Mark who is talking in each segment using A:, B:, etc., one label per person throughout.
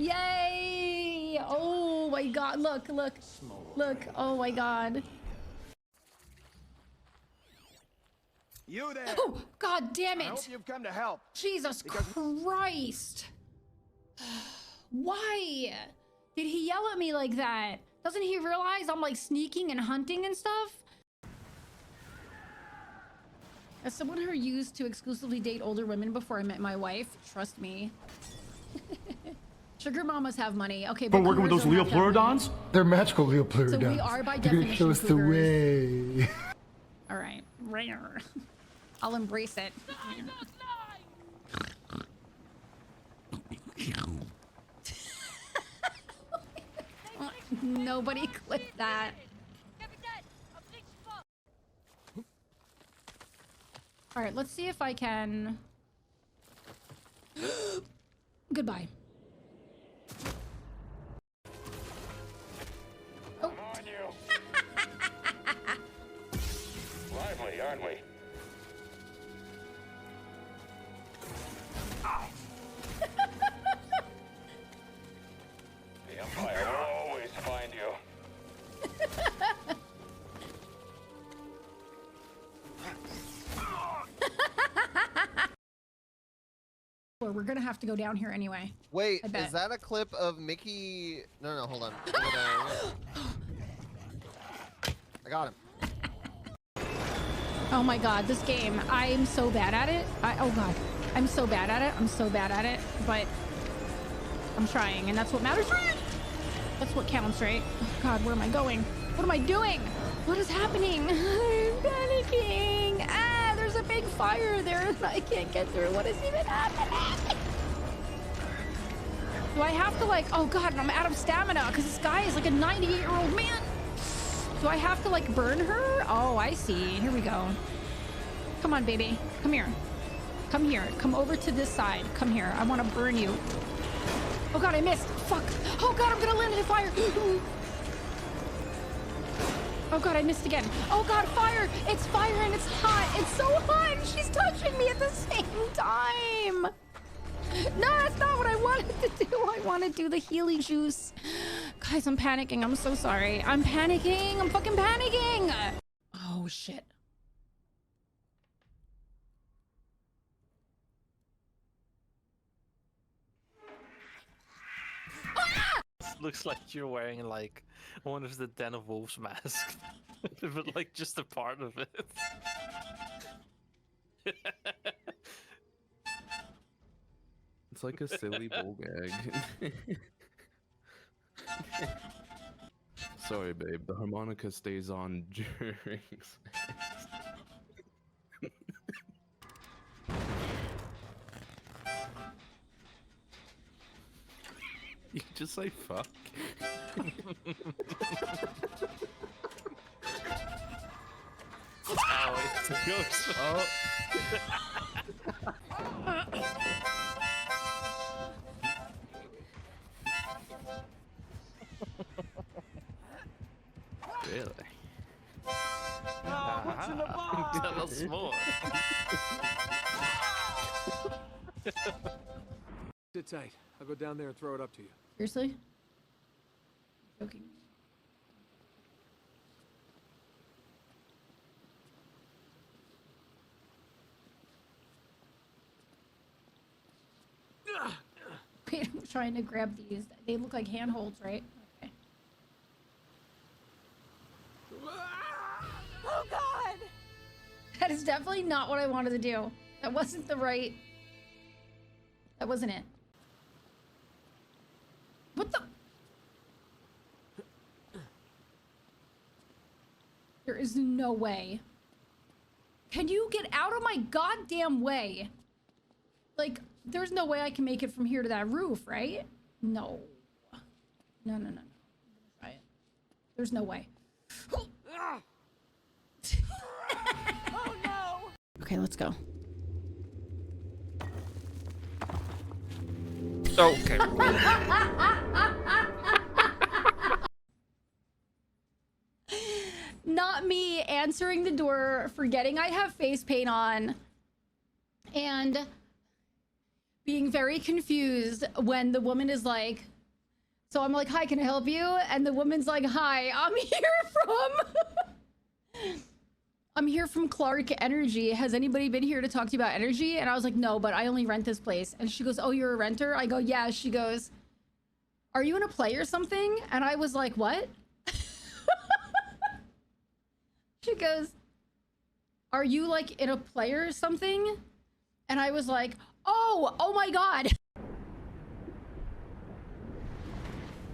A: Yay! Oh my god, look. Look, oh my god.
B: You there?
A: Oh, god damn
B: I hope
A: it!
B: you've come to help.
A: Jesus Christ! Why? Did he yell at me like that? Doesn't he realize I'm like sneaking and hunting and stuff? As someone who used to exclusively date older women before I met my wife, trust me. Sugar mamas have money. Okay, but
C: working with those Leopleurodons?
D: They're magical Leopleurodons.
A: So we are by
D: They're gonna
A: definition
D: show us the way.
A: All right, rare. I'll embrace it. Nobody clipped that. All right, let's see if I can. Goodbye. Oh.
E: On you. Lively, aren't we? The Empire will always find you.
A: Well, we're gonna have to go down here anyway.
F: Wait,
A: I bet.
F: is that a clip of Mickey? No, hold on. I got him.
A: Oh my god, this game. I'm so bad at it. Oh god. I'm so bad at it. I'm so bad at it. But I'm trying, and that's what matters, right? That's what counts, right? Oh god, where am I going? What am I doing? What is happening? I'm panicking. Ah, there's a big fire there and I can't get through. What is even happening? Do I have to like, oh god, I'm out of stamina because this guy is like a 98-year-old man. Do I have to like burn her? Oh, I see. Here we go. Come on, baby. Come here. Come here. Come over to this side. Come here. I want to burn you. Oh god, I missed. Fuck. Oh god, I'm gonna land in fire. Oh god, I missed again. Oh god, fire. It's fire and it's hot. It's so hot. She's touching me at the same time. No, that's not what I wanted to do. I want to do the Healy juice. Guys, I'm panicking. I'm so sorry. I'm panicking. I'm fucking panicking. Oh, shit.
G: Looks like you're wearing like one of the Den of Wolves masks, but like just a part of it.
H: It's like a silly bull gag. Sorry, babe. The harmonica stays on during sex. You just say fuck.
G: Oh, it's a ghost.
H: Oh. Really?
B: What's in the box?
G: Tell us more.
B: Sit tight. I'll go down there and throw it up to you.
A: Seriously? Joking. Wait, I'm trying to grab these. They look like handholds, right? Okay. Oh god! That is definitely not what I wanted to do. That wasn't the right... That wasn't it. What the? There is no way. Can you get out of my goddamn way? Like, there's no way I can make it from here to that roof, right? No. No, no, no, no. I'm gonna try it. There's no way. Oh no! Okay, let's go.
G: Okay.
A: Not me answering the door, forgetting I have face paint on, and being very confused when the woman is like, so I'm like, hi, can I help you? And the woman's like, hi, I'm here from Clark Energy. Has anybody been here to talk to you about energy? And I was like, no, but I only rent this place. And she goes, oh, you're a renter? I go, yeah. She goes, are you in a play or something? And I was like, what? She goes, are you like in a play or something? And I was like, oh my God.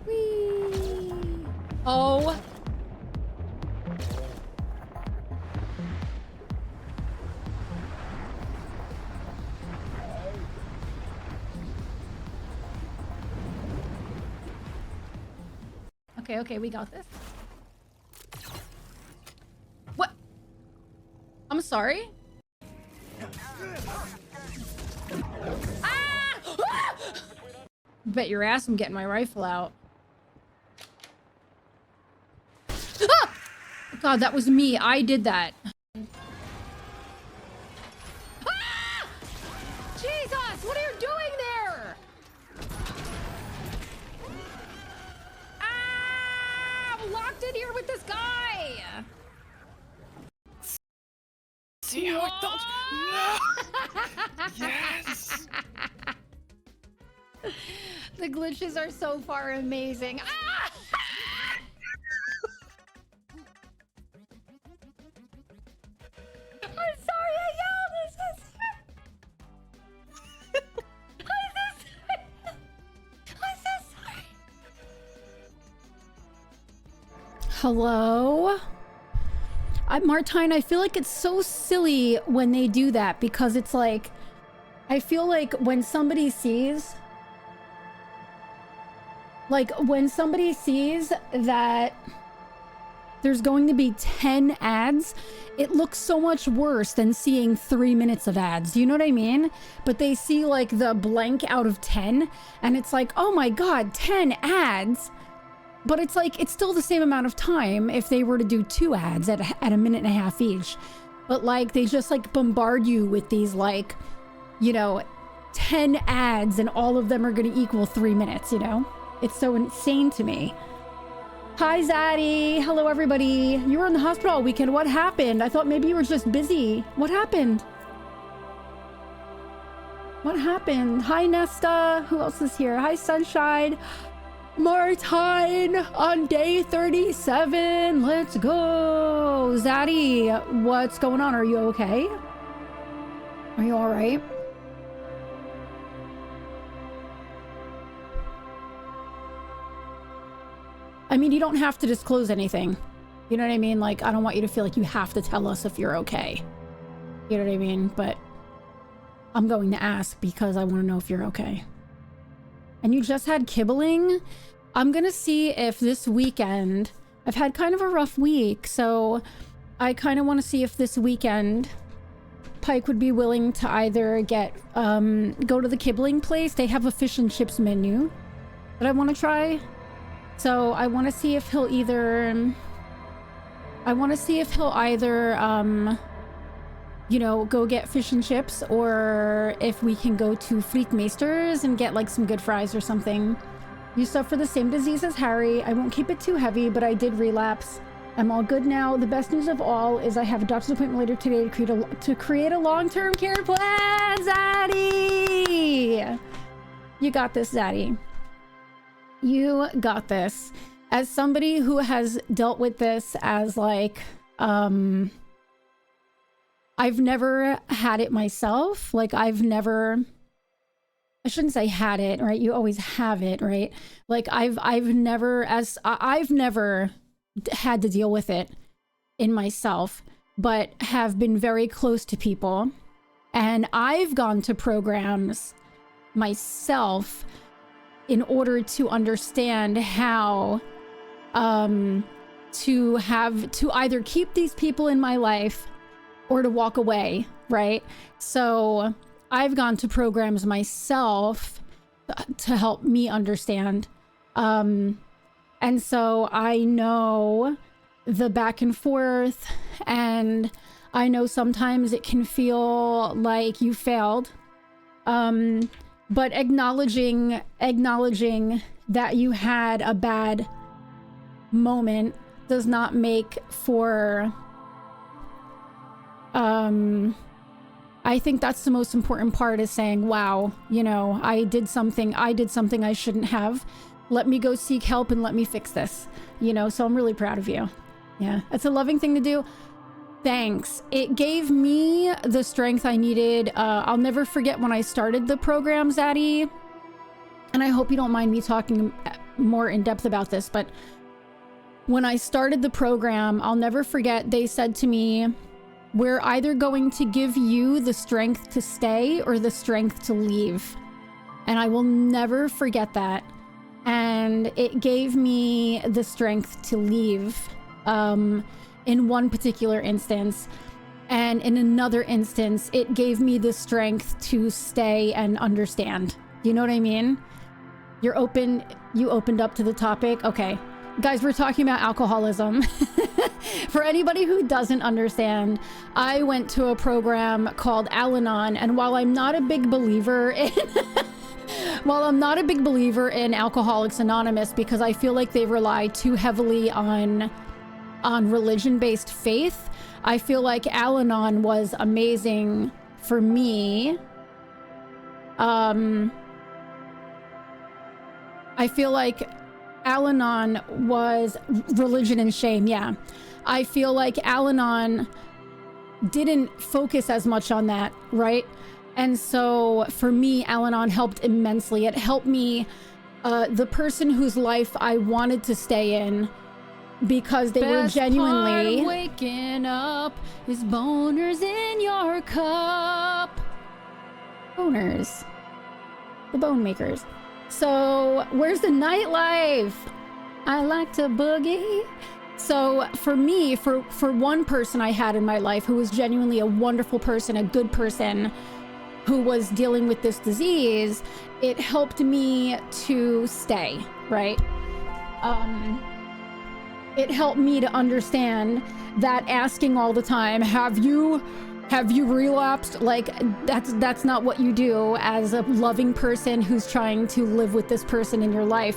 A: Whee. Oh. Okay, we got this. What? I'm sorry? Ah! Bet your ass I'm getting my rifle out. Ah! God, that was me. I did that. Ah! Jesus, what are you doing there? Ah! I'm locked in here with this guy.
G: See how I told you? No! Yes!
A: The glitches are so far amazing. Ah! I'm sorry I yelled. I'm so sorry. Hello? Martine, I feel like it's so silly when they do that because it's like, I feel like when somebody sees that there's going to be 10 ads, it looks so much worse than seeing 3 minutes of ads. Do you know what I mean? But they see like the blank out of 10 and it's like, oh my God, 10 ads. But it's like, it's still the same amount of time if they were to do 2 ads at a minute and a half each. But like, they just like bombard you with these like, you know, 10 ads and all of them are going to equal 3 minutes, you know? It's so insane to me. Hi, Zaddy. Hello, everybody. You were in the hospital all weekend. What happened? I thought maybe you were just busy. What happened? What happened? Hi, Nesta. Who else is here? Hi, Sunshine. Martine on day 37. Let's go. Zaddy, what's going on? Are you okay? Are you all right? I mean, you don't have to disclose anything. You know what I mean? Like, I don't want you to feel like you have to tell us if you're okay. You know what I mean? But I'm going to ask because I want to know if you're okay. And you just had kibbeling? I'm gonna see if this weekend, I've had kind of a rough week, so I kind of want to see if this weekend Pike would be willing to either get, go to the kibbeling place. They have a fish and chips menu that I want to try. So I want to see if he'll either, you know, go get fish and chips, or if we can go to Friedmeister's and get like some good fries or something. You suffer the same disease as Harry. I won't keep it too heavy, but I did relapse. I'm all good now. The best news of all is I have a doctor's appointment later today to create a long-term care plan, Zaddy! You got this, Zaddy. You got this. As somebody who has dealt with this as like, I've never had it myself. Like I shouldn't say had it, right? You always have it, right? Like I've never had to deal with it in myself, but have been very close to people. And I've gone to programs myself in order to understand how to either keep these people in my life or to walk away, right? So I've gone to programs myself to help me understand. And so I know the back and forth, and I know sometimes it can feel like you failed. but acknowledging that you had a bad moment does not make for I think that's the most important part, is saying, wow, you know, I did something I shouldn't have. Let me go seek help and let me fix this, you know. So I'm really proud of you. Yeah, it's a loving thing to do. Thanks. It gave me the strength I needed. I'll never forget when I started the program, Zaddy, and I hope you don't mind me talking more in depth about this, but when I started the program, I'll never forget, they said to me, we're either going to give you the strength to stay or the strength to leave. And I will never forget that. And it gave me the strength to leave in one particular instance. And in another instance, it gave me the strength to stay and understand. You know what I mean? You opened up to the topic. Okay. Guys, we're talking about alcoholism. For anybody who doesn't understand, I went to a program called Al-Anon, and while I'm not a big believer in Alcoholics Anonymous, because I feel like they rely too heavily on religion-based faith, I feel like Al-Anon was amazing for me. I feel like Al-Anon was religion and shame. Yeah. I feel like Al-Anon didn't focus as much on that, right? And so for me, Al-Anon helped immensely. It helped me, the person whose life I wanted to stay in, because they were genuinely... Best part of waking up is boners in your cup. Boners. The bone makers. So, where's the nightlife? I like to boogie. So, for me, for one person I had in my life who was genuinely a wonderful person, a good person, who was dealing with this disease, it helped me to stay, right? It helped me to understand that asking all the time, have you relapsed? Like, that's not what you do as a loving person who's trying to live with this person in your life.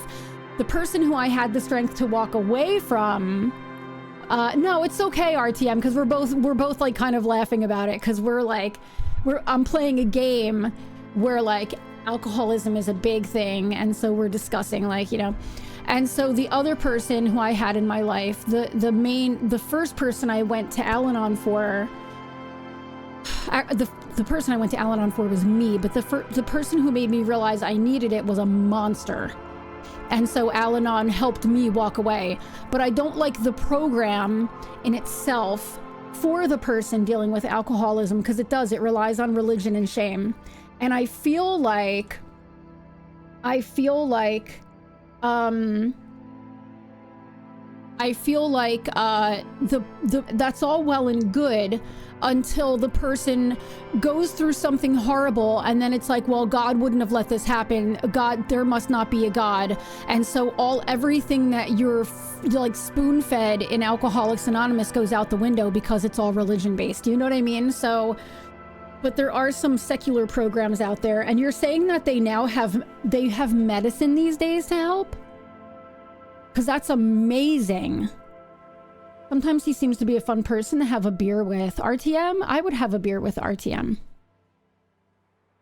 A: The person who I had the strength to walk away from, no, it's okay, RTM, because we're both like kind of laughing about it, because I'm playing a game where like alcoholism is a big thing, and so we're discussing, like, you know. And so the other person who I had in my life, the first person I went to Al-Anon for, the person I went to Al-Anon for was me, but the person who made me realize I needed it was a monster. And so Al-Anon helped me walk away. But I don't like the program in itself for the person dealing with alcoholism, because it relies on religion and shame. And I feel like that's all well and good until the person goes through something horrible, and then it's like, well, God wouldn't have let this happen. God, there must not be a God. And so everything that you're like spoon-fed in Alcoholics Anonymous goes out the window because it's all religion-based. You know what I mean? So, but there are some secular programs out there, and you're saying that they have medicine these days to help? Because that's amazing. Sometimes he seems to be a fun person to have a beer with. RTM? I would have a beer with RTM.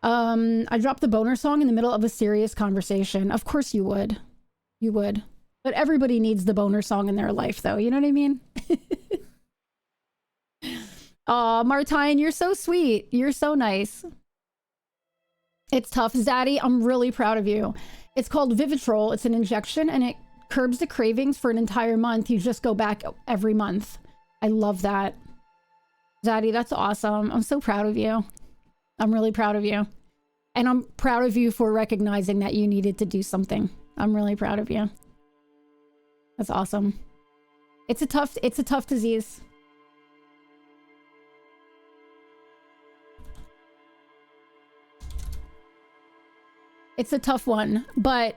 A: I dropped the boner song in the middle of a serious conversation. Of course you would. You would. But everybody needs the boner song in their life, though. You know what I mean? Aw, Martine, you're so sweet. You're so nice. It's tough. Zaddy, I'm really proud of you. It's called Vivitrol. It's an injection, and it curbs the cravings for an entire month. You just go back every month. I love that. Zaddy, that's awesome. I'm so proud of you. I'm really proud of you. And I'm proud of you for recognizing that you needed to do something. I'm really proud of you. That's awesome. It's a tough disease. It's a tough one, but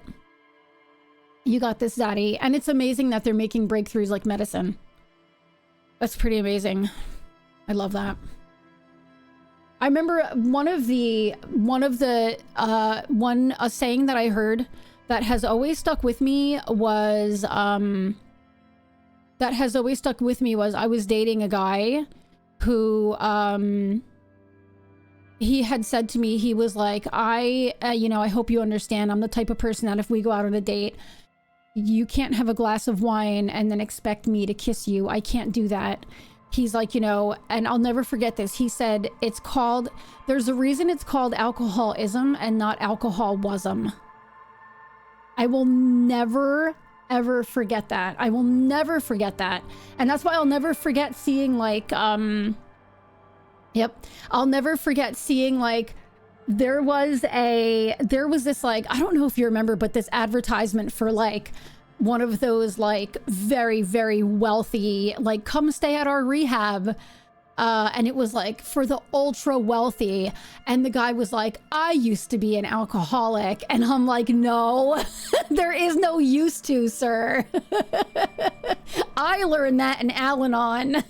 A: you got this, Zaddy. And it's amazing that they're making breakthroughs like medicine. That's pretty amazing. I love that. I remember one saying that I heard that has always stuck with me was I was dating a guy who he had said to me, he was like, I hope you understand, I'm the type of person that if we go out on a date, you can't have a glass of wine and then expect me to kiss you. I can't do that. He's like, and I'll never forget this. He said, there's a reason it's called alcoholism and not alcoholism. I will never, ever forget that. I will never forget that. And that's why I'll never forget seeing like, I'll never forget seeing like, there was this like, I don't know if you remember, but this advertisement for like one of those like very, very wealthy, like come stay at our rehab. And it was like for the ultra wealthy. And the guy was like, I used to be an alcoholic. And I'm like, no, there is no used to, sir. I learned that in Al-Anon.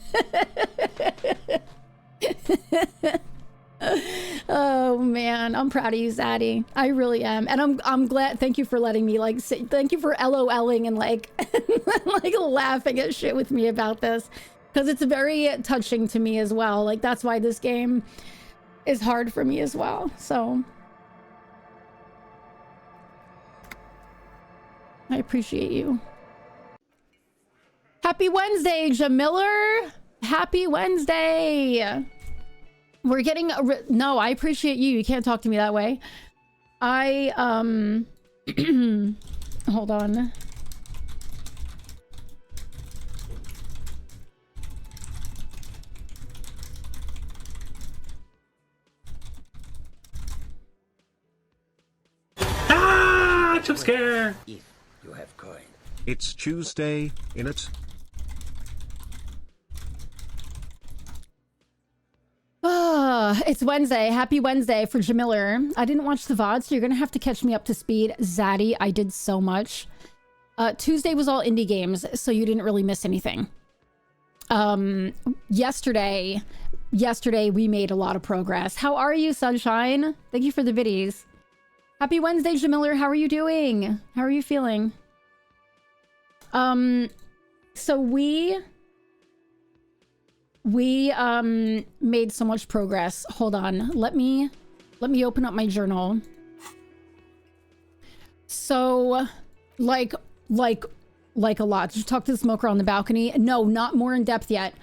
A: Oh man, I'm proud of you, Zaddy. I really am. And I'm glad. Thank you for letting me like say, thank you for LOLing and like like laughing at shit with me about this, because it's very touching to me as well. Like that's why this game is hard for me as well. So I appreciate you. Happy Wednesday, Jamiller. Happy Wednesday. We're getting no, I appreciate you. You can't talk to me that way. Hold on.
C: Ah, jump scare.
I: If you have coin.
J: It's Tuesday, innit?
A: It's Wednesday. Happy Wednesday for Jamiller. I didn't watch the VOD, so you're gonna have to catch me up to speed. Zaddy, I did so much. Tuesday was all indie games, so you didn't really miss anything. Yesterday we made a lot of progress. How are you, Sunshine? Thank you for the biddies. Happy Wednesday, Jamiller. How are you doing? How are you feeling? So we made so much progress. Hold on. Let me open up my journal. So like a lot. Did you talk to the smoker on the balcony? No, not more in depth yet.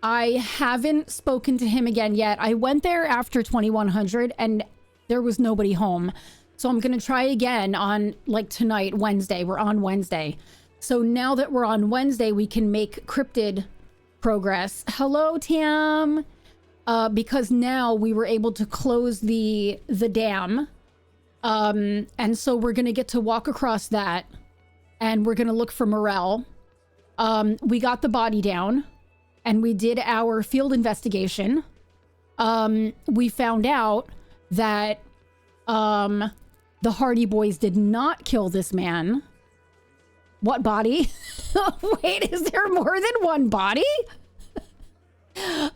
A: I haven't spoken to him again yet. I went there after 2100 and there was nobody home. So I'm going to try again on like tonight, Wednesday. We're on Wednesday. So now that we're on Wednesday, we can make cryptid progress. Hello, Tam. Because now we were able to close the dam. And so we're going to get to walk across that and we're going to look for Morel. We got the body down and we did our field investigation. We found out that the Hardy Boys did not kill this man. What body? Wait, is there more than one body?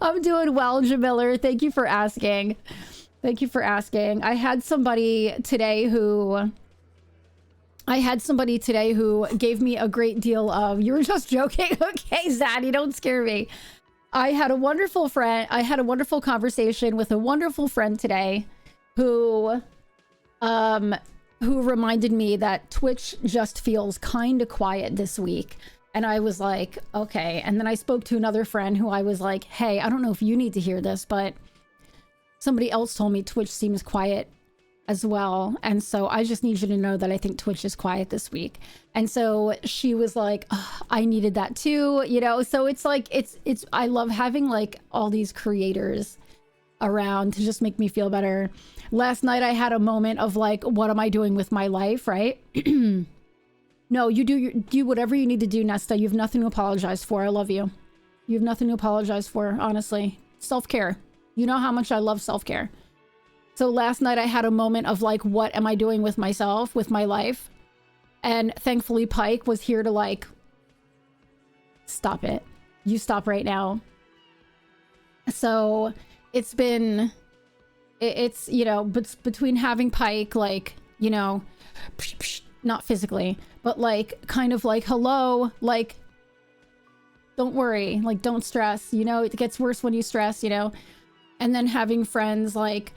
A: I'm doing well, Jamiller. Thank you for asking. Thank you for asking. I had somebody today who gave me a great deal of, you were just joking. Okay, Zaddy, don't scare me. I had a wonderful conversation with a wonderful friend today who reminded me that Twitch just feels kind of quiet this week. And I was like, okay. And then I spoke to another friend who I was like, hey, I don't know if you need to hear this, but somebody else told me Twitch seems quiet as well. And so I just need you to know that I think Twitch is quiet this week. And so she was like, oh, I needed that too, you know? So it's like, I love having like all these creators around to just make me feel better. Last night I had a moment of like, what am I doing with my life, right? No, you do whatever you need to do, Nesta. You have nothing to apologize for. I love you. You have nothing to apologize for, honestly. Self-care. You know how much I love self-care. So last night I had a moment of like, what am I doing with myself, with my life? And thankfully Pike was here to like, stop it. You stop right now. So it's been it's, you know, but between having Pike, like, you know, not physically, but like kind of like, hello, like, don't worry, like, don't stress, you know, it gets worse when you stress, you know, and then having friends like,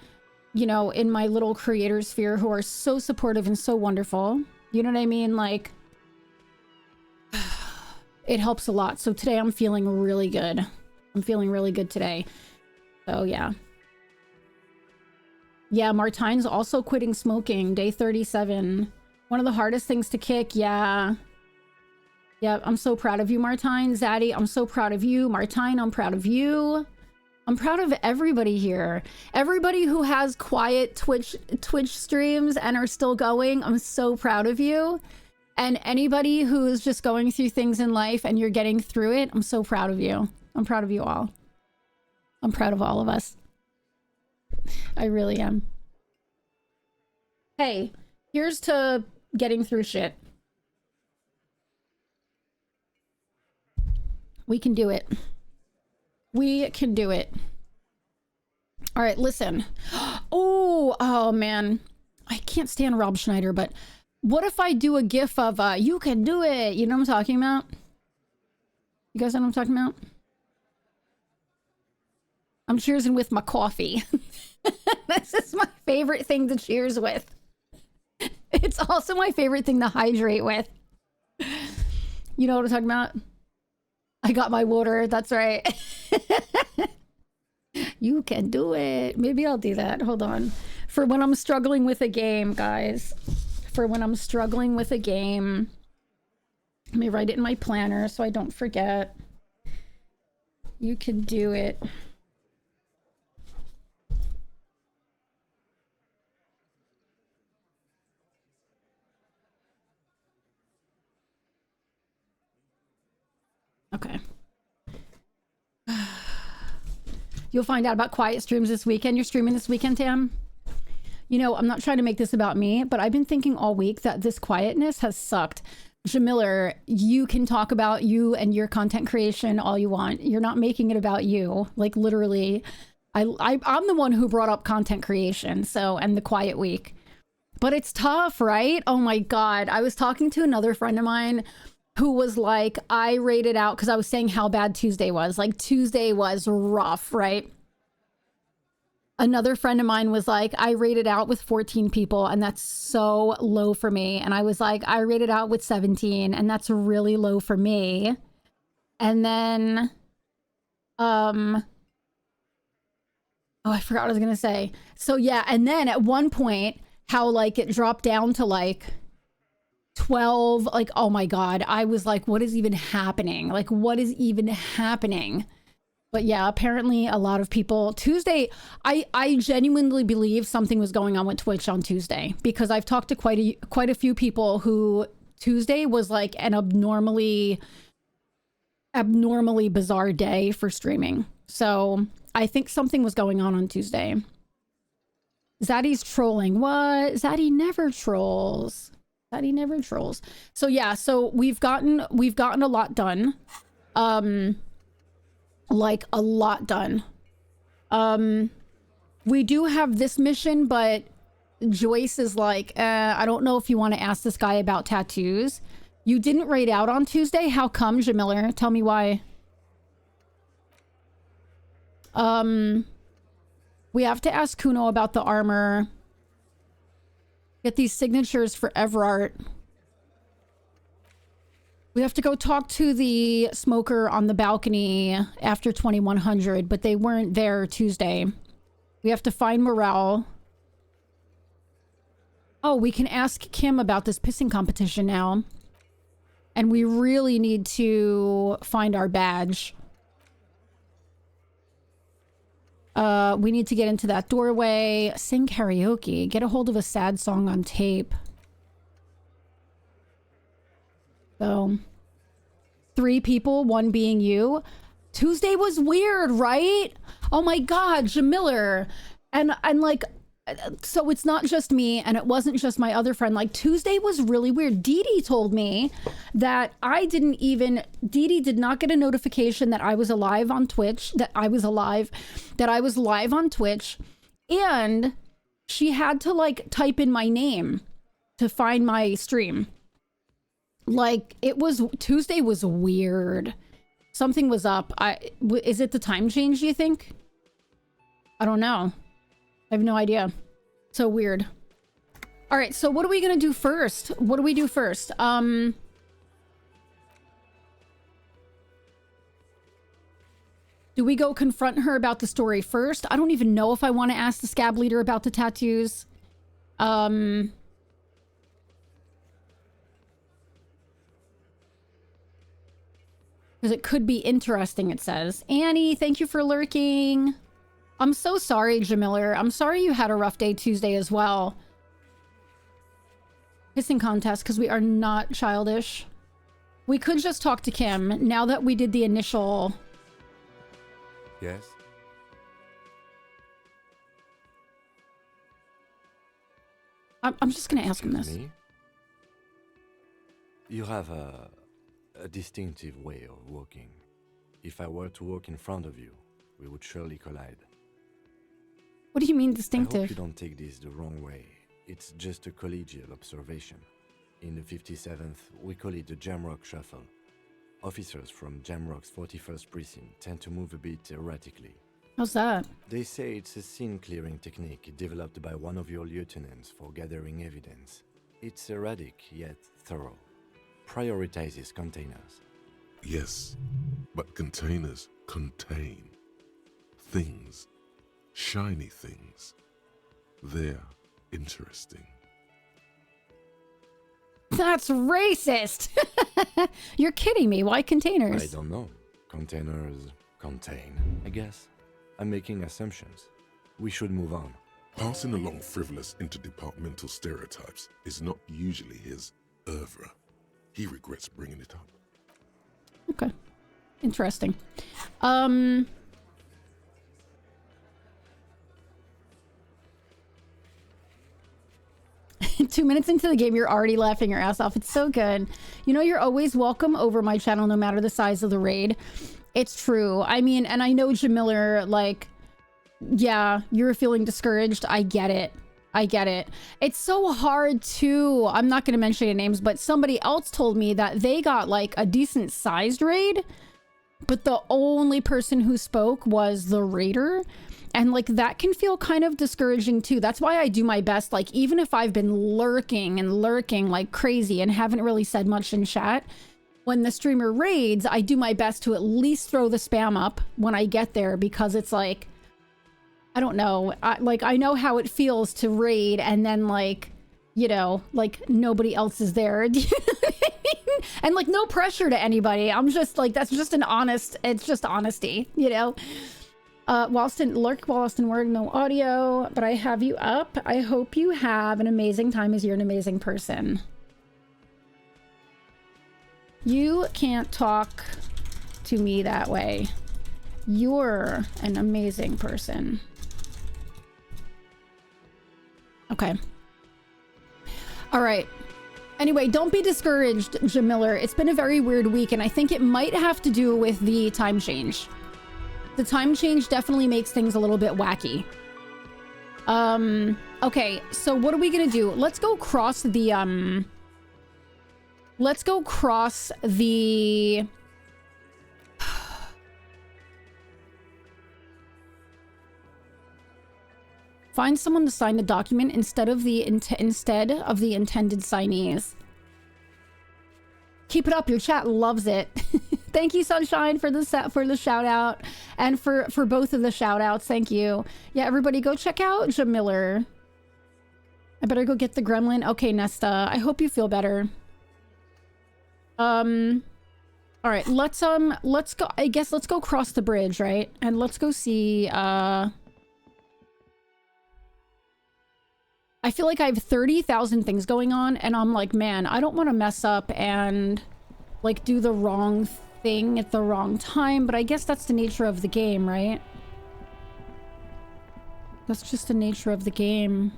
A: you know, in my little creator sphere who are so supportive and so wonderful, you know what I mean? Like, it helps a lot. So today I'm feeling really good. I'm feeling really good today. So yeah. Yeah, Martine's also quitting smoking, day 37. One of the hardest things to kick, yeah. Yeah, I'm so proud of you, Martine. Zaddy, I'm so proud of you. Martine, I'm proud of you. I'm proud of everybody here. Everybody who has quiet Twitch streams and are still going, I'm so proud of you. And anybody who's just going through things in life and you're getting through it, I'm so proud of you. I'm proud of you all. I'm proud of all of us. I really am. Hey, here's to getting through shit. We can do it. We can do it. All right, listen. Oh man. I can't stand Rob Schneider, but what if I do a gif of you can do it? You know what I'm talking about? You guys know what I'm talking about? I'm cheersing with my coffee. This is my favorite thing to cheers with. It's also my favorite thing to hydrate with. You know what I'm talking about? I got my water. That's right. You can do it. Maybe I'll do that. Hold on. For when I'm struggling with a game, guys. For when I'm struggling with a game. Let me write it in my planner so I don't forget. You can do it. Okay. You'll find out about quiet streams this weekend. You're streaming this weekend, Tam? You know, I'm not trying to make this about me, but I've been thinking all week that this quietness has sucked. Jamiller, you can talk about you and your content creation all you want. You're not making it about you. Like, literally, I'm the one who brought up content creation, so, and the quiet week. But it's tough, right? Oh my God. I was talking to another friend of mine who was like, I rated out, because I was saying how bad Tuesday was. Like, Tuesday was rough, right? Another friend of mine was like, I rated out with 14 people, and that's so low for me. And I was like, I rated out with 17, and that's really low for me. And then, oh, I forgot what I was gonna say. So yeah, and then at one point, how like it dropped down to like 12, like, oh my God, I was like, what is even happening? Like, what is even happening? But yeah, apparently a lot of people Tuesday, I genuinely believe something was going on with Twitch on Tuesday, because I've talked to quite a few people who Tuesday was like an abnormally bizarre day for streaming. So I think something was going on Tuesday. Zaddy's trolling. What? Zaddy never trolls. Zaddy never trolls. So yeah, so we've gotten a lot done. Like a lot done. We do have this mission, but Joyce is like, I don't know if you want to ask this guy about tattoos. You didn't raid out on Tuesday? How come, Jamiller? Tell me why. We have to ask Kuno about the armor. Get these signatures for Everart. We have to go talk to the smoker on the balcony after 2100, but they weren't there Tuesday. We have to find Morale. Oh, we can ask Kim about this pissing competition now. And we really need to find our badge. We need to get into that doorway. Sing karaoke. Get a hold of a sad song on tape. So, 3 people, 1 being you. Tuesday was weird, right? Oh my God, Jamiller. And like, so it's not just me, and it wasn't just my other friend. Like, Tuesday was really weird. Dee Dee told me that Dee Dee did not get a notification that I was alive on Twitch, that I was live on Twitch. And she had to like type in my name to find my stream. Like Tuesday was weird. Something was up. Is it the time change, do you think? I don't know. I have no idea. So weird. All right, so what are we gonna do first? What do we do first? Do we go confront her about the story first? I don't even know if I want to ask the scab leader about the tattoos. Because it could be interesting, it says. Annie, thank you for lurking. I'm so sorry, Jamiller. I'm sorry you had a rough day Tuesday as well. Kissing contest, because we are not childish. We could just talk to Kim now that we did the initial...
I: Yes?
A: I'm just going to ask him this.
I: Me? You have a distinctive way of walking. If I were to walk in front of you, we would surely collide.
A: What do you mean
I: I
A: distinctive?
I: hope you don't take this the wrong way. It's just a collegial observation. In the 57th, we call it the Jamrock Shuffle. Officers from Jamrock's 41st Precinct tend to move a bit erratically.
A: How's that?
I: They say it's a scene-clearing technique developed by one of your lieutenants for gathering evidence. It's erratic, yet thorough. Prioritizes containers.
K: Yes, but containers contain things. Shiny things. They're interesting.
A: That's racist! You're kidding me. Why containers?
I: I don't know. Containers contain, I guess. I'm making assumptions. We should move on.
K: Passing along frivolous interdepartmental stereotypes is not usually his oeuvre. He regrets bringing it up.
A: Okay. Interesting. 2 minutes into the game, you're already laughing your ass off. It's so good. You know, you're always welcome over my channel, no matter the size of the raid. It's true. I mean, and I know Jamiller, like, yeah, you're feeling discouraged. I get it. I get it. It's so hard to, I'm not going to mention any names, but somebody else told me that they got like a decent sized raid, but the only person who spoke was the raider. And like that can feel kind of discouraging too. That's why I do my best. Like even if I've been lurking and lurking like crazy and haven't really said much in chat, when the streamer raids, I do my best to at least throw the spam up when I get there, because it's like, I don't know. I know how it feels to raid and then like, you know, like nobody else is there. And like no pressure to anybody. I'm just like, that's just an honest, it's just honesty, you know? Whilst in work, no audio, but I have you up. I hope you have an amazing time as you're an amazing person. You can't talk to me that way. You're an amazing person. Okay. All right. Anyway, don't be discouraged, Jamiller. It's been a very weird week, and I think it might have to do with the time change. The time change definitely makes things a little bit wacky. Okay, so what are we gonna do? Let's go cross the, let's go cross the... Find someone to sign the document instead of the intended signees. Keep it up, your chat loves it. Thank you, Sunshine, for the shout out, and for both of the shout outs. Thank you. Yeah, everybody go check out Jamiller. I better go get the gremlin. Okay, Nesta, I hope you feel better. All right, let's go. I guess let's go cross the bridge, right? And let's go see. I feel like I have 30,000 things going on, and I'm like, man, I don't want to mess up and like do the wrong thing at the wrong time, but I guess that's the nature of the game, right? That's just the nature of the game.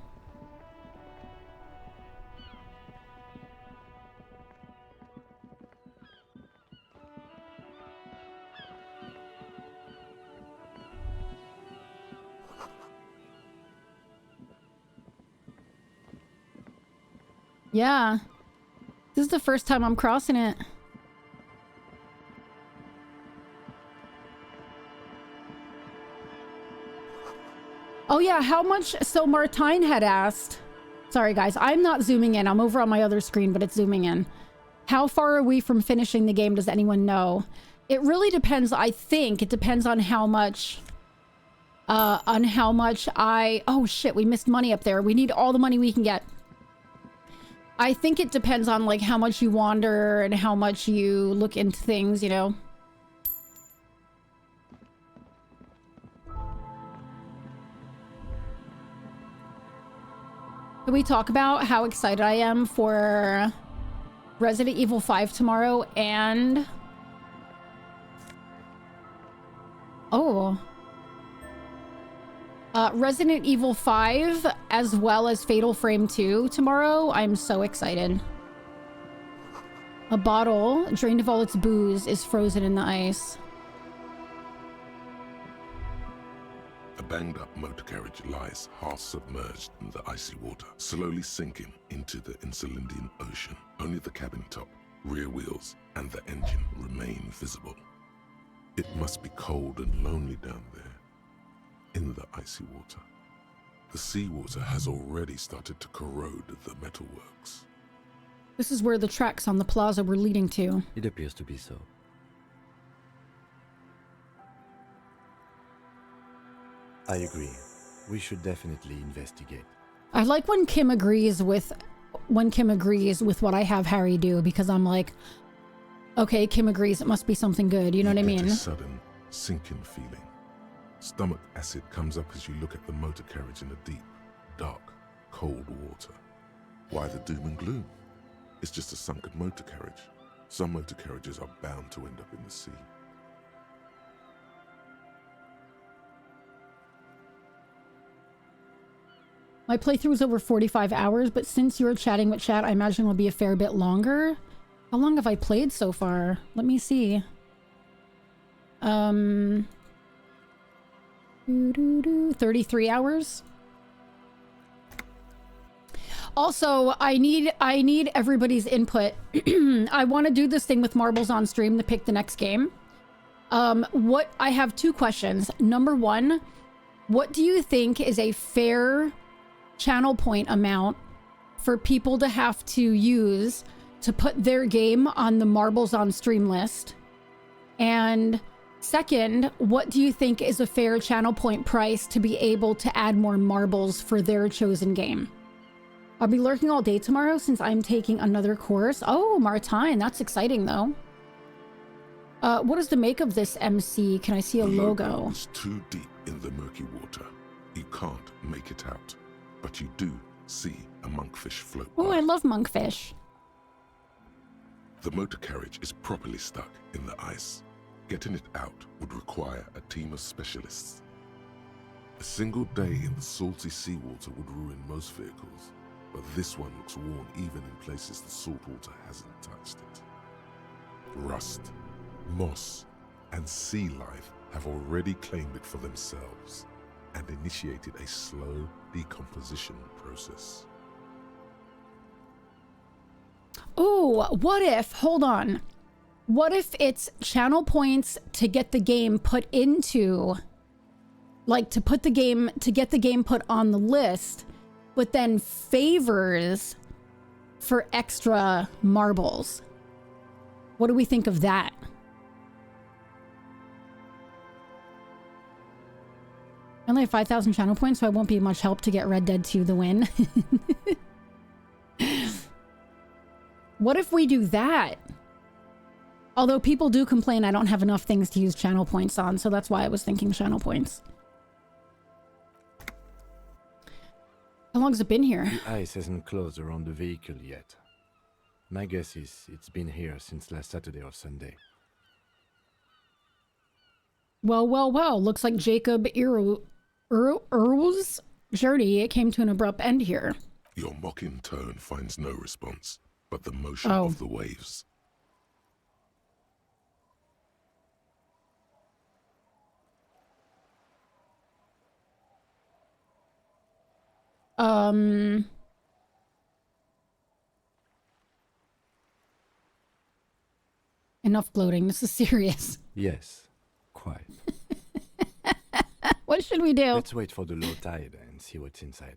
A: Yeah. This is the first time I'm crossing it. Oh yeah, how much? So Martine had asked. Sorry guys, I'm not zooming in. I'm over on my other screen, but it's zooming in. How far are we from finishing the game? Does anyone know? It really depends. I think it depends on how much... Oh shit, we missed money up there. We need all the money we can get. I think it depends on like how much you wander and how much you look into things, you know? Can we talk about how excited I am for Resident Evil 5 tomorrow and... Oh. Resident Evil 5 as well as Fatal Frame 2 tomorrow. I'm so excited. A bottle drained of all its booze is frozen in the ice.
K: A banged-up motor carriage lies half-submerged in the icy water, slowly sinking into the Insulindian Ocean. Only the cabin top, rear wheels, and the engine remain visible. It must be cold and lonely down there, in the icy water. The seawater has already started to corrode the metalworks.
A: This is where the tracks on the plaza were leading to.
I: It appears to be so. I agree. We should definitely investigate.
A: I like when Kim agrees with what I have Harry do, because I'm like, okay, Kim agrees, it must be something good, you know what I mean?
K: A sudden sinking feeling. Stomach acid comes up as you look at the motor carriage in the deep, dark, cold water. Why the doom and gloom? It's just a sunken motor carriage. Some motor carriages are bound to end up in the sea.
A: My playthrough is over 45 hours, but since you're chatting with chat, I imagine it'll be a fair bit longer. How long have I played so far? Let me see. 33 hours. Also, I need everybody's input. I want to do this thing with marbles on stream to pick the next game. I have two questions. Number one, what do you think is a fair channel point amount for people to have to use to put their game on the marbles on stream list? And second, what do you think is a fair channel point price to be able to add more marbles for their chosen game? I'll be lurking all day tomorrow since I'm taking another course. Oh, Martine, that's exciting though. What is the make of this MC? Can I see a logo?
K: It's too deep in the murky water. You can't make it out, but you do see a monkfish float by.
A: Oh, I love monkfish.
K: The motor carriage is properly stuck in the ice. Getting it out would require a team of specialists. A single day in the salty seawater would ruin most vehicles, but this one looks worn even in places the salt water hasn't touched it. Rust, moss, and sea life have already claimed it for themselves and initiated a slow decomposition process.
A: Oh, what if, hold on. What if it's channel points to get the game put into, like to get the game put on the list, but then favors for extra marbles? What do we think of that? I only have 5,000 channel points, so I won't be much help to get Red Dead 2 the win. What if we do that? Although people do complain I don't have enough things to use channel points on, so that's why I was thinking channel points. How long has it been here?
I: The ice hasn't closed around the vehicle yet. My guess is it's been here since last Saturday or Sunday.
A: Well, well, well. Looks like Jacob Earl's journey came to an abrupt end here.
K: Your mocking tone finds no response, but the motion of the waves.
A: enough gloating. This is serious.
I: Yes, quite.
A: What should we do?
I: Let's wait for the low tide and see what's inside.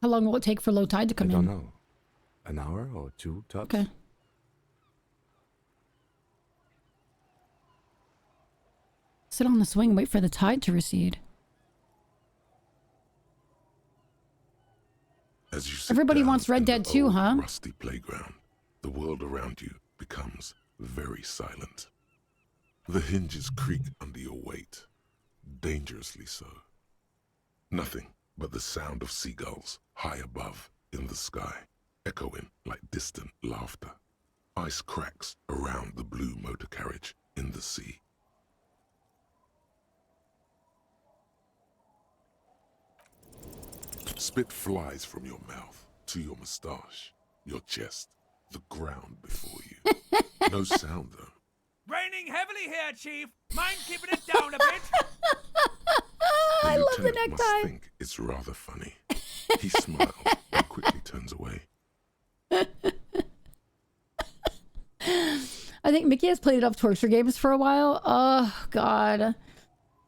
A: How long will it take for low tide to come
I: I
A: in?
I: don't know. An hour or two, tops?
A: Okay. Sit on the swing and wait for the tide to recede.
K: As you sit
A: Everybody
K: down
A: wants Red
K: in the
A: Dead 2,
K: old,
A: huh?
K: rusty playground, the world around you becomes very silent. The hinges creak under your weight, dangerously so. Nothing but the sound of seagulls high above in the sky, echoing like distant laughter. Ice cracks around the blue motor carriage in the sea. Spit flies from your mouth to your moustache, your chest, the ground before you. No sound though.
B: Raining heavily here, Chief. Mind keeping it down a bit?
A: I love the
K: lieutenant must
A: necktie.
K: think it's rather funny. He smiles and quickly turns away.
A: I think Mickey has played enough torture games for a while. Oh, God.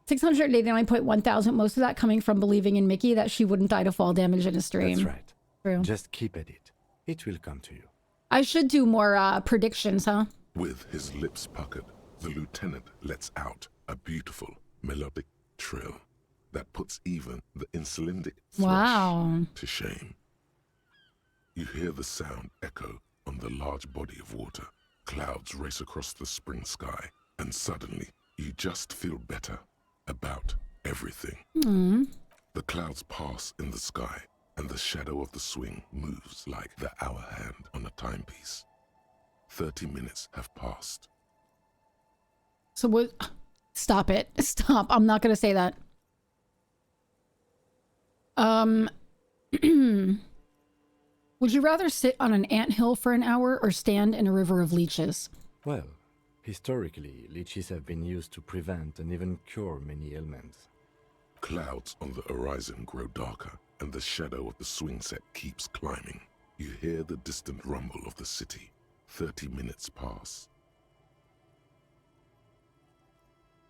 A: 689.1 thousand, most of that coming from believing in Mickey that she wouldn't die to fall damage in a stream.
I: That's right.
A: True.
I: Just keep at it. It will come to you.
A: I should do more predictions, huh?
K: With his lips puckered, the lieutenant lets out a beautiful melodic trill that puts even the insulindic thrush
A: Wow.
K: to shame. You hear the sound echo on the large body of water. Clouds race across the spring sky, and suddenly you just feel better about everything. The clouds pass in the sky, and the shadow of the swing moves like the hour hand on a timepiece. 30 minutes have passed.
A: So what? Stop it. Stop. I'm not going to say that. Would you rather sit on an anthill for an hour or stand in a river of leeches?
I: Well, historically, leeches have been used to prevent and even cure many ailments.
K: Clouds on the horizon grow darker, and the shadow of the swing set keeps climbing. You hear the distant rumble of the city. 30 minutes pass.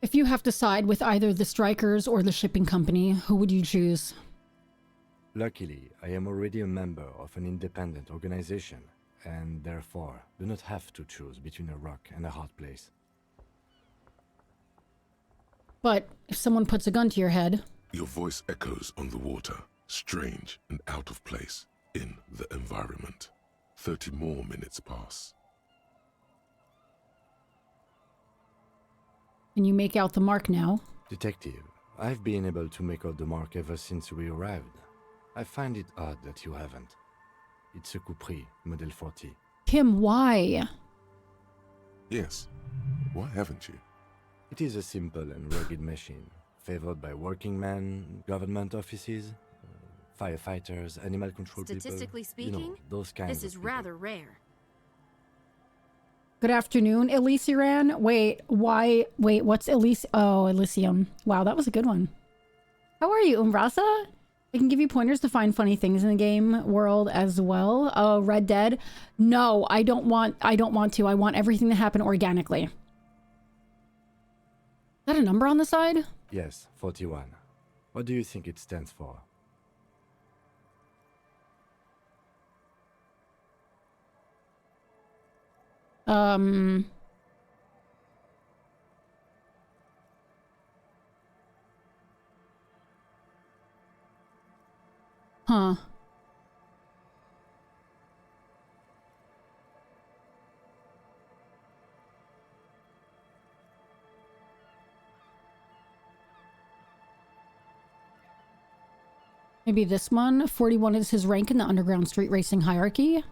A: If you have to side with either the strikers or the shipping company, who would you choose?
I: Luckily, I am already a member of an independent organization, and therefore do not have to choose between a rock and a hard place.
A: But if someone puts a gun to your head...
K: Your voice echoes on the water, strange and out of place in the environment. 30 more minutes pass.
A: Can you make out the mark now?
I: Detective, I've been able to make out the mark ever since we arrived. I find it odd that you haven't. It's a Coupri, Model 40.
A: Kim, why?
K: Yes. Why haven't you?
I: It is a simple and rugged machine, favored by working men, government offices, firefighters, animal control
L: Statistically
I: people.
L: speaking,
I: You know, those kinds
L: this
I: of
L: is
I: people.
L: rather rare.
A: Good afternoon, Elysium. Wait, why? Wait, what's Elysium? Oh, Elysium. Wow, that was a good one. How are you, Umbrasa? I can give you pointers to find funny things in the game world as well. Oh, Red Dead. No, I don't want to. I want everything to happen organically. Is that a number on the side?
I: Yes, 41. What do you think it stands for?
A: Huh. Maybe this one. 41 is his rank in the underground street racing hierarchy.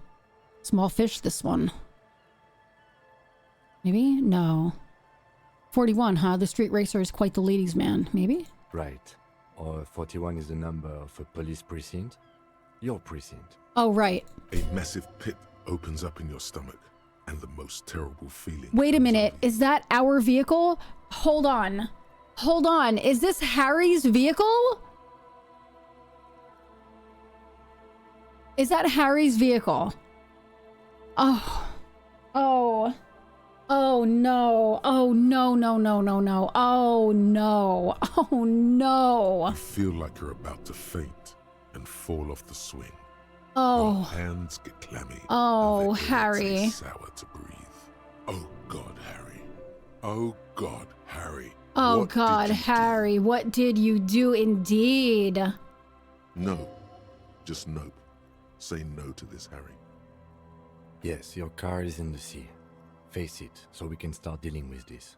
A: Small fish, this one. Maybe? No. 41, huh? The street racer is quite the ladies' man. Maybe?
I: Right. Or 41 is the number of a police precinct. Your precinct.
A: Oh, right.
K: A massive pit opens up in your stomach, and the most terrible feeling.
A: Wait a
K: comes
A: minute.
K: over you.
A: Is that our vehicle? Hold on. Hold on. Is this Harry's vehicle? Is that Harry's vehicle? Oh. Oh. Oh no. Oh no, no, no, no, no. Oh no. Oh no.
K: You feel like you're about to faint and fall off the swing.
A: Oh.
K: Your hands get clammy.
A: Oh,
K: and the air
A: Harry.
K: tastes sour to breathe. Oh God, Harry. Oh God, Harry.
A: Oh
K: What
A: God,
K: did you
A: Harry, what did you do indeed?
K: do? No. Just nope. Say no to this, Harry.
I: Yes, your car is in the sea. Face it, so we can start dealing with this.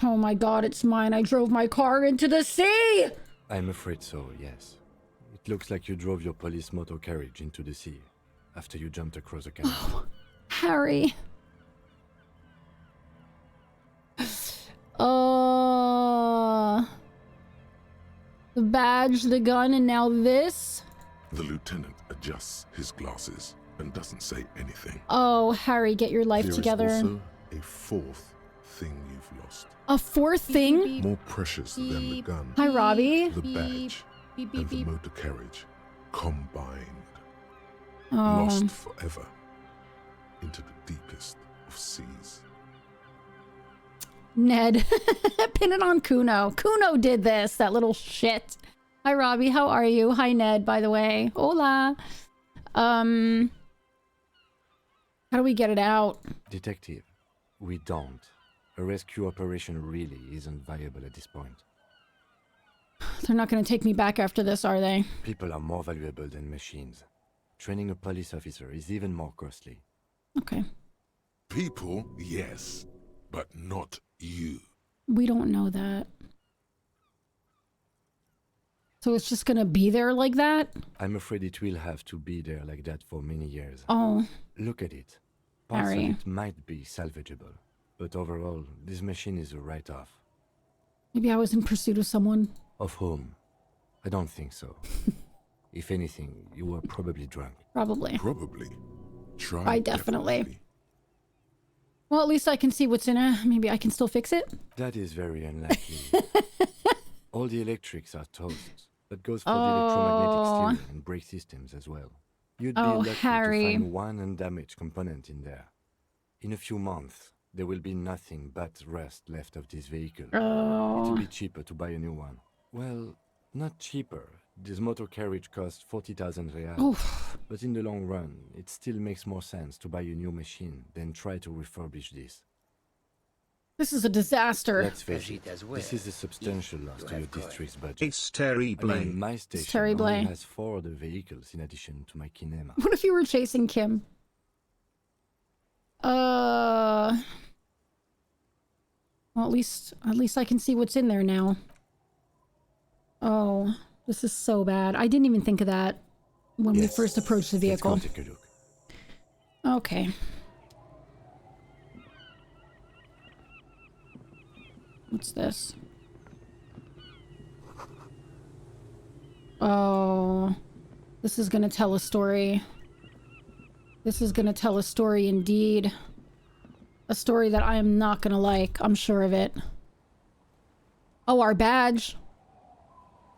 A: Oh my God, it's mine. I drove my car into the sea!
I: I'm afraid so, yes. It looks like you drove your police motor carriage into the sea after you jumped across a canal.
A: Oh, Harry. The badge, the gun, and now this?
K: The lieutenant adjusts his glasses and doesn't say anything.
A: Oh, Harry, get your life together.
K: There is also a fourth thing you've lost.
A: A fourth thing?
K: More precious than the gun,
A: Hi, Robbie.
K: the badge, and the motor carriage combined.
A: Oh.
K: Lost forever into the deepest of seas.
A: Ned. Pin it on Kuno. Kuno did this, that little shit. Hi, Robbie. How are you? Hi, Ned, by the way. Hola. How do we get it out?
I: Detective, we don't. A rescue operation really isn't viable at this point.
A: They're not going to take me back after this, are they?
I: People are more valuable than machines. Training a police officer is even more costly.
A: Okay.
K: People, yes, but not you.
A: We don't know that. So it's just gonna be there like that?
I: I'm afraid it will have to be there like that for many years.
A: Oh.
I: Look at it. Parts
A: Harry.
I: of it might be salvageable, but overall, this machine is a write-off.
A: Maybe I was in pursuit of someone.
I: Of whom? I don't think so. If anything, you were probably drunk.
A: Probably.
K: Probably. Try
A: I definitely. Well, at least I can see what's in it. Maybe I can still fix it?
I: That is very unlikely. All the electrics are toast. That goes for the electromagnetic steering and brake systems as well. You'd be lucky
A: Harry.
I: to find one undamaged component in there. In a few months, there will be nothing but rust left of this vehicle. It'll be cheaper to buy a new one. Well, not cheaper. This motor carriage costs 40,000 real.
A: Oof.
I: But in the long run, it still makes more sense to buy a new machine than try to refurbish this.
A: This is a disaster.
I: Let's face it, this is a substantial loss to your district's budget.
J: It's terrible.
I: I mean, my station
A: terrible.
I: only has 4 other vehicles in addition to my kinema.
A: What if you were chasing Kim? Well, at least I can see what's in there now. Oh, this is so bad. I didn't even think of that when we first approached the vehicle.
I: Let's go take a look.
A: Okay. What's this? Oh, this is gonna tell a story. This is gonna tell a story indeed. A story that I am not gonna like, I'm sure of it. Oh, our badge.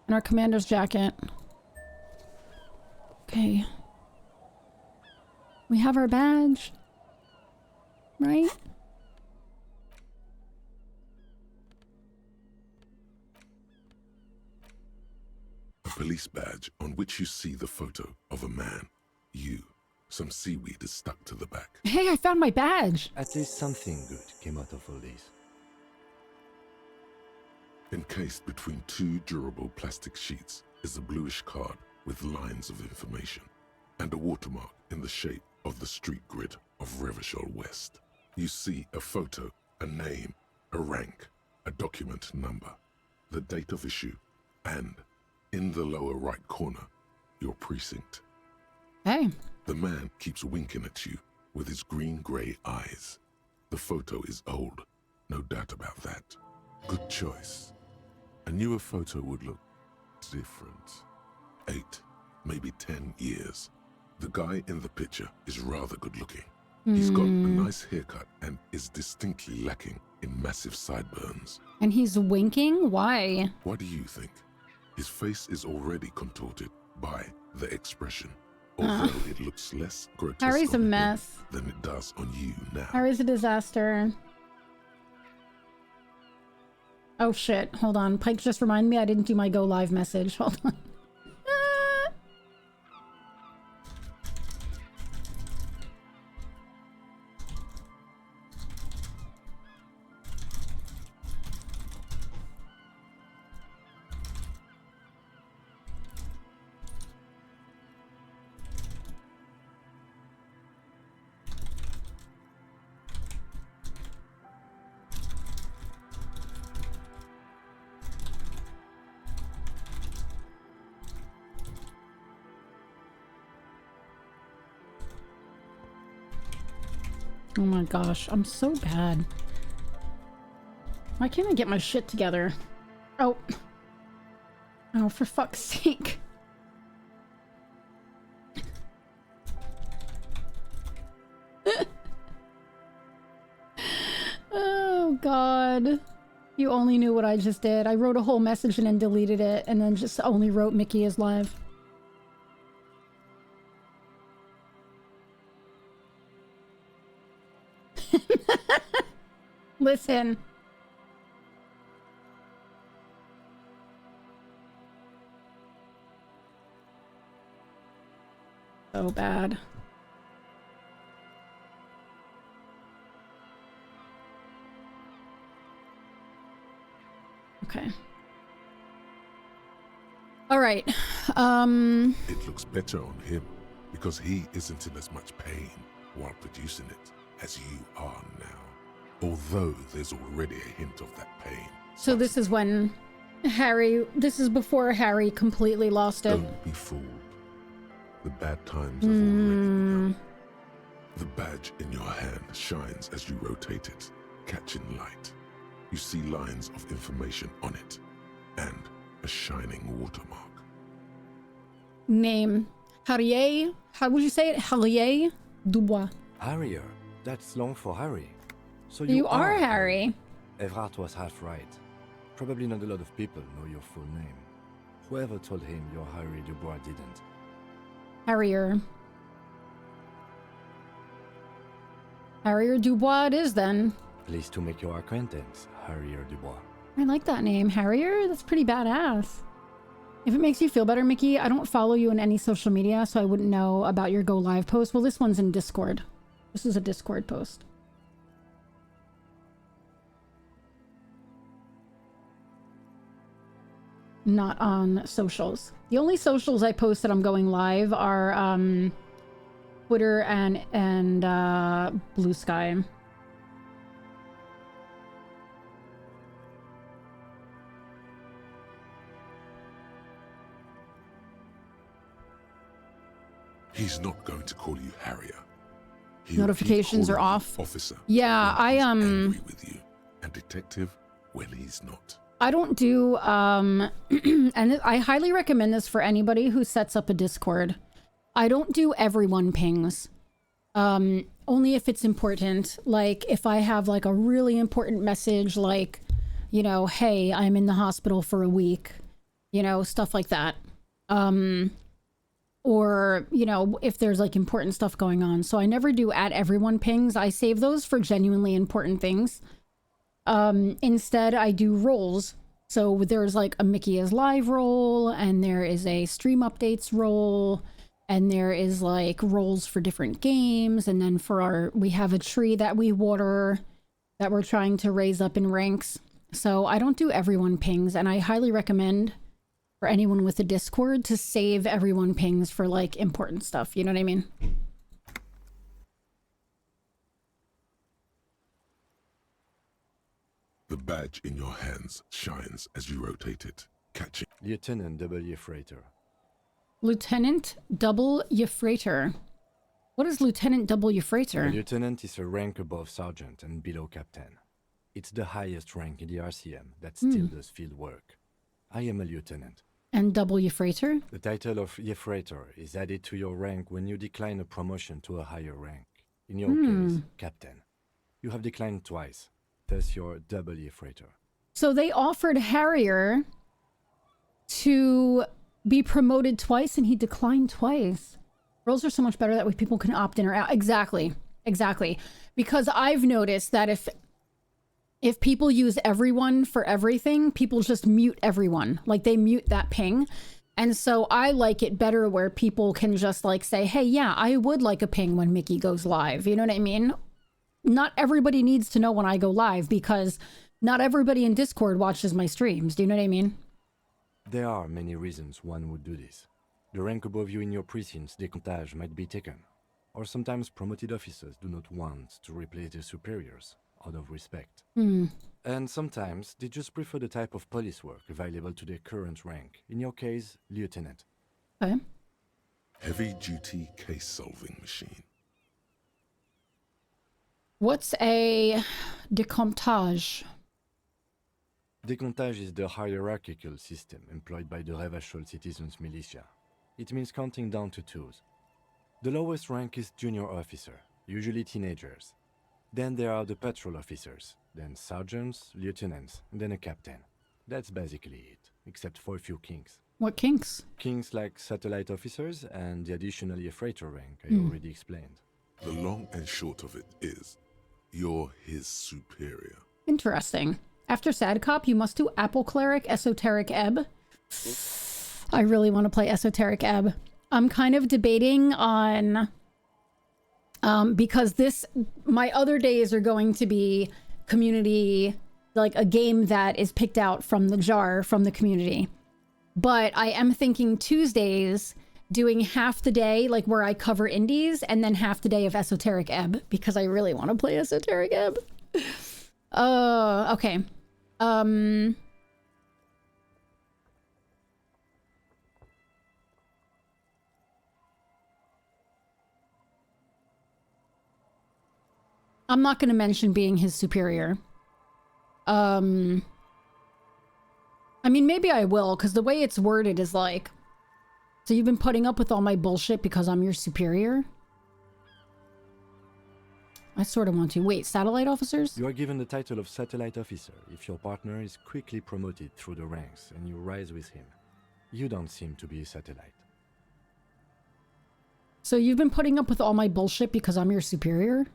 A: And our commander's jacket. Okay. We have our badge. Right?
K: A police badge on which you see the photo of a man. You. Some seaweed is stuck to the back.
A: Hey, I found my badge.
I: At least something good came out of all this.
K: Encased between 2 durable plastic sheets is a bluish card with lines of information and a watermark in the shape of the street grid of Revachol West. You see a photo, a name, a rank, a document number, the date of issue, and in the lower right corner, your precinct.
A: Hey.
K: The man keeps winking at you with his green-gray eyes. The photo is old, no doubt about that. Good choice. A newer photo would look different. 8, maybe 10 years. The guy in the picture is rather good-looking. He's got a nice haircut and is distinctly lacking in massive sideburns.
A: And he's winking? Why?
K: What do you think? His face is already contorted by the expression. although it looks less grotesque
A: Harry's a
K: on him
A: mess.
K: than it does on you now.
A: Harry's a disaster. Oh shit, hold on. Pike just reminded me I didn't do my go live message. Hold on. Oh my gosh, I'm so bad. Why can't I get my shit together? Oh. Oh, for fuck's sake. Oh god. You only knew what I just did. I wrote a whole message and then deleted it, and then just only wrote Mickey is live. Listen. So bad. Okay. All right.
K: It looks better on him because he isn't in as much pain while producing it as you are now. Although there's already a hint of that pain.
A: So this is when Harry, this is before Harry completely lost it.
K: Don't be fooled. The bad times have already begun. The badge in your hand shines as you rotate it, catching light. You see lines of information on it, and a shining watermark.
A: Name. Harrier. How would you say it? Harrier Dubois.
I: Harrier. That's long for Harry. So
A: You are Harry.
I: Evrard was half right. Probably not a lot of people know your full name. Whoever told him you're Harry Dubois didn't.
A: Harrier. Harrier Dubois it is then.
I: Pleased to make your acquaintance, Harrier Dubois.
A: I like that name. Harrier? That's pretty badass. If it makes you feel better, Mickey, I don't follow you in any social media, so I wouldn't know about your Go Live post. Well, this one's in Discord. This is a Discord post. Not on socials. The only socials I post that I'm going live are Twitter and Blue Sky.
K: He's not going to call you Harrier.
A: Notifications are off.
K: Officer.
A: Yeah,
K: when he's angry with you, and detective when he's not.
A: I don't do, and I highly recommend this for anybody who sets up a Discord. I don't do everyone pings. Only if it's important. Like, if I have, like, a really important message, like, you know, hey, I'm in the hospital for a week. You know, stuff like that. Or, you know, if there's, like, important stuff going on. So I never do at everyone pings. I save those for genuinely important things. Instead, I do roles. So there's like a Mickey is live role, and there is a stream updates role, and there is like roles for different games. And then for we have a tree that we water that we're trying to raise up in ranks. So I don't do everyone pings, and I highly recommend for anyone with a Discord to save everyone pings for like important stuff. You know what I mean?
K: The badge in your hands shines as you rotate it, catching.
I: Lieutenant W. Freighter.
A: Lieutenant W. Freighter. What is Lieutenant W. Freighter?
I: A lieutenant is a rank above sergeant and below captain. It's the highest rank in the RCM that still does field work. I am a lieutenant.
A: And W. Freighter?
I: The title of Freighter is added to your rank when you decline a promotion to a higher rank. In your case, captain. You have declined twice. Thus your W. Freighter.
A: So they offered Harrier to be promoted twice, and he declined twice. Rules are so much better that way people can opt in or out. Exactly. Exactly. Because I've noticed that if people use everyone for everything, people just mute everyone. Like they mute that ping. And so I like it better where people can just like say, hey, yeah, I would like a ping when Mickey goes live. You know what I mean? Not everybody needs to know when I go live because not everybody in Discord watches my streams. Do you know what I mean?
I: There are many reasons one would do this. The rank above you in your precinct's decontage might be taken, or sometimes promoted officers do not want to replace their superiors out of respect. And sometimes they just prefer the type of police work available to their current rank, in your case, lieutenant.
A: Okay.
K: Heavy-duty case-solving machine.
A: What's a decomptage?
I: Decontage is the hierarchical system employed by the Revachol Citizens Militia. It means counting down to twos. The lowest rank is junior officer, usually teenagers. Then there are the patrol officers, then sergeants, lieutenants, and then a captain. That's basically it, except for a few kinks.
A: What kinks?
I: Kinks like satellite officers and the additionally a freighter rank I already explained.
K: The long and short of it is, you're his superior.
A: Interesting. After Sad Cop, you must do Apple Cleric, Esoteric Ebb. I really want to play Esoteric Ebb. I'm kind of debating on... because my other days are going to be community, like a game that is picked out from the jar from the community. But I am thinking Tuesdays doing half the day, like where I cover indies, and then half the day of Esoteric Ebb, because I really want to play Esoteric Ebb. Okay. I'm not going to mention being his superior. I mean, maybe I will, because the way it's worded is like, so you've been putting up with all my bullshit because I'm your superior? I sort of want to. Wait, satellite officers?
I: You are given the title of satellite officer if your partner is quickly promoted through the ranks and you rise with him. You don't seem to be a satellite.
A: So you've been putting up with all my bullshit because I'm your superior?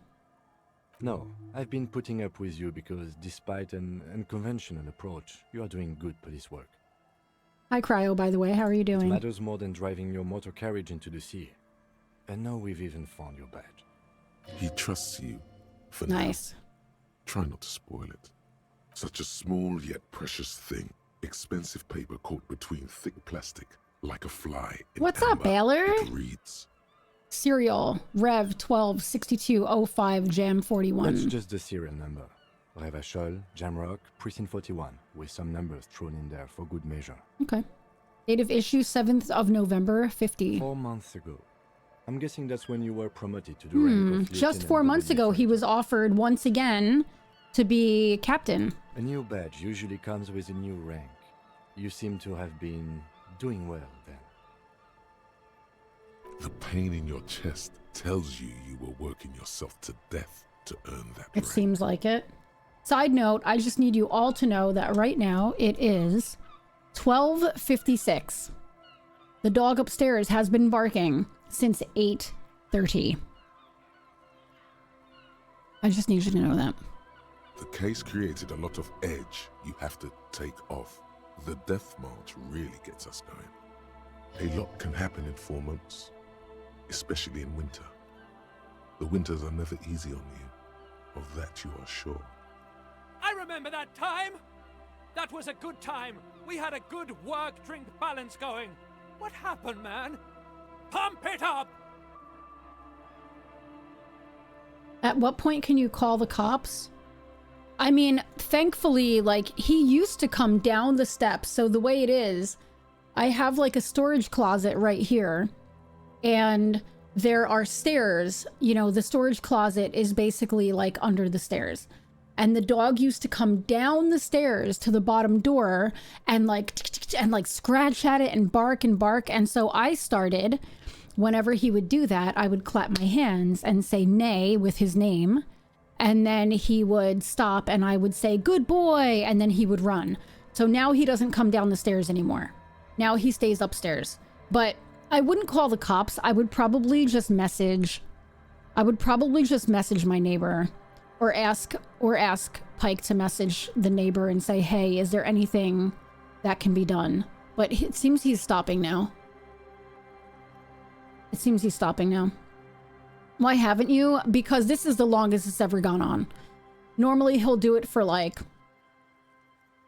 I: No, I've been putting up with you because despite an unconventional approach, you are doing good police work.
A: Hi, Cryo, by the way. How are you
I: It
A: doing?
I: matters more than driving your motor carriage into the sea. And now we've even found your badge.
K: He trusts you for
A: Nice.
K: now. Try not to spoil it. Such a small yet precious thing. Expensive paper caught between thick plastic, like a fly in
A: What's up,
K: amber.
A: Baylor?
K: It reads,
A: Serial, Rev 126205 Jam 41.
I: That's just the serial number. Revachol, Jamrock, Precinct 41, with some numbers thrown in there for good measure.
A: Okay. Date of issue 7th of November, 50.
I: 4 months ago. I'm guessing that's when you were promoted to the rank of
A: Just
I: Lieutenant
A: 4 months ago, he was
I: W.
A: offered once again to be captain.
I: A new badge usually comes with a new rank. You seem to have been doing well then.
K: the pain in your chest tells you you were working yourself to death to earn that
A: It
K: rank.
A: seems like it. Side note, I just need you all to know that right now it is 12:56. The dog upstairs has been barking since 8:30. I just need you to know that.
K: The case created a lot of edge you have to take off. The death march really gets us going. A lot can happen in 4 months, especially in winter. The winters are never easy on you. Of that you are sure.
B: I remember that time. That was a good time. We had a good work-drink balance going. What happened, man? Pump it up!
A: At what point can you call the cops? I mean, thankfully, like, he used to come down the steps. So the way it is, I have like a storage closet right here. And there are stairs. You know, the storage closet is basically like under the stairs. And the dog used to come down the stairs to the bottom door and like scratch at it and bark and bark. And so I started, whenever he would do that, I would clap my hands and say nay with his name. And then he would stop and I would say, good boy. And then he would run. So now he doesn't come down the stairs anymore. Now he stays upstairs. But I wouldn't call the cops. I would probably just message my neighbor or ask Pike to message the neighbor and say, hey, is there anything that can be done? But it seems he's stopping now. Why haven't you? Because this is the longest it's ever gone on. Normally he'll do it for like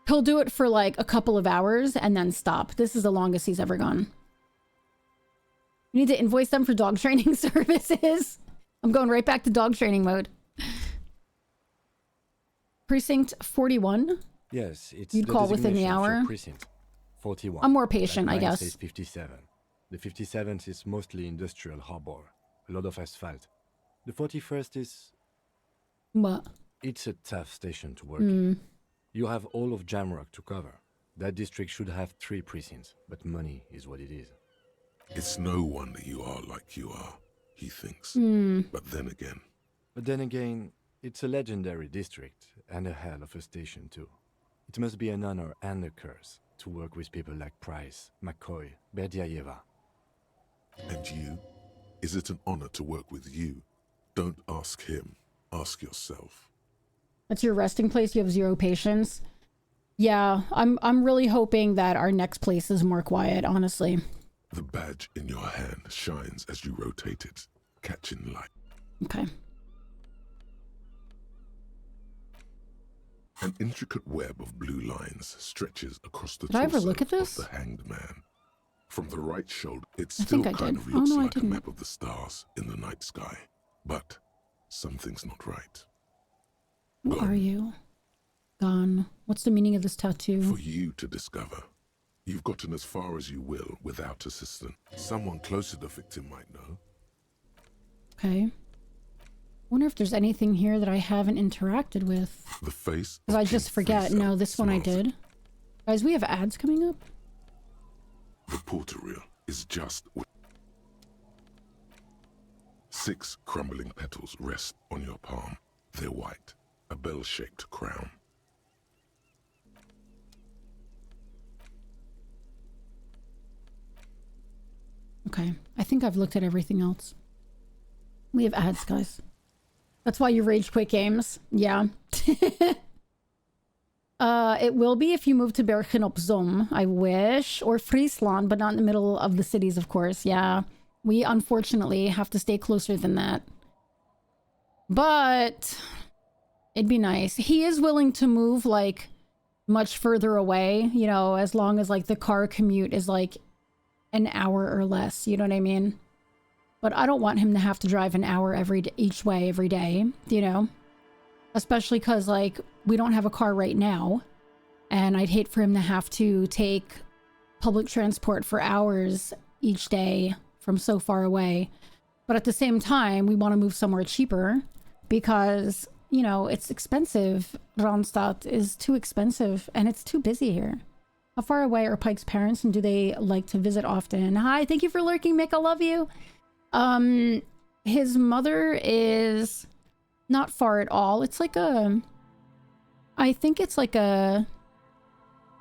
A: a couple of hours and then stop. This is the longest he's ever gone. You need to invoice them for dog training services. I'm going right back to dog training mode. Precinct 41?
I: Yes, it's
A: You'd
I: the
A: call within the
I: designation of your
A: hour?
I: Precinct 41.
A: I'm more patient,
I: Like
A: I
I: mine
A: guess.
I: says 57. The 57th is mostly industrial harbor. A lot of asphalt. The 41st is...
A: What?
I: It's a tough station to work in. You have all of Jamrock to cover. That district should have 3 precincts, but money is what it is.
K: It's no wonder you are like you are, he thinks. But then again, it's a legendary district, and a hell of a station too. It must be an honor and a curse to work with people like Price, McCoy, Berdiayeva. And you? Is it an honor to work with you? Don't ask him. Ask yourself.
A: That's your resting place? You have 0 patience? Yeah, I'm really hoping that our next place is more quiet, honestly.
K: The badge in your hand shines as you rotate it, catching light.
A: Okay.
K: An intricate web of blue lines stretches across the
A: Did I ever
K: torso
A: look at this?
K: of the hanged man. From the right shoulder, it
A: I
K: still
A: think I
K: kind
A: did.
K: of
A: Oh,
K: looks
A: no, I
K: like a
A: didn't.
K: map of the stars in the night sky. But something's not right.
A: Who are you? Gone. What's the meaning of this tattoo?
K: For you to discover. You've gotten as far as you will without assistance. Someone close to the victim might know.
A: Okay. Wonder if there's anything here that I haven't interacted with.
K: The face.
A: Because I just forget. No, this one I did. Guys, we have ads coming up.
K: The porter reel is just... 6 crumbling petals rest on your palm. They're white, a bell-shaped crown.
A: Okay. I think I've looked at everything else. We have ads, guys. That's why you rage quit games. Yeah. It will be if you move to Bergen op Zoom, I wish. Or Friesland, but not in the middle of the cities, of course. Yeah. We unfortunately have to stay closer than that. But it'd be nice. He is willing to move, like, much further away, you know, as long as, like, the car commute is, like, an hour or less. You know what I mean? But I don't want him to have to drive an hour each way every day, you know? Especially because, like, we don't have a car right now. And I'd hate for him to have to take public transport for hours each day from so far away. But at the same time, we want to move somewhere cheaper because, you know, it's expensive. Randstad is too expensive and it's too busy here. How far away are Pike's parents and do they like to visit often? Hi, thank you for lurking, Mick. I love you. His mother is not far at all. It's like I think it's like I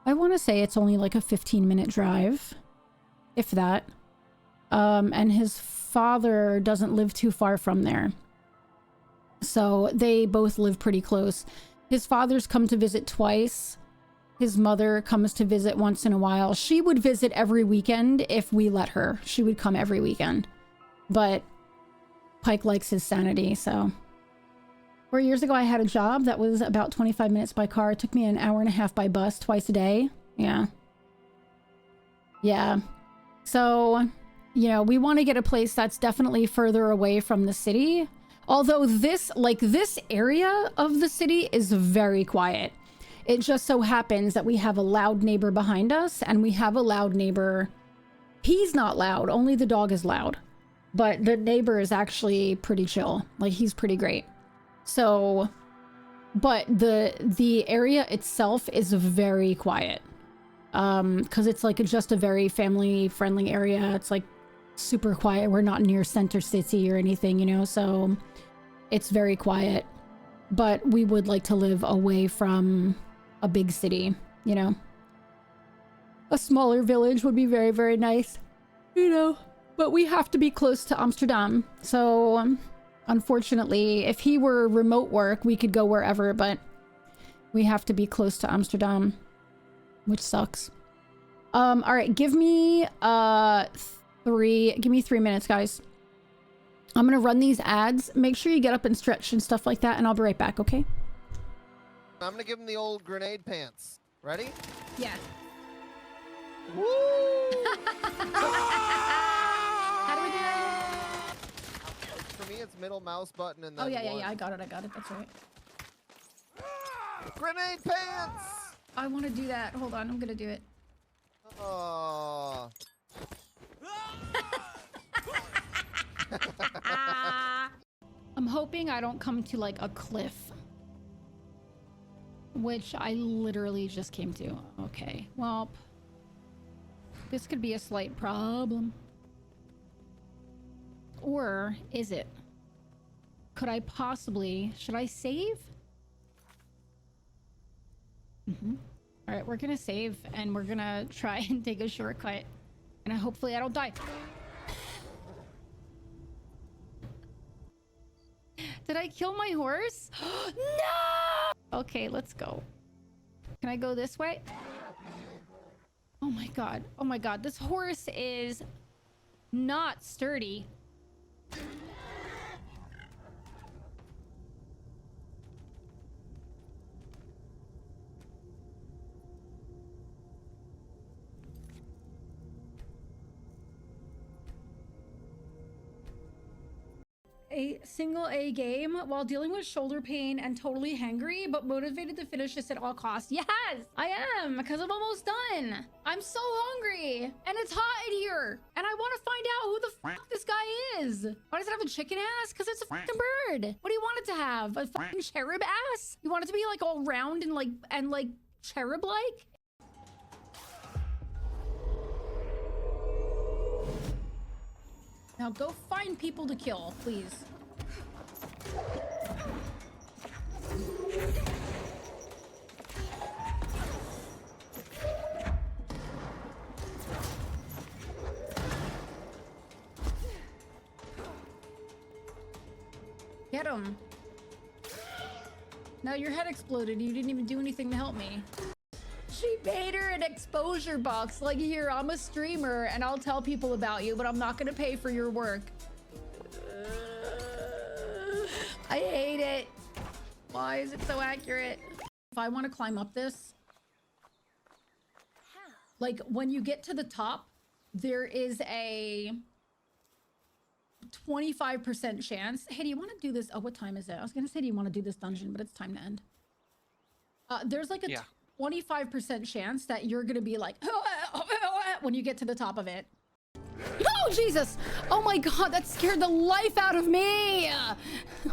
A: want to say it's only like a 15-minute drive, if that. And his father doesn't live too far from there. So they both live pretty close. His father's come to visit twice. His mother comes to visit once in a while. She would visit every weekend if we let her. She would come every weekend. But Pike likes his sanity, so. 4 years ago, I had a job that was about 25 minutes by car. It took me an hour and a half by bus twice a day. Yeah. Yeah. So, you know, we want to get a place that's definitely further away from the city. Although this area of the city is very quiet. It just so happens that we have a loud neighbor behind us, and we have a loud neighbor. He's not loud, only the dog is loud. But the neighbor is actually pretty chill. Like, he's pretty great. So, but the area itself is very quiet. Because it's like just a very family-friendly area. It's like super quiet. We're not near Center City or anything, you know, so it's very quiet. But we would like to live away from a big city, you know. A smaller village would be very, very nice, you know. But we have to be close to Amsterdam. So, unfortunately, if he were remote work, we could go wherever, but we have to be close to Amsterdam, which sucks. All right, give me 3 minutes, guys. I'm gonna run these ads. Make sure you get up and stretch and stuff like that, and I'll be right back, okay?
F: I'm gonna give him the old grenade pants. Ready?
A: Yeah.
F: Woo!
A: How do we do that?
F: For me, it's middle mouse button and then
A: Oh, yeah,
F: one.
A: I got it. That's right.
F: Grenade pants!
A: I want to do that. Hold on, I'm gonna do it.
F: Oh.
A: I'm hoping I don't come to like a cliff. Which I literally just came to. Okay, well, this could be a slight problem. Or is it? Could I possibly... Should I save? All right, we're gonna save and we're gonna try and take a shortcut. And hopefully I don't die. Did I kill my horse? No! Okay, let's go. Can I go this way? Oh my god. Oh my god. This horse is not sturdy. A single A game while dealing with shoulder pain and totally hangry, but motivated to finish this at all costs. Yes, I am, because I'm almost done. I'm so hungry, and it's hot in here, and I want to find out who the fuck this guy is. Why does it have a chicken ass? Because it's a fucking bird. What do you want it to have? A fucking cherub ass? You want it to be like all round and like cherub-like? Now go find people to kill, please. Get him. Now your head exploded. You didn't even do anything to help me. She made her an exposure box. Like, here, I'm a streamer and I'll tell people about you, but I'm not gonna pay for your work. I hate it. Why is it so accurate? If I want to climb up this, like when you get to the top, there is a 25% chance. Hey, do you want to do this? Oh, what time is it? I was gonna say, do you want to do this dungeon, but it's time to end. There's like a 25% chance that you're gonna be like when you get to the top of it. Oh Jesus! Oh my god, that scared the life out of me!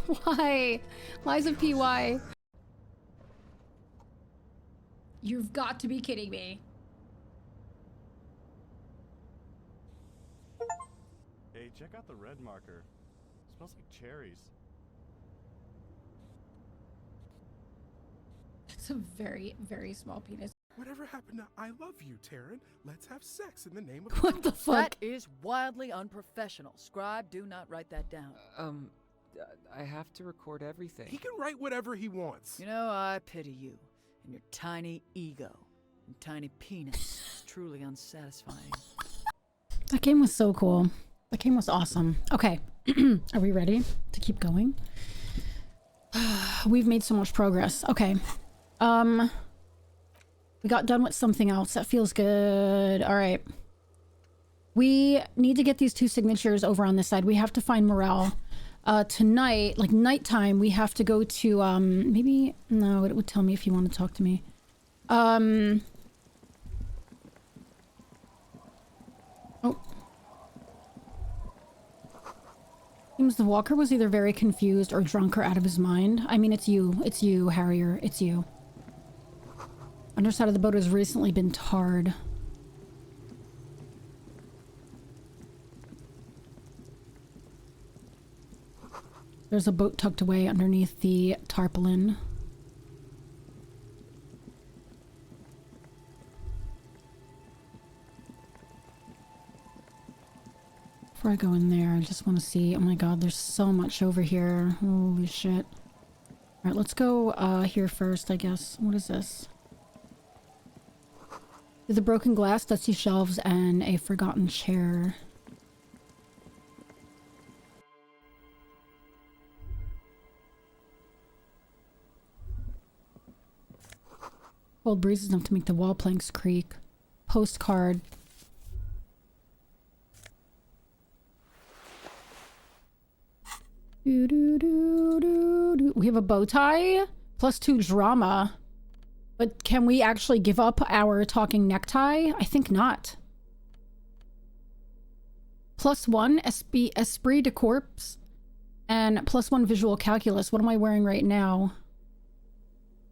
A: Why? Liza PY. You've got to be kidding me.
L: Hey, check out the red marker. Smells like cherries.
A: It's a very, very small penis.
M: Whatever happened to I love you, Taryn? Let's have sex in the name of...
A: What the fuck?
N: That is wildly unprofessional. Scribe, do not write that down.
O: I have to record everything.
M: He can write whatever he wants.
N: You know, I pity you and your tiny ego and tiny penis. It's truly unsatisfying.
A: That game was so cool. That game was awesome. Okay. Are we ready to keep going? We've made so much progress. Okay. We got done with something else. That feels good. All right. We need to get these 2 signatures over on this side. We have to find Morale. Tonight, like nighttime, we have to go to, maybe, no, it would tell me if you want to talk to me. Oh. Seems the walker was either very confused or drunk or out of his mind. I mean, it's you, Harrier. It's you. Underside of the boat has recently been tarred. There's a boat tucked away underneath the tarpaulin. Before I go in there, I just want to see. Oh my god, there's so much over here. Holy shit. Alright, let's go here first, I guess. What is this? The broken glass, dusty shelves, and a forgotten chair. Cold breeze enough to make the wall planks creak. Postcard. Do, do, do, do, do. We have a bow tie. +2 drama. But can we actually give up our talking necktie? I think not. +1 esprit de corps. And +1 visual calculus. What am I wearing right now?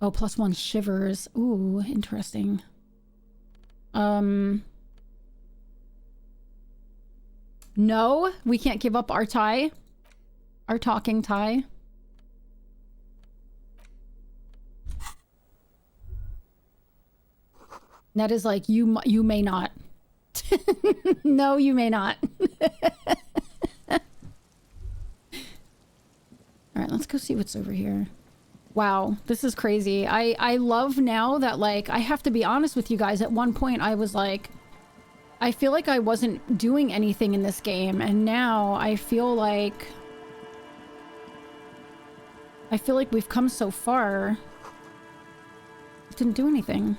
A: Oh, +1 shivers. Ooh, interesting. No, we can't give up our tie. Our talking tie. Ned is like, you may not. No, you may not. Alright, let's go see what's over here. Wow, this is crazy. I love now that, like, I have to be honest with you guys. At one point, I was like, I feel like I wasn't doing anything in this game. And now I feel like we've come so far. I didn't do anything.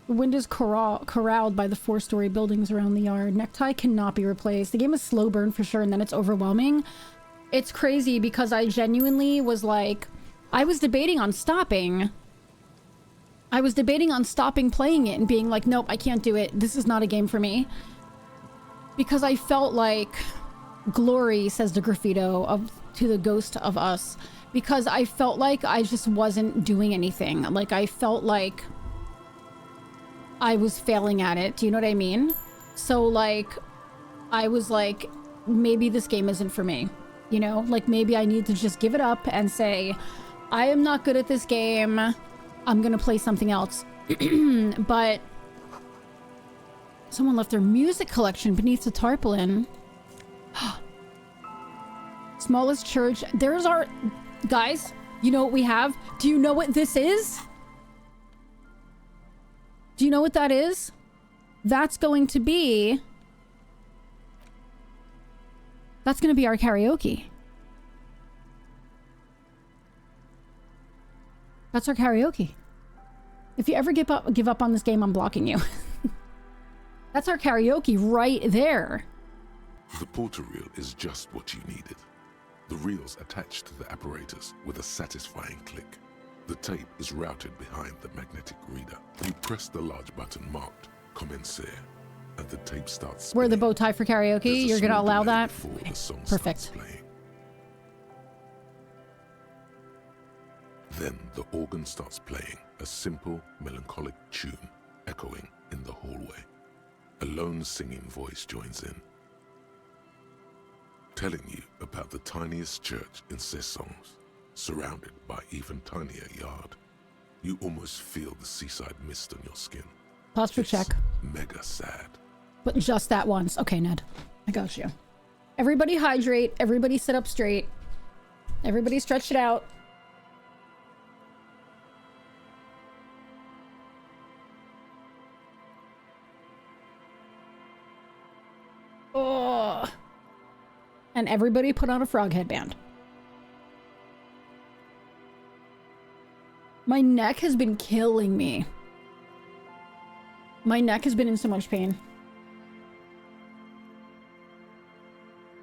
A: The wind is corralled by the 4-story buildings around the yard. Necktie cannot be replaced. The game is slow burn for sure, and then it's overwhelming. It's crazy because I genuinely was like, I was debating on stopping. I was debating on stopping playing it and being like, nope, I can't do it. This is not a game for me. Because I felt like glory, says the graffito, to the ghost of us. Because I felt like I just wasn't doing anything. Like, I felt like I was failing at it. Do you know what I mean? So, like, I was like, maybe this game isn't for me. You know? Like, maybe I need to just give it up and say, I am not good at this game. I'm gonna play something else. But someone left their music collection beneath the tarpaulin. Smallest church. There's our... Guys, you know what we have? Do you know what this is? Do you know what that is? That's going to be... That's going to be our karaoke. That's our karaoke. If you ever give up on this game, I'm blocking you. That's our karaoke right there.
K: The porter reel is just what you needed. The reels attached to the apparatus with a satisfying click. The tape is routed behind the magnetic reader. You press the large button marked Commencer, and the tape starts spinning.
A: Wear the bow tie for karaoke. You're going to allow that?
K: The song
A: Perfect.
K: Then the organ starts playing a simple, melancholic tune echoing in the hallway. A lone singing voice joins in, telling you about the tiniest church in Cessons, surrounded by even tinier yard. You almost feel the seaside mist on your skin.
A: Posture check.
K: Mega sad.
A: But just that once. Okay, Ned. I got you. Everybody hydrate. Everybody sit up straight. Everybody stretch it out. Oh. And everybody put on a frog headband. My neck has been killing me. My neck has been in so much pain.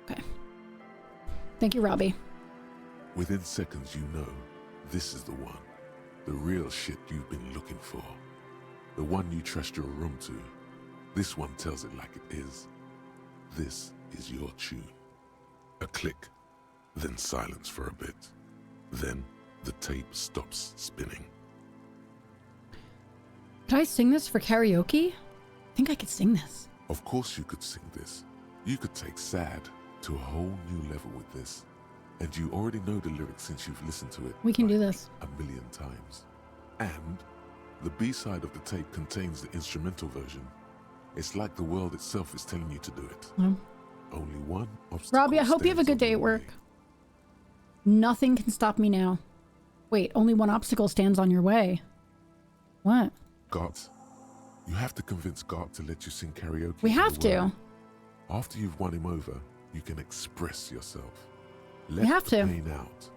A: Okay. Thank you, Robbie.
K: Within seconds, you know this is the one. The real shit you've been looking for. The one you trust your room to. This one tells it like it is. This is your tune. A click, then silence for a bit. Then the tape stops spinning.
A: Could I sing this for karaoke? I think I could sing this.
K: Of course you could sing this. You could take sad to a whole new level with this. And you already know the lyrics since you've listened to it.
A: We can do this.
K: 1,000,000 times. And The B-side of the tape contains the instrumental version. It's like the world itself is telling you to do it. Only one obstacle.
A: Robbie, I hope you have a good day at work. Nothing can stop me now. Wait, only one obstacle stands on your way. What?
K: Gart, you have to convince Gart to let you sing karaoke.
A: We have to.
K: After you've won him over, you can express yourself.
A: We have
K: the
A: to.
K: pain out.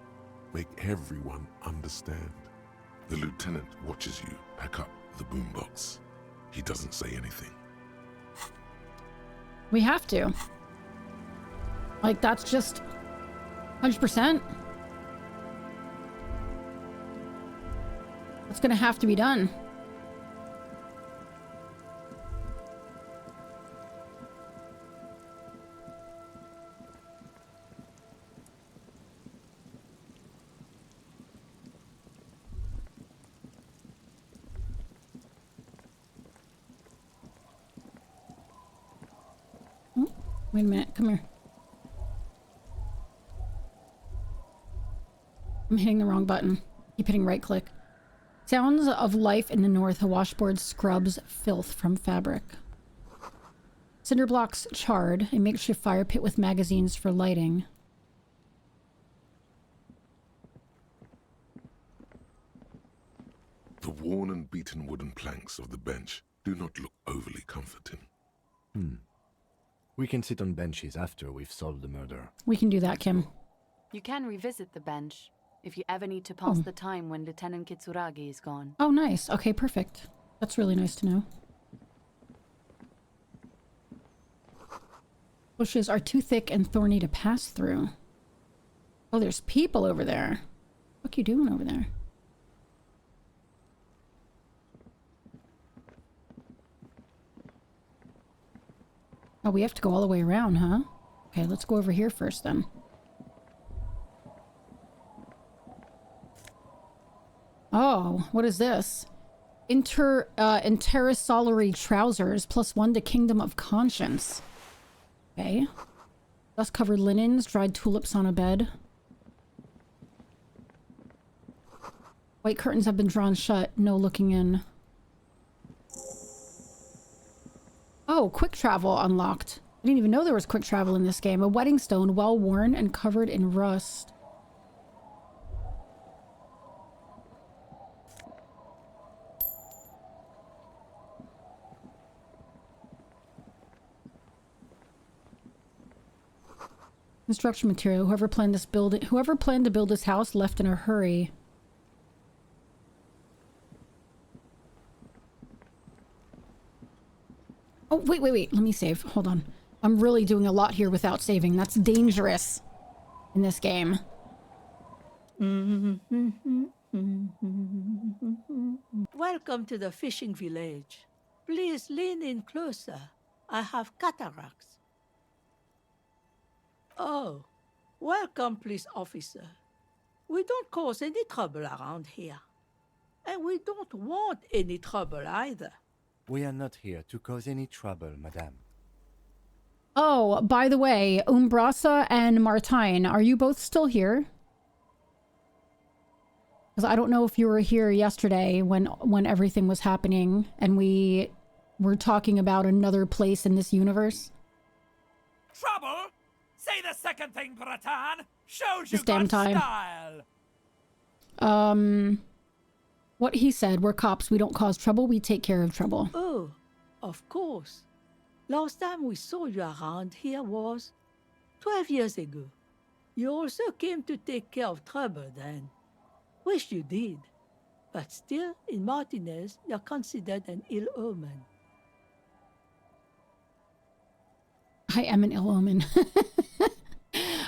K: Make everyone understand. The lieutenant watches you pack up the boombox. He doesn't say anything.
A: We have to. Like, that's just 100%. It's gonna have to be done. Wait a minute, come here. I'm hitting the wrong button. Keep hitting right click. Sounds of life in the north. A washboard scrubs filth from fabric. Cinder blocks charred. A makeshift fire pit with magazines for lighting.
K: The worn and beaten wooden planks of the bench do not look overly comforting.
I: We can sit on benches after we've solved the murder.
A: We can do that, Kim.
P: You can revisit the bench if you ever need to pass the time when Lieutenant Kitsuragi is gone.
A: Oh, nice. Okay, perfect. That's really nice to know. Bushes are too thick and thorny to pass through. Oh, there's people over there. What are you doing over there? Oh, we have to go all the way around, huh? Okay, let's go over here first then. Oh, what is this? Intersolary trousers, +1 to Kingdom of Conscience. Okay. Dust-covered linens, dried tulips on a bed. White curtains have been drawn shut, no looking in. Oh, quick travel unlocked. I didn't even know there was quick travel in this game. A wedding stone, well worn and covered in rust. Construction material. Whoever planned to build this house left in a hurry. Oh, wait. Let me save. Hold on. I'm really doing a lot here without saving. That's dangerous in this game.
Q: Welcome to the fishing village. Please lean in closer. I have cataracts. Oh, welcome, police officer. We don't cause any trouble around here. And we don't want any trouble either.
I: We are not here to cause any trouble, madame.
A: Oh, by the way, Umbrasa and Martine, are you both still here? Because I don't know if you were here yesterday when everything was happening and we were talking about another place in this universe.
B: Trouble? Say the second thing, Bratan. Shows you
A: This damn
B: got
A: time.
B: style.
A: What he said, we're cops, we don't cause trouble, we take care of trouble.
Q: Oh, of course. Last time we saw you around here was 12 years ago. You also came to take care of trouble then. Wish you did. But still, in Martinez, you're considered an ill omen.
A: I am an ill omen.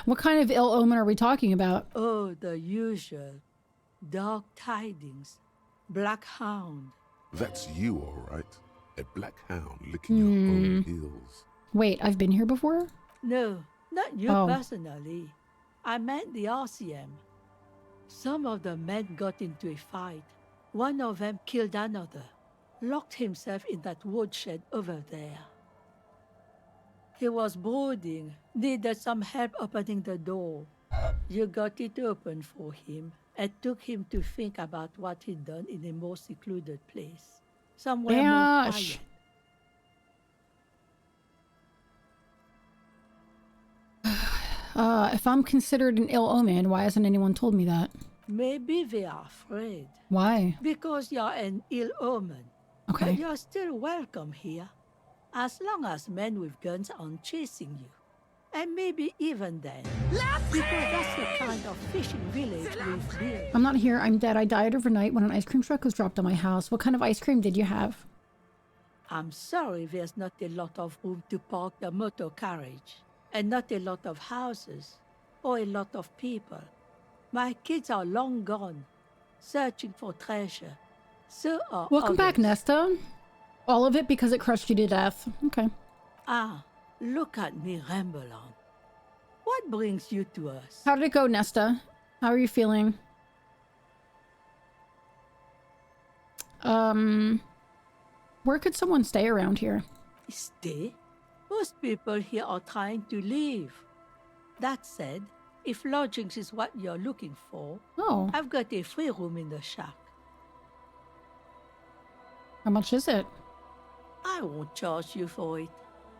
A: What kind of ill omen are we talking about?
Q: Oh, the usual. Dark tidings. Black hound.
K: That's you, all right. A black hound licking your own heels.
A: Wait, I've been here before?
Q: No, not you personally. I meant the RCM. Some of the men got into a fight. One of them killed another. Locked himself in that woodshed over there. He was brooding, needed some help opening the door. You got it open for him, and took him to think about what he'd done in a more secluded place. Somewhere more
A: Ash.
Q: quiet.
A: If I'm considered an ill omen, why hasn't anyone told me that?
Q: Maybe they are afraid.
A: Why?
Q: Because you're an ill omen.
A: Okay.
Q: But you're still welcome here, as long as men with guns aren't chasing you. And maybe even then. Because that's the kind of fishing village we've built.
A: I'm not here. I'm dead. I died overnight when an ice cream truck was dropped on my house. What kind of ice cream did you have?
Q: I'm sorry there's not a lot of room to park the motor carriage. And not a lot of houses. Or a lot of people. My kids are long gone, searching for treasure. So are
A: Welcome back,
Q: others.
A: Nesta. All of it because it crushed you to death. Okay.
Q: Ah, look at me ramble on. What brings you to us?
A: How did it go, Nesta? How are you feeling? Where could someone stay around here?
Q: Stay? Most people here are trying to leave. That said, if lodgings is what you're looking for, I've got a free room in the shack.
A: How much is it?
Q: I won't charge you for it.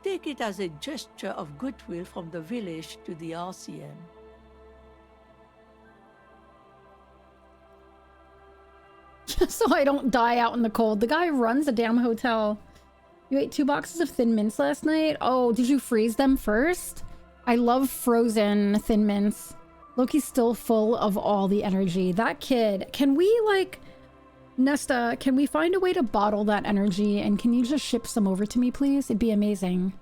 Q: Take it as a gesture of goodwill from the village to the RCM.
A: Just so I don't die out in the cold. The guy runs a damn hotel. You ate 2 boxes of Thin Mints last night? Oh, did you freeze them first? I love frozen Thin Mints. Loki's still full of all the energy. That kid, can we like... Nesta, can we find a way to bottle that energy? And can you just ship some over to me, please? It'd be amazing.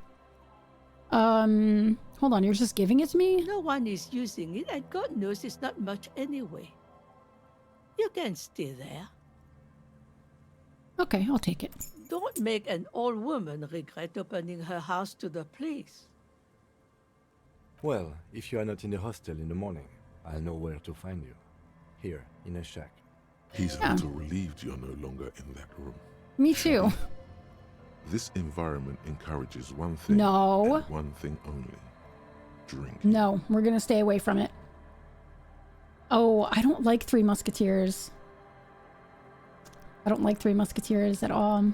A: Hold on, you're just giving it to me?
Q: No one is using it, and God knows it's not much anyway. You can stay there.
A: Okay, I'll take it.
Q: Don't make an old woman regret opening her house to the place.
I: Well, if you are not in the hostel in the morning, I'll know where to find you. Here, in a shack.
K: He's a little relieved you're no longer in that room.
A: Me too.
K: This environment encourages one thing.
A: No.
K: And one thing only. Drink.
A: No, we're gonna stay away from it. Oh, I don't like Three Musketeers. I don't like Three Musketeers at all.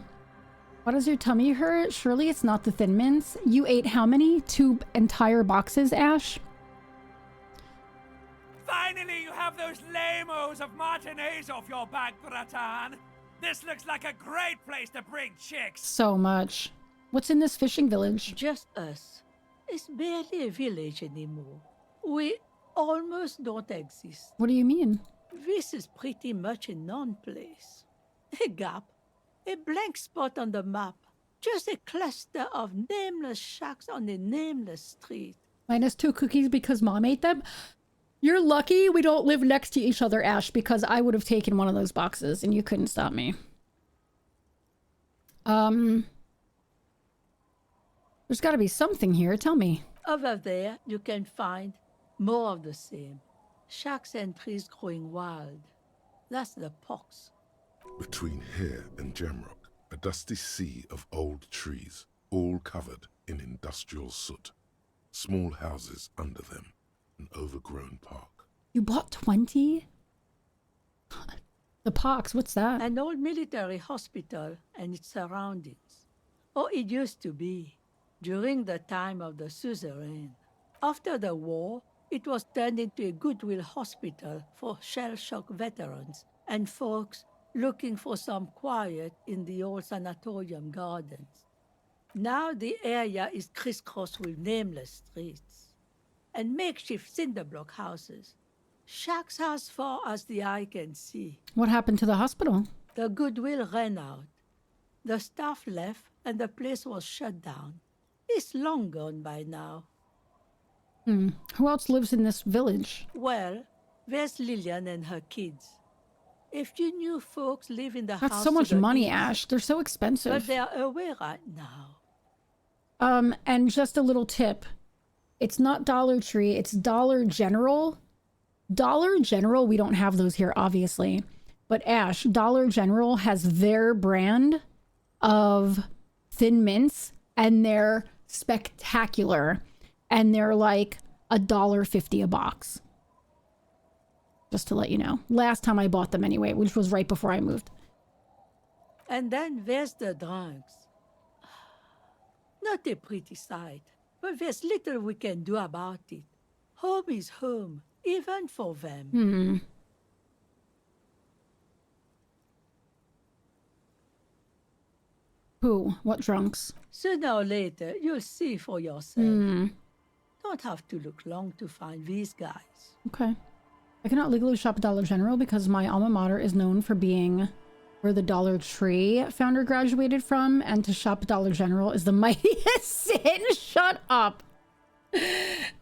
A: Why does your tummy hurt? Surely it's not the Thin Mints. You ate how many? 2 entire boxes, Ash?
B: Finally, you have those lame-os of Martinez off your back, Bratan. This looks like a great place to bring chicks.
A: So much. What's in this fishing village?
Q: Just us. It's barely a village anymore. We almost don't exist.
A: What do you mean?
Q: This is pretty much a non-place. A gap. A blank spot on the map. Just a cluster of nameless shacks on a nameless street.
A: Minus 2 cookies because Mom ate them? You're lucky we don't live next to each other, Ash, because I would have taken one of those boxes and you couldn't stop me. There's got to be something here. Tell me.
Q: Over there, you can find more of the same. Shacks and trees growing wild. That's the pox.
K: Between here and Jamrock, a dusty sea of old trees, all covered in industrial soot. Small houses under them, an overgrown park.
A: You bought 20? The pox, what's that?
Q: An old military hospital and its surroundings. Or it used to be, during the time of the suzerain. After the war, it was turned into a goodwill hospital for shell-shock veterans and folks looking for some quiet in the old sanatorium gardens. Now the area is crisscrossed with nameless streets and makeshift cinder block houses. Shacks as far as the eye can see.
A: What happened to the hospital?
Q: The goodwill ran out. The staff left and the place was shut down. It's long gone by now.
A: Who else lives in this village?
Q: Well, there's Lillian and her kids. A few new folks live in the house.
A: That's so much money, Ash. They're so expensive.
Q: But they're away right now.
A: And just a little tip. It's not Dollar Tree, it's Dollar General. Dollar General, we don't have those here, obviously. But Ash, Dollar General has their brand of Thin Mints, and they're spectacular. And they're like $1.50 a box. Just to let you know. Last time I bought them anyway, which was right before I moved.
Q: And then there's the drunks. Not a pretty sight, but there's little we can do about it. Home is home, even for them.
A: Hmm. Who? What drunks?
Q: Sooner or later, you'll see for yourself.
A: Hmm.
Q: Don't have to look long to find these guys.
A: Okay. I cannot legally shop at Dollar General because my alma mater is known for being where the Dollar Tree founder graduated from, and to shop at Dollar General is the mightiest sin. Shut up.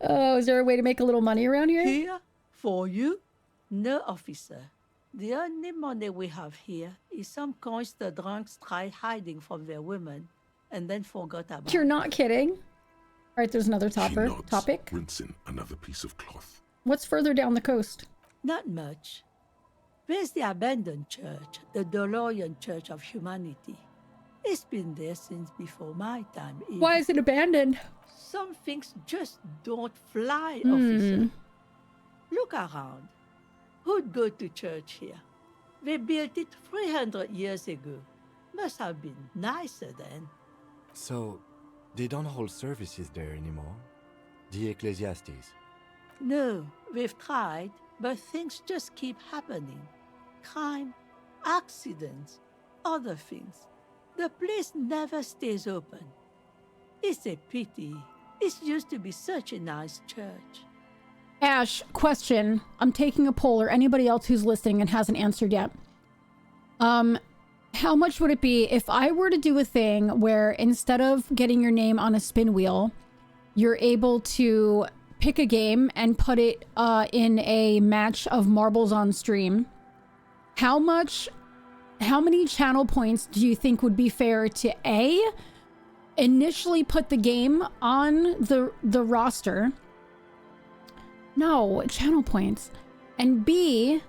A: Oh, is there a way to make a little money around here?
Q: Here? For you? No, officer. The only money we have here is some coins the drunks tried hiding from their women and then forgot about.
A: You're not kidding. All right, there's another
K: She nods,
A: topic.
K: rinsing another piece of cloth.
A: What's further down the coast?
Q: Not much. There's the abandoned church, the DeLorean Church of Humanity. It's been there since before my time. Even.
A: Why is it abandoned?
Q: Some things just don't fly, officer. Look around. Who'd go to church here? They built it 300 years ago. Must have been nicer then.
I: So, they don't hold services there anymore? The Ecclesiastes?
Q: No, we've tried, but things just keep happening. Crime, accidents, other things. The place never stays open. It's a pity. It used to be such a nice church.
A: Ash, question. I'm taking a poll, or anybody else who's listening and hasn't answered yet. How much would it be if I were to do a thing where instead of getting your name on a spin wheel, you're able to pick a game and put it in a match of marbles on stream? How many channel points do you think would be fair to A, initially put the game on the roster? No, channel points. And B,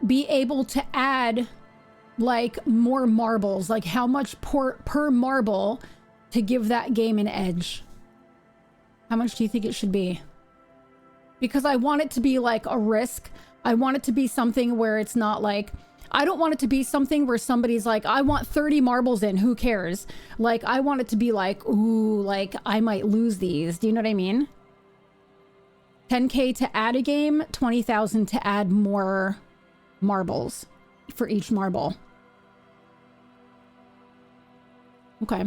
A: be able to add like more marbles, like how much per marble to give that game an edge? How much do you think it should be? Because I want it to be like a risk. I want it to be something where it's not like, I don't want it to be something where somebody's like, I want 30 marbles in, who cares? Like, I want it to be like, ooh, like I might lose these. Do you know what I mean? 10K to add a game, 20,000 to add more marbles for each marble. Okay.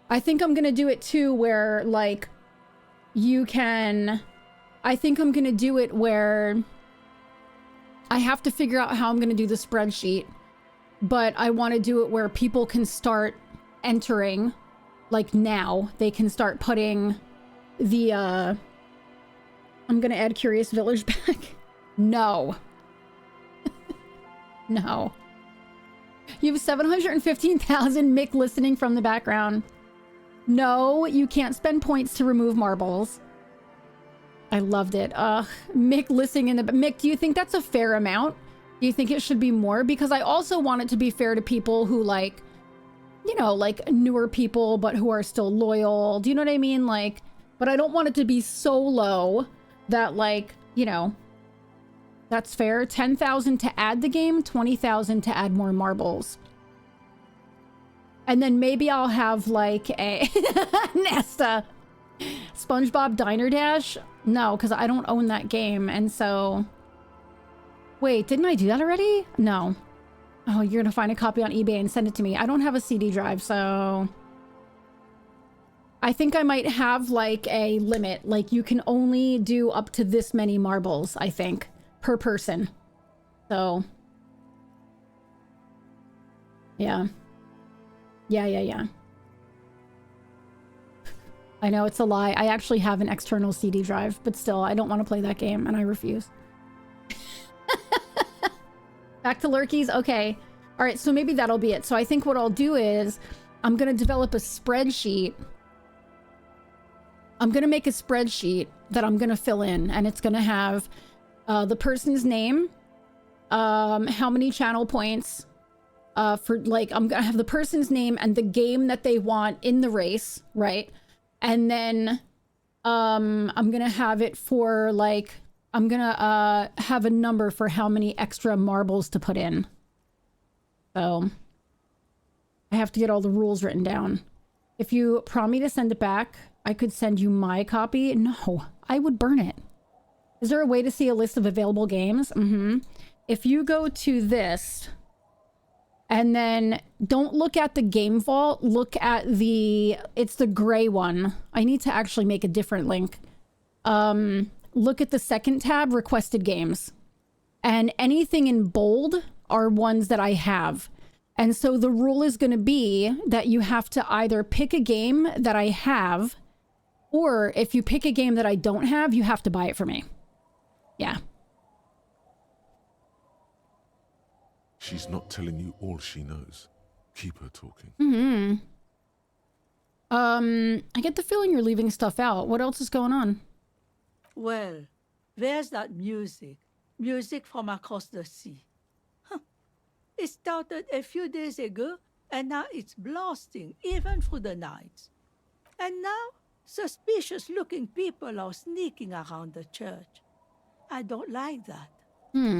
A: I think I'm gonna do it too where like you can, I think I'm gonna do it where I have to figure out how I'm gonna do the spreadsheet, but I want to do it where people can start entering like now. They can start putting the I'm gonna add Curious Village back. No. No. You have 715,000 Mick listening from the background. No, you can't spend points to remove marbles. I loved it. Mick listening in the... Mick, do you think that's a fair amount? Do you think it should be more? Because I also want it to be fair to people who like, you know, like newer people, but who are still loyal. Do you know what I mean? Like, but I don't want it to be so low that like, you know, that's fair. 10,000 to add the game, 20,000 to add more marbles. And then maybe I'll have like a Nesta SpongeBob Diner Dash. No, because I don't own that game. And so, wait, didn't I do that already? No. Oh, you're gonna find a copy on eBay and send it to me. I don't have a CD drive, so I think I might have like a limit. Like you can only do up to this many marbles, I think, per person. So yeah. Yeah. I know it's a lie. I actually have an external CD drive, but still, I don't want to play that game, and I refuse. Back to Lurkies? Okay. All right, so maybe that'll be it. So I think what I'll do is I'm going to develop a spreadsheet. I'm going to make a spreadsheet that I'm going to fill in, and it's going to have the person's name, how many channel points, for like, I'm going to have the person's name and the game that they want in the race, right? And then I'm going to have it for like I'm gonna have a number for how many extra marbles to put in. So I have to get all the rules written down. If you promise me to send it back, I could send you my copy. No, I would burn it. Is there a way to see a list of available games? If you go to this and then don't look at the game vault, look at it's the gray one. I need to actually make a different link. Look at the second tab, requested games. And anything in bold are ones that I have. And so the rule is going to be that you have to either pick a game that I have, or if you pick a game that I don't have, you have to buy it for me. Yeah.
K: She's not telling you all she knows. Keep her talking.
A: I get the feeling you're leaving stuff out. What else is going on?
Q: Well, there's that music. Music from across the sea. It started a few days ago, and now it's blasting even through the night. And now, suspicious-looking people are sneaking around the church. I don't like that.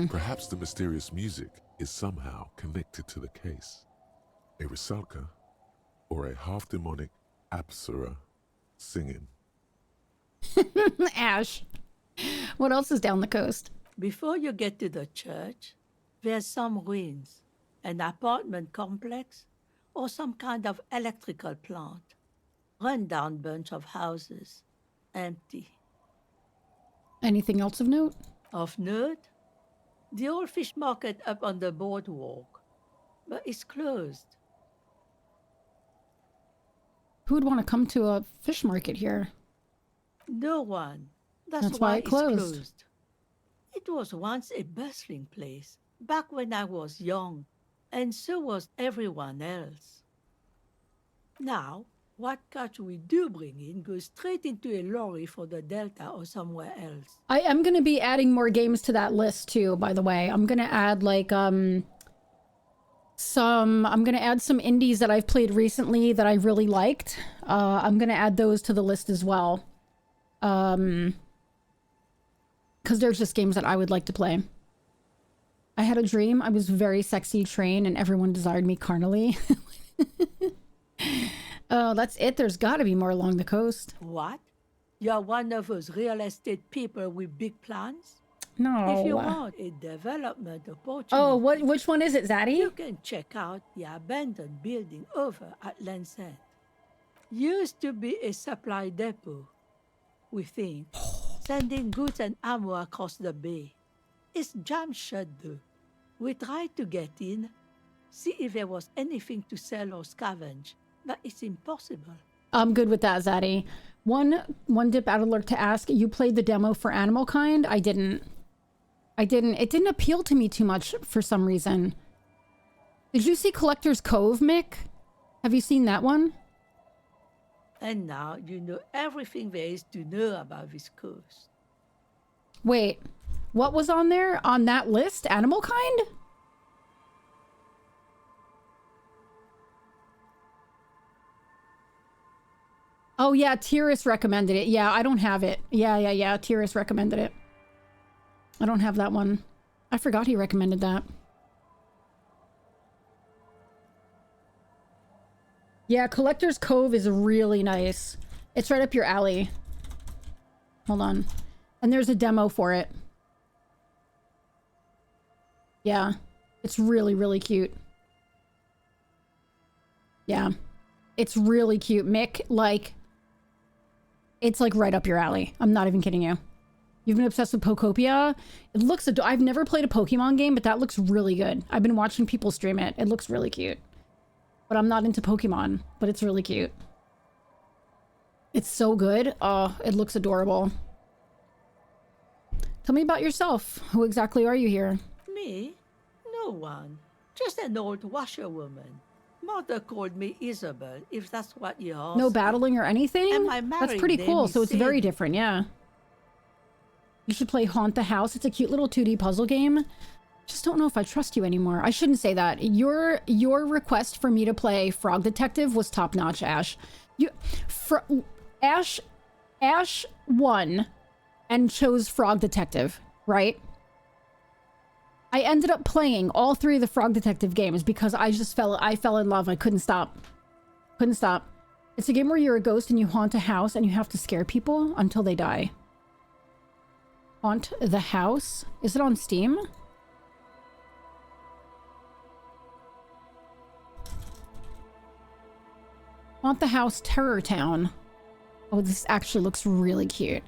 K: Perhaps the mysterious music is somehow connected to the case. A Rusalka or a half-demonic Apsara singing.
A: Ash. What else is down the coast?
Q: Before you get to the church, there's some ruins, an apartment complex, or some kind of electrical plant. Run-down bunch of houses, empty.
A: Anything else of note?
Q: Of note? The old fish market up on the boardwalk, but it's closed.
A: Who would want to come to a fish market here?
Q: No one.
A: That's why it closed.
Q: It's closed. It was once a bustling place, back when I was young, and so was everyone else. Now, what catch we do bring in goes straight into a lorry for the Delta or somewhere else.
A: I am going to be adding more games to that list too, by the way. I'm going to add like I'm going to add some indies that I've played recently that I really liked. I'm going to add those to the list as well. Because there's just games that I would like to play. I had a dream. I was very sexy trained and everyone desired me carnally. Oh, that's it. There's got to be more along the coast.
Q: What? You're one of those real estate people with big plans?
A: No.
Q: If you want a development opportunity...
A: Oh, which one is it, Zaddy?
Q: You can check out the abandoned building over at Land's End. Used to be a supply depot, we think, sending goods and ammo across the bay. It's jam shut though. We tried to get in, see if there was anything to sell or scavenge, but it's impossible.
A: I'm good with that, Zaddy. One dip out alert to ask, you played the demo for Animal Kind? I didn't. It didn't appeal to me too much for some reason. Did you see Collector's Cove, Mick? Have you seen that one?
Q: And now you know everything there is to know about this coast.
A: Wait, what was on there? On that list? Animal Kind? Oh yeah, Tyrus recommended it. Yeah, I don't have it. Yeah. Tyrus recommended it. I don't have that one. I forgot he recommended that. Yeah, Collector's Cove is really nice. It's right up your alley. Hold on. And there's a demo for it. Yeah. It's really, really cute. Yeah. It's really cute. Mick, like... It's like right up your alley. I'm not even kidding you. You've been obsessed with Pokopia? It looks... I've never played a Pokemon game, but that looks really good. I've been watching people stream it. It looks really cute. But I'm not into Pokemon, but it's really cute. It's so good. Oh, it looks adorable. Tell me about yourself. Who exactly are you here?
Q: Me? No one. Just an old washerwoman. Mother called me Isabel, if that's what you asked.
A: No battling or anything?
Q: And my married
A: That's pretty
Q: name
A: cool,
Q: is
A: so it's very
Q: Sadie.
A: different, yeah. You should play Haunt the House. It's a cute little 2D puzzle game. Just don't know if I trust you anymore. I shouldn't say that. Your request for me to play Frog Detective was top-notch, Ash. Ash won and chose Frog Detective, right? I ended up playing all 3 of the Frog Detective games because I fell in love. I couldn't stop. Couldn't stop. It's a game where you're a ghost and you haunt a house and you have to scare people until they die. Haunt the House? Is it on Steam? Haunt the House Terror Town. Oh, this actually looks really cute.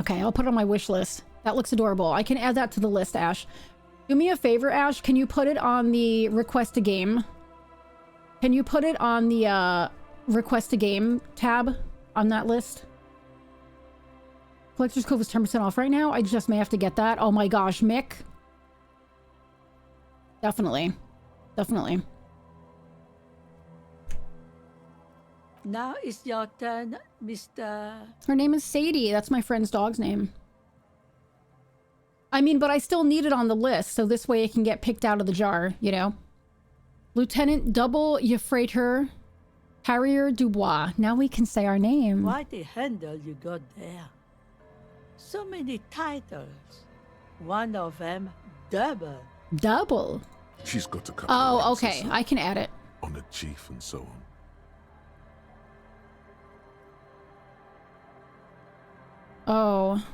A: Okay, I'll put it on my wish list. That looks adorable. I can add that to the list, Ash. Do me a favor, Ash. Can you put it on the request a game? Can you put it on the request a game tab on that list? Collector's Cove is 10% off right now. I just may have to get that. Oh my gosh, Mick. Definitely. Definitely.
Q: Now it's your turn, Mr.
A: Her name is Sadie. That's my friend's dog's name. I mean, but I still need it on the list, so this way it can get picked out of the jar, you know? Lieutenant Double Yefrater Harrier Dubois. Now we can say our name.
Q: What a handle you got there. So many titles. One of them, double.
A: Double?
K: She's got a couple
A: Oh,
K: of
A: okay. I can add it.
K: on a chief and so on.
A: Oh.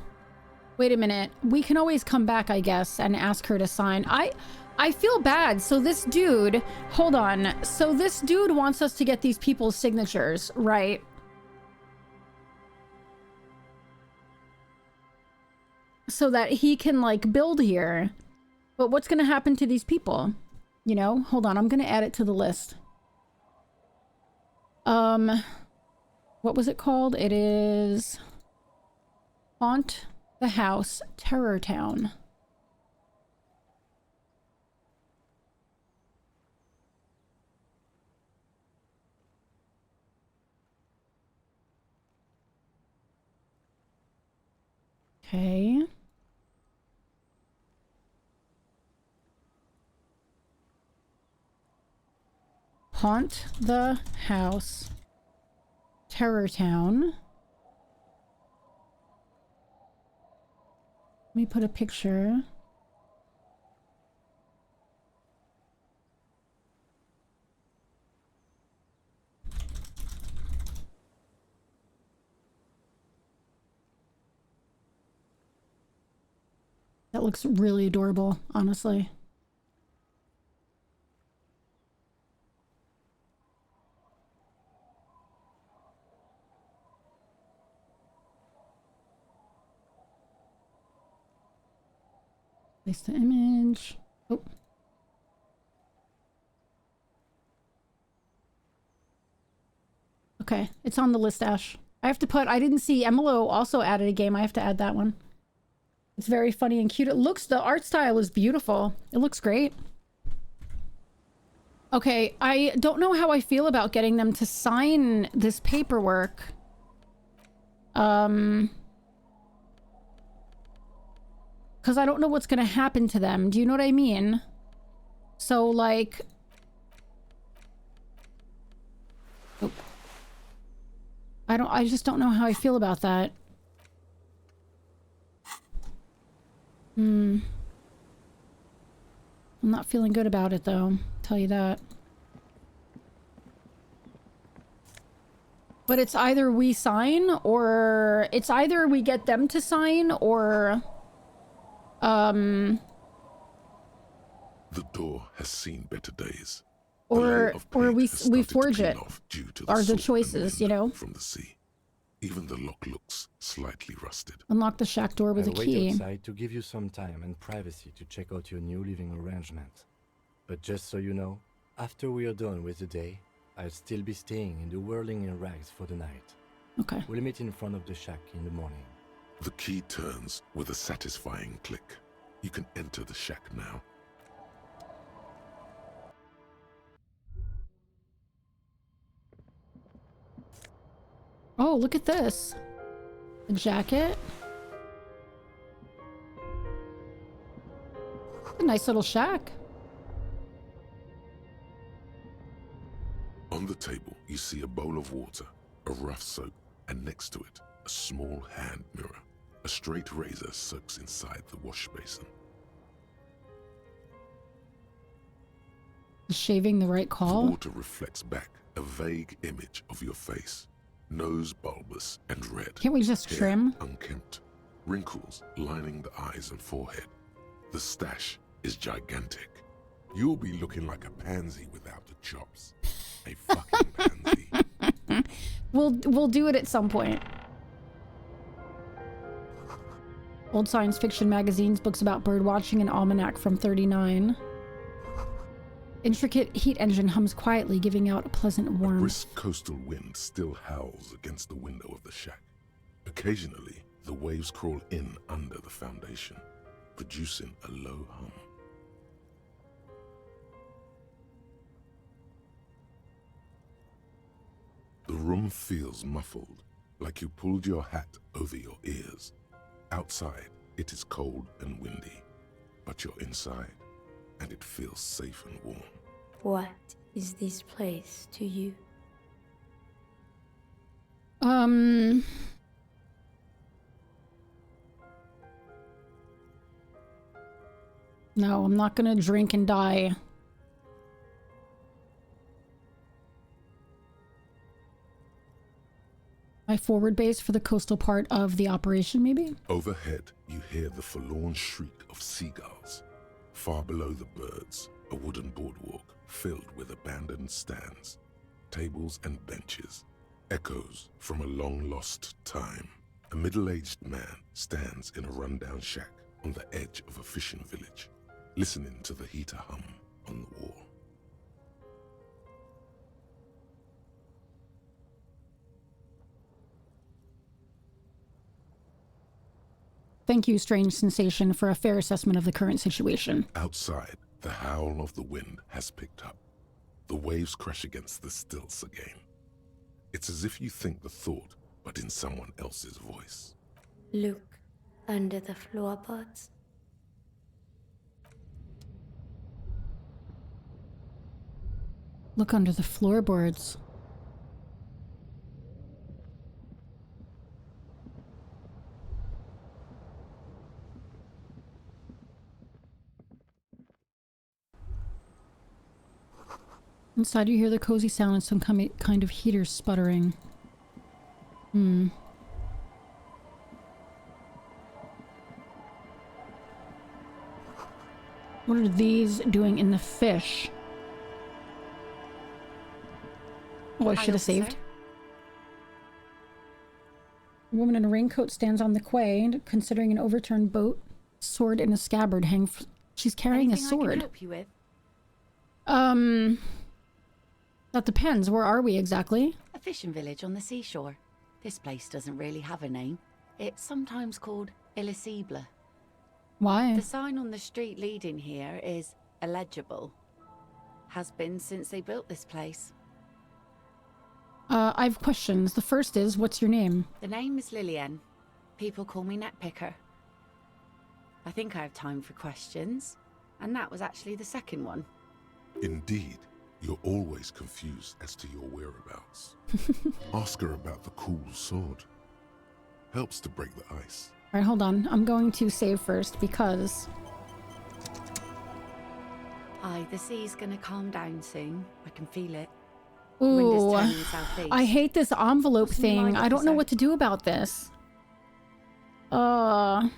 A: Wait a minute. We can always come back, I guess, and ask her to sign. I feel bad. So this dude... Hold on. So this dude wants us to get these people's signatures, right? So that he can, like, build here. But what's going to happen to these people? You know? Hold on. I'm going to add it to the list. What was it called? It is... Haunt the House Terror Town. Okay. Haunt the House Terror Town. Let me put a picture. That looks really adorable, honestly. Place the image. Oh. Okay, it's on the list, Ash. I have to put, I didn't see Emilo also added a game. I have to add that one. It's very funny and cute. It looks, the art style is beautiful. It looks great. Okay, I don't know how I feel about getting them to sign this paperwork. Because I don't know what's going to happen to them. Do you know what I mean? So, like... Oh. I just don't know how I feel about that. I'm not feeling good about it, though. I'll tell you that. But it's either we sign, or... It's either we get them to sign, or...
K: The door has seen better days.
A: Or we forge it. Are the choices, you know?
K: From the sea. Even the lock looks slightly rusted.
A: Unlock the shack door with a key.
I: I'll wait outside to give you some time and privacy to check out your new living arrangement. But just so you know, after we are done with the day, I'll still be staying in the whirling in rags for the night.
A: Okay.
I: We'll meet in front of the shack in the morning.
K: The key turns with a satisfying click. You can enter the shack now.
A: Oh, look at this. A jacket. A nice little shack.
K: On the table, you see a bowl of water, a rough soap, and next to it, a small hand mirror. A straight razor soaks inside the wash basin.
A: Is shaving the right
K: The
A: call?
K: water reflects back a vague image of your face. Nose bulbous and red.
A: Can't we just
K: Hair
A: trim?
K: unkempt. Wrinkles lining the eyes and forehead. The stash is gigantic. You'll be looking like a pansy without the chops. A fucking pansy.
A: We'll do it at some point. Old science fiction magazines, books about bird watching, an almanac from 39. Intricate heat engine hums quietly, giving out a pleasant warmth.
K: Brisk coastal wind still howls against the window of the shack. Occasionally, the waves crawl in under the foundation, producing a low hum. The room feels muffled, like you pulled your hat over your ears. Outside, it is cold and windy, but you're inside, and it feels safe and warm.
R: What is this place to you?
A: No, I'm not gonna drink and die. My forward base for the coastal part of the operation, maybe?
K: Overhead, you hear the forlorn shriek of seagulls. Far below the birds, a wooden boardwalk filled with abandoned stands, tables and benches, echoes from a long-lost time. A middle-aged man stands in a rundown shack on the edge of a fishing village, listening to the heater hum on the wall.
A: Thank you, Strange Sensation, for a fair assessment of the current situation.
K: Outside, the howl of the wind has picked up. The waves crash against the stilts again. It's as if you think the thought, but in someone else's voice.
R: Look under the floorboards.
A: Look under the floorboards. Inside you hear the cozy sound and some kind of heater sputtering. What are these doing in the fish? Oh, I should have saved. A woman in a raincoat stands on the quay, considering an overturned boat. Sword in a scabbard hang. She's carrying
P: Anything
A: a sword.
P: I can help you with?
A: That depends. Where are we exactly?
P: A fishing village on the seashore. This place doesn't really have a name. It's sometimes called Elysium.
A: Why?
P: The sign on the street leading here is illegible. Has been since they built this place.
A: I have questions. The first is, what's your name?
P: The name is Lillian. People call me Netpicker. I think I have time for questions. And that was actually the second one.
K: Indeed, you're always confused as to your whereabouts. Ask her about the cool sword. Helps to break the ice.
A: Alright, hold on. I'm going to save first because...
P: Aye, the sea's gonna calm down soon. I can feel it.
A: Ooh,
P: Wind is turning southeast.
A: I hate this envelope
P: What's in your
A: thing.
P: mind,
A: I don't know
P: officer?
A: what to do about this. What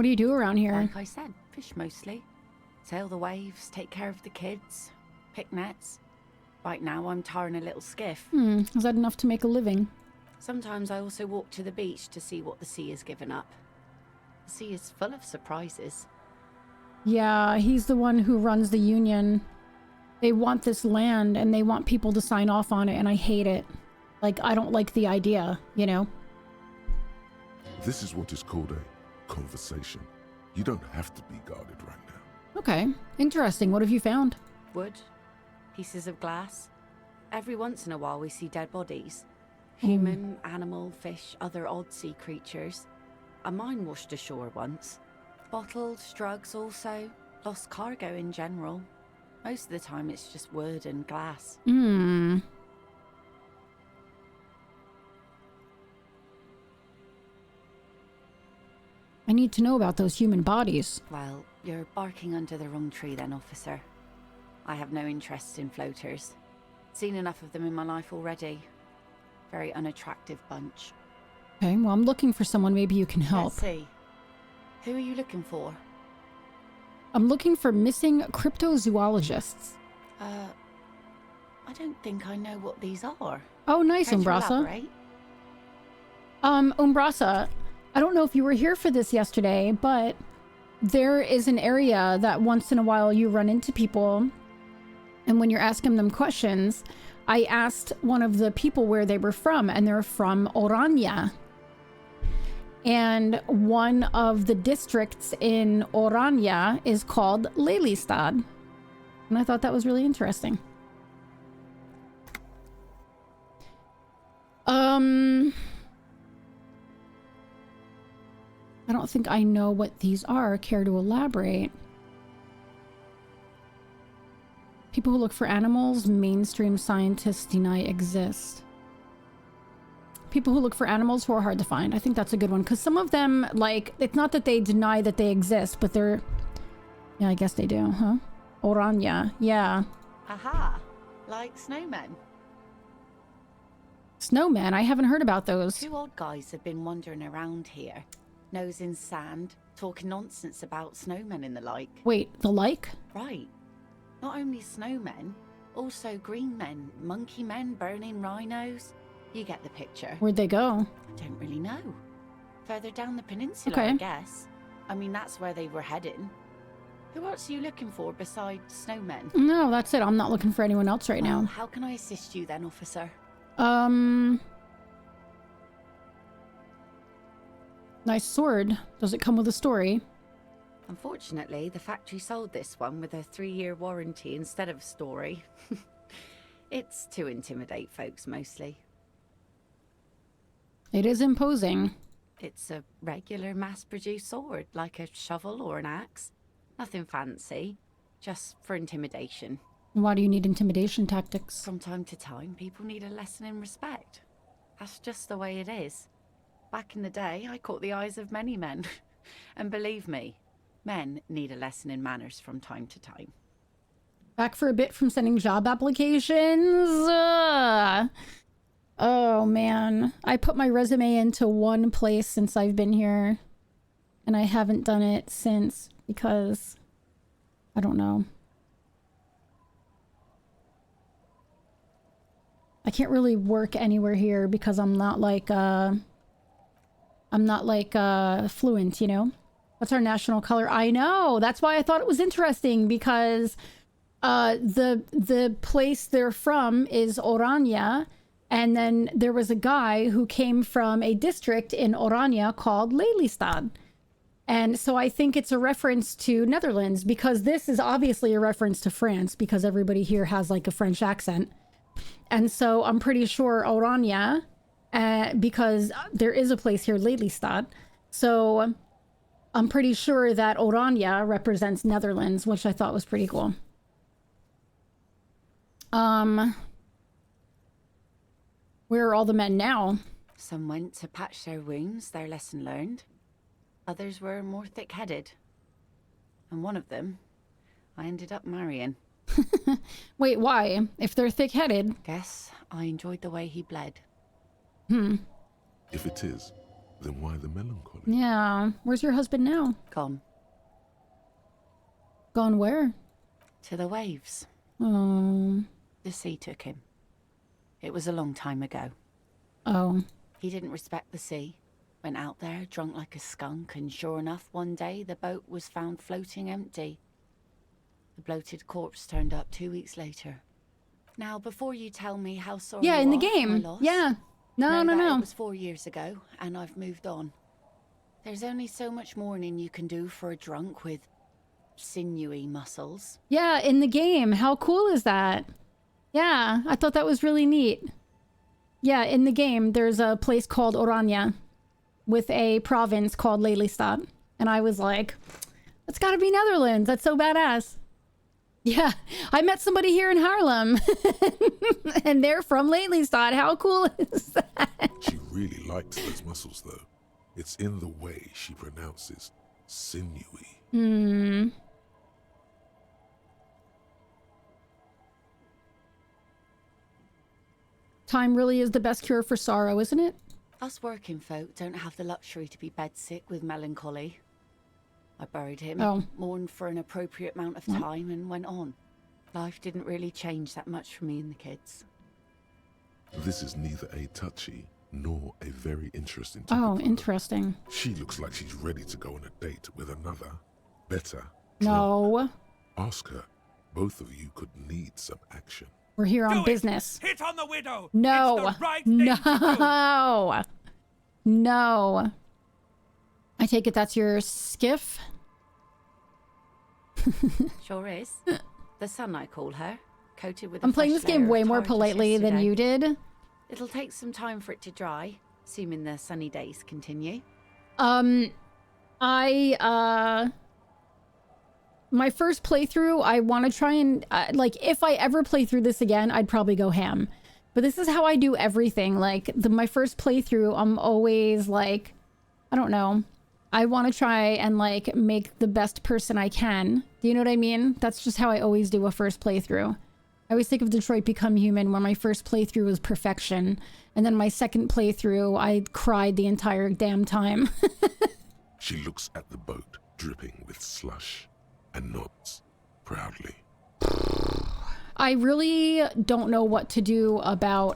A: do you do around here?
P: Like I said, fish mostly. Sail the waves, take care of the kids, pick nets. Right now I'm tarring a little skiff.
A: Is that enough to make a living?
P: Sometimes I also walk to the beach to see what the sea has given up. The sea is full of surprises.
A: Yeah, he's the one who runs the union. They want this land and they want people to sign off on it, and I hate it. Like, I don't like the idea, you know?
K: This is what is called a conversation. You don't have to be guarded right now.
A: Okay, interesting. What have you found?
P: Wood, pieces of glass. Every once in a while we see dead bodies. Human, animal, fish, other odd sea creatures. A mine washed ashore once. Bottles, drugs also. Lost cargo in general. Most of the time it's just wood and glass.
A: Hmm. I need to know about those human bodies.
P: Well, you're barking under the wrong tree then, officer. I have no interest in floaters. Seen enough of them in my life already. Very unattractive bunch.
A: Okay, well, I'm looking for someone. Maybe you can help.
P: Let's see. Who are you looking for?
A: I'm looking for missing cryptozoologists.
P: I don't think I know what these are.
A: Oh, nice,
P: Care to
A: Umbrasa.
P: elaborate?
A: Umbrasa, I don't know if you were here for this yesterday, but there is an area that once in a while you run into people, and when you're asking them questions, I asked one of the people where they were from, and they're from Orania. And one of the districts in Orania is called Lelystad. And I thought that was really interesting. I don't think I know what these are. Care to elaborate? People who look for animals, mainstream scientists deny exist. People who look for animals who are hard to find. I think that's a good one. Because some of them, like, it's not that they deny that they exist, but they're... Yeah, I guess they do, huh? Orania, yeah.
P: Aha! Like snowmen.
A: Snowmen? I haven't heard about those.
P: Two old guys have been wandering around here. Nose in sand, talking nonsense about snowmen and the like.
A: Wait, the like?
P: Right. Not only snowmen, also green men, monkey men burning rhinos. You get the picture.
A: Where'd they go?
P: I don't really know. Further down the peninsula,
A: Okay.
P: I guess. I mean, that's where they were heading. Who else are you looking for besides snowmen?
A: No, that's it. I'm not looking for anyone else right
P: Well,
A: now.
P: how can I assist you then, officer?
A: Nice sword. Does it come with a story?
P: Unfortunately, the factory sold this one with a 3-year warranty instead of a story. It's to intimidate folks, mostly.
A: It is imposing.
P: It's a regular mass-produced sword, like a shovel or an axe. Nothing fancy, just for intimidation.
A: Why do you need intimidation tactics?
P: From time to time, people need a lesson in respect. That's just the way it is. Back in the day, I caught the eyes of many men. And believe me, men need a lesson in manners from time to time.
A: Back for a bit from sending job applications? Oh, man. I put my resume into one place since I've been here. And I haven't done it since because... I don't know. I can't really work anywhere here because I'm not like fluent, you know? What's our national color? I know! That's why I thought it was interesting, because the place they're from is Orania, and then there was a guy who came from a district in Orania called Lelystad. And so I think it's a reference to Netherlands, because this is obviously a reference to France, because everybody here has like a French accent. And so I'm pretty sure Orania, because there is a place here, Lelystad. So I'm pretty sure that Orania represents Netherlands, which I thought was pretty cool. Where are all the men now?
P: Some went to patch their wounds, their lesson learned. Others were more thick-headed. And one of them, I ended up marrying.
A: Wait, why? If they're thick-headed?
P: Guess I enjoyed the way he bled.
K: If it is, then why the melancholy?
A: Yeah. Where's your husband now?
P: Gone.
A: Gone where?
P: To the waves.
A: Oh.
P: The sea took him. It was a long time ago.
A: Oh.
P: He didn't respect the sea. Went out there, drunk like a skunk, and sure enough, one day the boat was found floating empty. The bloated corpse turned up 2 weeks later. Now, before you tell me how sorry
A: Yeah,
P: you
A: in the
P: are for my
A: game.
P: loss,
A: Yeah. No.
P: that it was 4 years ago, and I've moved on. There's only so much mourning you can do for a drunk with sinewy muscles.
A: Yeah, in the game. How cool is that? Yeah, I thought that was really neat. Yeah, in the game, there's a place called Orania with a province called Lelystad. And I was like, that's gotta be Netherlands. That's so badass. Yeah, I met somebody here in Harlem, and they're from Lelystad. How cool is that?
K: She really likes those muscles, though. It's in the way she pronounces sinewy.
A: Hmm. Time really is the best cure for sorrow, isn't it?
P: Us working folk don't have the luxury to be bedsick with melancholy. I buried him,
A: Oh.
P: mourned for an appropriate amount of time, and went on. Life didn't really change that much for me and the kids.
K: This is neither a touchy nor a very interesting
A: Oh,
K: topic for her.
A: interesting.
K: She looks like she's ready to go on a date with another, better.
A: No,
K: Ask her. Both of you could need some action.
A: we're here on
B: Do it!
A: business.
B: Hit on the widow.
A: No,
B: It's the right thing to
A: no, no. I take it that's your skiff?
P: Sure is. The sun, I call her, coated with a
A: I'm playing
P: fresh
A: this game
P: layer of
A: way more
P: tar just
A: politely than
P: yesterday.
A: you did.
P: It'll take some time for it to dry, assuming the sunny days continue.
A: My first playthrough, I want to try and, like, if I ever play through this again, I'd probably go ham. But this is how I do everything. Like, my first playthrough, I'm always, like, I don't know. I want to try and, like, make the best person I can. Do you know what I mean? That's just how I always do a first playthrough. I always think of Detroit Become Human, where my first playthrough was perfection. And then my second playthrough, I cried the entire damn time.
K: She looks at the boat, dripping with slush, and nods proudly.
A: I really don't know what to do about,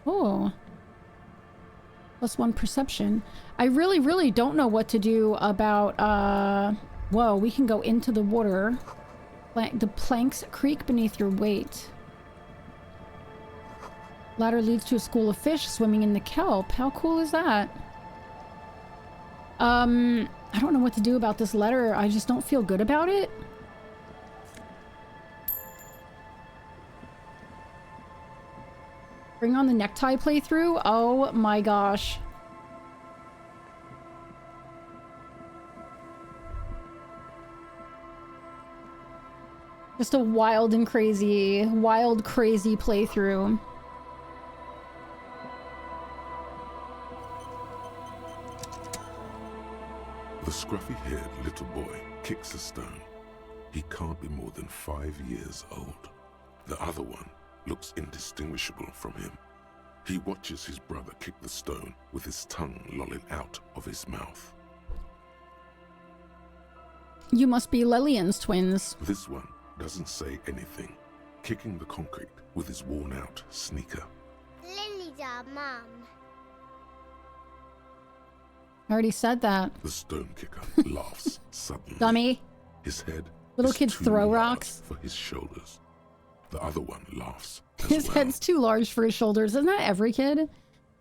A: Oh. +1 perception. I really, really don't know what to do about, whoa, we can go into the water. The planks creak beneath your weight. Ladder leads to a school of fish swimming in the kelp. How cool is that? I don't know what to do about this letter. I just don't feel good about it. Bring on the necktie playthrough? Oh my gosh. Just a wild, crazy playthrough.
K: The scruffy-haired little boy kicks a stone. He can't be more than 5 years old. The other one looks indistinguishable from him. He watches his brother kick the stone with his tongue lolling out of his mouth.
A: You must be Lillian's twins.
K: This one doesn't say anything, kicking the concrete with his worn-out sneaker.
S: Lily's our mum.
A: I already said that.
K: The stone kicker laughs suddenly.
A: Dummy.
K: His head
A: Little
K: is
A: kids
K: too
A: throw
K: large
A: rocks.
K: for his shoulders. The other one laughs as
A: His
K: well.
A: head's too large for his shoulders. Isn't that every kid?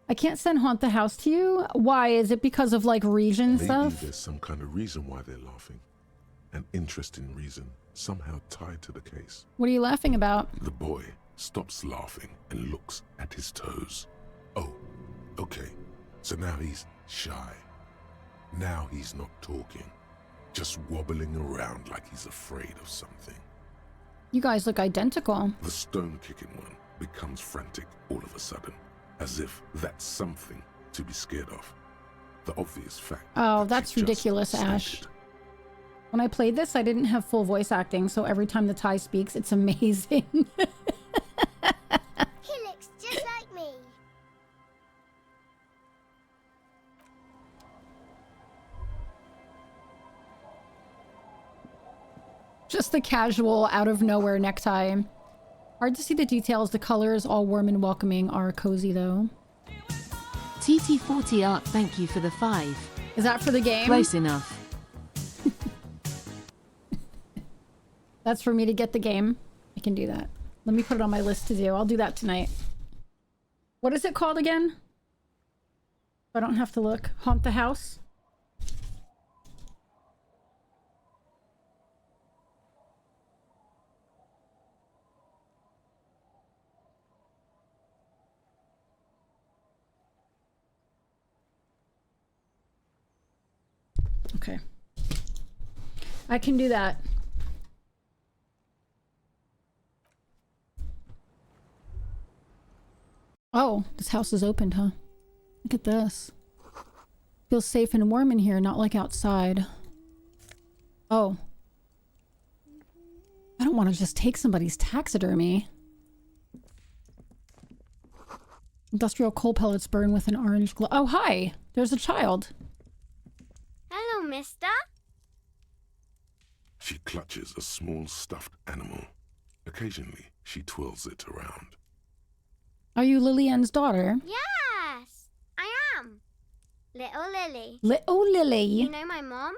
A: I can't send Haunt the House to you. Why? Is it because of, like, region
K: Maybe
A: stuff?
K: there's some kind of reason why they're laughing. An interesting reason, somehow tied to the case.
A: What are you laughing about?
K: The boy stops laughing and looks at his toes. Oh, okay. So now he's shy. Now he's not talking. Just wobbling around like he's afraid of something.
A: You guys look identical.
K: The stone-kicking one becomes frantic all of a sudden, as if that's something to be scared of. The obvious fact.
A: Oh,
K: that
A: that's
K: she just
A: ridiculous, Ash.
K: stated.
A: When I played this, I didn't have full voice acting, so every time the Thai speaks, it's amazing.
S: He looks just like me.
A: Just the casual, out-of-nowhere necktie. Hard to see the details. The colors, all warm and welcoming, are cozy, though.
T: TT40 Art, thank you for the 5.
A: Is that for the game?
T: Close enough.
A: That's for me to get the game. I can do that. Let me put it on my list to do. I'll do that tonight. What is it called again? I don't have to look. Haunt the House? Okay. I can do that. Oh, this house is opened, huh? Look at this. Feels safe and warm in here, not like outside. Oh. I don't want to just take somebody's taxidermy. Industrial coal pellets burn with an orange glow. Oh, hi! There's a child.
S: Hello, mister.
K: She clutches a small stuffed animal. Occasionally, she twirls it around.
A: Are you Lillian's daughter?
S: Yes, I am. Little Lily.
A: Little Lily.
S: You know my mom?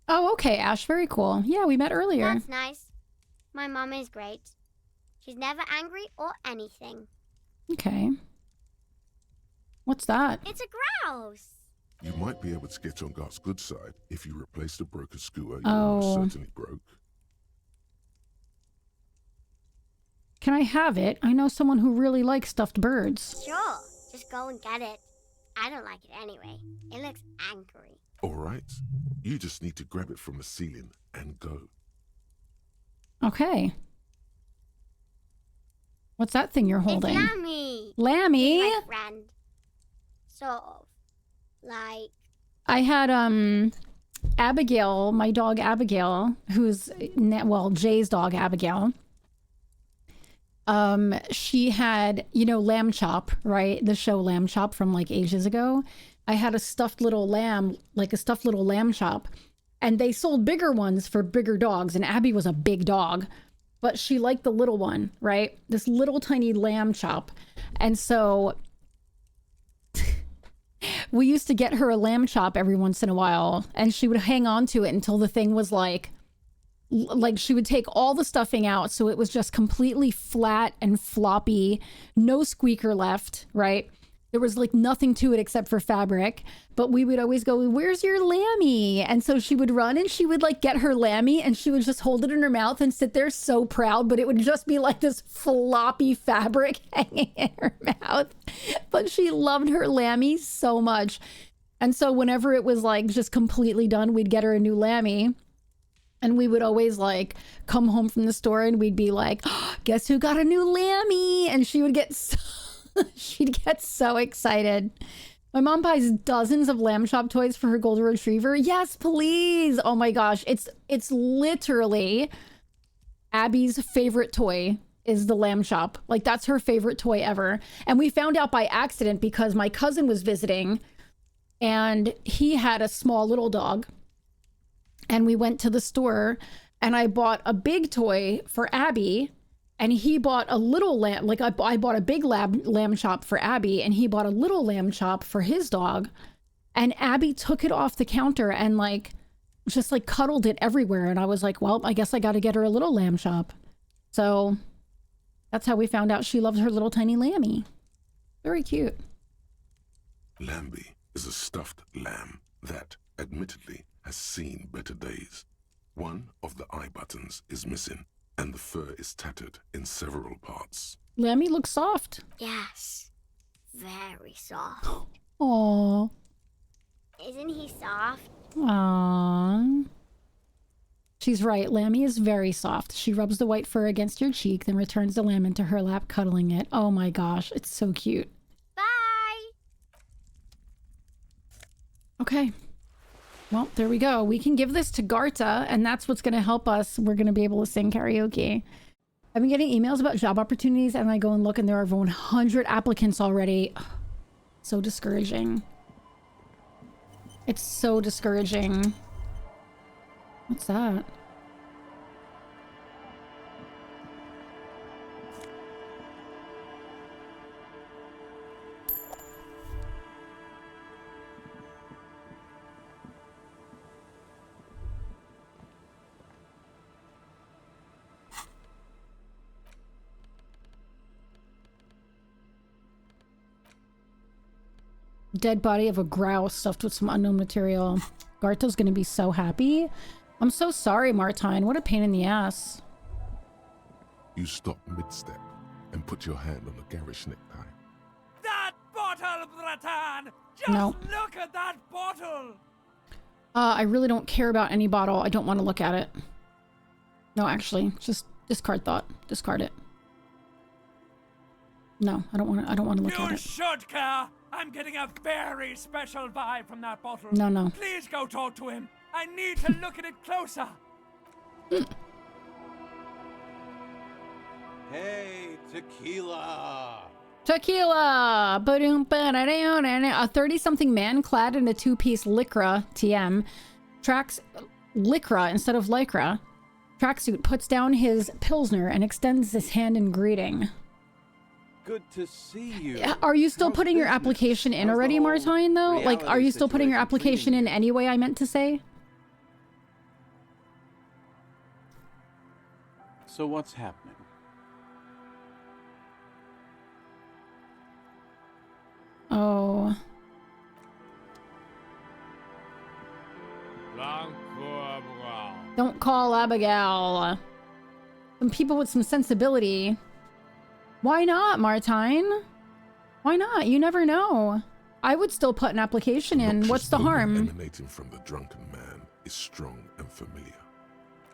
A: Oh, okay, Ash. Very cool. Yeah, we met earlier.
S: That's nice. My mom is great. She's never angry or anything.
A: Okay. What's that?
S: It's a grouse.
K: You might be able to get on Gart's good side if you replace the broken scooter you
A: Oh.
K: almost certainly broke.
A: Can I have it? I know someone who really likes stuffed birds.
S: Sure, just go and get it. I don't like it anyway. It looks angry.
K: All right. You just need to grab it from the ceiling and go.
A: Okay. What's that thing you're holding?
S: It's Lammy.
A: Lammy?
S: He's my friend. Sort of. Like...
A: I had, Abigail, my dog Abigail, who's, well, Jay's dog Abigail. She had, you know, Lamb Chop, right? The show Lamb Chop from like ages ago. I had a stuffed little lamb, like a stuffed little lamb chop. And they sold bigger ones for bigger dogs. And Abby was a big dog, but she liked the little one, right? This little tiny lamb chop. And so we used to get her a lamb chop every once in a while. And she would hang on to it until the thing was like she would take all the stuffing out. So it was just completely flat and floppy, no squeaker left, right? There was like nothing to it except for fabric, but we would always go, "Where's your Lammy?" And so she would run and she would like get her Lammy and she would just hold it in her mouth and sit there so proud, but it would just be like this floppy fabric hanging in her mouth. But she loved her Lammy so much. And so whenever it was like just completely done, we'd get her a new Lammy. And we would always like come home from the store and we'd be like, oh, "Guess who got a new Lammy?" And she would get she'd get so excited. My mom buys dozens of Lamb Chop toys for her golden retriever. Yes, please. Oh my gosh. It's literally Abby's favorite toy is the Lamb Chop. Like that's her favorite toy ever. And we found out by accident because my cousin was visiting and he had a small little dog. And we went to the store and I bought a big toy for Abby. And he bought a little lamb, like I bought a big lamb chop for Abby and he bought a little lamb chop for his dog. And Abby took it off the counter and like, just like cuddled it everywhere. And I was like, well, I guess I got to get her a little lamb chop. So that's how we found out she loved her little tiny Lammy. Very cute.
K: Lambie is a stuffed lamb that, admittedly, has seen better days. One of the eye buttons is missing. And the fur is tattered in several parts.
A: Lammy looks soft.
S: Yes. Very soft.
A: Aww.
S: Isn't he soft?
A: Aww. She's right. Lammy is very soft. She rubs the white fur against your cheek, then returns the lamb into her lap, cuddling it. Oh my gosh. It's so cute.
S: Bye.
A: Okay. Well, there we go. We can give this to Garta, and that's what's going to help us. We're going to be able to sing karaoke. I've been getting emails about job opportunities, and I go and look, and there are over 100 applicants already. So discouraging. It's so discouraging. What's that? Dead body of a grouse stuffed with some unknown material. Garto's gonna be so happy. I'm so sorry, Martine. What a pain in the ass.
K: You stop mid-step and put your hand on the garish necktie.
B: That bottle, Bratan! Just
A: No.
B: look at that bottle!
A: I really don't care about any bottle. I don't want to look at it. No, actually, just discard thought. Discard it. No, I don't want to look at
B: You
A: it.
B: should care. I'm getting a very special vibe from that bottle.
A: No, no.
B: Please go talk to him. I need to look at it closer.
U: Hey, tequila.
A: Tequila! A 30-something man clad in a two-piece lycra, TM, tracks lycra instead of lycra, tracksuit puts down his pilsner and extends his hand in greeting.
U: Good to see you.
A: Are you still putting your application in already, Martine, though? Like, are you still putting your application in anyway, I meant to say?
U: So what's happening?
A: Oh. Don't call Abigail. Some people with some sensibility. Why not, Martine? Why not? You never know. I would still put an application in. What's the harm?
K: Emanating from the drunken man is strong and familiar.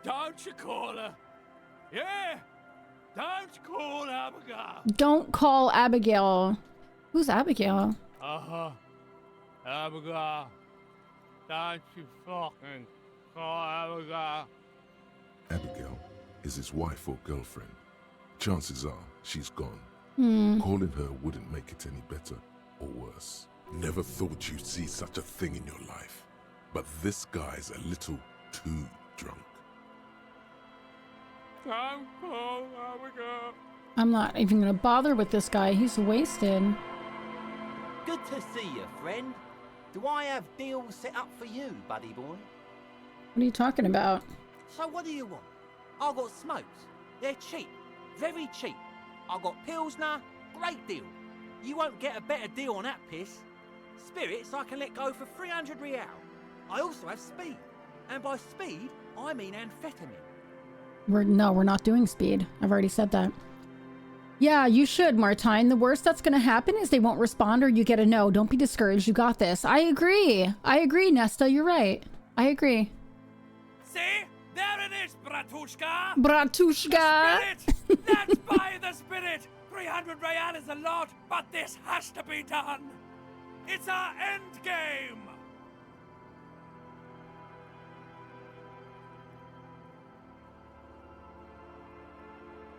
B: Don't you call her? Yeah. Don't call Abigail.
A: Don't call Abigail. Who's Abigail?
B: Abigail. Don't you fucking call Abigail.
K: Abigail is his wife or girlfriend. Chances are she's gone. Calling her wouldn't make it any better or worse. Never thought you'd see such a thing in your life. But this guy's a little too drunk.
B: Don't call Abigail.
A: I'm not even gonna bother with this guy. He's wasted.
U: Good to see you, friend. Do I have deals set up for you, buddy boy?
A: What are you talking about?
U: So what do you want? I got smokes. They're cheap. Very cheap. I got Pilsner. Great deal. You won't get a better deal on that piss. Spirits I can let go for 300 real. I also have speed. And by speed, I mean amphetamine.
A: We're not doing speed. I've already said that. Yeah, you should, Martine. The worst that's gonna happen is they won't respond or you get a no. Don't be discouraged. You got this. I agree. I agree, Nesta. You're right. I agree.
B: See? There it is, Bratushka.
A: Bratushka.
B: The spirit. Let's buy the spirit. 300 real is a lot, but this has to be done. It's our end game.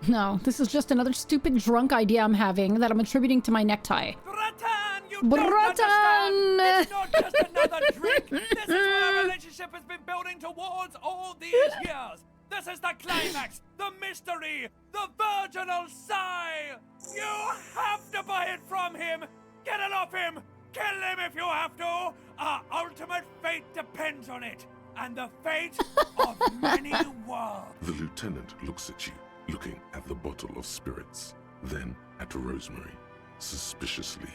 A: No, this is just another stupid drunk idea I'm having that I'm attributing to my necktie.
B: Bratan, you
A: Bratan!
B: don't understand. It's not just another drink. This is what our relationship has been building towards all these years. This is the climax, the mystery, the virginal sigh. You have to buy it from him. Get it off him. Kill him if you have to. Our ultimate fate depends on it. And the fate of many worlds.
K: The lieutenant looks at you, looking at the bottle of spirits, then at Rosemary, suspiciously.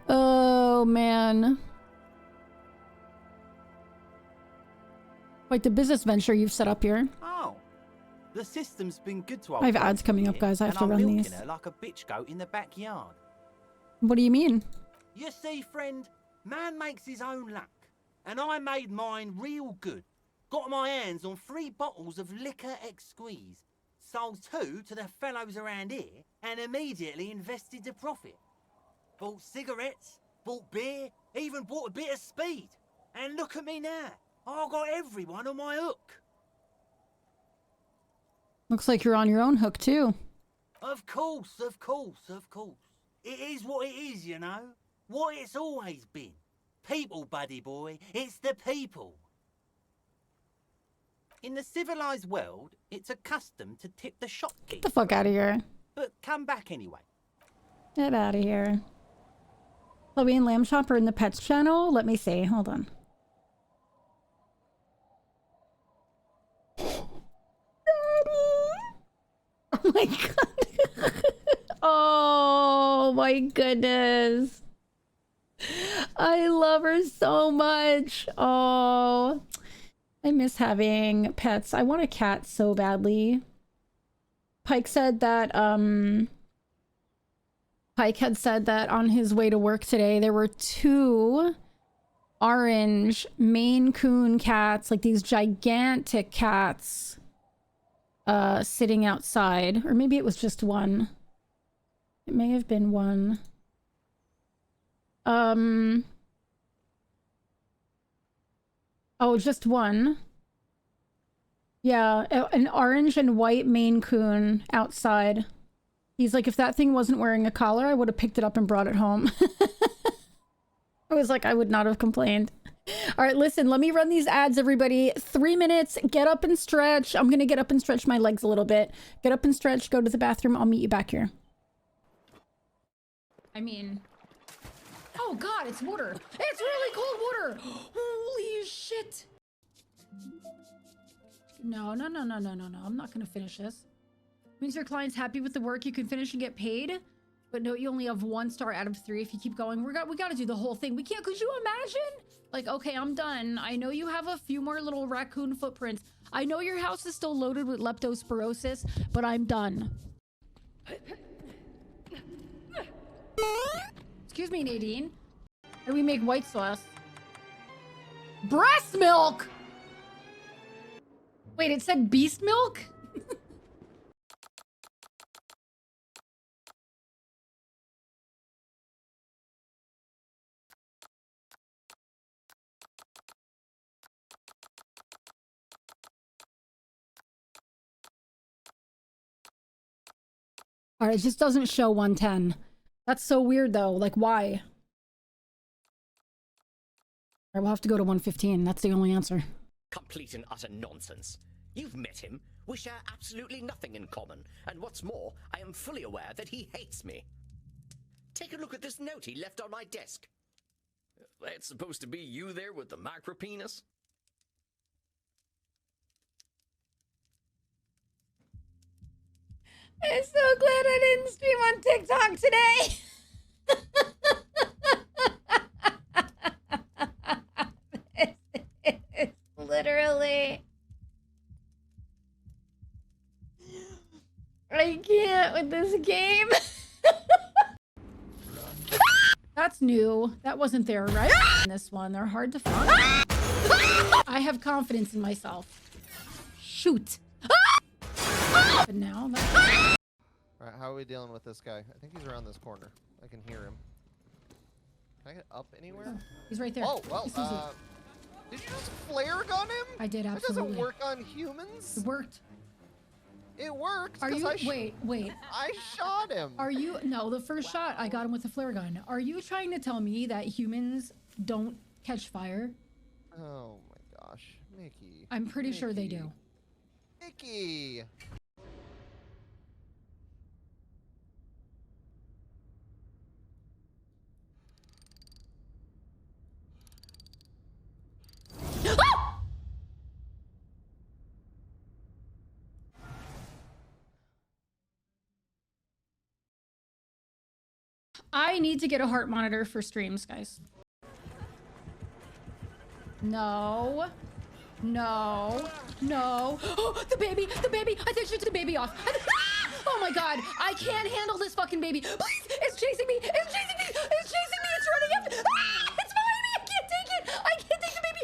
A: Oh, man. Quite the business venture you've set up here.
U: Oh, the system's been good to
A: I have ads coming up, guys. I have to run these.
U: Her like a bitch goat in the backyard.
A: What do you mean?
U: You see, friend, man makes his own luck. And I made mine real good. Got my hands on 3 bottles of liquor exquise. Sold 2 to the fellows around here and immediately invested the profit. Bought cigarettes, bought beer, even bought a bit of speed. And look at me now. I got everyone on my hook.
A: Looks like you're on your own hook, too.
U: Of course, of course, of course. It is what it is, you know. What it's always been. People, buddy boy. It's the people. In the civilized world, it's a custom to tip the shopkeeper.
A: Get the fuck out of here.
U: But come back anyway.
A: Get out of here. Chloe and Lamb Chop are in the pets channel. Let me see. Hold on. Oh my god. Oh my goodness. I love her so much. Oh, I miss having pets. I want a cat so badly. Pike said that, Pike had said that on his way to work today, there were 2 orange Maine Coon cats, like these gigantic cats, sitting outside. Or maybe it was just one. It may have been one. Oh, just one. Yeah, an orange and white Maine Coon outside. He's like, if that thing wasn't wearing a collar, I would have picked it up and brought it home. I was like, I would not have complained. All right, listen, let me run these ads, everybody. 3 minutes, get up and stretch. I'm gonna get up and stretch my legs a little bit. Get up and stretch, go to the bathroom. I'll meet you back here. I mean... Oh God, it's water. It's really cold water. Holy shit. No. I'm not gonna finish this. Means your client's happy with the work, you can finish and get paid. But no, you only have 1 star out of 3 if you keep going. We gotta do the whole thing. We can't, could you imagine? Like, okay, I'm done. I know you have a few more little raccoon footprints. I know your house is still loaded with leptospirosis, but I'm done. Excuse me, Nadine. And we make white sauce. Breast milk! Wait, it said beast milk? All right, it just doesn't show 110. That's so weird though. Like, why? All right, we'll have to go to 115. That's the only answer.
D: Complete and utter nonsense. You've met him. We share absolutely nothing in common. And what's more, I am fully aware that he hates me. Take a look at this note he left on my desk. That's supposed to be you there with the micro penis?
A: I'm so glad I didn't stream on TikTok today. Literally. I can't with this game. That's new. That wasn't there, right? This one, they're hard to find. I have confidence in myself. Shoot. But now,
F: Alright, how are we dealing with this guy? I think he's around this corner. I can hear him. Can I get up anywhere?
A: He's right there.
F: Oh, well, did you just flare gun him?
A: I did, absolutely.
F: That doesn't work on humans.
A: It worked.
F: It worked.
A: Are you? Wait.
F: I shot him.
A: Are you? No, the first shot, I got him with a flare gun. Are you trying to tell me that humans don't catch fire?
F: Oh my gosh. Mickey.
A: I'm pretty sure they do.
F: Mickey.
A: I need to get a heart monitor for streams, guys. No. Oh, the baby! I think she took the baby off. Oh my god, I can't handle this fucking baby. Please, it's chasing me! It's running after me! It's behind me! I can't take it! I can't take the baby!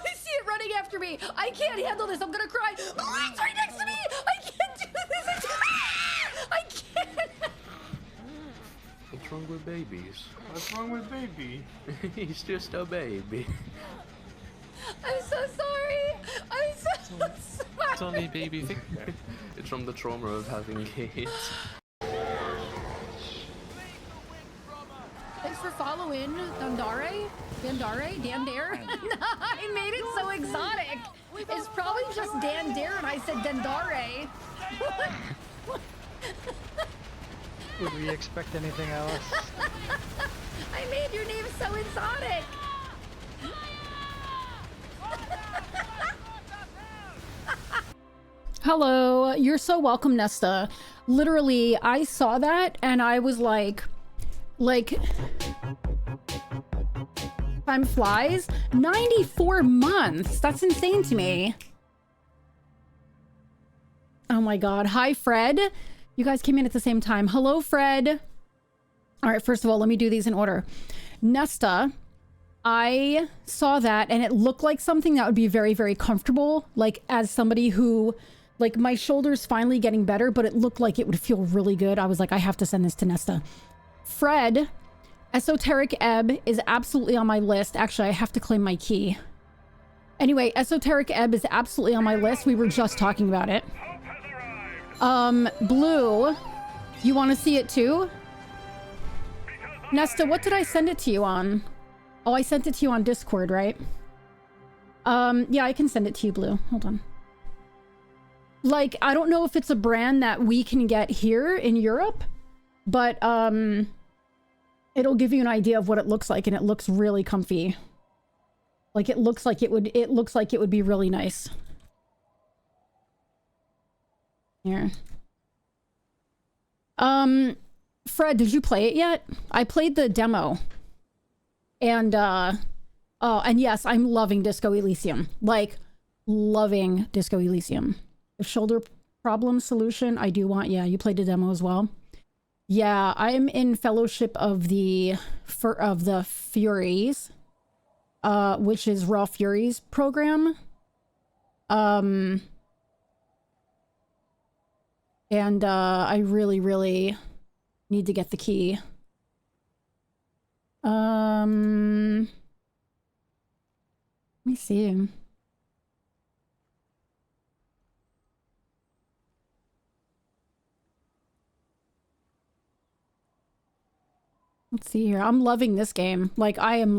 A: I see it running after me! I can't handle this! I'm gonna cry! It's right next to me! I can't do this! I can't!
H: What's wrong with babies? What's wrong with baby? He's just a baby.
A: I'm so sorry! I'm so sorry!
G: It's only baby Victor.
H: It's from the trauma of having kids.
A: Thanks for following, Dandare. I made it so exotic. It's probably just Dandare and I said Dandare.
V: Would we expect anything else?
A: I made your name so exotic. Hello, you're so welcome, Nesta. Literally, I saw that and I was like, time flies. 94 months. That's insane to me. Oh my god. Hi, Fred. You guys came in at the same time. Hello, Fred. All right, first of all, let me do these in order. Nesta, I saw that and it looked like something that would be very, very comfortable. Like, as somebody who, like, my shoulder's finally getting better, but it looked like it would feel really good. I was like, I have to send this to Nesta. Fred, Esoteric Ebb is absolutely on my list. Actually, I have to claim my key. Anyway, Esoteric Ebb is absolutely on my list. We were just talking about it. Blue, you want to see it too? Nesta, what did I send it to you on? Oh, I sent it to you on Discord, right? Yeah, I can send it to you, Blue. Hold on. Like, I don't know if it's a brand that we can get here in Europe, but, it'll give you an idea of what it looks like, and it looks really comfy. Like, it looks like it would be really nice. Here. Fred, did you play it yet? I played the demo. And, and yes, I'm loving Disco Elysium. Like, loving Disco Elysium. If shoulder problem solution, I do want, yeah, you played the demo as well. Yeah, I'm in Fellowship of the Furies, which is Raw Fury's program. And, I really, really need to get the key. Let me see. Let's see here. I'm loving this game. Like, I am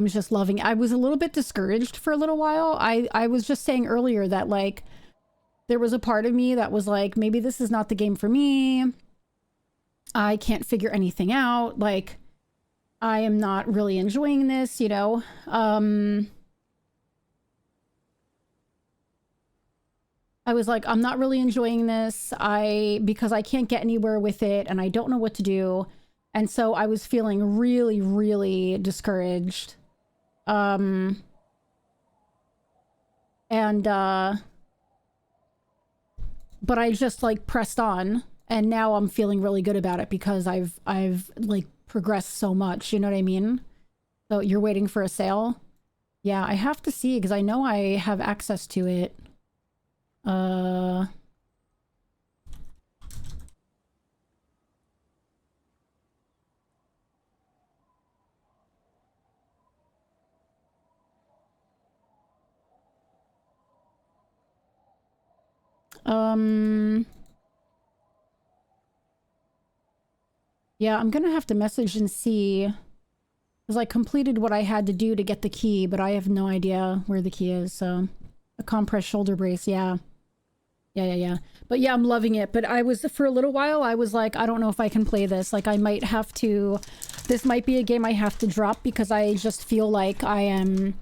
A: just loving it. I was a little bit discouraged for a little while. I was just saying earlier that, like, there was a part of me that was like, maybe this is not the game for me. I can't figure anything out. Like, I am not really enjoying this, you know? I was like, I'm not really enjoying this because I can't get anywhere with it and I don't know what to do. And so I was feeling really, really discouraged. But I just like pressed on, and now I'm feeling really good about it because I've like progressed so much, you know what I mean? So you're waiting for a sale? Yeah, I have to see because I know I have access to it. Yeah, I'm gonna have to message and see, because I completed what I had to do to get the key, but I have no idea where the key is, so. A compressed shoulder brace, yeah. Yeah. But yeah, I'm loving it. But I was, for a little while, I was like, I don't know if I can play this. Like, I might have to, this might be a game I have to drop because I just feel like I am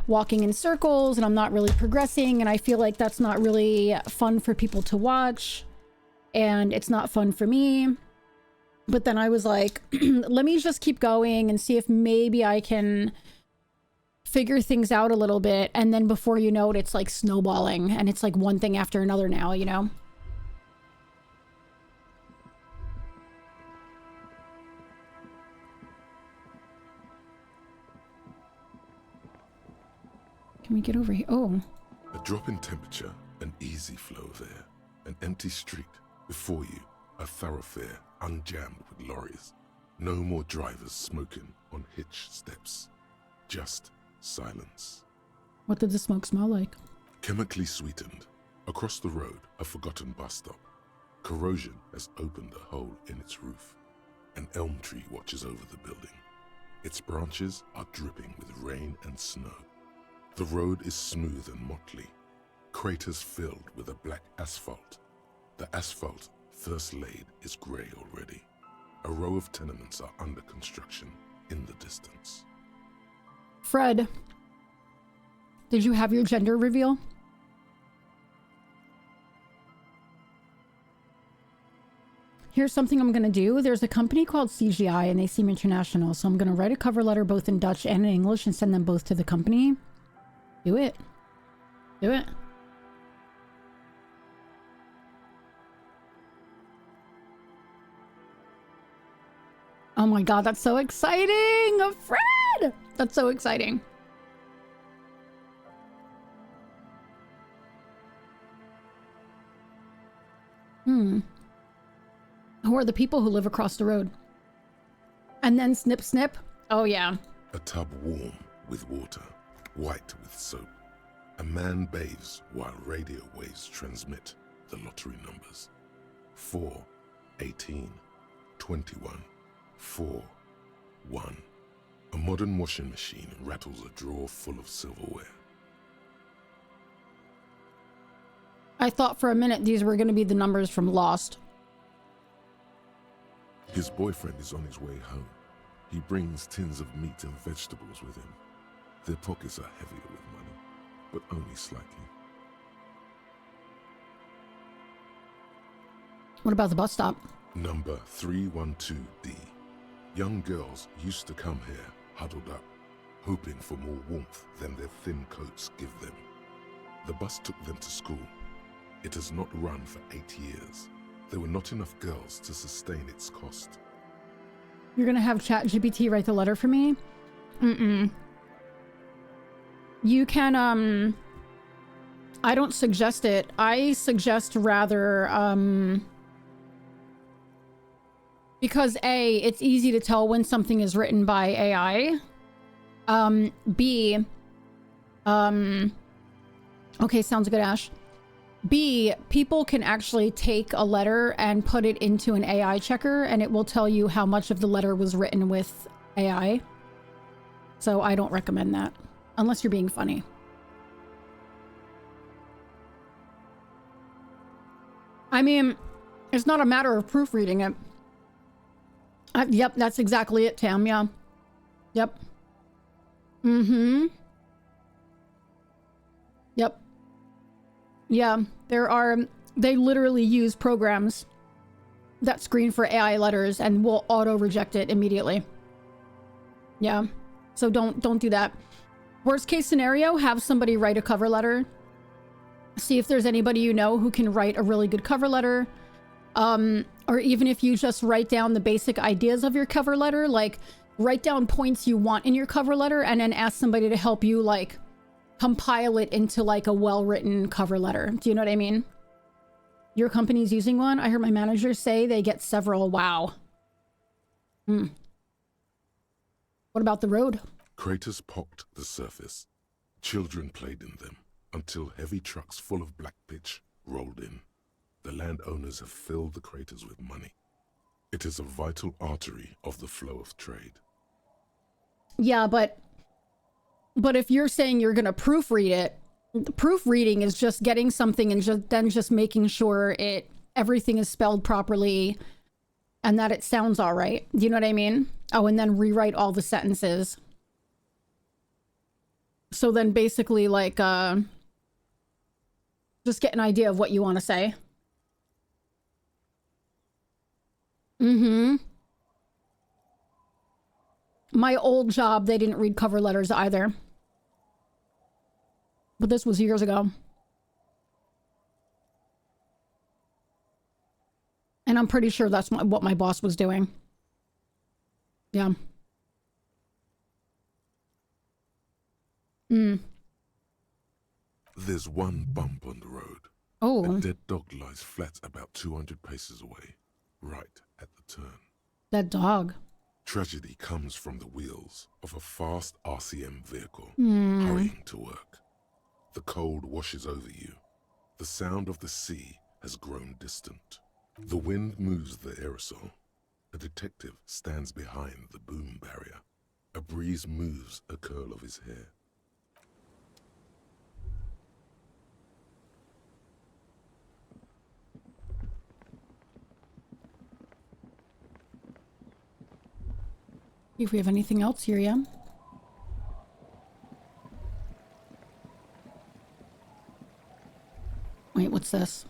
A: walking in circles and I'm not really progressing, and I feel like that's not really fun for people to watch, and it's not fun for me. But then I was like, let me just keep going and see if maybe I can figure things out a little bit, and then before you know it, it's like snowballing, and it's like one thing after another now, you know? Can we get over here? Oh.
K: A drop in temperature, an easy flow there. An empty street. Before you, a thoroughfare unjammed with lorries. No more drivers smoking on hitch steps. Just silence.
A: What did the smoke smell like?
K: Chemically sweetened. Across the road, a forgotten bus stop. Corrosion has opened a hole in its roof. An elm tree watches over the building. Its branches are dripping with rain and snow. The road is smooth and motley. Craters filled with a black asphalt. The asphalt, first laid, is grey already. A row of tenements are under construction in the distance.
A: Fred, did you have your gender reveal? Here's something I'm going to do. There's a company called CGI, and they seem international, so I'm going to write a cover letter both in Dutch and in English and send them both to the company. Do it. Do it. Oh my god, that's so exciting! Fred! That's so exciting. Who are the people who live across the road? And then snip snip? Oh yeah.
K: A tub warm with water, white with soap. A man bathes while radio waves transmit the lottery numbers. 4, 18, 21, 4, 1. A modern washing machine rattles a drawer full of silverware.
A: I thought for a minute these were going to be the numbers from Lost.
K: His boyfriend is on his way home. He brings tins of meat and vegetables with him. Their pockets are heavier with money, but only slightly.
A: What about the bus stop?
K: Number 312D. Young girls used to come here huddled up, hoping for more warmth than their thin coats give them. The bus took them to school. It has not run for 8 years. There were not enough girls to sustain its cost.
A: You're gonna have ChatGPT write the letter for me? You can, I don't suggest it. I suggest rather, because A, it's easy to tell when something is written by AI. B, okay, sounds good, Ash. B, people can actually take a letter and put it into an AI checker, and it will tell you how much of the letter was written with AI. So I don't recommend that, unless you're being funny. I mean, it's not a matter of proofreading it. Yep, that's exactly it, Tam, yeah. Yep. Yep. Yeah, they literally use programs that screen for AI letters and will auto-reject it immediately. Yeah, so don't do that. Worst case scenario, have somebody write a cover letter. See if there's anybody you know who can write a really good cover letter. Or even if you just write down the basic ideas of your cover letter, like write down points you want in your cover letter and then ask somebody to help you like compile it into like a well-written cover letter. Do you know what I mean? Your company's using one? I heard my manager say they get several. Wow. What about the road?
K: Craters pocked the surface. Children played in them until heavy trucks full of black pitch rolled in. The landowners have filled the craters with money. It is a vital artery of the flow of trade.
A: Yeah, but if you're saying you're going to proofread it, proofreading is just getting something and then just making sure everything is spelled properly and that it sounds all right. Do you know what I mean? Oh, and then rewrite all the sentences. So then basically like, just get an idea of what you want to say. My old job, they didn't read cover letters either. But this was years ago. And I'm pretty sure that's what my boss was doing. Yeah.
K: There's one bump on the road.
A: Oh.
K: A dead dog lies flat about 200 paces away, right at the turn.
A: That dog.
K: Tragedy comes from the wheels of a fast RCM vehicle hurrying to work. The cold washes over you. The sound of the sea has grown distant. The wind moves the aerosol. A detective stands behind the boom barrier. A breeze moves a curl of his hair.
A: If we have anything else here, yeah? Wait, what's this?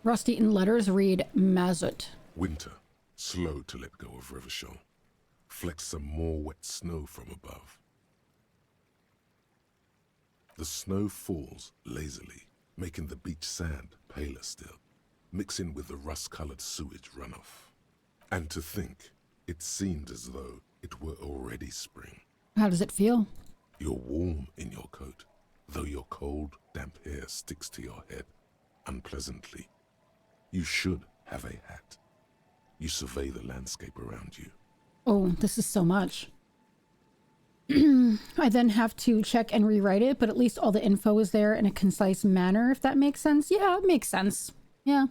A: Rust-eaten letters read Mazut.
K: Winter, slow to let go of Revachol. Flecks some more wet snow from above. The snow falls lazily, making the beach sand paler still, mixing with the rust-colored sewage runoff. And to think, It seemed as though it were already spring.
A: How does it feel?
K: You're warm in your coat, though your cold, damp hair sticks to your head unpleasantly. You should have a hat. You survey the landscape around you.
A: Oh, this is so much. I then have to check and rewrite it, but at least all the info is there in a concise manner, if that makes sense. Yeah, it makes sense. Yeah.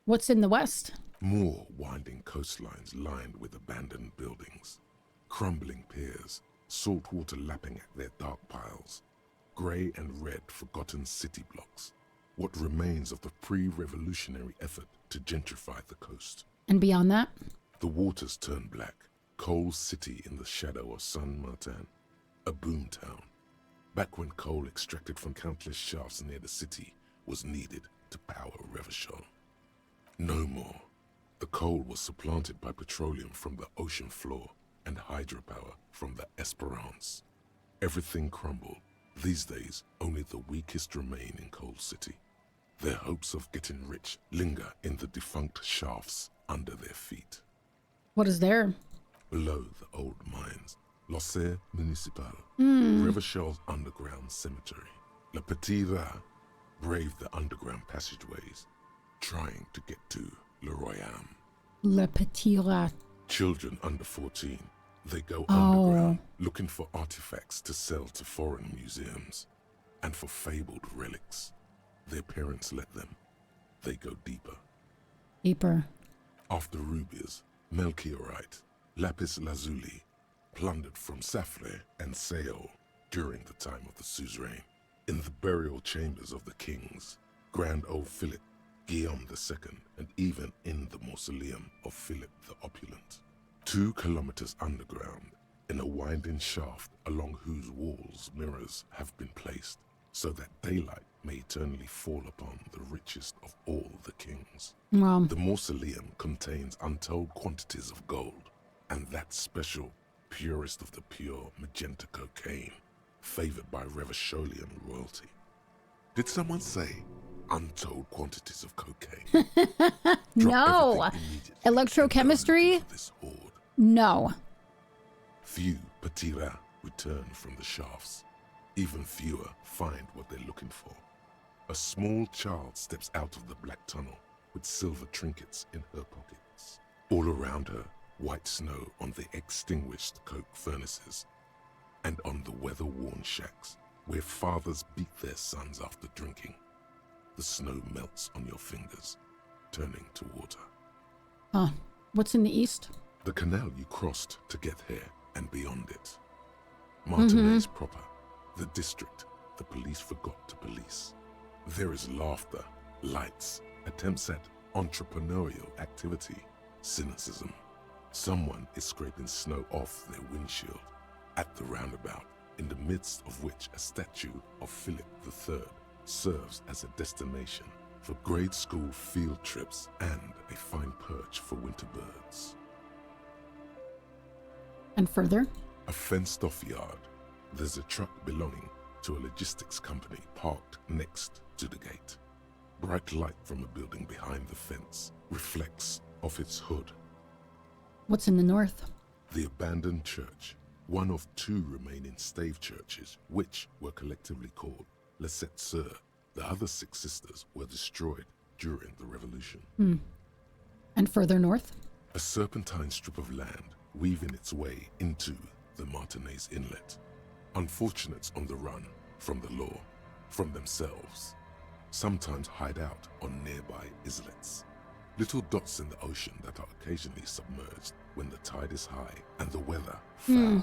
A: What's in the west?
K: More winding coastlines lined with abandoned buildings, crumbling piers, salt water lapping at their dark piles, grey and red forgotten city blocks, what remains of the pre-revolutionary effort to gentrify the coast.
A: And beyond that?
K: The waters turn black, Coal City in the shadow of San Martin, a boom town, back when coal extracted from countless shafts near the city was needed to power Revachol. No more. The coal was supplanted by petroleum from the ocean floor and hydropower from the Esperance. Everything crumbled. These days, only the weakest remain in Coal City. Their hopes of getting rich linger in the defunct shafts under their feet.
A: What is there?
K: Below the old mines, L'Océan Municipal, Revachol's underground cemetery. Le Petit Rat braved the underground passageways, trying to get to Le Royaume.
A: Le Petit Rat.
K: Children under 14, they go underground looking for artifacts to sell to foreign museums and for fabled relics. Their parents let them. They go deeper.
A: Deeper.
K: After rubies, Melchiorite, lapis lazuli, plundered from Safle and Seol during the time of the suzerain. In the burial chambers of the kings, Grand Old Philip, Guillaume II, and even in the mausoleum of Philip the Opulent. 2 kilometers underground, in a winding shaft along whose walls mirrors have been placed, so that daylight may eternally fall upon the richest of all the kings.
A: Wow.
K: The mausoleum contains untold quantities of gold, and that special, purest of the pure magenta cocaine, favored by Revacholian royalty. Did someone say untold quantities of cocaine?
A: No. Electrochemistry? No.
K: Few Petit Rat return from the shafts. Even fewer find what they're looking for. A small child steps out of the black tunnel with silver trinkets in her pockets. All around her, white snow on the extinguished coke furnaces and on the weather-worn shacks where fathers beat their sons after drinking. The snow melts on your fingers, turning to water.
A: Huh. What's in the east?
K: The canal you crossed to get here and beyond it. Martinez proper, the district the police forgot to police. There is laughter, lights, attempts at entrepreneurial activity, cynicism. Someone is scraping snow off their windshield at the roundabout, in the midst of which a statue of Philip III serves as a destination for grade school field trips and a fine perch for winter birds.
A: And further?
K: A fenced-off yard. There's a truck belonging to a logistics company parked next to the gate. Bright light from a building behind the fence reflects off its hood.
A: What's in the north?
K: The abandoned church, one of 2 remaining stave churches, which were collectively called Les Sept Sœurs. The other 6 sisters were destroyed during the revolution.
A: And further north?
K: A serpentine strip of land weaving its way into the Martinez Inlet. Unfortunates on the run from the law, from themselves, sometimes hide out on nearby islets. Little dots in the ocean that are occasionally submerged when the tide is high and the weather foul.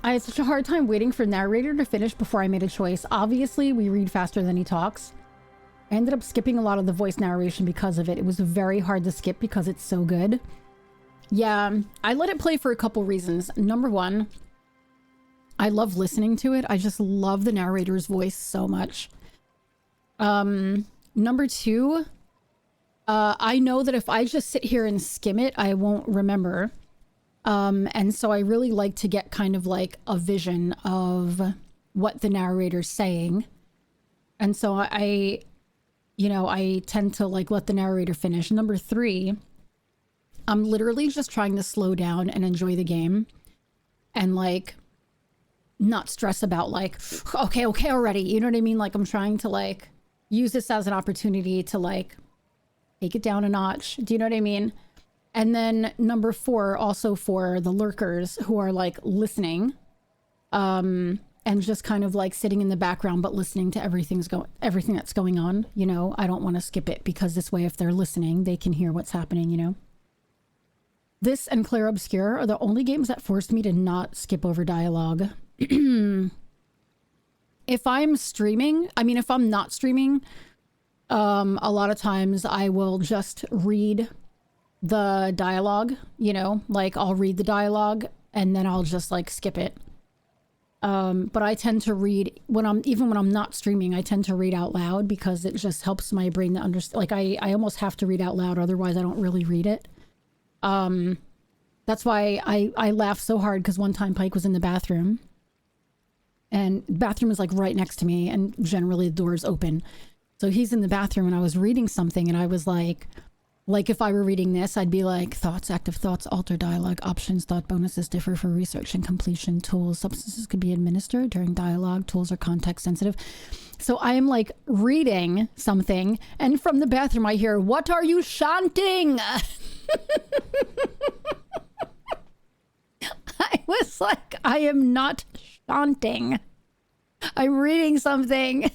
A: I had such a hard time waiting for the narrator to finish before I made a choice. Obviously, we read faster than he talks. I ended up skipping a lot of the voice narration because of it. It was very hard to skip because it's so good. Yeah, I let it play for a couple reasons. Number one, I love listening to it. I just love the narrator's voice so much. Number two, I know that if I just sit here and skim it, I won't remember. And so I really like to get kind of like a vision of what the narrator's saying. And so you know, I tend to like let the narrator finish. Number 3, I'm literally just trying to slow down and enjoy the game and like not stress about like, okay already. You know what I mean? Like I'm trying to like use this as an opportunity to like take it down a notch. Do you know what I mean? And then number 4, also for the lurkers who are like listening, and just kind of like sitting in the background, but listening to everything that's going on. You know, I don't want to skip it because this way, if they're listening, they can hear what's happening, you know? This and Clair Obscure are the only games that forced me to not skip over dialogue. If I'm streaming, I mean, if I'm not streaming, a lot of times I will just read the dialogue, you know, like I'll read the dialogue and then I'll just like skip it. But I tend to read even when I'm not streaming, I tend to read out loud because it just helps my brain to understand. Like I almost have to read out loud. Otherwise I don't really read it. That's why I laughed so hard because one time Pike was in the bathroom and the bathroom is like right next to me and generally the door is open. So he's in the bathroom and I was reading something and I was like if I were reading this, I'd be like, thoughts, active thoughts, alter dialogue, options, thought bonuses differ for research and completion, tools, substances could be administered during dialogue, tools are context sensitive. So I am like reading something and from the bathroom I hear, what are you chanting? I was like, I am not chanting. I'm reading something.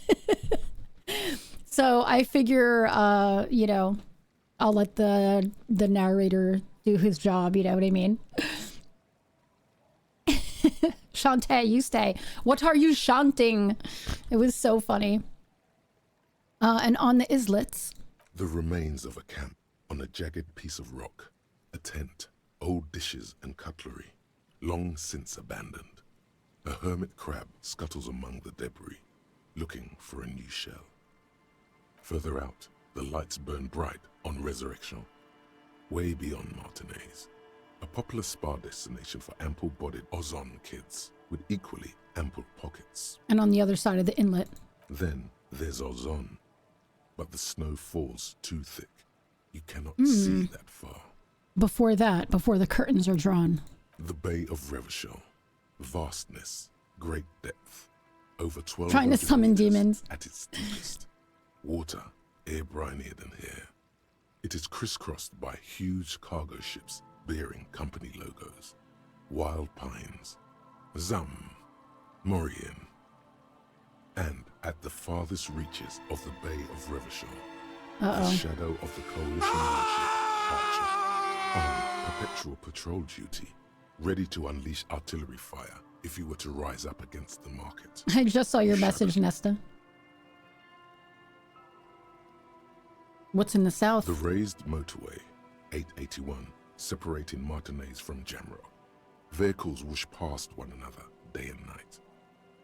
A: So I figure, you know, I'll let the narrator do his job, you know what I mean? Shantae, you stay. What are you chanting? It was so funny. And on the islets.
K: The remains of a camp on a jagged piece of rock. A tent, old dishes and cutlery, long since abandoned. A hermit crab scuttles among the debris, looking for a new shell. Further out, the lights burn bright on Resurrection, way beyond Martinez, a popular spa destination for ample-bodied Ozon kids with equally ample pockets.
A: And on the other side of the inlet.
K: Then there's Ozon, but the snow falls too thick. You cannot see that far.
A: Before that, before the curtains are drawn.
K: The Bay of Revachol, vastness, great depth, over 12
A: Trying to summon demons.
K: At its deepest. Water, air brinier than hair. It is crisscrossed by huge cargo ships bearing company logos. Wild pines, Zam, Morian. And at the farthest reaches of the Bay of Revachol, the shadow of the coalition warship Archer, on perpetual patrol duty, ready to unleash artillery fire if you were to rise up against the market.
A: I just saw your message, Nesta. What's in the south?
K: The raised motorway, 881, separating Martinez from Jamrock. Vehicles whoosh past one another day and night,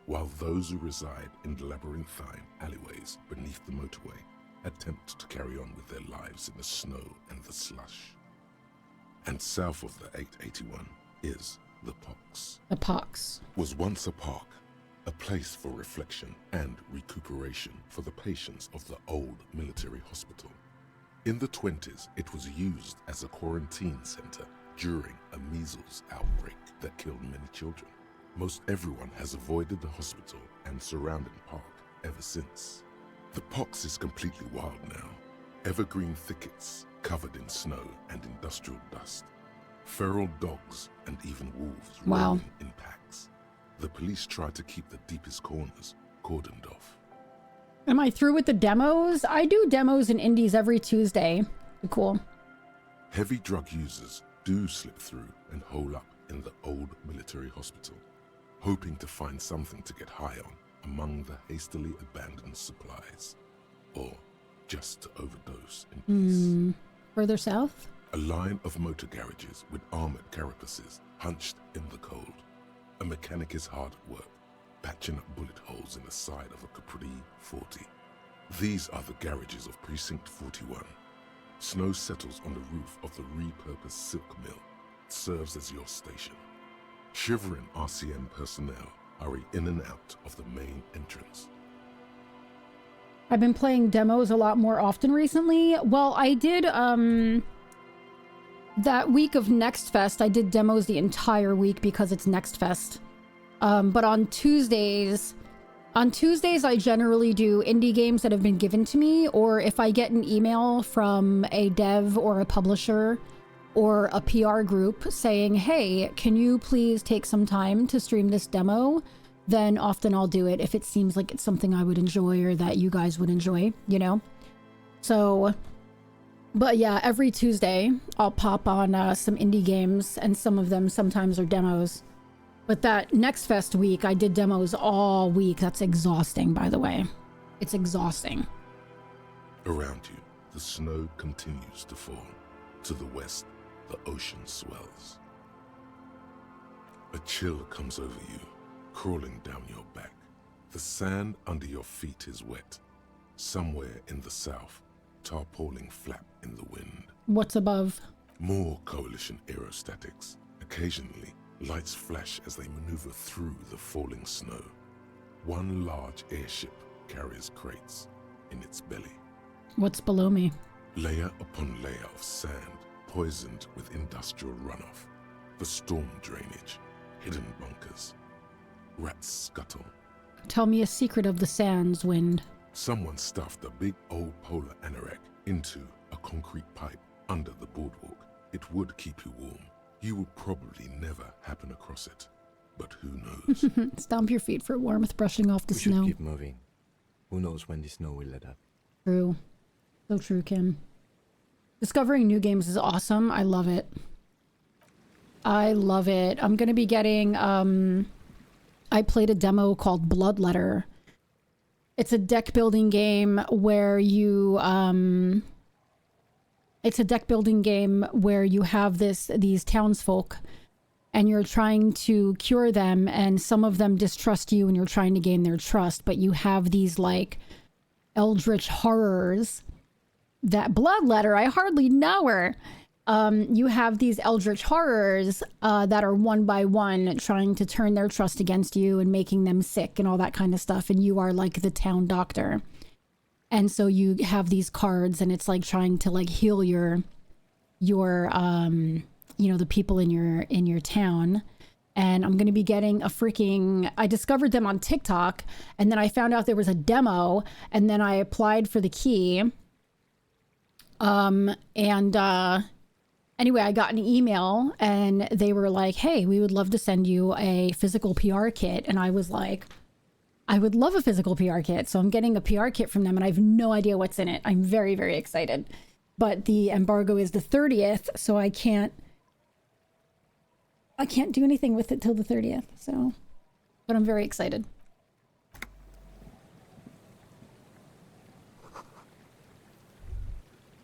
K: while those who reside in the labyrinthine alleyways beneath the motorway attempt to carry on with their lives in the snow and the slush. And south of the 881 is the Pox.
A: The Pox
K: was once a park, a place for reflection and recuperation for the patients of the old military hospital. In the 20s, it was used as a quarantine center during a measles outbreak that killed many children. Most everyone has avoided the hospital and surrounding park ever since. The Pox is completely wild now. Evergreen thickets covered in snow and industrial dust. Feral dogs and even wolves roaming in packs. The police try to keep the deepest corners cordoned off.
A: Am I through with the demos? I do demos and indies every Tuesday. Cool.
K: Heavy drug users do slip through and hole up in the old military hospital, hoping to find something to get high on among the hastily abandoned supplies, or just to overdose in peace.
A: Further south?
K: A line of motor garages with armored carapaces hunched in the cold. A mechanic is hard at work, patching up bullet holes in the side of a Capri 40. These are the garages of Precinct 41. Snow settles on the roof of the repurposed silk mill. It serves as your station. Shivering RCM personnel hurry in and out of the main entrance.
A: I've been playing demos a lot more often recently. Well, I did, that week of Next Fest, I did demos the entire week because it's Next Fest. But on Tuesdays, I generally do indie games that have been given to me, or if I get an email from a dev or a publisher or a PR group saying, hey, can you please take some time to stream this demo? Then often I'll do it if it seems like it's something I would enjoy or that you guys would enjoy, you know? So, but yeah, every Tuesday I'll pop on some indie games, and some of them sometimes are demos. But that Next Fest week, I did demos all week. That's exhausting, by the way. It's exhausting.
K: Around you, the snow continues to fall. To the west, the ocean swells. A chill comes over you, crawling down your back. The sand under your feet is wet. Somewhere in the south, tarpaulin flap in the wind.
A: What's above?
K: More Coalition aerostatics. Occasionally, lights flash as they maneuver through the falling snow. One large airship carries crates in its belly.
A: What's below me?
K: Layer upon layer of sand, poisoned with industrial runoff. The storm drainage, hidden bunkers. Rats scuttle.
A: Tell me a secret of the sands, Wind.
K: Someone stuffed a big old polar anorak into a concrete pipe under the boardwalk. It would keep you warm. You would probably never happen across it. But who knows?
A: Stomp your feet for warmth, brushing off the
I: We
A: snow.
I: should keep moving. Who knows when the snow will let up.
A: True. So true, Kim. Discovering new games is awesome. I love it. I love it. I'm gonna be getting, I played a demo called Bloodletter. It's a deck building game where you, have these townsfolk and you're trying to cure them, and some of them distrust you and you're trying to gain their trust, but you have these like eldritch horrors. That Bloodletter, I hardly know her. You have these eldritch horrors that are one by one trying to turn their trust against you and making them sick and all that kind of stuff, and you are like the town doctor. And so you have these cards, and it's like trying to like heal your the people in your town. And I'm going to be getting a freaking, I discovered them on TikTok, and then I found out there was a demo, and then I applied for the key. Anyway, I got an email and they were like, hey, we would love to send you a physical PR kit. And I was like, I would love a physical PR kit. So I'm getting a PR kit from them and I have no idea what's in it. I'm very, very excited. But the embargo is the 30th, so I can't do anything with it till the 30th. So, but I'm very excited.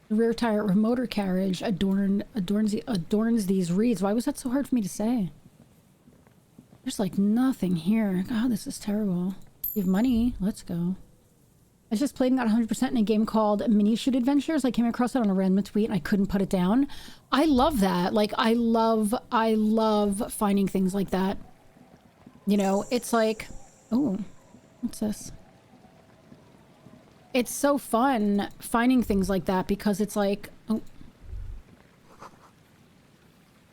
A: The rear tire or motor carriage adorns these reeds. Why was that so hard for me to say? There's like nothing here. God, this is terrible. You have money. Let's go. I just played and got 100% in a game called Mini Shoot Adventures. I came across it on a random tweet and I couldn't put it down. I love that. Like, I love finding things like that. You know, it's like, oh, what's this? It's so fun finding things like that because it's like, oh,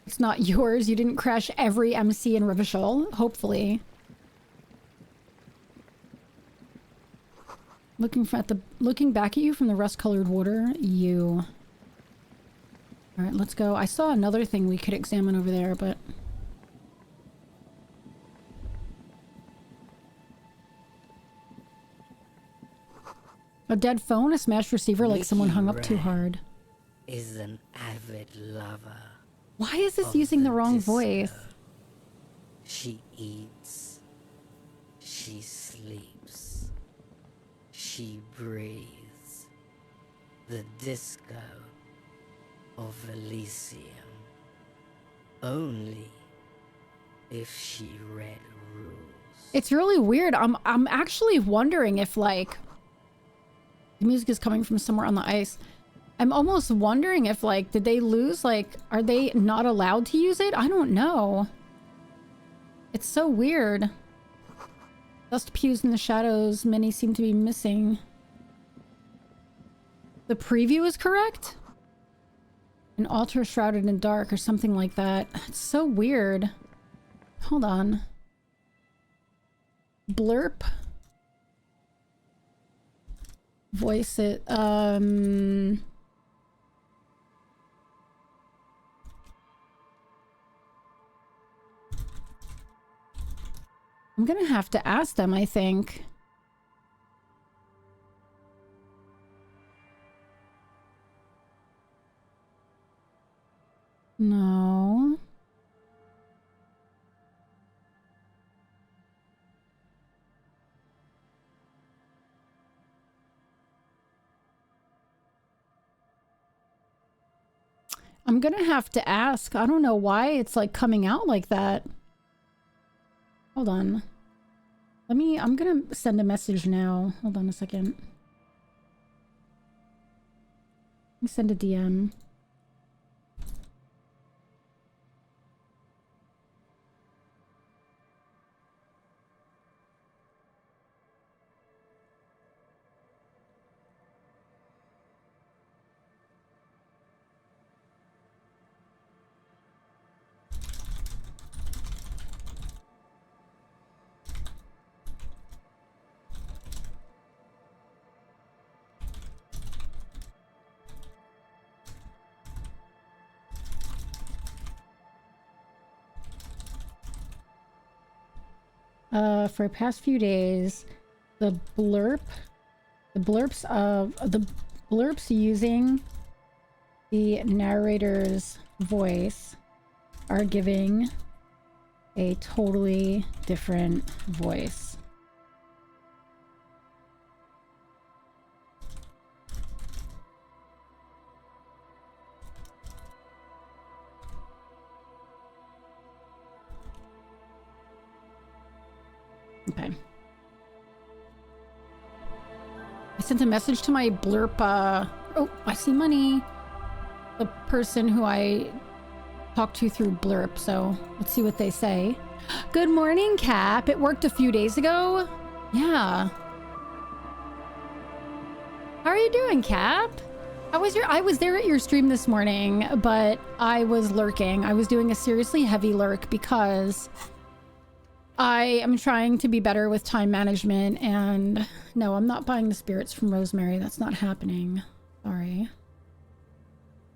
A: it's not yours. You didn't crash every MC in Rivishal, hopefully. Looking back at you from the rust-colored water, you. All right, let's go. I saw another thing we could examine over there, but. A dead phone, a smashed receiver, like someone hung up too hard.
C: Is an avid lover.
A: Why is this using the wrong voice?
C: She eats. She sleeps. She breathes. The disco of Elysium. Only if she read rules.
A: It's really weird. I'm actually wondering if like the music is coming from somewhere on the ice. I'm almost wondering if like, did they lose? Like, are they not allowed to use it? I don't know. It's so weird. Dust pews in the shadows. Many seem to be missing. The preview is correct? An altar shrouded in dark or something like that. It's so weird. Hold on. Blurp. Voice it. I'm gonna have to ask them, I think. No. I'm gonna have to ask. I don't know why it's like coming out like that. Hold on. I'm gonna send a message now. Hold on a second. Let me send a DM. For the past few days, the blurps using the narrator's voice are giving a totally different voice. Okay. I sent a message to my blurp, oh, I see money. The person who I talked to through blurp, so let's see what they say. Good morning, Cap. It worked a few days ago. Yeah. How are you doing, Cap? I was there at your stream this morning, but I was lurking. I was doing a seriously heavy lurk because I am trying to be better with time management, and no, I'm not buying the spirits from Rosemary. That's not happening. Sorry.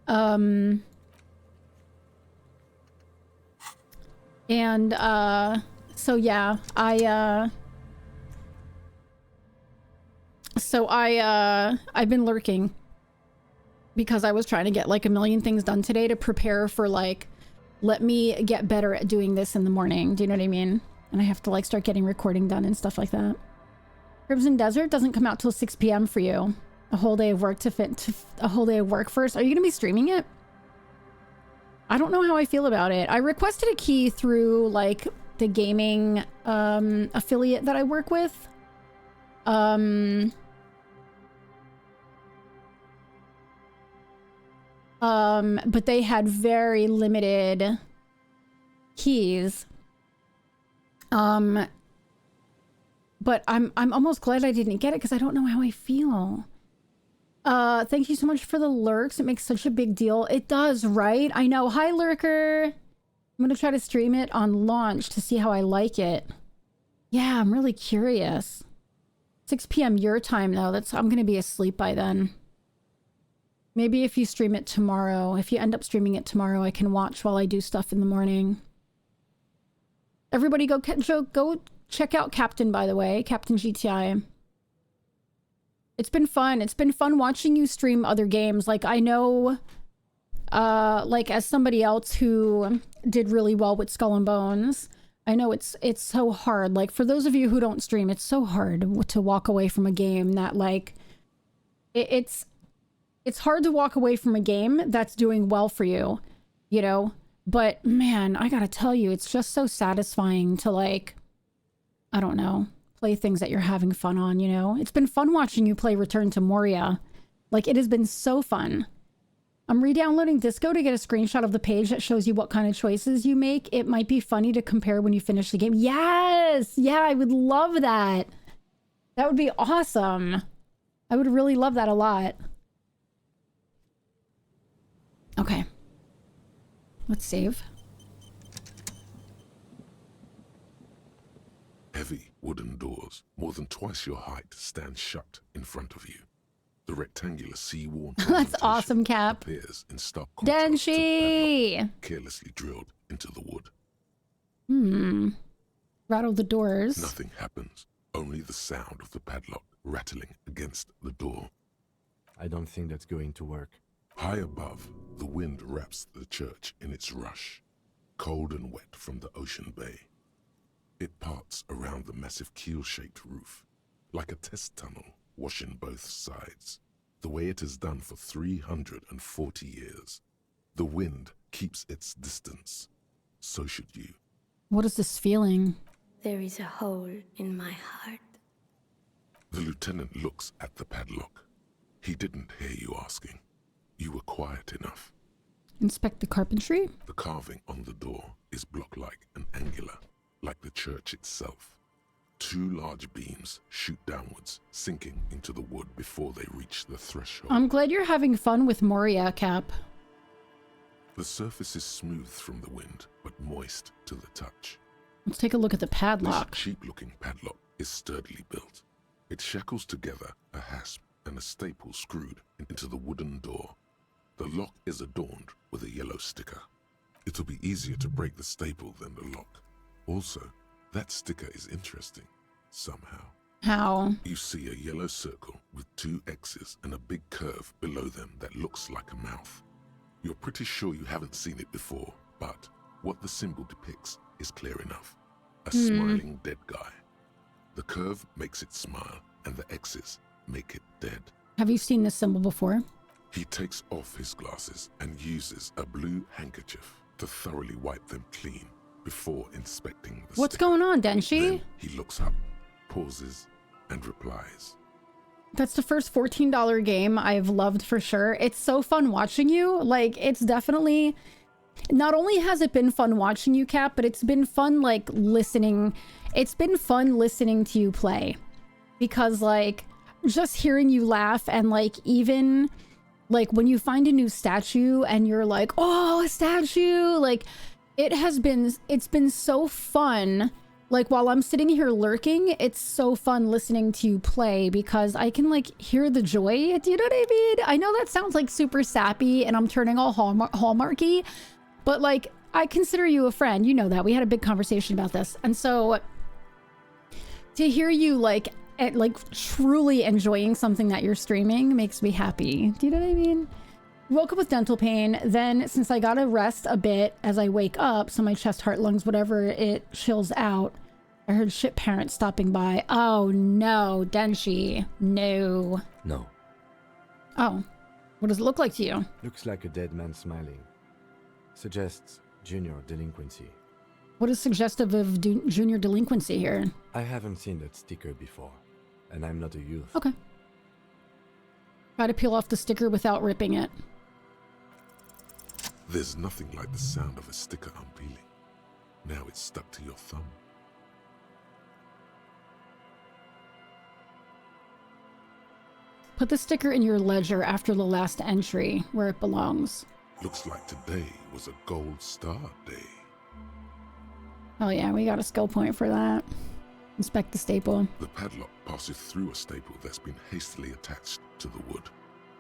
A: So yeah, I've been lurking because I was trying to get like a million things done today to prepare for like, let me get better at doing this in the morning. Do you know what I mean? And I have to like start getting recording done and stuff like that. Crimson Desert doesn't come out till 6 p.m. for you. A whole day of work a whole day of work first. Are you gonna be streaming it? I don't know how I feel about it. I requested a key through like the gaming affiliate that I work with. But they had very limited keys. But I'm almost glad I didn't get it because I don't know how I feel. Thank you so much for the lurks. It makes such a big deal. It does, right? I know. Hi, Lurker. I'm gonna try to stream it on launch to see how I like it. Yeah, I'm really curious. 6 p.m. your time, though. I'm gonna be asleep by then. Maybe if you stream it tomorrow, if you end up streaming it tomorrow, I can watch while I do stuff in the morning. Everybody go check out Captain, by the way. Captain GTI. It's been fun. It's been fun watching you stream other games. Like, I know, like, as somebody else who did really well with Skull and Bones, I know it's so hard. Like, for those of you who don't stream, it's so hard to walk away from a game that, like, it's hard to walk away from a game that's doing well for you, you know? But, man, I gotta tell you, it's just so satisfying to, like, I don't know, play things that you're having fun on, you know? It's been fun watching you play Return to Moria. Like, it has been so fun. I'm re-downloading Disco to get a screenshot of the page that shows you what kind of choices you make. It might be funny to compare when you finish the game. Yes! Yeah, I would love that. That would be awesome. I would really love that a lot. Okay. Let's save.
K: Heavy wooden doors, more than twice your height, stand shut in front of you. The rectangular sea-worn
A: That's awesome, Cap.
K: appears in stark contrast to the
A: Denshi!
K: padlock carelessly drilled into the wood.
A: Rattle the doors.
K: Nothing happens, only the sound of the padlock rattling against the door.
I: I don't think that's going to work.
K: High above, the wind wraps the church in its rush, cold and wet from the ocean bay. It parts around the massive keel-shaped roof, like a test tunnel washing both sides, the way it has done for 340 years. The wind keeps its distance. So should you.
A: What is this feeling?
R: There is a hole in my heart.
K: The lieutenant looks at the padlock. He didn't hear you asking. You were quiet enough.
A: Inspect the carpentry?
K: The carving on the door is block-like and angular, like the church itself. 2 large beams shoot downwards, sinking into the wood before they reach the threshold.
A: I'm glad you're having fun with Moria, Cap.
K: The surface is smooth from the wind, but moist to the touch.
A: Let's take a look at the padlock.
K: This cheap-looking padlock is sturdily built. It shackles together a hasp and a staple screwed into the wooden door. The lock is adorned with a yellow sticker. It'll be easier to break the staple than the lock. Also, that sticker is interesting, somehow.
A: How?
K: You see a yellow circle with 2 X's and a big curve below them that looks like a mouth. You're pretty sure you haven't seen it before, but what the symbol depicts is clear enough. A smiling dead guy. The curve makes it smile, and the X's make it dead.
A: Have you seen this symbol before?
K: He takes off his glasses and uses a blue handkerchief to thoroughly wipe them clean before inspecting the
A: What's
K: sticker.
A: going on, Denshi?
K: Then he looks up, pauses, and replies.
A: That's the first $14 game I've loved for sure. It's so fun watching you. Like, it's definitely... Not only has it been fun watching you, Cap, but it's been fun, like, listening. It's been fun listening to you play. Because, like, just hearing you laugh and, like, even... Like, when you find a new statue and you're like, oh, a statue! Like, it's been so fun. Like, while I'm sitting here lurking, it's so fun listening to you play because I can, like, hear the joy. Do you know what I mean? I know that sounds, like, super sappy and I'm turning all hallmarky, but, like, I consider you a friend. You know that. We had a big conversation about this. And so, to hear you, like truly enjoying something that you're streaming makes me happy. Do you know what I mean? Woke up with dental pain. Then, since I gotta rest a bit as I wake up, so my chest, heart, lungs, whatever, it chills out, I heard shit parents stopping by. Oh no, Denshi. No.
I: No.
A: Oh. What does it look like to you?
I: Looks like a dead man smiling. Suggests junior delinquency.
A: What is suggestive of junior delinquency here?
I: I haven't seen that sticker before, and I'm not a youth.
A: Okay. Try to peel off the sticker without ripping it.
K: There's nothing like the sound of a sticker unpeeling. Now it's stuck to your thumb.
A: Put the sticker in your ledger after the last entry, where it belongs.
K: Looks like today was a gold star day.
A: Oh yeah, we got a skill point for that. Inspect the staple.
K: The padlock passes through a staple that's been hastily attached to the wood.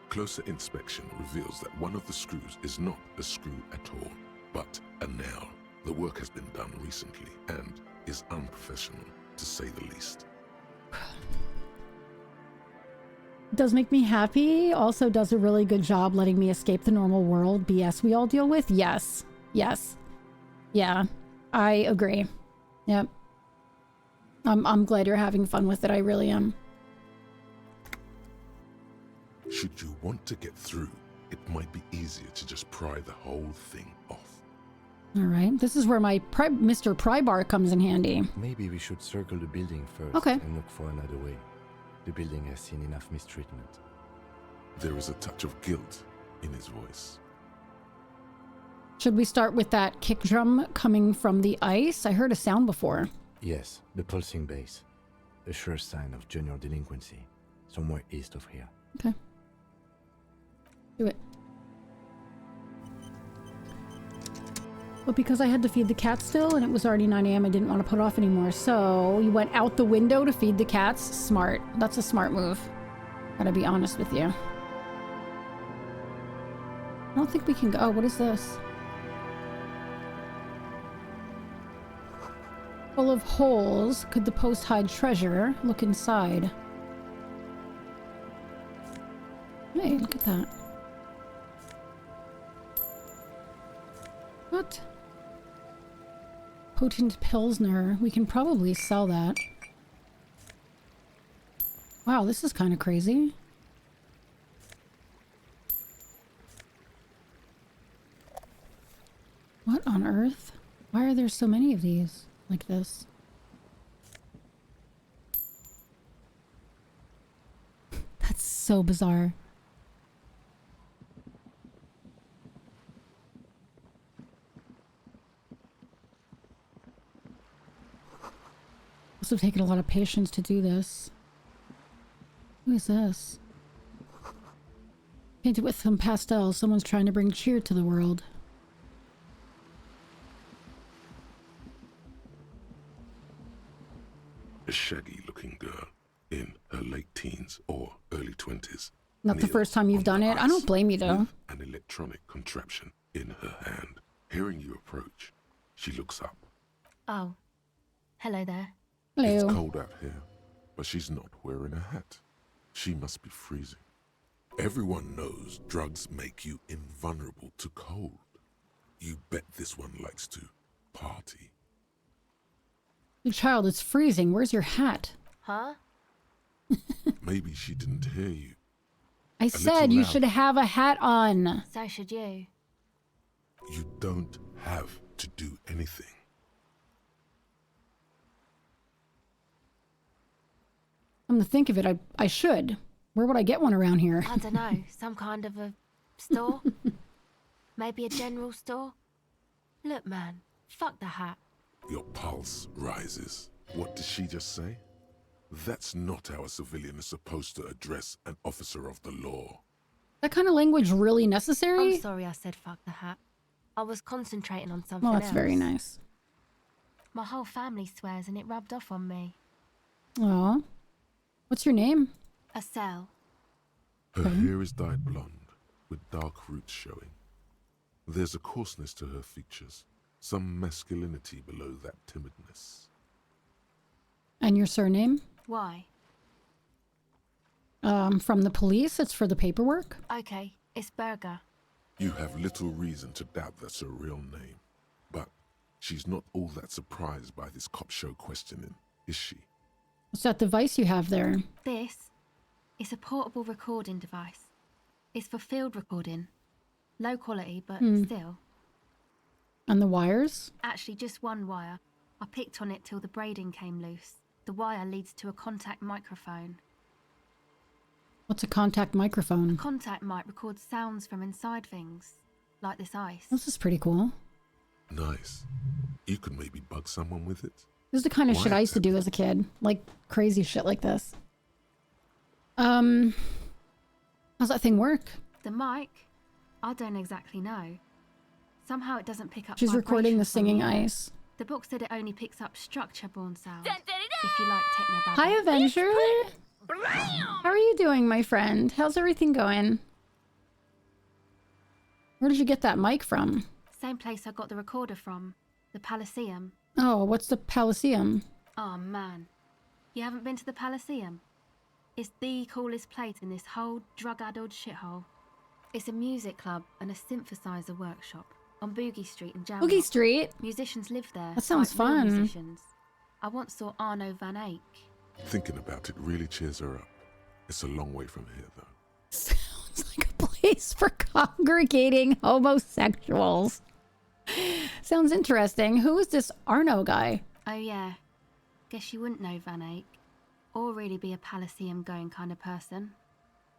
K: Closer inspection reveals that one of the screws is not a screw at all, but a nail. The work has been done recently and is unprofessional, to say the least.
A: Does make me happy. Also does a really good job letting me escape the normal world BS we all deal with. Yes. Yes. Yeah. I agree. Yep. I'm glad you're having fun with it. I really am.
K: Should you want to get through, it might be easier to just pry the whole thing off.
A: All right. This is where my Mr. Prybar comes in handy.
I: Maybe we should circle the building first
A: Okay.
I: and look for another way. The building has seen enough mistreatment.
K: There is a touch of guilt in his voice.
A: Should we start with that kick drum coming from the ice? I heard a sound before.
I: Yes, the pulsing bass. A sure sign of junior delinquency. Somewhere east of here.
A: Okay. Do it. But because I had to feed the cats still, and it was already 9 a.m., I didn't want to put off anymore. So you went out the window to feed the cats? Smart. That's a smart move. Gotta be honest with you. I don't think we can go. Oh, what is this? Full of holes. Could the post hide treasure? Look inside. Hey, look at that. What? Potent Pilsner. We can probably sell that. Wow, this is kind of crazy. What on earth? Why are there so many of these like this? That's so bizarre. Must have taken a lot of patience to do this. Who is this? Painted with some pastels. Someone's trying to bring cheer to the world.
K: A shaggy-looking girl in her late teens or early 20s.
A: Not the first time you've done it. I don't blame you though.
K: An electronic contraption in her hand. Hearing you approach, she looks up.
E: Oh. Hello there.
A: Hello.
K: It's cold out here, but she's not wearing a hat. She must be freezing. Everyone knows drugs make you invulnerable to cold. You bet this one likes to party.
A: Child, it's freezing. Where's your hat?
E: Huh?
K: Maybe she didn't hear you.
A: I said you should have a hat on.
E: So should you.
K: You don't have to do anything.
A: Come to think of it, I should. Where would I get one around here?
E: I don't know. Some kind of a store? Maybe a general store? Look, man. Fuck the hat.
K: Your pulse rises. What did she just say? That's not how a civilian is supposed to address an officer of the law.
A: That kind of language really necessary?
E: I'm sorry I said fuck the hat. I was concentrating on something
A: Well, that's
E: else.
A: very nice.
E: My whole family swears and it rubbed off on me.
A: Aw. What's your name?
E: Estelle.
K: Her hair is dyed blonde, with dark roots showing. There's a coarseness to her features, some masculinity below that timidness.
A: And your surname?
E: Why?
A: From the police? It's for the paperwork?
E: Okay, it's Berger.
K: You have little reason to doubt that's her real name. But she's not all that surprised by this cop show questioning, is she?
A: What's that device you have there?
E: This is a portable recording device. It's for field recording. Low quality, but still.
A: And the wires?
E: Actually, just one wire. I picked on it till the braiding came loose. The wire leads to a contact microphone.
A: What's a contact microphone?
E: A contact mic records sounds from inside things, like this ice.
A: This is pretty cool.
K: Nice. You could maybe bug someone with it.
A: This is the kind of shit I used to do as a kid. Like, crazy shit like this. How's that thing work?
E: The mic? I don't exactly know. Somehow it doesn't pick up
A: She's recording the
E: vibrations from
A: singing
E: the air.
A: ice.
E: The book said it only picks up structure-born sound. If you like techno babble.
A: Hi, Avenger! How are you doing, my friend? How's everything going? Where did you get that mic from?
E: Same place I got the recorder from. The Palaceum.
A: Oh, what's the Palaceum?
E: Oh, man. You haven't been to the Palaceum? It's the coolest place in this whole drug-addled shithole. It's a music club and a synthesizer workshop on Boogie Street in Jamrock.
A: Boogie Street?
E: Musicians live there.
A: That sounds
E: like real
A: fun.
E: Musicians. I once saw Arno van Eyck.
K: Thinking about it really cheers her up. It's a long way from here, though.
A: Sounds like a place for congregating homosexuals. Sounds interesting. Who is this Arno guy?
E: Oh, yeah. Guess you wouldn't know Van Eyck. Or really be a Palaceum going kind of person.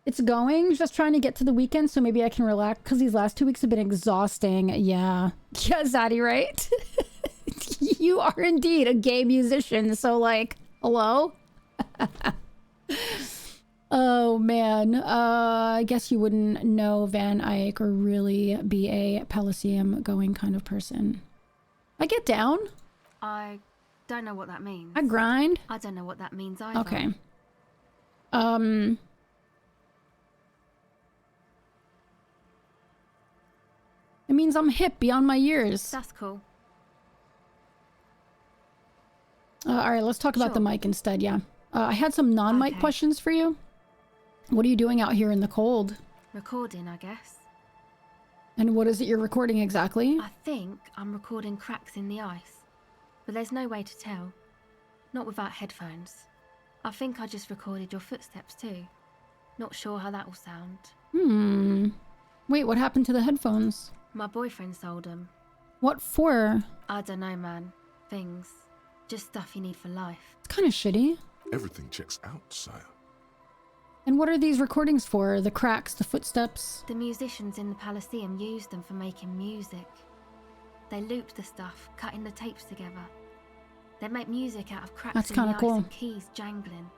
A: It's going. Just trying to get to the weekend so maybe I can relax because these last 2 weeks have been exhausting. Yeah. Yeah, Zaddy, right? You are indeed a gay musician. So, like, hello? Oh, man. I guess you wouldn't know Van Eyck or really be a Palaceum going kind of person. I get down.
E: I don't know what that means.
A: I grind.
E: I don't know what that means either.
A: Okay. It means I'm hip beyond my years.
E: That's cool.
A: All right, let's talk about the mic instead, yeah. I had some non-mic questions for you. What are you doing out here in the cold?
E: Recording, I guess.
A: And what is it you're recording exactly?
E: I think I'm recording cracks in the ice. But there's no way to tell. Not without headphones. I think I just recorded your footsteps too. Not sure how that will sound.
A: Wait, what happened to the headphones?
E: My boyfriend sold them.
A: What for?
E: I don't know, man. Things. Just stuff you need for life.
A: It's kind of shitty.
K: Everything checks out, sire.
A: And what are these recordings for? The cracks, the footsteps?
E: The musicians in the Palaceum used them for making music. They looped the stuff, cutting the tapes together. They make music out of cracks
A: That's
E: in the
A: kinda
E: ice
A: cool.
E: and keys jangling.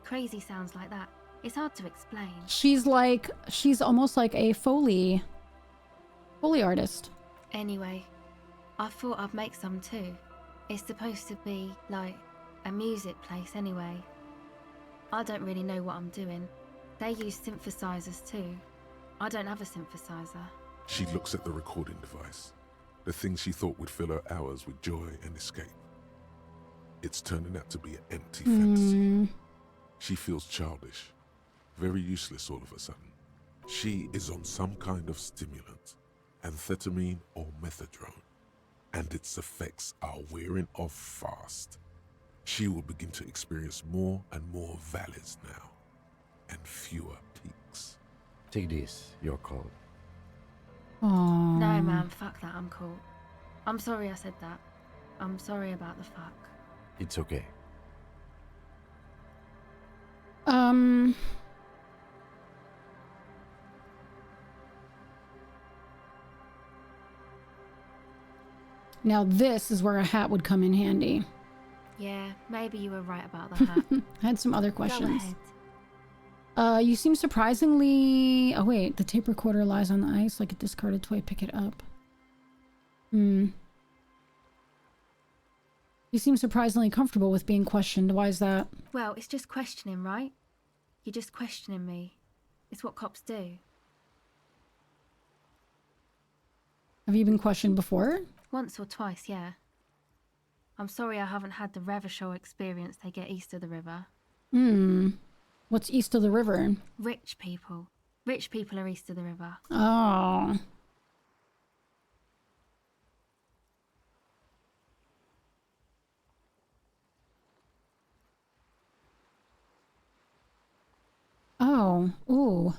E: Crazy sounds like that. It's hard to explain.
A: She's almost like a Foley artist.
E: Anyway, I thought I'd make some too. It's supposed to be like a music place anyway. I don't really know what I'm doing. They use synthesizers too. I don't have a synthesizer.
K: She looks at the recording device, the thing she thought would fill her hours with joy and escape. It's turning out to be an empty fantasy. She feels childish, very useless all of a sudden. She is on some kind of stimulant, amphetamine or methadone, and its effects are wearing off fast. She will begin to experience more and more valleys now, and fewer peaks.
I: Take this, your call.
A: Aww.
E: No, man, fuck that. I'm cool. I'm sorry I said that. I'm sorry about the fuck.
I: It's okay.
A: Now this is where a hat would come in handy.
E: Yeah, maybe you were right about the hat.
A: I had some other questions.
E: Go ahead.
A: You seem surprisingly... Oh wait, the tape recorder lies on the ice like a discarded toy. Pick it up. You seem surprisingly comfortable with being questioned. Why is that?
E: Well, it's just questioning, right? You're just questioning me. It's what cops do.
A: Have you been questioned before?
E: Once or twice, yeah. I'm sorry I haven't had the Revershaw experience they get east of the river.
A: What's east of the river?
E: Rich people. Rich people are east of the river.
A: Oh. Oh. Ooh.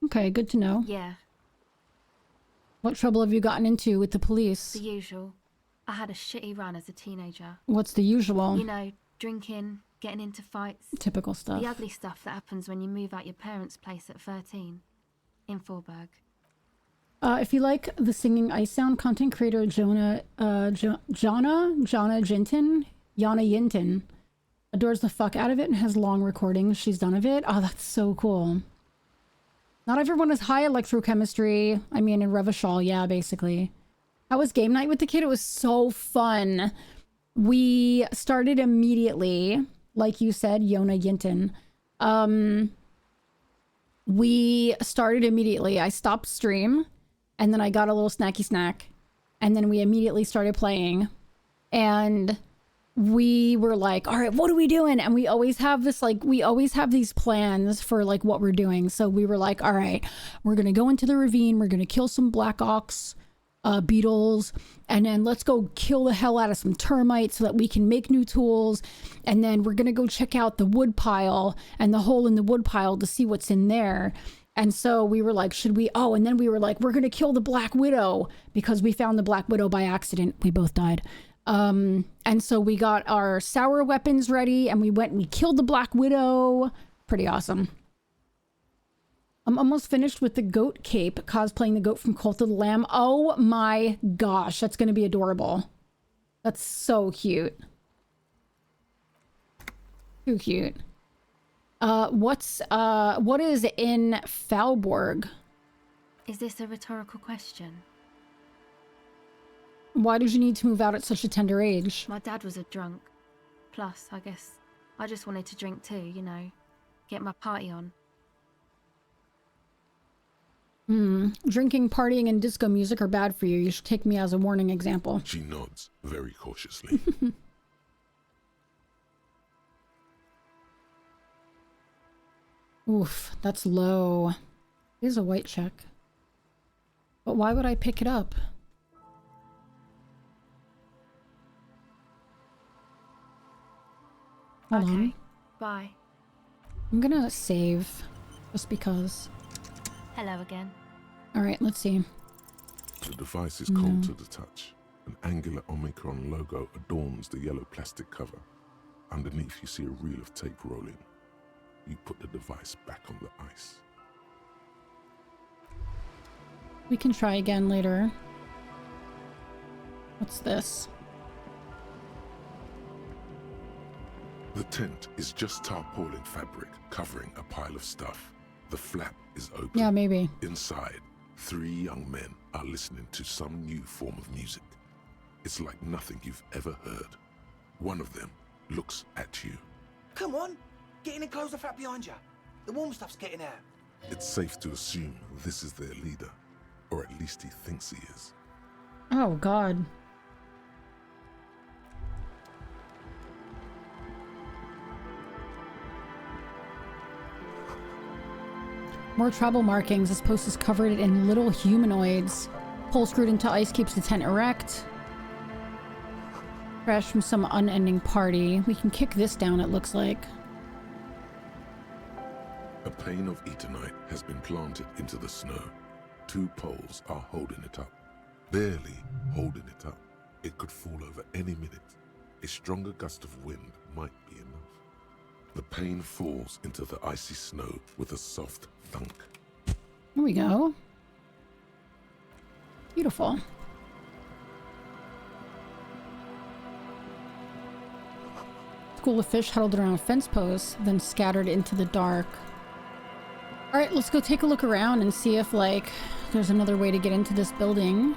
A: Okay, good to know.
E: Yeah,
A: What trouble have you gotten into with the police?
E: the usual. I had a shitty run as a teenager.
A: What's the usual?
E: You know, drinking, getting into fights.
A: Typical stuff.
E: The ugly stuff that happens when you move out your parents' place at 13. In Forberg.
A: If you like the singing ice sound, content creator Jana Yinton adores the fuck out of it and has long recordings she's done of it. Oh, that's so cool. Not everyone is high electrochemistry. I mean, in Revachol, yeah, basically. How was game night with the kid? It was so fun. We started immediately, like you said, Yona Yinton. We started immediately. I stopped stream, and then I got a little snacky snack, and then we immediately started playing. And we were like, all right, what are we doing? And we always have this, like, we always have these plans for like what we're doing. So we were like, all right, we're going to go into the ravine. We're going to kill some black ox beetles. And then let's go kill the hell out of some termites so that we can make new tools. And then we're going to go check out the wood pile and the hole in the wood pile to see what's in there. And so we were like, should we? Oh, and then we were like, we're going to kill the Black Widow because we found the Black Widow by accident. We both died. And so we got our sour weapons ready and we went and we killed the Black Widow. Pretty awesome. I'm almost finished with the goat cape, cosplaying the goat from Cult of the Lamb. Oh my gosh, that's going to be adorable. That's so cute. Too cute. What is in Falborg?
E: Is this a rhetorical question?
A: Why did you need to move out at such a tender age?
E: My dad was a drunk. Plus, I guess I just wanted to drink too, you know. Get my party on.
A: Drinking, partying, and disco music are bad for you. You should take me as a warning example.
K: She nods very cautiously.
A: Oof, that's low. Here's a white check. But why would I pick it up? Hold on.
E: Bye.
A: I'm gonna save. Just because.
E: Hello again.
A: Alright, let's see.
K: The device is cold to the touch. An angular Omicron logo adorns the yellow plastic cover. Underneath, you see a reel of tape rolling. You put the device back on the ice.
A: We can try again later. What's this?
K: The tent is just tarpaulin fabric covering a pile of stuff. The flap is open.
A: Yeah, maybe.
K: Inside, 3 young men are listening to some new form of music. It's like nothing you've ever heard. One of them looks at you.
U: Come on, get in and close the flap behind you. The warm stuff's getting out.
K: It's safe to assume this is their leader, or at least he thinks he is.
A: Oh, God. More trouble markings. This post is covered in little humanoids. Pole screwed into ice keeps the tent erect. Crash from some unending party. We can kick this down, it looks like.
K: A pane of Eternite has been planted into the snow. 2 poles are holding it up. Barely holding it up. It could fall over any minute. A stronger gust of wind might be enough. The pane falls into the icy snow with a soft thunk.
A: Here we go. Beautiful. School of fish huddled around a fence post, then scattered into the dark. Alright, let's go take a look around and see if, like, there's another way to get into this building.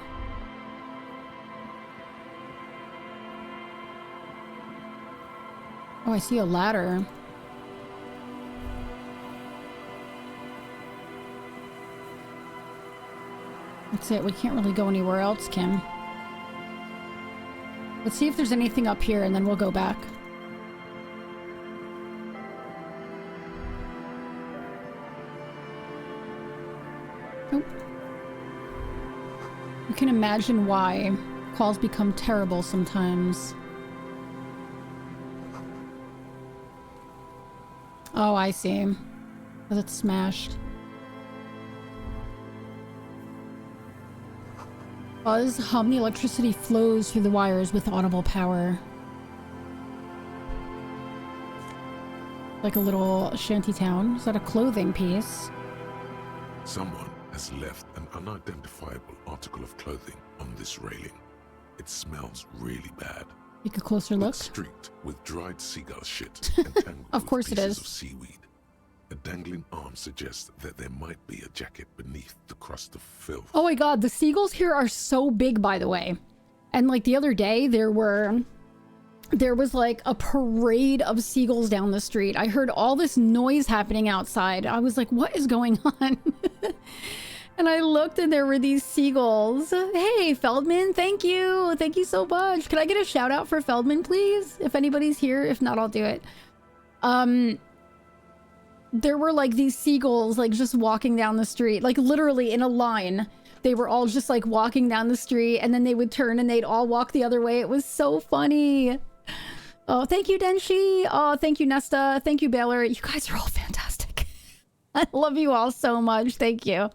A: Oh, I see a ladder. That's it. We can't really go anywhere else, Kim. Let's see if there's anything up here, and then we'll go back. Nope. You can imagine why calls become terrible sometimes. Oh, I see. Because it's smashed. Buzz, hum, the electricity flows through the wires with audible power. Like a little shanty town. Is that a clothing piece?
K: Someone has left an unidentifiable article of clothing on this railing. It smells really bad.
A: Take a closer look.
K: It's streaked with dried seagull shit and tangled
A: Of course
K: with
A: it
K: pieces
A: is.
K: of seaweed. A dangling arm suggests that there might be a jacket beneath the crust of filth.
A: Oh my god, the seagulls here are so big, by the way. And like the other day, there was like a parade of seagulls down the street. I heard all this noise happening outside. I was like, what is going on? And I looked and there were these seagulls. Hey, Feldman, thank you. Thank you so much. Can I get a shout out for Feldman, please? If anybody's here. If not, I'll do it. There were like these seagulls like just walking down the street, like literally in a line. They were all just like walking down the street and then they would turn and they'd all walk the other way. It was so funny. Oh, thank you, Denshi. Oh, thank you, Nesta. Thank you, Baylor. You guys are all fantastic. I love you all so much. Thank you.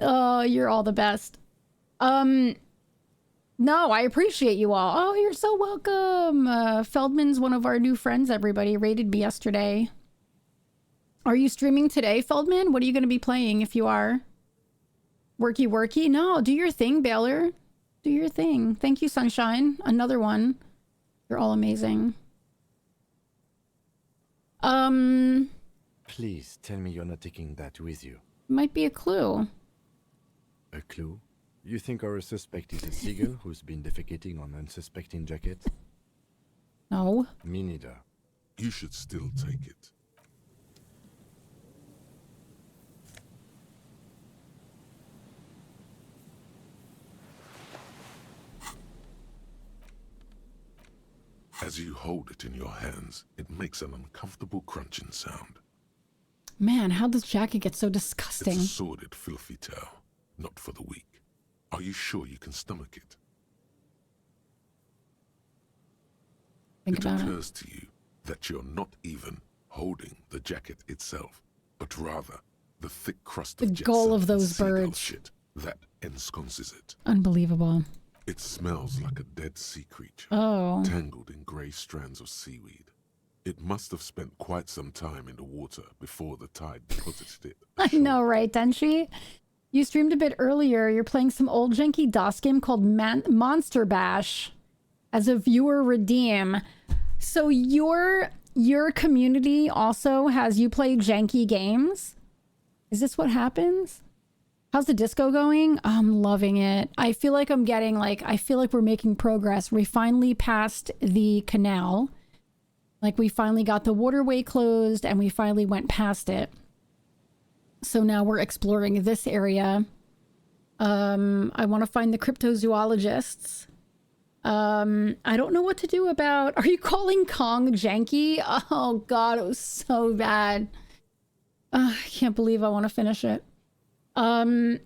A: Oh, you're all the best. No, I appreciate you all. Oh, you're so welcome. Feldman's one of our new friends, everybody. Rated me yesterday. Are you streaming today, Feldman? What are you going to be playing if you are? Worky worky? No, do your thing, Baylor. Do your thing. Thank you, Sunshine. Another one. You're all amazing.
I: Please tell me you're not taking that with you.
A: Might be a clue.
I: A clue? You think our suspect is a seagull who's been defecating on unsuspecting jackets?
A: No.
I: Me neither.
K: You should still take it. As you hold it in your hands, it makes an uncomfortable crunching sound.
A: Man, how does jacket get so disgusting?
K: It's a sordid, filthy tale, not for the weak. Are you sure you can stomach it?
A: Think about it.
K: It occurs to you that you're not even holding the jacket itself, but rather the thick crust of
A: the gull of those birds.
K: Shit that ensconces it.
A: Unbelievable.
K: It smells like a dead sea creature, tangled in grey strands of seaweed. It must have spent quite some time in the water before the tide deposited it.
A: I know, right, Dentry? You streamed a bit earlier. You're playing some old janky DOS game called Monster Bash as a viewer redeem. So your community also has you play janky games? Is this what happens? How's the disco going? I'm loving it. I feel like I'm getting I feel like we're making progress. We finally passed the canal. Like we finally got the waterway closed and we finally went past it. So now we're exploring this area. I want to find the cryptozoologists. I don't know what to do about... Are you calling Kong janky? Oh God, it was so bad. I can't believe I want to finish it. I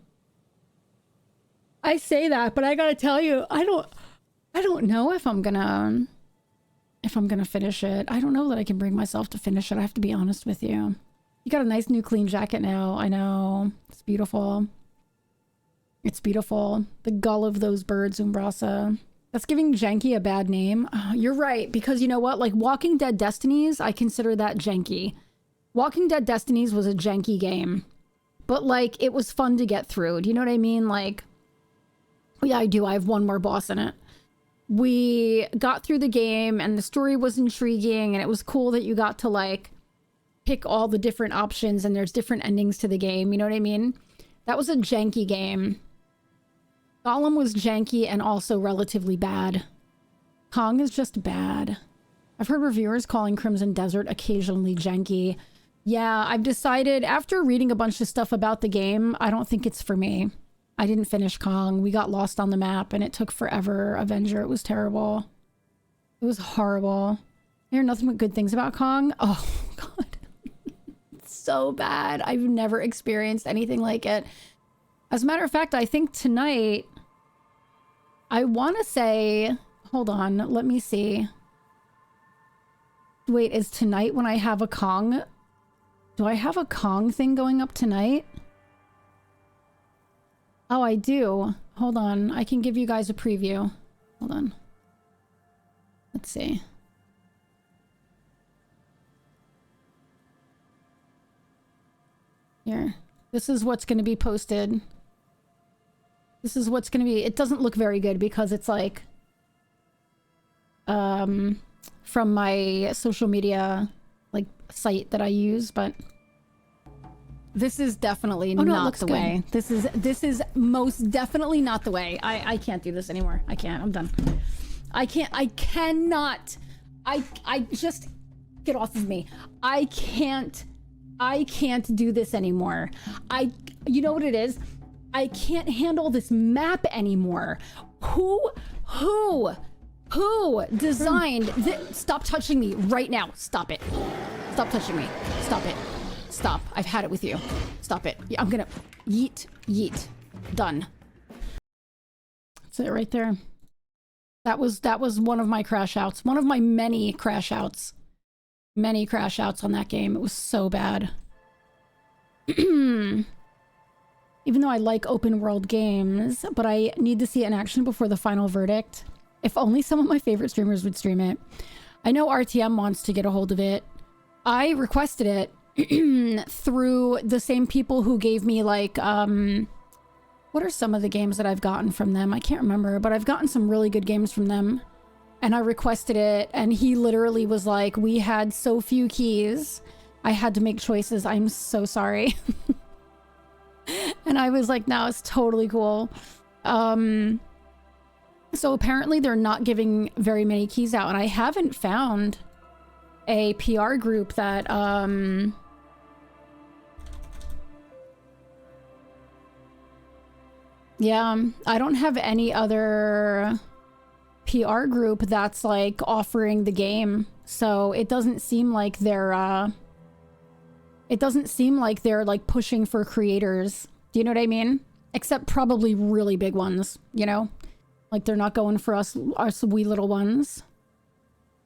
A: say that, but I gotta tell you, I don't know if I'm gonna finish it. I don't know that I can bring myself to finish it. I have to be honest with you. You got a nice new clean jacket now. I know. It's beautiful. It's beautiful. The gull of those birds, Umbrasa. That's giving janky a bad name. Oh, you're right, because you know what? Like Walking Dead Destinies, I consider that janky. Walking Dead Destinies was a janky game. But, like, it was fun to get through. Do you know what I mean? Like, yeah, I do. I have one more boss in it. We got through the game, and the story was intriguing, and it was cool that you got to, like, pick all the different options, and there's different endings to the game. You know what I mean? That was a janky game. Gollum was janky and also relatively bad. Kong is just bad. I've heard reviewers calling Crimson Desert occasionally janky. Yeah, I've decided after reading a bunch of stuff about the game, I don't think it's for me. I didn't finish Kong. We got lost on the map and it took forever. Avenger, it was terrible. It was horrible. I hear nothing but good things about Kong. Oh, God. It's so bad. I've never experienced anything like it. As a matter of fact, I think tonight, I want to say, hold on, let me see. Wait, is tonight when I have a Kong? Do I have a Kong thing going up tonight? Oh, I do. Hold on. I can give you guys a preview. Hold on. Let's see. Here. This is what's going to be posted. This is what's going to be... It doesn't look very good because it's like... from my social media... like site that I use, but this is definitely not the way. This is most definitely not the way. I can't do this anymore. I can't. I'm done. I cannot. I just get off of me. I can't do this anymore. You know what it is? I can't handle this map anymore. Who designed this? Stop touching me right now. Stop it. Stop touching me. Stop it. Stop. I've had it with you. Stop it. I'm gonna yeet. Done. That's it right there. That was one of my crash outs. One of my many crash outs. Many crash outs on that game. It was so bad. Even though I like open world games, but I need to see it in action before the final verdict. If only some of my favorite streamers would stream it. I know RTM wants to get a hold of it. I requested it through the same people who gave me like, what are some of the games that I've gotten from them? I can't remember, but I've gotten some really good games from them. and I requested it, and he literally was like, we had so few keys. I had to make choices. I'm so sorry. And I was like, no, it's totally cool. So apparently they're not giving very many keys out, and I haven't found a PR group that, yeah, I don't have any other PR group that's like offering the game. So it doesn't seem like they're like pushing for creators. Do you know what I mean? Except probably really big ones, you know? Like they're not going for us wee little ones.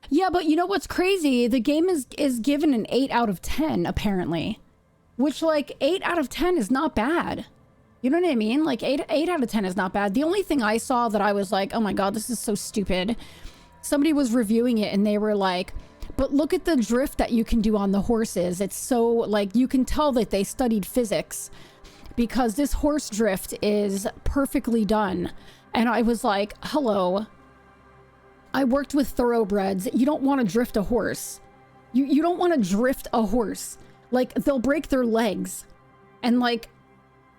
A: Yeah, but you know what's crazy? The game is given an 8 out of 10 apparently, which like 8 out of 10 is not bad. You know what I mean? Like 8 out of 10 is not bad. The only thing I saw that I was like, oh my God, this is so stupid. Somebody was reviewing it and they were like, but look at the drift that you can do on the horses. It's so like, you can tell that they studied physics because this horse drift is perfectly done. And I was like, hello, I worked with thoroughbreds. You don't want to drift a horse. You don't want to drift a horse. Like they'll break their legs. And like,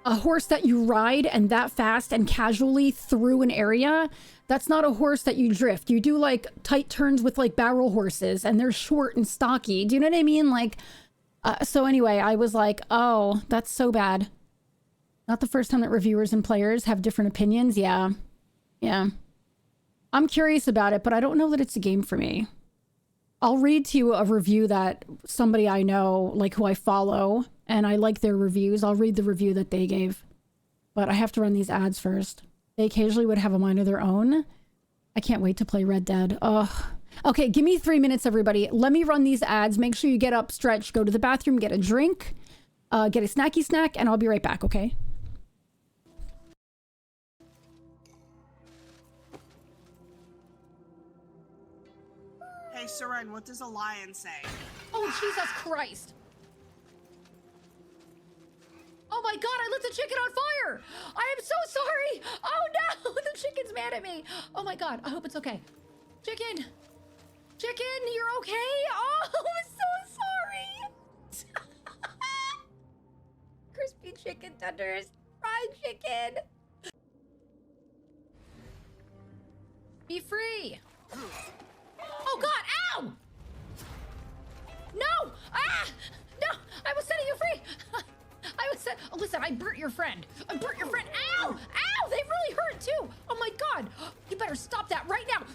A: a horse that you ride and that fast and casually through an area, that's not a horse that you drift. You do like tight turns with like barrel horses and they're short and stocky. Do you know what I mean? Like, so anyway, I was like, oh, that's so bad. Not the first time that reviewers and players have different opinions. Yeah. Yeah. I'm curious about it, but I don't know that it's a game for me. I'll read to you a review that somebody I know, like who I follow, and I like their reviews. I'll read the review that they gave, but I have to run these ads first. They occasionally would have a mind of their own. I can't wait to play Red Dead. Ugh. Okay, give me 3 minutes, everybody. Let me run these ads. Make sure you get up, stretch, go to the bathroom, get a drink, get a snacky snack, and I'll be right back, okay?
J: Hey, Seren, what does a lion say?
A: Oh, Jesus Christ. Oh my God, I lit the chicken on fire. I am so sorry. Oh no, the chicken's mad at me. Oh my God, I hope it's okay. Chicken, you're okay? Oh, I'm so sorry. Crispy chicken tenders, fried chicken. Be free. Oh God, ow! No! Ah! No! I was setting you free! I was set. Oh, listen, I burnt your friend. I burnt your friend. Ow! Ow! They really hurt too! Oh my God! You better stop that right now!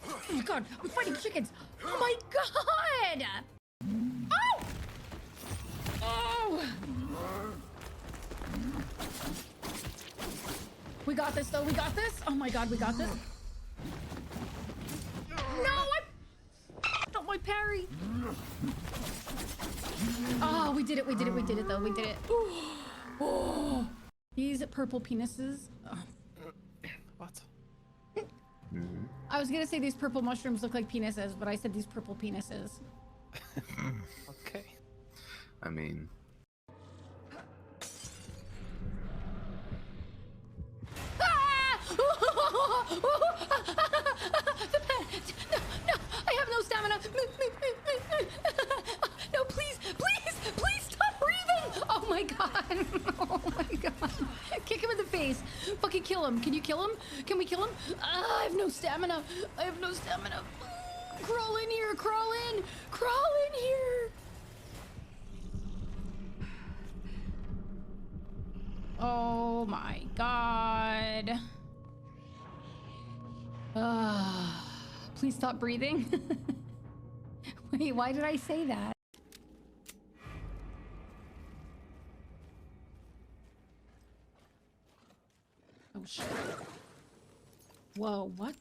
A: Oh my God, I'm fighting chickens! Oh my God! Oh! Oh! We got this though, we got this! Oh my God, we got this! No, not my parry. Oh, we did it though, we did it. Oh. These purple penises. Oh.
G: What?
A: I was gonna say these purple mushrooms look like penises, but I said these purple penises.
G: Okay.
H: I mean...
A: No, I have no stamina. No, please stop breathing. Oh my God. Oh my God. Kick him in the face. Fucking kill him. Can you kill him? Can we kill him? I have no stamina. Crawl in here. Crawl in here. Oh my God. Please stop breathing. Wait, why did I say that? Oh shit. Whoa, what?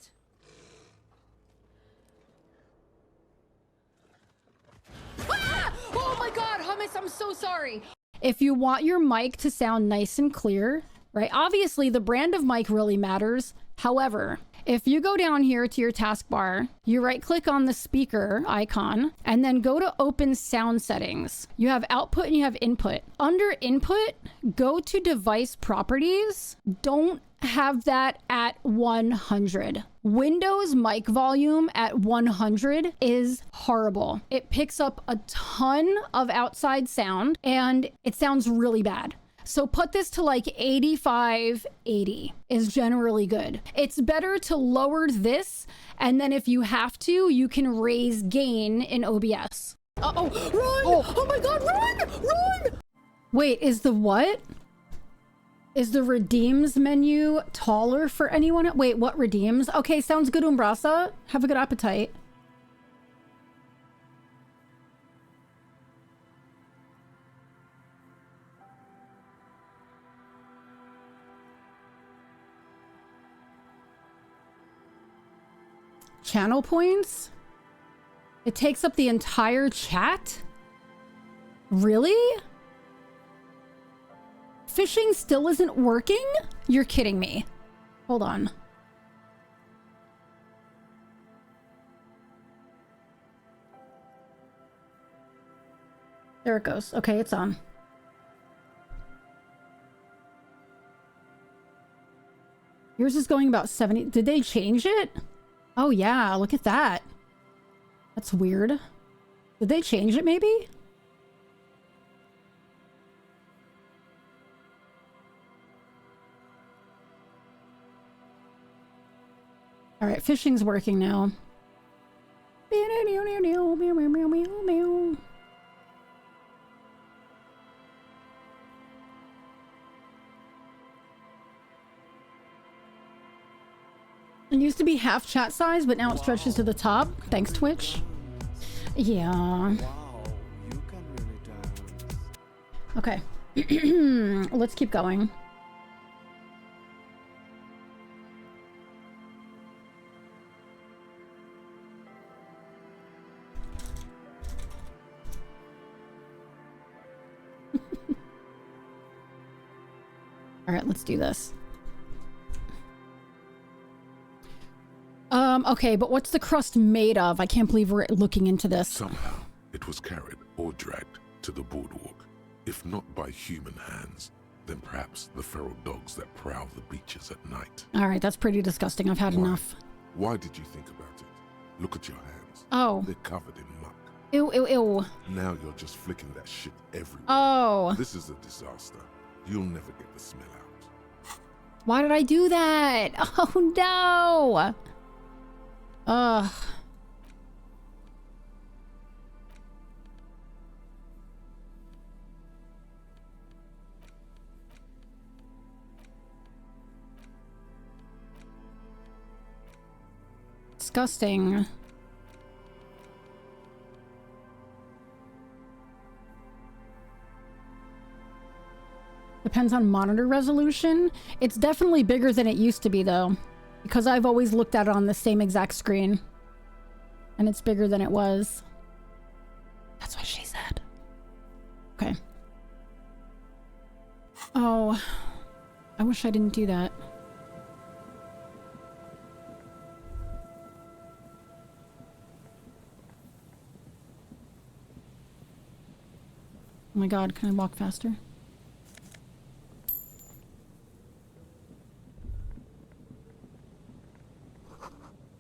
A: Ah! Oh my God, hummus, I'm so sorry. If you want your mic to sound nice and clear, right? Obviously, the brand of mic really matters. However, if you go down here to your taskbar, you right click on the speaker icon and then go to open sound settings. You have output and you have input. Under input, go to device properties. Don't have that at 100. Windows mic volume at 100 is horrible. It picks up a ton of outside sound and it sounds really bad. So put this to like 85, 80 is generally good. It's better to lower this, and then if you have to, you can raise gain in OBS. Uh-oh, run! Oh my God, run! Run! Wait, is the what? Is the redeems menu taller for anyone? Wait, what redeems? Okay, sounds good, Umbrasa. Have a good appetite. Channel points? It takes up the entire chat? Really? Fishing still isn't working? You're kidding me. Hold on. There it goes. Okay, it's on. Yours is going about 70. Did they change it? Oh yeah, look at that. That's weird. Did they change it maybe? All right, fishing's working now. It used to be half chat size, but now it stretches to the top. Thanks, Twitch. Yeah. Okay. Let's keep going. All right, let's do this. Okay, but what's the crust made of? I can't believe we're looking into this.
K: Somehow, it was carried or dragged to the boardwalk. If not by human hands, then perhaps the feral dogs that prowl the beaches at night.
A: All right, that's pretty disgusting. I've had enough.
K: Why did you think about it? Look at your hands.
A: Oh.
K: They're covered in muck.
A: Ew, ew, ew.
K: Now you're just flicking that shit everywhere.
A: Oh.
K: This is a disaster. You'll never get the smell out.
A: Why did I do that? Oh, no. Ugh. Disgusting. Depends on monitor resolution. It's definitely bigger than it used to be though, because I've always looked at it on the same exact screen and it's bigger than it was. That's what she said. Okay. Oh, I wish I didn't do that. Oh my God, can I walk faster?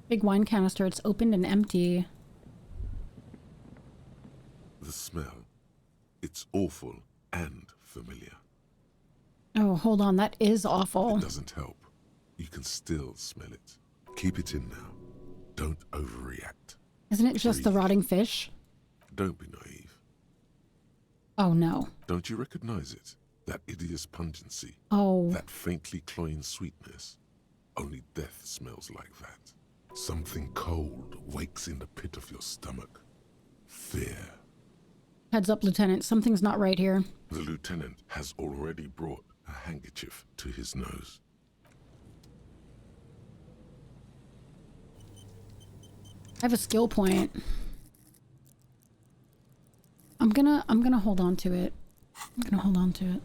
A: Big wine canister, it's opened and empty.
K: The smell, it's awful and familiar.
A: Oh, hold on, that is awful.
K: It doesn't help. You can still smell it. Keep it in now. Don't overreact.
A: Isn't it just the rotting fish?
K: Don't be naive.
A: Oh no.
K: Don't you recognize it? That hideous pungency.
A: Oh.
K: That faintly cloying sweetness. Only death smells like that. Something cold wakes in the pit of your stomach. Fear.
A: Heads up, Lieutenant. Something's not right here.
K: The lieutenant has already brought a handkerchief to his nose.
A: I have a skill point. I'm gonna hold on to it. I'm gonna hold on to it.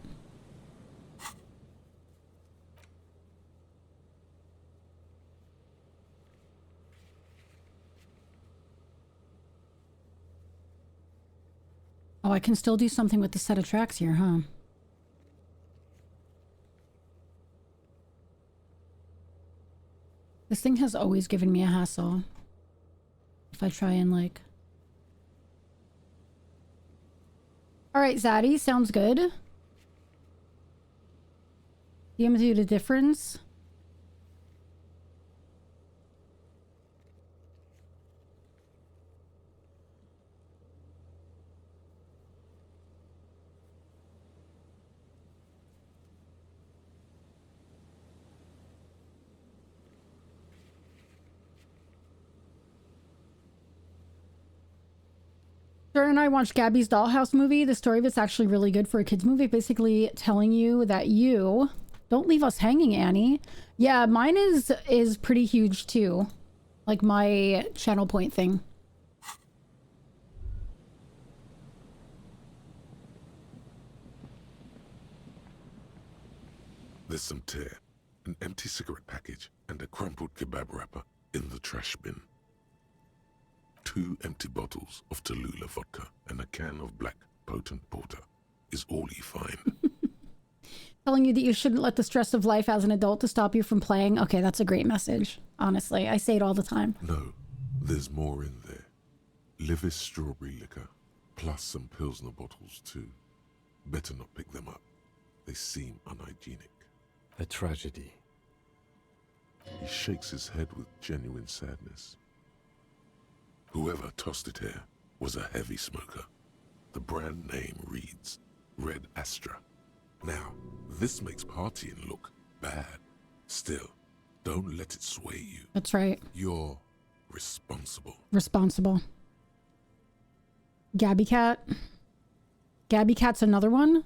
A: Oh, I can still do something with the set of tracks here, huh? This thing has always given me a hassle. If I try and like... Alright, Zaddy, sounds good. You want to do the difference? Sarah and I watched Gabby's Dollhouse movie. The story of it's actually really good for a kid's movie, basically telling you that you don't leave us hanging, Annie. Yeah, mine is pretty huge too. Like my channel point thing.
K: There's some tear, an empty cigarette package, and a crumpled kebab wrapper in the trash bin. 2 empty bottles of Tallulah vodka and a can of black potent porter is all you find.
A: Telling you that you shouldn't let the stress of life as an adult to stop you from playing. Okay, that's a great message. Honestly, I say it all the time.
K: No, there's more in there. Livis strawberry liquor, plus some Pilsner bottles too. Better not pick them up. They seem unhygienic.
I: A tragedy.
K: He shakes his head with genuine sadness. Whoever tossed it here was a heavy smoker. The brand name reads Red Astra. Now, this makes partying look bad. Still, don't let it sway you.
A: That's right.
K: You're responsible.
A: Responsible. Gabby Cat. Gabby Cat's another one.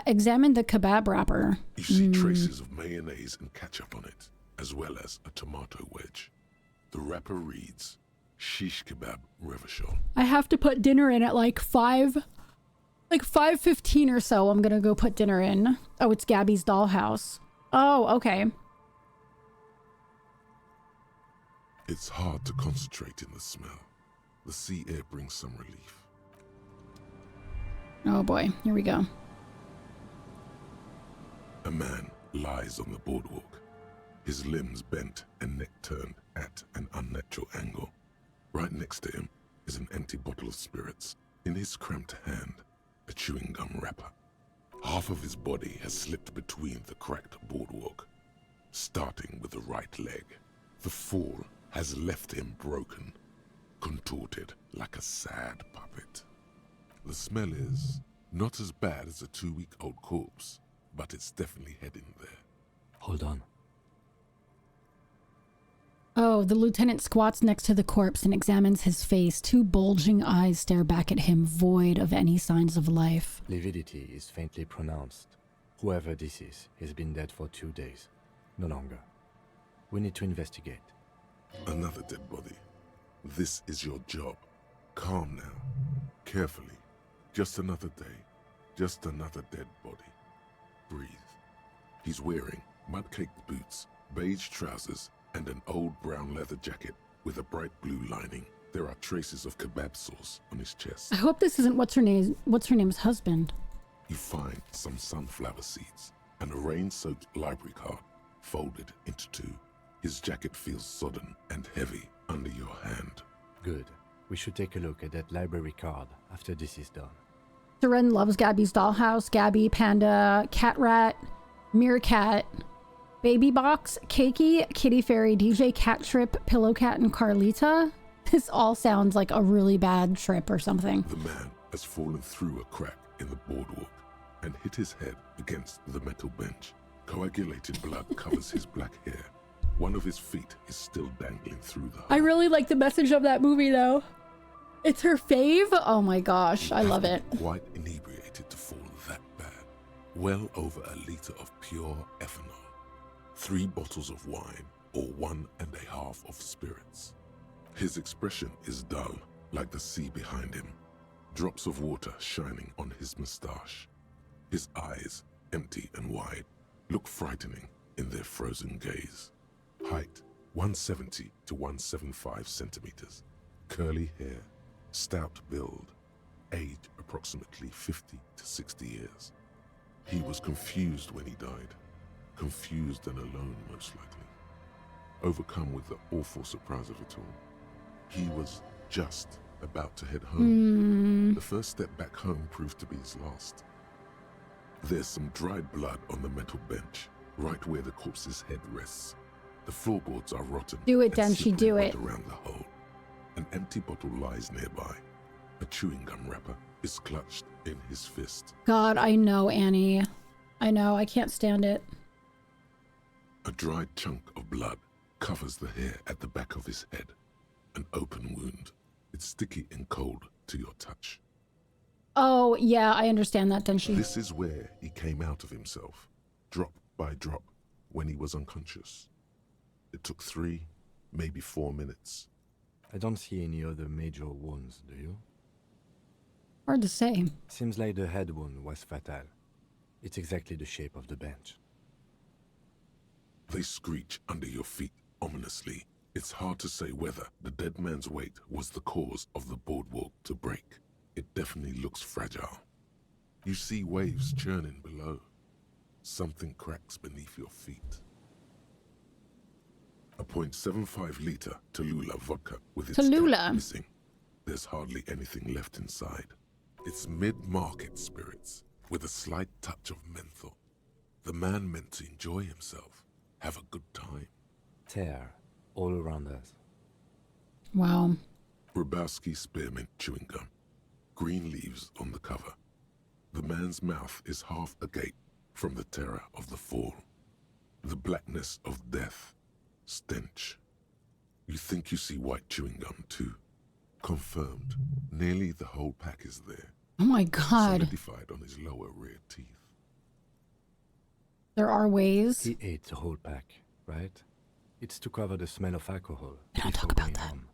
A: Examine the kebab wrapper.
K: You see traces of mayonnaise and ketchup on it, as well as a tomato wedge. The wrapper reads Shish Kebab Revachol.
A: I have to put dinner in at like 5:15 or so. I'm gonna go put dinner in. Oh, it's Gabby's Dollhouse. Oh, okay.
K: It's hard to concentrate in the smell. The sea air brings some relief.
A: Oh boy, here we go.
K: A man lies on the boardwalk, his limbs bent and neck turned at an unnatural angle. Right next to him is an empty bottle of spirits. In his cramped hand, a chewing gum wrapper. Half of his body has slipped between the cracked boardwalk, starting with the right leg. The fall has left him broken, contorted like a sad puppet. The smell is not as bad as a 2-week-old corpse, but it's definitely heading there.
I: Hold on.
A: Oh, the lieutenant squats next to the corpse and examines his face. 2 bulging eyes stare back at him, void of any signs of life.
I: Lividity is faintly pronounced. Whoever this is has been dead for 2 days. No longer. We need to investigate.
K: Another dead body. This is your job. Calm now. Carefully. Just another day. Just another dead body. Breathe. He's wearing mud-caked boots, beige trousers, and an old brown leather jacket with a bright blue lining. There are traces of kebab sauce on his chest.
A: I hope this isn't what's her name's husband.
K: You find some sunflower seeds and a rain-soaked library card folded into 2. His jacket feels sodden and heavy under your hand.
I: Good. We should take a look at that library card after this is done.
A: Seren loves Gabby's Dollhouse, Gabby, Panda, Cat Rat, Meerkat, Baby Box, Cakey, Kitty Fairy, DJ Cat Trip, Pillow Cat, and Carlita. This all sounds like a really bad trip or something.
K: The man has fallen through a crack in the boardwalk and hit his head against the metal bench. Coagulated blood covers his black hair. One of his feet is still dangling through the hole.
A: I really like the message of that movie though. It's her fave? Oh my gosh, I love it.
K: Quite inebriated to fall that bad. Well over a liter of pure ethanol. 3 bottles of wine, or 1.5 of spirits. His expression is dull, like the sea behind him. Drops of water shining on his moustache. His eyes, empty and wide, look frightening in their frozen gaze. Height, 170 to 175 centimeters. Curly hair, stout build. Age, approximately 50 to 60 years. He was confused when he died. Confused and alone, most likely. overcome with the awful surprise of it all. He was just about to head home. The first step back home proved to be his last. There's some dried blood on the metal bench, right where the corpse's head rests. The floorboards are rotten.
A: Do it,
K: and
A: Denshi, do
K: slippery
A: it.
K: around the hole. An empty bottle lies nearby. A chewing gum wrapper is clutched in his fist.
A: God, I know, Annie. I know, I can't stand it.
K: A dried chunk of blood covers the hair at the back of his head. An open wound. It's sticky and cold to your touch.
A: Oh, yeah, I understand that, Denshi.
K: This is where he came out of himself, drop by drop, when he was unconscious. It took 3, maybe 4 minutes.
I: I don't see any other major wounds, do you?
A: Hard to say.
I: Seems like the head wound was fatal. It's exactly the shape of the bench.
K: They screech under your feet ominously. It's hard to say whether the dead man's weight was the cause of the boardwalk to break. It definitely looks fragile. You see waves churning below. Something cracks beneath your feet. A .75-liter Tallulah vodka with its cap missing. There's hardly anything left inside. It's mid-market spirits with a slight touch of menthol. The man meant to enjoy himself, have a good time.
I: Tear all around us.
A: Wow.
K: Grabowski spearmint chewing gum. Green leaves on the cover. The man's mouth is half agape from the terror of the fall. The blackness of death. Stench. You think you see white chewing gum too. Confirmed. Nearly the whole pack is there.
A: Oh my God.
K: Solidified on his lower rear teeth.
A: There are ways.
I: He ate the whole pack, right? It's to cover the smell of alcohol.
A: Don't talk about that.
I: Home.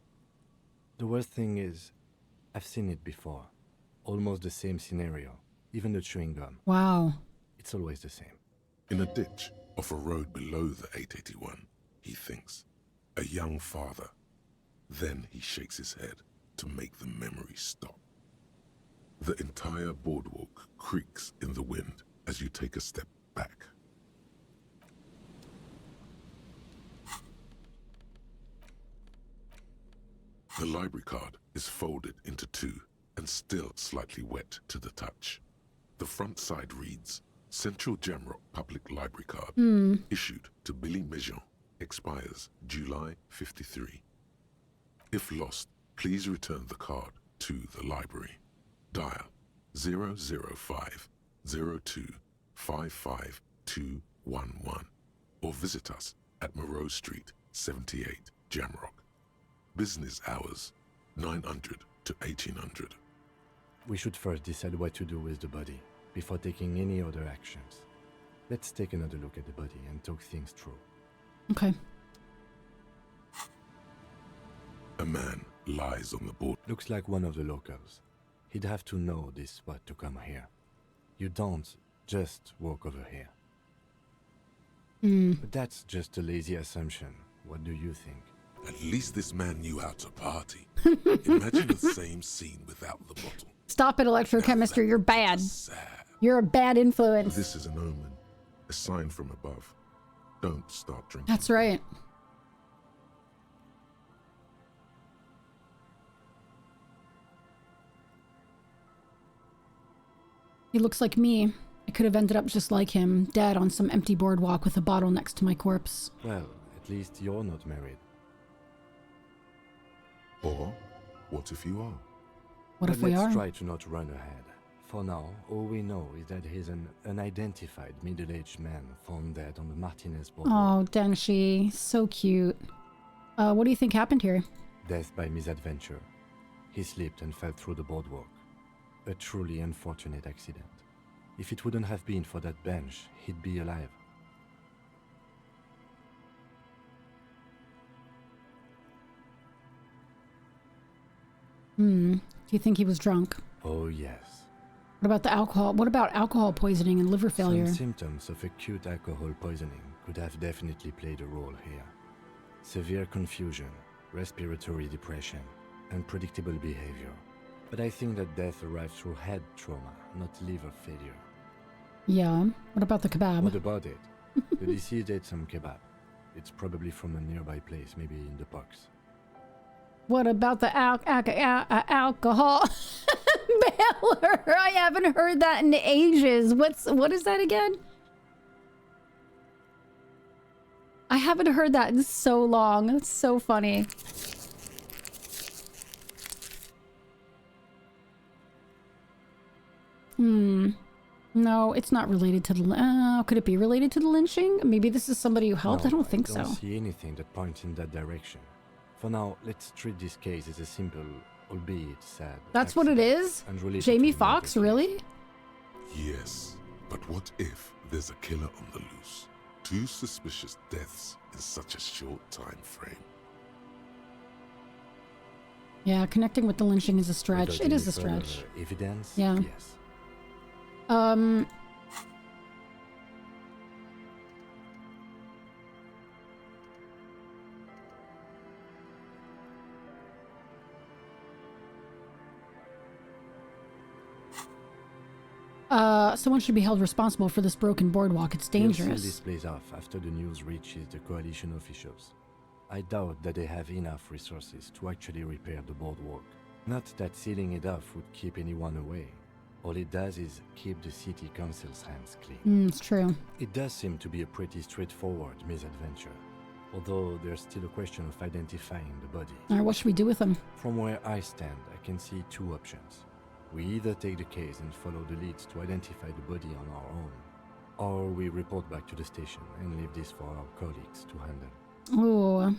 I: The worst thing is, I've seen it before. Almost the same scenario. Even the chewing gum.
A: Wow.
I: It's always the same.
K: In a ditch off a road below the 881, he thinks. A young father. Then he shakes his head to make the memory stop. The entire boardwalk creaks in the wind as you take a step back. The library card is folded into 2 and still slightly wet to the touch. The front side reads, Central Jamrock Public Library Card, issued to Billy Mejean, expires July 53. If lost, please return the card to the library. Dial 005 02 55211 or visit us at Moreau Street, 78, Jamrock. Business hours, 900 to 1800.
I: We should first decide what to do with the body before taking any other actions. Let's take another look at the body and talk things through.
A: Okay.
K: A man lies on the board.
I: Looks like one of the locals. He'd have to know this spot to come here. You don't just walk over here. But that's just a lazy assumption. What do you think?
K: At least this man knew how to party. Imagine the same scene without the bottle.
A: Stop it, electrochemistry. You're bad. You're a bad influence.
K: This is an omen, a sign from above. Don't start drinking.
A: That's right. He looks like me. I could have ended up just like him, dead on some empty boardwalk with a bottle next to my corpse.
I: Well, at least you're not married.
K: Or, what if you are?
A: What if we are?
I: Let's try to not run ahead. For now, all we know is that he's an unidentified middle-aged man found dead on the Martinez boardwalk.
A: Oh, Denshi. So cute. What do you think happened here?
I: Death by misadventure. He slipped and fell through the boardwalk. A truly unfortunate accident. If it wouldn't have been for that bench, he'd be alive.
A: Do you think he was drunk?
I: Oh, yes.
A: What about the alcohol? What about alcohol poisoning and liver failure?
I: Some symptoms of acute alcohol poisoning could have definitely played a role here. Severe confusion, respiratory depression, unpredictable behavior. But I think that death arrived through head trauma, not liver failure.
A: Yeah. What about the kebab?
I: What about it? The deceased ate some kebab. It's probably from a nearby place, maybe in the parks.
A: What about the alcohol? Baylor, I haven't heard that in ages. What is that again? I haven't heard that in so long. It's so funny. No, it's not related to the... could it be related to the lynching? Maybe this is somebody who helped?
I: No,
A: I don't think so.
I: I don't see anything that points in that direction. For now, let's treat this case as a simple, albeit sad...
A: That's what it is? Jamie Foxx, really?
K: Yes, but what if there's a killer on the loose? 2 suspicious deaths in such a short time frame.
A: Yeah, connecting with the lynching is a stretch.
I: Without
A: It is
I: any
A: a stretch.
I: further evidence?
A: Yeah.
I: Yes.
A: Someone should be held responsible for this broken boardwalk. It's
I: We'll
A: dangerous.
I: seal this place off after the news reaches the coalition officials. I doubt that they have enough resources to actually repair the boardwalk. Not that sealing it off would keep anyone away. All it does is keep the city council's hands clean.
A: It's true.
I: It does seem to be a pretty straightforward misadventure, although there's still a question of identifying the body.
A: Alright, what should we do with them?
I: From where I stand, I can see 2 options. We either take the case and follow the leads to identify the body on our own, or we report back to the station and leave this for our colleagues to handle.
A: Ooh.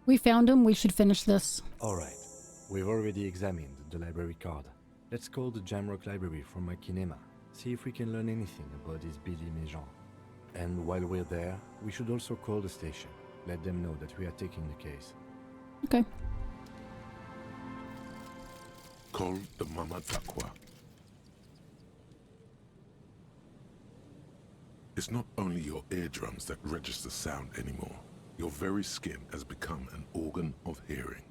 A: We found him. We should finish this.
I: Alright, we've already examined the library card. Let's call the Jamrock Library from my kinema, see if we can learn anything about this Billy Méjean. And while we're there, we should also call the station, let them know that we are taking the case.
A: Okay.
K: Call the Mama Zakwa. It's not only your eardrums that register sound anymore. Your very skin has become an organ of hearing.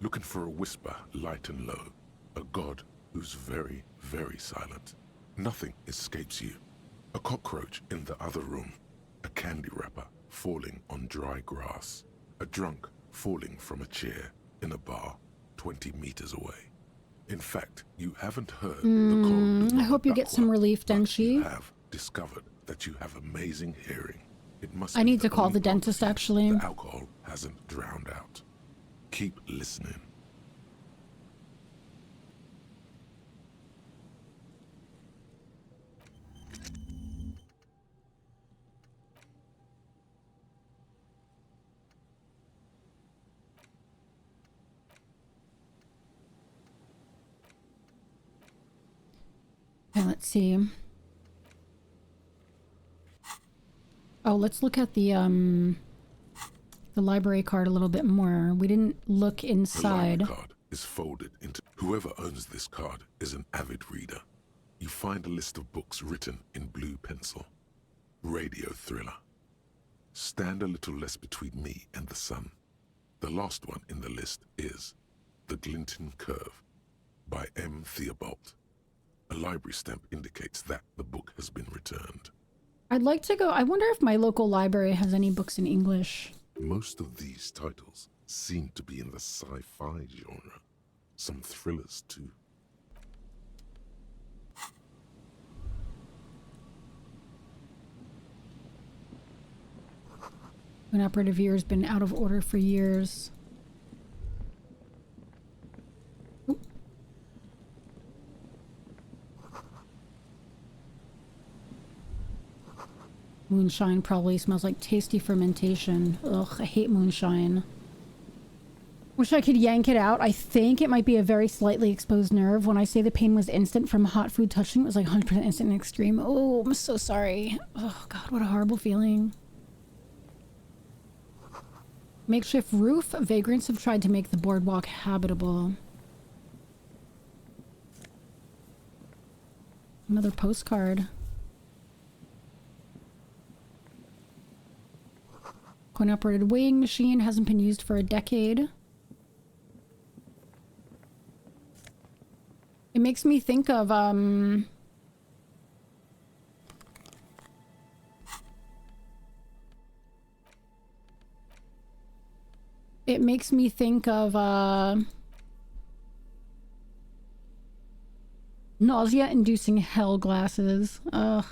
K: Looking for a whisper, light and low. A god who's very, very silent. Nothing escapes you. A cockroach in the other room. A candy wrapper falling on dry grass. A drunk falling from a chair in a bar 20 meters away. In fact, you haven't heard the call.
A: I hope you get some relief, Denshi.
K: You have discovered that you have amazing hearing. It must
A: I
K: be
A: need to call
K: only
A: the dentist, actually.
K: The alcohol hasn't drowned out. Keep listening.
A: Okay, let's see. Oh, let's look at the library card a little bit more. We didn't look inside.
K: The library card is folded into... Whoever owns this card is an avid reader. You find a list of books written in blue pencil. Radio thriller. Stand a little less between me and the sun. The last one in the list is The Glinton Curve by M. Theobald. A library stamp indicates that the book has been returned.
A: I'd like to go... I wonder if my local library has any books in English.
K: Most of these titles seem to be in the sci-fi genre. Some thrillers, too.
A: An operative year has been out of order for years. Oop. Moonshine probably smells like tasty fermentation. Ugh, I hate moonshine. Wish I could yank it out. I think it might be a very slightly exposed nerve. When I say the pain was instant from hot food touching, it was like 100% instant and extreme. Oh, I'm so sorry. Oh, God, what a horrible feeling. Makeshift roof. Vagrants have tried to make the boardwalk habitable. Another postcard. Coin-operated weighing machine hasn't been used for a decade. It makes me think of, makes me think of nausea-inducing hell glasses. Ugh.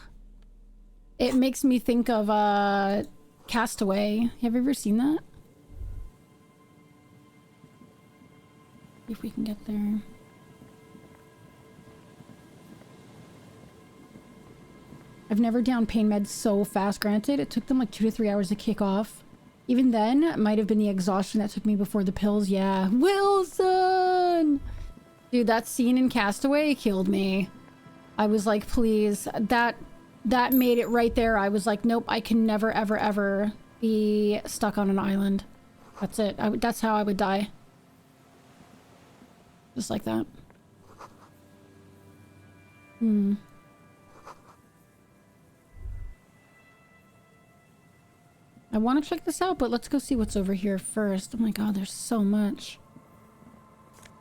A: It makes me think of Castaway. Have you ever seen that? If we can get there. I've never downed pain meds so fast. Granted, it took them like 2 to 3 hours to kick off. Even then, it might have been the exhaustion that took me before the pills. Yeah. Wilson! Dude, that scene in Castaway killed me. I was like, please. That made it right there. I was like, nope, I can never, ever, ever be stuck on an island. That's it. That's how I would die. Just like that. I want to check this out, but let's go see what's over here first. Oh my god, there's so much.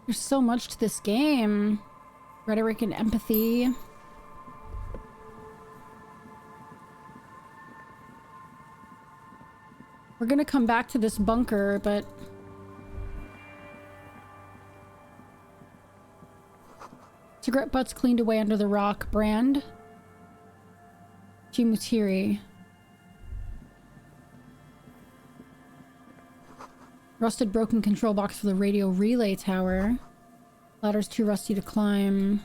A: There's so much to this game. Rhetoric and empathy. We're gonna come back to this bunker, but... Cigarette butts cleaned away under the rock. Brand. Chimutiri. Rusted broken control box for the radio relay tower. Ladder's too rusty to climb.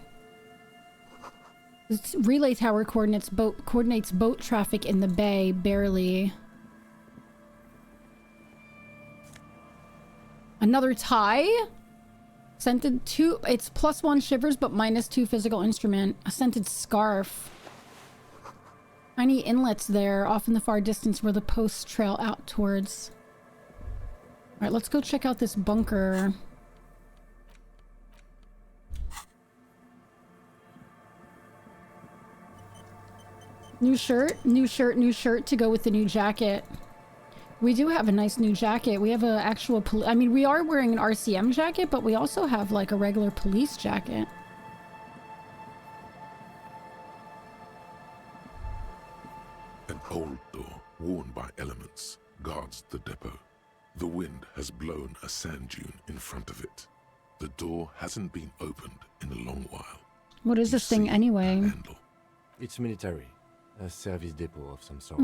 A: This relay tower coordinates boat traffic in the bay, barely. Another tie? Scented 2, it's +1 shivers but -2 physical instrument. A scented scarf. Tiny inlets there, off in the far distance where the posts trail out towards. Alright, let's go check out this bunker. New shirt to go with the new jacket. We do have a nice new jacket. We have an actual I mean, we are wearing an RCM jacket, but we also have like a regular police jacket.
K: An old door, worn by elements, guards the depot. The wind has blown a sand dune in front of it. The door hasn't been opened in a long while.
A: What is this thing anyway?
I: It's military. A service depot of some sort.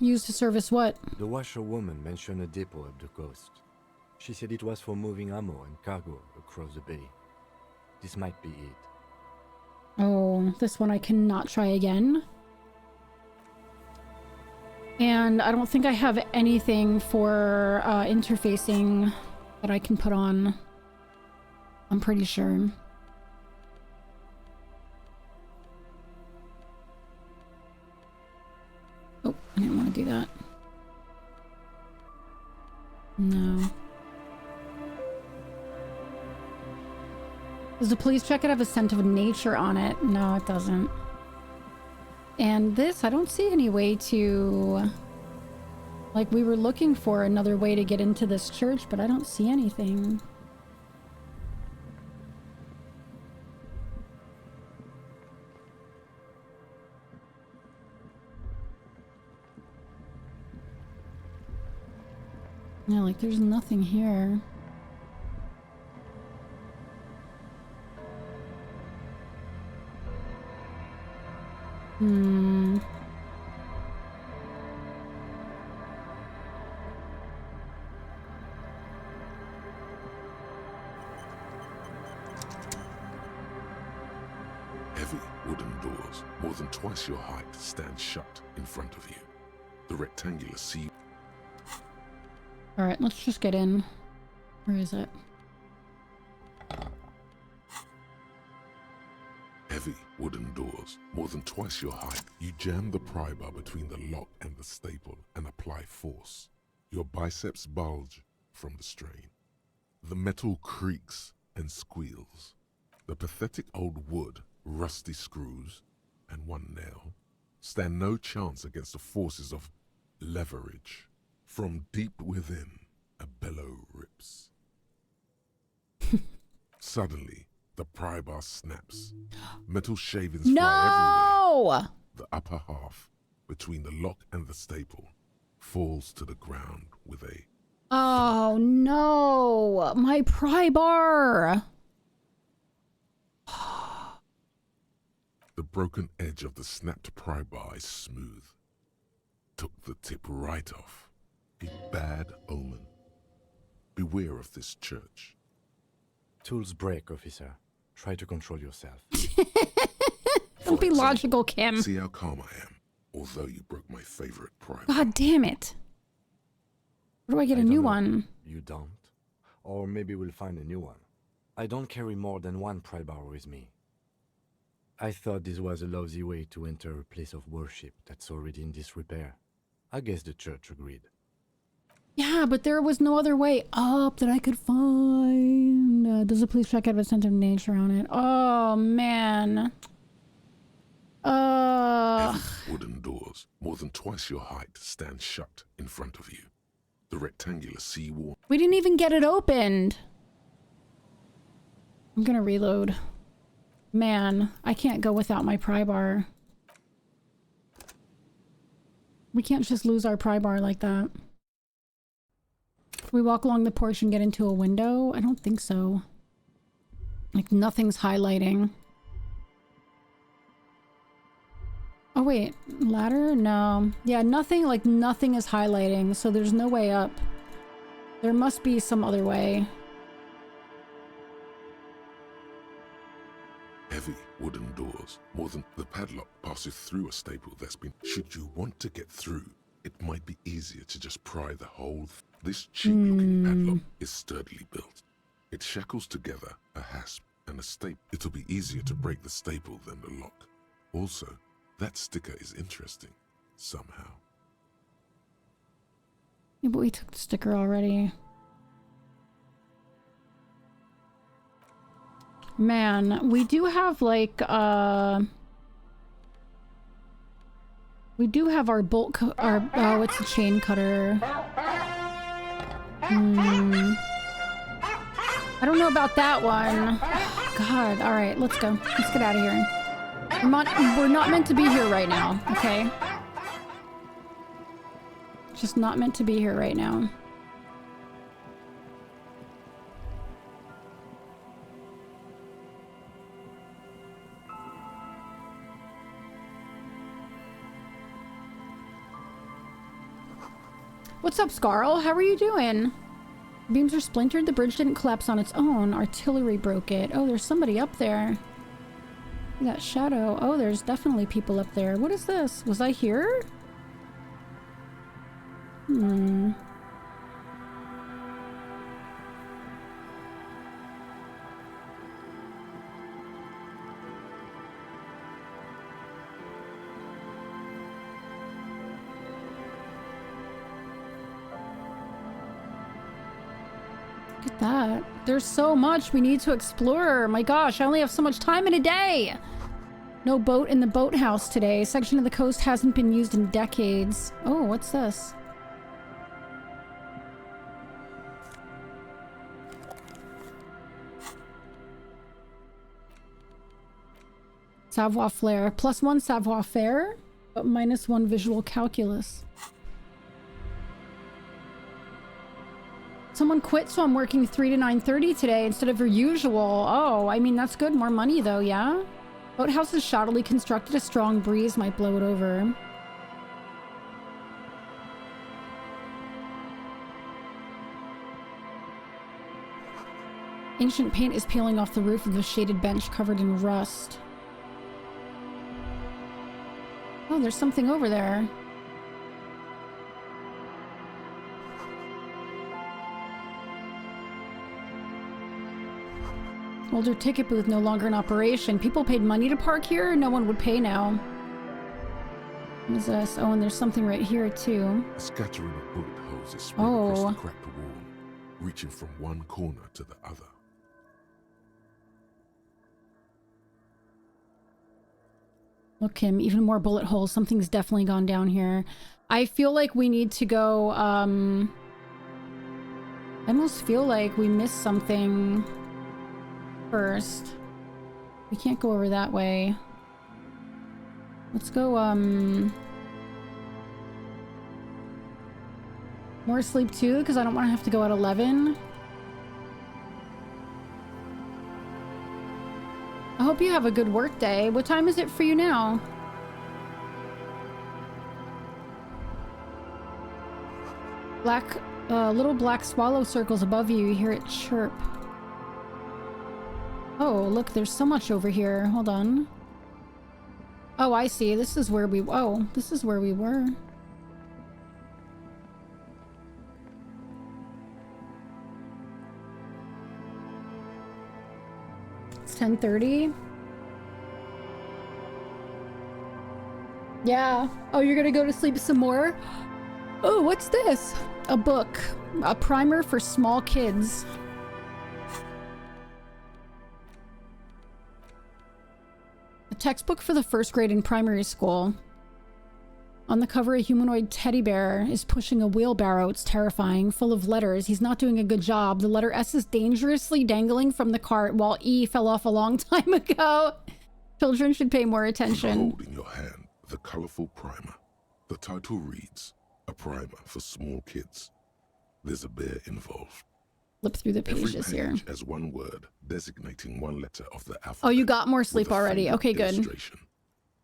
A: Used to service what?
I: The washerwoman mentioned a depot up the coast. She said it was for moving ammo and cargo across the bay. This might be it.
A: Oh, this one I cannot try again. And I don't think I have anything for interfacing that I can put on. I'm pretty sure. Oh, I didn't want to do that. No. Does the police jacket have a scent of nature on it? No, it doesn't. And this, I don't see any way to... Like, we were looking for another way to get into this church, but I don't see anything. Yeah, like, there's nothing here.
K: Heavy wooden doors, more than twice your height, stand shut in front of you. The rectangular sea...
A: Alright, let's just get in. Where is it?
K: Heavy wooden doors, more than twice your height. You jam the pry bar between the lock and the staple and apply force. Your biceps bulge from the strain. The metal creaks and squeals. The pathetic old wood, rusty screws, and one nail stand no chance against the forces of leverage. From deep within, a bellow rips. Suddenly, the pry bar snaps. Metal shavings fly everywhere. The upper half, between the lock and the staple, falls to the ground with a
A: Oh no, my pry bar.
K: The broken edge of the snapped pry bar is smooth. Took the tip right off. A bad omen. Beware of this church.
I: Tools break, officer. Try to control yourself.
A: Don't be logical, Kim.
K: See how calm I am, although you broke my favorite pry bar.
A: God damn it. Where do I get a new one?
I: You don't? Or maybe we'll find a new one. I don't carry more than one pry bar with me. I thought this was a lousy way to enter a place of worship that's already in disrepair. I guess the church agreed.
A: Yeah, but there was no other way up that I could find. Does the police check out a sense of nature on it? Oh, man.
K: Heavy wooden doors, more than twice your height, stand shut in front of you. The rectangular seawall.
A: We didn't even get it opened. I'm gonna reload. Man, I can't go without my pry bar. We can't just lose our pry bar like that. Can we walk along the porch and get into a window? I don't think so. Like, nothing's highlighting. Oh wait, ladder? No. Yeah, nothing, like nothing is highlighting, so there's no way up. There must be some other way.
K: Heavy wooden doors, more than the padlock passes through a staple that's been... Should you want to get through, it might be easier to just pry the whole... This cheap-looking padlock is sturdily built. It shackles together a hasp and a staple. It'll be easier to break the staple than the lock. Also, that sticker is interesting, somehow.
A: Yeah, but we took the sticker already. Man, we do have like, we do have our bolt, oh, it's a chain cutter. I don't know about that one. God, alright, let's go. Let's get out of here. We're not meant to be here right now, okay? Just not meant to be here right now. What's up, Scarl? How are you doing? Beams are splintered. The bridge didn't collapse on its own. Artillery broke it. Oh, there's somebody up there. That shadow. Oh, there's definitely people up there. What is this? Was I here? Look at that. There's so much we need to explore. My gosh, I only have so much time in a day. No boat in the boathouse today. Section of the coast hasn't been used in decades. Oh, what's this? Savoir Flair. +1 Savoir Faire, but -1 visual calculus. Someone quit, so I'm working 3 to 9:30 today instead of your usual. Oh, I mean, that's good. More money, though, yeah? Boathouse is shoddily constructed. A strong breeze might blow it over. Ancient paint is peeling off the roof of the shaded bench covered in rust. Oh, there's something over there. Older ticket booth no longer in operation. People paid money to park here? No one would pay now. What is this? Oh, and there's something right here, too.
K: A scattering of bullet holes is spread across the cracked wall, reaching from one corner to the other.
A: Look, Kim, even more bullet holes. Something's definitely gone down here. I feel like we need to go, I almost feel like we missed something first. We can't go over that way. Let's go, More sleep too, because I don't want to have to go at 11. I hope you have a good work day. What time is it for you now? Little black swallow circles above you. You hear it chirp. Oh, look, there's so much over here. Hold on. Oh, I see. This is where we... Oh, this is where we were. It's 10:30. Yeah. Oh, you're gonna go to sleep some more? Oh, what's this? A book. A primer for small kids. A textbook for the first grade in primary school. On the cover, a humanoid teddy bear is pushing a wheelbarrow. It's terrifying, full of letters. He's not doing a good job. The letter S is dangerously dangling from the cart, while E fell off a long time ago. Children should pay more attention.
K: Hold in your hand the colorful primer. The title reads, "A primer for small kids." There's a bear involved.
A: Flip through the pages
K: Every
A: here.
K: page has one word designating one letter of the alphabet.
A: Oh, you got more sleep
K: with a
A: already.
K: favorite
A: Okay, good.
K: illustration.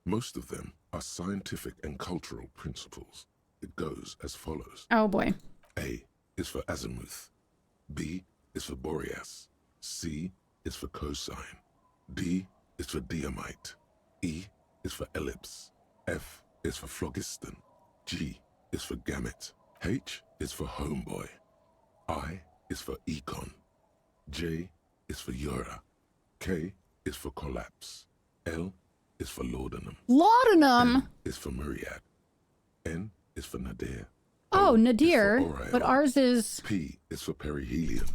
K: Most of them are scientific and cultural principles. It goes as follows.
A: Oh boy.
K: A is for azimuth. B is for Boreas. C is for cosine. D is for diamite. E is for ellipse. F is for phlogiston. G is for gamete. H is for homeboy. I is for econ. J is for Ura. K is for collapse. L is for laudanum.
A: Laudanum?
K: N is for myriad. N is for nadir.
A: Oh,
K: O
A: nadir.
K: is for aureole.
A: But ours is
K: P is for perihelion.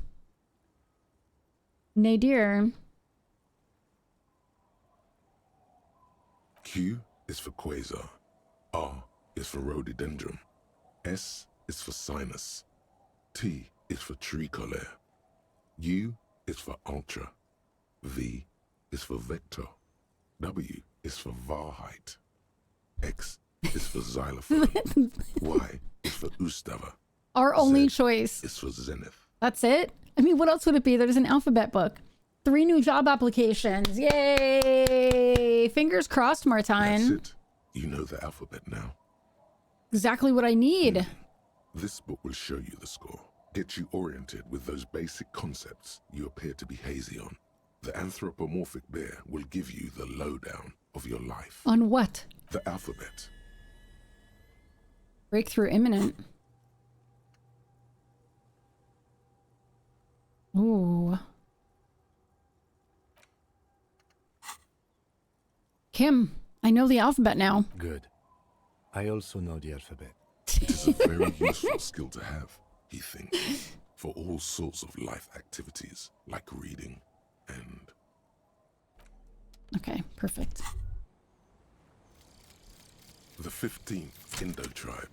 A: nadir.
K: Q is for quasar. R is for rhododendron. S is for sinus. T is for tricolor. U is for ultra. V is for vector. W is for Wahrheit. X is for xylophone. Y is for Ustava.
A: Our only
K: Z
A: choice.
K: is for zenith.
A: That's it? I mean, what else would it be? There's an alphabet book. 3 new job applications. Yay! Fingers crossed, Martine.
K: That's it. You know the alphabet now.
A: Exactly what I need.
K: This book will show you the score. Get you oriented with those basic concepts you appear to be hazy on. The anthropomorphic bear will give you the lowdown of your life.
A: On what?
K: The alphabet.
A: Breakthrough imminent. Ooh. Kim, I know the alphabet now.
I: Good. I also know the alphabet.
K: It is a very useful skill to have, he thinks, for all sorts of life activities like reading and...
A: Okay, perfect.
K: The 15th Indo tribe.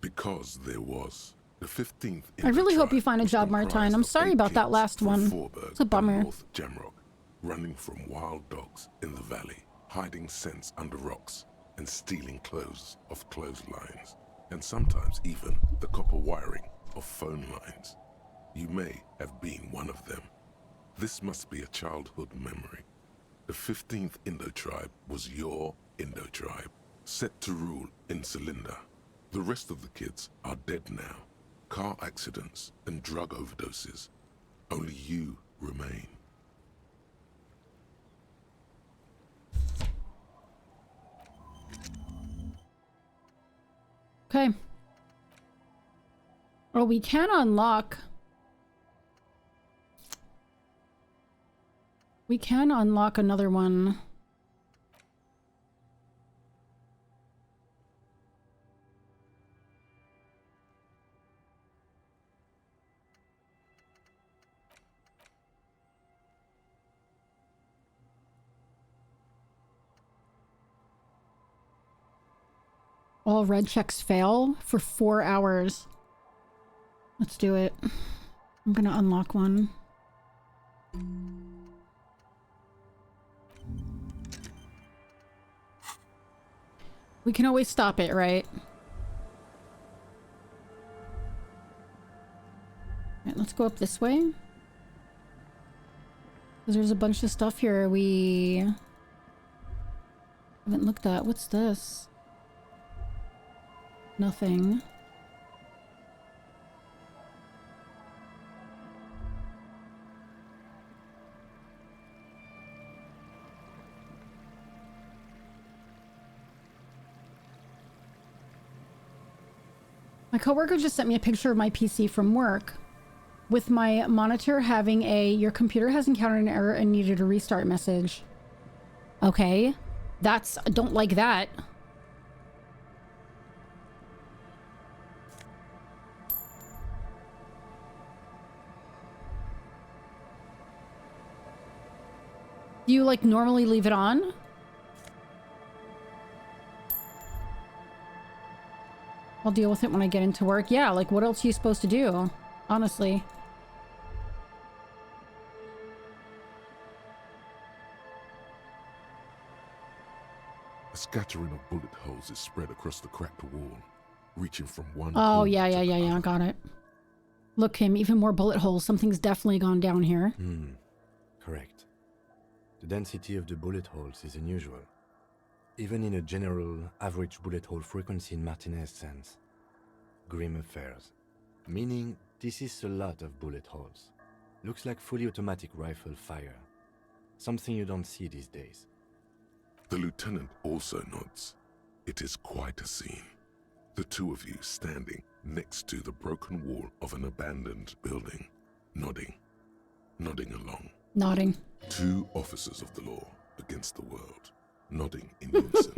K: Because there was. The 15th Indo
A: I really hope
K: tribe
A: you find a
K: was
A: job, Martine.
K: comprised
A: I'm
K: of
A: sorry
K: 8
A: about that
K: kids
A: last
K: from
A: one.
K: Forberg
A: It's a bummer.
K: and North Jamrock, running from wild dogs in the valley, hiding scents under rocks, and stealing clothes off clotheslines, and sometimes even the copper wiring of phone lines. You may have been one of them. This must be a childhood memory. The 15th Indo tribe was your Indo tribe, set to rule in Cylinder. The rest of the kids are dead now. Car accidents and drug overdoses. Only you remain.
A: Okay. Oh, we can unlock. We can unlock another one. All red checks fail for 4 hours. Let's do it. I'm gonna unlock one. We can always stop it, right? Alright, let's go up this way. 'Cause there's a bunch of stuff here we haven't looked at. What's this? Nothing. My coworker just sent me a picture of my PC from work with my monitor having a "your computer has encountered an error and needed a restart" message. Okay. Don't like that. Do you like normally leave it on? I'll deal with it when I get into work. Yeah, like what else are you supposed to do? Honestly.
K: A scattering of bullet holes is spread across the cracked wall, reaching from one
A: Oh,
K: corner
A: yeah,
K: to
A: yeah,
K: the
A: yeah, yeah.
K: other.
A: Got it. Look, Kim, even more bullet holes. Something's definitely gone down here.
I: Correct. The density of the bullet holes is unusual, even in a general average bullet hole frequency in Martinez sense. Grim affairs. Meaning, this is a lot of bullet holes. Looks like fully automatic rifle fire. Something you don't see these days.
K: The lieutenant also nods. It is quite a scene. The two of you standing next to the broken wall of an abandoned building, nodding along.
A: Nodding.
K: Two officers of the law against the world, nodding in unison.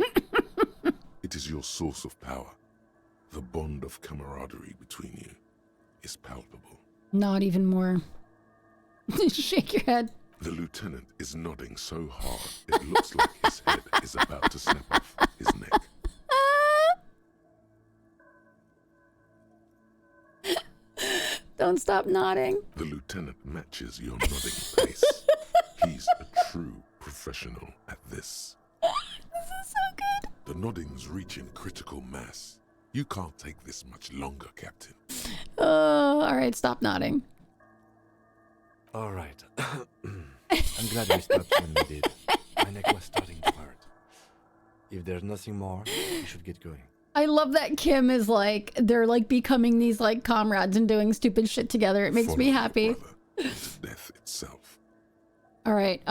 K: It is your source of power. The bond of camaraderie between you is palpable.
A: Not even more. Shake your head.
K: The lieutenant is nodding so hard it looks like his head is about to snap off his neck.
A: Don't stop nodding.
K: The lieutenant matches your nodding pace. He's a true professional at this.
A: This is so good.
K: The nodding's reaching critical mass. You can't take this much longer, Captain.
A: All right, stop nodding.
I: All right. I'm glad we stopped when we did. My neck was starting to hurt. If there's nothing more, we should get going.
A: I love that Kim is like, they're like becoming these like comrades and doing stupid shit together. It makes me happy.
K: Death itself.
A: All right.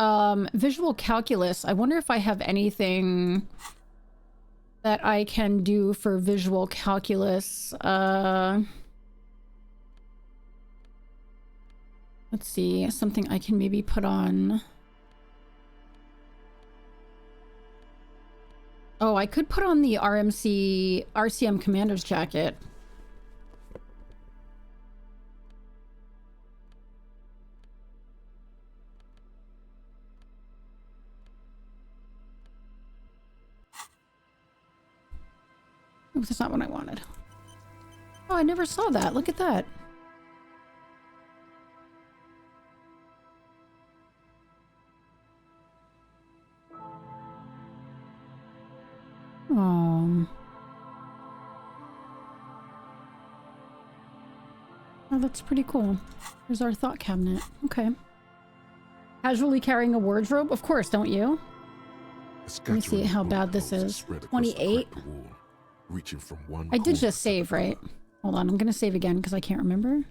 A: Visual calculus. I wonder if I have anything that I can do for visual calculus. Let's see. Something I can maybe put on. Oh, I could put on the RCM commander's jacket. Oops, that's not what I wanted. Oh, I never saw that. Look at that. Oh, that's pretty cool. There's our thought cabinet. Okay. Casually carrying a wardrobe? Of course, don't you? Let me see how bad this is. 28?
K: Reaching from one
A: I did just save, right? Hold on, I'm gonna save again because I can't remember.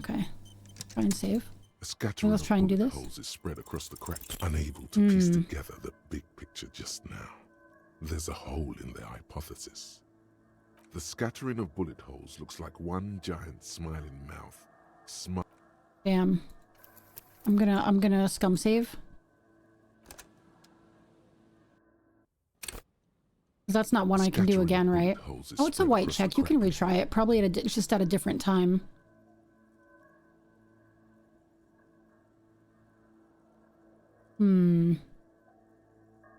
A: Okay. Try and save. Let's try and do this.
K: Holes is spread across the crack, unable to piece together the big picture just now. There's a hole in their hypothesis. The scattering of bullet holes looks like one giant smiling mouth.
A: Damn. I'm gonna scum save. That's not one I can do again, right? Oh, it's a white check. You can retry it. Probably at just at a different time.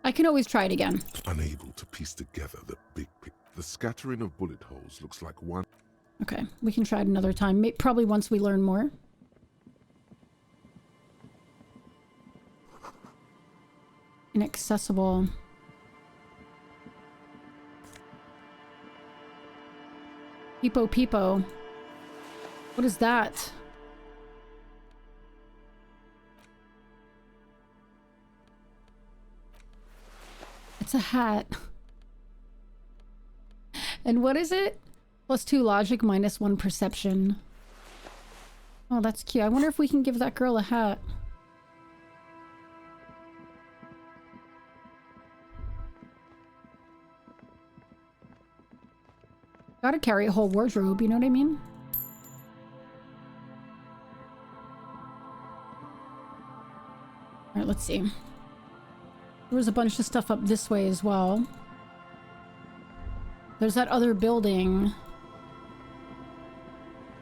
A: I can always try it again.
K: Unable to piece together the big picture. The scattering of bullet holes looks like one.
A: Okay, we can try it another time. Probably once we learn more. Inaccessible. Peepo Peepo. What is that? It's a hat. And what is it? +2 logic, -1 perception. Oh, that's cute. I wonder if we can give that girl a hat. Gotta carry a whole wardrobe, you know what I mean? Alright, let's see. There was a bunch of stuff up this way as well. There's that other building.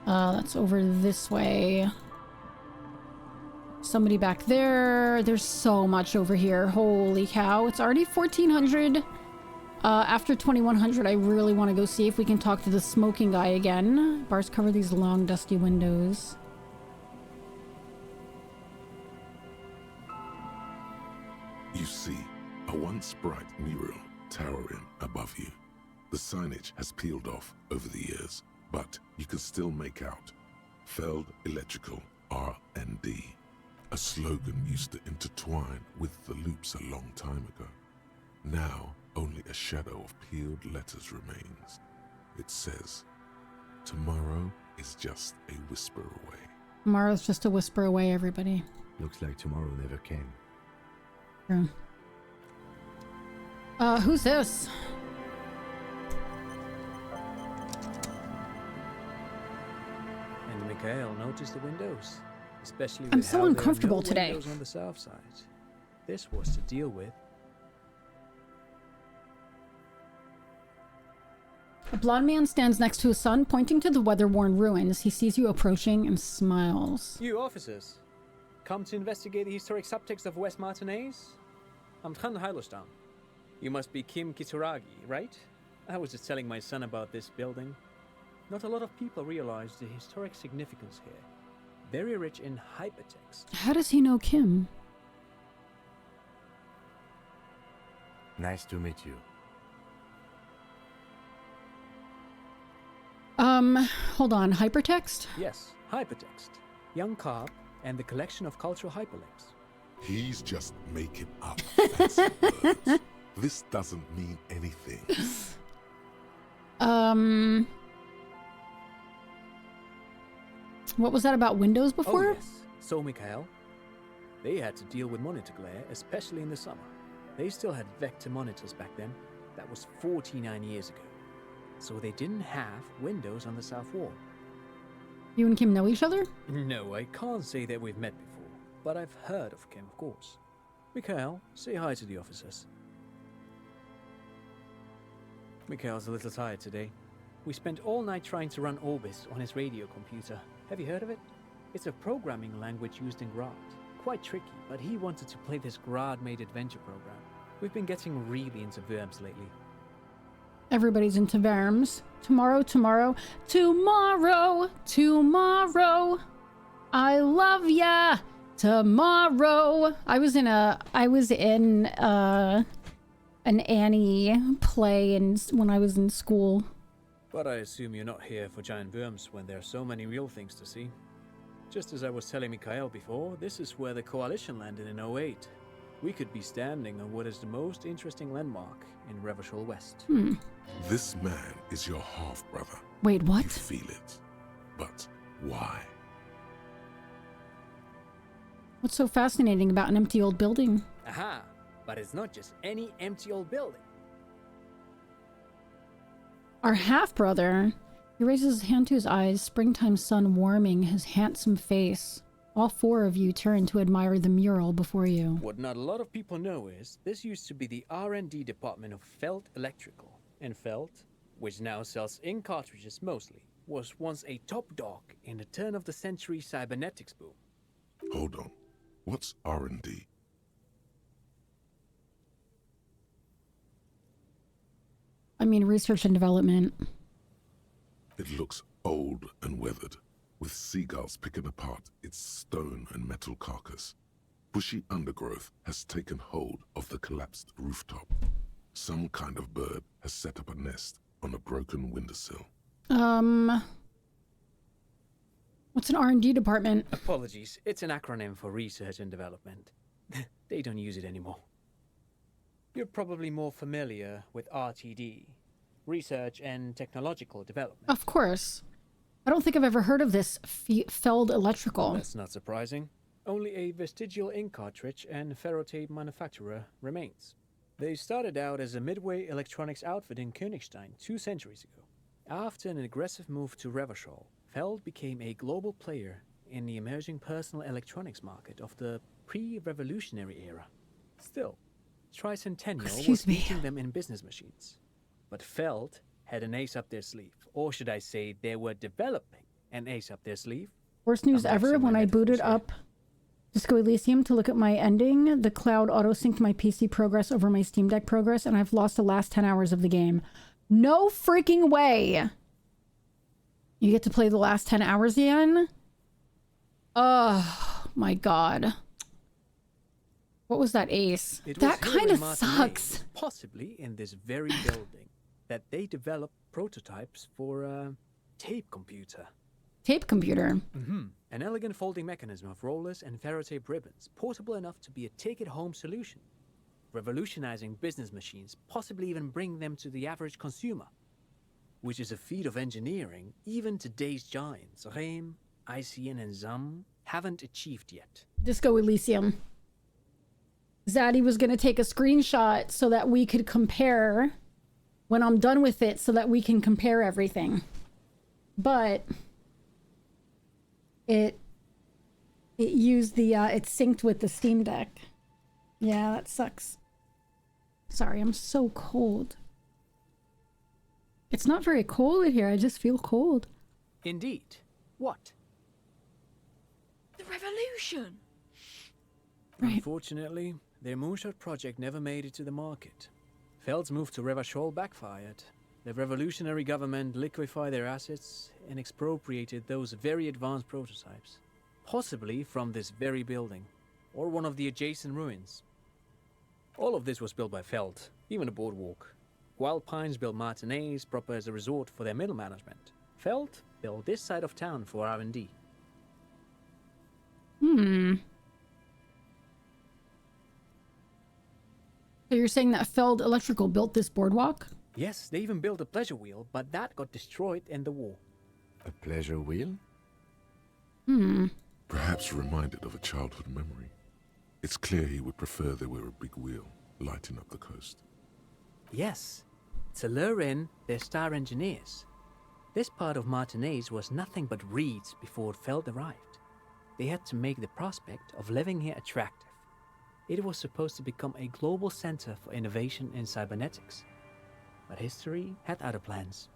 A: That's over this way. Somebody back there. There's so much over here. Holy cow. It's already 1400. After 2100, I really want to go see if we can talk to the smoking guy again. Bars cover these long, dusty windows.
K: You see a once bright mural towering above you. The signage has peeled off over the years, but you can still make out Feld Electrical R&D. A slogan used to intertwine with the loops a long time ago. Now, only a shadow of peeled letters remains. It says, tomorrow is just a whisper away.
A: Tomorrow's just a whisper away, everybody.
I: Looks like tomorrow never came.
A: True. Who's this?
L: And Mikhail noticed the windows, especially with
A: I'm so
L: how
A: uncomfortable
L: there are no
A: today.
L: windows on the south side. This was to deal with.
A: A blonde man stands next to his son, pointing to the weather-worn ruins. He sees you approaching and smiles.
L: You officers, come to investigate the historic subtext of West Martinez? I'm Tran Heilostam. You must be Kim Kituragi, right? I was just telling my son about this building. Not a lot of people realize the historic significance here. Very rich in hypertext.
A: How does he know Kim?
I: Nice to meet you.
A: Hold on. Hypertext?
L: Yes, hypertext. Young Cop and the collection of cultural hyperlinks.
K: He's just making up fancy words. This doesn't mean anything.
A: What was that about Windows before?
L: Oh, yes. So, Mikhail, they had to deal with monitor glare, especially in the summer. They still had vector monitors back then. That was 49 years ago. So they didn't have windows on the south wall.
A: You and Kim know each other?
L: No, I can't say that we've met before, but I've heard of Kim, of course. Mikhail, say hi to the officers. Mikhail's a little tired today. We spent all night trying to run Orbis on his radio computer. Have you heard of it? It's a programming language used in Grad. Quite tricky, but he wanted to play this Grad-made adventure program. We've been getting really into Worms lately.
A: Everybody's into Worms. Tomorrow. I love ya. Tomorrow. I was in an Annie play when I was in school.
L: But I assume you're not here for giant worms when there are so many real things to see. Just as I was telling Mikhail before, this is where the Coalition landed in 08. We could be standing on what is the most interesting landmark in Revachol West.
K: This man is your half-brother.
A: Wait, what?
K: You feel it. But why?
A: What's so fascinating about an empty old building?
L: Aha! But it's not just any empty old building.
A: Our half-brother. He raises his hand to his eyes, springtime sun warming his handsome face. All four of you turn to admire the mural before you.
L: What not a lot of people know is, this used to be the R&D department of Feld Electrical. And Feld, which now sells ink cartridges mostly, was once a top dog in the turn-of-the-century cybernetics boom.
K: Hold on. What's R&D?
A: I mean, research and development.
K: It looks old and weathered, with seagulls picking apart its stone and metal carcass. Bushy undergrowth has taken hold of the collapsed rooftop. Some kind of bird has set up a nest on a broken windowsill.
A: What's an R&D department?
L: Apologies, it's an acronym for research and development. They don't use it anymore. You're probably more familiar with RTD, Research and Technological Development.
A: Of course. I don't think I've ever heard of this Feld Electrical.
L: That's not surprising. Only a vestigial ink cartridge and ferrotape manufacturer remains. They started out as a midway electronics outfit in Königstein 2 centuries ago. After an aggressive move to Revachol, Feld became a global player in the emerging personal electronics market of the pre-revolutionary era. Still, Tricentennial was beating them in business machines. But Feld had an ace up their sleeve, or should I say they were developing an ace up their sleeve.
A: Worst news ever, when I booted up Disco Elysium to look at my ending, the cloud auto-synced my PC progress over my Steam Deck progress, and I've lost the last 10 hours of the game. No freaking way! You get to play the last 10 hours again? Oh my god. What was that ace? That kind of sucks.
L: Possibly in this very building that they developed prototypes for a tape computer.
A: Tape computer?
L: Mm-hmm. An elegant folding mechanism of rollers and ferrotape ribbons, portable enough to be a take-it-home solution. Revolutionizing business machines, possibly even bring them to the average consumer. Which is a feat of engineering even today's giants, Rehm, ICN and ZAM, haven't achieved yet.
A: Disco Elysium. Zaddy was going to take a screenshot so that we could compare when I'm done with it, so that we can compare everything. But it used the it synced with the Steam Deck. Yeah, that sucks. Sorry, I'm so cold. It's not very cold in here. I just feel cold.
L: Indeed. What?
M: The revolution!
A: Right.
L: Unfortunately, their moonshot project never made it to the market. Feld's move to Revachol backfired. The revolutionary government liquefied their assets and expropriated those very advanced prototypes. Possibly from this very building, or one of the adjacent ruins. All of this was built by Feld, even the boardwalk. Wild Pines built Martinez proper as a resort for their middle management. Feld built this side of town for R&D.
A: So you're saying that Feld Electrical built this boardwalk?
L: Yes, they even built a pleasure wheel, but that got destroyed in the war.
I: A pleasure wheel?
K: Perhaps reminded of a childhood memory. It's clear he would prefer there were a big wheel lighting up the coast.
L: Yes, to lure in their star engineers. This part of Martinez was nothing but reeds before Feld arrived. They had to make the prospect of living here attractive. It was supposed to become a global center for innovation in cybernetics. But history had other plans.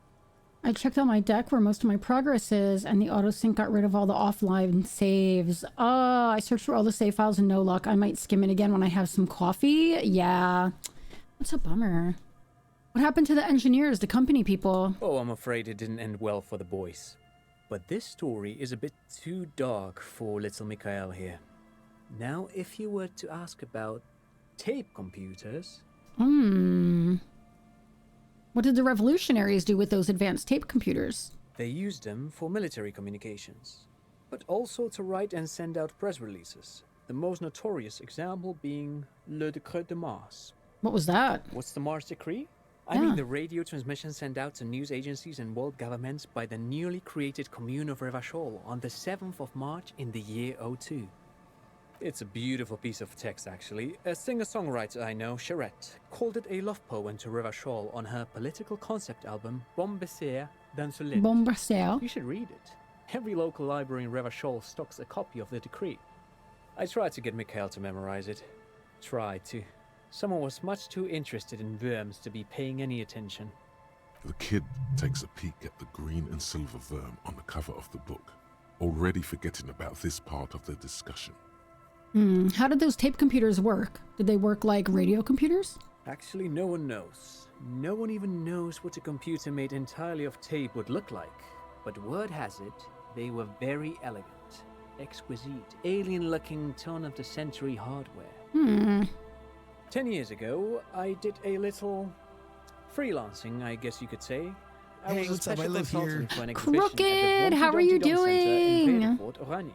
A: I checked out my deck where most of my progress is, and the autosync got rid of all the offline saves. I searched for all the save files and no luck. I might skim it again when I have some coffee. Yeah. That's a bummer. What happened to the engineers, the company people?
L: Oh, I'm afraid it didn't end well for the boys. But this story is a bit too dark for little Mikhail here. Now, if you were to ask about tape computers...
A: What did the revolutionaries do with those advanced tape computers?
L: They used them for military communications, but also to write and send out press releases. The most notorious example being Le Décret de Mars.
A: What was that?
L: What's the Mars Decree? I mean the radio transmission sent out to news agencies and world governments by the newly created commune of Revachol on the 7th of March in the year 02. It's a beautiful piece of text, actually. A singer-songwriter I know, Charette, called it a love poem to Revachol on her political concept album, Bombasseur dans le Lit.
A: Bombasseur?
L: You should read it. Every local library in Revachol stocks a copy of the decree. I tried to get Mikhail to memorize it. Tried to. Someone was much too interested in worms to be paying any attention.
K: The kid takes a peek at the green and silver worm on the cover of the book, already forgetting about this part of the discussion.
A: How did those tape computers work? Did they work like radio computers?
L: Actually, no one knows. No one even knows what a computer made entirely of tape would look like. But word has it, they were very elegant, exquisite, alien-looking turn-of-the-century hardware.
A: 10
L: years ago, I did a little freelancing, I guess you could say. I was a
N: what's up?
L: special
N: I live here.
L: consultant for an exhibition at the
A: Crooked, how are
L: Humpty
A: you
L: Dumpty Dum Center in
A: doing?
L: Fort Oranje.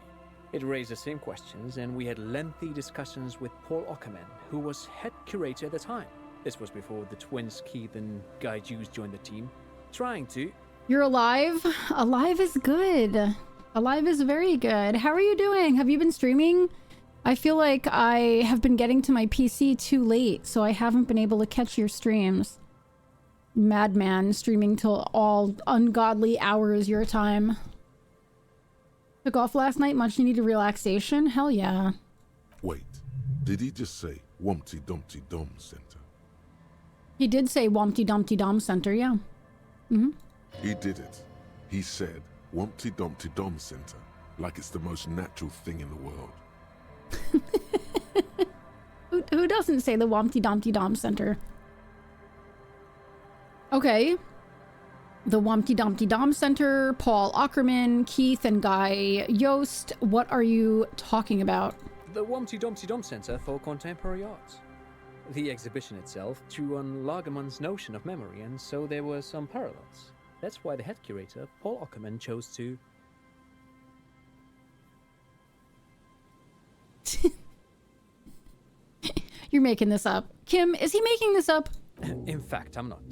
L: It raised the same questions, and we had lengthy discussions with Paul Ockerman, who was head curator at the time. This was before the twins Keith and Guy Hughes joined the team, trying to...
A: You're alive? Alive is good. Alive is very good. How are you doing? Have you been streaming? I feel like I have been getting to my PC too late, so I haven't been able to catch your streams. Madman streaming till all ungodly hours your time. Took off last night, much needed relaxation? Hell yeah.
K: Wait, did he just say Wumpty Dumpty Dum Center?
A: He did say Wumpty Dumpty Dom Center, yeah. Mm-hmm.
K: He did it. He said Wumpty Dumpty Dum Center, like it's the most natural thing in the world.
A: Who doesn't say the Wumpty Dumpty Dom Center? Okay. The Wumpty Dumpty Dom Center, Paul Ockerman, Keith and Guy Yost. What are you talking about?
L: The Humpty Dumpty Dum Center for Contemporary Art. The exhibition itself drew on Lagerman's notion of memory, and so there were some parallels. That's why the head curator, Paul Ockerman, chose to...
A: You're making this up. Kim, is he making this up?
L: In fact, I'm not.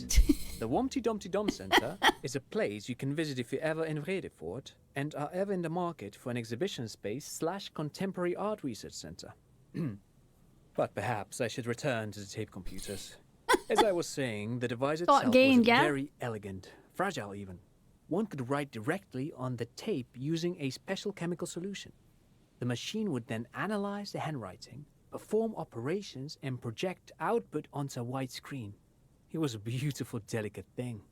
L: The Humpty Dumpty Dum Center is a place you can visit if you're ever in Vredefort and are ever in the market for an exhibition space / contemporary art research center. But perhaps I should return to the tape computers. As I was saying, the device itself was very elegant, fragile even. One could write directly on the tape using a special chemical solution. The machine would then analyze the handwriting, perform operations, and project output onto a white screen. It was a beautiful, delicate thing.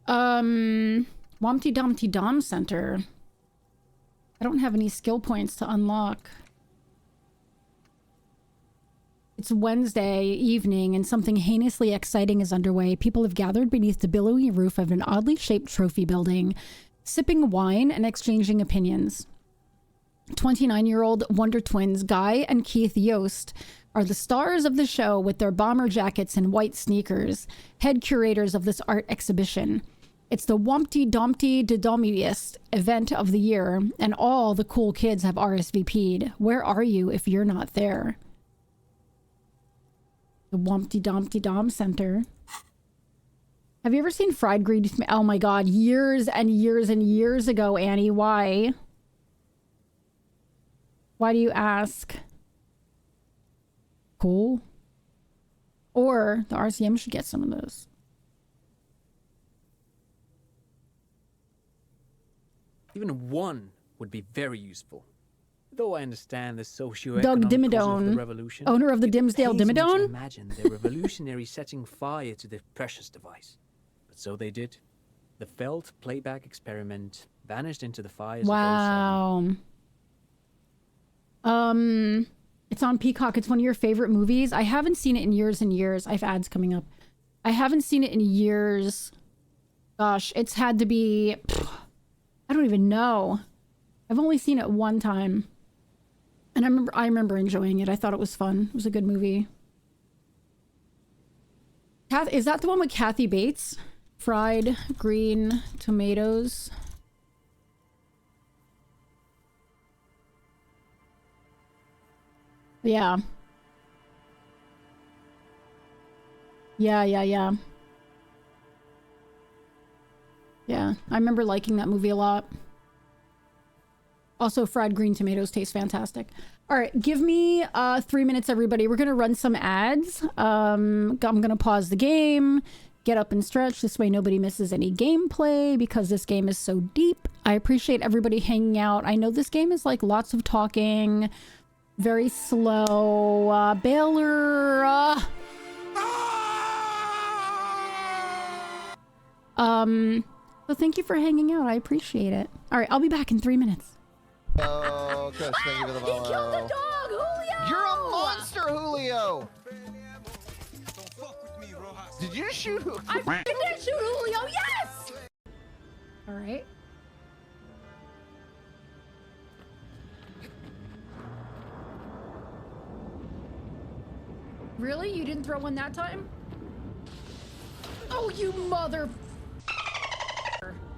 A: Wumpty Dumpty Dom Center. I don't have any skill points to unlock. It's Wednesday evening and something heinously exciting is underway. People have gathered beneath the billowy roof of an oddly shaped trophy building, sipping wine and exchanging opinions. 29-year-old Wonder Twins Guy and Keith Yost are the stars of the show with their bomber jackets and white sneakers, head curators of this art exhibition. It's the Wumpty Dumpty Domiest event of the year, and all the cool kids have RSVP'd. Where are you if you're not there? The Wumpty Dumpty Dom Center. Have you ever seen Fried Green? Oh my god, years and years and years ago, Annie. Why? Why do you ask? Cool. Or the RCM should get some of those.
L: Even one would be very useful. Though I understand the socioeconomic
A: Doug
L: causes of the
A: Dimmadome,
L: revolution,
A: owner of the Dimsdale
L: it pains me to
A: Dimmadome?
L: imagine the revolutionary setting fire to the precious device. But so they did. The failed playback experiment vanished into the fires
A: Wow.
L: of
A: It's on Peacock. It's one of your favorite movies. I haven't seen it in years and years. I have ads coming up. I haven't seen it in years. Gosh, it's had to be... I don't even know. I've only seen it one time. And I remember enjoying it. I thought it was fun. It was a good movie. Is that the one with Kathy Bates? Fried green tomatoes. Yeah. Yeah. Yeah, I remember liking that movie a lot. Also, fried green tomatoes taste fantastic. All right, give me 3 minutes, everybody. We're going to run some ads. I'm going to pause the game, get up and stretch. This way nobody misses any gameplay because this game is so deep. I appreciate everybody hanging out. I know this game is like lots of talking, very slow. Baylor. So thank you for hanging out. I appreciate it. All right, I'll be back in 3 minutes.
F: Oh, Kush, thank you for the follow.
A: He killed the dog, Julio!
F: You're a monster, Julio! Did you shoot Julio?
A: I did shoot Julio, yes! All right. Really? You didn't throw one that time? Oh, you mother...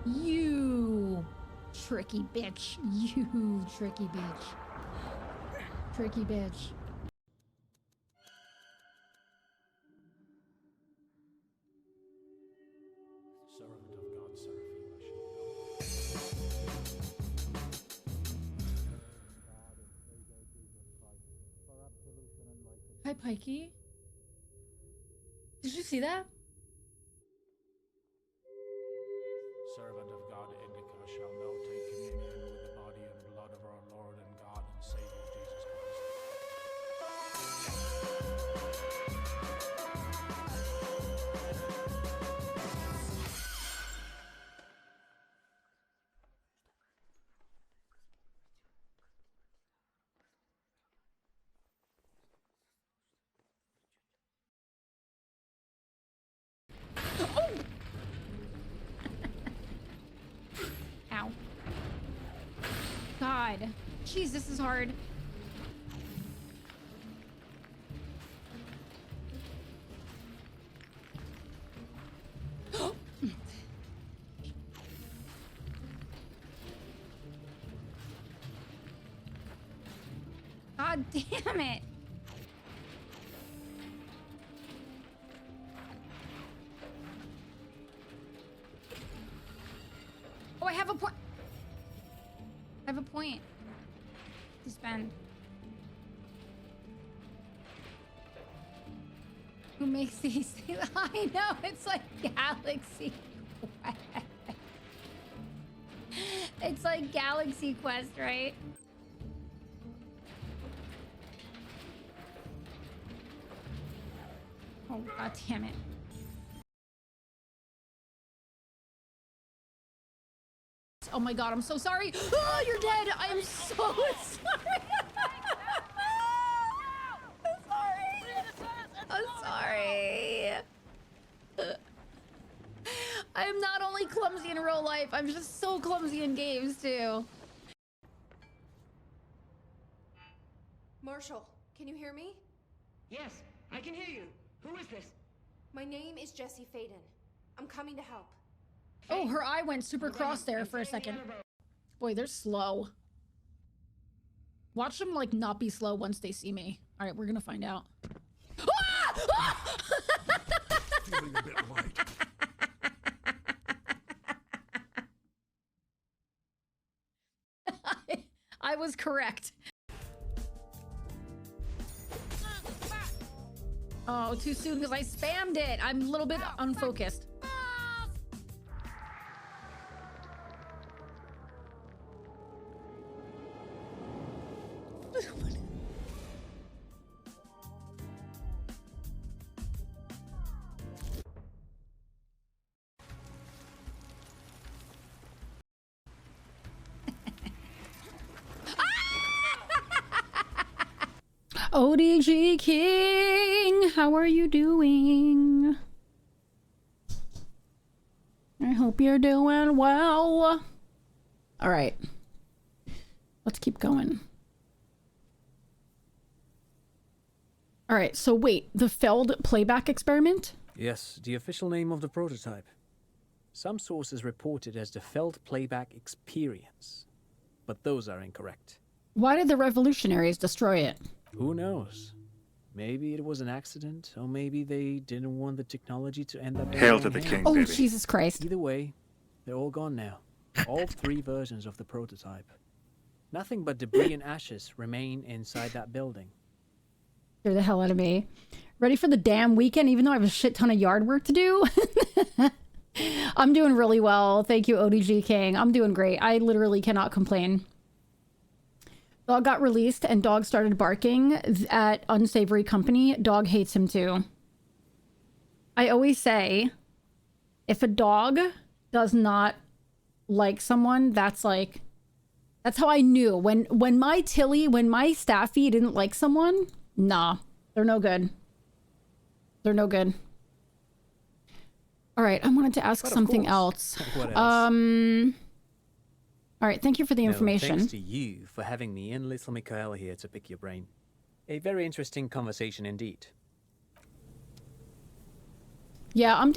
A: You tricky bitch. You tricky bitch. Tricky bitch.
H: Servant of God, Seraphim,
A: Hi, Pikey. Did you see that?
H: Servant of God, Indica, shall now take communion with the body and blood of our Lord and God and Savior Jesus
A: Ow. God. Jeez, this is hard. God damn it. Oh, I have a point. I have a point to spend. Who makes these? I know, it's like Galaxy Quest. It's like Galaxy Quest, right? Oh, god damn it. Oh my god, I'm so sorry. Oh, you're dead. I am so sorry. I'm sorry. I'm sorry. I'm not only clumsy in real life, I'm just so clumsy in games too.
N: Marshall, can you hear me?
O: Yes, I can hear you. Who is this?
N: My name is Jessie Faden. I'm coming to help.
A: Oh, her eye went super cross there for a second. Boy, they're slow. Watch them, like, not be slow once they see me. All right, we're gonna find out.
K: Feeling a bit light.
A: I was correct. Oh, too soon because I spammed it. I'm a little bit unfocused. ODG King, how are you doing? I hope you're doing well. All right, let's keep going. All right, so wait, the failed playback experiment?
L: Yes, the official name of the prototype. Some sources report it as the failed playback experience, but those are incorrect.
A: Why did the revolutionaries destroy it?
L: Who knows? Maybe it was an accident, or maybe they didn't want the technology to end up...
W: Hail to the king,
A: Oh,
W: baby.
A: Jesus Christ.
L: Either way, they're all gone now. All 3 versions of the prototype. Nothing but debris and ashes remain inside that building.
A: Scare the hell out of me. Ready for the damn weekend, even though I have a shit ton of yard work to do? I'm doing really well. Thank you, ODG King. I'm doing great. I literally cannot complain. Dog got released and dog started barking at unsavory company. Dog hates him too. I always say, if a dog does not like someone, that's how I knew. When my Staffy didn't like someone, nah, they're no good. They're no good. All right, I wanted to ask something else.
L: What else?
A: All right, thank you for the information.
L: Thanks to you for having me and little Mikael here to pick your brain. A very interesting conversation indeed.
A: Yeah, I'm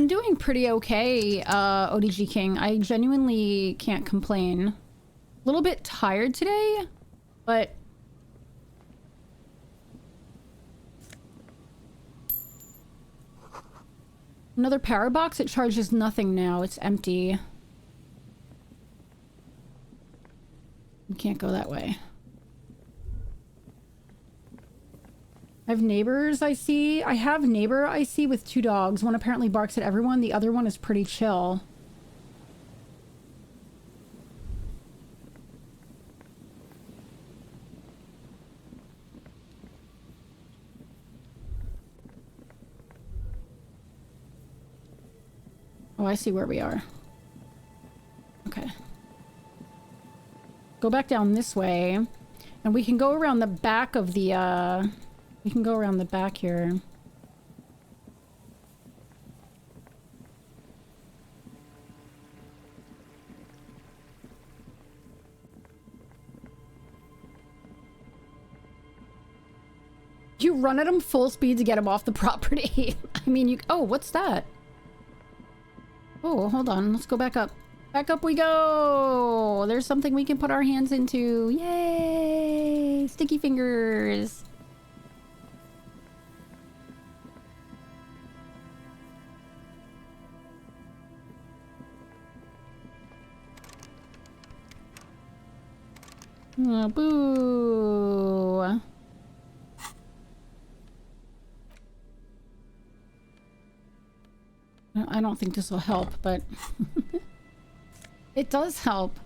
A: doing pretty okay, ODG King. I genuinely can't complain. A little bit tired today, but another power box. It charges nothing now. It's empty. You can't go that way. I have neighbors I see. I have neighbor I see with 2 dogs. One apparently barks at everyone. The other one is pretty chill. Oh, I see where we are. Okay. Go back down this way. And we can go around the back of the, we can go around the back here. You run at him full speed to get him off the property. I mean, you... Oh, what's that? Oh, hold on. Let's go back up. Back up we go! There's something we can put our hands into. Yay! Sticky fingers! Oh, boo! I don't think this will help, but it does help.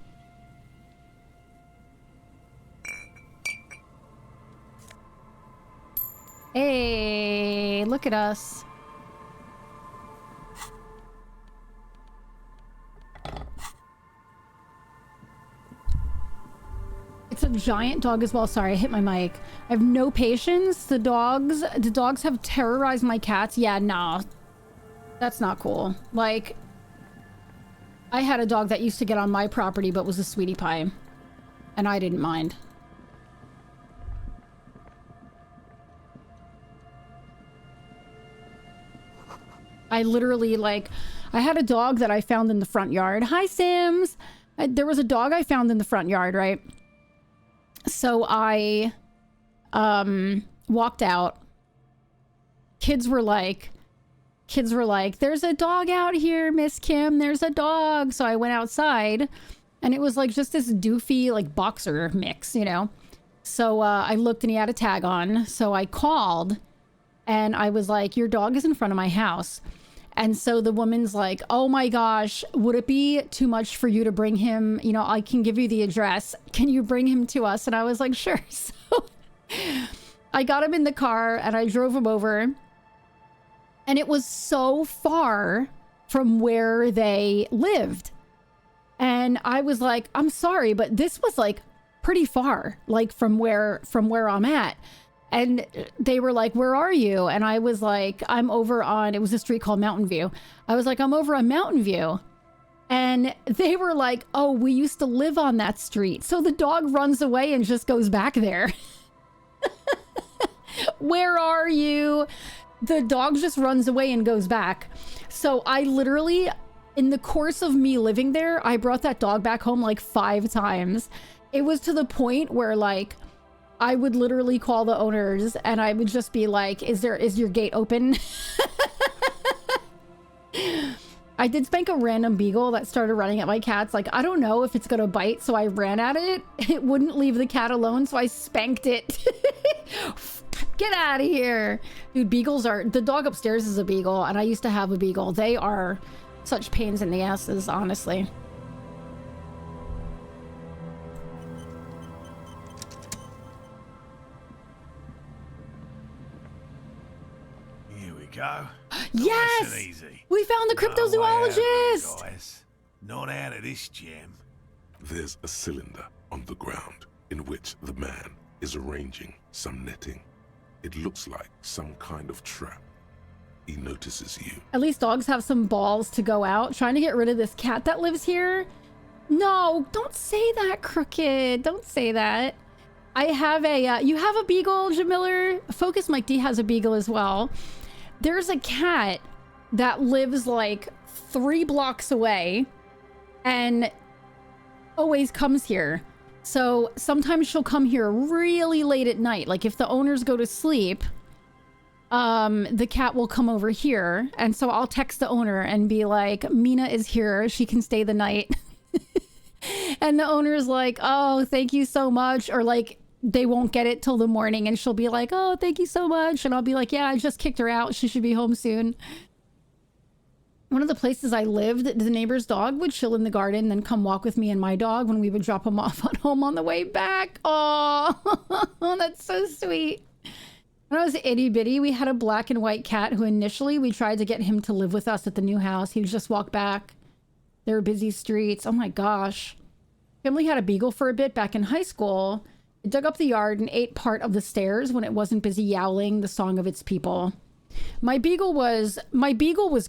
A: Hey, look at us. It's a giant dog as well. Sorry, I hit my mic. I have no patience. The dogs have terrorized my cats. Yeah, nah. That's not cool. Like, I had a dog that used to get on my property but was a sweetie pie. And I didn't mind. I literally, like, I had a dog that I found in the front yard. Hi, Sims! There was a dog I found in the front yard, right? So I, walked out. Kids were like, there's a dog out here, Miss Kim. There's a dog. So I went outside and it was like just this doofy like boxer mix, you know? So I looked and he had a tag on. So I called and I was like, your dog is in front of my house. And so the woman's like, oh my gosh, would it be too much for you to bring him? You know, I can give you the address. Can you bring him to us? And I was like, sure. So I got him in the car and I drove him over. And it was so far from where they lived. And I was like, I'm sorry, but this was like pretty far, like from where I'm at. And they were like, where are you? And I was like, I'm over on, it was a street called Mountain View. I was like, I'm over on Mountain View. And they were like, oh, we used to live on that street. So the dog runs away and just goes back there. Where are you? The dog just runs away and goes back. So I literally, in the course of me living there, I brought that dog back home like 5 times. It was to the point where like, I would literally call the owners and I would just be like, is your gate open? I did spank a random beagle that started running at my cats. Like, I don't know if it's gonna bite, so I ran at it. It wouldn't leave the cat alone, so I spanked it. Get out of here. Dude, beagles are... The dog upstairs is a beagle, and I used to have a beagle. They are such pains in the asses, honestly.
P: Here we go.
A: Yes!
P: Nice and easy.
A: We found the cryptozoologist!
P: Guys. Not out of this gem.
K: There's a cylinder on the ground in which the man is arranging some netting. It looks like some kind of trap. He notices you.
A: At least dogs have some balls to go out. Trying to get rid of this cat that lives here. No, don't say that, Crooked. Don't say that. I have a, you have a beagle, Jamiller? Focus Mike D has a beagle as well. There's a cat that lives like 3 blocks away and always comes here. So sometimes she'll come here really late at night. Like if the owners go to sleep, the cat will come over here. And so I'll text the owner and be like, Mina is here. She can stay the night. And the owner is like, oh, thank you so much. Or like, they won't get it till the morning. And she'll be like, oh, thank you so much. And I'll be like, yeah, I just kicked her out. She should be home soon. One of the places I lived, the neighbor's dog would chill in the garden, then come walk with me and my dog when we would drop him off at home on the way back. Oh, that's so sweet. When I was itty bitty, we had a black and white cat who initially we tried to get him to live with us at the new house. He would just walk back. There were busy streets. Oh my gosh. Family had a beagle for a bit back in high school. It dug up the yard and ate part of the stairs when it wasn't busy yowling the song of its people. My beagle was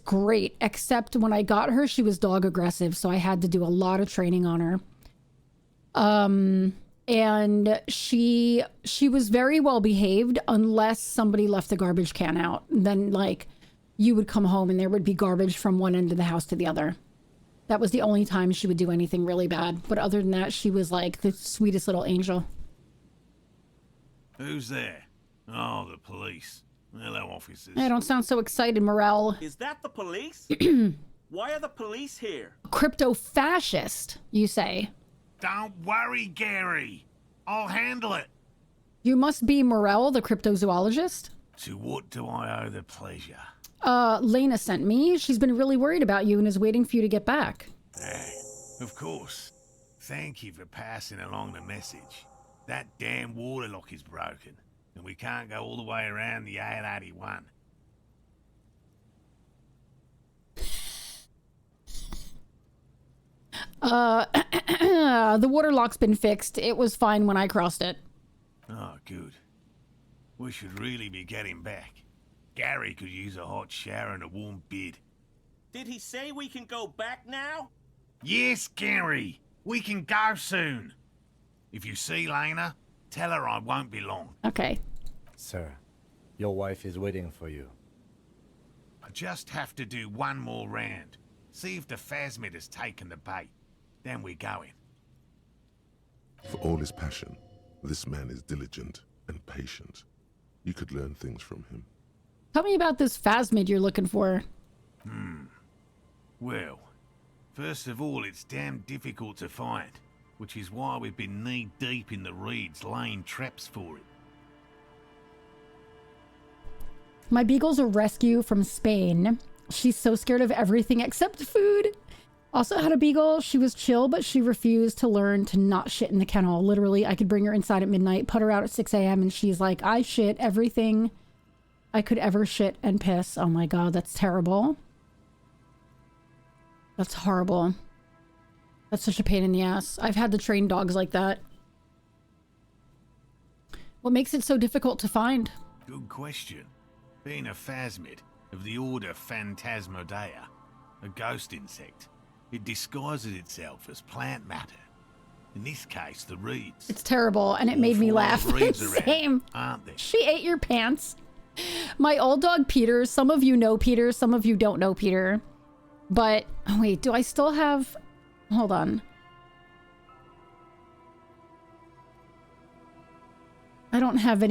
A: great, except when I got her, she was dog aggressive, so I had to do a lot of training on her. And she was very well behaved unless somebody left the garbage can out. Then like you would come home and there would be garbage from one end of the house to the other. That was the only time she would do anything really bad. But other than that, she was like the sweetest little angel.
P: Who's there? Oh, the police. Hello, officers.
A: I don't sound so excited, Morel.
Q: Is that the police? Why are the police here?
A: Crypto-fascist, you say?
P: Don't worry, Gary. I'll handle it.
A: You must be Morel, the cryptozoologist?
P: To what do I owe the pleasure?
A: Lena sent me. She's been really worried about you and is waiting for you to get back.
P: Of course. Thank you for passing along the message. That damn water lock is broken, and we can't go all the way around the AL-81.
A: The water lock's been fixed. It was fine when I crossed it.
P: Oh, good. We should really be getting back. Gary could use a hot shower and a warm bed.
Q: Did he say we can go back now?
P: Yes, Gary. We can go soon. If you see Lena, tell her I won't be long.
A: Okay.
I: Sir, your wife is waiting for you.
P: I just have to do one more round. See if the phasmid has taken the bait. Then we're going.
K: For all his passion, this man is diligent and patient. You could learn things from him.
A: Tell me about this phasmid you're looking for.
P: Well, first of all, it's damn difficult to find, which is why we've been knee-deep in the reeds laying traps for it.
A: My beagle's a rescue from Spain. She's so scared of everything except food. Also had a beagle. She was chill, but she refused to learn to not shit in the kennel. Literally, I could bring her inside at midnight, put her out at 6 a.m., and she's like, I shit everything I could ever shit and piss. Oh my god, that's terrible. That's horrible. That's such a pain in the ass. I've had to train dogs like that. What makes it so difficult to find?
P: Good question. Being a phasmid of the order Phantasmodea, a ghost insect, it disguises itself as plant matter. In this case, the reeds.
A: It's terrible, and it made me laugh. Same.
P: Aren't they?
A: She ate your pants. My old dog Peter, some of you know Peter, some of you don't know Peter. But, oh wait, do I still have... Hold on. I don't have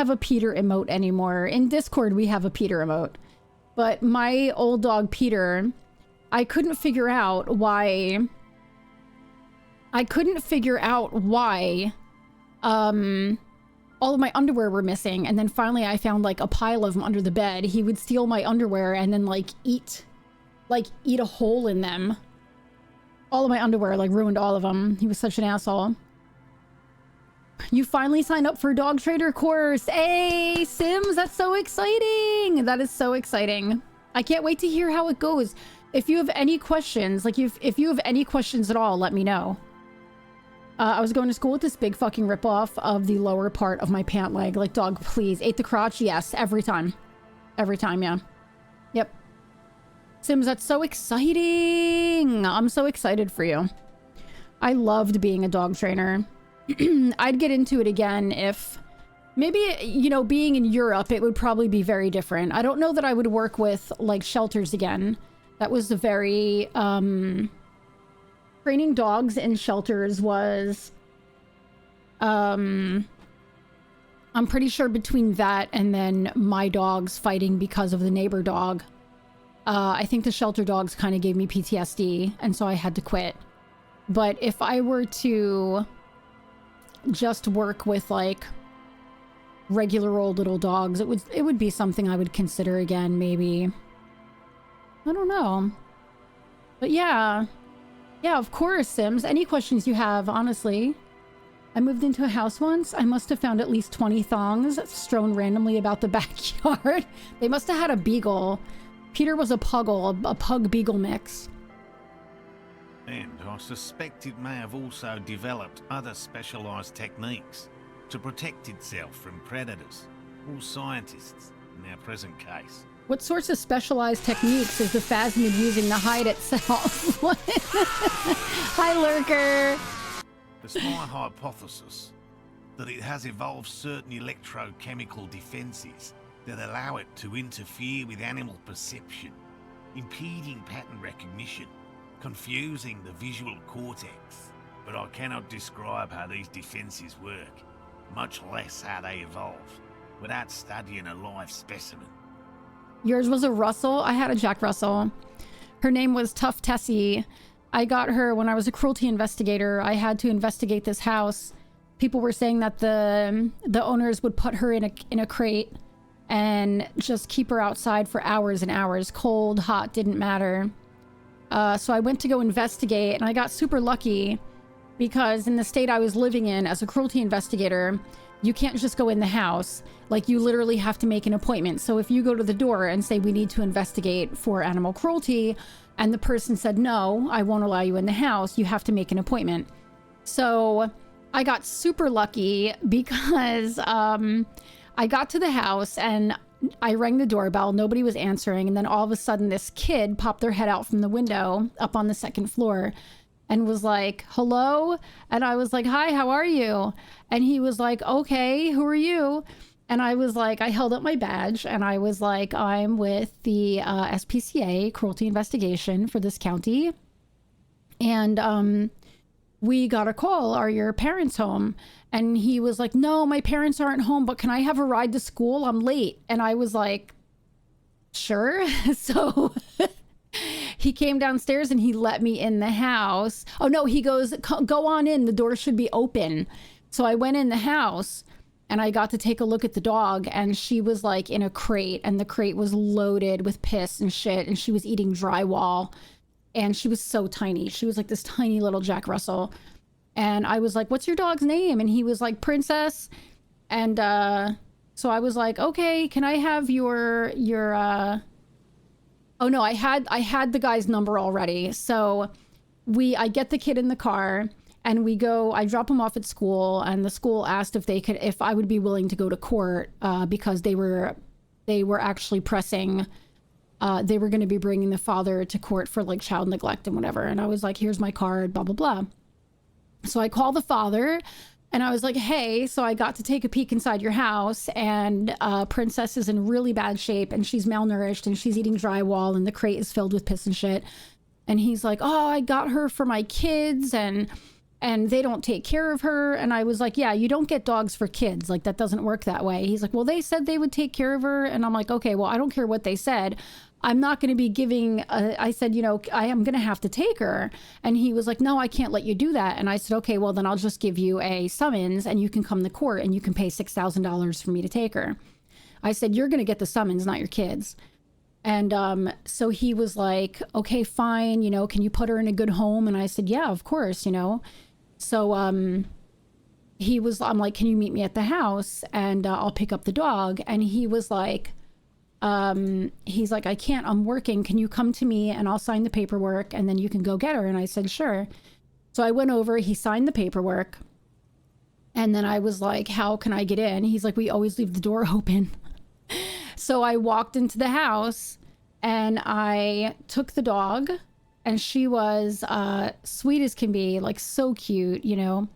A: a Peter emote anymore. In Discord, we have a Peter emote. But my old dog Peter, I couldn't figure out why... all of my underwear were missing, and then finally I found like a pile of them under the bed. He would steal my underwear and then like eat a hole in them. All of my underwear, like ruined all of them. He was such an asshole. You finally signed up for a dog trader course. Hey, Sims, that's so exciting. That is so exciting. I can't wait to hear how it goes. If you have any questions, like if you have any questions at all, let me know. I was going to school with this big fucking ripoff of the lower part of my pant leg. Like, dog, please. Ate the crotch? Yes, every time. Every time, yeah. Yep. Sims, that's so exciting. I'm so excited for you. I loved being a dog trainer. I'd get into it again if Maybe, you know, being in Europe, it would probably be very different. I don't know that I would work with, like, shelters again. That was a very, training dogs in shelters was, I'm pretty sure between that and then my dogs fighting because of the neighbor dog, I think the shelter dogs kind of gave me PTSD, and so I had to quit. But if I were to just work with, like, regular old little dogs, it would be something I would consider again, maybe. I don't know. But yeah, of course, Sims. Any questions you have, honestly. I moved into a house once. I must have found at least 20 thongs strewn randomly about the backyard. They must have had a beagle. Peter was a puggle, a pug beagle mix.
P: And I suspect it may have also developed other specialised techniques to protect itself from predators or scientists in our present case.
A: What sorts of specialized techniques is the phasmid using to hide itself? Hi, Lurker.
P: It's my hypothesis that it has evolved certain electrochemical defences that allow it to interfere with animal perception, impeding pattern recognition, confusing the visual cortex. But I cannot describe how these defences work, much less how they evolve, without studying a live specimen.
A: Yours was a Russell? I had a Jack Russell. Her name was Tough Tessie. I got her when I was a cruelty investigator. I had to investigate this house. People were saying that the owners would put her in a crate and just keep her outside for hours and hours. Cold, hot, didn't matter. So I went to go investigate, and I got super lucky because in the state I was living in as a cruelty investigator, you can't just go in the house. Like, you literally have to make an appointment. So if you go to the door and say, we need to investigate for animal cruelty, and the person said, no, I won't allow you in the house, you have to make an appointment. So I got super lucky because I got to the house and I rang the doorbell. Nobody was answering. And then all of a sudden, this kid popped their head out from the window up on the second floor and was like, hello? And I was like, hi, how are you? And he was like, okay, who are you? And I was like, I held up my badge and I was like, I'm with the SPCA cruelty investigation for this county. And we got a call, are your parents home? And he was like, no, my parents aren't home, but can I have a ride to school? I'm late. And I was like, sure. So he came downstairs and he let me in the house. Oh no, he goes, go on in, the door should be open. So I went in the house and I got to take a look at the dog, and she was like in a crate, and the crate was loaded with piss and shit, and she was eating drywall, and she was so tiny. She was like this tiny little Jack Russell. And I was like, what's your dog's name? And he was like, Princess. And so I was like, okay, can I have your oh no, I had the guy's number already. So I get the kid in the car and we go, I drop him off at school, and the school asked if I would be willing to go to court because they were actually pressing, they were going to be bringing the father to court for like child neglect and whatever. And I was like, here's my card, blah, blah, blah. So I call the father and I was like, hey, so I got to take a peek inside your house, and Princess is in really bad shape and she's malnourished and she's eating drywall and the crate is filled with piss and shit. And he's like, oh, I got her for my kids and they don't take care of her. And I was like, yeah, you don't get dogs for kids. Like, that doesn't work that way. He's like, well, they said they would take care of her. And I'm like, okay, well, I don't care what they said. I'm not going to be giving, I said, you know, I am going to have to take her. And he was like, no, I can't let you do that. And I said, okay, well, then I'll just give you a summons and you can come to court and you can pay $6,000 for me to take her. I said, you're going to get the summons, not your kids. And so he was like, okay, fine. You know, can you put her in a good home? And I said, yeah, of course, you know. So I'm like, can you meet me at the house and I'll pick up the dog? And he was like, he's like, I can't, I'm working. Can you come to me and I'll sign the paperwork and then you can go get her? And I said, sure. So I went over, he signed the paperwork. And then I was like, how can I get in? He's like, we always leave the door open. So I walked into the house and I took the dog, and she was sweet as can be, like so cute, you know.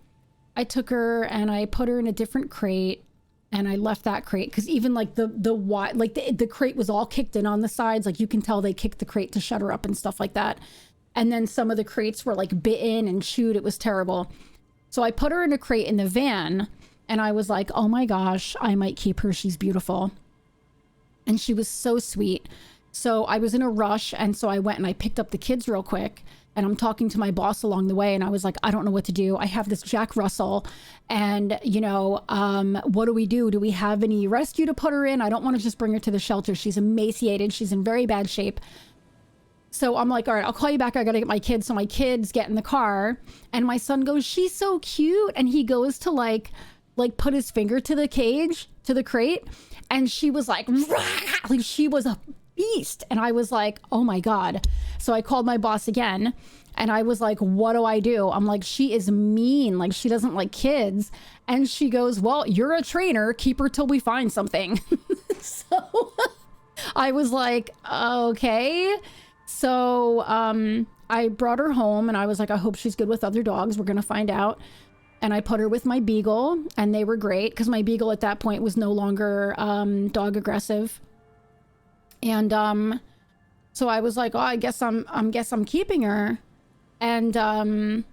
A: I took her and I put her in a different crate and I left that crate because even like the crate was all kicked in on the sides. Like you can tell they kicked the crate to shut her up and stuff like that. And then some of the crates were like bitten and chewed. It was terrible. So I put her in a crate in the van, and I was like, oh my gosh, I might keep her. She's beautiful. And she was so sweet. So I was in a rush, and so I went and I picked up the kids real quick, and I'm talking to my boss along the way, and I was like, I don't know what to do. I have this Jack Russell, and you know, what do we do? Do we have any rescue to put her in? I don't want to just bring her to the shelter. She's emaciated. She's in very bad shape. So I'm like, all right, I'll call you back. I got to get my kids. So my kids get in the car, and my son goes, she's so cute. And he goes to like put his finger to the cage, to the crate. And she was like she was a beast. And I was like, oh my God. So I called my boss again, and I was like, what do I do? I'm like, she is mean. Like, she doesn't like kids. And she goes, well, you're a trainer. Keep her till we find something. So I was like, okay. So I brought her home, and I was like, I hope she's good with other dogs. We're going to find out. And I put her with my beagle, and they were great because my beagle at that point was no longer dog aggressive. And so I was like, oh, I guess I'm keeping her. And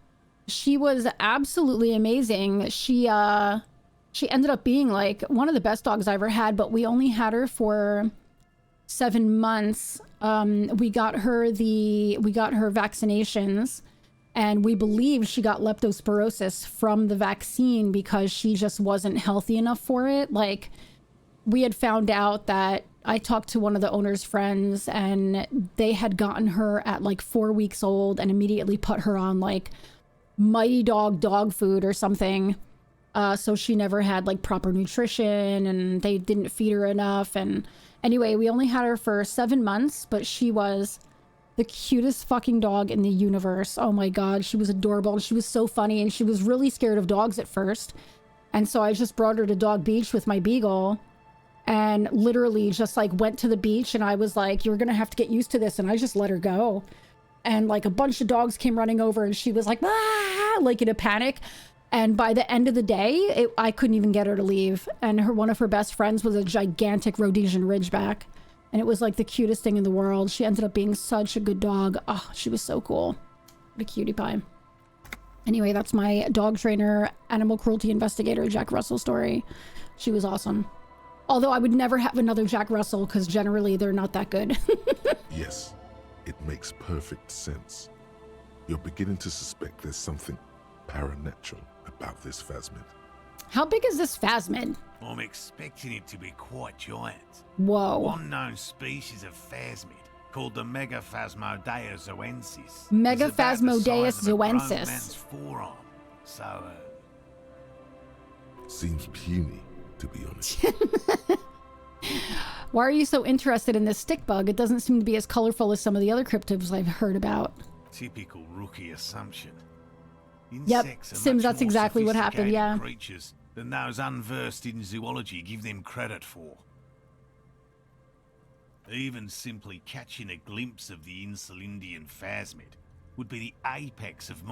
A: she was absolutely amazing. She ended up being like one of the best dogs I ever had, but we only had her for 7 months. We got her vaccinations, and we believe she got leptospirosis from the vaccine because she just wasn't healthy enough for it. Like, we had found out that I talked to one of the owner's friends, and they had gotten her at like 4 weeks old and immediately put her on like Mighty dog food or something. So she never had like proper nutrition, and they didn't feed her enough. And anyway, we only had her for 7 months, but she was the cutest fucking dog in the universe. Oh my God, she was adorable, and she was so funny, and she was really scared of dogs at first. And so I just brought her to Dog Beach with my beagle, and literally just like went to the beach, and I was like, you're gonna have to get used to this. And I just let her go. And like a bunch of dogs came running over, and she was like, ah, like in a panic. And by the end of the day, I couldn't even get her to leave. And one of her best friends was a gigantic Rhodesian Ridgeback. And it was like the cutest thing in the world. She ended up being such a good dog. Oh, she was so cool. What a cutie pie. Anyway, that's my dog trainer, animal cruelty investigator, Jack Russell story. She was awesome. Although I would never have another Jack Russell because generally they're not that good.
K: Yes, it makes perfect sense. You're beginning to suspect there's something paranatural about this phasmid.
A: How big is this phasmid?
P: I'm expecting it to be quite giant.
A: Whoa.
P: One known species of phasmid, called the Megaphasmodea zoensis.
A: Megaphasmodea zoensis.
P: Man's forearm. So,
K: Seems puny, to be honest.
A: Why are you so interested in this stick bug? It doesn't seem to be as colorful as some of the other cryptids I've heard about.
P: Typical rookie assumption.
A: Yep,
P: Insects are
A: Sims,
P: much
A: that's
P: more
A: exactly what happened,
P: sophisticated
A: yeah.
P: creatures than those unversed in zoology give them credit for. Even simply catching a glimpse of the Insulindian phasmid would be the apex of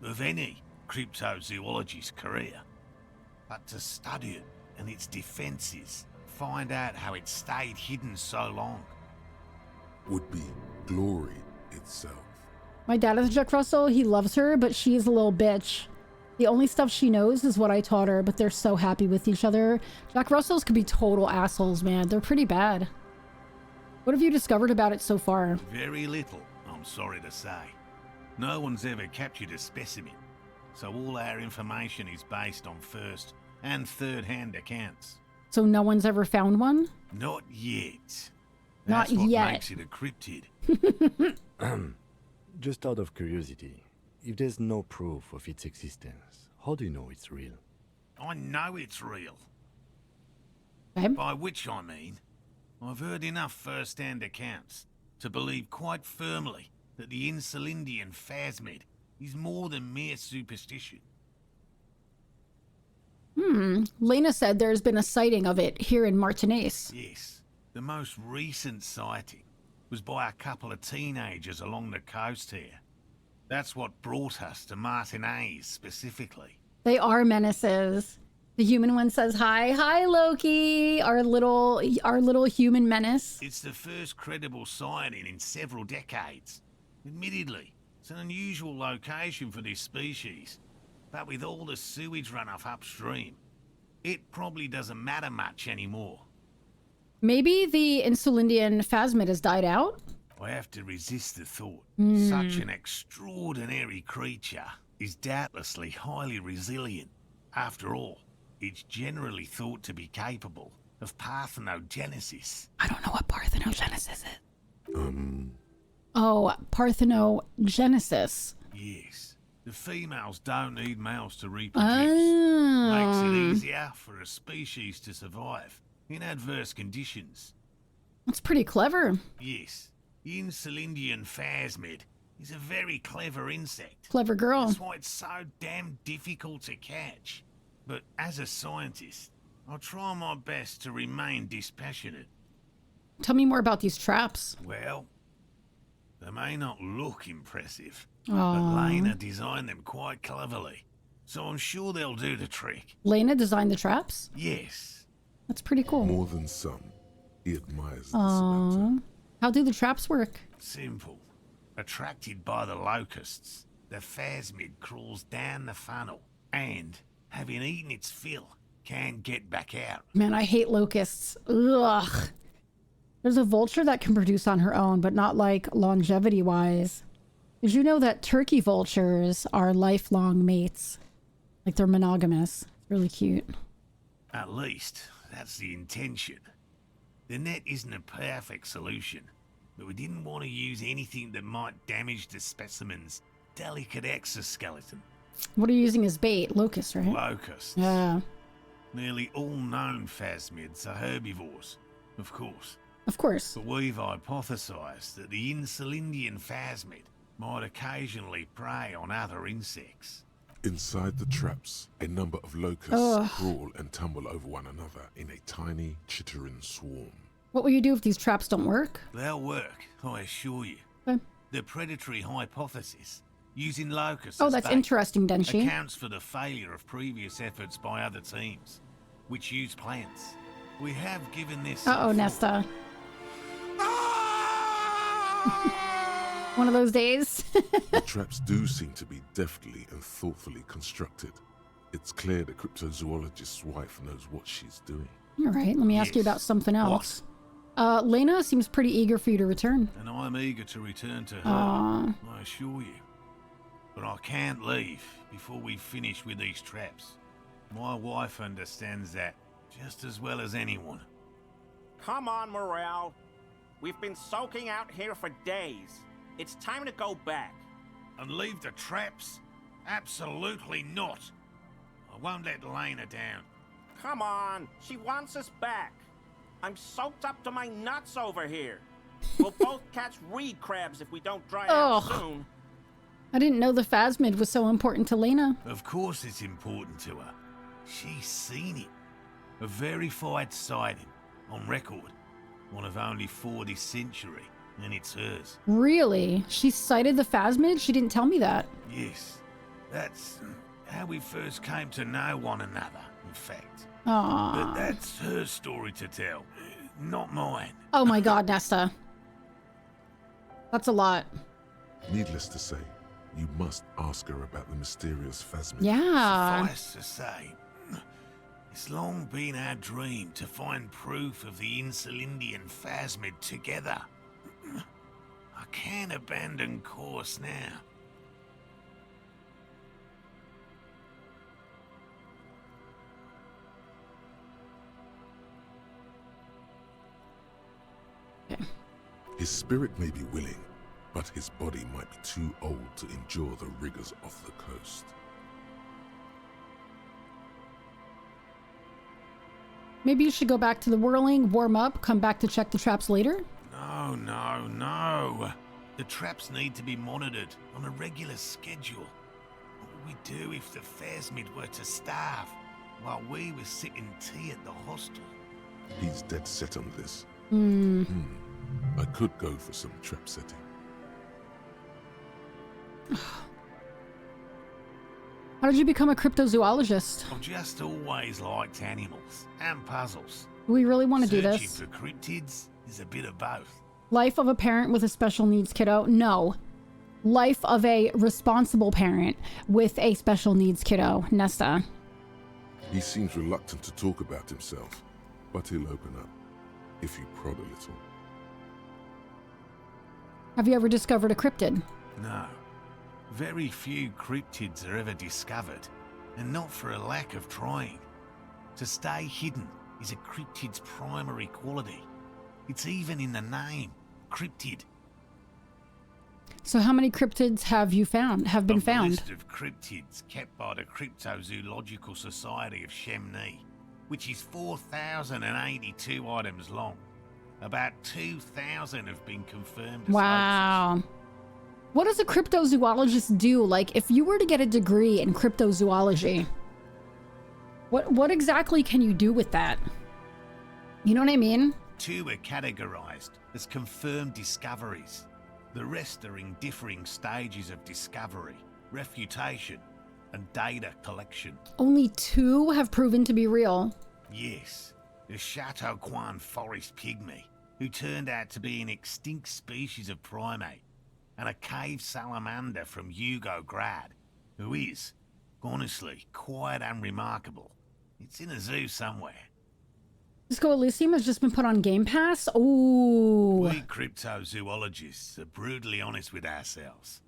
P: of any cryptozoologist's career. But to study it and its defenses, find out how it stayed hidden so long,
K: would be glory itself.
A: My dad is Jack Russell. He loves her, but she's a little bitch. The only stuff she knows is what I taught her, but they're so happy with each other. Jack Russells could be total assholes, man. They're pretty bad. What have you discovered about it so far?
P: very little, I'm sorry to say. No one's ever captured a specimen, so all our information is based on first and third-hand accounts.
A: So no one's ever found one?
P: Not yet.
A: Not
P: That's what
A: yet.
P: makes it a cryptid.
I: Just out of curiosity, if there's no proof of its existence, how do you know it's real?
P: I know it's real.
A: Okay.
P: By which I mean, I've heard enough first-hand accounts to believe quite firmly that the Insulindian phasmid is more than mere superstition.
A: Lena said there's been a sighting of it here in Martinez.
P: Yes, the most recent sighting was by a couple of teenagers along the coast here. That's what brought us to Martinez specifically.
A: They are menaces. The human one says hi. Hi, Loki, our little human menace.
P: It's the first credible sighting in several decades. Admittedly, it's an unusual location for this species, but with all the sewage runoff upstream, it probably doesn't matter much anymore.
A: Maybe the Insulindian phasmid has died out?
P: I have to resist the thought.
A: Hmm.
P: Such an extraordinary creature is doubtlessly highly resilient. After all, it's generally thought to be capable of parthenogenesis.
A: I don't know what parthenogenesis is. Oh, parthenogenesis.
P: Yes. The females don't need males to reproduce. Makes it easier for a species to survive in adverse conditions.
A: That's pretty clever.
P: Yes. The Insulindian phasmid is a very clever insect.
A: Clever girl.
P: That's why it's so damn difficult to catch. But as a scientist, I'll try my best to remain dispassionate.
A: Tell me more about these traps.
P: Well, they may not look impressive,
A: Aw.
P: but Lena designed them quite cleverly, so I'm sure they'll do the trick.
A: Lena designed the traps?
P: Yes.
A: That's pretty cool.
K: More than some, he admires the
A: Aww. How do the traps work?
P: Simple. Attracted by the locusts, the phasmid crawls down the funnel and, having eaten its fill, can't get back out.
A: Man, I hate locusts. Ugh. There's a vulture that can produce on her own, but not like longevity-wise. Did you know that turkey vultures are lifelong mates? Like they're monogamous. It's really cute.
P: At least, that's the intention. The net isn't a perfect solution, but we didn't want to use anything that might damage the specimen's delicate exoskeleton.
A: What are you using as bait? Locusts, right?
P: Locusts.
A: Yeah.
P: Nearly all known phasmids are herbivores, of course.
A: Of course.
P: But we've hypothesized that the Insulindian phasmid might occasionally prey on other insects.
K: Inside the traps, a number of locusts
A: Ugh.
K: crawl and tumble over one another in a tiny, chittering swarm.
A: What will you do if these traps don't work?
P: They'll work, I assure you.
A: Okay.
P: The predatory hypothesis, using locusts
A: Oh,
P: as
A: that's
P: bait,
A: interesting, Denshi.
P: accounts for the failure of previous efforts by other teams, which use plants. We have given this some
A: Uh-oh,
P: thought.
A: Nesta. One of those days.
K: The traps do seem to be deftly and thoughtfully constructed. It's clear the cryptozoologist's wife knows what she's doing.
A: All right, let me ask you about something else. Lena seems pretty eager for you to return.
P: And I'm eager to return to her,
A: Aw.
P: I assure you. But I can't leave before we finish with these traps. My wife understands that just as well as anyone.
Q: Come on, Morale. We've been soaking out here for days. It's time to go back.
P: And leave the traps? Absolutely not. I won't let Lena down.
Q: Come on, she wants us back. I'm soaked up to my nuts over here. We'll both catch reed crabs if we don't dry out
A: Ugh.
Q: soon.
A: I didn't know the phasmid was so important to Lena.
P: Of course it's important to her. She's seen it. A verified sighting, on record. One of only 4 this century, and it's hers.
A: Really? She sighted the phasmid? She didn't tell me that.
P: Yes, that's how we first came to know one another, in fact.
A: Aww.
P: But that's her story to tell, not mine.
A: Oh my god, Nesta. That's a lot.
K: Needless to say, you must ask her about the mysterious phasmid.
A: Yeah.
P: Suffice to say, it's long been our dream to find proof of the Insulindian phasmid together. I can't abandon course now.
K: His spirit may be willing, but his body might be too old to endure the rigors of the coast.
A: Maybe you should go back to the whirling, warm up, come back to check the traps later?
P: No, no, no. The traps need to be monitored on a regular schedule. What would we do if the phasmid were to starve while we were sipping tea at the hostel?
K: He's dead set on this. I could go for some trap setting.
A: How did you become a cryptozoologist?
P: I've just always liked animals and puzzles.
A: Do we really want to do
P: Searching
A: this?
P: for cryptids is a bit of both.
A: Life of a parent with a special needs kiddo? No. Life of a responsible parent with a special needs kiddo. Nesta.
K: He seems reluctant to talk about himself, but he'll open up if you prod a little.
A: Have you ever discovered a cryptid?
P: No. Very few cryptids are ever discovered, and not for a lack of trying. To stay hidden is a cryptid's primary quality. It's even in the name, cryptid.
A: So how many cryptids have you found? Have been found?
P: A list of cryptids kept by the Cryptozoological Society of Chemnee, which is 4,082 items long. About 2,000 have been confirmed as
A: Wow. What does a cryptozoologist do? Like, if you were to get a degree in cryptozoology, what exactly can you do with that? You know what I mean?
P: Two are categorized as confirmed discoveries. The rest are in differing stages of discovery, refutation, and data collection.
A: Only 2 have proven to be real.
P: Yes, the Chateau Quan forest pygmy, who turned out to be an extinct species of primate, and a cave salamander from Yugograd, who is, honestly, quite unremarkable. It's in a zoo somewhere.
A: Disco Elysium has just been put on Game Pass? Ooh.
P: We cryptozoologists are brutally honest with ourselves.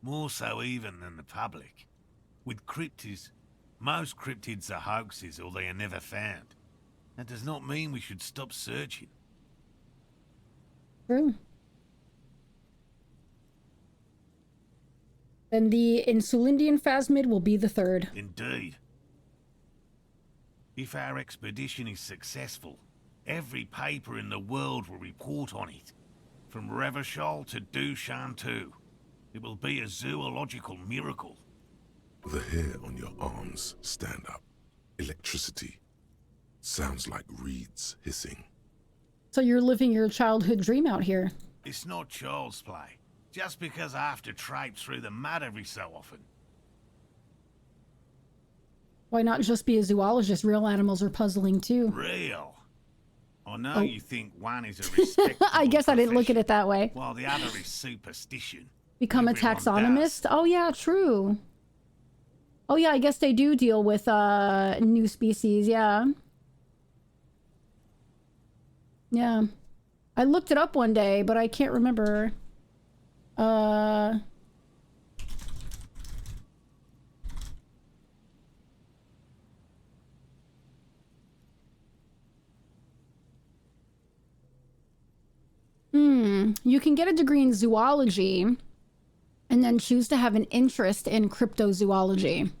P: More so even than the public. With cryptids, most cryptids are hoaxes or they are never found. That does not mean we should stop searching.
A: True. Then the Insulindian phasmid will be the 3rd.
P: Indeed. If our expedition is successful, every paper in the world will report on it. From Revachol to Dushantu. It will be a zoological miracle.
K: The hair on your arms stand up. Electricity. Sounds like reeds hissing.
A: So you're living your childhood dream out here.
P: It's not child's play. Just because I have to traipse through the mud every so often.
A: Why not just be a zoologist? Real animals are puzzling too.
P: Real? I know you think one is a respectable
A: I guess I didn't look at it that way.
P: while the other is superstition.
A: Become a
P: Everyone
A: taxonomist? Oh yeah, true. Oh yeah, I guess they do deal with new species, yeah. Yeah. I looked it up one day, but I can't remember. You can get a degree in zoology and then choose to have an interest in cryptozoology.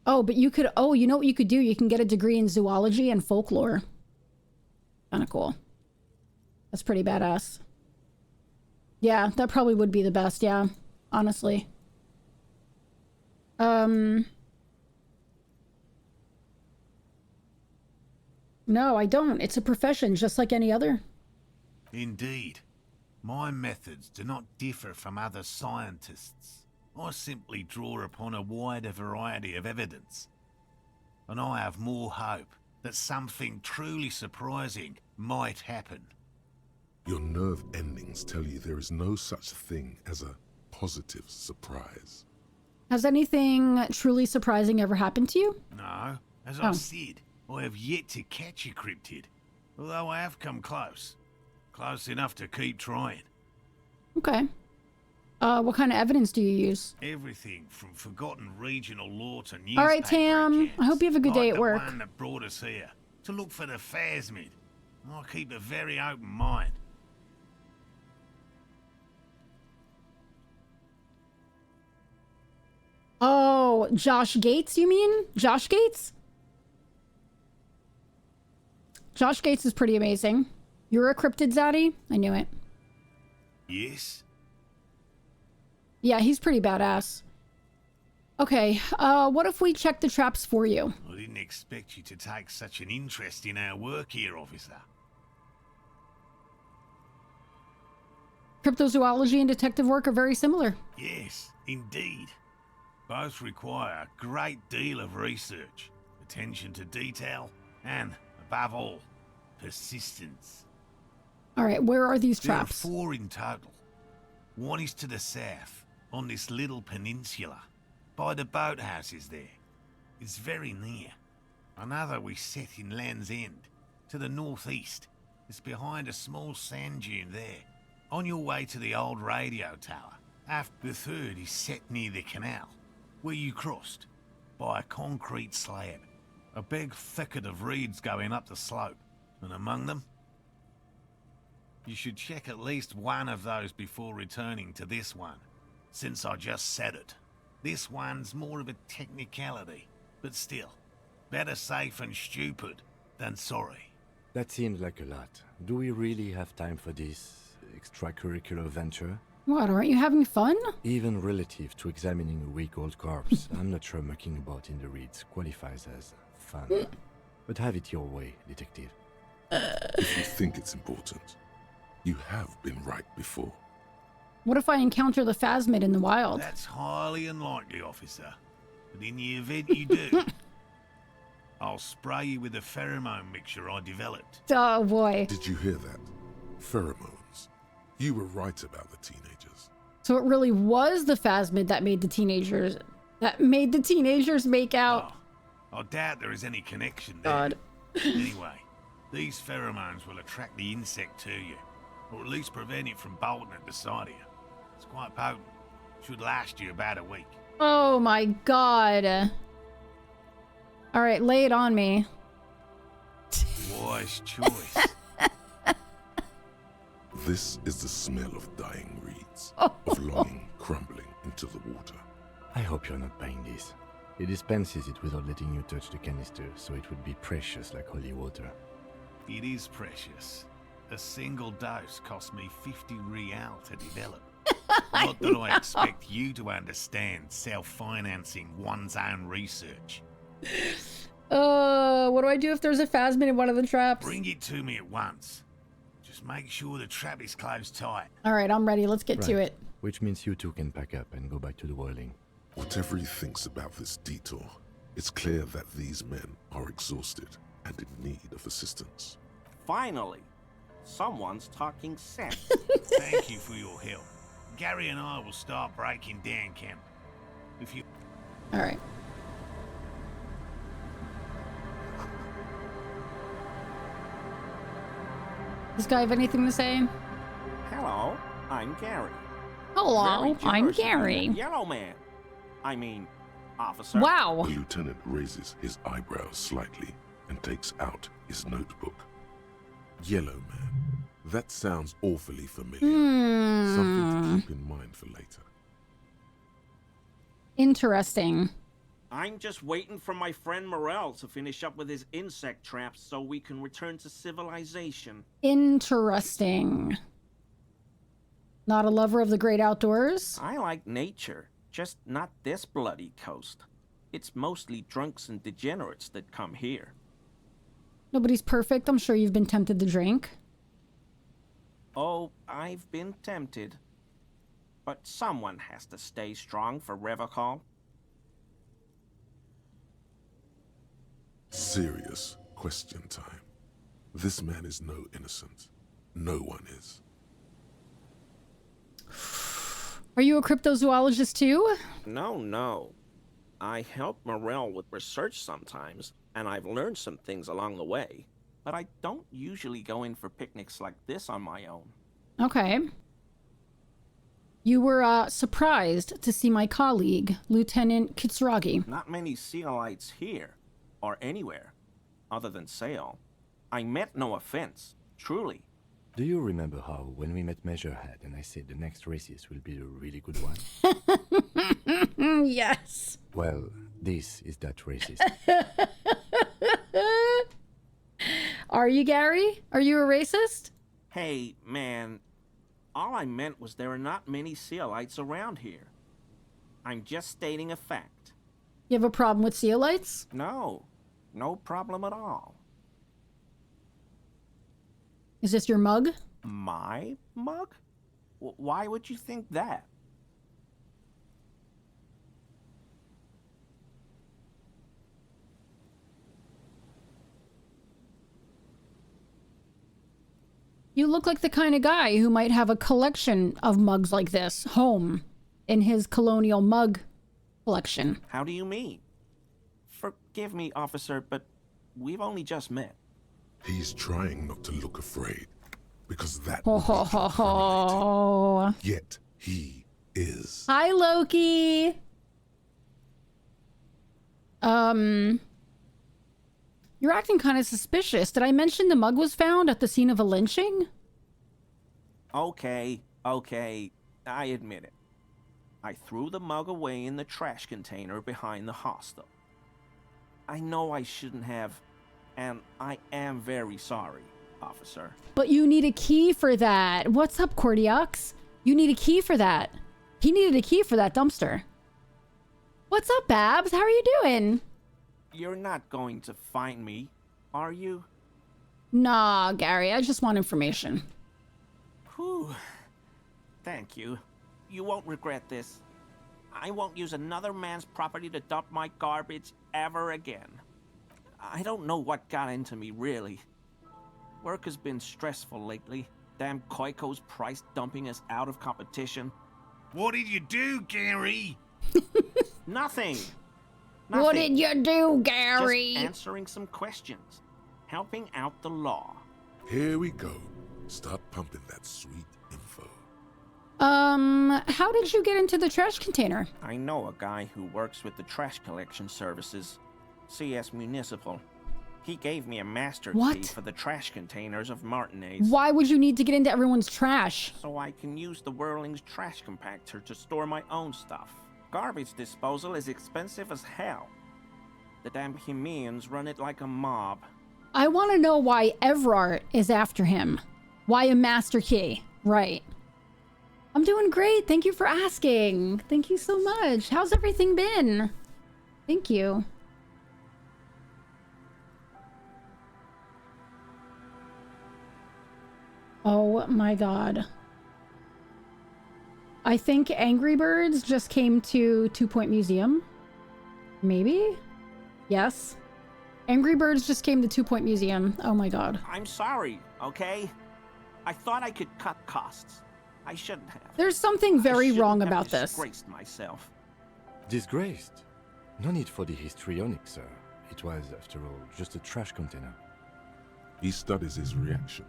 A: Oh, but you could, oh, you know what you could do? You can get a degree in zoology and folklore. Kind of cool. That's pretty badass. Yeah, that probably would be the best, yeah, honestly. No, I don't. It's a profession just like any other.
P: Indeed. My methods do not differ from other scientists. I simply draw upon a wider variety of evidence. And I have more hope that something truly surprising might happen.
K: Your nerve endings tell you there is no such thing as a positive surprise.
A: Has anything truly surprising ever happened to you?
P: No, as I said, I have yet to catch a cryptid. Although I have come close. Close enough to keep trying.
A: Okay. What kind of evidence do you use?
P: Everything from forgotten regional lore to newspaper
A: All right, Tam.
P: accounts,
A: I hope you have a good day
P: like
A: at work.
P: The one that brought us here to look for the phasmid. I keep a very open mind.
A: Oh, Josh Gates, you mean? Josh Gates? Josh Gates is pretty amazing. You're a cryptid zaddy? I knew it.
P: Yes?
A: Yeah, he's pretty badass. Okay, what if we check the traps for you?
P: I didn't expect you to take such an interest in our work here, officer.
A: Cryptozoology and detective work are very similar.
P: Yes, indeed. Both require a great deal of research, attention to detail, and, above all, persistence.
A: All right, where are these
P: There are
A: traps?
P: 4 in total. One is to the south, on this little peninsula, by the boathouses there. It's very near. Another we set in Land's End, to the northeast. It's behind a small sand dune there, on your way to the old radio tower. After the third is set near the canal, where you crossed, by a concrete slab. A big thicket of reeds going up the slope, and among them, you should check at least one of those before returning to this one, since I just said it. This one's more of a technicality, but still, better safe and stupid than sorry.
I: That seems like a lot. Do we really have time for this extracurricular venture?
A: What, aren't you having fun?
I: Even relative to examining a week-old corpse, I'm not sure mucking about in the reeds qualifies as fun. But have it your way, detective.
K: If you think it's important, you have been right before.
A: What if I encounter the phasmid in the wild?
P: That's highly unlikely, officer. But in the event you do, I'll spray you with a pheromone mixture I developed.
A: Oh boy.
K: Did you hear that? Pheromones. You were right about the teenagers.
A: So it really was the phasmid that made the teenagers make out.
P: I doubt there is any connection there.
A: God.
P: Anyway, these pheromones will attract the insect to you, or at least prevent it from bolting at the sight of you. It's quite potent. Should last you about a week.
A: Oh my god. All right, lay it on me.
P: Wise choice.
K: This is the smell of dying reeds, of longing crumbling into the water.
I: I hope you're not buying this. He dispenses it without letting you touch the canister, so it would be precious like holy water.
P: It is precious. A single dose cost me 50 real to develop. Not that I expect you to understand self-financing one's own research.
A: What do I do if there's a phasmid in one of the traps?
P: Bring it to me at once. Just make sure the trap is closed tight.
A: All right, I'm ready. Let's get to it.
I: Which means you two can pack up and go back to the whirling.
K: Whatever he thinks about this detour, it's clear that these men are exhausted and in need of assistance.
Q: Finally, someone's talking sense.
P: Thank you for your help. Gary and I will start breaking down camp. If you...
A: All right. Does this guy have anything to say?
Q: Hello, I'm Gary.
A: Hello,
Q: Very
A: I'm
Q: jealous of
A: Gary.
Q: that Yellow man. I mean, officer.
A: Wow.
K: The lieutenant raises his eyebrows slightly and takes out his notebook. Yellow man. That sounds awfully familiar. Something to keep in mind for later.
A: Interesting.
Q: I'm just waiting for my friend Morel to finish up with his insect traps so we can return to civilization.
A: Interesting. Not a lover of the great outdoors?
Q: I like nature, just not this bloody coast. It's mostly drunks and degenerates that come here.
A: Nobody's perfect. I'm sure you've been tempted to drink.
Q: Oh, I've been tempted. But someone has to stay strong for Revocall.
K: Serious question time. This man is no innocent. No one is.
A: Are you a cryptozoologist too?
Q: No. I help Morel with research sometimes, and I've learned some things along the way. But I don't usually go in for picnics like this on my own.
A: Okay. You were surprised to see my colleague, Lieutenant Kitsuragi.
Q: Not many Sealites here, or anywhere, other than Sail. I meant no offense, truly.
I: Do you remember how, when we met Measurehead and I said the next races will be a really good one?
A: Yes.
I: Well, this is that racist.
A: Are you, Gary? Are you a racist?
Q: Hey, man. All I meant was there are not many Sealites around here. I'm just stating a fact.
A: You have a problem with Sealites?
Q: No problem at all.
A: Is this your mug?
Q: My mug? Why would you think that?
A: You look like the kind of guy who might have a collection of mugs like this home in his colonial mug collection.
Q: How do you mean? Forgive me, officer, but we've only just met.
K: He's trying not to look afraid, because that
A: Ho
K: would
A: ho
K: make
A: ho
K: him
A: ho.
K: incriminating. Yet he is.
A: Hi, Loki. You're acting kind of suspicious. Did I mention the mug was found at the scene of a lynching?
Q: Okay, I admit it. I threw the mug away in the trash container behind the hostel. I know I shouldn't have, and I am very sorry, officer.
A: But you need a key for that. What's up, Cordiax? You need a key for that. He needed a key for that dumpster. What's up, Babs? How are you doing?
Q: You're not going to find me, are you?
A: Nah, Gary, I just want information.
Q: Whew. Thank you. You won't regret this. I won't use another man's property to dump my garbage ever again. I don't know what got into me, really. Work has been stressful lately. Damn Koiko's price dumping us out of competition.
P: What did you do, Gary?
Q: Nothing.
A: What did you do, Gary?
Q: Just answering some questions. Helping out the law.
K: Here we go. Start pumping that sweet info.
A: How did you get into the trash container?
Q: I know a guy who works with the trash collection services. CS Municipal. He gave me a master key for the trash containers of Martinez.
A: Why would you need to get into everyone's trash?
Q: So I can use the Whirling's trash compactor to store my own stuff. Garbage disposal is expensive as hell. The damn Hemians run it like a mob.
A: I want to know why Evrart is after him. Why a master key? Right. I'm doing great. Thank you for asking. Thank you so much. How's everything been? Thank you. Oh my god. I think Angry Birds just came to 2 Point Museum. Maybe? Yes. Angry Birds just came to 2 Point Museum. Oh my god.
Q: I'm sorry, okay? I thought I could cut costs. I shouldn't have.
A: There's something very wrong about this.
Q: Disgraced myself.
I: Disgraced? No need for the histrionic, sir. It was, after all, just a trash container.
K: He studies his reaction.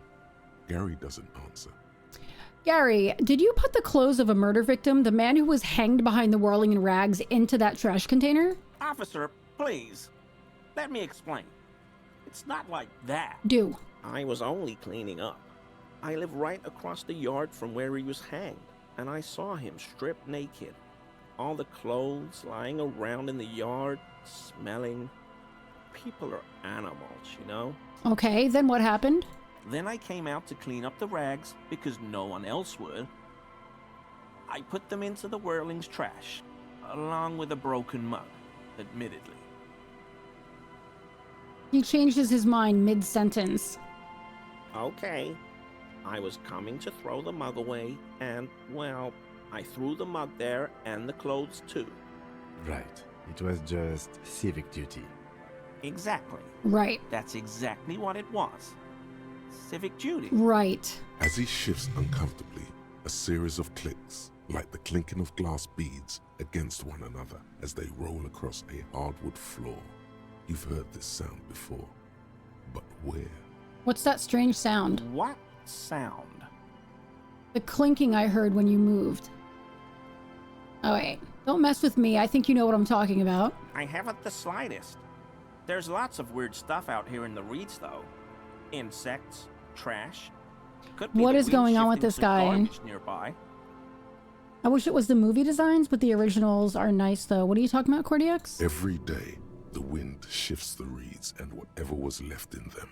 K: Gary doesn't answer.
A: Gary, did you put the clothes of a murder victim, the man who was hanged behind the whirling in rags, into that trash container?
Q: Officer, please. Let me explain. It's not like that.
A: Do.
Q: I was only cleaning up. I live right across the yard from where he was hanged, and I saw him stripped naked. All the clothes lying around in the yard, smelling. People are animals, you know?
A: Okay, then what happened?
Q: Then I came out to clean up the rags because no one else would. I put them into the Whirling's trash, along with a broken mug, admittedly.
A: He changes his mind mid-sentence.
Q: Okay. I was coming to throw the mug away, and, well, I threw the mug there and the clothes too.
I: Right. It was just civic duty.
Q: Exactly.
A: Right.
Q: That's exactly what it was. Civic duty.
A: Right.
K: As he shifts uncomfortably, a series of clicks, like the clinking of glass beads against one another as they roll across a hardwood floor. You've heard this sound before, but where?
A: What's that strange sound?
Q: What sound?
A: The clinking I heard when you moved. Oh wait, don't mess with me. I think you know what I'm talking about.
Q: I haven't the slightest. There's lots of weird stuff out here in the reeds, though. Insects, trash. Could be
A: What
Q: the
A: is
Q: wheels
A: going on with
Q: shifting
A: this
Q: some
A: guy?
Q: garbage nearby.
A: I wish it was the movie designs, but the originals are nice though. What are you talking about, Cordiax?
K: Every day, the wind shifts the reeds and whatever was left in them.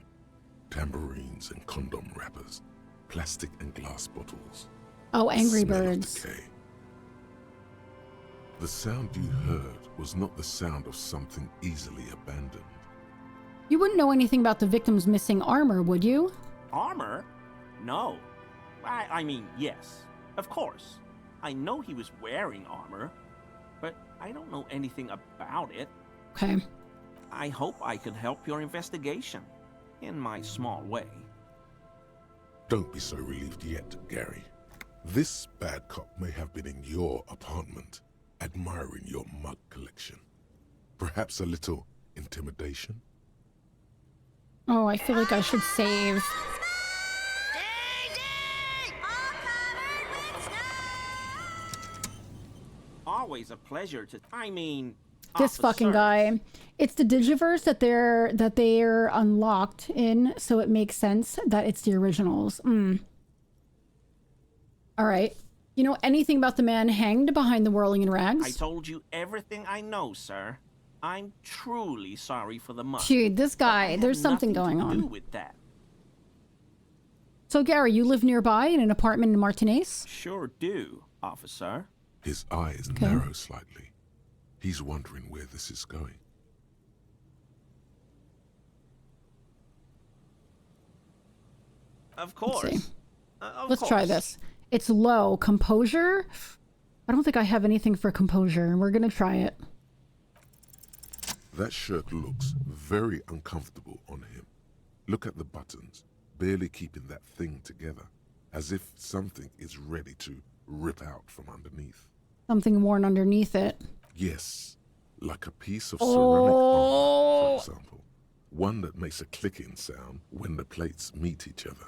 K: Tambourines and condom wrappers, plastic and glass bottles.
A: Oh, Angry
K: Smell of
A: Birds.
K: decay. The sound you heard was not the sound of something easily abandoned.
A: You wouldn't know anything about the victim's missing armor, would you?
Q: Armor? No. I mean, yes. Of course, I know he was wearing armor, but I don't know anything about it.
A: Okay.
Q: I hope I can help your investigation, in my small way.
K: Don't be so relieved yet, Gary. This bad cop may have been in your apartment, admiring your mug collection. Perhaps a little intimidation?
A: Oh, I feel like I should save.
Q: Always a pleasure to... I mean...
A: This fucking guy. It's the Digiverse that they're unlocked in, so it makes sense that it's the originals. All right. You know anything about the man hanged behind the whirling in rags?
Q: I told you everything I know, sir. I'm truly sorry for the mud.
A: Dude, this guy, there's something going
Q: to do
A: on.
Q: with that.
A: So, Gary, you live nearby in an apartment in Martinez?
Q: Sure do, officer.
K: His eyes narrow slightly. He's wondering where this is going.
Q: Of course.
A: Let's try this. It's low. Composure? I don't think I have anything for composure, and we're gonna try it.
K: That shirt looks very uncomfortable on him. Look at the buttons, barely keeping that thing together, as if something is ready to rip out from underneath.
A: Something worn underneath it.
K: Yes, like a piece of ceramic armor, for example. One that makes a clicking sound when the plates meet each other,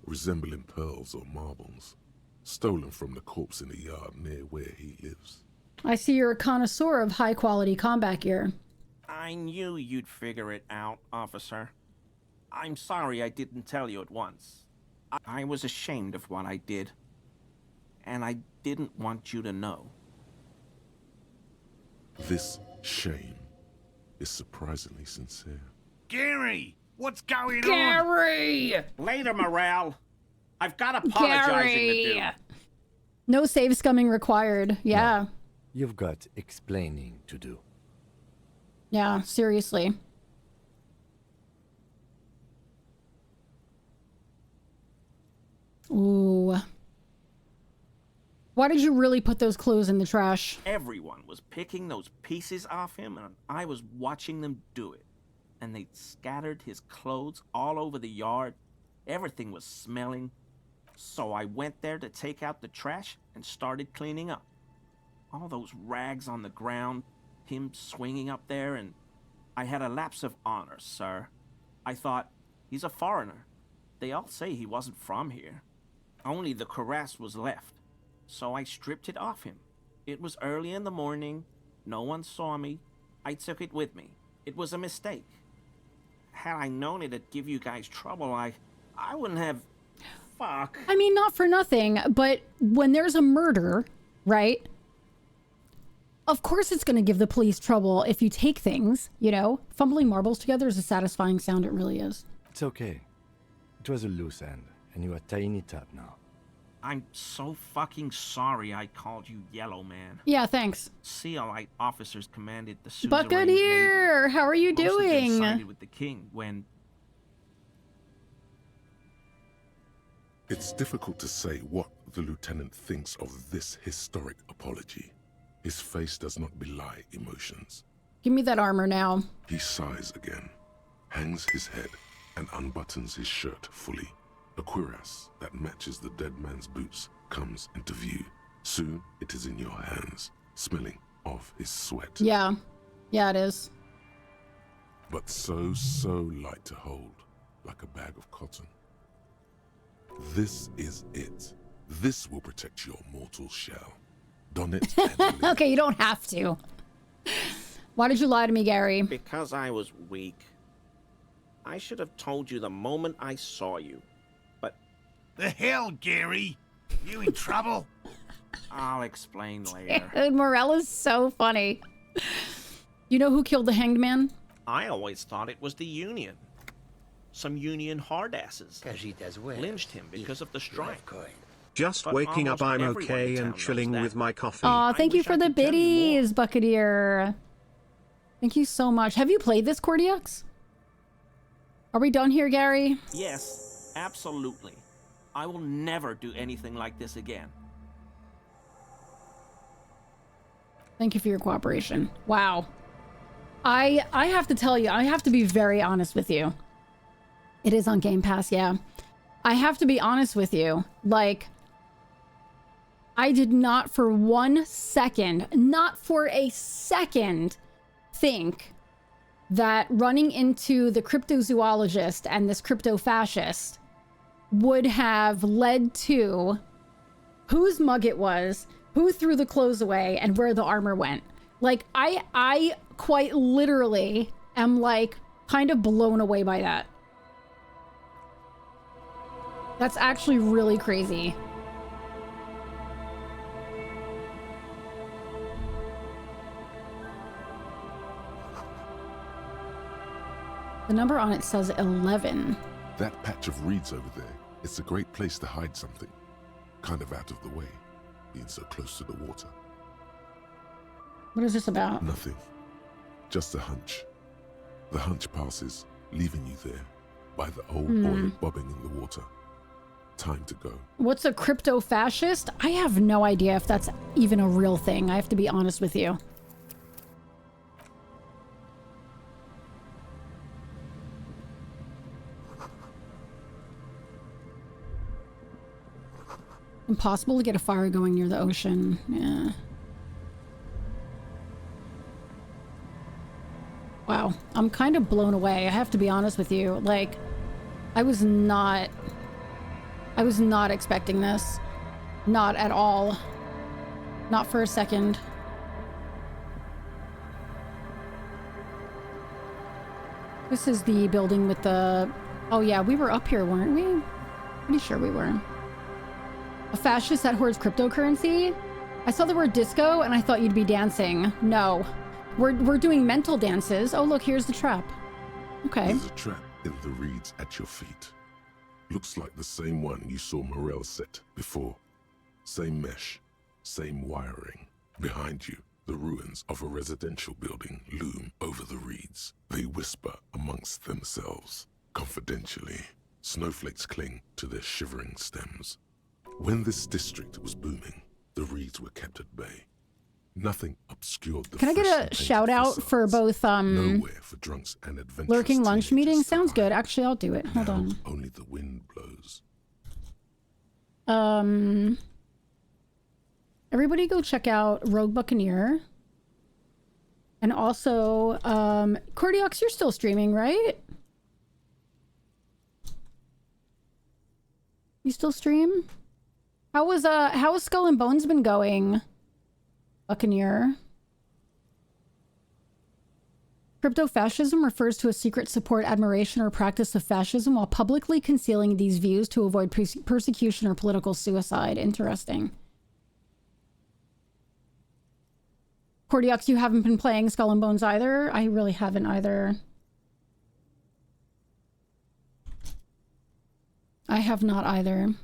K: resembling pearls or marbles, stolen from the corpse in the yard near where he lives.
A: I see you're a connoisseur of high-quality combat gear.
Q: I knew you'd figure it out, officer. I'm sorry I didn't tell you at once. I was ashamed of what I did. And I didn't want you to know.
K: This shame is surprisingly sincere.
P: Gary, what's going on?
A: Gary!
Q: Later, Morale. I've got apologizing to do.
A: No save scumming required. Yeah.
I: No, you've got explaining to do.
A: Yeah, seriously. Ooh. Why did you really put those clothes in the trash?
Q: Everyone was picking those pieces off him, and I was watching them do it. And they scattered his clothes all over the yard. Everything was smelling. So I went there to take out the trash and started cleaning up. All those rags on the ground, him swinging up there, and I had a lapse of honor, sir. I thought, he's a foreigner. They all say he wasn't from here. Only the cuirass was left. So I stripped it off him. It was early in the morning. No one saw me. I took it with me. It was a mistake. Had I known it'd give you guys trouble, I wouldn't have... Fuck.
A: I mean, not for nothing, but when there's a murder, right? Of course it's going to give the police trouble if you take things, you know? Fumbling marbles together is a satisfying sound, it really is.
I: It's okay. It was a loose end, and you are tying it up now.
Q: I'm so fucking sorry I called you Yellow Man.
A: Yeah, thanks.
Q: CLI officers commanded the suzerain's
A: Buccaneer, how are you
Q: Most of them
A: doing?
Q: sided with the king when...
K: It's difficult to say what the lieutenant thinks of this historic apology. His face does not belie emotions.
A: Give me that armor now.
K: He sighs again, hangs his head, and unbuttons his shirt fully. A cuirass that matches the dead man's boots comes into view. Soon it is in your hands, smelling of his sweat.
A: Yeah. Yeah, it is.
K: But so light to hold, like a bag of cotton. This is it. This will protect your mortal shell. Don it and live.
A: Okay, you don't have to. Why did you lie to me, Gary?
Q: Because I was weak. I should have told you the moment I saw you. But...
P: The hell, Gary? You in trouble?
Q: I'll explain later.
A: Dude, Morel is so funny. You know who killed the hanged man?
Q: I always thought it was the Union. Some Union hardasses lynched him because of the strike.
S: Just
Q: But
S: waking up,
Q: almost
S: I'm
Q: everyone in
S: okay
Q: town
S: and
Q: knows
S: chilling
Q: that.
S: with my coffee.
A: Aw, thank you for the biddies, Buccaneer. Thank you so much. Have you played this, Cordiax? Are we done here, Gary?
Q: Yes, absolutely. I will never do anything like this again.
A: Thank you for your cooperation. Wow. I have to tell you, I have to be very honest with you. It is on Game Pass, yeah. I have to be honest with you. Like, I did not for 1 second, not for a second, think that running into the cryptozoologist and this crypto-fascist would have led to whose mug it was, who threw the clothes away, and where the armor went. Like, I quite literally am, like, kind of blown away by that. That's actually really crazy. The number on it says 11.
K: That patch of reeds over there, it's a great place to hide something. Kind of out of the way, being so close to the water.
A: What is this about?
K: Nothing. Just a hunch. The hunch passes, leaving you there, by the old oil bobbing in the water. Time to go.
A: What's a crypto-fascist? I have no idea if that's even a real thing. I have to be honest with you. Impossible to get a fire going near the ocean. Yeah. Wow. I'm kind of blown away. I have to be honest with you. Like, I was not expecting this. Not at all. Not for a second. This is the building with the... Oh yeah, we were up here, weren't we? Pretty sure we were. A fascist that hoards cryptocurrency? I saw the word disco and I thought you'd be dancing. No. We're doing mental dances. Oh look, here's the trap. Okay.
K: There's a trap in the reeds at your feet. Looks like the same one you saw Morel set before. Same mesh, same wiring. Behind you, the ruins of a residential building loom over the reeds. They whisper amongst themselves. Confidentially, snowflakes cling to their shivering stems. When this district was booming, the reeds were kept at bay. Nothing obscured the...
A: Can I get a shout out for both
K: nowhere for drunks and adventurous
A: lurking lunch
K: teenagers
A: meeting?
K: to
A: Sounds
K: hide.
A: good. Actually, I'll do it. Hold
K: Now,
A: on.
K: only the wind blows.
A: Everybody go check out Rogue Buccaneer. And also, Cordiox, you're still streaming, right? You still stream? How has Skull and Bones been going? Buccaneer. Crypto-fascism refers to a secret support, admiration, or practice of fascism while publicly concealing these views to avoid persecution or political suicide. Interesting. Cordiox, you haven't been playing Skull and Bones either? I really haven't either. I have not either.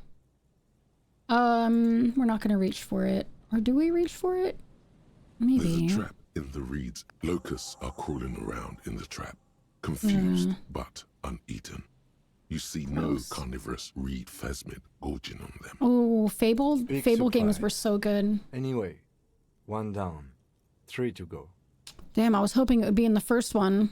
A: We're not gonna reach for it. Or do we reach for it? Maybe.
K: There's a trap in the reeds. Locusts are crawling around in the trap, confused but uneaten. You see no carnivorous reed phasmid gorging on them.
A: Oh, Fable
I: Big
A: games
I: surprise.
A: were so good.
I: Anyway, 1 down, 3 to go.
A: Damn, I was hoping it would be in the first one.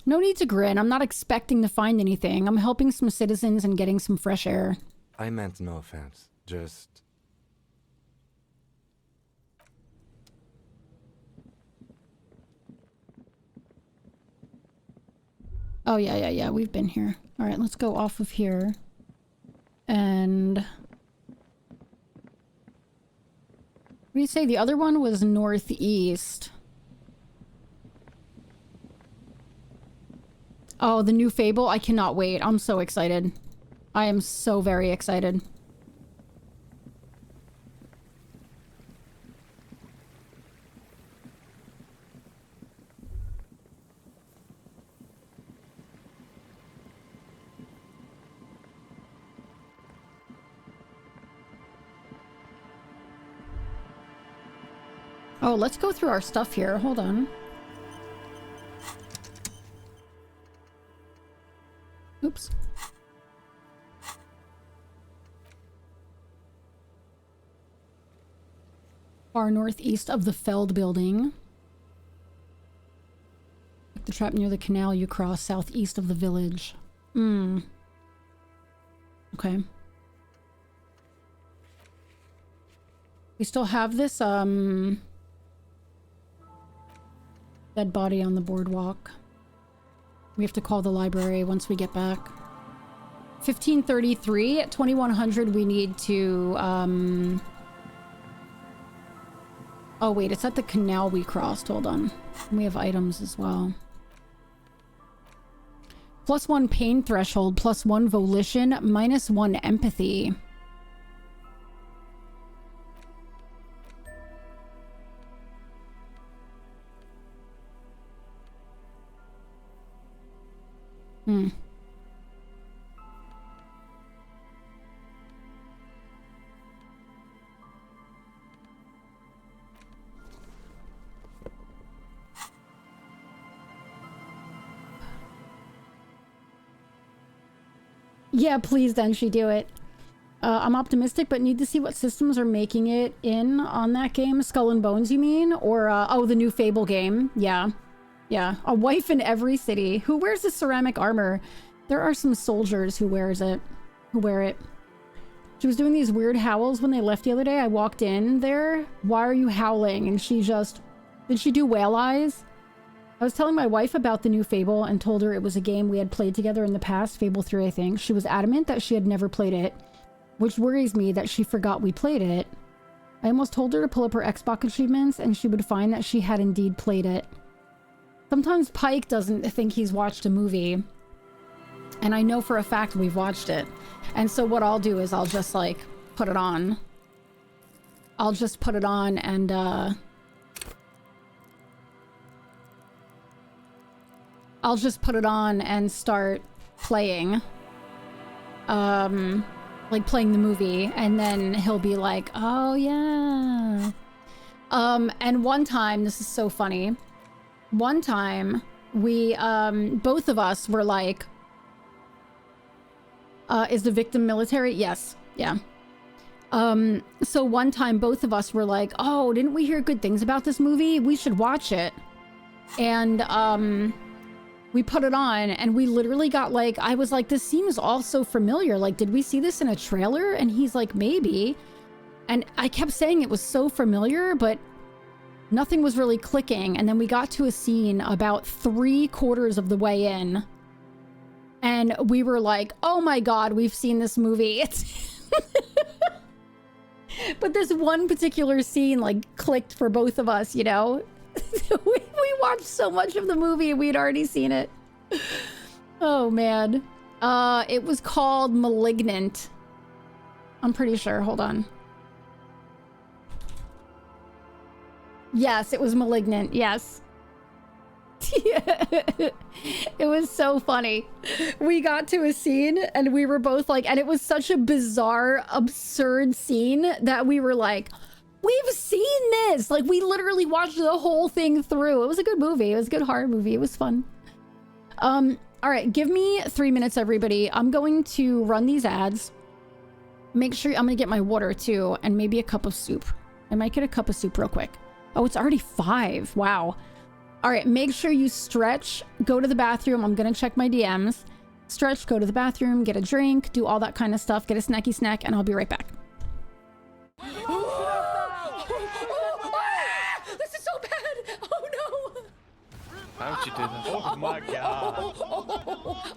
A: No need to grin. I'm not expecting to find anything. I'm helping some citizens and getting some fresh air.
I: I meant no offense, just...
A: Oh, yeah. We've been here. All right, let's go off of here. And... What do you say? The other one was northeast. Oh, the new Fable? I cannot wait. I'm so excited. I am so very excited. Oh, let's go through our stuff here. Hold on. Oops. Far northeast of the Feld building. The trap near the canal you cross southeast of the village. Okay. We still have this, dead body on the boardwalk. We have to call the library once we get back. 1533 at 2100 we need to, oh wait, it's at the canal we crossed. Hold on. We have items as well. +1 pain threshold, +1 volition, -1 empathy. Yeah, please, Denshi, do it. I'm optimistic, but need to see what systems are making it in on that game. Skull and Bones, you mean? Or, oh, the new Fable game. Yeah. Yeah. A wife in every city. Who wears the ceramic armor? There are some soldiers who wear it. She was doing these weird howls when they left the other day. I walked in there. Why are you howling? And she just... Did she do whale eyes? I was telling my wife about the new Fable and told her it was a game we had played together in the past, Fable 3, I think. She was adamant that she had never played it, which worries me that she forgot we played it. I almost told her to pull up her Xbox achievements and she would find that she had indeed played it. Sometimes Pike doesn't think he's watched a movie, and I know for a fact we've watched it. And so what I'll do is I'll just, like, put it on. I'll just put it on and, I'll just put it on and start playing. Like playing the movie, and then he'll be like, oh yeah. And one time, this is so funny. One time, we, both of us were like, is the victim military? Yes. Yeah. So one time, both of us were like, oh, didn't we hear good things about this movie? We should watch it. And, we put it on and we literally got like, I was like, this seems all so familiar. Like, did we see this in a trailer? And he's like, maybe. And I kept saying it was so familiar, but nothing was really clicking. And then we got to a scene about 3/4 of the way in. And we were like, oh my God, we've seen this movie. But this one particular scene like clicked for both of us, you know? we watched so much of the movie and we'd already seen it. Oh man. It was called Malignant. I'm pretty sure. Hold on. Yes, it was Malignant. Yes. It was so funny. We got to a scene and we were both like, and it was such a bizarre, absurd scene that we were like, we've seen this! Like, we literally watched the whole thing through. It was a good movie. It was a good horror movie. It was fun. All right, give me 3 minutes, everybody. I'm going to run these ads. Make sure I'm gonna get my water too, and maybe a cup of soup. I might get a cup of soup real quick. Oh, it's already 5. Wow. All right, make sure you stretch, go to the bathroom. I'm gonna check my DMs. Stretch, go to the bathroom, get a drink, do all that kind of stuff, get a snacky snack, and I'll be right back.
M: This is so bad! Oh no!
G: How would you do that?
V: Oh my God.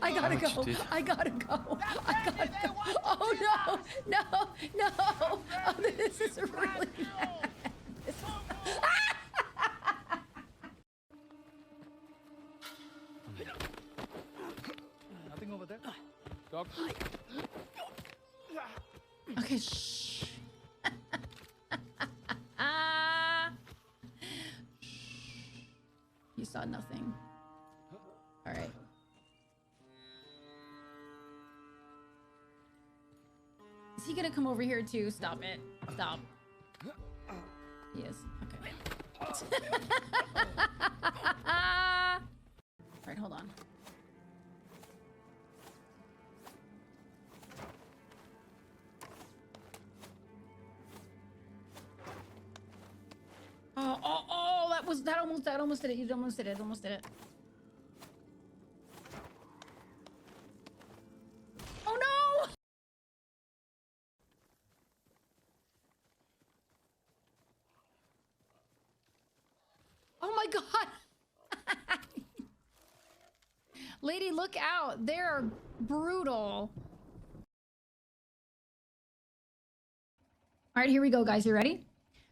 A: I gotta go. I gotta go. I gotta go. Oh no! No! No! Oh, this is really bad. This is...
V: Nothing over there. Dog.
A: Okay, shh. You saw nothing. All right. Is he gonna come over here too? Stop it. Stop. He is. Okay. All right, hold on. almost did it. You almost did it. Almost did it. Oh no! Oh my god! Lady, look out. They're brutal. All right, here we go, guys. You ready?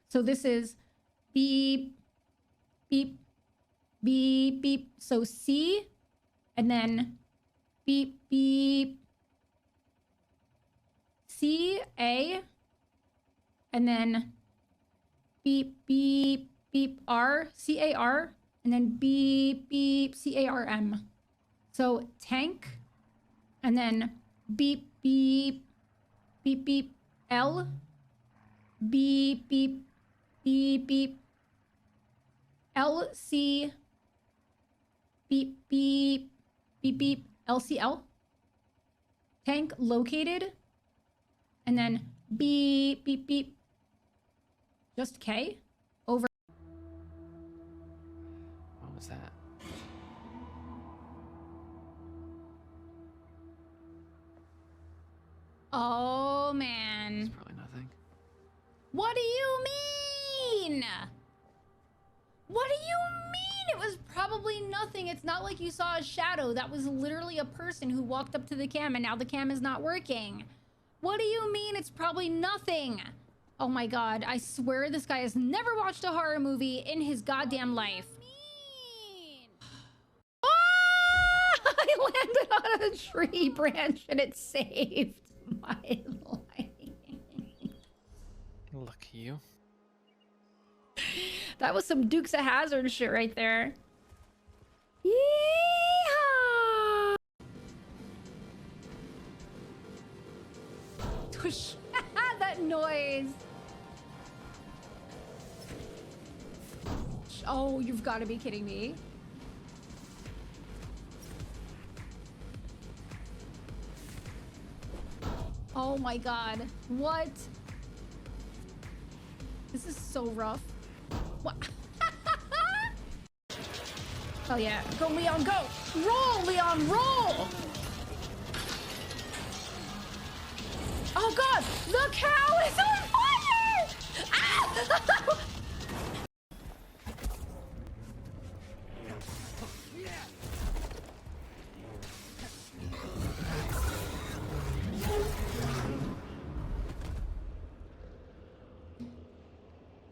A: So this is beep, beep, beep, beep. So C, and then beep, beep. C, A, and then beep, beep, beep, R, C-A-R, and then beep, beep, C-A-R-M. So tank, and then beep, beep, beep, beep, L, beep, beep, beep, beep, L-C, beep, beep, beep, beep, LCL. Tank located, and then beep, beep, beep, just K, over.
G: What was that?
A: Oh, man.
G: It's probably nothing.
A: What do you mean? What do you mean it was probably nothing? It's not like you saw a shadow. That was literally a person who walked up to the cam and now the cam is not working. What do you mean it's probably nothing? Oh my god, I swear this guy has never watched a horror movie in his goddamn life. Ah! I landed on a tree branch and it saved my life.
G: Look at you.
A: That was some Dukes of Hazzard shit right there. Yeehaw! Tush. That noise. Oh, you've got to be kidding me. Oh my god. What? This is so rough. What? Oh yeah. Go, Leon, go! Roll, Leon, roll! Oh god! The cow is on fire! Ah!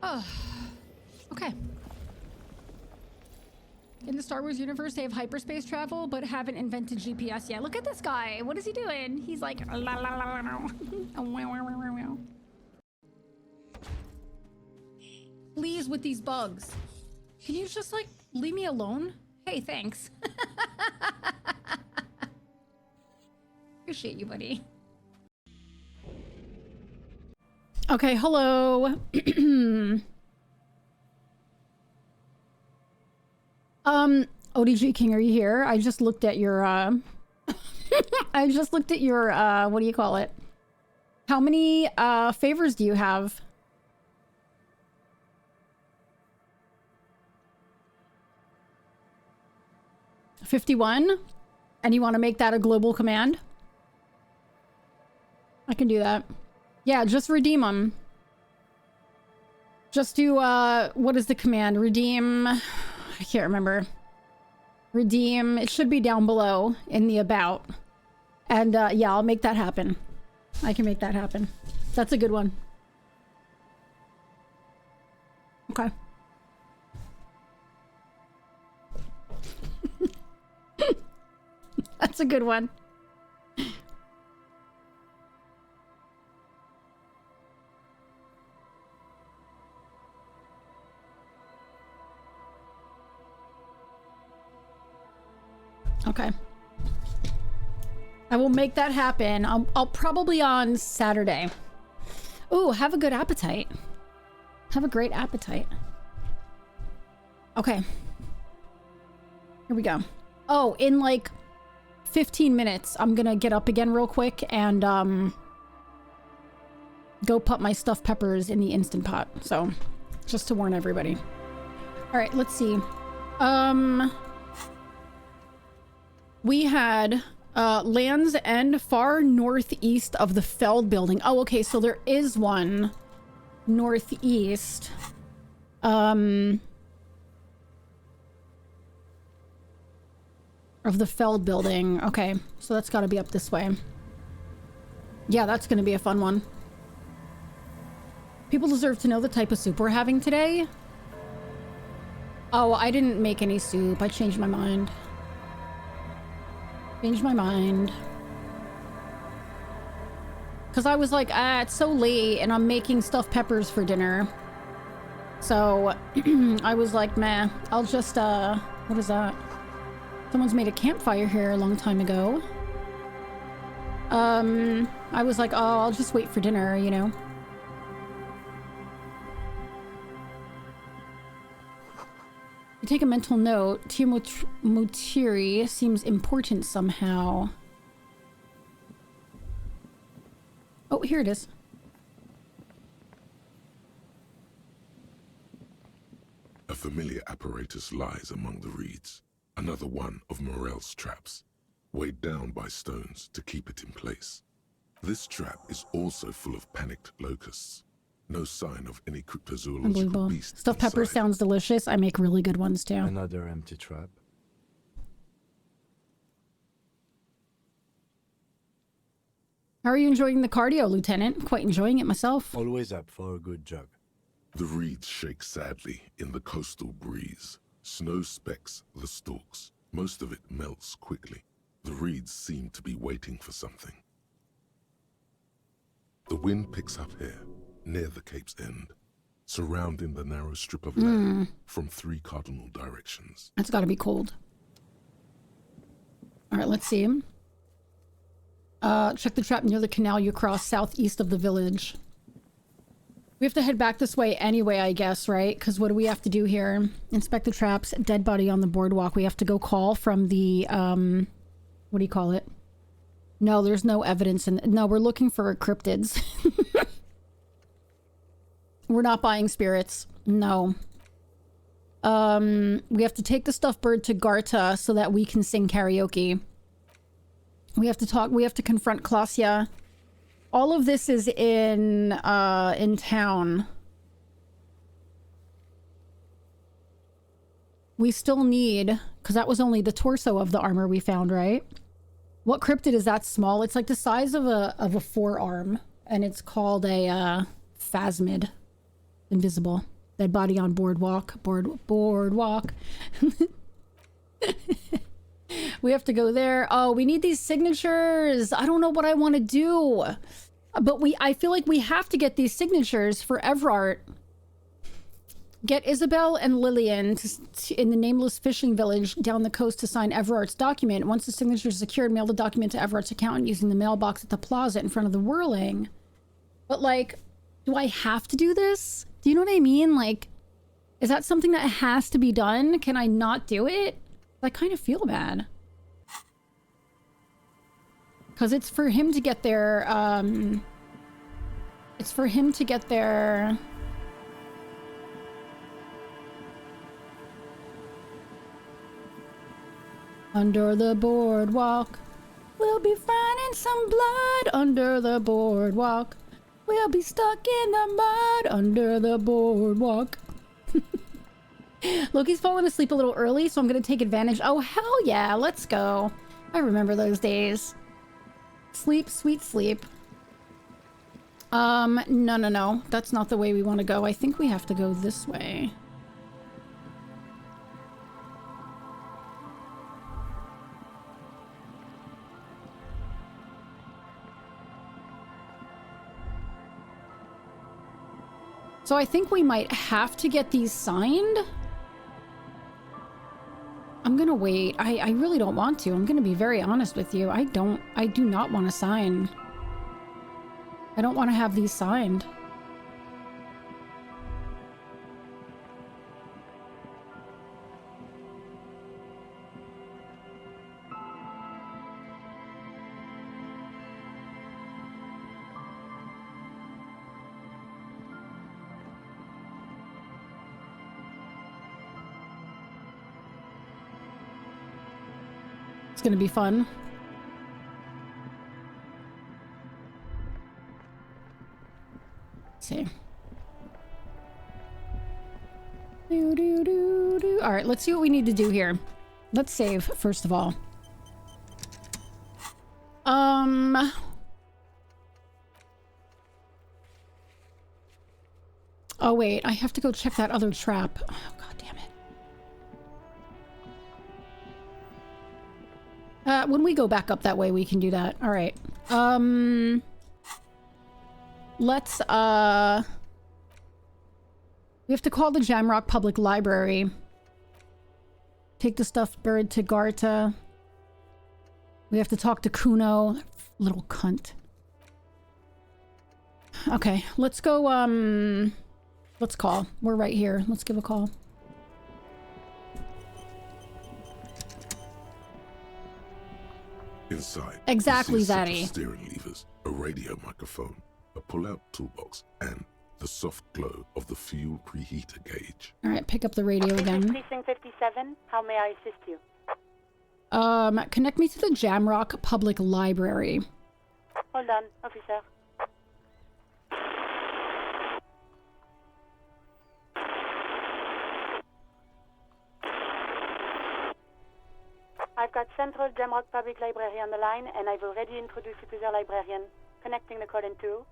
A: Oh. Okay. In the Star Wars universe, they have hyperspace travel, but haven't invented GPS yet. Look at this guy. What is he doing? He's like... La, la, la, la, la. Please, with these bugs. Can you just, like, leave me alone? Hey, thanks. Appreciate you, buddy. Okay, hello. ODG King, are you here? I just looked at your, I just looked at your, what do you call it? How many, favors do you have? $51? And you want to make that a global command? I can do that. Yeah, just redeem them. Just do, what is the command? Redeem... I can't remember. Redeem. It should be down below in the about. And, yeah, I'll make that happen. I can make that happen. That's a good one. Okay. That's a good one. Okay. I will make that happen. I'll probably on Saturday. Ooh, have a good appetite. Have a great appetite. Okay. Here we go. Oh, in like 15 minutes, I'm gonna get up again real quick and go put my stuffed peppers in the Instant Pot. So, just to warn everybody. All right, let's see. We had Land's End far northeast of the Feld building. Oh, okay, so there is one northeast. Of the Feld building. Okay, so that's got to be up this way. Yeah, that's going to be a fun one. People deserve to know the type of soup we're having today. Oh, I didn't make any soup. I changed my mind. Changed my mind. Because I was like, it's so late and I'm making stuffed peppers for dinner. So I was like, meh, I'll just, what is that? Someone's made a campfire here a long time ago. I was like, oh, I'll just wait for dinner, you know? You take a mental note. Mutiri seems important somehow. Oh, here it is.
K: A familiar apparatus lies among the reeds. Another one of Morel's traps, weighed down by stones to keep it in place. This trap is also full of panicked locusts. No sign of any cryptozoological beast.
A: Stuffed pepper sounds delicious. I make really good ones too.
I: Another empty trap.
A: How are you enjoying the cardio, Lieutenant? Quite enjoying it myself.
I: Always up for a good jog.
K: The reeds shake sadly in the coastal breeze. Snow specks the stalks. Most of it melts quickly. The reeds seem to be waiting for something. The wind picks up here, near the cape's end, surrounding the narrow strip of land from 3 cardinal directions.
A: That's got to be cold. All right, let's see. Check the trap near the canal you cross southeast of the village. We have to head back this way anyway, I guess, right? Because what do we have to do here? Inspect the traps. Dead body on the boardwalk. We have to go call from the, what do you call it? No, there's no evidence. No, we're looking for cryptids. We're not buying spirits. No. We have to take the stuffed bird to Garta so that we can sing karaoke. We have to talk. We have to confront Klasia. All of this is in town. We still need, because that was only the torso of the armor we found, right? What cryptid is that small? It's like the size of a forearm, and it's called a phasmid. Invisible. Dead body on boardwalk. Boardwalk. We have to go there. Oh, we need these signatures. I don't know what I want to do. But I feel like we have to get these signatures for Everart. Get Isabel and Lillian in the nameless fishing village down the coast to sign Everart's document. Once the signature is secured, mail the document to Everart's accountant using the mailbox at the plaza in front of the Whirling. But like, do I have to do this? Do you know what I mean? Like, is that something that has to be done? Can I not do it? I kind of feel bad. Because it's for him to get there, it's for him to get there. Under the boardwalk, we'll be finding some blood under the boardwalk. We'll be stuck in the mud under the boardwalk. Loki's fallen asleep a little early, so I'm gonna take advantage. Oh, hell yeah, let's go. I remember those days. Sleep, sweet sleep. No. That's not the way we want to go. I think we have to go this way. So I think we might have to get these signed. I'm gonna wait. I really don't want to. I'm gonna be very honest with you. I do not want to sign. I don't want to have these signed. It's gonna be fun. Let's see. All right, let's see what we need to do here. Let's save first of all. Oh wait, I have to go check that other trap. Oh god damn it. When we go back up that way, we can do that. All right. Let's we have to call the Jamrock Public Library. Take the stuffed bird to Garta. We have to talk to Kuno. Little cunt. Okay, let's go, let's call. We're right here. Let's give a call.
K: Inside,
A: Exactly,
K: you see a set of
A: Zaddy.
K: steering levers, a radio microphone, a pull-out toolbox, and the soft glow of the fuel preheater gauge.
A: All right, pick up the radio again.
S: Precinct 57. How may I assist you?
A: Connect me to the Jamrock Public Library.
S: Hold on, officer. I've got Central Jamrock Public Library on the line, and I've already introduced you to their librarian. Connecting the call in 2,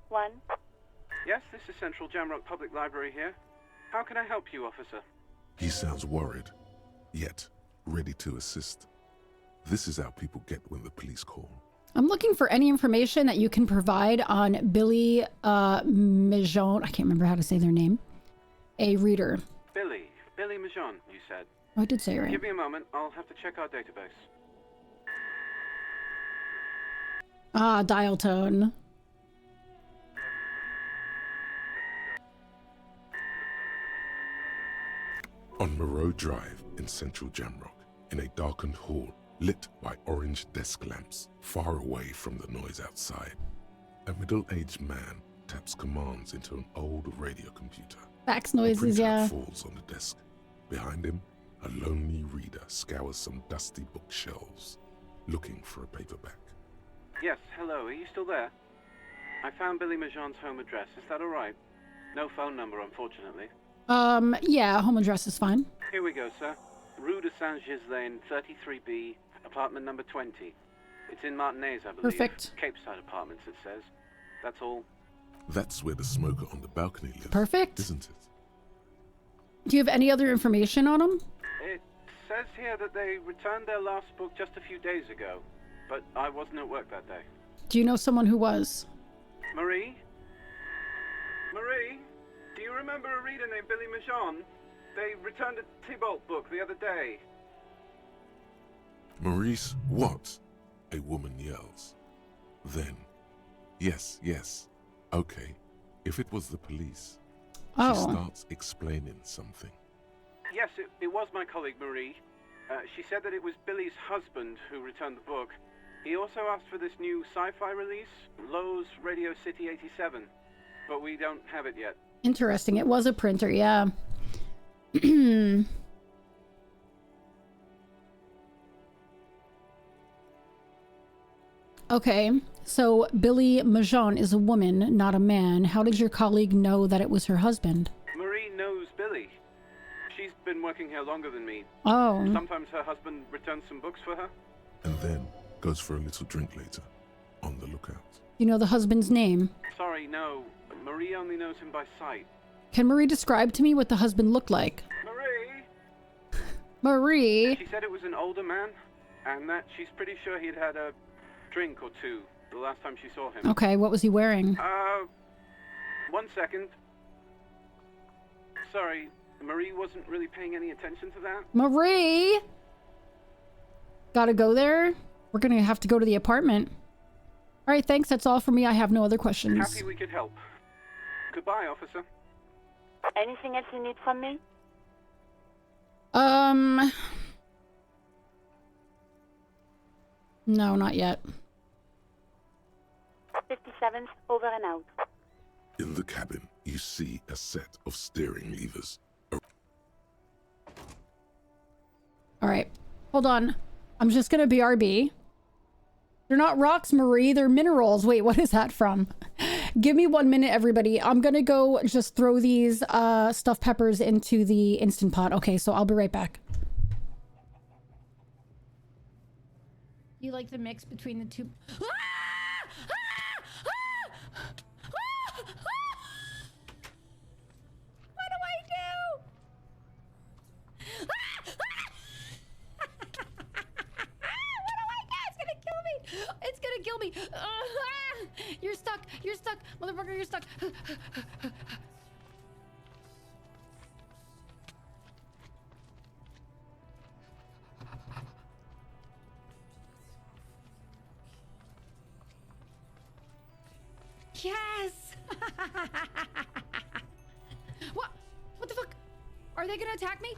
S: 1.
T: Yes, this is Central Jamrock Public Library here. How can I help you, officer?
K: He sounds worried, yet ready to assist. This is how people get when the police call.
A: I'm looking for any information that you can provide on Billy Mijon. I can't remember how to say their name. A reader.
T: Billy Majon, you said.
A: Oh, I did say it right.
T: Give me a moment, I'll have to check our database.
A: Ah, dial tone.
K: On Moreau Drive in central Jamrock, in a darkened hall lit by orange desk lamps far away from the noise outside, a middle-aged man taps commands into an old radio computer.
A: Fax noises,
K: a printout
A: yeah.
K: falls on the desk. Behind him, a lonely reader scours some dusty bookshelves, looking for a paperback.
T: Yes, hello, are you still there? I found Billy Majon's home address, is that alright? No phone number, unfortunately.
A: Yeah, home address is fine.
T: Here we go, sir. Rue de Saint-Ghislain, 33B, apartment number 20. It's in Martinez, I believe.
A: Perfect.
T: Cape Side Apartments, it says. That's all.
K: That's where the smoker on the balcony lives.
A: Perfect.
K: Isn't it?
A: Do you have any other information on him?
T: It says here that they returned their last book just a few days ago, but I wasn't at work that day.
A: Do you know someone who was?
T: Marie? Marie? Do you remember a reader named Billy Majon? They returned a Tybalt book the other day.
K: Maurice, what? A woman yells. Then, yes, okay, if it was the police.
A: Oh.
K: She starts explaining something.
T: Yes, it was my colleague Marie. She said that it was Billy's husband who returned the book. He also asked for this new sci-fi release, Lowe's Radio City 87, but we don't have it yet.
A: Interesting. It was a printer, yeah. Okay, so Billy Majon is a woman, not a man. How did your colleague know that it was her husband?
T: Marie knows Billy. She's been working here longer than me.
A: Oh.
T: Sometimes her husband returns some books for her.
K: And then goes for a little drink later. On the lookout.
A: You know the husband's name?
T: Sorry, no. Marie only knows him by sight.
A: Can Marie describe to me what the husband looked like? Marie?
T: She said it was an older man, and that she's pretty sure he'd had a drink or two the last time she saw him.
A: Okay, what was he wearing?
T: 1 second. Sorry, Marie wasn't really paying any attention to that.
A: Marie! Gotta go there? We're gonna have to go to the apartment. Alright, thanks. That's all for me. I have no other questions.
T: Happy we could help. Goodbye, officer.
S: Anything else you need from me?
A: No, not yet.
S: 57th, over and out.
K: In the cabin, you see a set of steering levers.
A: Alright. Hold on. I'm just gonna BRB. They're not rocks, Marie. They're minerals. Wait, what is that from? Give me 1 minute, everybody. I'm gonna go just throw these stuffed peppers into the Instant Pot. Okay, so I'll be right back. You like the mix between the two? What do I do? It's gonna kill me. You're stuck. You're stuck. Motherfucker, you're stuck. Yes. What? What the fuck? Are they gonna attack me?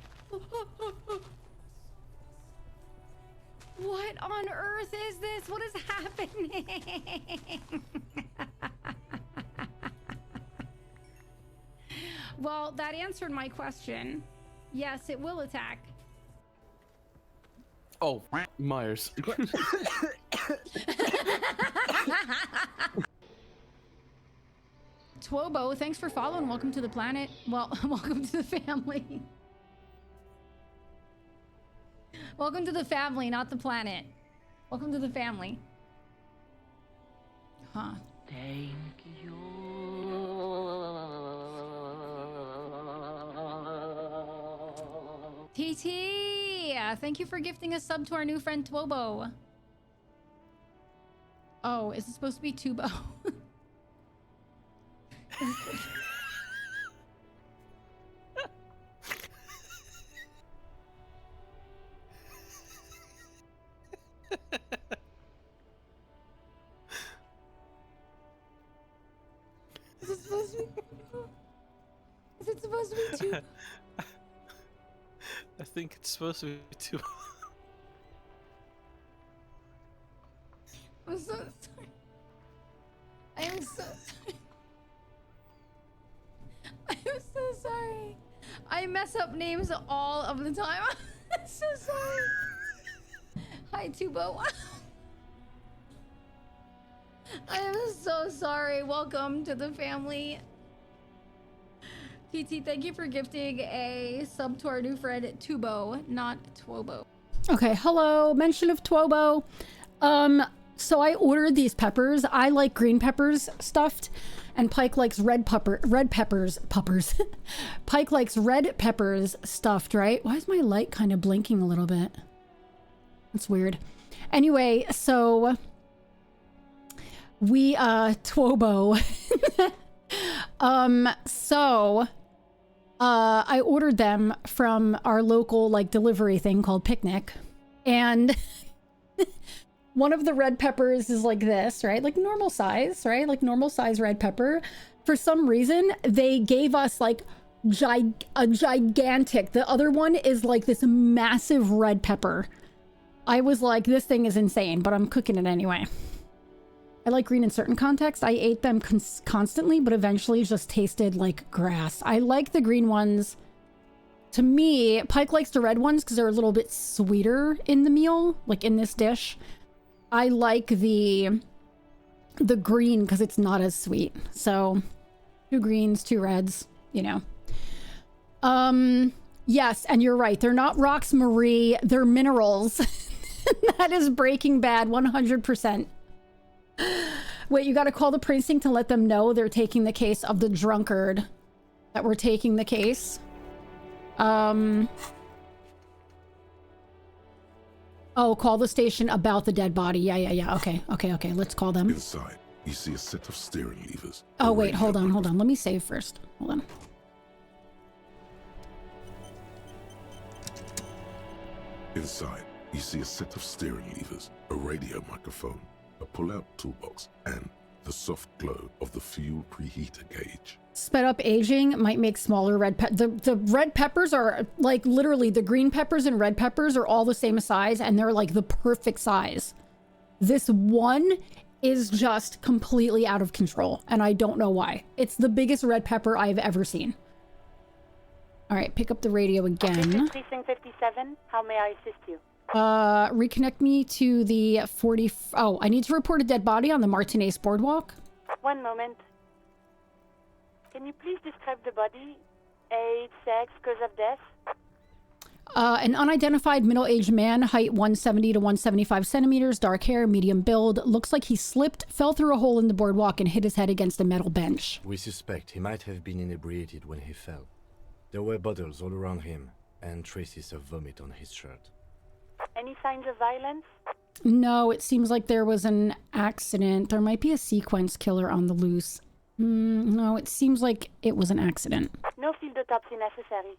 A: What on earth is this? What is happening? Well, that answered my question. Yes, it will attack.
G: Oh, Myers.
A: Twobo, thanks for following. Welcome to the planet. Well, welcome to the family. Welcome to the family, not the planet. Welcome to the family. Huh.
C: Thank you.
A: TT! Thank you for gifting a sub to our new friend Twobo. Oh, is it supposed to be Tubo? Is it supposed to be? Is it supposed to be Tubo?
G: I think it's supposed to be two.
A: I'm so sorry. I am so sorry. I am so sorry. I mess up names all of the time. I'm so sorry. Hi, Tubo. I am so sorry. Welcome to the family. TT, thank you for gifting a sub to our new friend Tubo, not Twobo. Okay, hello. Mention of Twobo. So I ordered these peppers. I like green peppers stuffed, and Pike likes red peppers. Pike likes red peppers stuffed, right? Why is my light kind of blinking a little bit? That's weird. Anyway, so we Twobo. I ordered them from our local like delivery thing called Picnic, and one of the red peppers is like this, right? Like normal size, right? Like normal size red pepper. For some reason, they gave us like a gigantic. The other one is like this massive red pepper. I was like, this thing is insane, but I'm cooking it anyway. I like green in certain contexts. I ate them constantly, but eventually just tasted like grass. I like the green ones. To me, Pike likes the red ones because they're a little bit sweeter in the meal, like in this dish. I like the green because it's not as sweet. So 2 greens, 2 reds, you know. Yes, and you're right. They're not rocks, Marie. They're minerals. That is Breaking Bad, 100%. Wait, you got to call the precinct to let them know they're taking the case of the drunkard. That we're taking the case. Oh, call the station about the dead body. Yeah. Okay. Let's call them.
K: Inside, you see a set of steering levers.
A: Oh, wait, hold on. Let me save first. Hold on.
K: Inside, you see a set of steering levers, a radio microphone, a pull-out toolbox, and the soft glow of the fuel preheater gauge.
A: Sped up aging might make smaller red the red peppers are like literally the green peppers and red peppers are all the same size and they're like the perfect size. This one is just completely out of control and I don't know why. It's the biggest red pepper I've ever seen. All right, pick up the radio again.
S: This is Precinct 57. How may I assist you?
A: Reconnect me to the 40... Oh, I need to report a dead body on the Martinez boardwalk.
S: One moment. Can you please describe the body? Age, sex, cause of death?
A: An unidentified middle-aged man, height 170 to 175 centimeters, dark hair, medium build. Looks like he slipped, fell through a hole in the boardwalk, and hit his head against a metal bench.
I: We suspect he might have been inebriated when he fell. There were bottles all around him, and traces of vomit on his shirt.
S: Any signs of violence?
A: No, it seems like there was an accident. There might be a sequence killer on the loose. No, it seems like it was an accident.
S: No field autopsy necessary.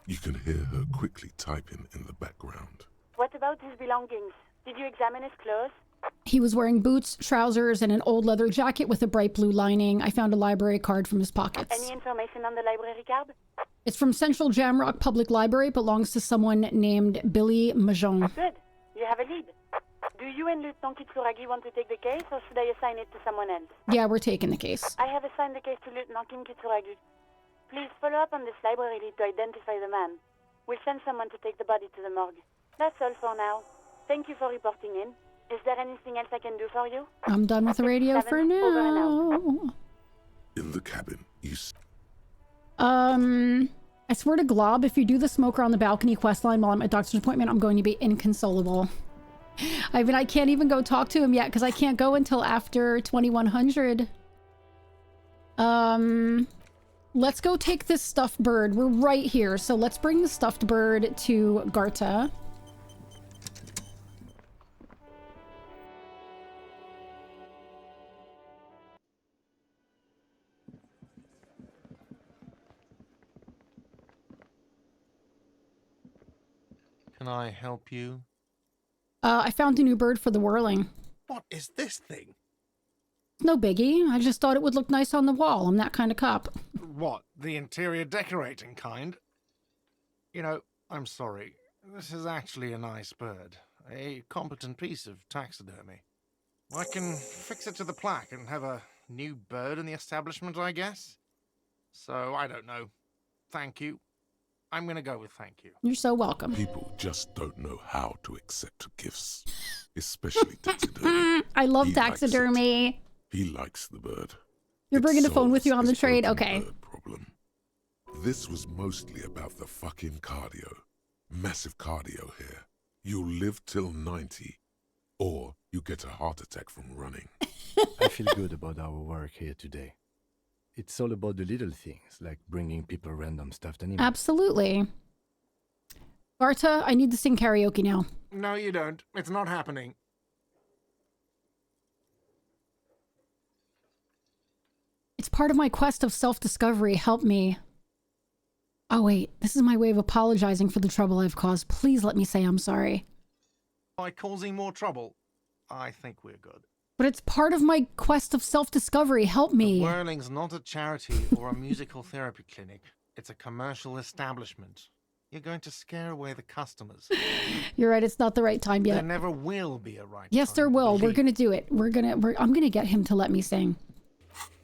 K: You can hear her quickly typing in the background.
S: What about his belongings? Did you examine his clothes?
A: He was wearing boots, trousers, and an old leather jacket with a bright blue lining. I found a library card from his pockets.
S: Any information on the library card?
A: It's from Central Jamrock Public Library. Belongs to someone named Billy Mahjong.
S: Good. You have a lead. Do you and Lieutenant Kitsuragi want to take the case, or should I assign it to someone else?
A: Yeah, we're taking the case.
S: I have assigned the case to Lieutenant Kim Kitsuragi. Please follow up on this library lead to identify the man. We'll send someone to take the body to the morgue. That's all for now. Thank you for reporting in. Is there anything else I can do for you?
A: I'm done with the radio for now.
K: In the cabin, you...
A: I swear to Glob, if you do the smoker on the balcony quest line while I'm at doctor's appointment, I'm going to be inconsolable. I mean, I can't even go talk to him yet because I can't go until after 2100. Let's go take this stuffed bird. We're right here, so let's bring the stuffed bird to Garta.
B: Can I help you?
A: I found a new bird for the whirling.
B: What is this thing?
A: No biggie. I just thought it would look nice on the wall. I'm that kind of cop.
B: What, the interior decorating kind? You know, I'm sorry. This is actually a nice bird. A competent piece of taxidermy. I can fix it to the plaque and have a new bird in the establishment, I guess? So, I don't know. Thank you. I'm gonna go with thank you.
A: You're so welcome.
K: People just don't know how to accept gifts, especially taxidermy.
A: I love taxidermy.
K: He likes the bird.
A: You're bringing the phone with you on the trade? Okay.
K: Problem. This was mostly about the fucking cardio. Massive cardio here. You'll live till 90, or you get a heart attack from running.
I: I feel good about our work here today. It's all about the little things, like bringing people random stuffed animals.
A: Absolutely. Garta, I need to sing karaoke now.
B: No, you don't. It's not happening.
A: It's part of my quest of self-discovery. Help me. Oh, wait. This is my way of apologizing for the trouble I've caused. Please let me say I'm sorry.
B: By causing more trouble, I think we're good.
A: But it's part of my quest of self-discovery. Help me.
B: The Whirling's not a charity or a musical therapy clinic. It's a commercial establishment. You're going to scare away the customers.
A: You're right. It's not the right time yet.
B: There never will be a right
A: Yes,
B: time.
A: there will.
B: Believe
A: We're going to do it. I'm going to get him to let me sing.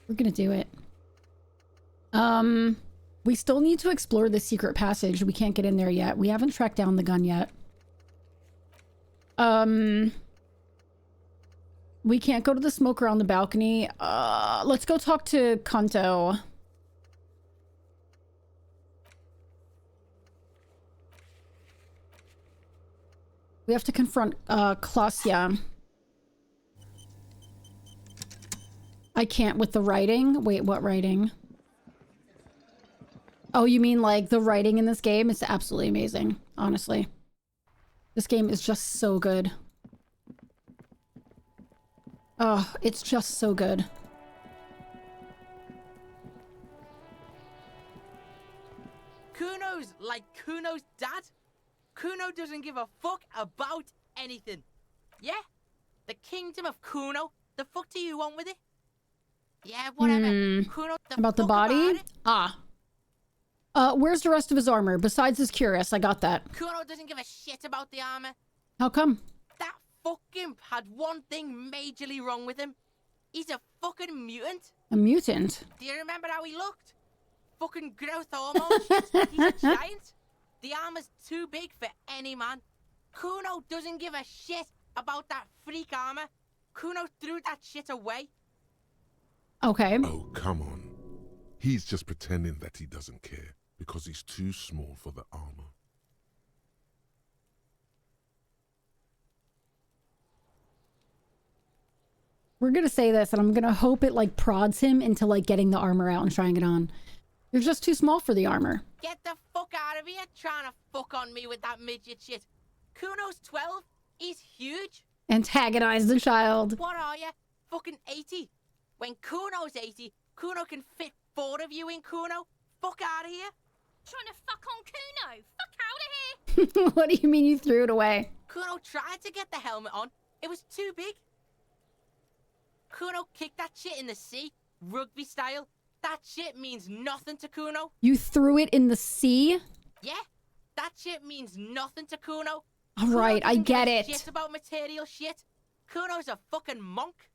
A: We're going to do it. We still need to explore the secret passage. We can't get in there yet. We haven't tracked down the gun yet. We can't go to the smoker on the balcony. Let's go talk to Kanto. We have to confront Klasya. I can't with the writing. Wait, what writing? Oh, you mean like the writing in this game? It's absolutely amazing, honestly. This game is just so good. Oh, it's just so good.
D: Kuno's like Kuno's dad? Kuno doesn't give a fuck about anything. Yeah? The kingdom of Kuno? The fuck do you want with it? Yeah, whatever. Kuno,
A: About the body? Where's the rest of his armor? Besides his cuirass, I got that.
D: Kuno doesn't give a shit about the armor.
A: How come?
D: That fucking had one thing majorly wrong with him. He's a fucking mutant.
A: A mutant?
D: Do you remember how he looked? Fucking growth hormone shit. He's a giant. The armor's too big for any man. Kuno doesn't give a shit about that freak armor. Kuno threw that shit away.
A: Okay.
K: Oh, come on. He's just pretending that he doesn't care because he's too small for the armor.
A: We're gonna say this, and I'm gonna hope it, like, prods him into, like, getting the armor out and trying it on. You're just too small for the armor.
D: Get the fuck out of here trying to fuck on me with that midget shit. Kuno's 12. He's huge.
A: Antagonize the child.
D: What are you? Fucking 80? When Kuno's 80, Kuno can fit 4 of you in Kuno. Fuck out of here.
E: Trying to fuck on Kuno. Fuck out of here.
A: What do you mean you threw it away?
D: Kuno tried to get the helmet on. It was too big. Kuno kicked that shit in the sea, rugby style. That shit means nothing to Kuno.
A: You threw it in the sea?
D: Yeah, that shit means nothing to Kuno.
A: All right, I get it.
D: Shit about material shit. Kuno's a fucking monk.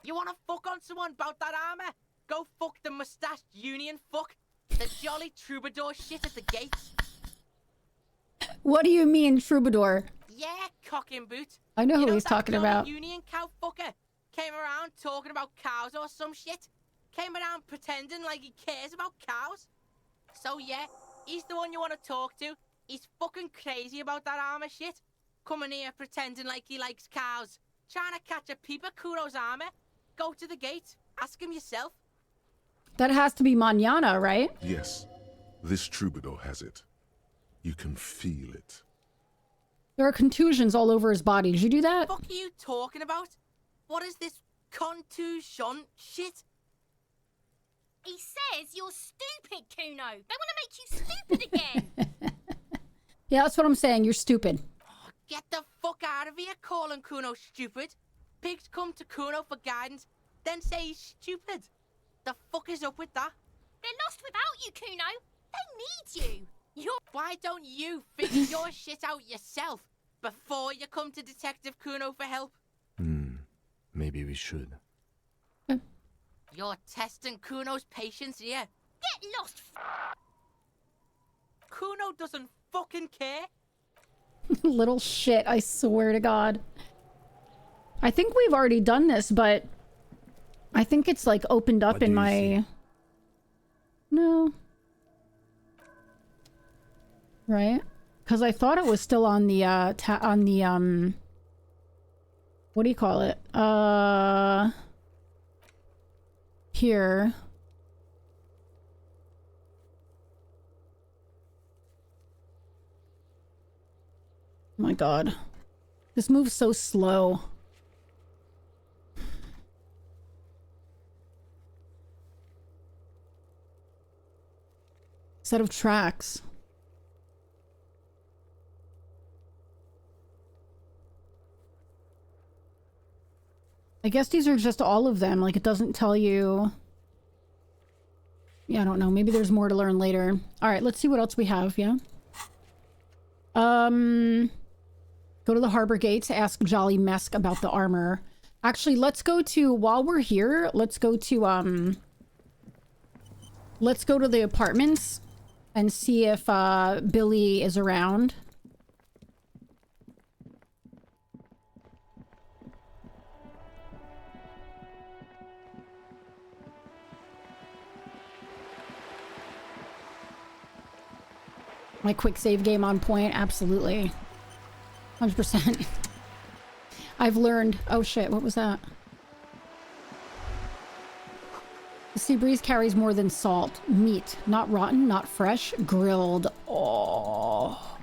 D: You wanna fuck on someone about that armor? Go fuck the mustached union fuck. The jolly troubadour shit at the gates.
A: What do you mean, troubadour?
D: Yeah, cock and boot.
A: I know
D: You
A: who
D: know
A: he's
D: that
A: talking
D: jolly
A: about.
D: Union cow fucker came around talking about cows or some shit. Came around pretending like he cares about cows. So yeah, he's the one you want to talk to. He's fucking crazy about that armor shit. Coming here pretending like he likes cows. Trying to catch a peep at Kuno's armor. Go to the gate. Ask him yourself.
A: That has to be Manana, right?
K: Yes, this troubadour has it. You can feel it.
A: There are contusions all over his body. Did you do that?
D: What the fuck are you talking about? What is this contusion shit?
E: He says you're stupid, Kuno. They want to make you stupid again.
A: Yeah, that's what I'm saying. You're stupid.
D: Get the fuck out of here calling Kuno stupid. Pigs come to Kuno for guidance, then say he's stupid. The fuck is up with that?
E: They're lost without you, Kuno. They need you.
D: Why don't you figure your shit out yourself before you come to Detective Kuno for help?
I: Maybe we should.
D: You're testing Kuno's patience here.
E: Get lost.
D: Kuno doesn't fucking care.
A: Little shit, I swear to God. I think we've already done this, but I think it's like opened up in my... No. Right? Because I thought it was still on the, what do you call it? Here. Oh my God. This moves so slow. Set of tracks. I guess these are just all of them. Like, it doesn't tell you... Yeah, I don't know. Maybe there's more to learn later. Alright, let's see what else we have, yeah? Go to the harbor gates, ask Jolly Mesk about the armor. Actually, let's go to... While we're here, let's go to, let's go to the apartments and see if, Billy is around. My quick save game on point, absolutely. 100%. I've learned... Oh shit, what was that? The sea breeze carries more than salt. Meat. Not rotten, not fresh. Grilled. Oh.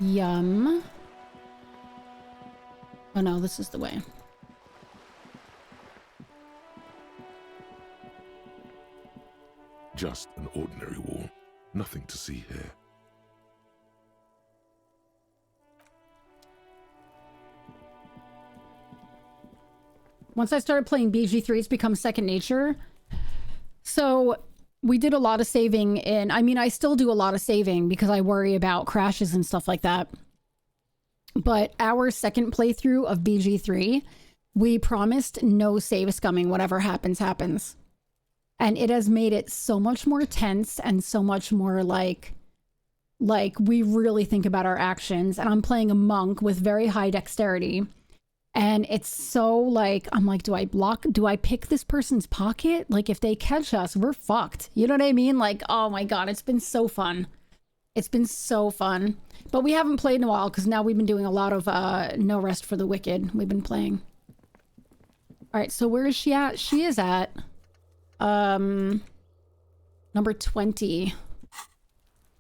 A: Yum. Oh no, this is the way.
K: Just an ordinary wall. Nothing to see here.
A: Once I started playing BG3, it's become second nature. So we did a lot of saving in... I mean, I still do a lot of saving because I worry about crashes and stuff like that. But our second playthrough of BG3, we promised no save scumming. Whatever happens, happens. And it has made it so much more tense and so much more, like, Like, we really think about our actions. And I'm playing a monk with very high dexterity. And it's so like, I'm like, do I pick this person's pocket? Like, if they catch us, we're fucked. You know what I mean? Like, oh my God, it's been so fun. It's been so fun. But we haven't played in a while because now we've been doing a lot of No Rest for the Wicked. We've been playing. All right, so where is she at? She is at number 20.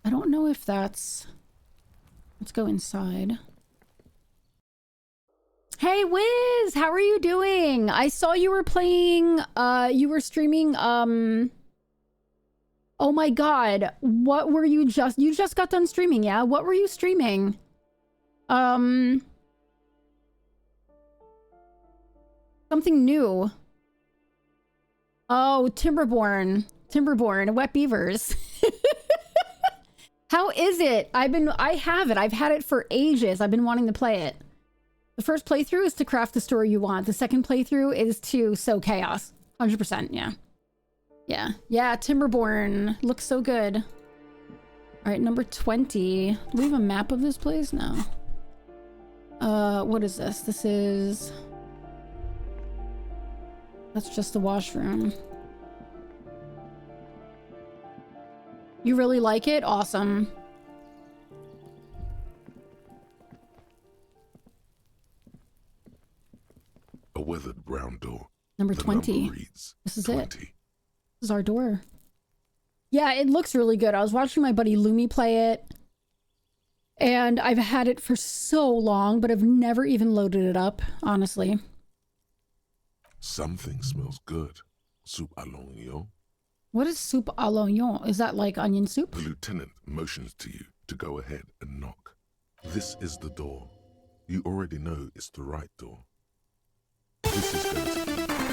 A: I don't know if that's... Let's go inside. Hey, Wiz! How are you doing? I saw you were playing... you were streaming... Oh my God. What were you just... You just got done streaming, yeah? What were you streaming? Something new. Oh, Timberborn. Timberborn, Wet Beavers. How is it? I have it. I've had it for ages. I've been wanting to play it. The first playthrough is to craft the story you want. The second playthrough is to sow chaos. 100%, yeah. Yeah. Yeah, Timberborn. Looks so good. Alright, number 20. Do we have a map of this place? No. What is this? This is... That's just the washroom. You really like it? Awesome.
K: A weathered brown door.
A: Number 20.
K: Number reads
A: This is
K: 20.
A: it. This is our door. Yeah, it looks really good. I was watching my buddy Lumi play it. And I've had it for so long, but I've never even loaded it up, honestly.
K: Something smells good. Soup à l'oignon.
A: What is soup à l'oignon? Is that like onion soup?
K: The lieutenant motions to you to go ahead and knock. This is the door. You already know it's the right door. This is going to be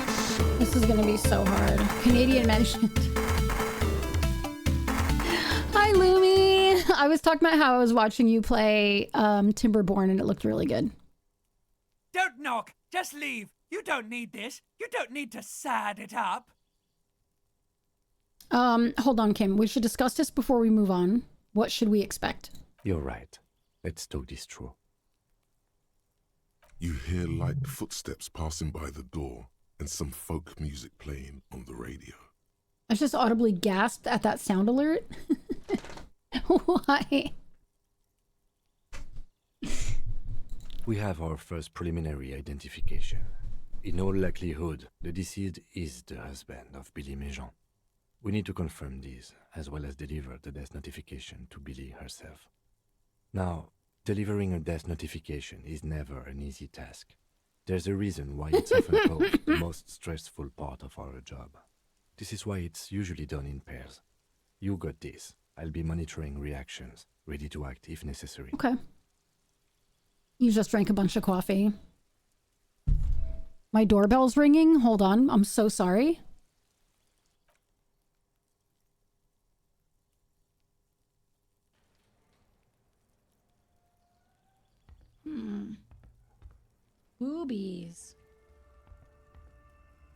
K: so...
A: This is going to be so hard. Canadian mentioned. Hi, Lumi. I was talking about how I was watching you play Timberborn and it looked really good.
R: Don't knock. Just leave. You don't need this. You don't need to sad it up.
A: Hold on, Kim. We should discuss this before we move on. What should we expect?
I: You're right. Let's talk this through.
K: You hear light footsteps passing by the door and some folk music playing on the radio.
A: I just audibly gasped at that sound alert. Why?
I: We have our first preliminary identification. In all likelihood, the deceased is the husband of Billy Méjean. We need to confirm this, as well as deliver the death notification to Billy herself. Now, delivering a death notification is never an easy task. There's a reason why it's often called the most stressful part of our job. This is why it's usually done in pairs. You got this. I'll be monitoring reactions, ready to act if necessary.
A: Okay. You just drank a bunch of coffee. My doorbell's ringing. Hold on. I'm so sorry. Boobies.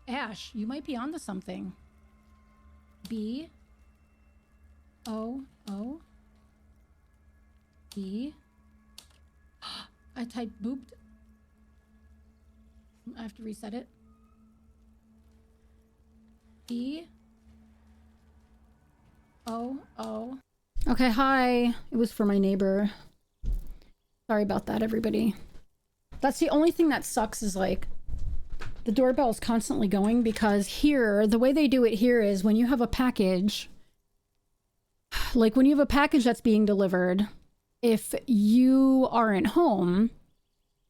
A: Ash, you might be onto something. B. O. O. B. I typed booped. I have to reset it. B. O. O. Okay, hi. It was for my neighbor. Sorry about that, everybody. That's the only thing that sucks is like the doorbell is constantly going because here, the way they do it here is when you have a package, like when you have a package that's being delivered, if you aren't home,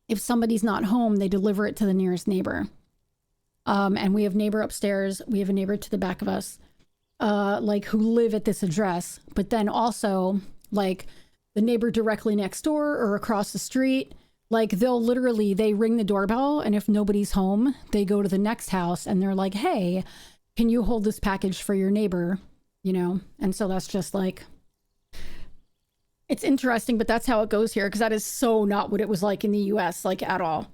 A: if somebody's not home, they deliver it to the nearest neighbor. And we have neighbor upstairs. We have a neighbor to the back of us, like who live at this address, but then also like the neighbor directly next door or across the street. Like they'll literally, they ring the doorbell and if nobody's home, they go to the next house and they're like, hey, can you hold this package for your neighbor? You know? And so that's just like, it's interesting, but that's how it goes here because that is so not what it was like in the US, like at all.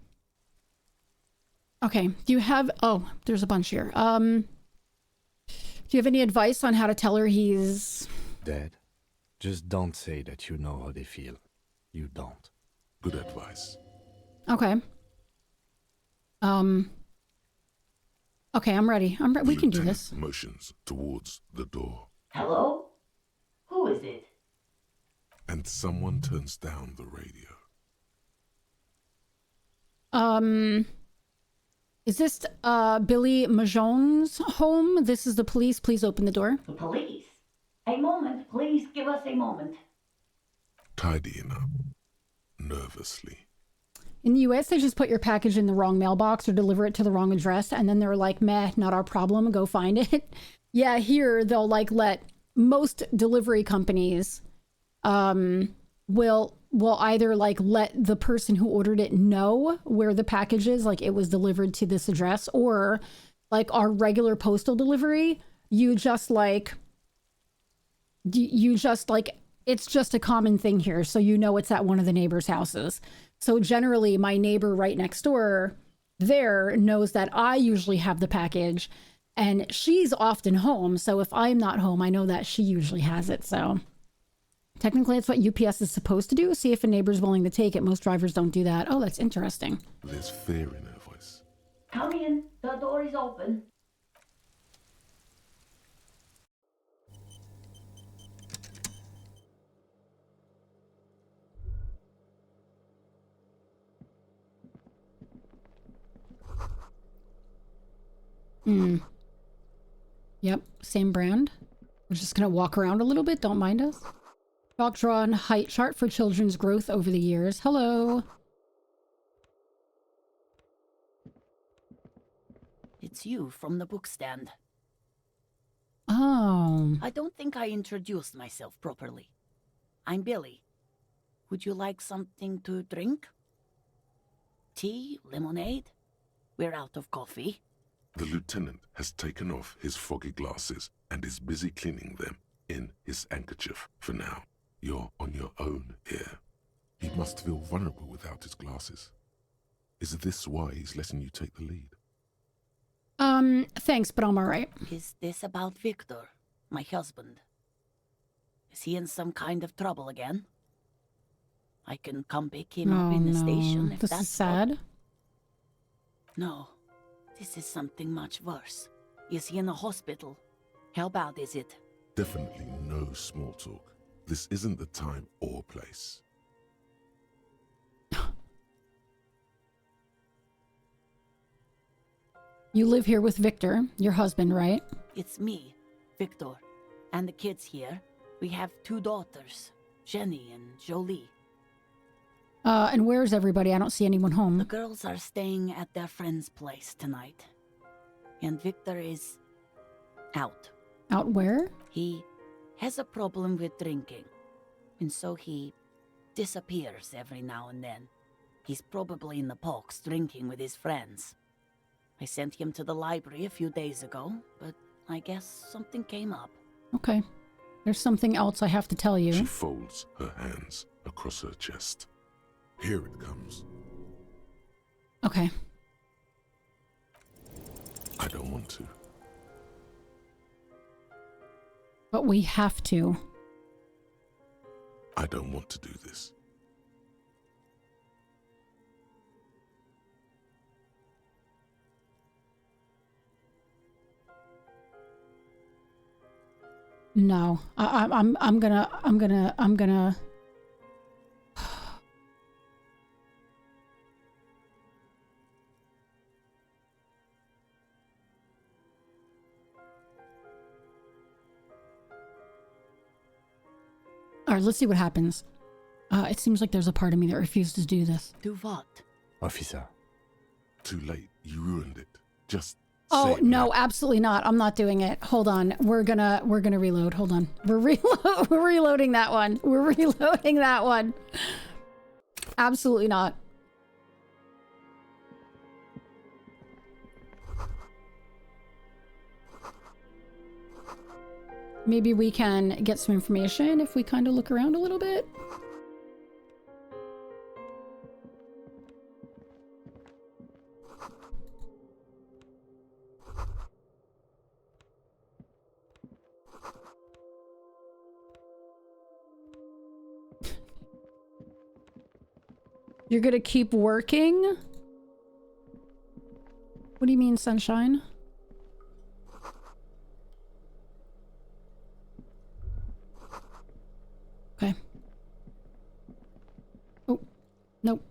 A: Okay. Do you have, oh, there's a bunch here. Do you have any advice on how to tell her he's
I: dead? Just don't say that you know how they feel. You don't.
K: Good advice.
A: Okay. Okay, I'm ready. We can do this.
K: Motions towards the door.
O: Hello? Who is it?
K: And someone turns down the radio.
A: Is this Billy Majon's home? This is the police. Please open the door.
O: The police? A moment, please give us a moment.
K: Tidying up. Nervously.
A: In the US, they just put your package in the wrong mailbox or deliver it to the wrong address, and then they're like, meh, not our problem, go find it. Yeah, here they'll like let most delivery companies will either like let the person who ordered it know where the package is, like it was delivered to this address, or like our regular postal delivery, you just like it's just a common thing here, so you know it's at one of the neighbors' houses. So generally, my neighbor right next door there knows that I usually have the package, and she's often home. So if I'm not home, I know that she usually has it. So technically, it's what UPS is supposed to do. See if a neighbor's willing to take it. Most drivers don't do that. Oh, that's interesting.
K: There's fear in her voice.
O: Come in. The door is open.
A: Yep, same brand. We're just gonna walk around a little bit. Don't mind us. Chalk drawn height chart for children's growth over the years. Hello.
J: It's you from the book stand.
A: Oh.
J: I don't think I introduced myself properly. I'm Billy. Would you like something to drink? Tea? Lemonade? We're out of coffee.
K: The lieutenant has taken off his foggy glasses and is busy cleaning them in his handkerchief for now. You're on your own here. He must feel vulnerable without his glasses. Is this why he's letting you take the lead?
A: Thanks, but I'm alright.
J: Is this about Victor, my husband? Is he in some kind of trouble again? I can come pick him up in the station if
A: This
J: that's
A: is sad.
J: No, this is something much worse. Is he in the hospital? How bad is it?
K: Definitely no small talk. This isn't the time or place.
A: You live here with Victor, your husband, right?
J: It's me, Victor, and the kids here. We have 2 daughters, Jenny and Jolie.
A: And where's everybody? I don't see anyone home.
J: The girls are staying at their friend's place tonight. And Victor is out.
A: Out where?
J: He has a problem with drinking. And so he disappears every now and then. He's probably in the parks drinking with his friends. I sent him to the library a few days ago, but I guess something came up.
A: Okay. There's something else I have to tell you.
K: She folds her hands across her chest. Here it comes.
A: Okay.
K: I don't want to.
A: But we have to.
K: I don't want to do this.
A: No. I'm gonna All right, let's see what happens. It seems like there's a part of me that refuses to do this.
J: Do what?
I: Officer.
K: Too late. You ruined it. Just
A: Oh,
K: say
A: no, absolutely not. I'm not doing it. Hold on. We're gonna reload. Hold on. We're reloading that one. We're reloading that one. Absolutely not. Maybe we can get some information if we kind of look around a little bit. You're gonna keep working? What do you mean, sunshine? Okay. Oh, nope.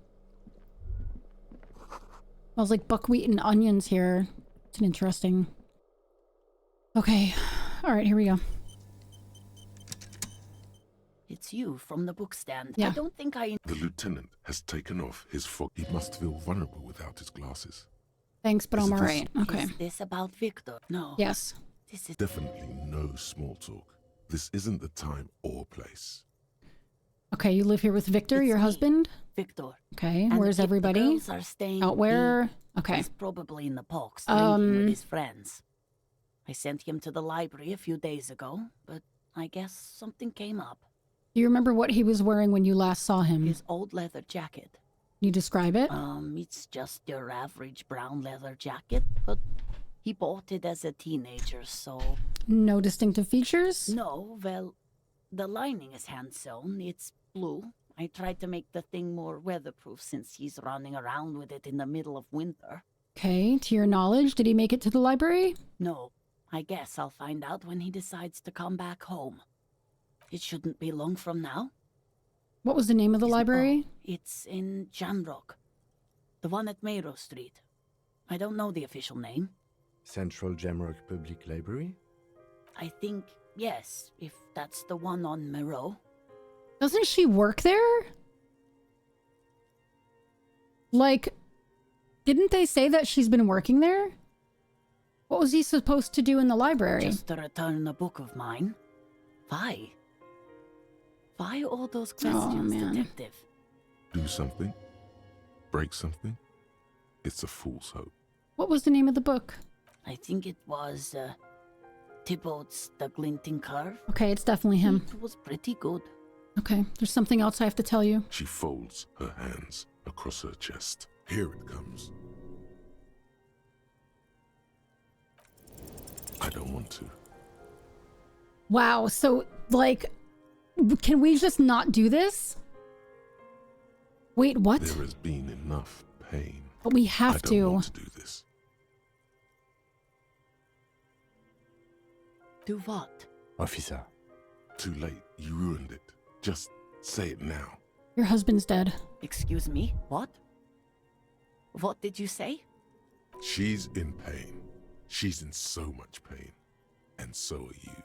A: Smells like buckwheat and onions here. It's an interesting. Okay. All right, here we go.
J: It's you from the book stand.
A: Yeah.
J: I don't think I...
K: The lieutenant has taken off his fog. He must feel vulnerable without his glasses.
A: Thanks, but
K: Is
A: I'm
K: this-
A: alright. Okay.
J: Is this about Victor? No.
A: Yes.
J: This is...
K: Definitely no small talk. This isn't the time or place.
A: Okay, you live here with Victor,
J: It's
A: your
J: me,
A: husband?
J: Victor.
A: Okay,
J: And
A: where's
J: if
A: everybody?
J: The girls are staying...
A: Out where? Okay.
J: He's probably in the box drinking with
A: Um,
J: his friends. I sent him to the library a few days ago, but I guess something came up.
A: Do you remember what he was wearing when you last saw him?
J: His old leather jacket.
A: Can you describe it?
J: It's just your average brown leather jacket, but he bought it as a teenager, so...
A: No distinctive features?
J: No, well, the lining is hand-sewn. It's blue. I tried to make the thing more weatherproof since he's running around with it in the middle of winter.
A: Okay, to your knowledge, did he make it to the library?
J: No, I guess I'll find out when he decides to come back home. It shouldn't be long from now.
A: What was the name of the library?
J: It's in Jamrock. The one at Mayrow Street. I don't know the official name.
I: Central Jamrock Public Library?
J: I think, yes, if that's the one on Mayrow.
A: Doesn't she work there? Like, didn't they say that she's been working there? What was he supposed to do in the library?
J: Just to return a book of mine. Why? Why all those questions, detective?
K: Do something? Break something? It's a fool's hope.
A: What was the name of the book?
J: I think it was, Thibaut's The Glinting Curve.
A: Okay, it's definitely him.
J: It was pretty good.
A: Okay, there's something else I have to tell you.
K: She folds her hands across her chest. Here it comes. I don't want to.
A: Wow, so, like, can we just not do this? Wait, what?
K: There has been enough pain.
A: But we have
K: I
A: to.
K: don't want to do this.
J: Do what?
I: Officer.
K: Too late. You ruined it. Just say it now.
A: Your husband's dead.
J: Excuse me? What? What did you say?
K: She's in pain. She's in so much pain. And so are you.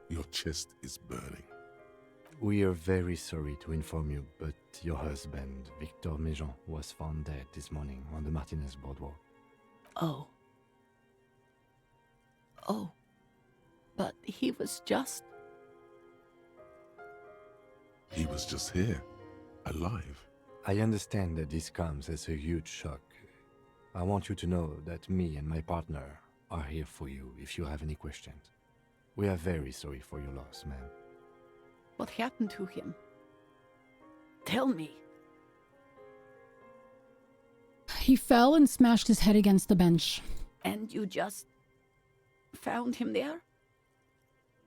K: Your chest is burning.
I: We are very sorry to inform you, but your husband, Victor Méjean, was found dead this morning on the Martinez boardwalk.
J: Oh. Oh. But he was just...
K: He was just here. Alive.
I: I understand that this comes as a huge shock. I want you to know that me and my partner are here for you if you have any questions. We are very sorry for your loss, ma'am.
J: What happened to him? Tell me.
A: He fell and smashed his head against the bench.
J: And you just found him there?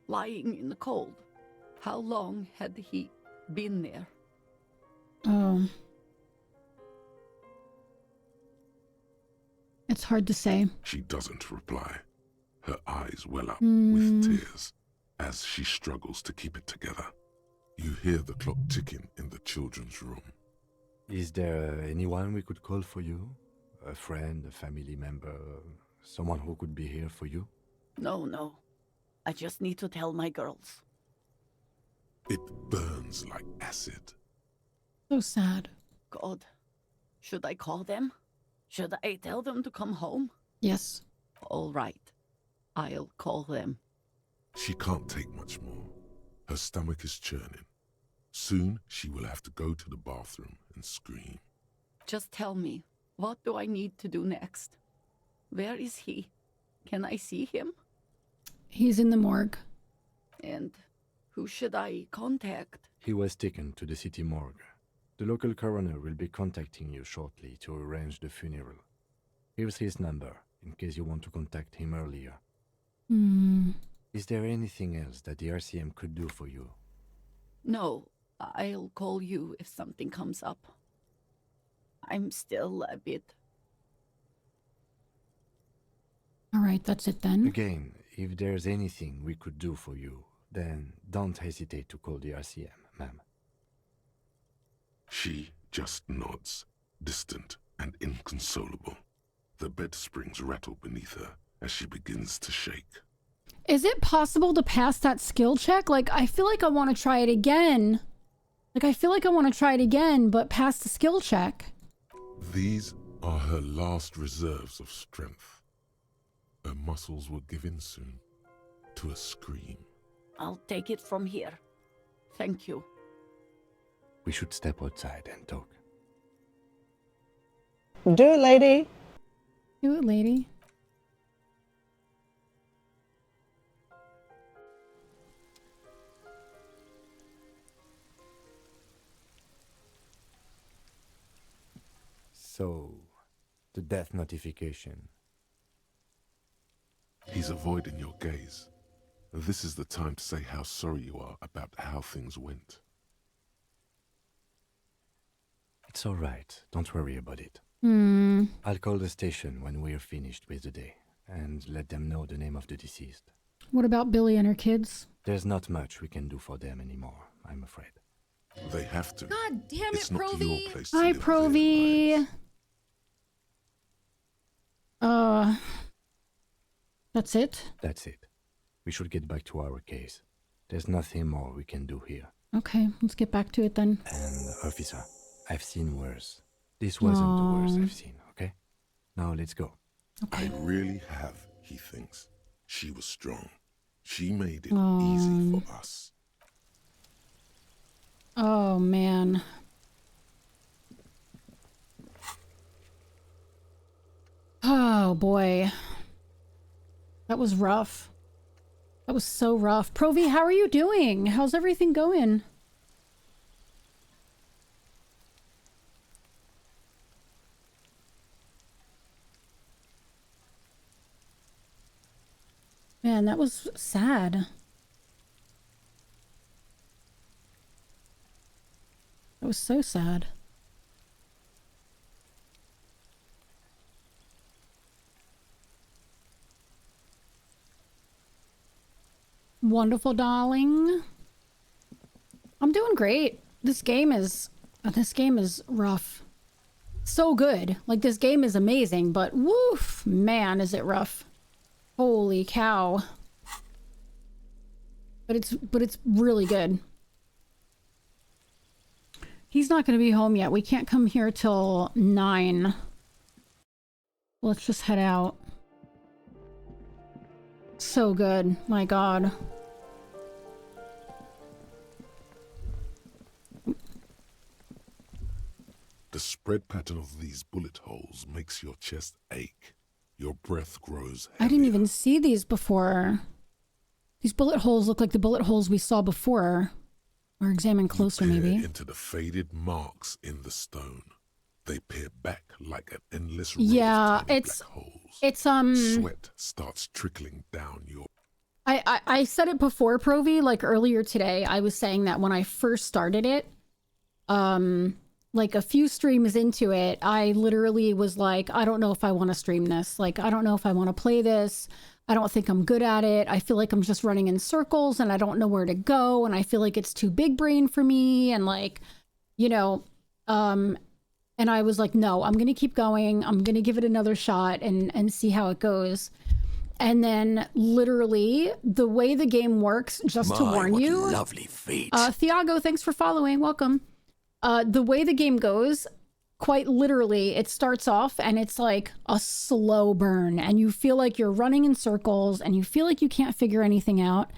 J: Lying in the cold. How long had he been there?
A: Oh. It's hard to say.
K: She doesn't reply. Her eyes well up
A: Hmm.
K: with tears as she struggles to keep it together. You hear the clock ticking in the children's room.
I: Is there anyone we could call for you? A friend, a family member, someone who could be here for you?
J: No. I just need to tell my girls.
K: It burns like acid.
A: So sad.
J: God. Should I call them? Should I tell them to come home?
A: Yes.
J: All right. I'll call them.
K: She can't take much more. Her stomach is churning. Soon she will have to go to the bathroom and scream.
J: Just tell me, what do I need to do next? Where is he? Can I see him?
A: He's in the morgue.
J: And who should I contact?
I: He was taken to the city morgue. The local coroner will be contacting you shortly to arrange the funeral. Here's his number, in case you want to contact him earlier. Is there anything else that the RCM could do for you?
J: No, I'll call you if something comes up. I'm still a bit.
A: All right, that's it then.
I: Again, if there's anything we could do for you, then don't hesitate to call the RCM, ma'am.
K: She just nods, distant and inconsolable. The bed springs rattle beneath her as she begins to shake.
A: Is it possible to pass that skill check? Like, I feel like I want to try it again. But pass the skill check.
K: These are her last reserves of strength. Her muscles will give in soon to a scream.
J: I'll take it from here. Thank you.
I: We should step outside and talk.
F: Do it, lady.
A: Do it, lady.
I: So, the death notification.
K: He's avoiding your gaze. This is the time to say how sorry you are about how things went.
I: It's all right. Don't worry about it.
A: Hmm.
I: I'll call the station when we're finished with the day and let them know the name of the deceased.
A: What about Billy and her kids?
I: There's not much we can do for them anymore, I'm afraid.
K: They have to.
M: God damn it,
K: It's not
M: Provy.
K: your place to
A: Hi,
K: live their
A: Provy.
K: lives.
A: That's it?
I: That's it. We should get back to our case. There's nothing more we can do here.
A: Okay, let's get back to it then.
I: And, officer, I've seen worse. This wasn't the worst I've seen, okay? Now let's go.
K: I really have, he thinks. She was strong. She made it easy for us.
A: Oh, man. Oh, boy. That was rough. That was so rough. Provy, how are you doing? How's everything going? Man, that was sad. That was so sad. Wonderful, darling. I'm doing great. This game is rough. So good. Like, this game is amazing, but woof, man, is it rough. Holy cow. But it's really good. He's not going to be home yet. We can't come here till 9. Let's just head out. So good. My God.
K: The spread pattern of these bullet holes makes your chest ache. Your breath grows heavier.
A: I didn't even see these before. These bullet holes look like the bullet holes we saw before. Or examine closer, maybe.
K: Into the faded marks in the stone. They peer back like an endless row
A: Yeah,
K: of tiny
A: it's
K: black holes.
A: it's
K: Sweat starts trickling down your...
A: I said it before, Provy, like earlier today. I was saying that when I first started it, like a few streams into it, I literally was like, I don't know if I want to stream this. Like, I don't know if I want to play this. I don't think I'm good at it. I feel like I'm just running in circles and I don't know where to go. And I feel like it's too big brain for me. And like, you know, and I was like, no, I'm going to keep going. I'm going to give it another shot and see how it goes. And then literally the way the game works, just to warn you,
P: lovely feet.
A: Thiago, thanks for following. Welcome. The way the game goes, quite literally, it starts off and it's like a slow burn and you feel like you're running in circles and you feel like you can't figure anything out.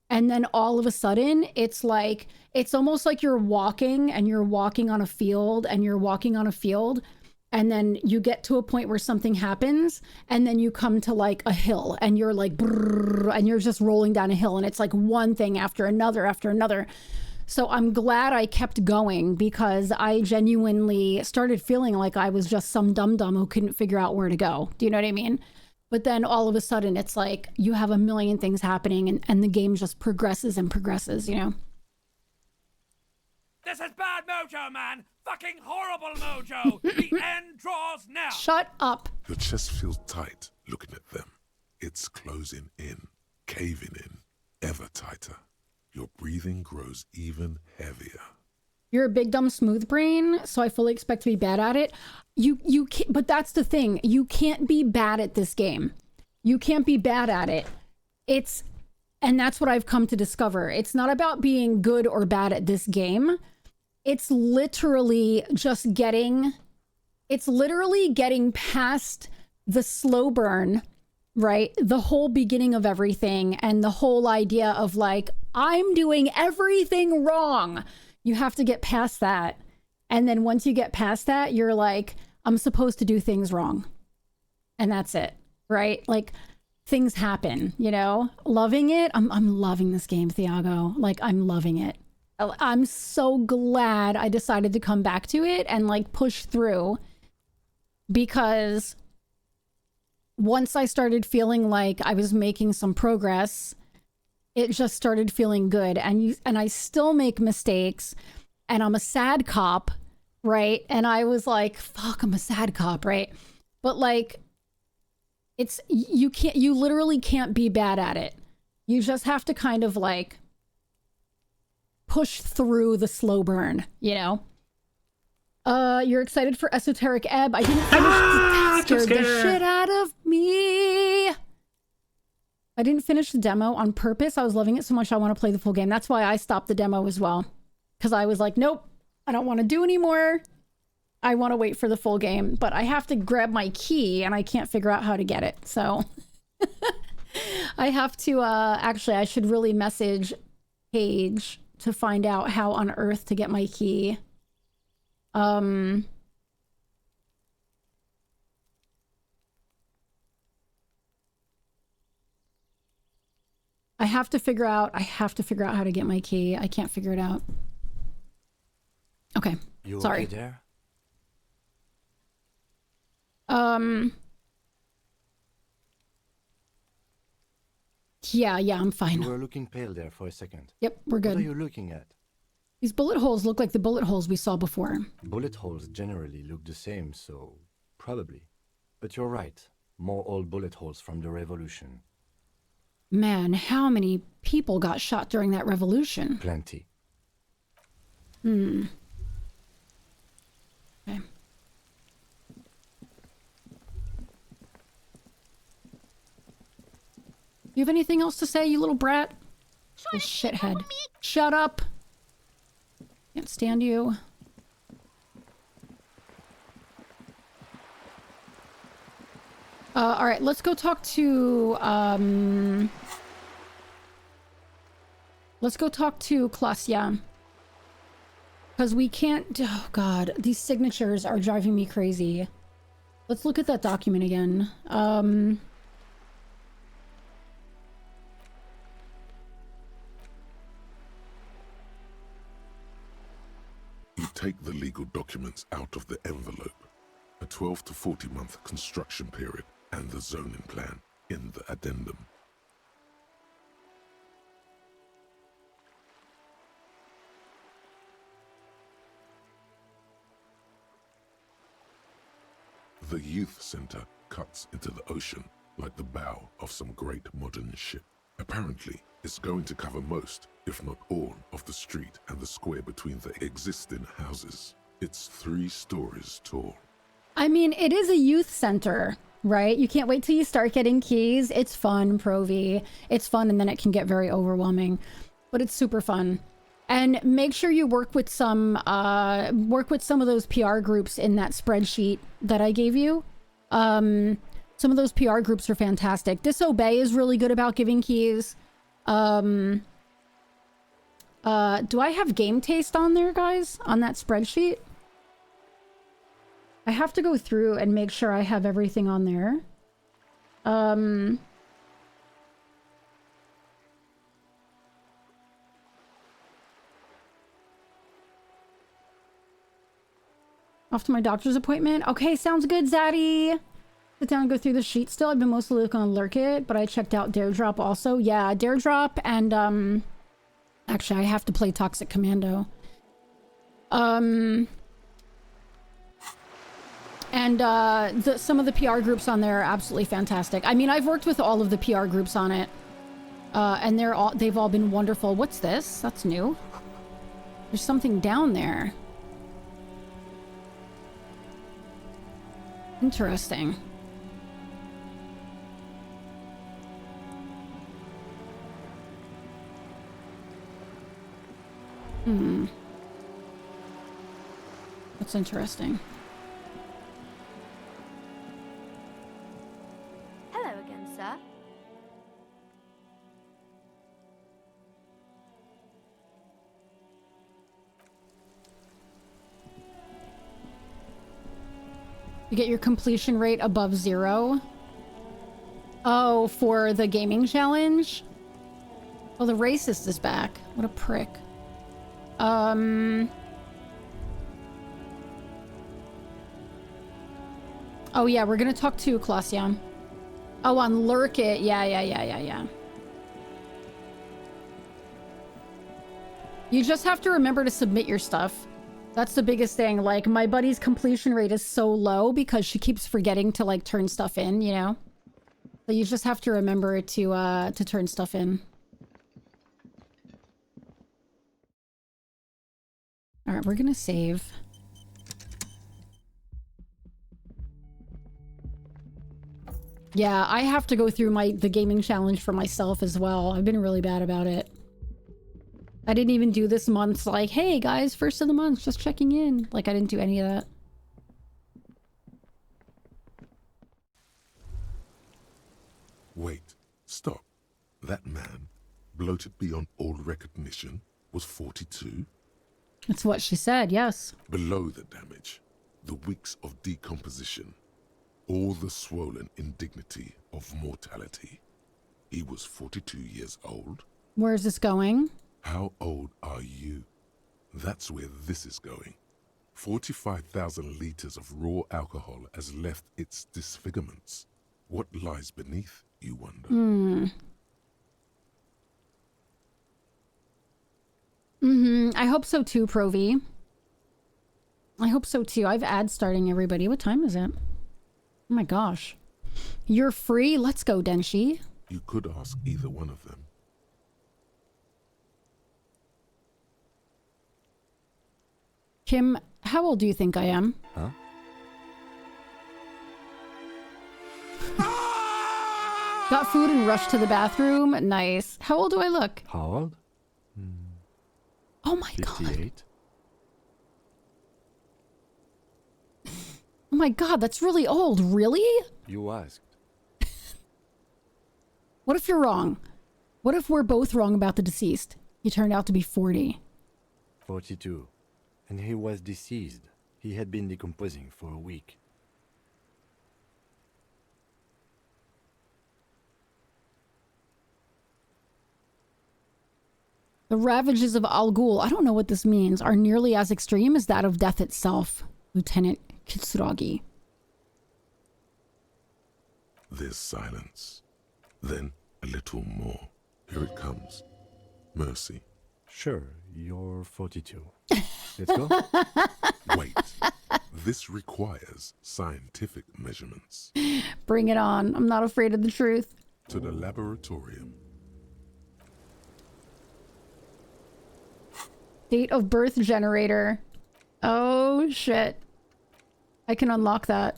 A: And then all of a sudden, it's like, it's almost like you're walking and you're walking on a field and you're walking on a field. And then you get to a point where something happens and then you come to like a hill and you're like, brrr, and you're just rolling down a hill and it's like one thing after another after another. So I'm glad I kept going because I genuinely started feeling like I was just some dum-dum who couldn't figure out where to go. Do you know what I mean? But then all of a sudden it's like you have a million things happening and the game just progresses and progresses, you know?
R: This is bad mojo, man! Fucking horrible mojo! The end draws now!
A: Shut up.
K: Your chest feels tight looking at them. It's closing in, caving in, ever tighter. Your breathing grows even heavier.
A: You're a big dumb smooth brain, so I fully expect to be bad at it. You can't, but that's the thing. You can't be bad at this game. You can't be bad at it. And that's what I've come to discover. It's not about being good or bad at this game. It's literally just getting past the slow burn, right? The whole beginning of everything and the whole idea of like, I'm doing everything wrong. You have to get past that. And then once you get past that, you're like, I'm supposed to do things wrong. And that's it, right? Like, things happen, you know? Loving it. I'm loving this game, Thiago. Like, I'm loving it. I'm so glad I decided to come back to it and like push through, because once I started feeling like I was making some progress, it just started feeling good. And I still make mistakes, and I'm a sad cop, right? And I was like, fuck, I'm a sad cop, right? But like, you literally can't be bad at it. You just have to kind of like push through the slow burn, you know? You're excited for Esoteric Ebb. I didn't finish that scared the shit out of me. I didn't finish the demo on purpose. I was loving it so much I want to play the full game. That's why I stopped the demo as well. Because I was like, nope, I don't want to do anymore. I want to wait for the full game. But I have to grab my key and I can't figure out how to get it. So I have to, actually, I should really message Paige to find out how on earth to get my key. I have to figure out how to get my key. I can't figure it out. Okay.
I: You
A: sorry.
I: okay there?
A: Yeah, I'm fine.
I: You were looking pale there for a second.
A: Yep, we're good.
I: What are you looking at?
A: These bullet holes look like the bullet holes we saw before.
I: Bullet holes generally look the same, so probably. But you're right. More old bullet holes from the revolution.
A: Man, how many people got shot during that revolution?
I: Plenty.
A: Okay. You have anything else to say, you little brat? Little shithead. Shut up! Can't stand you. All right, let's go talk to, let's go talk to Klasya. Because we can't, oh God, these signatures are driving me crazy. Let's look at that document again.
K: You take the legal documents out of the envelope. A 12 to 40 month construction period and the zoning plan in the addendum. The youth center cuts into the ocean like the bow of some great modern ship. Apparently, it's going to cover most, if not all, of the street and the square between the existing houses. It's 3 stories tall.
A: I mean, it is a youth center, right? You can't wait till you start getting keys. It's fun, Pro-V. It's fun, and then it can get very overwhelming. But it's super fun. And make sure you work with some of those PR groups in that spreadsheet that I gave you. Some of those PR groups are fantastic. Disobey is really good about giving keys. Do I have Game Taste on there, guys? On that spreadsheet? I have to go through and make sure I have everything on there. Off to my doctor's appointment. Okay, sounds good, Zaddy. Sit down and go through the sheet still. I've been mostly looking on Lurkit, but I checked out Dare Drop also. Yeah, Dare Drop and actually I have to play Toxic Commando. And some of the PR groups on there are absolutely fantastic. I mean, I've worked with all of the PR groups on it, and they've all been wonderful. What's this? That's new. There's something down there. Interesting. That's interesting.
E: Hello again, sir.
A: You get your completion rate above 0. Oh, for the gaming challenge? Oh, the racist is back. What a prick. Oh yeah, we're gonna talk to Clausian. Oh, on Lurk It. Yeah. You just have to remember to submit your stuff. That's the biggest thing. Like, my buddy's completion rate is so low because she keeps forgetting to, like, turn stuff in, you know? So you just have to remember to turn stuff in. Alright, we're gonna save. Yeah, I have to go through the gaming challenge for myself as well. I've been really bad about it. I didn't even do this month's like, hey guys, first of the month, just checking in. Like, I didn't do any of that.
K: Wait, stop. That man, bloated beyond all recognition, was 42?
A: That's what she said, yes.
K: Below the damage, the weeks of decomposition, all the swollen indignity of mortality. He was 42 years old?
A: Where's this going?
K: How old are you? That's where this is going. 45,000 liters of raw alcohol has left its disfigurements. What lies beneath, you wonder?
A: I hope so too, Provi. I hope so too. I've ads starting, everybody. What time is it? Oh my gosh. You're free? Let's go, Denshi.
K: You could ask either one of them.
A: Kim, how old do you think I am?
I: Huh?
A: Got food and rushed to the bathroom. Nice. How old do I look?
I: How old?
A: Oh my
I: 58.
A: God. Oh my god, that's really old. Really?
I: You asked.
A: What if you're wrong? What if we're both wrong about the deceased? He turned out to be 40.
I: 42. And he was deceased. He had been decomposing for a week.
A: The ravages of Al Ghul, I don't know what this means, are nearly as extreme as that of death itself. Lieutenant Kitsuragi.
K: There's silence. Then a little more. Here it comes. Mercy.
I: Sure, you're 42. Let's go.
K: Wait. This requires scientific measurements.
A: Bring it on. I'm not afraid of the truth.
K: To the laboratorium.
A: Date of birth generator. Oh, shit. I can unlock that.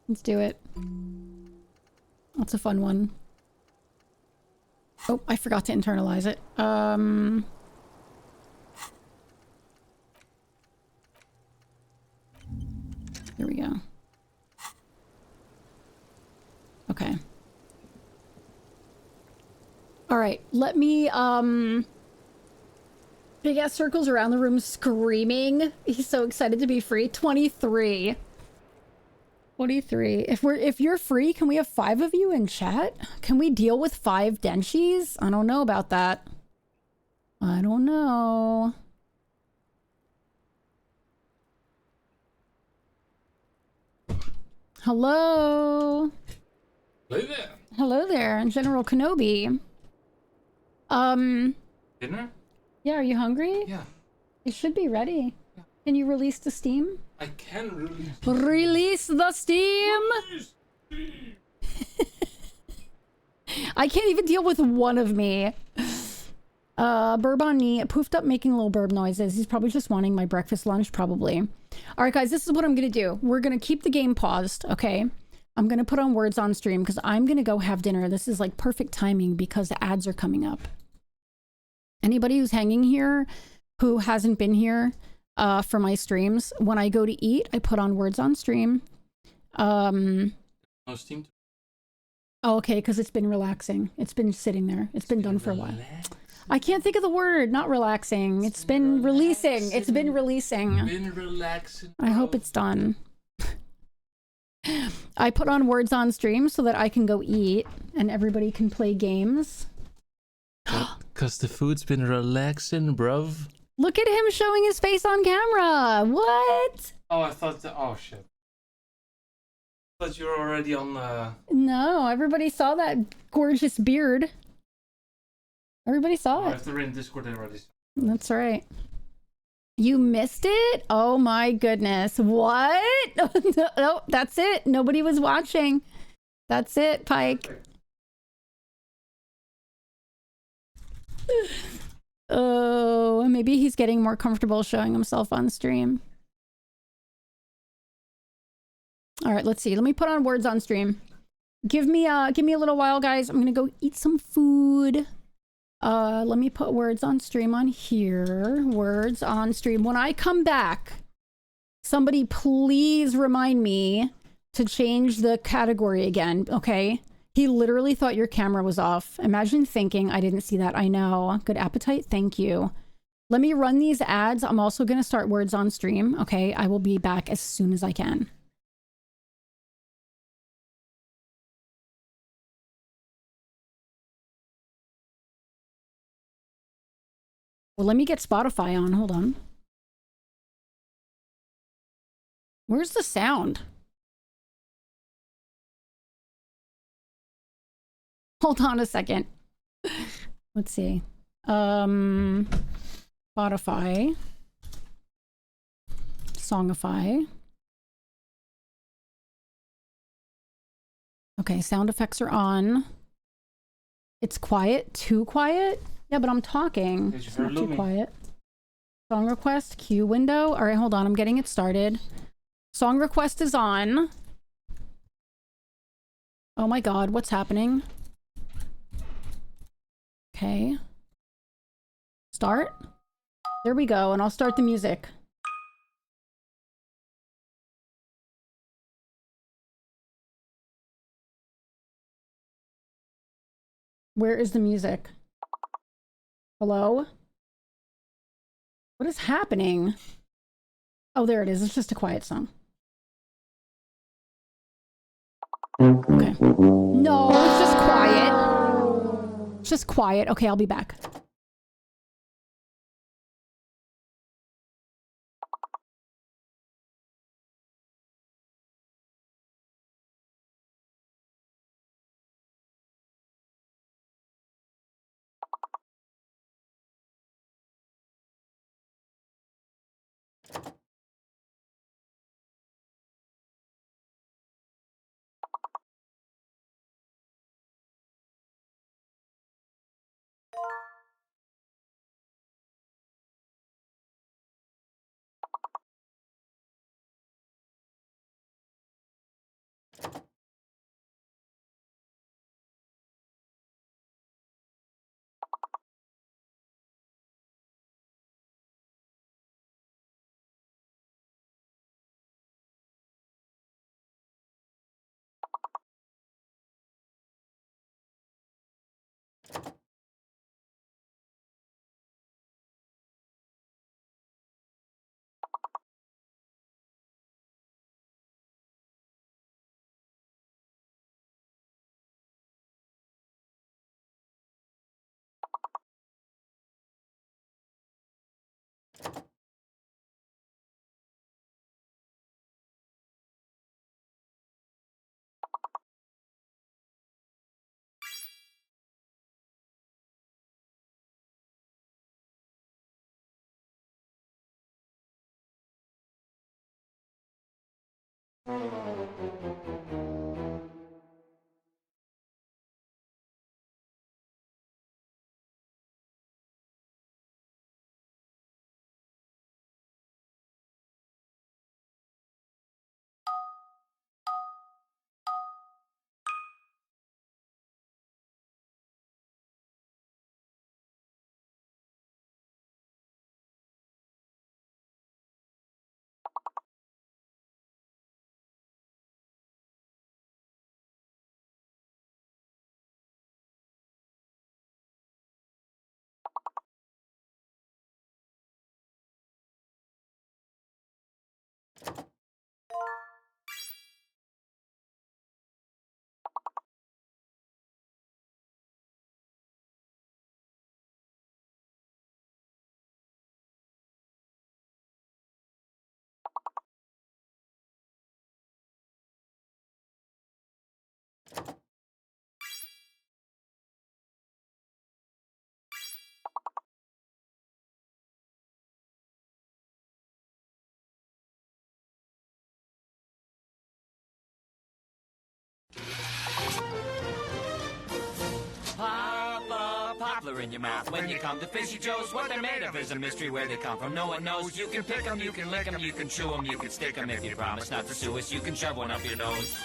A: Let's do it. That's a fun one. Oh, I forgot to internalize it. Here we go. Okay. All right, let me, big ass circles around the room screaming. He's so excited to be free. 23. 23. If you're free, can we have 5 of you in chat? Can we deal with 5 Denshis? I don't know about that. I don't know. Hello.
F: Hello there.
A: Hello there, General Kenobi.
F: Dinner?
U: Yeah, are you hungry?
F: Yeah.
U: It should be ready. Can you release the steam?
F: I can release.
U: Release the steam! I can't even deal with one of me. Burb on me, poofed up making little burb noises. He's probably just wanting my breakfast lunch, probably. All right, guys, this is what I'm gonna do. We're gonna keep the game paused, okay? I'm gonna put on words on stream because I'm gonna go have dinner. This is like perfect timing because the ads are coming up. Anybody who's hanging here who hasn't been here for my streams, when I go to eat, I put on words on stream.
F: No steam.
U: Oh, okay, because it's been relaxing. It's been sitting there. It's been done for a while. I can't think of the word. Not relaxing. It's been releasing. It's been releasing.
F: Been relaxing.
U: I hope it's done. I put on words on stream so that I can go eat and everybody can play games.
F: Cause the food's been relaxing, bruv.
U: Look at him showing his face on camera. What?
F: Oh, I thought that. Oh shit. I thought you were already on.
U: No, everybody saw that gorgeous beard. Everybody saw it.
F: If they're in Discord, they already.
U: That's right. You missed it? Oh my goodness. What? No, that's it. Nobody was watching. That's it, Pike. Oh, maybe he's getting more comfortable showing himself on stream. All right, let's see. Let me put on words on stream. Give me a little while, guys. I'm gonna go eat some food. Let me put words on stream on here. Words on stream. When I come back, somebody please remind me to change the category again, okay? He literally thought your camera was off. Imagine thinking I didn't see that. I know. Good appetite. Thank you. Let me run these ads. I'm also going to start words on stream, okay? I will be back as soon as I can. Well, let me get Spotify on. Hold on. Where's the sound? Hold on a second. Let's see. Spotify. Songify. Okay, sound effects are on. It's quiet. Too quiet? Yeah, but I'm talking. It's not too quiet. Song request, queue window. All right, hold on. I'm getting it started. Song request is on. Oh my God, what's happening? Okay. Start. There we go, and I'll start the music. Where is the music? Hello? What is happening? Oh, there it is. It's just a quiet song. Okay. No, it's just quiet. It's just quiet. Okay, I'll be back.
H: Pop a poplar in your mouth when you come to Fishy Joe's. What they're made of is a mystery. Where they come from, no one knows. You can pick 'em, you can lick 'em, you can chew 'em, you can stick 'em. If you promise not to sue us, you can shove one up your nose.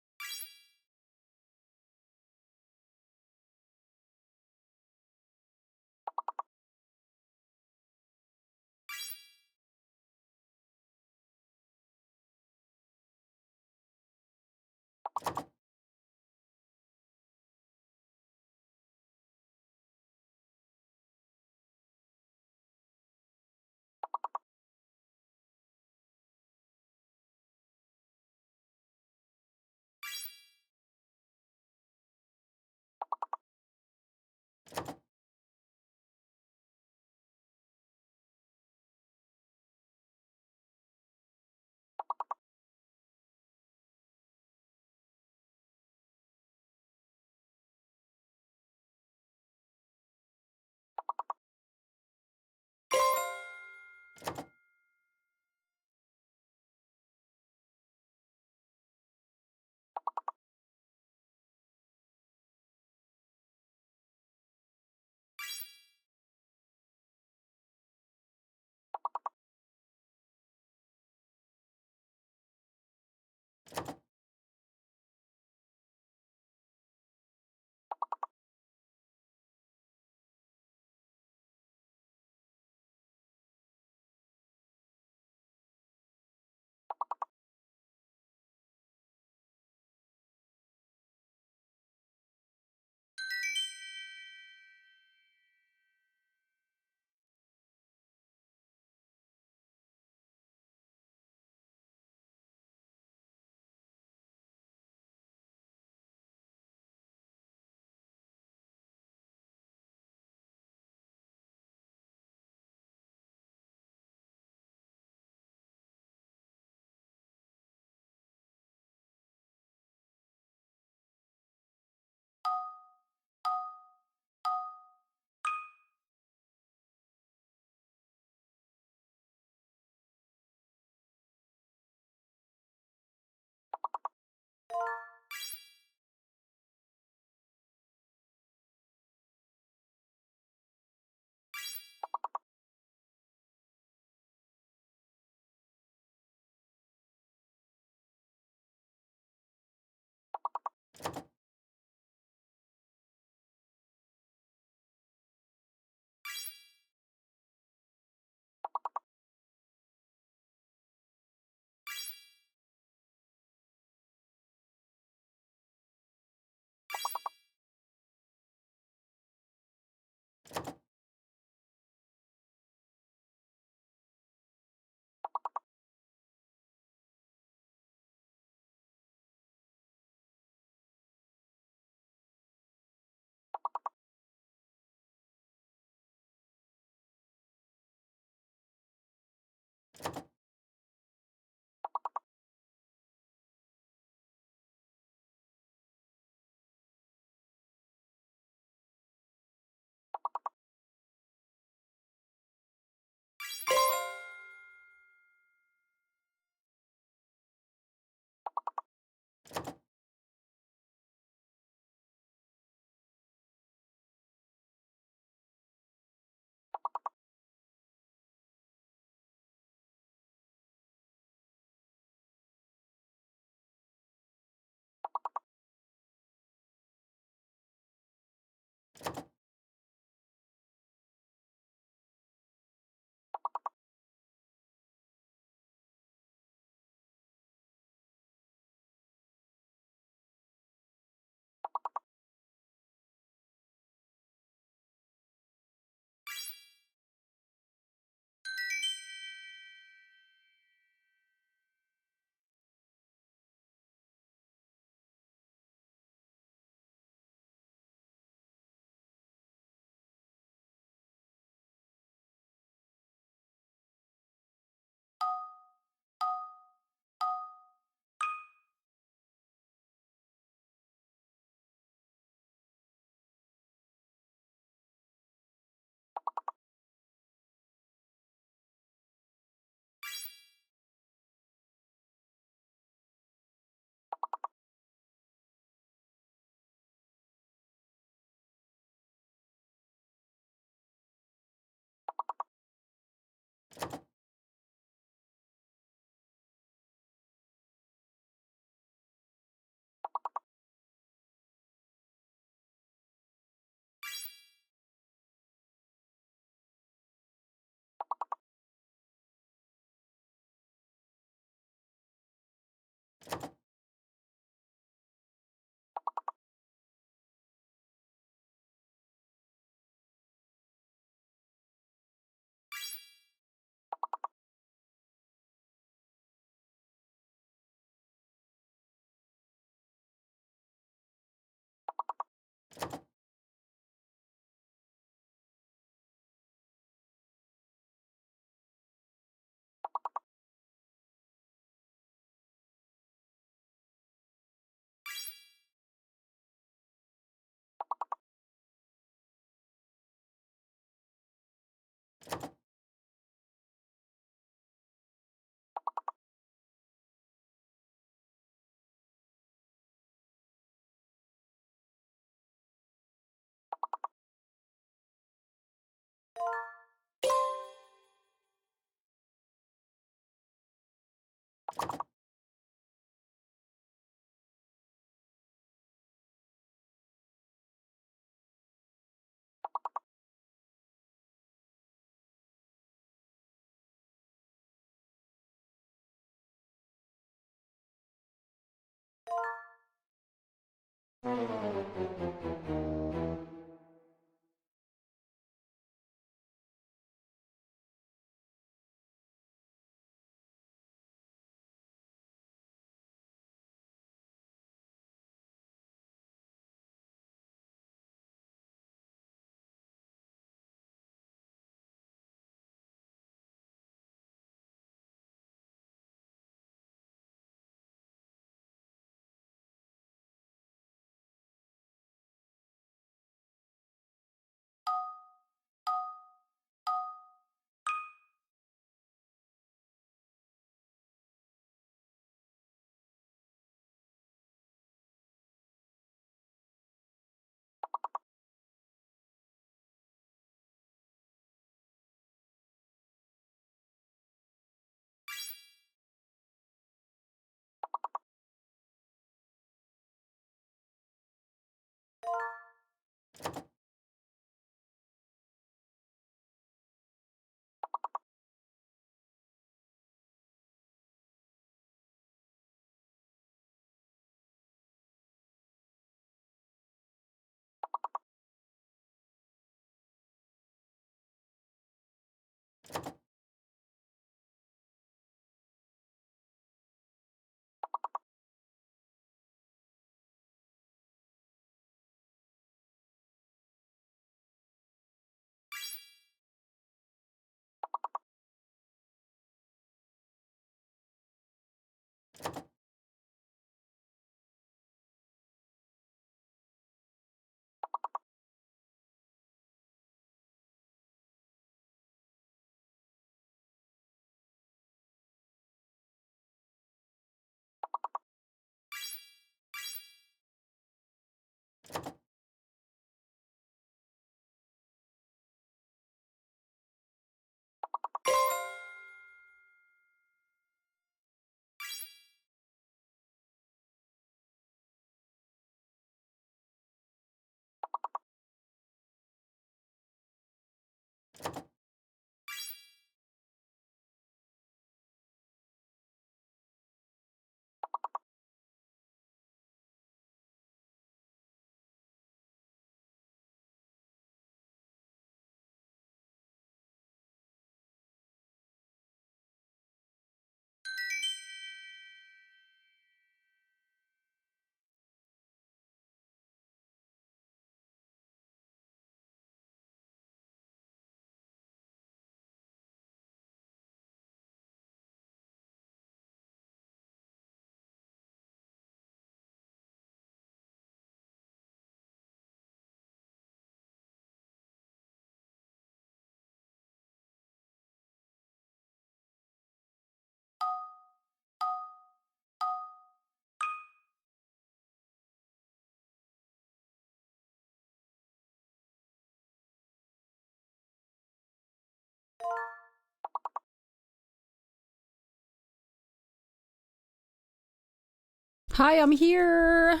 U: Hi, I'm here.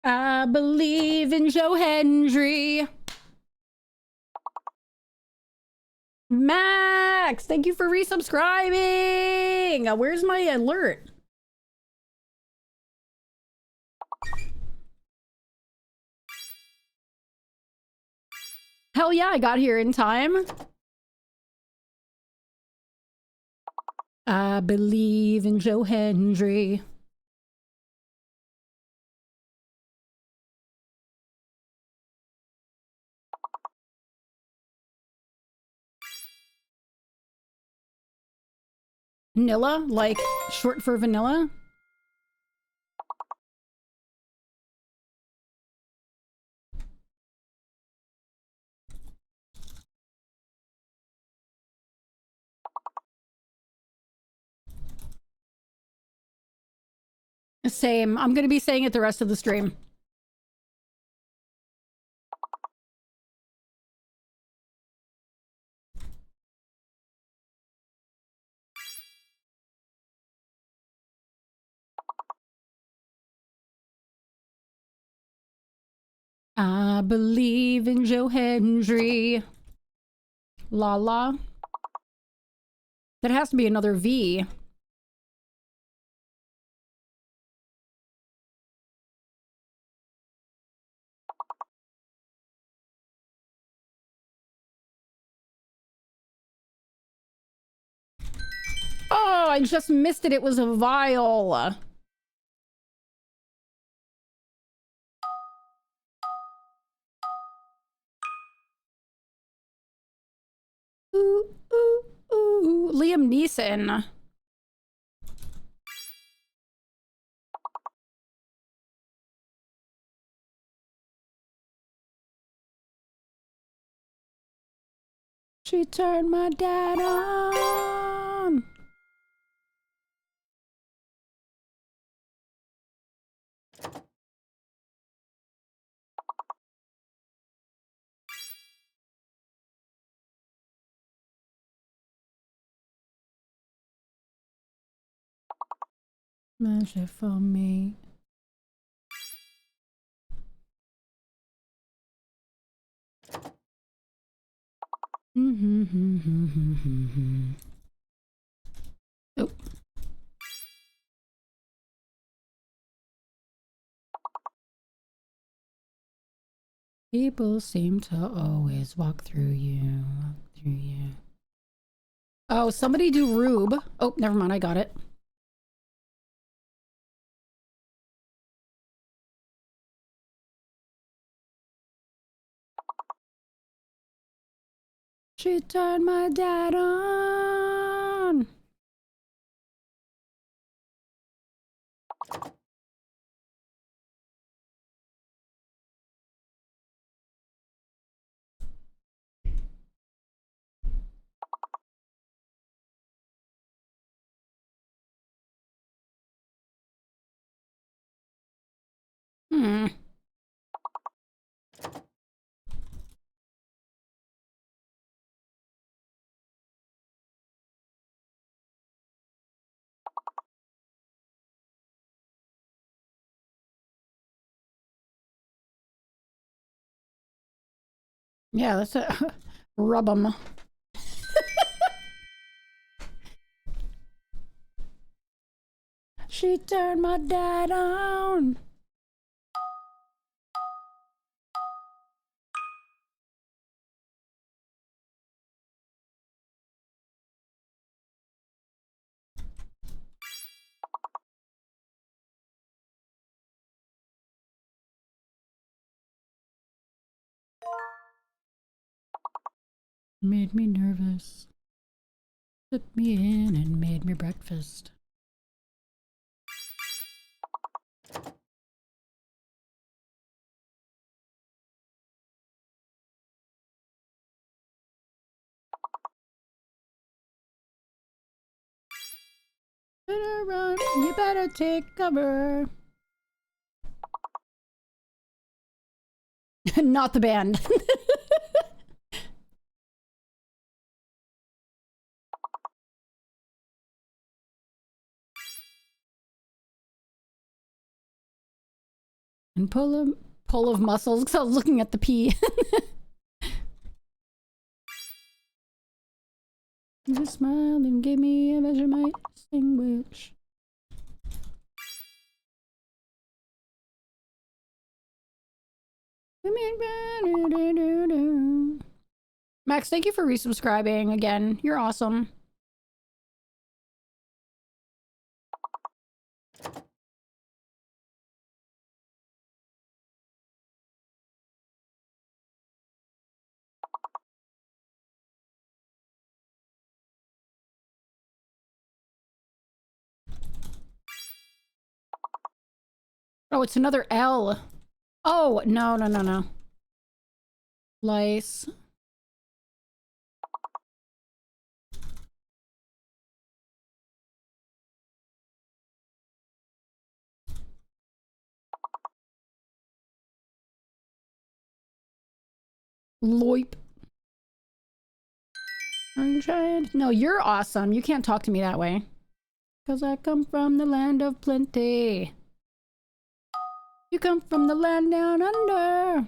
U: I believe in Joe Hendry. Max, thank you for resubscribing. Where's my alert? Hell yeah, I got here in time. I believe in Joe Hendry. Vanilla? Like short for vanilla? Same. I'm gonna be saying it the rest of the stream. I believe in Joe Hendry. Lala. That has to be another V. Oh, I just missed it. It was a vial. Ooh, ooh, ooh. Liam Neeson. She turned my dad on. Measure for me. Oh. People seem to always walk through you, Oh, somebody do Rube. Oh, never mind, I got it. She turned my dad on. Hmm. Yeah, that's a rub 'em. She turned my dad on. Made me nervous. Took me in and made me breakfast. Better run, you better take cover. Not the band. And pull of muscles because I was looking at the P. You smiled and gave me a Vegemite sandwich. Max, thank you for resubscribing again. You're awesome. Oh, it's another L. Oh, no, no, no, no. Lice. Loip. I'm trying. No, you're awesome. You can't talk to me that way. Because I come from the land of plenty. You come from the land down under.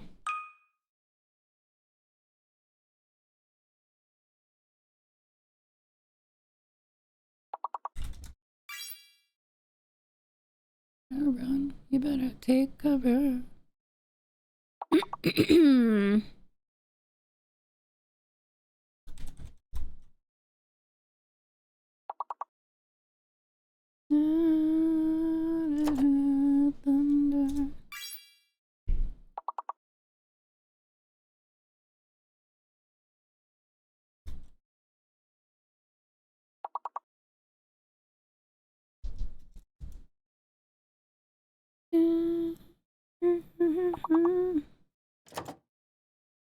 U: better run. You better take cover. Thunder.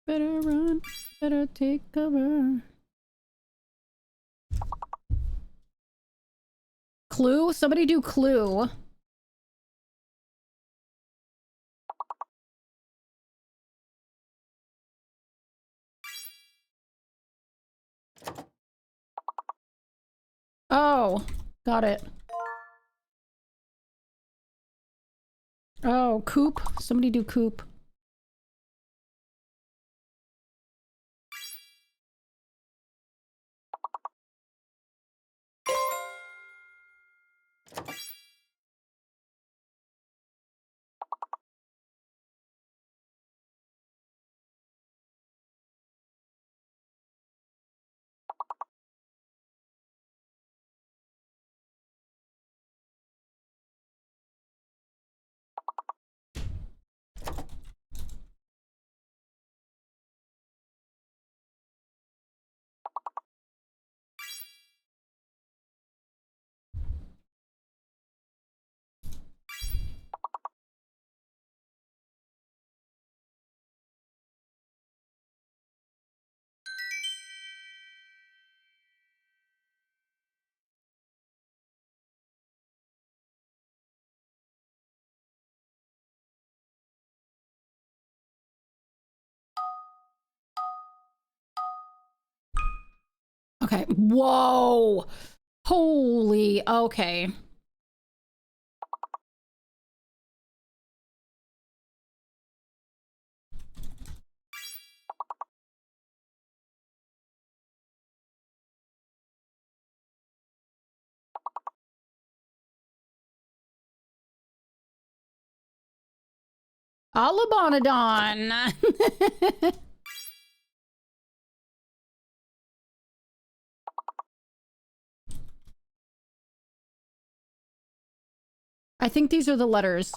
U: Better run, better take cover. Clue? Somebody do Clue. Oh, got it. Oh, Coop. Somebody do Coop. Okay. Whoa. Holy. Okay. Alabonadon. I think these are the letters.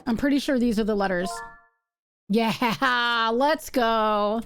U: I'm pretty sure these are the letters. Yeah, let's go.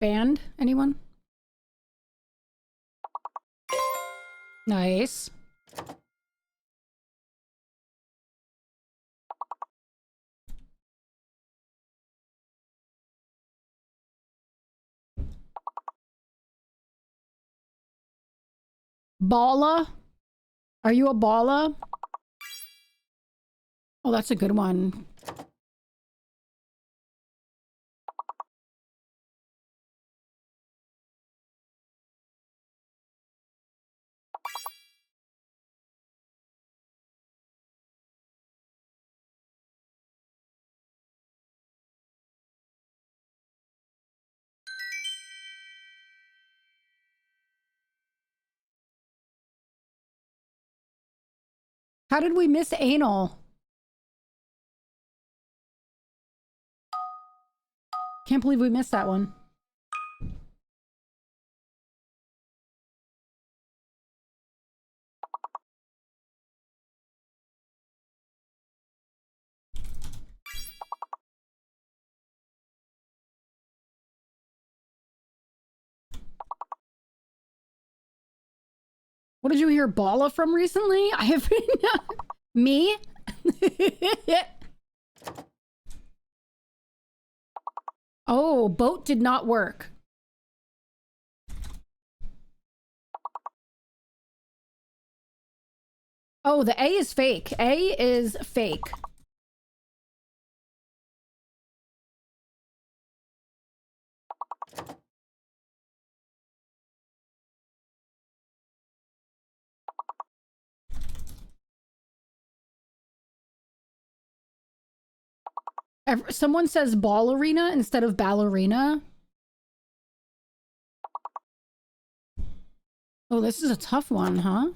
U: Band? Anyone? Nice. Balla? Are you a Balla? Oh, that's a good one. How did we miss anal? Can't believe we missed that one. What did you hear Balla from recently? I haven't. Me? Oh, boat did not work. Oh, the A is fake. A is fake. Someone says ballerina instead of ballerina. Oh, this is a tough one, huh?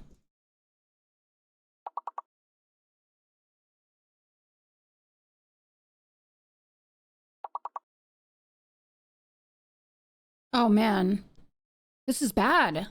U: Oh man, this is bad.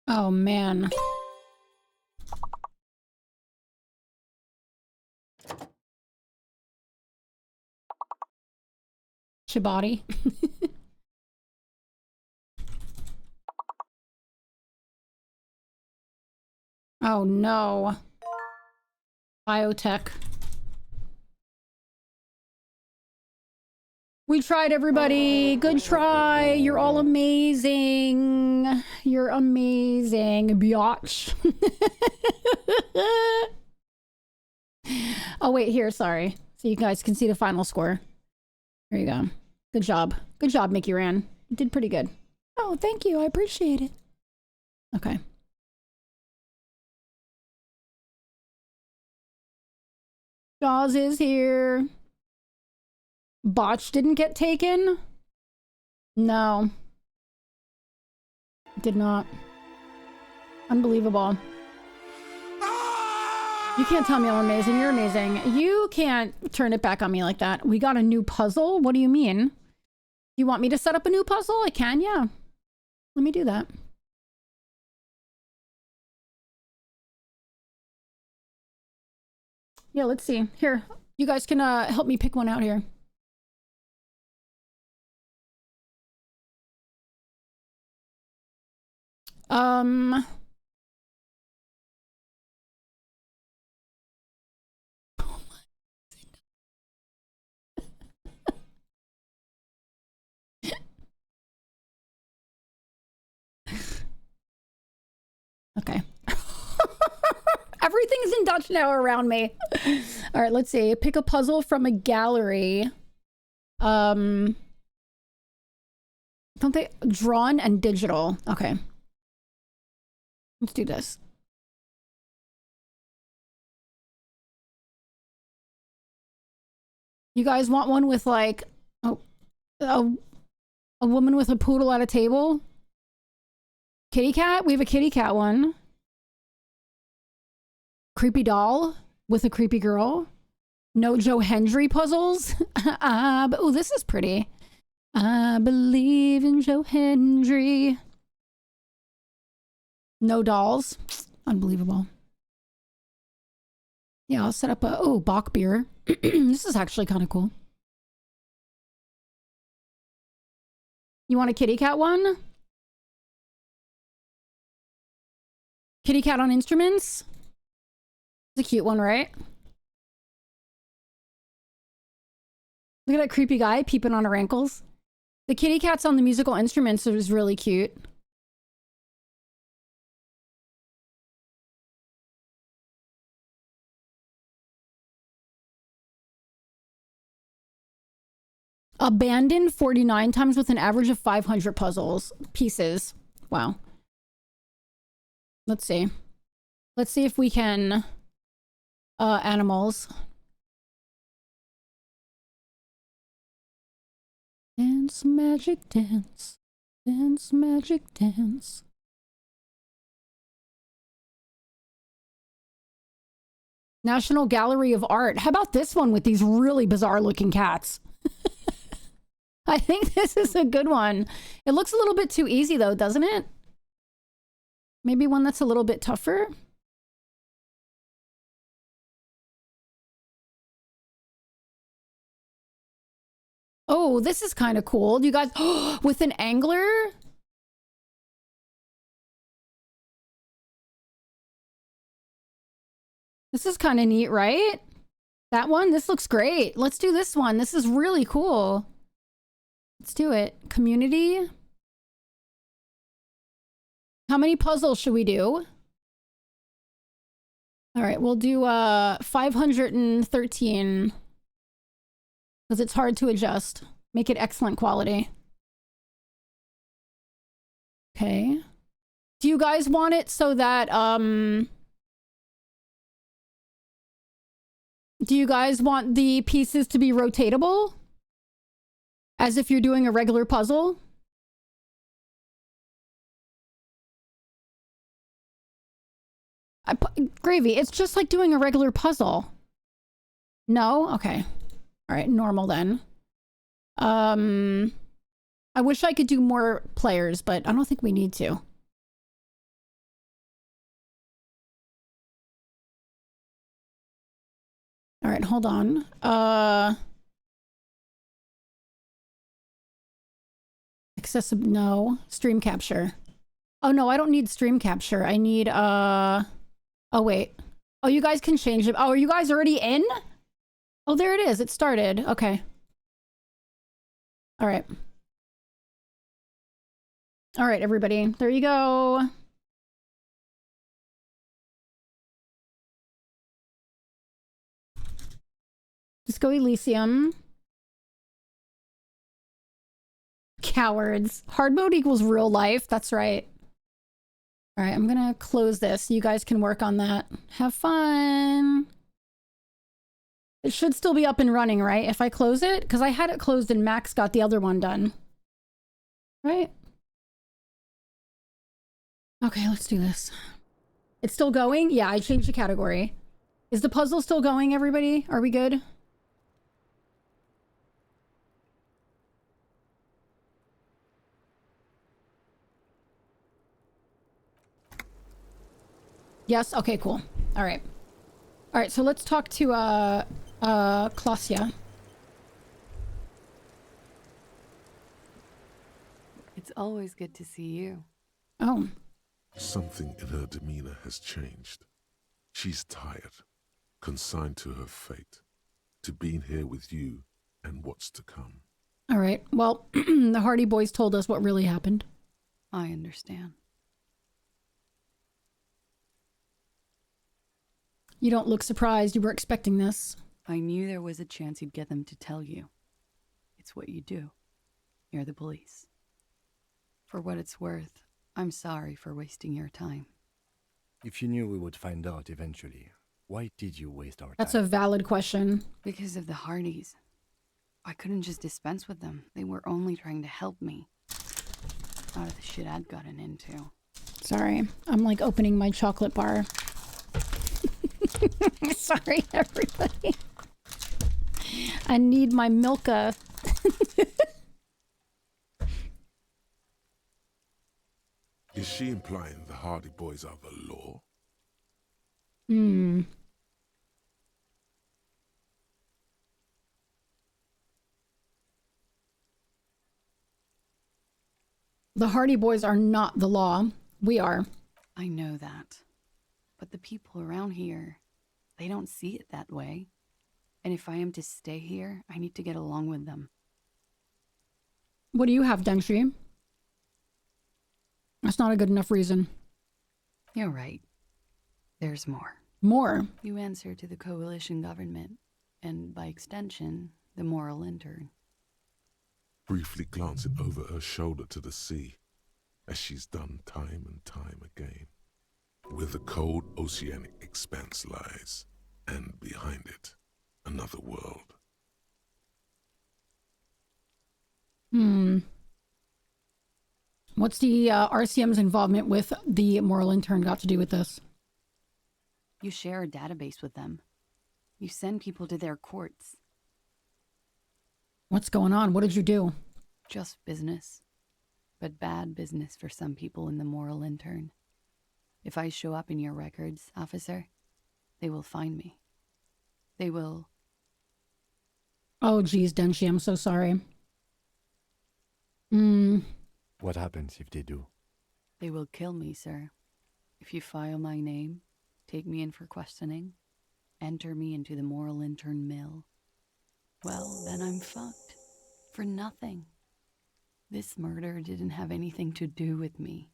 U: Oh man. Shibari. Oh no. Biotech. We tried, everybody. Good try. You're all amazing. You're amazing, biatch. Oh, wait, here, sorry. So you guys can see the final score. Here you go. Good job. Good job, Mickey Ran. You did pretty good. Oh, thank you. I appreciate it. Okay. Jaws is here. Botch didn't get taken? No. Did not. Unbelievable. You can't tell me I'm amazing. You're amazing. You can't turn it back on me like that. We got a new puzzle? What do you mean? You want me to set up a new puzzle? I can, yeah. Let me do that. Yeah, let's see. Here, you guys can help me pick one out here. Okay. Everything's in Dutch now around me. All right, let's see. Pick a puzzle from a gallery. Don't they drawn and digital? Okay. Let's do this. You guys want one with like a woman with a poodle at a table? Kitty cat? We have a kitty cat one. Creepy doll with a creepy girl. No Joe Hendry puzzles. Oh, this is pretty. I believe in Joe Hendry. No dolls. Unbelievable. Yeah, I'll set up a... Oh, Bach beer. This is actually kind of cool. You want a kitty cat one? Kitty cat on instruments? It's a cute one, right? Look at that creepy guy peeping on her ankles. The kitty cats on the musical instruments is really cute. Abandoned 49 times with an average of 500 puzzles pieces. Wow. Let's see. Let's see if we can animals. Dance magic dance. Dance magic dance. National Gallery of Art. How about this one with these really bizarre looking cats? I think this is a good one. It looks a little bit too easy though, doesn't it? Maybe one that's a little bit tougher. Oh, this is kind of cool. You guys, with an angler? This is kind of neat, right? That one? This looks great. Let's do this one. This is really cool. Let's do it. Community. How many puzzles should we do? All right, we'll do 513. Because it's hard to adjust. Make it excellent quality. Okay. Do you guys want it so that, do you guys want the pieces to be rotatable? As if you're doing a regular puzzle? Gravy, it's just like doing a regular puzzle. No? Okay. All right, normal then. I wish I could do more players, but I don't think we need to. All right, hold on. Accessible, no. Stream capture. Oh no, I don't need stream capture. I need, oh wait. Oh, you guys can change it. Oh, are you guys already in? Oh, there it is. It started. Okay. All right. All right, everybody. There you go. Let's go Elysium. Cowards. Hard mode equals real life. That's right. All right, I'm gonna close this. You guys can work on that. Have fun. It should still be up and running, right? If I close it? Because I had it closed and Max got the other one done. Right? Okay, let's do this. It's still going? Yeah, I changed the category. Is the puzzle still going, everybody? Are we good? Yes? Okay, cool. All right. All right, so let's talk to, Klasia.
L: It's always good to see you.
U: Oh.
K: Something in her demeanor has changed. She's tired, consigned to her fate, to being here with you and what's to come.
U: All right. Well, the Hardy Boys told us what really happened.
L: I understand.
U: You don't look surprised. You were expecting this.
L: I knew there was a chance you'd get them to tell you. It's what you do. You're the police. For what it's worth, I'm sorry for wasting your time.
I: If you knew we would find out eventually, why did you waste our time?
U: That's a valid question.
L: Because of the Hardys. I couldn't just dispense with them. They were only trying to help me. Out of the shit I'd gotten into.
U: Sorry. I'm like opening my chocolate bar. Sorry, everybody. I need my Milka.
K: Is she implying the Hardy Boys are the law?
U: Hmm. The Hardy Boys are not the law. We are.
L: I know that. But the people around here, they don't see it that way. And if I am to stay here, I need to get along with them.
U: What do you have, Denshi? That's not a good enough reason.
L: You're right. There's more.
U: More?
L: You answer to the coalition government, and by extension, the moral intern.
K: Briefly glancing over her shoulder to the sea, as she's done time and time again. Where the cold oceanic expanse lies, and behind it, another world.
U: What's the RCM's involvement with the moral intern got to do with this?
L: You share a database with them. You send people to their courts.
U: What's going on? What did you do?
L: Just business. But bad business for some people in the moral intern. If I show up in your records, officer, they will find me. They will...
U: Oh, geez, Denshi, I'm so sorry.
I: What happens if they do?
L: They will kill me, sir. If you file my name, take me in for questioning, enter me into the moral intern mill, well, then I'm fucked. For nothing. This murder didn't have anything to do with me.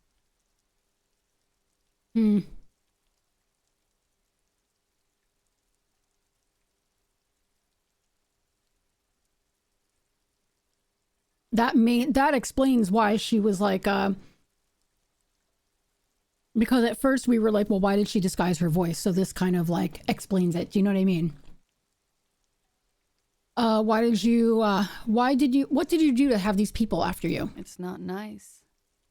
U: That explains why she was like, because at first we were like, well, why did she disguise her voice? So this kind of like explains it. Do you know what I mean? What did you do to have these people after you?
L: It's not nice,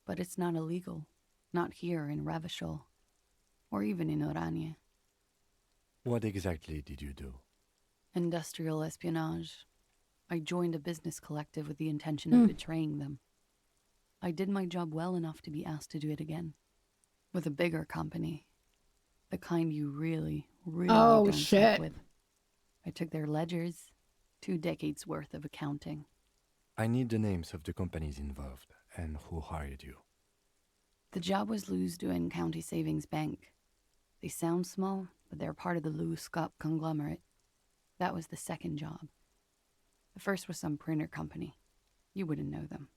L: but it's not illegal. Not here in Ravishol, or even in Orania.
I: What exactly did you do?
L: Industrial espionage. I joined a business collective with the intention of betraying them. I did my job well enough to be asked to do it again. With a bigger company. The kind you really don't fuck with. I took their ledgers, 2 decades worth of accounting.
I: I need the names of the companies involved and who hired you.
L: The job was Lou's doing County Savings Bank. They sound small, but they're part of the Lou Scott conglomerate. That was the second job. The first was some printer company. You wouldn't know them.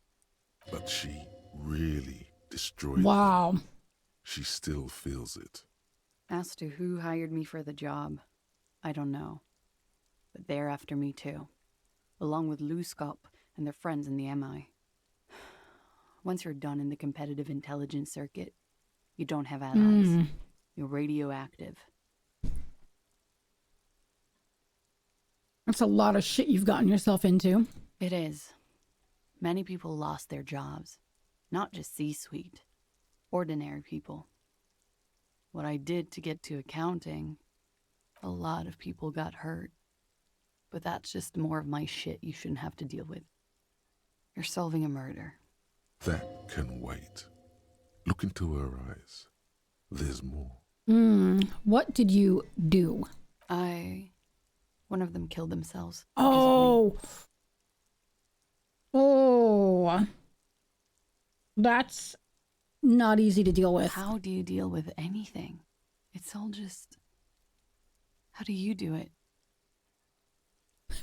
K: But she really destroyed
U: Wow.
K: them. She still feels it.
L: As to who hired me for the job, I don't know. But they're after me too. Along with Lou Scott and their friends in the MI. Once you're done in the competitive intelligence circuit, you don't have allies. You're radioactive.
U: That's a lot of shit you've gotten yourself into.
L: It is. Many people lost their jobs. Not just C-suite. Ordinary people. What I did to get to accounting, a lot of people got hurt. But that's just more of my shit you shouldn't have to deal with. You're solving a murder.
K: That can wait. Look into her eyes. There's more.
U: What did you do?
L: One of them killed themselves.
U: Oh. That's not easy to deal with.
L: How do you deal with anything? It's all just... How do you do it?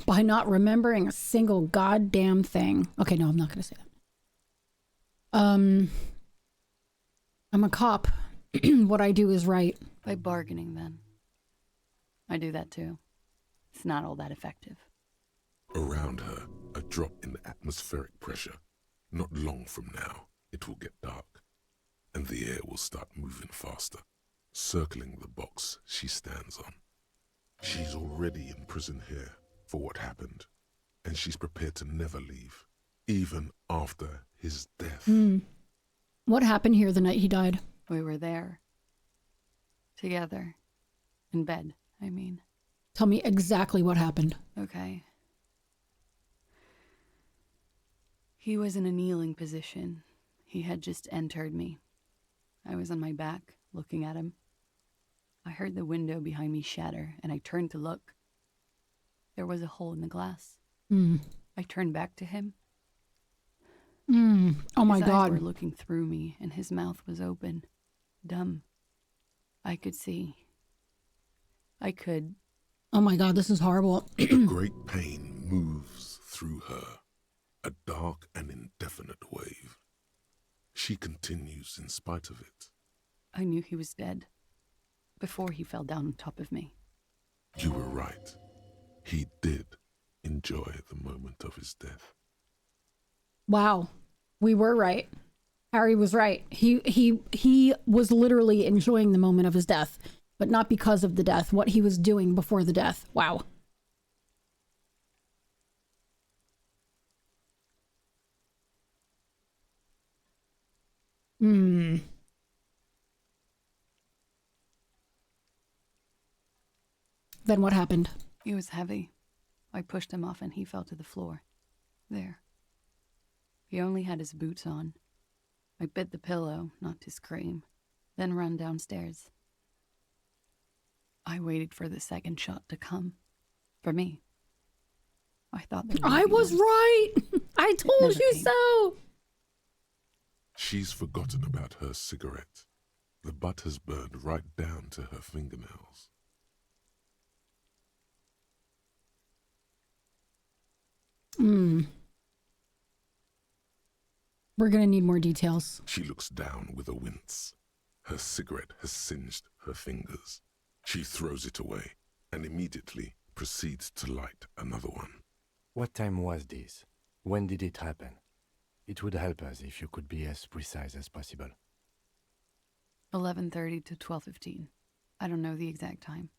U: By not remembering a single goddamn thing. Okay, no, I'm not going to say that. I'm a cop. What I do is right.
L: By bargaining, then. I do that too. It's not all that effective.
K: Around her, a drop in the atmospheric pressure. Not long from now, it will get dark, and the air will start moving faster, circling the box she stands on. She's already in prison here for what happened, and she's prepared to never leave, even after his death.
U: What happened here the night he died?
L: We were there. Together. In bed, I mean.
U: Tell me exactly what happened.
L: Okay. He was in a kneeling position. He had just entered me. I was on my back, looking at him. I heard the window behind me shatter, and I turned to look. There was a hole in the glass. I turned back to him.
U: Oh my
L: God. His eyes
U: God.
L: were looking through me, and his mouth was open. Dumb. I could see. I could...
U: Oh my God, this is horrible.
K: A great pain moves through her, a dark and indefinite wave. She continues in spite of it.
L: I knew he was dead. Before he fell down on top of me.
K: You were right. He did enjoy the moment of his death.
U: Wow. We were right. Harry was right. He was literally enjoying the moment of his death, but not because of the death, what he was doing before the death. Wow. Then what happened?
L: He was heavy. I pushed him off and he fell to the floor. There. He only had his boots on. I bit the pillow, not to scream, then ran downstairs. I waited for the second shot to come. For me. I thought there
U: I was right! I told you so!
K: She's forgotten about her cigarette. The butt has burned right down to her fingernails.
U: We're gonna need more details.
K: She looks down with a wince. Her cigarette has singed her fingers. She throws it away and immediately proceeds to light another one.
I: What time was this? When did it happen? It would help us if you could be as precise as possible.
L: 11:30 to 12:15. I don't know the exact time.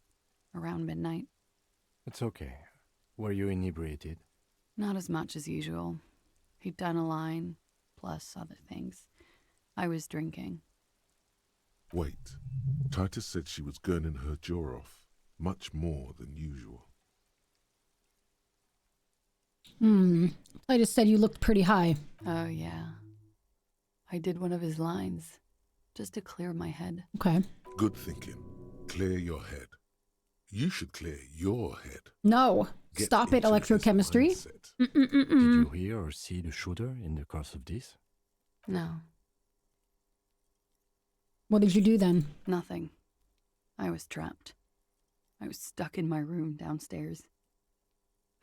L: Around midnight.
I: It's okay. Were you inebriated?
L: Not as much as usual. He'd done a line, plus other things. I was drinking.
K: Wait. Titus said she was gurning her jaw off, much more than usual.
U: I just said you looked pretty high.
L: Oh, yeah. I did one of his lines, just to clear my head.
U: Okay.
K: Good thinking. Clear your head. You should clear your head.
U: No.
K: Get
U: Stop it,
K: into his
U: electrochemistry.
K: mindset.
I: Did you hear or see the shooter in the course of this?
L: No,
U: What did you do then?
L: nothing. I was trapped. I was stuck in my room downstairs.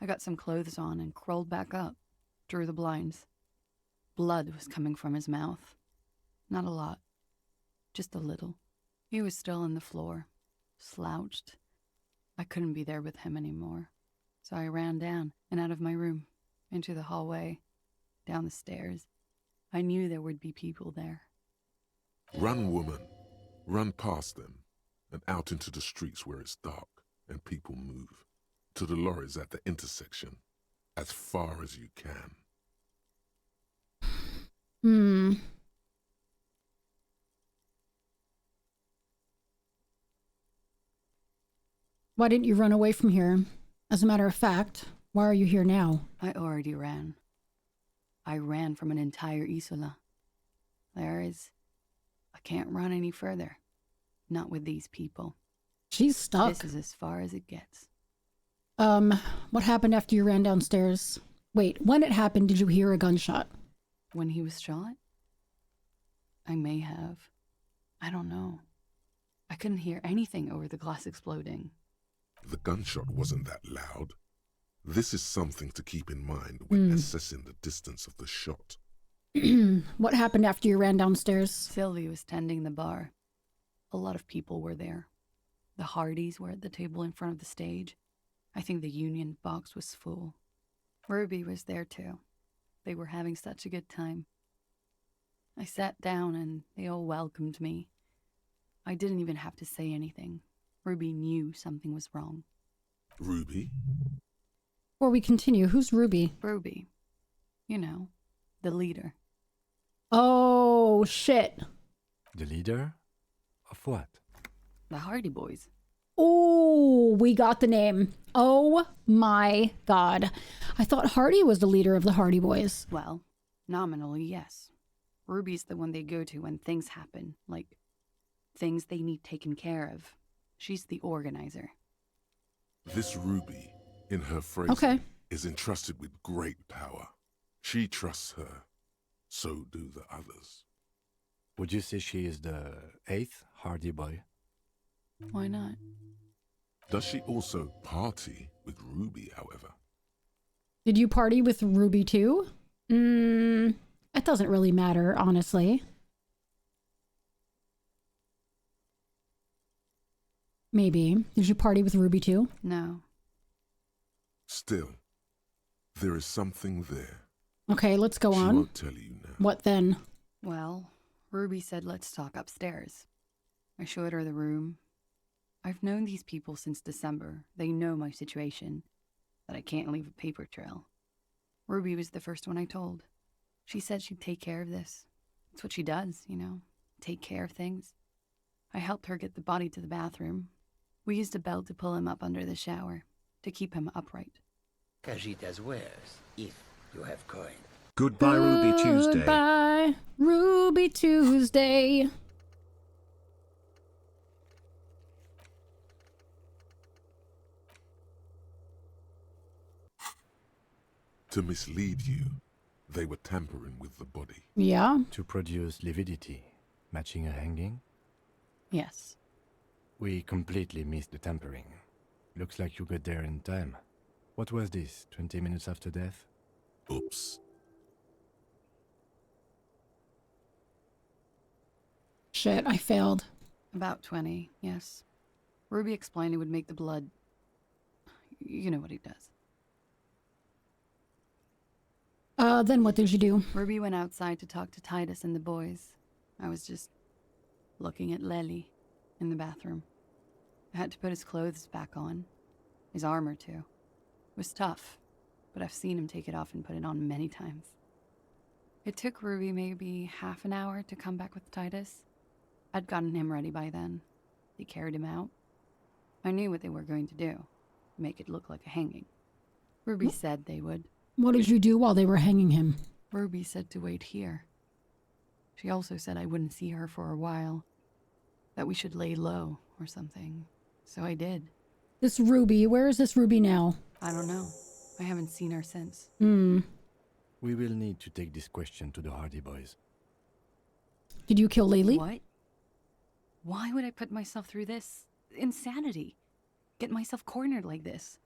L: I got some clothes on and crawled back up, drew the blinds. Blood was coming from his mouth. Not a lot, just a little. He was still on the floor, slouched. I couldn't be there with him anymore, so I ran down and out of my room, into the hallway, down the stairs. I knew there would be people there.
K: Run, woman. Run past them and out into the streets where it's dark and people move. To the lorries at the intersection, as far as you can.
U: Why didn't you run away from here? As a matter of fact, why are you here now?
L: I already ran. I ran from an entire Isola. I can't run any further. Not with these people.
U: She's stuck.
L: This is as far as it gets.
U: What happened after you ran downstairs? Wait, when it happened, did you hear a gunshot?
L: When he was shot? I may have. I don't know. I couldn't hear anything over the glass exploding.
K: The gunshot wasn't that loud. This is something to keep in mind when assessing the distance of the shot.
U: What happened after you ran downstairs?
L: Sylvie was tending the bar. A lot of people were there. The Hardys were at the table in front of the stage. I think the Union box was full. Ruby was there too. They were having such a good time. I sat down and they all welcomed me. I didn't even have to say anything. Ruby knew something was wrong.
K: Ruby?
U: Before we continue, who's Ruby?
L: Ruby. You know, the leader.
U: Oh, shit.
I: The leader? Of what?
L: The Hardy Boys.
U: Oh, we got the name. Oh my god. I thought Hardy was the leader of the Hardy Boys.
L: Well, nominally, yes. Ruby's the one they go to when things happen, like things they need taken care of. She's the organizer.
K: This Ruby, in her phrasing, is entrusted with great power. She trusts her. So do the others.
I: Would you say she is the 8th Hardy Boy?
L: Why not?
K: Does she also party with Ruby, however?
U: Did you party with Ruby too? It doesn't really matter, honestly. Maybe. Did you party with Ruby too?
L: No.
K: Still, there is something there.
U: Okay, let's go
K: She
U: on.
K: won't tell you now.
U: What then?
L: Well, Ruby said let's talk upstairs. I showed her the room. I've known these people since December. They know my situation, that I can't leave a paper trail. Ruby was the first one I told. She said she'd take care of this. It's what she does, you know, take care of things. I helped her get the body to the bathroom. We used a belt to pull him up under the shower, to keep him upright.
N: Cajitas wares, if you have coin.
U: Goodbye, Ruby Tuesday. Goodbye, Ruby Tuesday.
K: To mislead you, they were tampering with the body.
U: Yeah.
I: To produce lividity, matching a hanging?
L: Yes.
I: We completely missed the tampering. Looks like you got there in time. What was this, 20 minutes after death?
K: Oops.
U: Shit, I failed.
L: About 20, yes. Ruby explained it would make the blood... You know what he does.
U: Then what did you do?
L: Ruby went outside to talk to Titus and the boys. I was just looking at Lely in the bathroom. I had to put his clothes back on. His armor, too. It was tough, but I've seen him take it off and put it on many times. It took Ruby maybe half an hour to come back with Titus. I'd gotten him ready by then. They carried him out. I knew what they were going to do. Make it look like a hanging. Ruby said they would.
U: What did you do while they were hanging him?
L: Ruby said to wait here. She also said I wouldn't see her for a while. That we should lay low or something. So I did.
U: This Ruby, where is this Ruby now?
L: I don't know. I haven't seen her since.
I: We will need to take this question to the Hardy Boys.
U: Did you kill Laylee?
L: What? Why would I put myself through this? Insanity. Get myself cornered like this.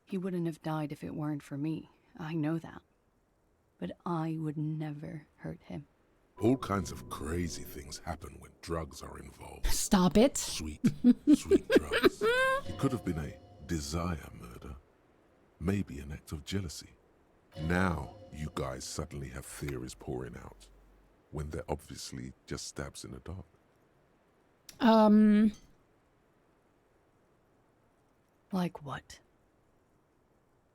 L: He wouldn't have died if it weren't for me. I know that. But I would never hurt him.
K: All kinds of crazy things happen when drugs are involved.
U: Stop it.
K: Sweet drugs. It could have been a desire murder. Maybe an act of jealousy. Now, you guys suddenly have theories pouring out, when they're obviously just stabs in the dark.
L: Like what?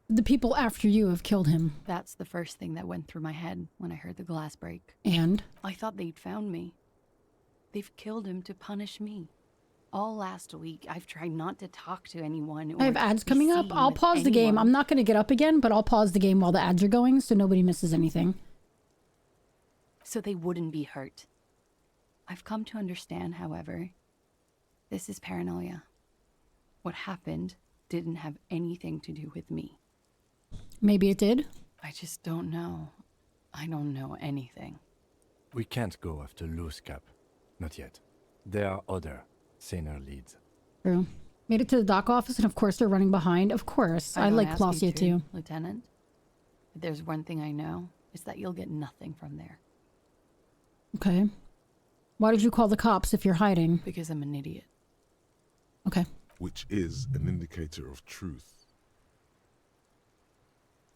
U: The people after you have killed him.
L: That's the first thing that went through my head when I heard the glass break.
U: And?
L: I thought they'd found me. They've killed him to punish me. All last week, I've tried not to talk to anyone.
U: I have ads coming up. I'll pause the game. I'm not going to get up again, but I'll pause the game while the ads are going so nobody misses anything.
L: So they wouldn't be hurt. I've come to understand, however, this is paranoia. What happened didn't have anything to do with me.
U: Maybe it did?
L: I just don't know. I don't know anything.
I: We can't go after Loose Cap. Not yet. There are other, saner leads.
U: True. Made it to the dock office, and of course they're running behind. Of course. I
L: don't
U: like
L: ask you
U: Clausia
L: to,
U: too.
L: Lieutenant. If there's one thing I know, it's that you'll get nothing from there.
U: Okay. Why did you call the cops if you're hiding?
L: Because I'm an idiot.
U: Okay.
K: Which is an indicator of truth.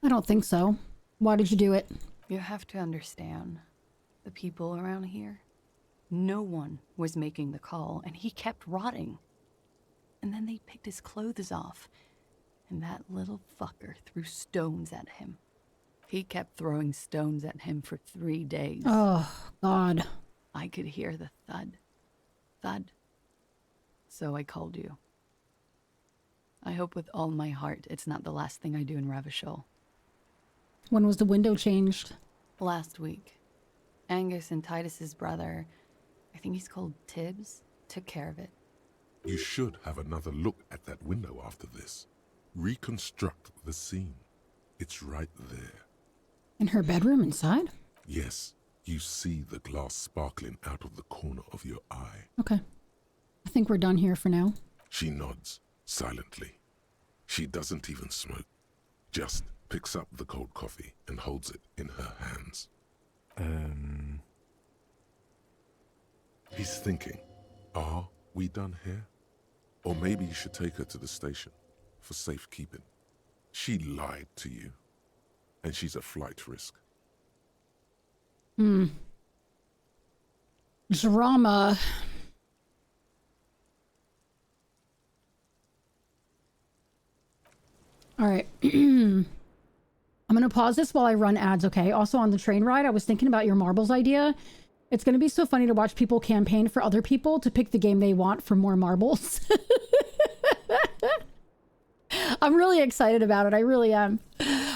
U: I don't think so. Why did you do it?
L: You have to understand, the people around here, no one was making the call, and he kept rotting. And then they picked his clothes off, and that little fucker threw stones at him. He kept throwing stones at him for 3 days.
U: Oh, God.
L: I could hear the thud. Thud. So I called you. I hope with all my heart it's not the last thing I do in Ravishol.
U: When was the window changed?
L: Last week. Angus and Titus's brother, I think he's called Tibbs, took care of it.
K: You should have another look at that window after this. Reconstruct the scene. It's right there.
U: In her bedroom inside?
K: Yes, you see the glass sparkling out of the corner of your eye.
U: Okay. I think we're done here for now.
K: She nods, silently. She doesn't even smoke. Just picks up the cold coffee and holds it in her hands. He's thinking, are we done here? Or maybe you should take her to the station for safekeeping. She lied to you, and she's a flight risk.
U: Drama. All right. I'm going to pause this while I run ads, okay? Also on the train ride, I was thinking about your marbles idea. It's going to be so funny to watch people campaign for other people to pick the game they want for more marbles. I'm really excited about it. I really am.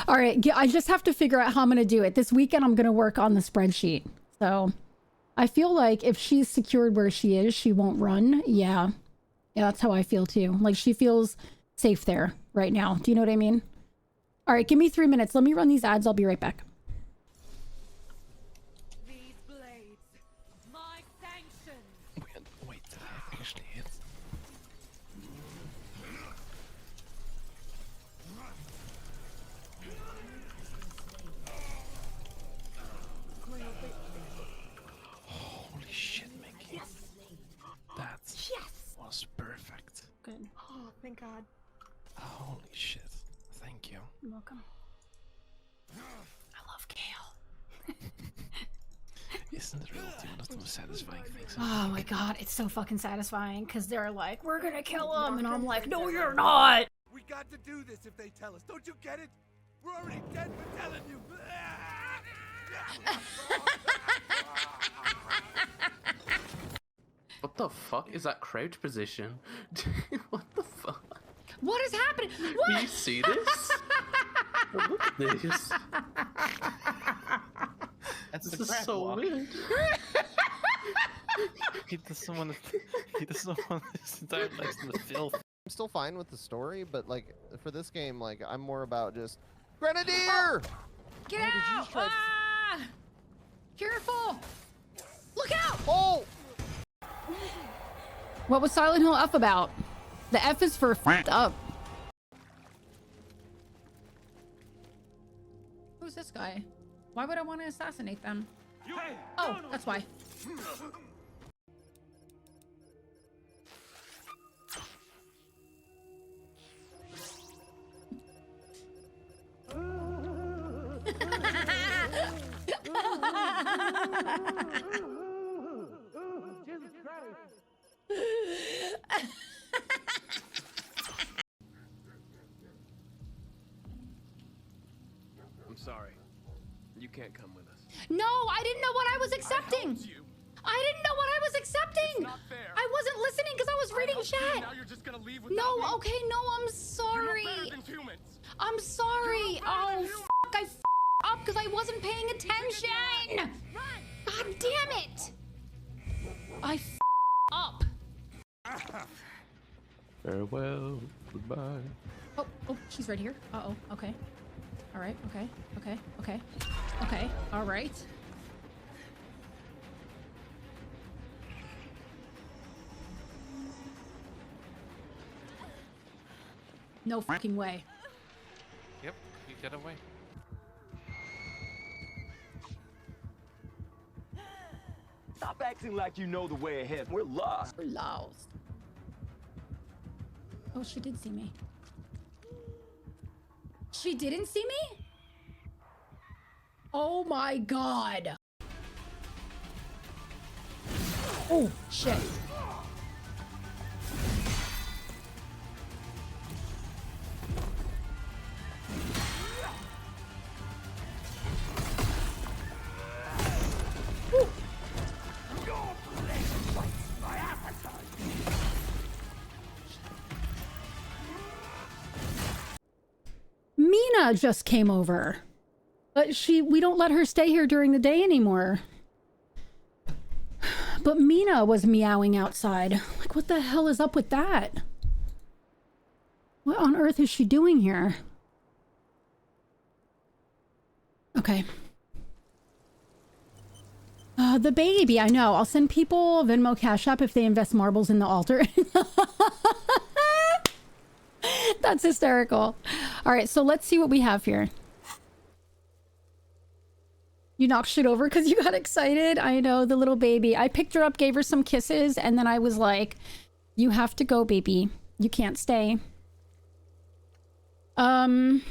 U: All right. I just have to figure out how I'm going to do it. This weekend, I'm going to work on the spreadsheet. So I feel like if she's secured where she is, she won't run. Yeah. Yeah, that's how I feel too. Like she feels safe there right now. Do you know what I mean? All right, give me 3 minutes. Let me run these ads. I'll be right back.
R: These blades, my sanction.
G: Wait, actually, it's...
M: thank God.
G: Holy shit. Thank you.
A: You're welcome. I love kale.
G: Isn't it really one of the most satisfying things?
A: Oh my god, it's so fucking satisfying because they're like, we're gonna kill him, and I'm like, no, you're not.
R: We got to do this if they tell us. Don't you get it? We're already dead for telling you.
F: What the fuck is that crouch position? What the fuck?
A: What is happening?
F: Do
A: What?
F: you see this? Look at this.
G: That's
F: This is so weird.
G: He doesn't want his entire legs in the filth.
Q: I'm still fine with the story, but like for this game, like I'm more about just Grenadier.
A: Get out! Ah! Careful! Look out!
Q: Oh!
A: What was Silent Hill F about? The F is for f***ed up. Who's this guy? Why would I want to assassinate them? Oh, that's why.
V: I'm sorry. You can't come with us.
A: No, I didn't know what I was accepting. I didn't know what I was accepting. I wasn't listening because I was reading chat.
V: Now you're just gonna leave
A: No, okay, no, I'm sorry. I'm sorry. Oh, fuck, I f***ed up because I wasn't paying attention. God damn it. I f***ed up.
F: Farewell. Goodbye.
A: Oh, she's right here. Uh-oh, okay. All right, okay. Okay, all right. No fucking way.
G: Yep, you get away.
N: Stop acting like you know the way ahead. We're lost.
A: We're lost. Oh, she did see me. She didn't see me? Oh my god. Oh, shit. Mina just came over. But we don't let her stay here during the day anymore. But Mina was meowing outside. Like, what the hell is up with that? What on earth is she doing here? Okay. The baby, I know. I'll send people Venmo Cash App if they invest marbles in the altar. That's hysterical. All right, so let's see what we have here. You knocked shit over because you got excited. I know, the little baby. I picked her up, gave her some kisses, and then I was like, you have to go, baby. You can't stay. I'm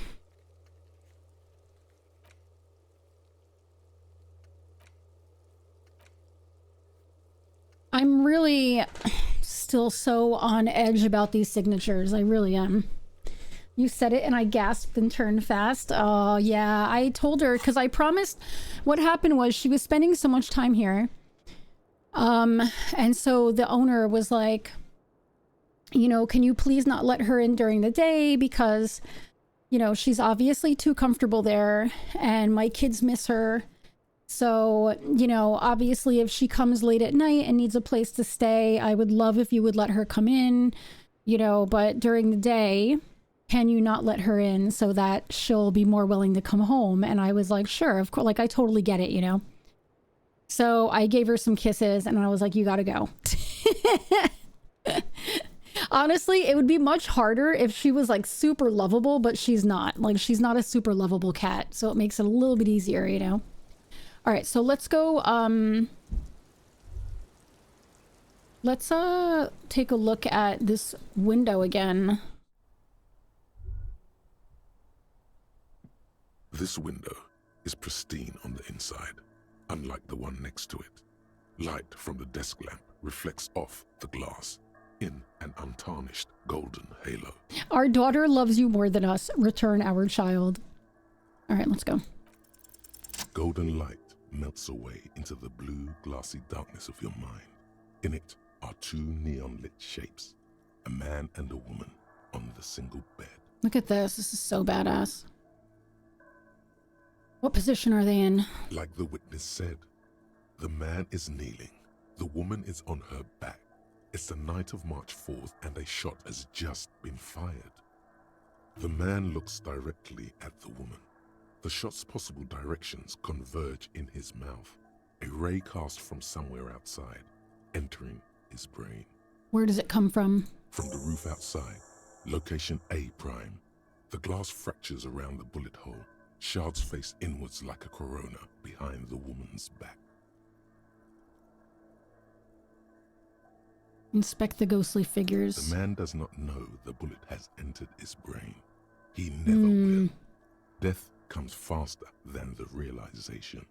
A: really still so on edge about these signatures. I really am. You said it and I gasped and turned fast. Oh, yeah. I told her because I promised. What happened was she was spending so much time here. And so the owner was like, you know, can you please not let her in during the day because, you know, she's obviously too comfortable there and my kids miss her. So, you know, obviously if she comes late at night and needs a place to stay, I would love if you would let her come in, you know, but during the day, can you not let her in so that she'll be more willing to come home? And I was like, sure, of course, like I totally get it, you know? So I gave her some kisses and I was like, you gotta go. Honestly, it would be much harder if she was like super lovable, but she's not. Like, she's not a super lovable cat. So it makes it a little bit easier, you know? All right, so let's go,
U: Let's take a look at this window again.
K: This window is pristine on the inside, unlike the one next to it. Light from the desk lamp reflects off the glass in an untarnished golden halo.
U: Our daughter loves you more than us. Return our child. All right, let's go.
K: Golden light melts away into the blue, glassy darkness of your mind. In it are two neon-lit shapes, a man and a woman on the single bed.
U: Look at this. This is so badass. What position are they in?
K: Like the witness said, the man is kneeling, the woman is on her back. It's the night of March 4th and a shot has just been fired. The man looks directly at the woman. The shot's possible directions converge in his mouth, a ray cast from somewhere outside, entering his brain.
U: Where does it come from?
K: From the roof outside, location A prime. The glass fractures around the bullet hole. Shards face inwards like a corona behind the woman's back.
U: Inspect the ghostly figures.
K: The man does not know the bullet has entered his brain. He never will. Death comes faster than the realization.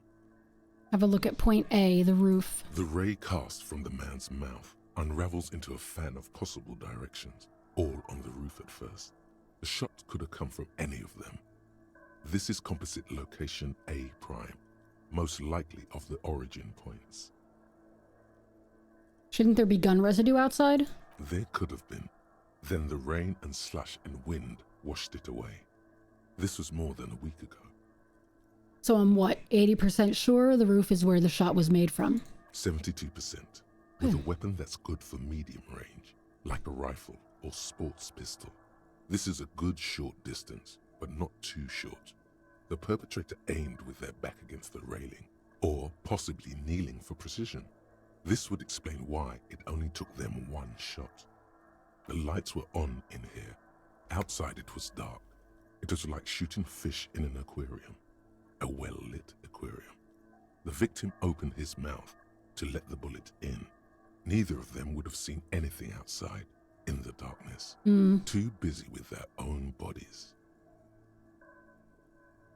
U: Have a look at point A, the roof.
K: The ray cast from the man's mouth unravels into a fan of possible directions, all on the roof at first. The shot could have come from any of them. This is composite location A prime, most likely of the origin points.
U: Shouldn't there be gun residue outside?
K: There could have been. Then the rain and slush and wind washed it away. This was more than a week ago.
U: So I'm what, 80% sure the roof is where the shot was made from?
K: 72%. With a weapon that's good for medium range, like a rifle or sports pistol. This is a good short distance, but not too short. The perpetrator aimed with their back against the railing, or possibly kneeling for precision. This would explain why it only took them one shot. The lights were on in here. Outside it was dark. It was like shooting fish in an aquarium, a well-lit aquarium. The victim opened his mouth to let the bullet in. Neither of them would have seen anything outside in the darkness, too busy with their own bodies.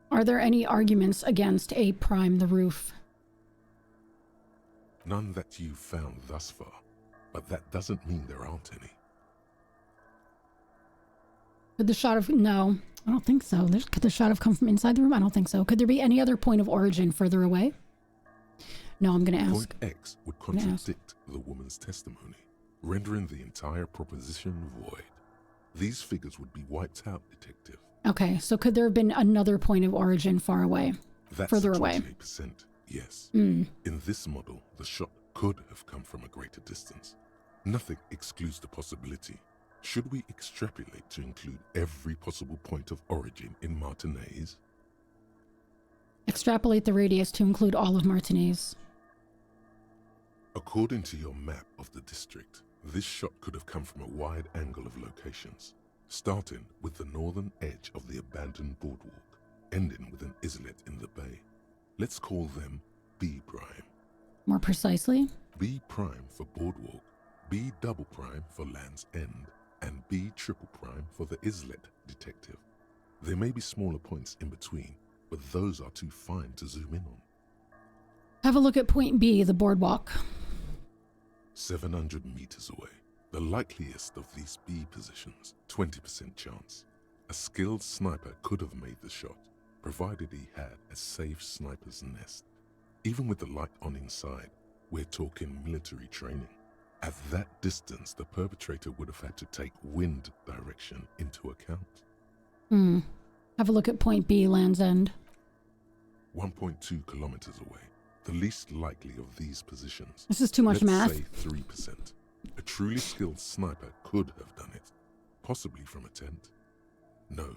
U: Are there any arguments against A prime, the roof?
K: None that you've found thus far, but that doesn't mean there aren't any.
U: Could the shot have... No, I don't think so. Could the shot have come from inside the room? I don't think so. Could there be any other point of origin further away? No, I'm going to ask.
K: Point X would contradict the woman's testimony, rendering the entire proposition void. These figures would be wiped out, Detective.
U: Okay, so could there have been another point of origin far away?
K: That's
U: further away?
K: 28%, yes.
U: Mm.
K: In this model, the shot could have come from a greater distance. Nothing excludes the possibility. Should we extrapolate to include every possible point of origin in Martinez?
U: Extrapolate the radius to include all of Martinez.
K: According to your map of the district, this shot could have come from a wide angle of locations, starting with the northern edge of the abandoned boardwalk, ending with an islet in the bay. Let's call them B prime.
U: More precisely?
K: B prime for boardwalk, B double prime for Land's End, and B triple prime for the islet, Detective. There may be smaller points in between, but those are too fine to zoom in on.
U: Have a look at point B, the boardwalk.
K: 700 meters away. The likeliest of these B positions, 20% chance. A skilled sniper could have made the shot, provided he had a safe sniper's nest. Even with the light on inside, we're talking military training. At that distance, the perpetrator would have had to take wind direction into account.
U: Have a look at point B, Land's End.
K: 1.2 kilometers away. The least likely of these positions.
U: This is too much math.
K: Let's say 3%. A truly skilled sniper could have done it. Possibly from a tent. No,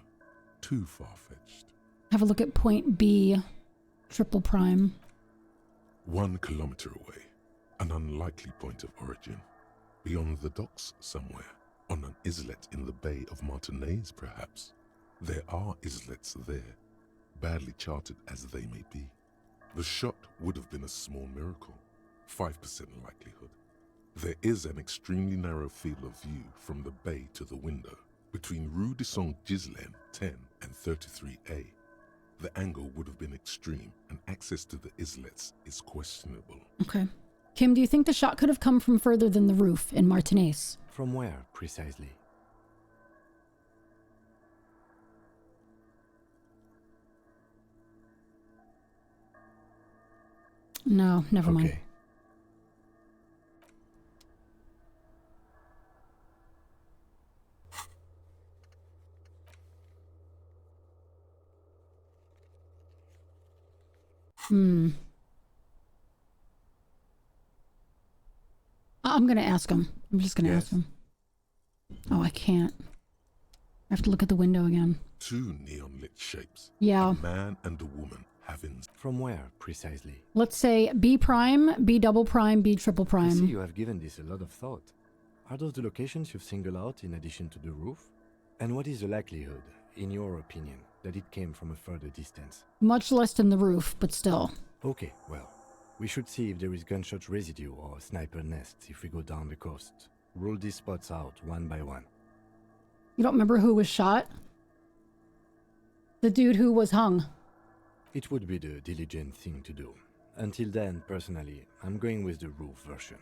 K: too far-fetched.
U: Have a look at point B, triple prime.
K: 1 kilometer away. An unlikely point of origin. Beyond the docks somewhere. On an islet in the Bay of Martinez, perhaps. There are islets there, badly charted as they may be. The shot would have been a small miracle. 5% likelihood. There is an extremely narrow field of view from the bay to the window, between Rue de Saint-Ghislain 10 and 33A. The angle would have been extreme, and access to the islets is questionable.
U: Okay. Kim, do you think the shot could have come from further than the roof in Martinez?
I: From where, precisely?
U: No, never mind. I'm gonna ask him. I'm just gonna ask him. Oh, I can't. I have to look at the window again.
K: Two neon-lit shapes.
U: Yeah.
K: A man and a woman having...
I: From where, precisely?
U: Let's say B prime, B double prime, B triple
I: I see
U: prime.
I: you have given this a lot of thought. Are those the locations you've singled out in addition to the roof? And what is the likelihood, in your opinion, that it came from a further distance?
U: Much less than the roof, but still.
I: Okay, well, we should see if there is gunshot residue or sniper nests if we go down the coast. Rule these spots out one by one.
U: You don't remember who was shot? The dude who was hung.
I: It would be the diligent thing to do. Until then, personally, I'm going with the roof version.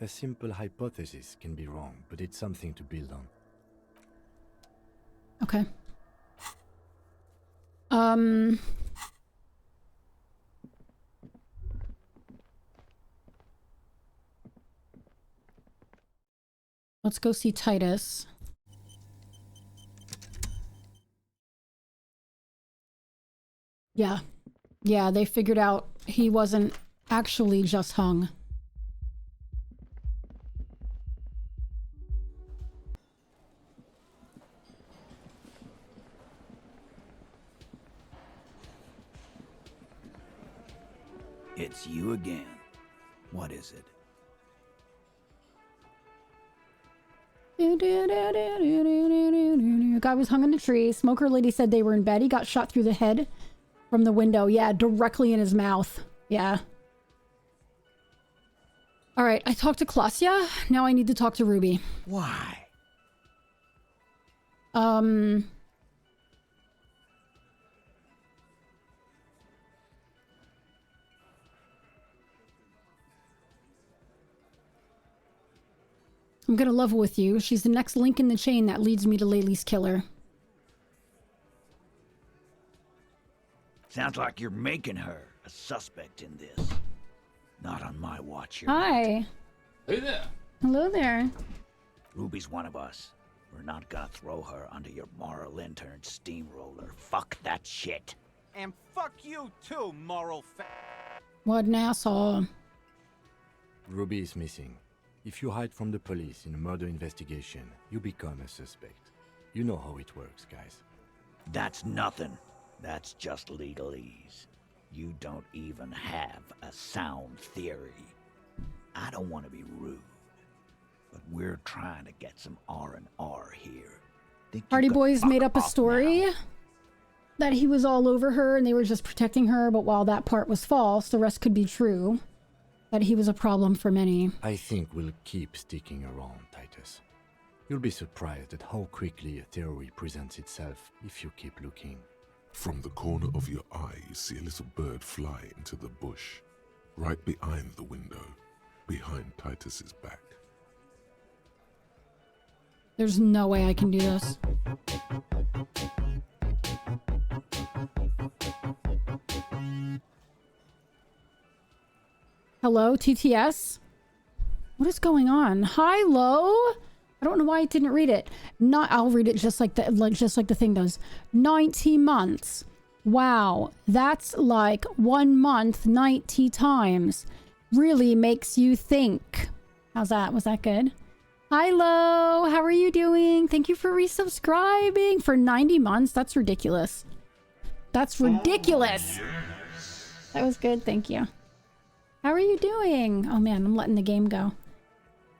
I: A simple hypothesis can be wrong, but it's something to build on.
U: Okay. Let's go see Titus. Yeah. Yeah, they figured out he wasn't actually just hung.
C: It's you again. What is it?
U: A guy was hung in a tree. Smoker lady said they were in bed. He got shot through the head from the window. Yeah, directly in his mouth. Yeah. All right, I talked to Klasia. Now I need to talk to Ruby.
C: Why?
U: I'm gonna level with you. She's the next link in the chain that leads me to Laylee's killer.
C: Sounds like you're making her a suspect in this. Not on my watch. You're
U: Hi.
C: Hey there.
U: Hello there.
C: Ruby's one of us. We're not gonna throw her under your moral intern steamroller. Fuck that shit.
T: And fuck you too, moral
U: What an asshole.
I: Ruby is missing. If you hide from the police in a murder investigation, you become a suspect. You know how it works, guys.
C: That's nothing. That's just legalese. You don't even have a sound theory. I don't want to be rude, but we're trying to get some R&R here.
U: Party Boys made up a story that he was all over her and they were just protecting her, but while that part was false, the rest could be true. That he was a problem for many.
I: I think we'll keep sticking around, Titus. You'll be surprised at how quickly a theory presents itself if you keep looking.
K: From the corner of your eye, you see a little bird fly into the bush, right behind the window, behind Titus's back.
U: There's no way I can do this. Hello, TTS? What is going on? Hi, Lo? I don't know why I didn't read it. I'll read it just like the thing does. 90 months. Wow, that's like 1 month 90 times. Really makes you think. How's that? Was that good? Hi, Lo. How are you doing? Thank you for resubscribing for 90 months. That's ridiculous. That's ridiculous. That was good. Thank you. How are you doing? Oh man, I'm letting the game go.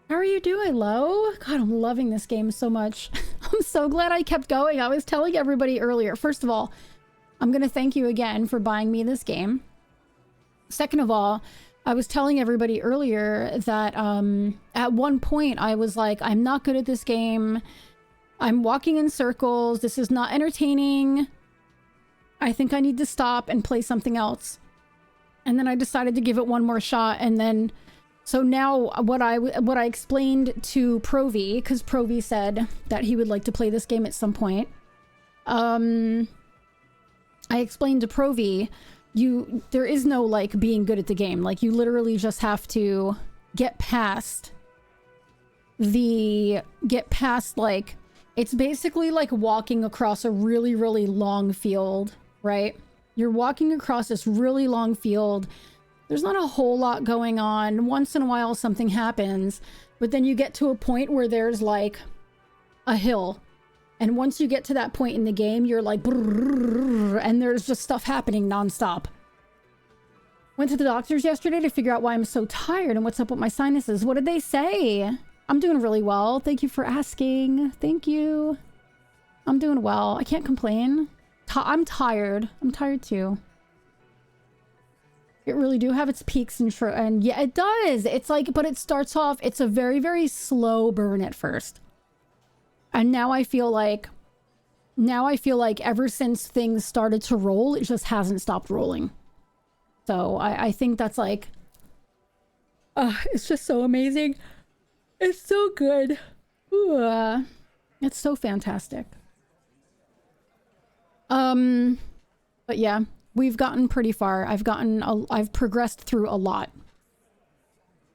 U: How are you doing, Lo? God, I'm loving this game so much. I'm so glad I kept going. I was telling everybody earlier. First of all, I'm going to thank you again for buying me this game. Second of all, I was telling everybody earlier that at one point I was like, I'm not good at this game. I'm walking in circles. This is not entertaining. I think I need to stop and play something else. And then I decided to give it one more shot. And then, so now what I explained to Provi, because Provi said that he would like to play this game at some point. I explained to Provi, there is no like being good at the game. Like you literally just have to get past like, it's basically like walking across a really, really long field, right? You're walking across this really long field. There's not a whole lot going on. Once in a while something happens, but then you get to a point where there's like a hill. And once you get to that point in the game, you're like, and there's just stuff happening nonstop. Went to the doctors yesterday to figure out why I'm so tired and what's up with my sinuses. What did they say? I'm doing really well. Thank you for asking. Thank you. I'm doing well. I can't complain. I'm tired. I'm tired too. It really do have its peaks and yeah, it does. It's like, but it starts off, it's a very, very slow burn at first. And now I feel like ever since things started to roll, it just hasn't stopped rolling. So I think that's like, it's just so amazing. It's so good. Ooh, it's so fantastic. But yeah, we've gotten pretty far. I've progressed through a lot.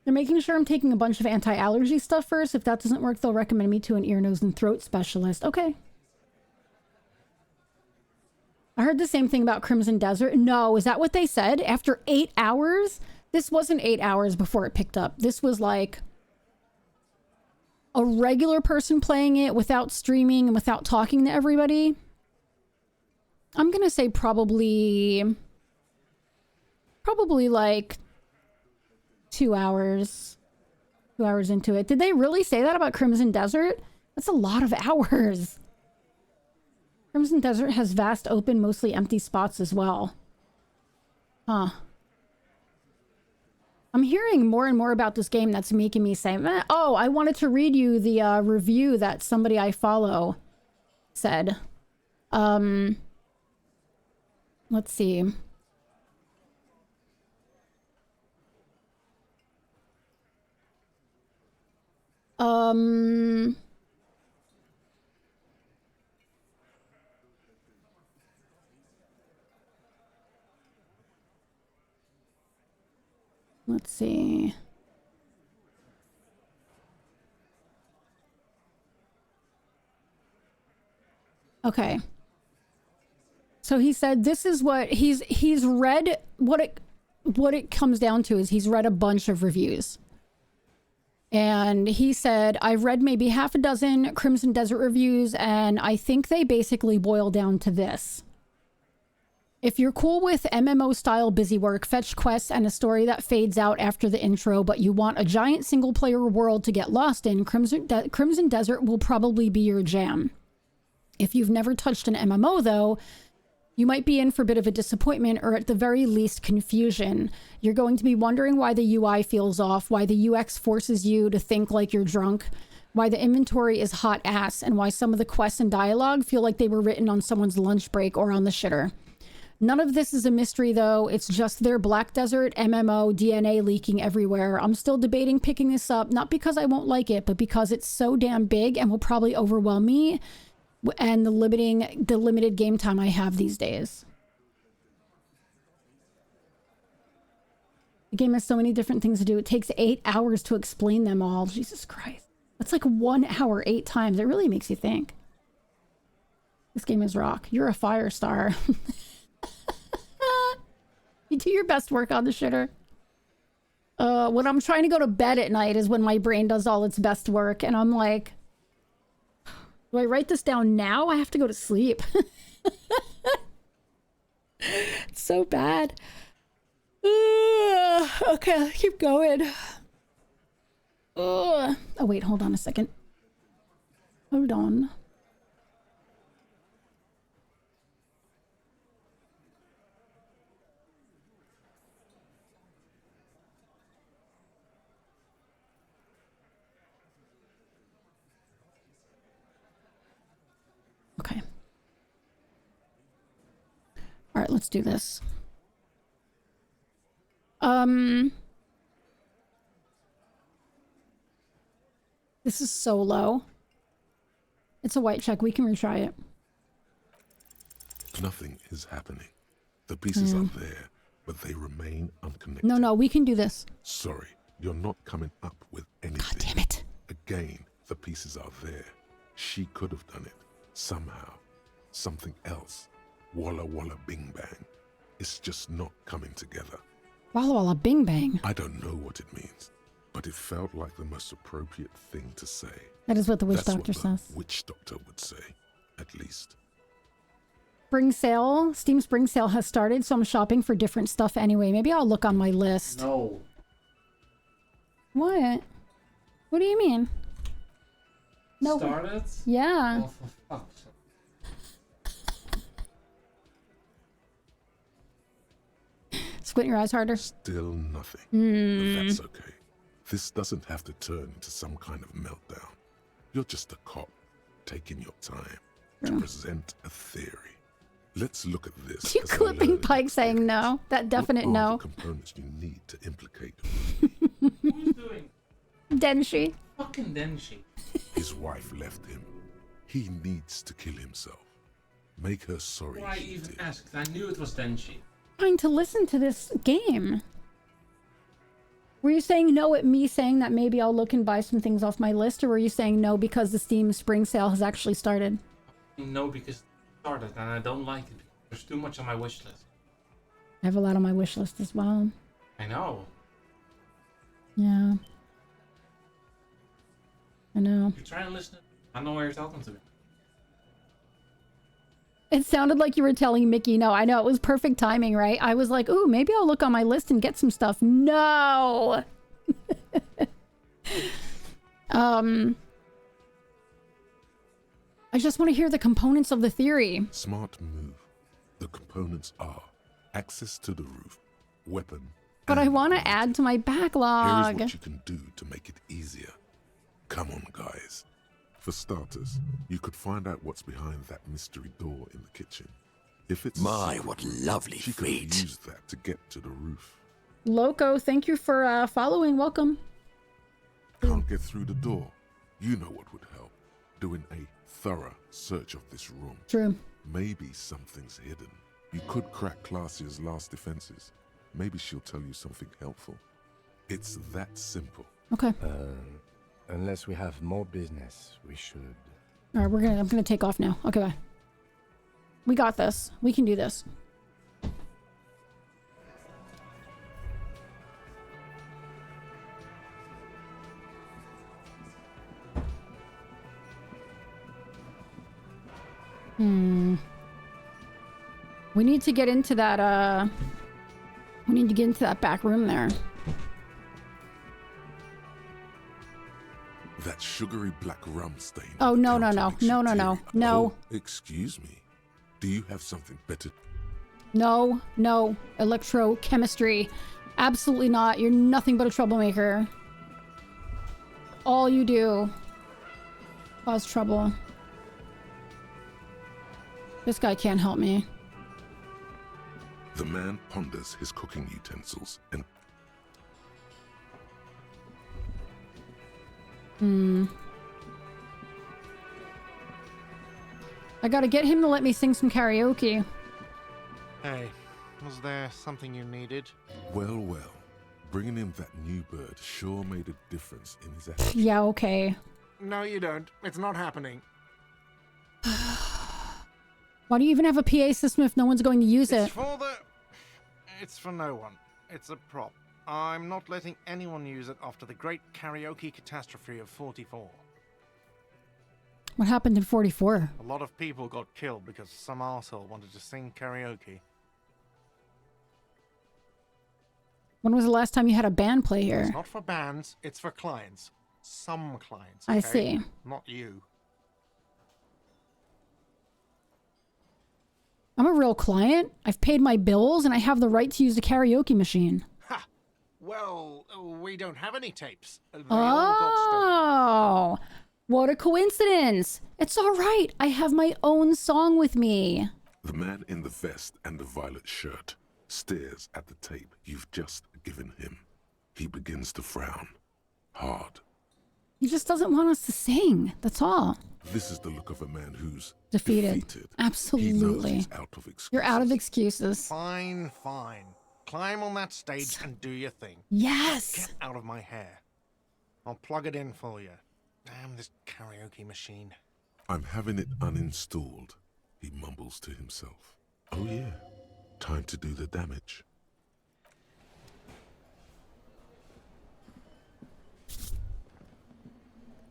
U: They're making sure I'm taking a bunch of anti-allergy stuff first. If that doesn't work, they'll recommend me to an ear, nose, and throat specialist. Okay. I heard the same thing about Crimson Desert. No, is that what they said? After 8 hours? This wasn't 8 hours before it picked up. This was like a regular person playing it without streaming and without talking to everybody. I'm gonna say probably like 2 hours. 2 hours into it. Did they really say that about Crimson Desert? That's a lot of hours. Crimson Desert has vast open, mostly empty spots as well. Huh. I'm hearing more and more about this game that's making me say, oh, I wanted to read you the review that somebody I follow said. Let's see. Let's see. Okay. So he said this is what he's read. What it comes down to is he's read a bunch of reviews. And he said, I've read maybe half a dozen Crimson Desert reviews, and I think they basically boil down to this. If you're cool with MMO-style busywork, fetch quests, and a story that fades out after the intro, but you want a giant single-player world to get lost in, Crimson Desert will probably be your jam. If you've never touched an MMO, though, you might be in for a bit of a disappointment, or at the very least confusion. You're going to be wondering why the UI feels off, why the UX forces you to think like you're drunk, why the inventory is hot ass, and why some of the quests and dialogue feel like they were written on someone's lunch break or on the shitter. None of this is a mystery, though. It's just their Black Desert MMO DNA leaking everywhere. I'm still debating picking this up, not because I won't like it, but because it's so damn big and will probably overwhelm me and the limited game time I have these days. The game has so many different things to do. It takes 8 hours to explain them all. Jesus Christ. That's like 1 hour 8 times. It really makes you think. This game is rock. You're a fire star. You do your best work on the shitter. When I'm trying to go to bed at night is when my brain does all its best work. And I'm like, do I write this down now? I have to go to sleep. It's so bad. Okay, keep going. Oh, wait, hold on a second. Hold on. right, let's do this. This is so low. It's a white check. We can retry it.
K: Nothing is happening. The pieces are there, but they remain unconnected.
U: No, we can do this.
K: Sorry, you're not coming up with anything.
U: God damn it.
K: Again, the pieces are there. She could have done it. Somehow. Something else. Walla walla bing bang. It's just not coming together.
U: Walla walla bing bang.
K: I don't know what it means, but it felt like the most appropriate thing to say.
U: That is what the witch
K: That's
U: doctor
K: what the
U: says.
K: witch doctor would say, at least.
U: Spring sale. Steam spring sale has started, so I'm shopping for different stuff anyway. Maybe I'll look on my list.
F: No.
U: What? What do you mean? No.
F: Started?
U: Yeah.
F: Oh, for fuck's sake.
U: Squint your eyes harder.
K: Still nothing. But that's okay. This doesn't have to turn into some kind of meltdown. You're just a cop, taking your time to present a theory. Let's look at this.
U: You
K: as a
U: clipping
K: learning
U: Pike saying no. That definite
K: what are
U: no.
K: the components you need to implicate
F: Who's doing?
U: Denshi.
F: Fucking Denshi.
K: his wife left him. He needs to kill himself. Make her sorry.
F: Why
K: he
F: even
K: did.
F: asked? I knew it was Denshi.
U: Trying to listen to this game. Were you saying no at me saying that maybe I'll look and buy some things off my list, or were you saying no because the Steam spring sale has actually started?
F: No, because it started and I don't like it. There's too much on my wish list.
U: I have a lot on my wish list as well.
F: I know.
U: Yeah. I know.
F: You try and listen. I know where you're talking to me.
U: It sounded like you were telling Mickey no. I know, it was perfect timing, right? I was like, ooh, maybe I'll look on my list and get some stuff. No! I just want to hear the components of the theory.
K: Smart move. The components are access to the roof, weapon.
U: But I want to add to my
K: Here is
U: backlog.
K: what you can do to make it easier. Come on, guys. For starters, you could find out what's behind that mystery door in the kitchen. If it's
C: My, what lovely
K: she could
C: feet.
K: use that to get to the roof.
U: Loco, thank you for following. Welcome.
K: Can't get through the door. You know what would help. Doing a thorough search of this room.
U: True.
K: Maybe something's hidden. You could crack Classia's last defenses. Maybe she'll tell you something helpful. It's that simple.
U: Okay.
I: Unless we have more business, we should.
U: All right, I'm gonna take off now. Okay, bye. We got this. We can do this. We need to get into that, we need to get into that back room there.
K: That sugary black rum stain.
U: Oh, no, no, no. No, no, no. No.
K: Oh, excuse me. Do you have something better?
U: No, no. Electrochemistry. Absolutely not. You're nothing but a troublemaker. All you do. Cause trouble. This guy can't help me.
K: The man ponders his cooking utensils and...
U: I gotta get him to let me sing some karaoke.
B: Hey, was there something you needed?
K: Well, well. Bringing him that new bird sure made a difference in his attitude.
U: Yeah, okay.
B: No, you don't. It's not happening.
U: Why do you even have a PA system if no one's going to use it?
B: It's for no one. It's a prop. I'm not letting anyone use it after the great karaoke catastrophe of 44.
U: What happened in 44?
B: A lot of people got killed because some arsehole wanted to sing karaoke.
U: When was the last time you had a band play here?
B: It's not for bands, it's for clients. Some clients,
U: I
B: okay?
U: see.
B: Not you.
U: I'm a real client. I've paid my bills and I have the right to use the karaoke machine.
B: Ha! Well, we don't have any tapes. They all got stolen.
U: Oh, what a coincidence. It's all right. I have my own song with me.
K: The man in the vest and the violet shirt stares at the tape you've just given him. He begins to frown. Hard.
U: He just doesn't want us to sing. That's all.
K: This is the look of a man who's
U: Defeated. Absolutely.
K: He knows he's out of excuses.
U: You're out of excuses.
B: Fine, fine. Climb on that stage and do your thing.
U: Yes!
B: Get out of my hair. I'll plug it in for you. Damn this karaoke machine.
K: I'm having it uninstalled, he mumbles to himself. Oh yeah, time to do the damage.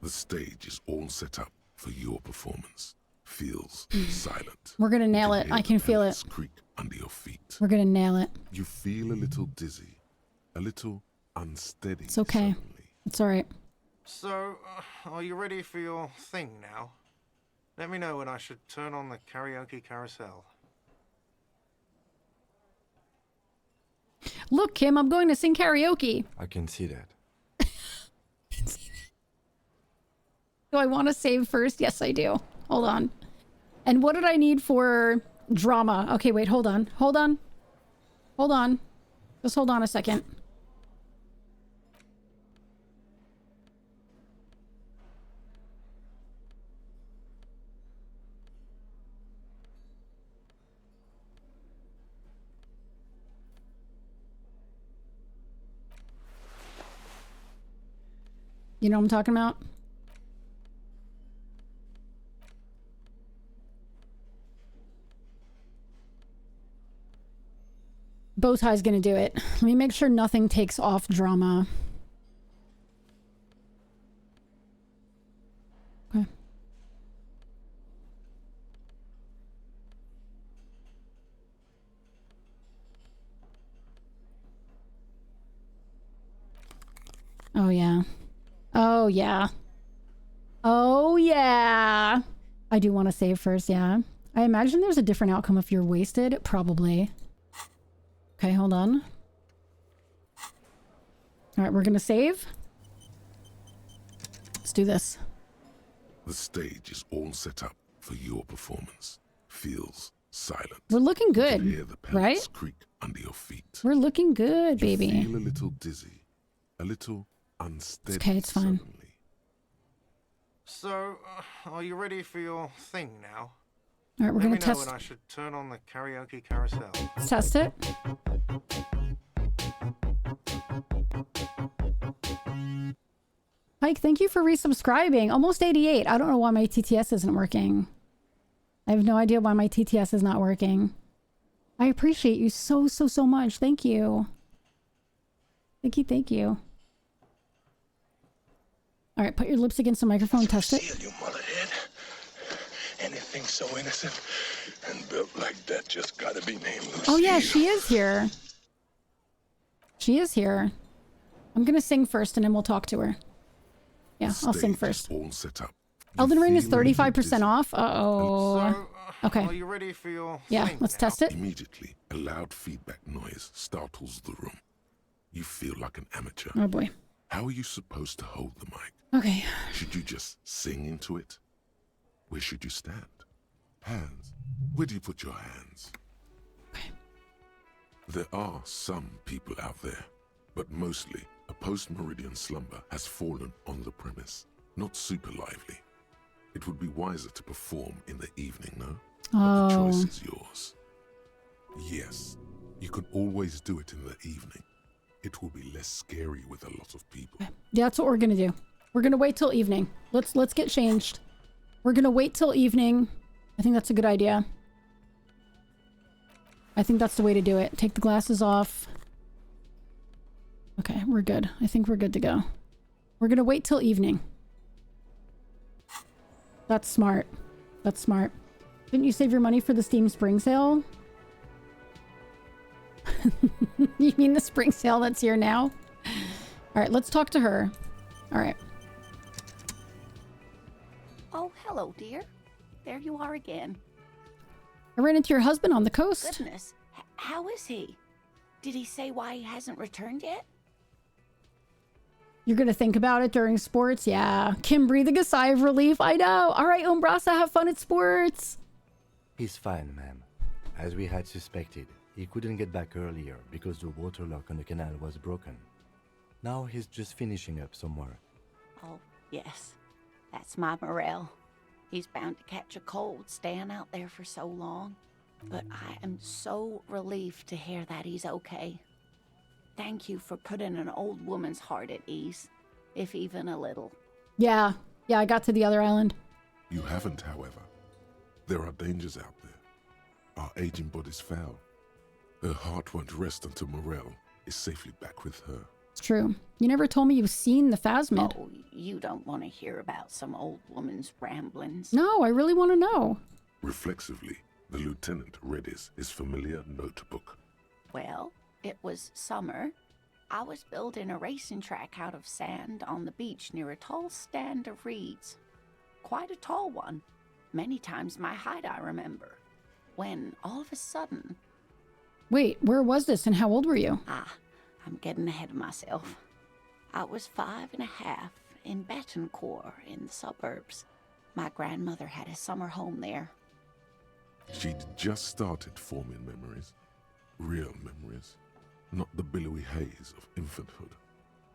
K: The stage is all set up for your performance. Feels silent.
U: We're gonna nail it. I can feel it.
K: Creak under your feet.
U: We're gonna nail it.
K: You feel a little dizzy, a little unsteady.
U: It's okay.
K: Suddenly.
U: It's all right.
B: So, are you ready for your thing now? Let me know when I should turn on the karaoke carousel.
U: Look, Kim, I'm going to sing karaoke.
I: I can see that.
U: Do I want to save first? Yes, I do. Hold on. And what did I need for drama? Okay, wait, hold on. Hold on. Hold on. Just hold on a second. You know what I'm talking about? Bow tie's gonna do it. Let me make sure nothing takes off drama. Okay. Oh yeah. Oh yeah. Oh yeah. I do want to save first, yeah. I imagine there's a different outcome if you're wasted. Probably. Okay, hold on. All right, we're gonna save. Let's do this.
K: The stage is all set up for your performance. Feels silent.
U: We're looking
K: You
U: good,
K: can hear the pellets
U: right?
K: creak under your feet.
U: We're looking good, baby.
K: You feel a little dizzy, a little unsteady.
U: Okay, it's fine.
K: Suddenly.
B: So, are you ready for your thing now?
U: All right, we're gonna
B: Let me know
U: test.
B: when I should turn on the karaoke carousel.
U: Let's test it. Mike, thank you for resubscribing. Almost 88. I don't know why my TTS isn't working. I have no idea why my TTS is not working. I appreciate you so much. Thank you. Thank you. All right, put your lips against the microphone. Test it.
K: You mullethead. Anything so innocent and built like that just gotta be named Lucille.
U: Oh yeah, she is here. She is here. I'm gonna sing first and then we'll talk to her. Yeah, I'll sing first.
K: All set up.
U: Elden Ring is 35% off. Uh-oh. Okay.
B: Are you ready for your
U: Yeah,
B: thing
U: let's
B: now?
U: test it.
K: Immediately, a loud feedback noise startles the room. You feel like an amateur.
U: Oh boy.
K: How are you supposed to hold the mic?
U: Okay.
K: Should you just sing into it? Where should you stand? Hands. Where do you put your hands?
U: Okay.
K: There are some people out there, but mostly a post-meridian slumber has fallen on the premise. Not super lively. It would be wiser to perform in the evening, no? But the choice is yours. Yes, you could always do it in the evening. It will be less scary with a lot of people.
U: Yeah, that's what we're gonna do. We're gonna wait till evening. Let's get changed. We're gonna wait till evening. I think that's a good idea. I think that's the way to do it. Take the glasses off. Okay, we're good. I think we're good to go. We're gonna wait till evening. That's smart. That's smart. Didn't you save your money for the Steam Spring Sale? You mean the spring sale that's here now? All right, let's talk to her. All right.
J: Oh, hello, dear. There you are again.
U: I ran into your husband on the coast.
J: Goodness. How is he? Did he say why he hasn't returned yet?
U: You're gonna think about it during sports? Yeah. Kim breathing a sigh of relief. I know. All right, Umbrasa, have fun at sports.
I: He's fine, ma'am. As we had suspected, he couldn't get back earlier because the water lock on the canal was broken. Now he's just finishing up somewhere.
J: Oh, yes. That's my Morel. He's bound to catch a cold staying out there for so long. But I am so relieved to hear that he's okay. Thank you for putting an old woman's heart at ease, if even a little.
U: Yeah, I got to the other island.
K: You haven't, however. There are dangers out there. Our aging body's foul. Her heart won't rest until Morel is safely back with her.
U: It's true. You never told me you've seen the phasmid.
J: Oh, you don't want to hear about some old woman's ramblings.
U: No, I really want to know.
K: Reflexively, the lieutenant read his familiar notebook.
J: Well, it was summer. I was building a racing track out of sand on the beach near a tall stand of reeds. Quite a tall one. Many times my height, I remember. When, all of a sudden...
U: Wait, where was this and how old were you?
J: I'm getting ahead of myself. I was 5 and a half in Betancourt in the suburbs. My grandmother had a summer home there.
K: She'd just started forming memories. Real memories. Not the billowy haze of infanthood.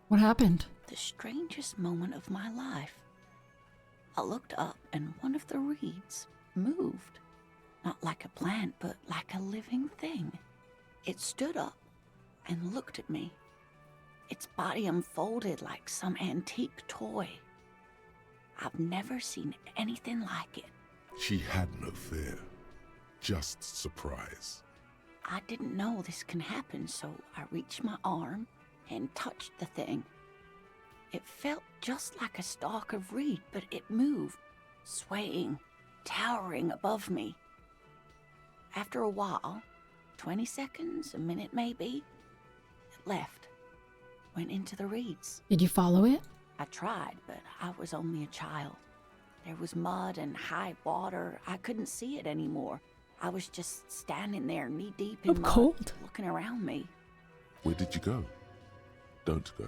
U: What happened?
J: The strangest moment of my life. I looked up and one of the reeds moved. Not like a plant, but like a living thing. It stood up and looked at me. Its body unfolded like some antique toy. I've never seen anything like it.
K: She had no fear, just surprise.
J: I didn't know this can happen, so I reached my arm and touched the thing. It felt just like a stalk of reed, but it moved, swaying, towering above me. After a while, 20 seconds, a minute maybe, it left, went into the reeds.
U: Did you follow it?
J: I tried, but I was only a child. There was mud and high water. I couldn't see it anymore. I was just standing there knee-deep in mud,
U: cold.
J: looking around me.
K: Where did you go? Don't go.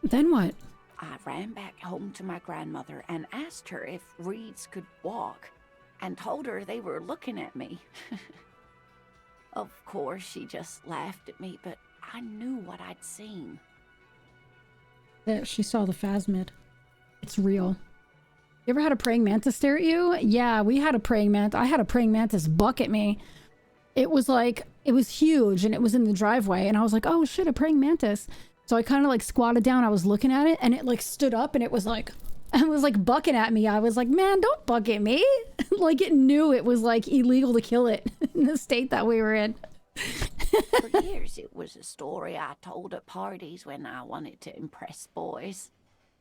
U: Then what?
J: I ran back home to my grandmother and asked her if reeds could walk, and told her they were looking at me. Of course, she just laughed at me, but I knew what I'd seen.
U: That she saw the phasmid. It's real. You ever had a praying mantis stare at you? Yeah, we had a praying mantis. I had a praying mantis buck at me. It was like, it was huge and it was in the driveway. And I was like, oh shit, a praying mantis. So I kind of like squatted down. I was looking at it and it like stood up and it was like bucking at me. I was like, man, don't buck at me. Like it knew it was like illegal to kill it in the state that we were in.
J: For years, it was a story I told at parties when I wanted to impress boys.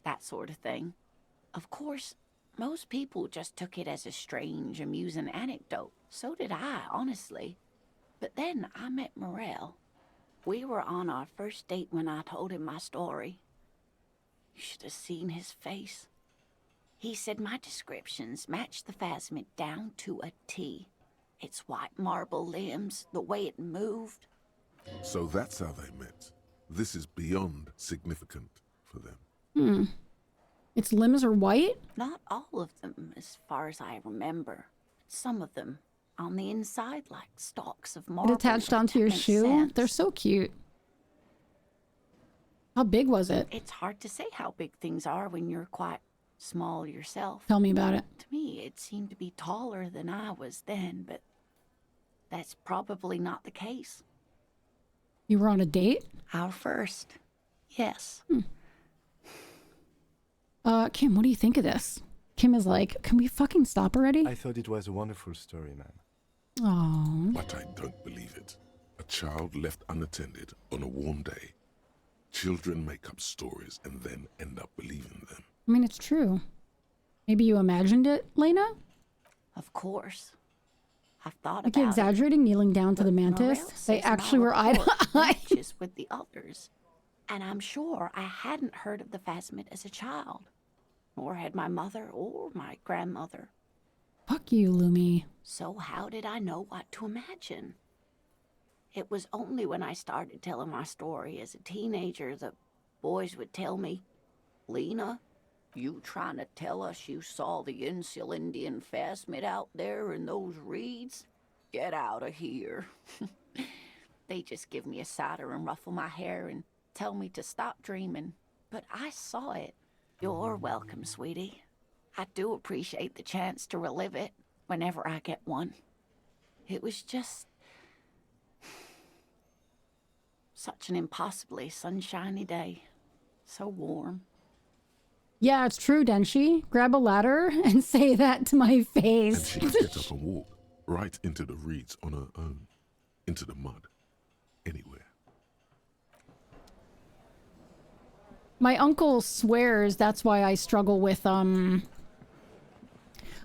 J: That sort of thing. Of course, most people just took it as a strange, amusing anecdote. So did I, honestly. But then I met Morel. We were on our first date when I told him my story. You should have seen his face. He said my descriptions matched the phasmid down to a T. Its white marble limbs, the way it moved.
K: So that's how they met. This is beyond significant for them.
U: Its limbs are white?
J: Not all of them, as far as I remember. Some of them, on the inside, like stalks of marble.
U: It attached onto your shoe? They're so cute. How big was it?
J: It's hard to say how big things are when you're quite small yourself.
U: Tell me about it.
J: To me, it seemed to be taller than I was then, but that's probably not the case.
U: You were on a date?
J: Our first. Yes.
U: Kim, what do you think of this? Kim is like, can we fucking stop already?
I: I thought it was a wonderful story, man.
U: Oh.
K: But I don't believe it. A child left unattended on a warm day. Children make up stories and then end up believing them.
U: I mean, it's true. Maybe you imagined it, Lena?
J: Of course. I've thought
U: Like
J: about
U: exaggerating, kneeling down to the mantis.
J: Morel
U: They
J: says my
U: actually were eye to
J: report
U: eye.
J: matches with the others. And I'm sure I hadn't heard of the phasmid as a child. Nor had my mother or my grandmother.
U: Fuck you, Lumi.
J: So how did I know what to imagine? It was only when I started telling my story as a teenager that boys would tell me, Lena, you trying to tell us you saw the Insulindian phasmid out there in those reeds? Get out of here. They just give me a cider and ruffle my hair and tell me to stop dreaming. But I saw it. You're welcome, sweetie. I do appreciate the chance to relive it whenever I get one. It was just such an impossibly sunshiny day. So warm.
U: Yeah, it's true, Denshi. Grab a ladder and say that to my
K: And
U: face.
K: she could get up and walk right into the reeds on her own, into the mud, anywhere.
U: My uncle swears that's why I struggle with,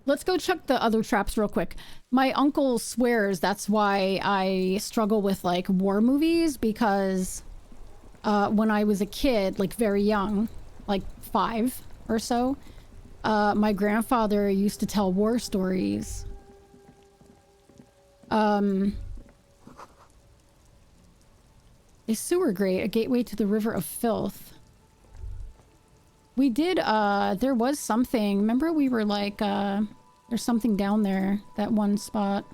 U: Let's go check the other traps real quick. My uncle swears that's why I struggle with, like, war movies, because when I was a kid, like, very young, like 5 or so, my grandfather used to tell war stories. A sewer grate, a gateway to the river of filth. We did, there was something. Remember we were like, there's something down there, that one spot.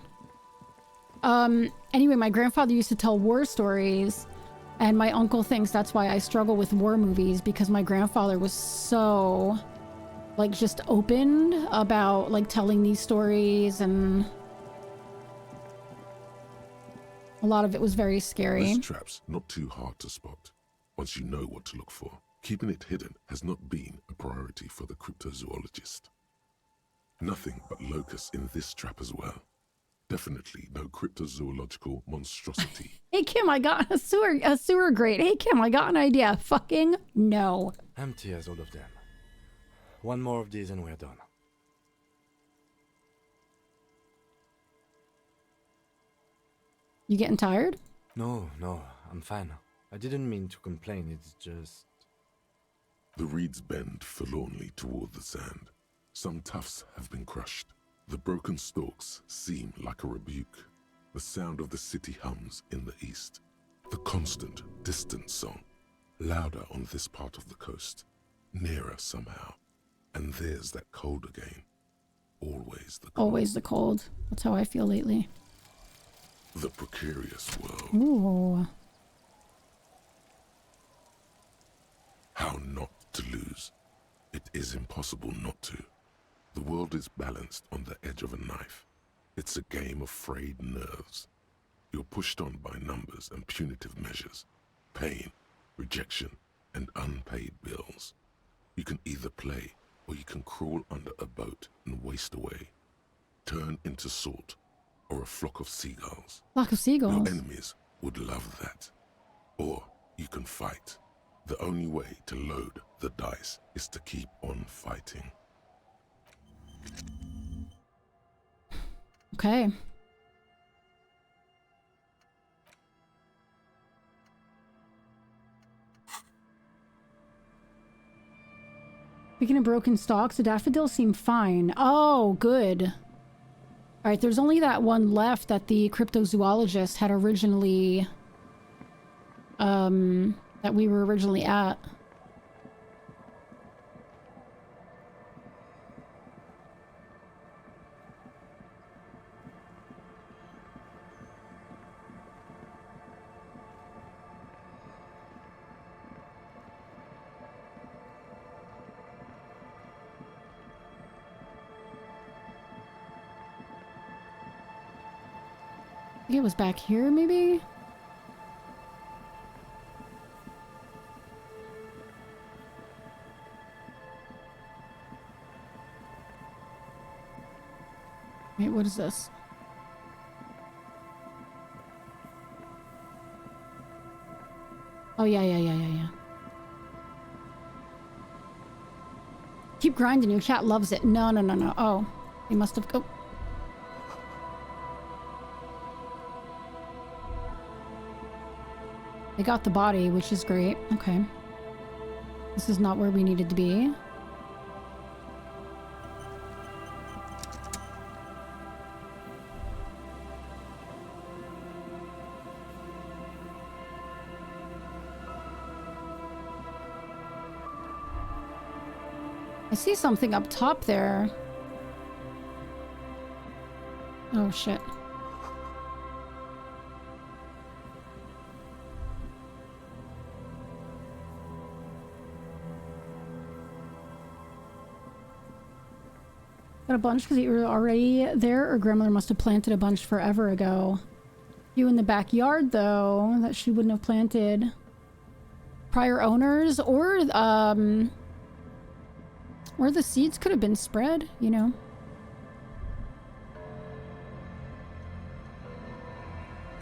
U: Anyway, my grandfather used to tell war stories, and my uncle thinks that's why I struggle with war movies, because my grandfather was so, like, just open about, like, telling these stories, and a lot of it was very scary.
K: This trap's not too hard to spot, once you know what to look for. Keeping it hidden has not been a priority for the cryptozoologist. Nothing but locusts in this trap as well. Definitely no cryptozoological monstrosity.
U: Hey Kim, I got a sewer grate. Hey Kim, I got an idea. Fucking no.
I: Empty as all of them. One more of these and we're done.
U: You getting tired?
I: No, I'm fine. I didn't mean to complain, it's just...
K: The reeds bend forlornly toward the sand. Some tufts have been crushed. The broken stalks seem like a rebuke. The sound of the city hums in the east. The constant, distant song. Louder on this part of the coast. Nearer somehow. And there's that cold again. Always the cold.
U: Always the cold. That's how I feel lately.
K: The precarious world.
U: Ooh.
K: How not to lose. It is impossible not to. The world is balanced on the edge of a knife. It's a game of frayed nerves. You're pushed on by numbers and punitive measures. Pain, rejection, and unpaid bills. You can either play, or you can crawl under a boat and waste away. Turn into salt, or a flock of seagulls.
U: Flock of seagulls?
K: Your enemies would love that. Or you can fight. The only way to load the dice is to keep on fighting.
U: Okay. Speaking of broken stalks, the daffodils seem fine. Oh, good. Alright, there's only that one left that the cryptozoologist had originally... that we were originally at. I think it was back here, maybe? Wait, what is this? Oh, yeah. Keep grinding, your chat loves it. No. Oh, they must have... Oh. They got the body, which is great. Okay. This is not where we needed to be. I see something up top there. Oh, shit. Got a bunch because you were already there, or grandmother must have planted a bunch forever ago. You in the backyard, though, that she wouldn't have planted. Prior owners, or the seeds could have been spread, you know.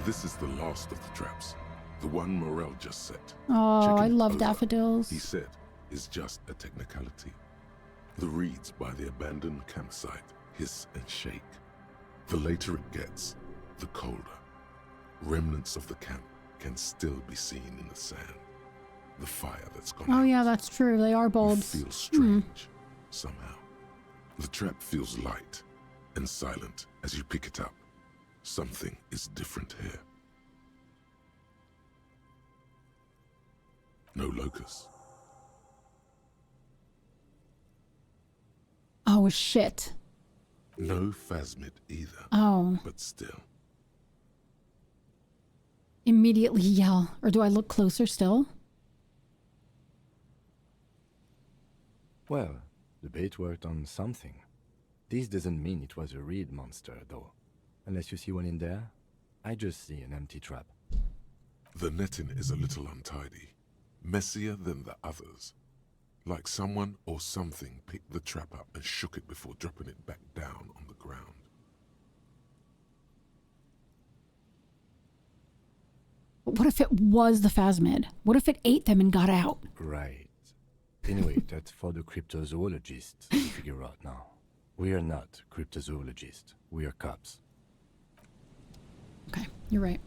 K: This is the last of the traps. The one Morel just set.
U: Oh,
K: Checking
U: I
K: it
U: love
K: over,
U: daffodils.
K: He said, is just a technicality. The reeds by the abandoned campsite hiss and shake. The later it gets, the colder. Remnants of the camp can still be seen in the sand. The fire that's gone
U: Oh
K: out.
U: yeah, that's true. They are bulbs.
K: Feels strange, somehow. The trap feels light and silent as you pick it up. Something is different here. No locusts.
U: Oh shit.
K: No phasmid either.
U: Oh.
K: But still.
U: Immediately yell. Or do I look closer still?
I: Well, the bait worked on something. This doesn't mean it was a reed monster, though. Unless you see one in there, I just see an empty trap.
K: The netting is a little untidy. Messier than the others. Like someone or something picked the trap up and shook it before dropping it back down on the ground.
U: But what if it was the phasmid? What if it ate them and got out?
I: Right. Anyway, that's for the cryptozoologists to figure out now. We are not cryptozoologists. We are cops.
U: Okay, you're right.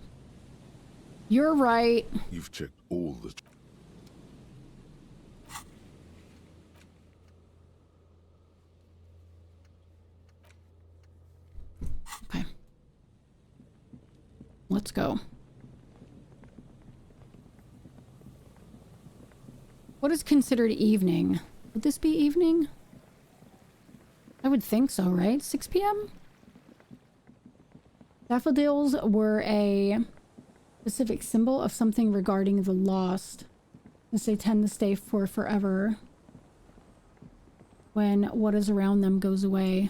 U: You're right.
K: You've checked all the...
U: Okay. Let's go. What is considered evening? Would this be evening? I would think so, right? 6 p.m.? Daffodils were a specific symbol of something regarding the lost, as they tend to stay for forever when what is around them goes away.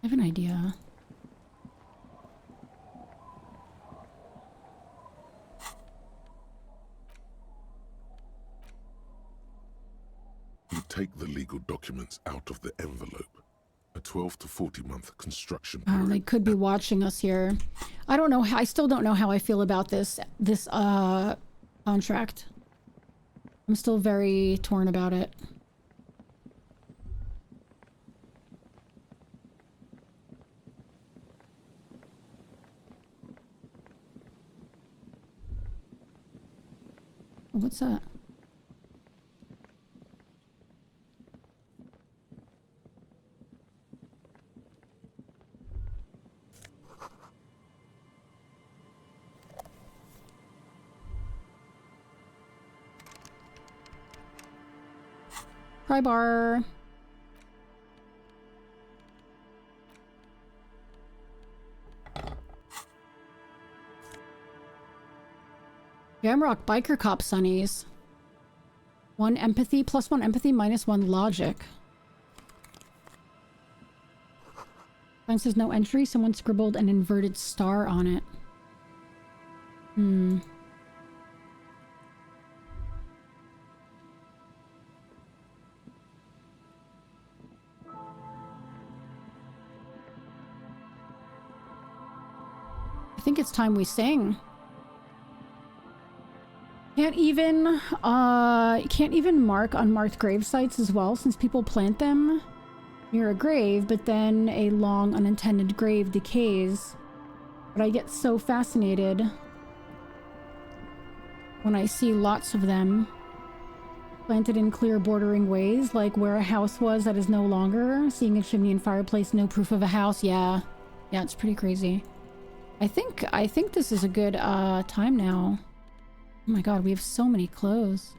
U: I have an idea.
K: You take the legal documents out of the envelope. A 12 to 40 month construction period.
U: Oh, they could be watching us here. I don't know. I still don't know how I feel about this contract. I'm still very torn about it. What's that? Pry bar. Jamrock Biker Cop Sunnies. 1 empathy, +1 empathy, -1 logic. Sign says no entry. Someone scribbled an inverted star on it. I think it's time we sing. Can't even mark unmarked grave sites as well, since people plant them near a grave, but then a long unintended grave decays. But I get so fascinated when I see lots of them planted in clear bordering ways, like where a house was that is no longer, seeing a chimney and fireplace, no proof of a house. Yeah, it's pretty crazy. I think this is a good time now. Oh my god, we have so many clothes.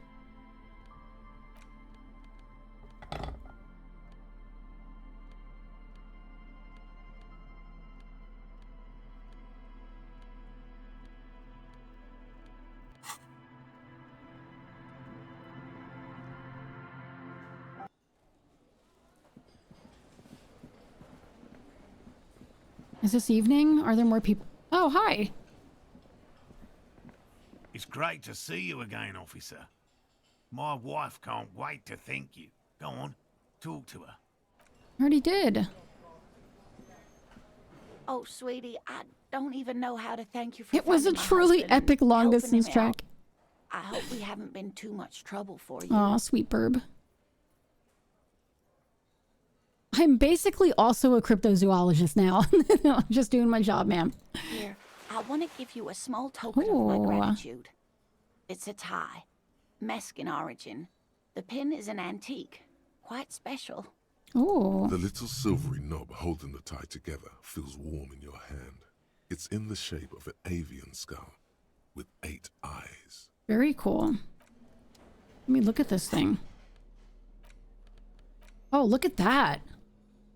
U: Is this evening? Are there more people? Oh, hi.
P: It's great to see you again, officer. My wife can't wait to thank you. Go on, talk to her.
U: Already did.
J: Oh, sweetie, I don't even know how to thank you for
U: It was a
J: finding my
U: truly
J: husband and
U: epic long
J: helping
U: distance
J: him
U: track.
J: out. I hope we haven't been too much trouble for you.
U: Aw, sweet burb. I'm basically also a cryptozoologist now. I'm just doing my job, ma'am.
J: Here, I want to give you a small token of my
U: Ooh.
J: gratitude. It's a tie, Mexican origin. The pin is an antique, quite special.
U: Oh.
K: The little silvery knob holding the tie together feels warm in your hand. It's in the shape of an avian skull with 8 eyes.
U: Very cool. Let me look at this thing. Oh, look at that.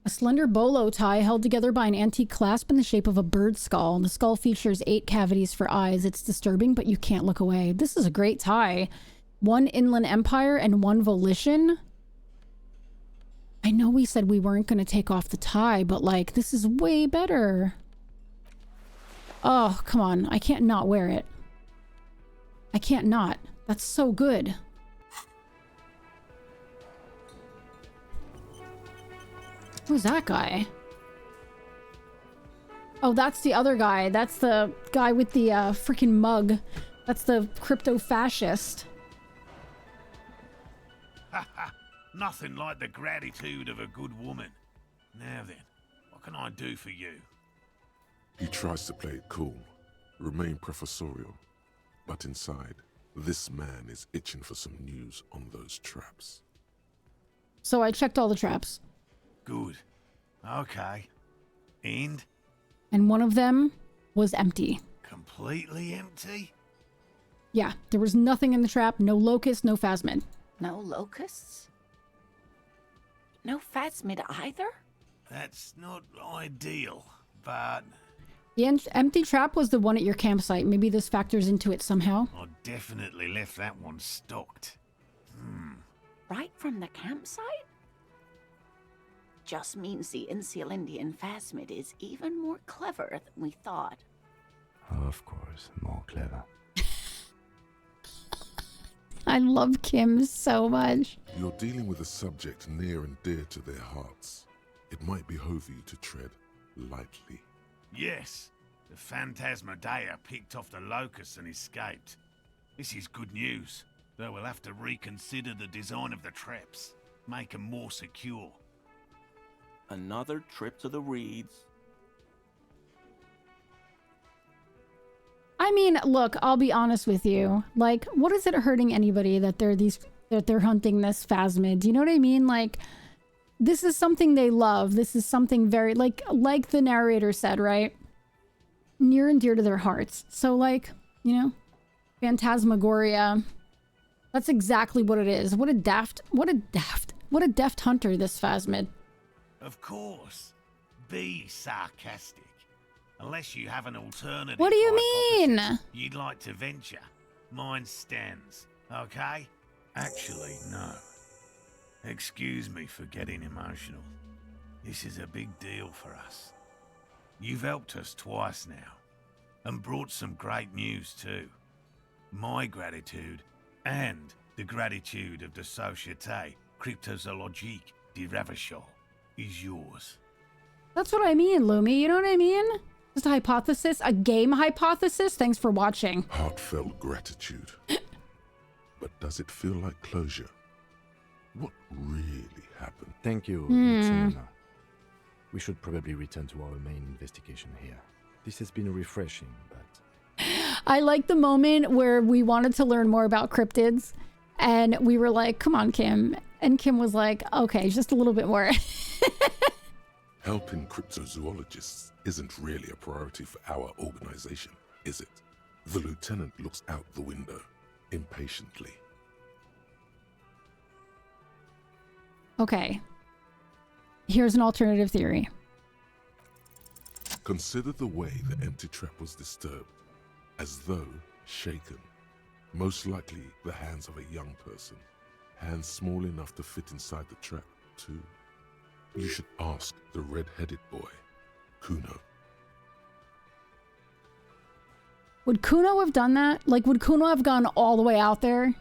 U: A slender bolo tie held together by an antique clasp in the shape of a bird skull. The skull features 8 cavities for eyes. It's disturbing, but you can't look away. This is a great tie. 1 Inland Empire and 1 Volition. I know we said we weren't going to take off the tie, but like, this is way better. Oh, come on. I can't not wear it. I can't not. That's so good. Who's that guy? Oh, that's the other guy. That's the guy with the freaking mug. That's the crypto fascist.
P: Nothing like the gratitude of a good woman. Now then, what can I do for you?
K: He tries to play it cool, remain professorial, but inside, this man is itching for some news on those traps.
U: So I checked all the traps.
P: Good. Okay. And?
U: And one of them was empty.
P: Completely empty?
U: Yeah, there was nothing in the trap. No locust, no phasmid.
J: No locusts? No phasmid either?
P: That's not ideal, but
U: The empty trap was the one at your campsite. Maybe this factors into it somehow.
P: I definitely left that one stocked.
J: Right from the campsite? Just means the Insulindian phasmid is even more clever than we thought.
I: Of course, more clever.
U: I love Kim so much.
K: You're dealing with a subject near and dear to their hearts. It might behove you to tread lightly.
P: Yes, the Phantasmadeia picked off the locusts and escaped. This is good news, though we'll have to reconsider the design of the traps, make them more secure.
D: Another trip to the Reeds.
U: I mean, look, I'll be honest with you. Like, what is it hurting anybody that they're hunting this phasmid? Do you know what I mean? Like, this is something they love. This is something very, like the narrator said, right? Near and dear to their hearts. So, like, you know, Phantasmagoria. That's exactly what it is. What a deft hunter, this phasmid.
P: Of course. Be sarcastic. Unless you have an alternative.
U: What do you mean?
P: You'd like to venture. Mine stands, okay? Actually, no. Excuse me for getting emotional. This is a big deal for us. You've helped us twice now, and brought some great news too. My gratitude, and the gratitude of the Société Cryptozoologique de Ravachol, is yours.
U: That's what I mean, Lumi. You know what I mean? Just a hypothesis, a game hypothesis. Thanks for watching.
K: Heartfelt gratitude. But does it feel like closure? What really happened?
I: Thank you, Mitsuno. We should probably return to our main investigation here. This has been refreshing, but...
U: I like the moment where we wanted to learn more about cryptids, and we were like, come on, Kim. And Kim was like, okay, just a little bit more.
K: Helping cryptozoologists isn't really a priority for our organization, is it? The lieutenant looks out the window, impatiently.
U: Okay. Here's an alternative theory.
K: Consider the way the empty trap was disturbed, as though shaken. Most likely the hands of a young person. Hands small enough to fit inside the trap, too. You should ask the red-headed boy, Kuno.
U: Would Kuno have done that? Like, would Kuno have gone all the way out there?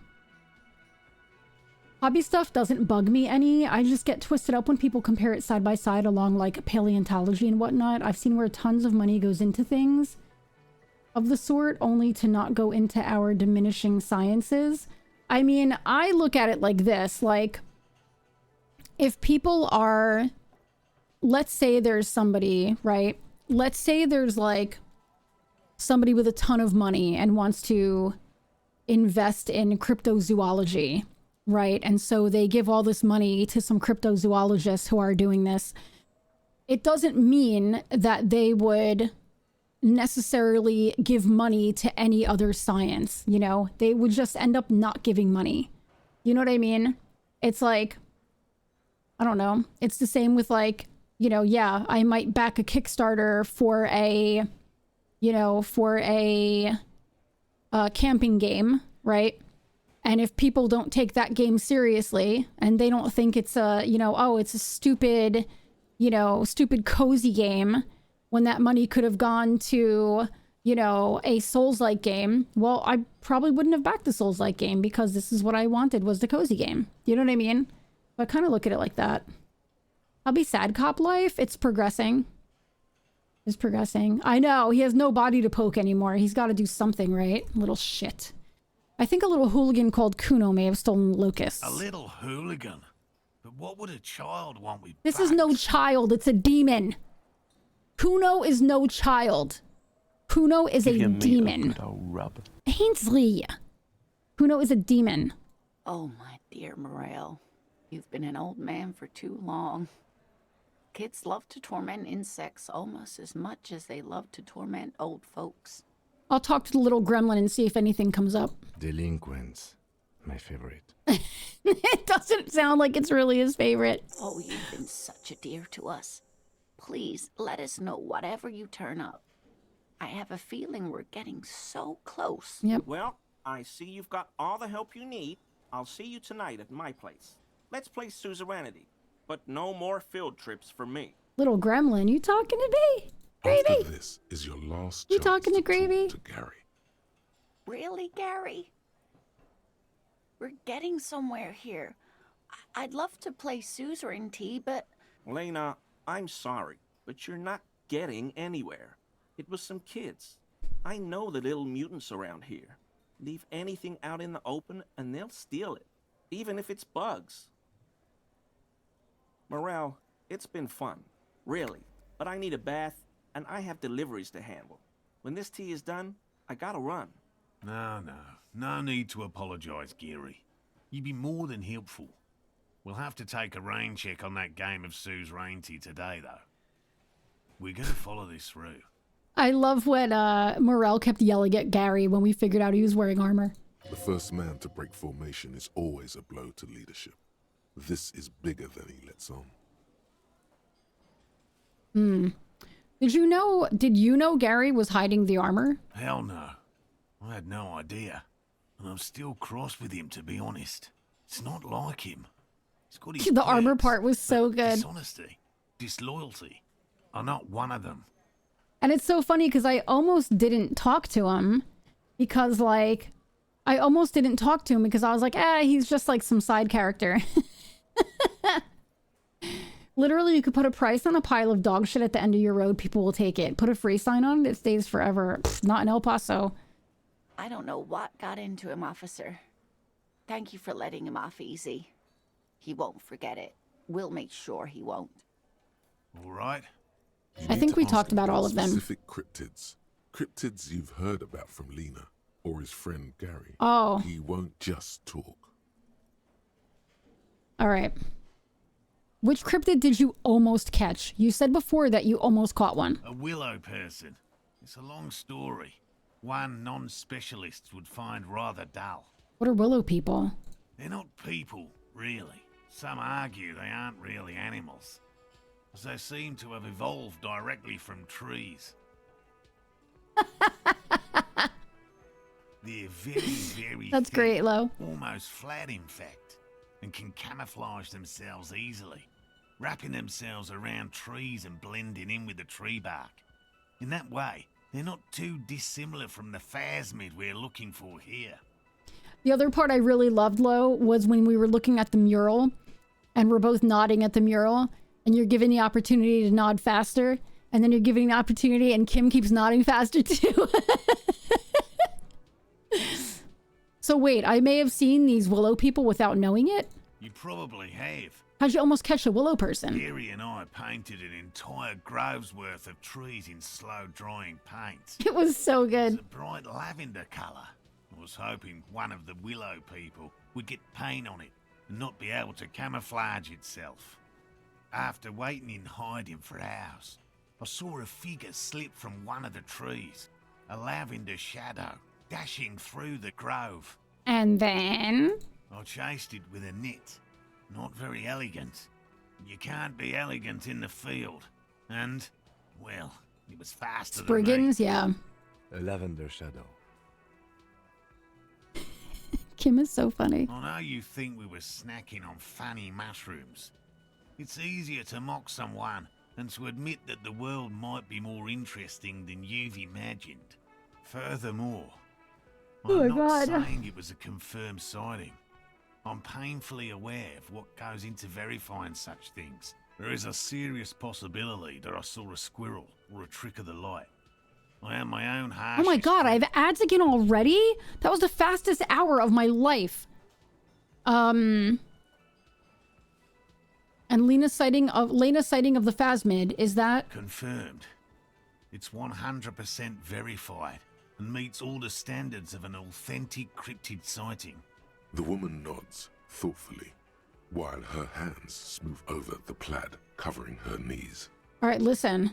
U: Hobby stuff doesn't bug me any. I just get twisted up when people compare it side by side along like paleontology and whatnot. I've seen where tons of money goes into things of the sort only to not go into our diminishing sciences. I mean, I look at it like this, like if people are, let's say there's somebody, right? Let's say there's like somebody with a ton of money and wants to invest in cryptozoology. Right, and so they give all this money to some cryptozoologists who are doing this. It doesn't mean that they would necessarily give money to any other science, you know? They would just end up not giving money. You know what I mean? It's like, I don't know. It's the same with like, you know, yeah, I might back a Kickstarter for a, you know, for a camping game, right? And if people don't take that game seriously and they don't think it's a, you know, oh, it's a stupid, you know, stupid cozy game when that money could have gone to, you know, a Souls-like game, well, I probably wouldn't have backed the Souls-like game because this is what I wanted was the cozy game. You know what I mean? I kind of look at it like that. I'll be sad cop life. It's progressing. It's progressing. I know. He has no body to poke anymore. He's got to do something, right? Little shit. I think a little hooligan called Kuno may have stolen locusts.
P: A little hooligan? But what would a child want with
U: This is no child. It's a demon. Kuno is no child. Kuno is a demon. Ainsley. Kuno is a demon.
J: Oh, my dear Morel. You've been an old man for too long. Kids love to torment insects almost as much as they love to torment old folks.
U: I'll talk to the little gremlin and see if anything comes up.
I: Delinquents. My favorite.
U: It doesn't sound like it's really his favorite.
J: Oh, you've been such a dear to us. Please, let us know whatever you turn up. I have a feeling we're getting so close.
U: Yep.
D: Well, I see you've got all the help you need. I'll see you tonight at my place. Let's play suzerainty, but no more field trips for me.
U: Little gremlin, you talking to me? Gravy?
K: After this is your last
U: You
K: chance
U: talking to Gravy?
K: to Gary.
J: Really, Gary? We're getting somewhere here. I'd love to play suzerainty, but...
D: Lena, I'm sorry, but you're not getting anywhere. It was some kids. I know the little mutants around here. Leave anything out in the open and they'll steal it, even if it's bugs. Morel, it's been fun, really, but I need a bath and I have deliveries to handle. When this tea is done, I gotta run.
P: No need to apologize, Gary. You'd be more than helpful. We'll have to take a rain check on that game of suzerainty today, though. We're gonna follow this through.
U: I love when Morel kept yelling at Gary when we figured out he was wearing armor.
K: The first man to break formation is always a blow to leadership. This is bigger than he lets on.
U: Did you know Gary was hiding the armor?
P: Hell no. I had no idea. And I'm still cross with him, to be honest. It's not like him. He's got his
U: The armor
P: quirks,
U: part was so
P: but
U: good.
P: Dishonesty, disloyalty are not one of them.
U: And it's so funny because I almost didn't talk to him because like, I almost didn't talk to him because I was like, he's just like some side character. Literally, you could put a price on a pile of dog shit at the end of your road. People will take it. Put a free sign on it. It stays forever. Pfft, not in El Paso.
J: I don't know what got into him, officer. Thank you for letting him off easy. He won't forget it. We'll make sure he won't.
P: All right.
U: I think we talked about all of them.
K: Specific cryptids. Cryptids you've heard about from Lena or his friend Gary.
U: Oh.
K: He won't just talk.
U: All right. Which cryptid did you almost catch? You said before that you almost caught one.
P: A willow person. It's a long story. One non-specialist would find rather dull.
U: What are willow people?
P: They're not people, really. Some argue they aren't really animals, as they seem to have evolved directly from trees. They're very, very
U: That's
P: thin,
U: great, Lo.
P: almost flat in fact, and can camouflage themselves easily, wrapping themselves around trees and blending in with the tree bark. In that way, They're not too dissimilar from the phasmid we're looking for here.
U: The other part I really loved, Lo, was when we were looking at the mural and we're both nodding at the mural and you're given the opportunity to nod faster and then you're giving the opportunity and Kim keeps nodding faster too. So wait, I may have seen these willow people without knowing it?
P: You probably have.
U: How'd you almost catch a willow person?
P: Gary and I painted an entire grove's worth of trees in slow-drying paint.
U: It was so good.
P: It's a bright lavender colour. I was hoping one of the willow people would get paint on it and not be able to camouflage itself. After waiting in hiding for hours, I saw a figure slip from one of the trees, a lavender shadow dashing through the grove.
U: And then?
P: I chased it with a net. Not very elegant. You can't be elegant in the field. And, well, it was faster than me.
U: Spriggans, yeah.
I: A lavender shadow.
U: Kim is so funny.
P: I know you think we were snacking on funny mushrooms. It's easier to mock someone than to admit that the world might be more interesting than you've imagined. Furthermore, I'm not saying it was a confirmed sighting. I'm painfully aware of what goes into verifying such things. There is a serious possibility that I saw a squirrel or a trick of the light. I am my own harsh.
U: Oh my god, I have ads again already? That was the fastest hour of my life. And Lena's sighting of the phasmid, is that
P: confirmed? It's 100% verified and meets all the standards of an authentic cryptid sighting.
K: The woman nods thoughtfully, while her hands smooth over the plaid covering her knees.
U: Alright, listen.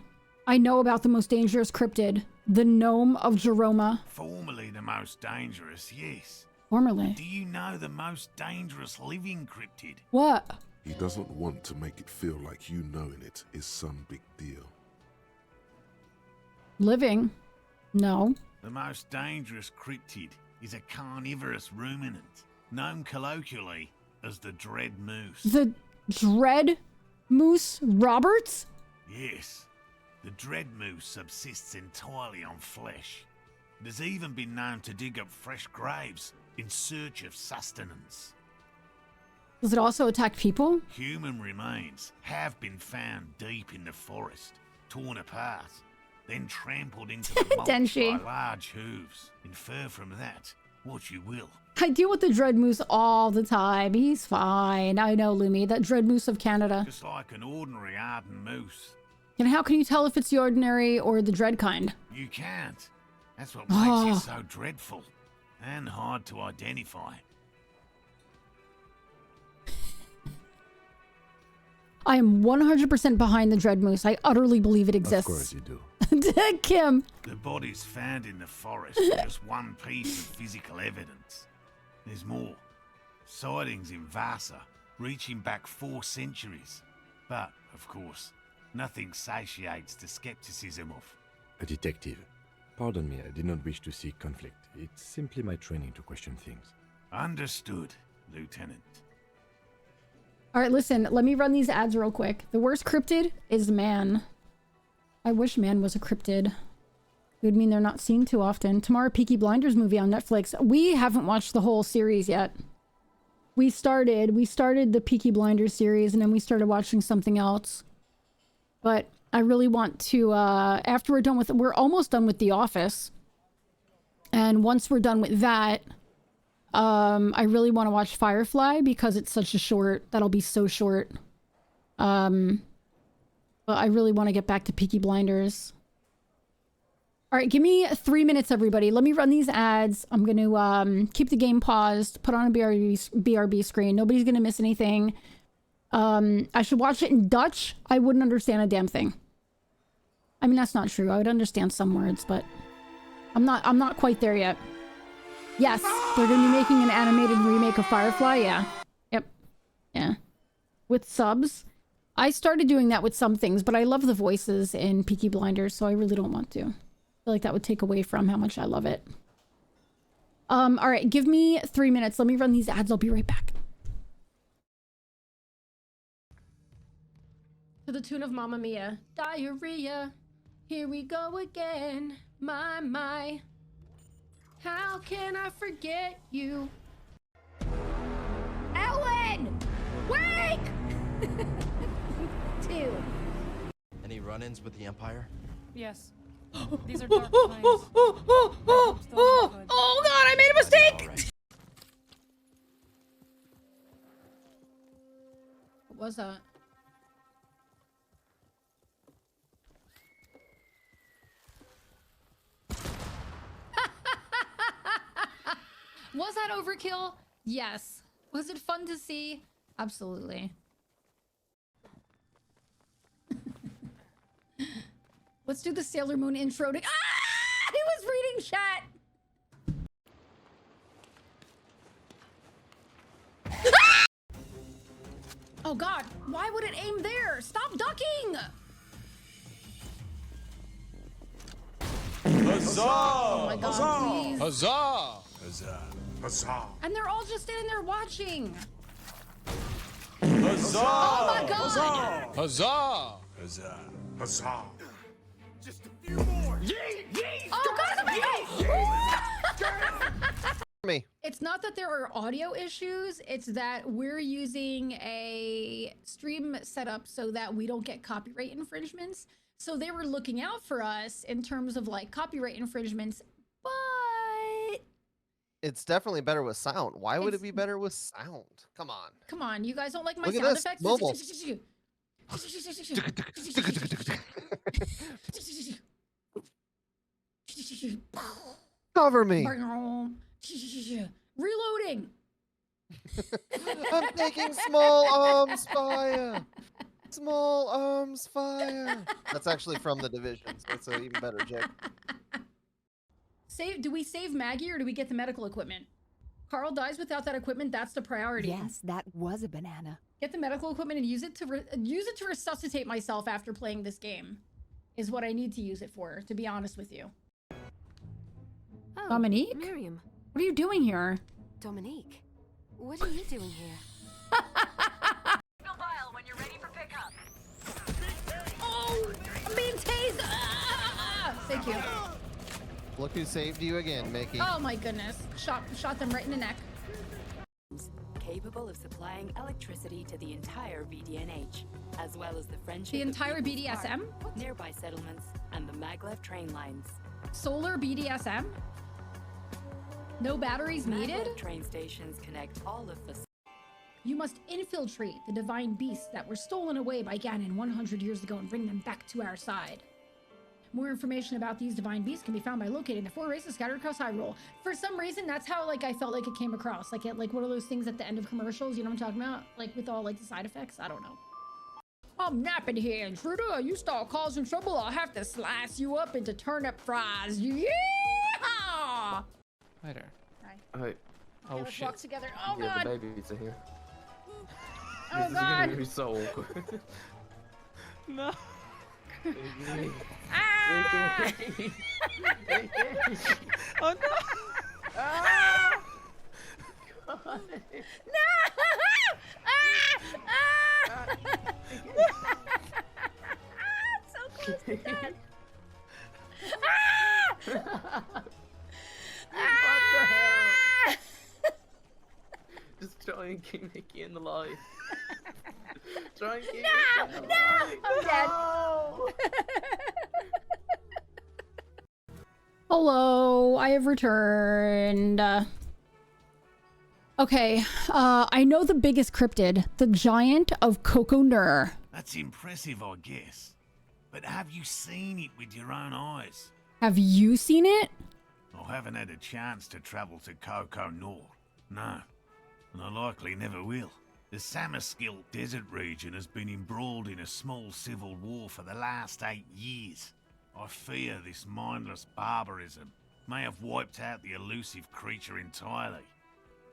U: I know about the most dangerous cryptid. The Gnome of Jeroma.
P: Formerly the most dangerous, yes.
U: Formerly?
P: Do you know the most dangerous living cryptid?
U: What?
K: He doesn't want to make it feel like you knowing it is some big deal.
U: Living? No.
P: The most dangerous cryptid is a carnivorous ruminant, known colloquially as the Dread Moose.
U: The Dread Moose Roberts?
P: Yes. The Dread Moose subsists entirely on flesh. It has even been known to dig up fresh graves in search of sustenance.
U: Does it also attack people?
P: Human remains have been found deep in the forest, torn apart, then trampled into the mulch by large hooves. Infer from that what you will.
U: I deal with the Dread Moose all the time. He's fine. I know, Lumi. That Dread Moose of Canada.
P: Just like an ordinary Arden moose.
U: And how can you tell if it's the ordinary or the dread kind?
P: You can't. That's what makes it so dreadful and hard to identify.
U: I am 100% behind the Dread Moose. I utterly believe it exists.
I: Of course you do.
U: Kim.
P: The bodies found in the forest are just one piece of physical evidence. There's more. Sightings in Vasa, reaching back 4 centuries. But, of course, nothing satiates the skepticism of
I: a detective. Pardon me, I did not wish to seek conflict. It's simply my training to question things.
P: Understood, Lieutenant.
U: Alright, listen, let me run these ads real quick. The worst cryptid is man. I wish man was a cryptid. It would mean they're not seen too often. Tomorrow, Peaky Blinders movie on Netflix. We haven't watched the whole series yet. We started the Peaky Blinders series and then we started watching something else. But I really want to, after we're almost done with The Office. And once we're done with that, I really want to watch Firefly because it's such a short, that'll be so short. But I really want to get back to Peaky Blinders. All right, give me 3 minutes, everybody. Let me run these ads. I'm going to keep the game paused, put on a BRB screen. Nobody's going to miss anything. I should watch it in Dutch. I wouldn't understand a damn thing. I mean, that's not true. I would understand some words, but I'm not quite there yet. Yes, they're going to be making an animated remake of Firefly. Yeah. Yep. Yeah. With subs. I started doing that with some things, but I love the voices in Peaky Blinders, so I really don't want to. I feel like that would take away from how much I love it. All right, give me 3 minutes. Let me run these ads. I'll be right back. To the tune of Mamma Mia. Diarrhea. Here we go again.
A: My. How can I forget you? Ellen! Wake! 2.
O: Any run-ins with the Empire?
L: Yes. These are dark times.
A: Oh god, I made a mistake! What was that? Was that overkill? Yes. Was it fun to see? Absolutely. Let's do the Sailor Moon intro to— Ah! He was reading chat! Ah! Oh god, why would it aim there? Stop ducking!
S: Huzzah!
A: Oh my god, please.
S: Huzzah! Huzzah! Huzzah!
A: And they're all just standing there watching.
S: Huzzah!
A: Oh my god!
S: Huzzah! Huzzah! Huzzah!
H: Just a few more.
A: Oh god,
Q: Me.
A: It's not that there are audio issues, it's that we're using a stream setup so that we don't get copyright infringements. So they were looking out for us in terms of like copyright infringements, but
Q: It's definitely better with sound. Why would it be better with sound? Come on.
A: come on, you guys don't like my
Q: Look at
A: sound
Q: this,
A: effects?
Q: mobile. Cover me.
A: Reloading.
Q: I'm taking small arms fire. Small arms fire. That's actually from The Division, so it's an even better joke.
A: Do we save Maggie or do we get the medical equipment? Carl dies without that equipment. That's the priority.
W: Yes, that was a banana.
A: Get the medical equipment and use it to resuscitate myself after playing this game. Is what I need to use it for, to be honest with you.
X: Oh,
A: Dominique?
X: Miriam.
A: What are you doing here?
X: Dominique, what are you doing here?
Y: When you're ready for pickup.
A: Oh, I'm being tased. Ah! Thank you.
Q: Look who saved you again, Mickey.
A: Oh my goodness. Shot them right in the neck.
W: Capable of supplying electricity to the entire BDNH, as well as the friendship.
A: The entire
W: of People's
A: BDSM?
W: Park, nearby settlements, and the maglev train lines.
A: Solar BDSM? No batteries needed?
W: Maglev train stations connect all of the.
A: You must infiltrate the divine beasts that were stolen away by Ganon 100 years ago and bring them back to our side. More information about these divine beasts can be found by locating the 4 races scattered across Hyrule. For some reason, that's how like I felt like it came across. Like one of those things at the end of commercials, you know what I'm talking about? Like with all like the side effects, I don't know. I'm napping here, intruder. You start causing trouble, I'll have to slice you up into turnip fries. Yeah!
G: Hi there.
A: Hi.
Z: Hi.
G: Oh
A: let's
G: shit.
A: walk together. Oh
Z: Yeah,
A: god.
Z: the babies are here.
A: Oh
Z: This is
A: god.
Z: gonna be so awkward.
G: No.
A: Ah!
G: Oh no!
Z: Ah!
A: No! Ah! So close to death.
Z: What the hell? Just try and keep Mickey in the life. Try and keep Mickey in the life.
A: I'm dead.
Z: No!
U: Hello, I have returned. Okay, I know the biggest cryptid, the Giant of Coconur.
P: That's impressive, I guess. But have you seen it with your own eyes?
U: Have you seen it?
P: I haven't had a chance to travel to Coconur. No. And I likely never will. The Samaskill desert region has been embroiled in a small civil war for the last 8 years. I fear this mindless barbarism may have wiped out the elusive creature entirely.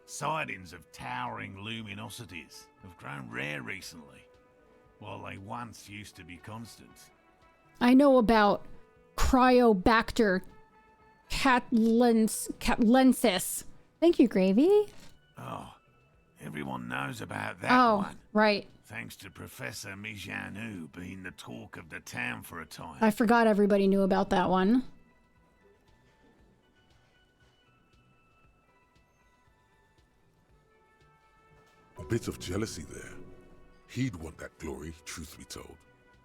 P: Sightings of towering luminosities have grown rare recently, while they once used to be constant.
U: I know about Cryobacter catlensis. Thank you, Gravy.
P: Oh, everyone knows about that one.
U: Right.
P: Thanks to Professor Mijanu being the talk of the town for a time.
U: I forgot everybody knew about that one.
K: bit of jealousy there. He'd want that glory, truth be told,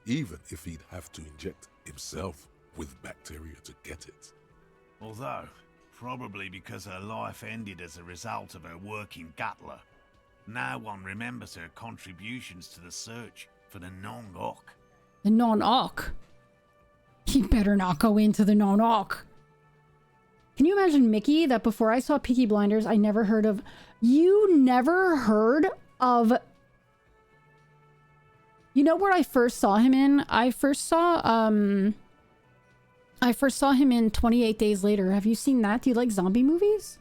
K: even if he'd have to inject himself with bacteria to get it.
P: Although, probably because her life ended as a result of her work in Gutler, no one remembers her contributions to the search for the non-Orc.
U: The non-Orc? He better not go into the non-Orc. Can you imagine Mickey, that before I saw Peaky Blinders, I never heard of... You never heard of... You know where I first saw him in? I first saw him in 28 Days Later. Have you seen that? Do you like zombie movies?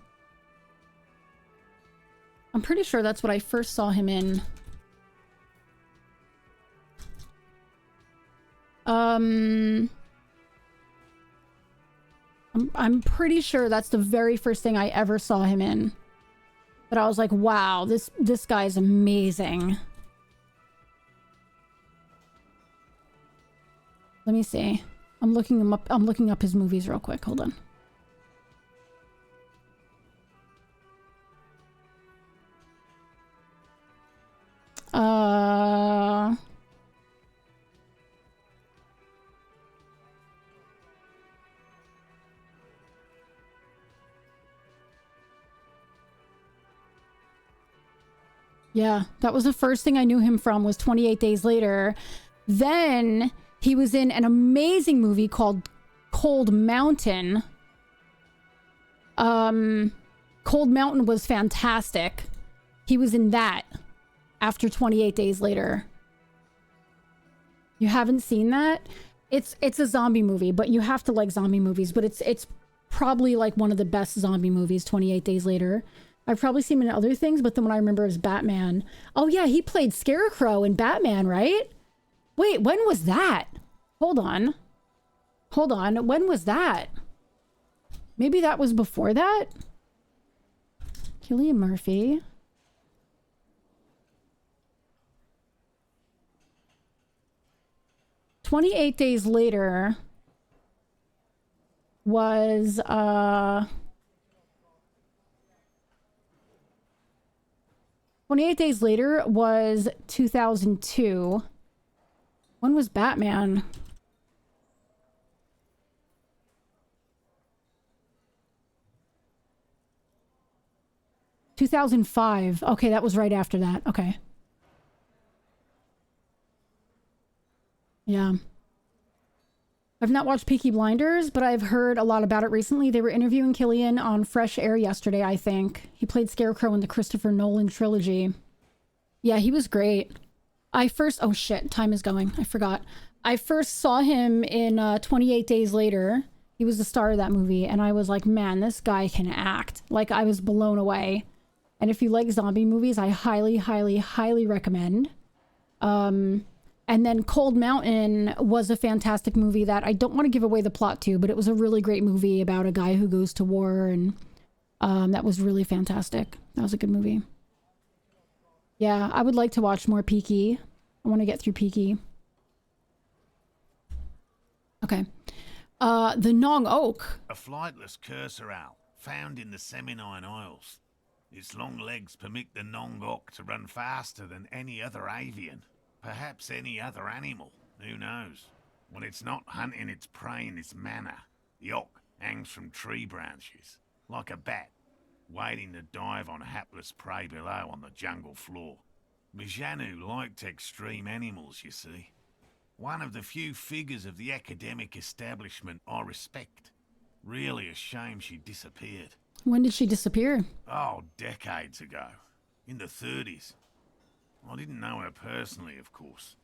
U: I'm pretty sure that's what I first saw him in. I'm pretty sure that's the very first thing I ever saw him in. But I was like, wow, this guy's amazing. Let me see. I'm looking him up. I'm looking up his movies real quick. Hold on. Yeah, that was the first thing I knew him from, was 28 Days Later. Then he was in an amazing movie called Cold Mountain. Cold Mountain was fantastic. He was in that after 28 Days Later. You haven't seen that? It's a zombie movie, but you have to like zombie movies, but it's probably like one of the best zombie movies, 28 Days Later. I've probably seen him in other things, but then what I remember is Batman. Oh yeah, he played Scarecrow in Batman, right? Wait, when was that? Hold on. Hold on, when was that? Maybe that was before that? Cillian Murphy. "28 Days Later" was 28 Days Later was 2002. When was Batman? "2005. Okay, that was right after that. Okay. Yeah. I've not watched Peaky Blinders, but I've heard a lot about it recently. They were interviewing Cillian on Fresh Air yesterday, I think. He played Scarecrow in the Christopher Nolan trilogy. Yeah, he was great. Oh shit, time is going. I forgot. I first saw him in 28 Days Later. He was the star of that movie, and I was like, man, this guy can act. Like, I was blown away. And if you like zombie movies, I highly, highly, highly recommend. And then Cold Mountain was a fantastic movie that I don't want to give away the plot to, but it was a really great movie about a guy who goes to war, and that was really fantastic. That was a good movie. Yeah, I would like to watch more Peaky. I want to get through Peaky. Okay. The Nong Oak.
P: A flightless cursor owl found in the Seminine Isles. Its long legs permit the Nong Oak to run faster than any other avian. Perhaps any other animal. Who knows? When it's not hunting its prey in this manner, the Oak hangs from tree branches, like a bat, waiting to dive on hapless prey below on the jungle floor. Mijanu liked extreme animals, you see. One of the few figures of the academic establishment I respect. Really a shame she disappeared.
U: When did she disappear?
P: Oh, decades ago. In the 30s. I didn't know her personally, of course.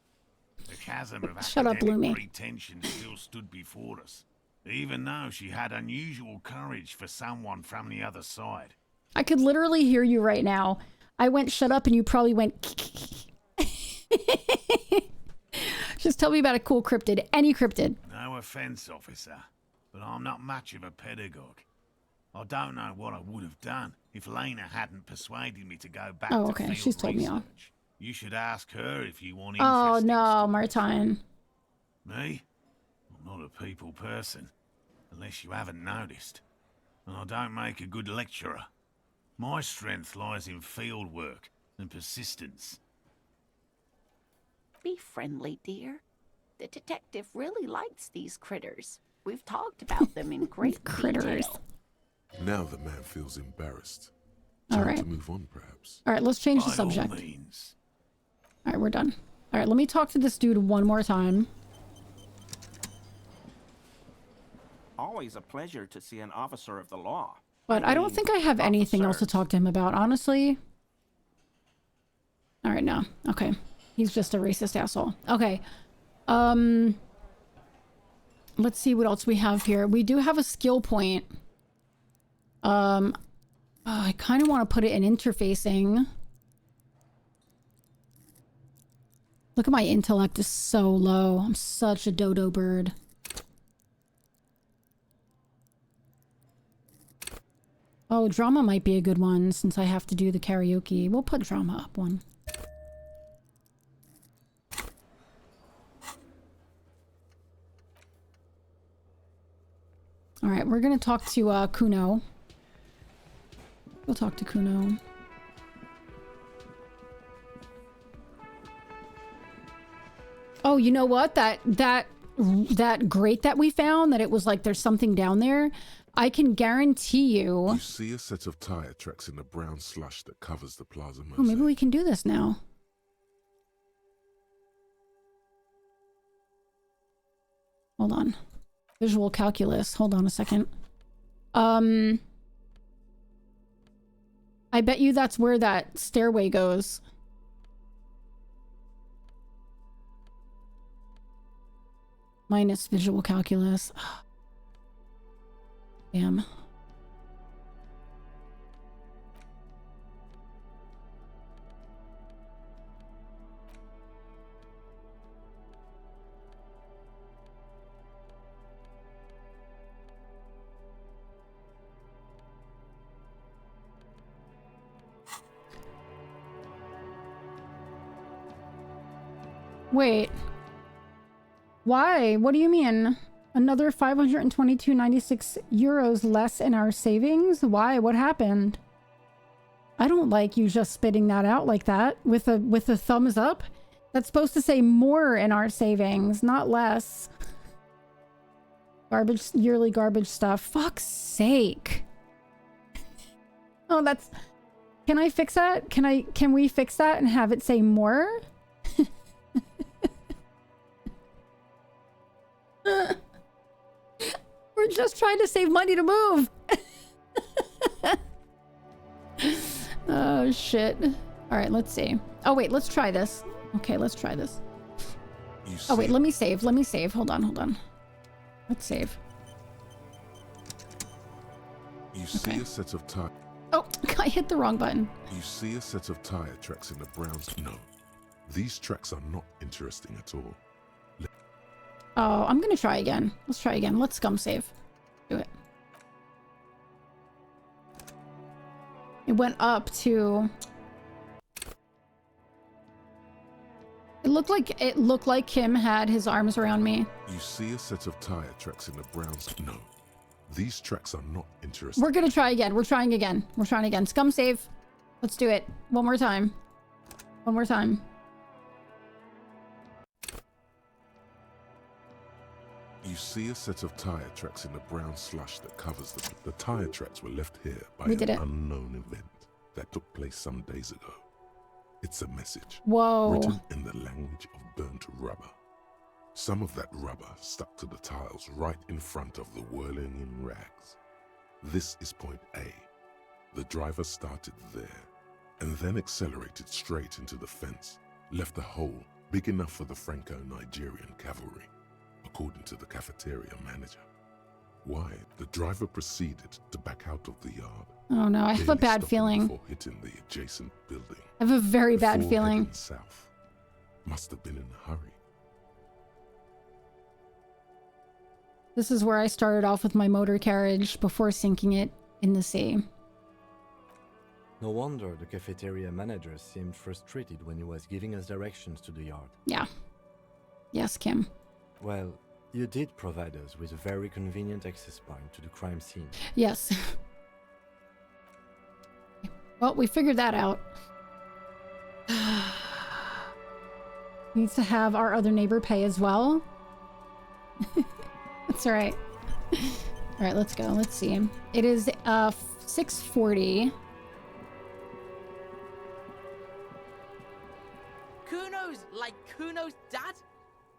P: The chasm of academic pretension still stood before us, even though she had unusual courage for someone from the other side.
U: I could literally hear you right now. I went shut up and you probably went Just tell me about a cool cryptid. Any cryptid.
P: No offense, officer, but I'm not much of a pedagogue. I don't know what I would have done if Lena hadn't persuaded me to go back to field
U: She's told
P: research.
U: me off.
P: You should ask her if you want
U: Oh no, Martine.
P: Me? I'm not a people person, unless you haven't noticed. And I don't make a good lecturer. My strength lies in field work, and persistence.
J: Be friendly, dear. The detective really likes these critters. We've talked about them in great detail.
K: Now the man feels embarrassed.
U: All
K: Time
U: right.
K: to move on, perhaps.
U: All right, let's change the
P: By all
U: subject.
P: means.
U: All right, we're done. All right, let me talk to this dude one more time.
D: Always a pleasure to see an officer of the law.
U: But I don't think I have anything else to talk to him about, honestly. All right, no. Okay. He's just a racist asshole. Okay. Let's see what else we have here. We do have a skill point. I kind of want to put it in interfacing. Look at my intellect is so low. I'm such a dodo bird. Oh, drama might be a good one since I have to do the karaoke. We'll put drama up one. All right, we're going to talk to Kuno. We'll talk to Kuno. Oh, you know what? That grate that we found, that it was like there's something down there. I can guarantee you.
K: You see a set of tire tracks in the brown slush that covers the plaza mosaic.
U: Oh, maybe we can do this now. Hold on. Visual calculus. Hold on a second. I bet you that's where that stairway goes. Minus visual calculus. Damn. Wait. Why? What do you mean? Another 522.96 euros less in our savings? Why? What happened? I don't like you just spitting that out like that with a thumbs up. That's supposed to say more in our savings, not less. Garbage, yearly garbage stuff. Fuck's sake. Oh, that's... Can I fix that? Can we fix that and have it say more? We're just trying to save money to move. Oh, shit. All right, let's see. Oh, wait, let's try this. Okay, let's try this. Oh, wait, let me save. Let me save. Hold on, hold on. Let's save.
K: You see a set of tire...
U: Oh, I hit the wrong button.
K: You see a set of tire tracks in the browns... No. These tracks are not interesting at all.
U: Oh, I'm gonna try again. Let's try again. Let's scum save. Do it. It went up to... It looked like Kim had his arms around me.
K: You see a set of tire tracks in the browns... No. These tracks are not interesting.
U: We're gonna try again. We're trying again. We're trying again. Scum save. Let's do it. One more time. One more time.
K: You see a set of tire tracks in the brown slush that covers them. The tire tracks were left here by
U: We
K: an
U: did it.
K: unknown event that took place some days ago. It's a message.
U: Whoa.
K: Written in the language of burnt rubber. Some of that rubber stuck to the tiles right in front of the whirling in rags. This is point A. The driver started there and then accelerated straight into the fence, left a hole big enough for the Franco-Nigerian cavalry, according to the cafeteria manager. Why? The driver proceeded to back out of the yard.
U: Oh no, I have a
K: barely
U: bad
K: stopping
U: feeling.
K: Before hitting the adjacent building.
U: I have a very bad
K: Before
U: feeling.
K: heading south. Must have been in a hurry.
U: This is where I started off with my motor carriage before sinking it in the sea.
I: No wonder the cafeteria manager seemed frustrated when he was giving us directions to the yard.
U: Yeah. Yes, Kim.
I: Well, you did provide us with a very convenient access point to the crime scene.
U: Yes. Well, we figured that out. Needs to have our other neighbor pay as well. That's all right. All right, let's go. Let's see. It is 6:40.
E: Kuno's like Kuno's dad.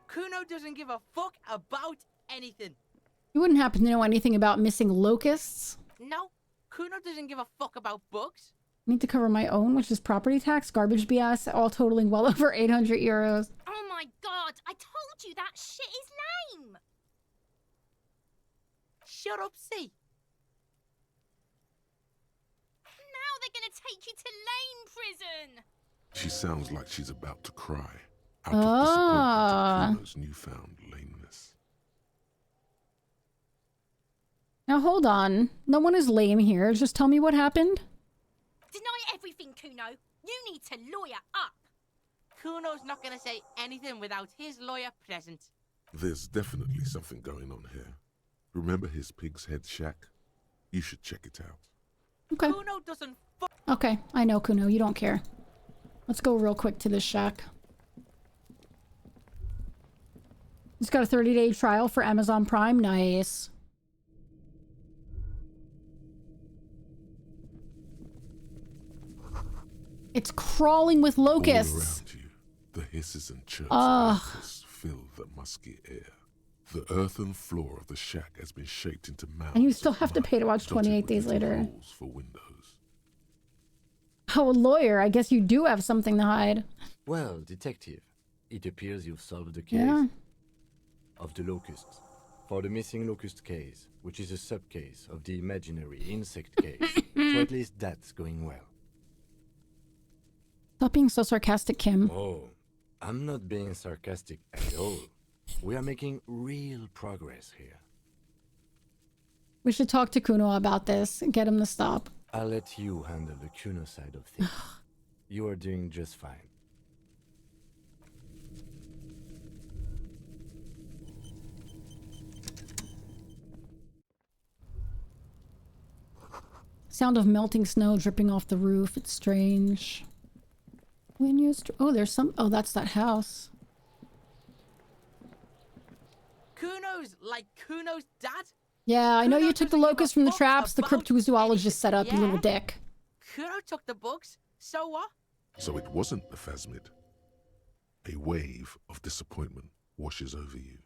E: Kuno doesn't give a fuck about anything.
U: You wouldn't happen to know anything about missing locusts?
E: No, Kuno doesn't give a fuck about bugs.
U: I need to cover my own, which is property tax, garbage BS, all totaling well over 800 euros.
M: Oh my god, I told you that shit is lame!
E: Shut up, see.
M: Now they're gonna take you to lame prison!
K: She sounds like she's about to cry out
U: Ah.
K: of disappointment at Kuno's newfound lameness.
U: Now hold on. No one is lame here. Just tell me what happened.
M: Deny everything, Kuno. You need to lawyer up.
E: Kuno's not gonna say anything without his lawyer present.
K: There's definitely something going on here. Remember his pig's head shack? You should check it out.
U: Okay.
E: Kuno doesn't
U: Okay, I know, Kuno. You don't care. Let's go real quick to this shack. It's got a 30-day trial for Amazon Prime. Nice. It's crawling with locusts.
K: All around you, the hisses and chirps
U: Ugh.
K: of locusts fill the musky air. The earthen floor of the shack has been shaped into mounds.
U: And you still have to pay to watch 28 Days Later.
K: Holes for windows.
U: Oh, a lawyer. I guess you do have something to hide.
I: Well, detective, it appears you've solved the case
U: Yeah.
I: of the locusts. For the missing locust case, which is a sub-case of the imaginary insect case. So at least that's going well.
U: Stop being so sarcastic, Kim.
I: Oh, I'm not being sarcastic at all. We are making real progress here.
U: We should talk to Kuno about this and get him to stop.
I: I'll let you handle the Kuno side of things. You are doing just fine.
U: Sound of melting snow dripping off the roof. It's strange. When you oh, there's some. Oh, that's that house.
E: Kuno's like Kuno's dad.
U: Yeah, I know you took the locust from the traps the
E: about
U: cryptozoologist set up, you
E: Yeah.
U: little dick.
E: Kuno took the bugs. So what?
K: So it wasn't the phasmid. A wave of disappointment washes over you.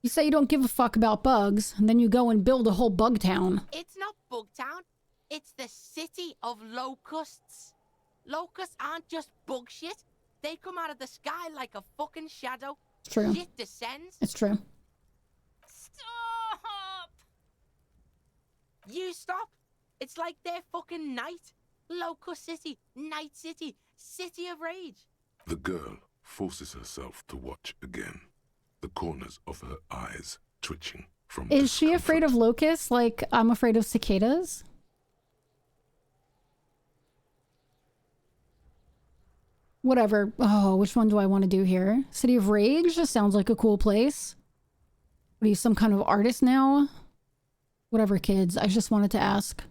U: You say you don't give a fuck about bugs, and then you go and build a whole bug town.
E: It's not Bugtown. It's the city of locusts. Locusts aren't just bug shit. They come out of the sky like a fucking shadow.
U: It's true.
E: Shit descends.
U: It's true.
E: Stop! You stop. It's like their fucking night. Locust City, Night City, City of Rage.
K: The girl forces herself to watch again, the corners of her eyes twitching from
U: Is she afraid of locusts like I'm afraid of cicadas? Whatever. Oh, which one do I want to do here? City of Rage? This sounds like a cool place. What are you, some kind of artist now? Whatever, kids. I just wanted to ask.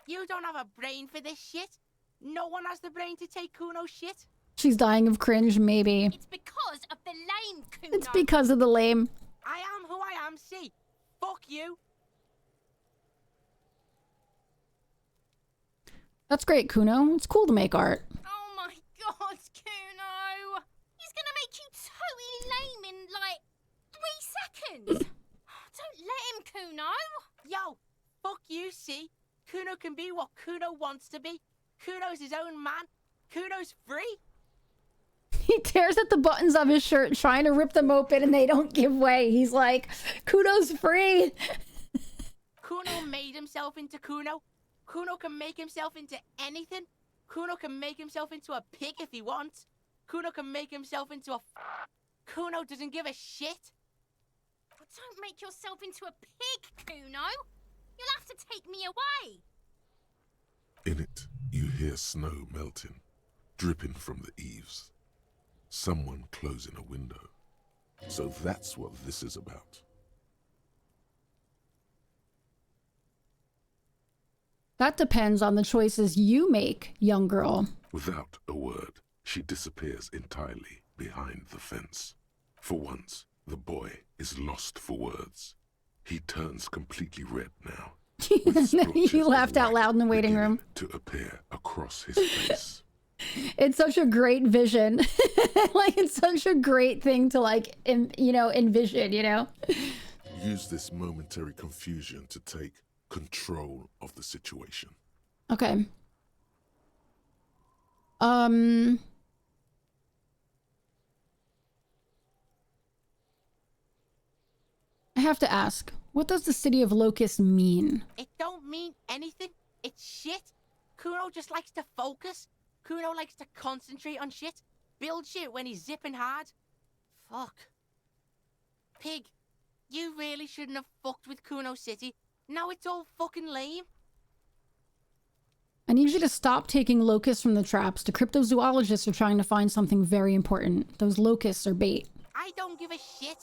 E: You don't have a brain for this shit. No one has the brain to take Kuno's shit.
U: She's dying of cringe, maybe.
M: It's because of the lame, Kuno.
U: It's because of the lame.
E: I am who I am, see. Fuck you.
U: That's great, Kuno. It's cool to make art.
M: Oh my god, Kuno! He's gonna make you totally lame in like 3 seconds. Don't let him, Kuno.
E: Yo, fuck you, see. Kuno can be what Kuno wants to be. Kuno's his own man. Kuno's free.
U: He tears at the buttons of his shirt, trying to rip them open, and they don't give way. He's like, Kuno's free.
E: Kuno made himself into Kuno. Kuno can make himself into anything. Kuno can make himself into a pig if he wants. Kuno can make himself into a... Kuno doesn't give a shit.
M: Don't make yourself into a pig, Kuno. You'll have to take me away.
K: In it, you hear snow melting, dripping from the eaves. Someone closing a window. So that's what this is about.
U: That depends on the choices you make, young girl.
K: Without a word, she disappears entirely behind the fence. For once, the boy is lost for words. He turns completely red now.
U: He laughed out loud in the waiting room.
K: To appear across his face.
U: It's such a great vision. Like, it's such a great thing to, like, envision, you know?
K: Use this momentary confusion to take control of the situation.
U: Okay. I have to ask, what does the city of Locust mean?
E: It don't mean anything. It's shit. Kuno just likes to focus. Kuno likes to concentrate on shit. Build shit when he's zipping hard. Fuck. Pig, you really shouldn't have fucked with Kuno City. Now it's all fucking lame.
U: I need you to stop taking locusts from the traps. The cryptozoologists are trying to find something very important. Those locusts are bait.
E: I don't give a shit.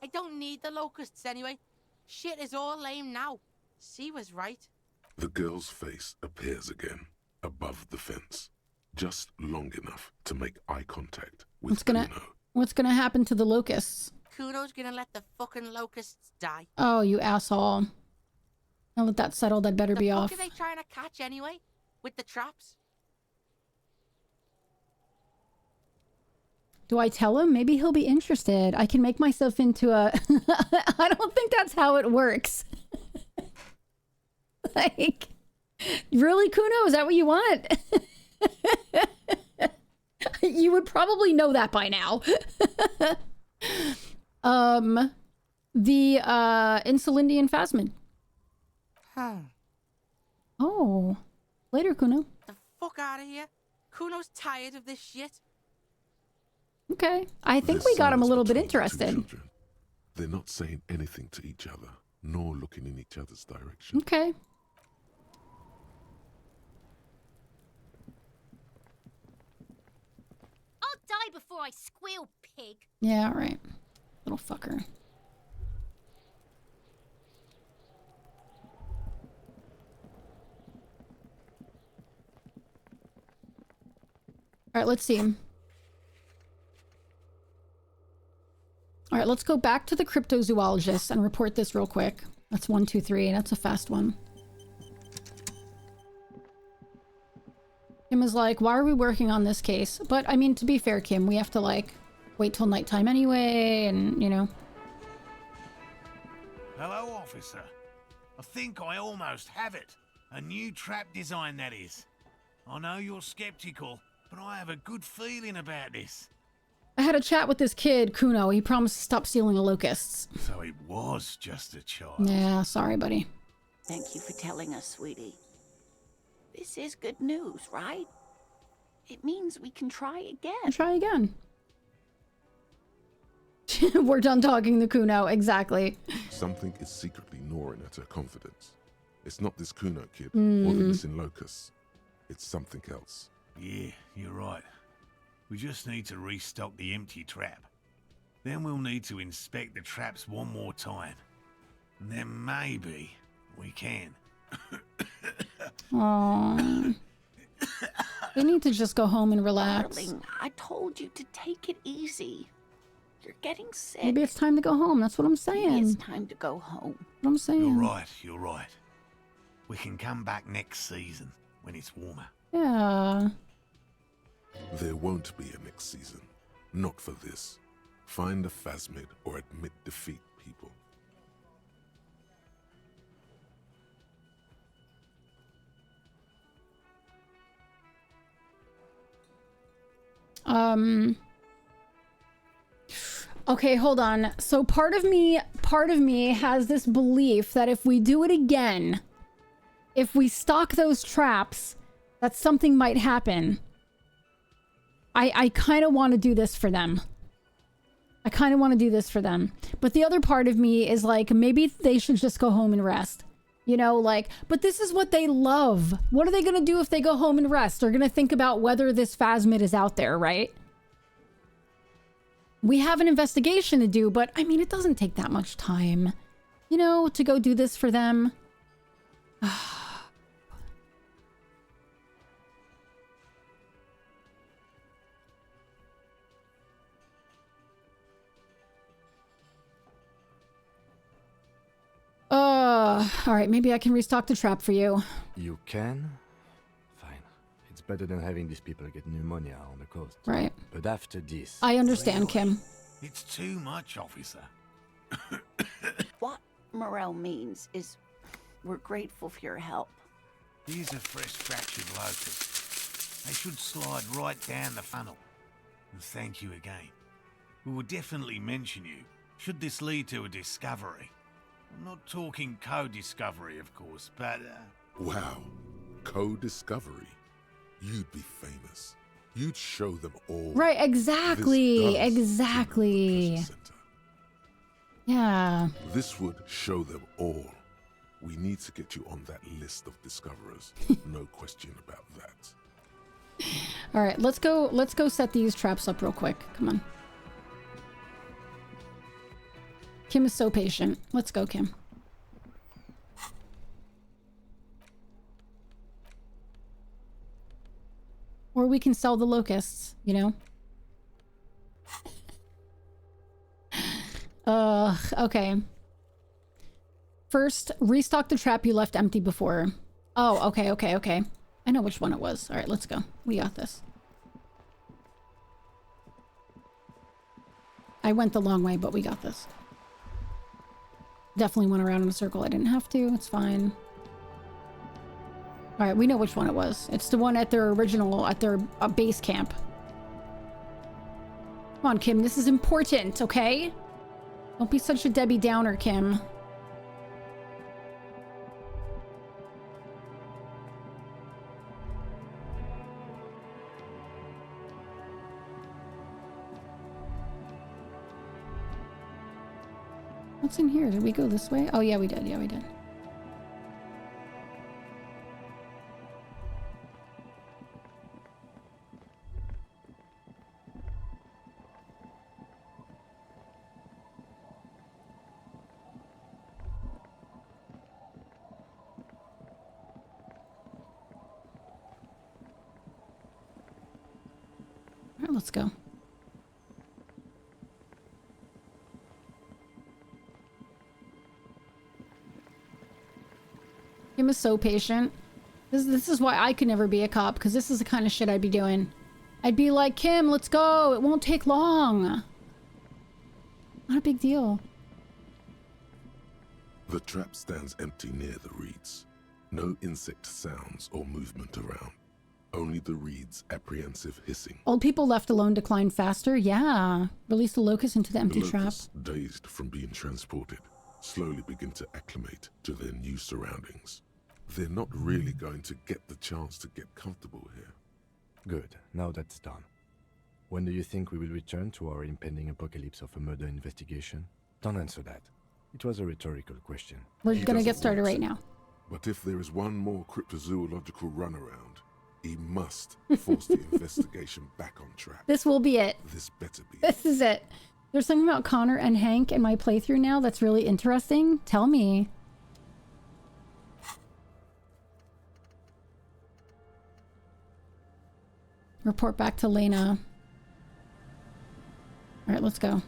E: I don't need the locusts anyway. Shit is all lame now. C was right.
K: The girl's face appears again, above the fence. Just long enough to make eye contact with Kuno.
U: What's gonna happen to the locusts?
E: Kuno's gonna let the fucking locusts die.
U: Oh, you asshole. Now let that settle, that better be off.
E: What are they trying to catch anyway? With the traps?
U: Do I tell him? Maybe he'll be interested. I can make myself into a... I don't think that's how it works. Like, really, Kuno? Is that what you want? You would probably know that by now. The Insulindian Phasmid. Oh. Later, Kuno.
E: The fuck out of here. Kuno's tired of this shit.
U: Okay. I think we got him a little bit interested.
K: They're not saying anything to each other, nor looking in each other's direction.
U: Okay.
M: I'll die before I squeal, pig.
U: Yeah, all right. Little fucker. All right, let's see him. All right, let's go back to the cryptozoologist and report this real quick. That's 1, 2, 3. That's a fast one. Kim is like, why are we working on this case? But, I mean, to be fair, Kim, we have to, like, wait till nighttime anyway, and, you know.
P: Hello, officer. I think I almost have it. A new trap design, that is. I know you're skeptical, but I have a good feeling about this.
U: I had a chat with this kid, Kuno. He promised to stop stealing the locusts.
P: So it was just a child.
U: Yeah, sorry, buddy.
J: Thank you for telling us, sweetie. This is good news, right? It means we can try again.
U: Try again. We're done talking to Kuno, exactly.
K: Something is secretly gnawing at her confidence. It's not this Kuno kid or the missing locusts. It's something else.
P: Yeah, you're right. We just need to restock the empty trap. Then we'll need to inspect the traps one more time. And then maybe we can.
U: Aww. We need to just go home and relax.
J: Darling, I told you to take it easy. You're getting sick.
U: Maybe it's time to go home. That's what I'm saying.
J: It's time to go home.
U: What I'm saying.
P: You're right. We can come back next season when it's warmer.
U: Yeah.
K: There won't be a next season. Not for this. Find a Phasmid or admit defeat, people.
U: Okay, hold on. So part of me has this belief that if we do it again, if we stock those traps, that something might happen. I kind of want to do this for them. But the other part of me is like, maybe they should just go home and rest. You know, like, but this is what they love. What are they going to do if they go home and rest? They're going to think about whether this Phasmid is out there, right? We have an investigation to do, but I mean, it doesn't take that much time, you know, to go do this for them. Alright, maybe I can restock the trap for you.
I: You can? Fine. It's better than having these people get pneumonia on the coast.
U: Right.
I: But after this...
U: I understand, Kim.
P: It's too much, officer.
J: What Morel means is we're grateful for your help.
P: These are fresh fractured locusts. They should slide right down the funnel. And thank you again. We will definitely mention you, should this lead to a discovery. I'm not talking co-discovery, of course, but...
K: Wow. Co-discovery. You'd be famous. You'd show them all.
U: Right, exactly.
K: This does
U: Exactly. Yeah.
K: This would show them all. We need to get you on that list of discoverers. No question about that.
U: All right, let's go set these traps up real quick. Come on. Kim is so patient. Let's go, Kim. Or we can sell the locusts, you know? Okay. First, restock the trap you left empty before. Oh, okay. I know which one it was. All right, let's go. We got this. I went the long way, but we got this. Definitely went around in a circle. I didn't have to. It's fine. All right, we know which one it was. It's the one at their original, at their base camp. Come on, Kim. This is important, okay? Don't be such a Debbie Downer, Kim. What's in here? Did we go this way? Oh, yeah, we did. Yeah, we did. All right, let's go. Kim is so patient. This is why I could never be a cop, because this is the kind of shit I'd be doing. I'd be like, Kim, let's go. It won't take long. Not a big deal.
K: The trap stands empty near the reeds. No insect sounds or movement around. Only the reeds' apprehensive hissing.
U: Old people left alone decline faster? Yeah. Release the locust into the empty trap.
K: Locusts, dazed from being transported, slowly begin to acclimate to their new surroundings. They're not really going to get the chance to get comfortable here.
I: Good. Now that's done. When do you think we will return to our impending apocalypse of a murder investigation? Don't answer that. It was a rhetorical question.
U: We're gonna get started right now.
K: But if there is one more cryptozoological runaround, he must force the investigation back on track.
U: This will be it.
K: This better be.
U: This is it. There's something about Connor and Hank in my playthrough now that's really interesting. Tell me. Report back to Lena. All right, let's go.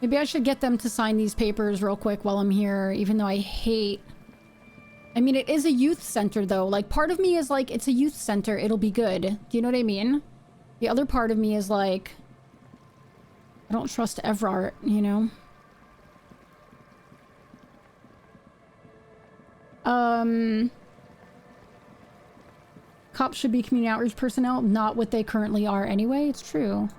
U: Maybe I should get them to sign these papers real quick while I'm here, even though I hate... I mean, it is a youth center, though. Like, part of me is like, it's a youth center, it'll be good. Do you know what I mean? The other part of me is like... I don't trust Evrart, you know? Cops should be community outreach personnel, not what they currently are anyway. It's true.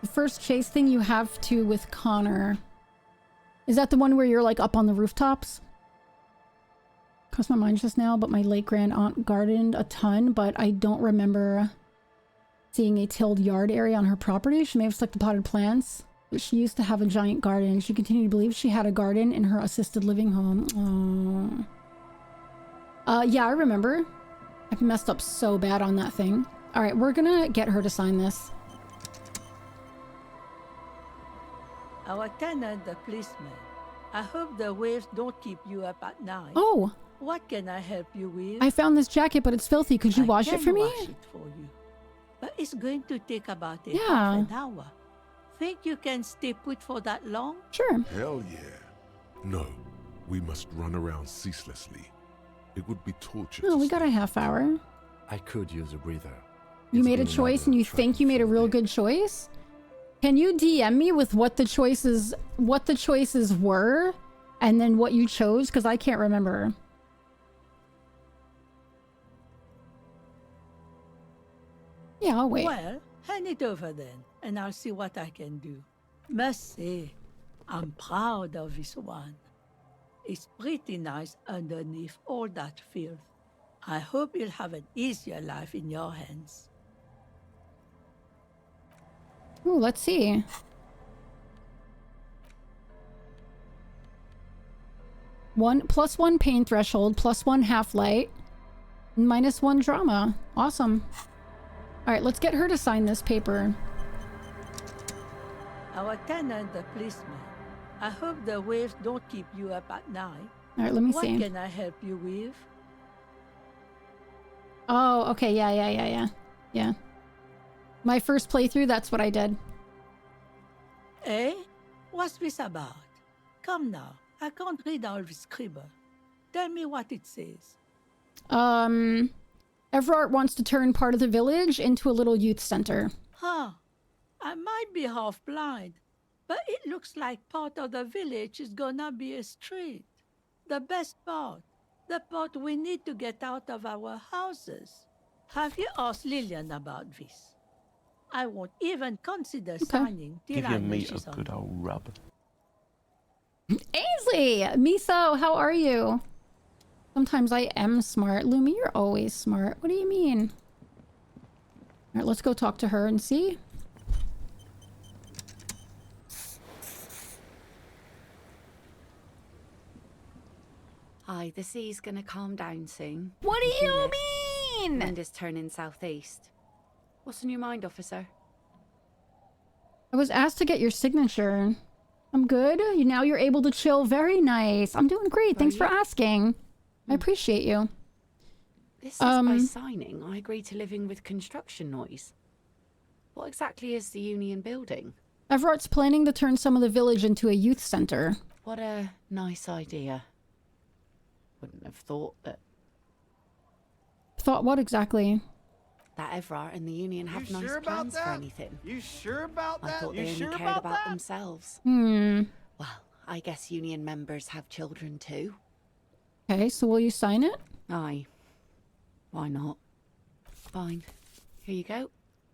U: The first chase thing you have to with Connor. Is that the one where you're like up on the rooftops? Crossed my mind just now, but my late grand aunt gardened a ton, but I don't remember seeing a tilled yard area on her property. She may have stuck to potted plants, but she used to have a giant garden. She continued to believe she had a garden in her assisted living home. Oh. Yeah, I remember. I messed up so bad on that thing. All right, we're gonna get her to sign this.
F: Our tenant, the policeman. I hope the waves don't keep you up at night.
U: Oh.
F: What can I help you with?
U: I found this jacket, but it's filthy. Could you wash it for me?
F: Wash it for you. But it's going to take about half an hour. Think you can stay put for that long?
U: Sure.
K: Hell yeah. No, we must run around ceaselessly. It would be torture.
U: Oh, we got a half hour.
I: I could use a breather.
U: You made a choice and you think you made a real good choice? Can you DM me with what the choices were and then what you chose? Because I can't remember. Yeah, I'll wait.
F: Well, hand it over then, and I'll see what I can do. Must say, I'm proud of this one. It's pretty nice underneath all that filth. I hope you'll have an easier life in your hands.
U: Ooh, let's see. +1 pain threshold, +1 half light, -1 drama. Awesome. All right, let's get her to sign this paper.
F: Our tenant, the policeman. I hope the waves don't keep you up at night.
U: All right, let me see.
F: What can I help you with?
U: Oh, okay. Yeah. My first playthrough, that's what I did.
F: Eh? What's this about? Come now. I can't read all this scribble. Tell me what it says.
U: Everard wants to turn part of the village into a little youth center.
F: Huh. I might be half blind, but it looks like part of the village is gonna be a street. The best part. The part we need to get out of our houses. Have you asked Lillian about this? I won't even consider signing till I know she's on.
D: good old rub.
U: Ainsley! Miso, how are you? Sometimes I am smart. Lumi, you're always smart. What do you mean? All right, let's go talk to her and see.
W: Hi, the sea's gonna calm down soon.
U: What do you mean?
W: Wind is turning southeast. What's on your mind, officer?
U: I was asked to get your signature. I'm good. Now you're able to chill. Very nice. I'm doing great. Thanks for asking. I appreciate you.
W: This says by signing, I agree to living with construction noise. What exactly is the Union building?
U: Everart's planning to turn some of the village into a youth center.
W: What a nice idea. Wouldn't have thought that...
U: Thought what exactly?
W: That Everard and the Union have nice plans for anything.
N: You sure about that?
W: I thought they only cared about themselves.
U: Hmm.
W: Well, I guess Union members have children too.
U: Okay, so will you sign it?
W: Aye. Why not? Fine. Here you go.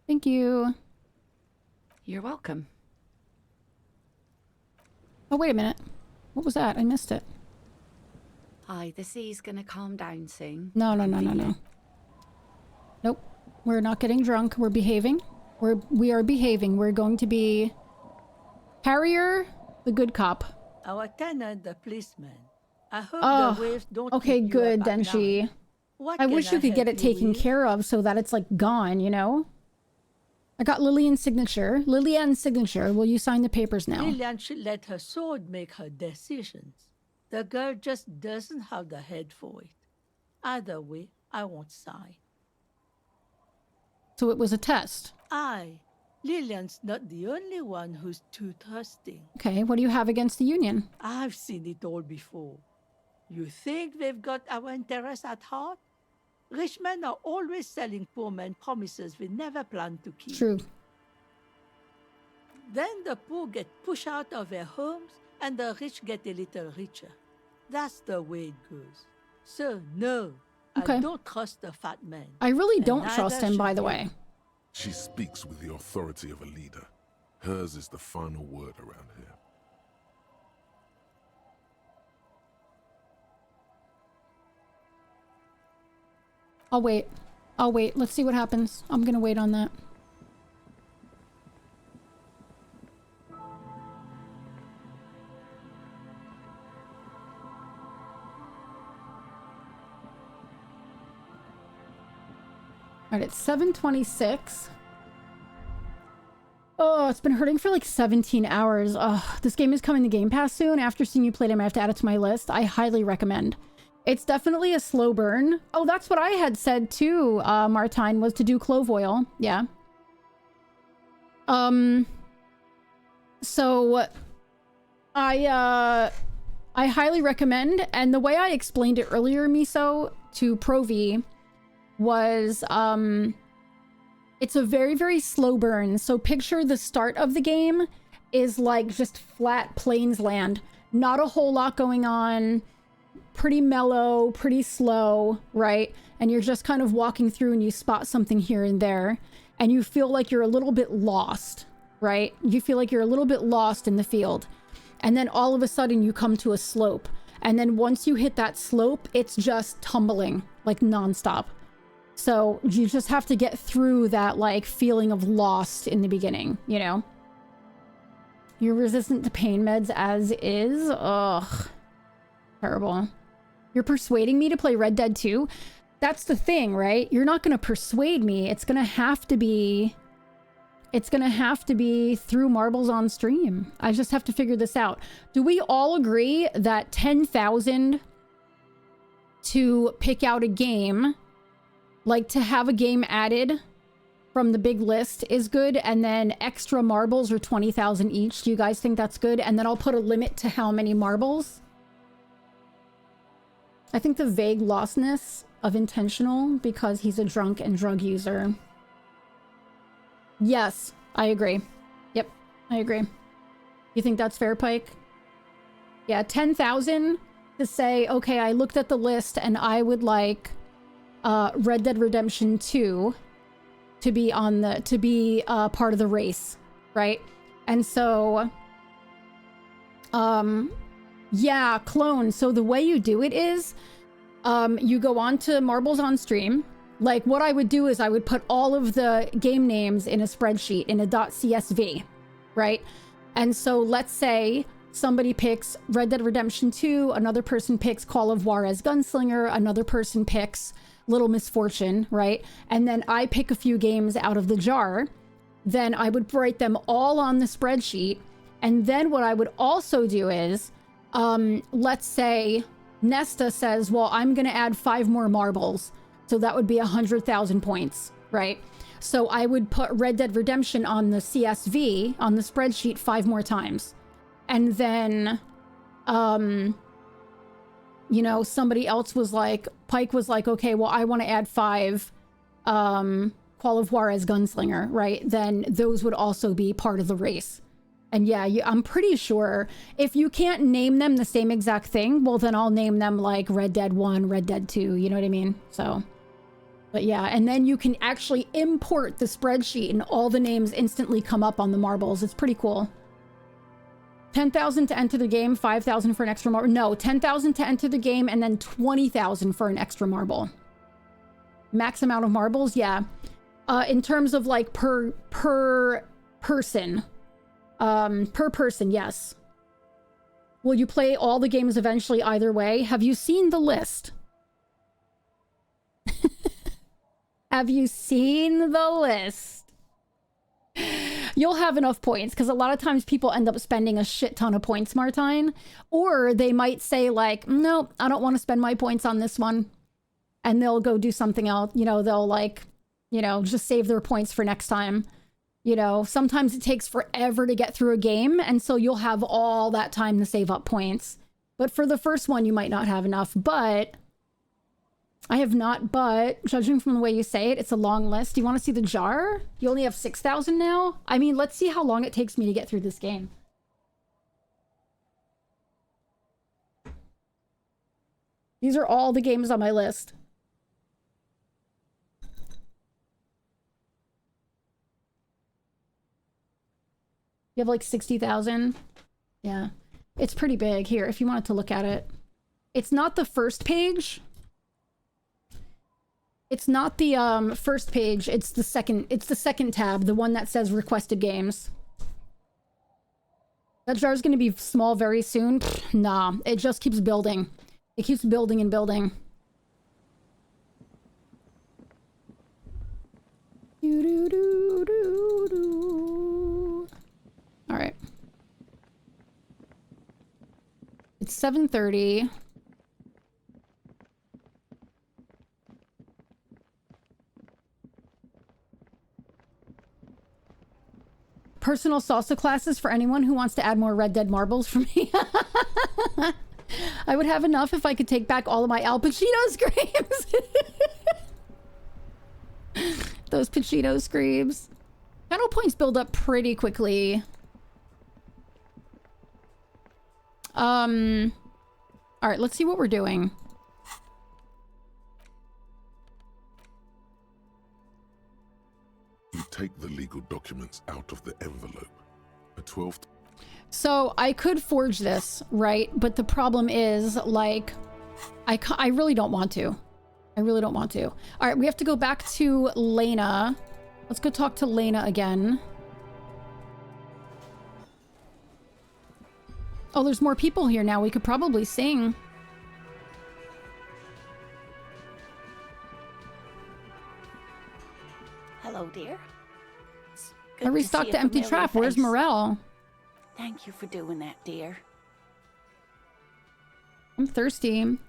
U: Thank you.
W: You're welcome.
U: Oh, wait a minute. What was that? I missed it.
W: Hi, the sea's gonna calm down soon.
U: No. Nope. We're not getting drunk. We're behaving. We are behaving. We're going to be Harrier, the good cop.
F: Our tenant, the policeman. I hope the waves don't
U: okay,
F: keep
U: good,
F: you up at
U: Denshi.
F: night. What
U: I
F: can
U: wish you could get
F: help
U: it taken
F: with?
U: care of so that it's like gone, you know? I got Lillian's signature. Will you sign the papers now?
F: Lillian should let her sword make her decisions. The girl just doesn't have the head for it. Either way, I won't sign.
U: So it was a test.
F: Aye. Lillian's not the only one who's too trusting.
U: Okay, what do you have against the Union?
F: I've seen it all before. You think they've got our interests at heart? Rich men are always selling poor men promises we never planned to keep.
U: True.
F: Then the poor get pushed out of their homes and the rich get a little richer. That's the way it goes. So, no,
U: Okay.
F: I don't trust the fat man.
U: I really
F: And
U: don't trust
F: neither
U: him, by
F: should
U: the
F: you.
U: way.
K: She speaks with the authority of a leader. Hers is the final word around here.
U: I'll wait. Let's see what happens. I'm gonna wait on that. All right, it's 7:26. Oh, it's been hurting for like 17 hours. Oh, this game is coming to Game Pass soon. After seeing you play it, I have to add it to my list. I highly recommend. It's definitely a slow burn. Oh, that's what I had said too, Martine, was to do clove oil. Yeah. So I highly recommend, and the way I explained it earlier, Miso, to Provi was, it's a very, very slow burn. So picture the start of the game is like just flat plains land. Not a whole lot going on. Pretty mellow, pretty slow, right? And you're just kind of walking through and you spot something here and there. And you feel like you're a little bit lost, right? You feel like you're a little bit lost in the field. And then all of a sudden you come to a slope. And then once you hit that slope, it's just tumbling like nonstop. So you just have to get through that like feeling of lost in the beginning, you know? You're resistant to pain meds as is? Ugh. Terrible. You're persuading me to play Red Dead 2? That's the thing, right? You're not going to persuade me. It's going to have to be through marbles on stream. I just have to figure this out. Do we all agree that 10,000 to pick out a game, like to have a game added from the big list is good, and then extra marbles are 20,000 each? Do you guys think that's good? And then I'll put a limit to how many marbles. I think the vague lostness of intentional because he's a drunk and drug user. Yes, I agree. Yep, I agree. You think that's fair, Pike? Yeah, 10,000 to say, okay, I looked at the list and I would like Red Dead Redemption 2 to be on the, to be part of the race, right? And so, yeah, clone. So the way you do it is, you go on to Marbles on Stream. Like what I would do is I would put all of the game names in a spreadsheet in a .csv, right? And so let's say somebody picks Red Dead Redemption 2, another person picks Call of Juarez Gunslinger, another person picks Little Misfortune, right? And then I pick a few games out of the jar. Then I would write them all on the spreadsheet. And then what I would also do is, let's say Nesta says, well, I'm going to add 5 more marbles. So that would be 100,000 points, right? So I would put Red Dead Redemption on the CSV, on the spreadsheet 5 more times. And then, you know, somebody else was like, Pike was like, okay, well, I want to add 5 Call of Juarez Gunslinger, right? Then those would also be part of the race. And yeah, I'm pretty sure if you can't name them the same exact thing, well, then I'll name them like Red Dead 1, Red Dead 2, you know what I mean? So, but yeah, and then you can actually import the spreadsheet and all the names instantly come up on the marbles. It's pretty cool. 10,000 to enter the game, 5,000 for an extra marble. No, 10,000 to enter the game and then 20,000 for an extra marble. Max amount of marbles, yeah. In terms of like per person. Per person, yes. Will you play all the games eventually either way? Have you seen the list? Have you seen the list? You'll have enough points because a lot of times people end up spending a shit ton of points, Martine. Or they might say like, no, I don't want to spend my points on this one. And they'll go do something else. You know, they'll like, you know, just save their points for next time. You know, sometimes it takes forever to get through a game, and so you'll have all that time to save up points. But for the first one, you might not have enough, but I have not, but judging from the way you say it, it's a long list. Do you want to see the jar? You only have 6,000 now? I mean, let's see how long it takes me to get through this game. These are all the games on my list. You have like 60,000. Yeah. It's pretty big. Here, if you wanted to look at it. It's not the first page. It's not the first page. It's the second tab, the one that says requested games. That jar's gonna be small very soon. Nah, it just keeps building. It keeps building and building. Do, do, do, do, do. It's 7:30. Personal salsa classes for anyone who wants to add more Red Dead marbles for me. I would have enough if I could take back all of my Al Pacino screams. Those Pacino screams. Channel points build up pretty quickly. All right, let's see what we're doing.
K: You take the legal documents out of the envelope. A 12th.
U: So I could forge this, right? But the problem is, like, I really don't want to. I really don't want to. All right, we have to go back to Lena. Let's go talk to Lena again. Oh, there's more people here now. We could probably sing.
J: Hello, dear.
U: I restocked the empty trap. Where's Morel?
J: Thank you for doing that, dear.
U: I'm thirsty. I'm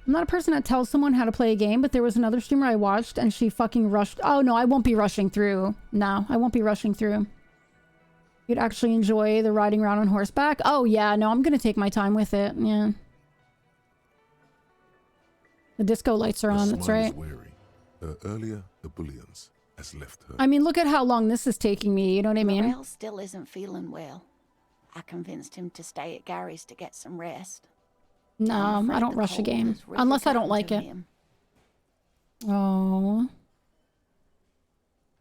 U: not a person that tells someone how to play a game, but there was another streamer I watched and she fucking rushed. Oh, no, I won't be rushing through. No, I won't be rushing through. You'd actually enjoy the riding around on horseback? Oh, yeah, no, I'm going to take my time with it. Yeah. The disco lights are on, that's right.
K: Earlier, the bullions has left her.
U: I mean, look at how long this is taking me, you know what I mean?
J: Morel still isn't feeling well. I convinced him to stay at Gary's to get some rest.
U: No, I don't rush a game. Unless I don't like it. Oh.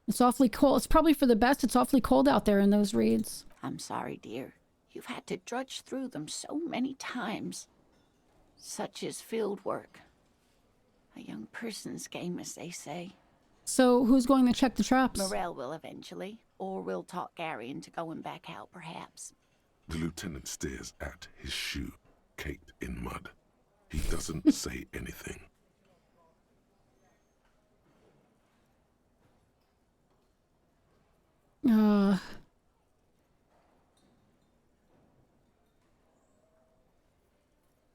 U: It's awfully cold. It's probably for the best. It's awfully cold out there in those reeds.
J: I'm sorry, dear. You've had to drudge through them so many times. Such is field work. A young person's game, as they say.
U: So, who's going to check the traps?
J: Morel will eventually. Or we'll talk Gary into going back out, perhaps.
K: The lieutenant stares at his shoe, caked in mud. He doesn't say anything.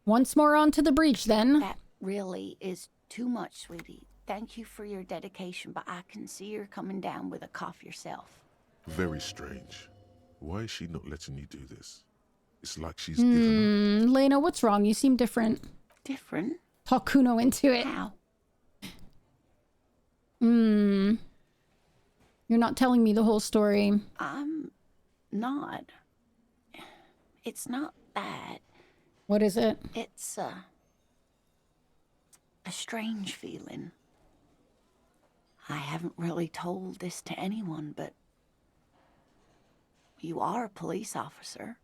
U: Once more onto the breach, then.
J: That really is too much, sweetie. Thank you for your dedication, but I can see you're coming down with a cough yourself.
K: Very strange. Why is she not letting you do this? It's like she's given up.
U: Lena, what's wrong? You seem different.
J: Different?
U: Talk Kuno into it.
J: How?
U: You're not telling me the whole story.
J: I'm not. It's not that.
U: What is it?
J: It's a strange feeling. I haven't really told this to anyone, but you are a police officer.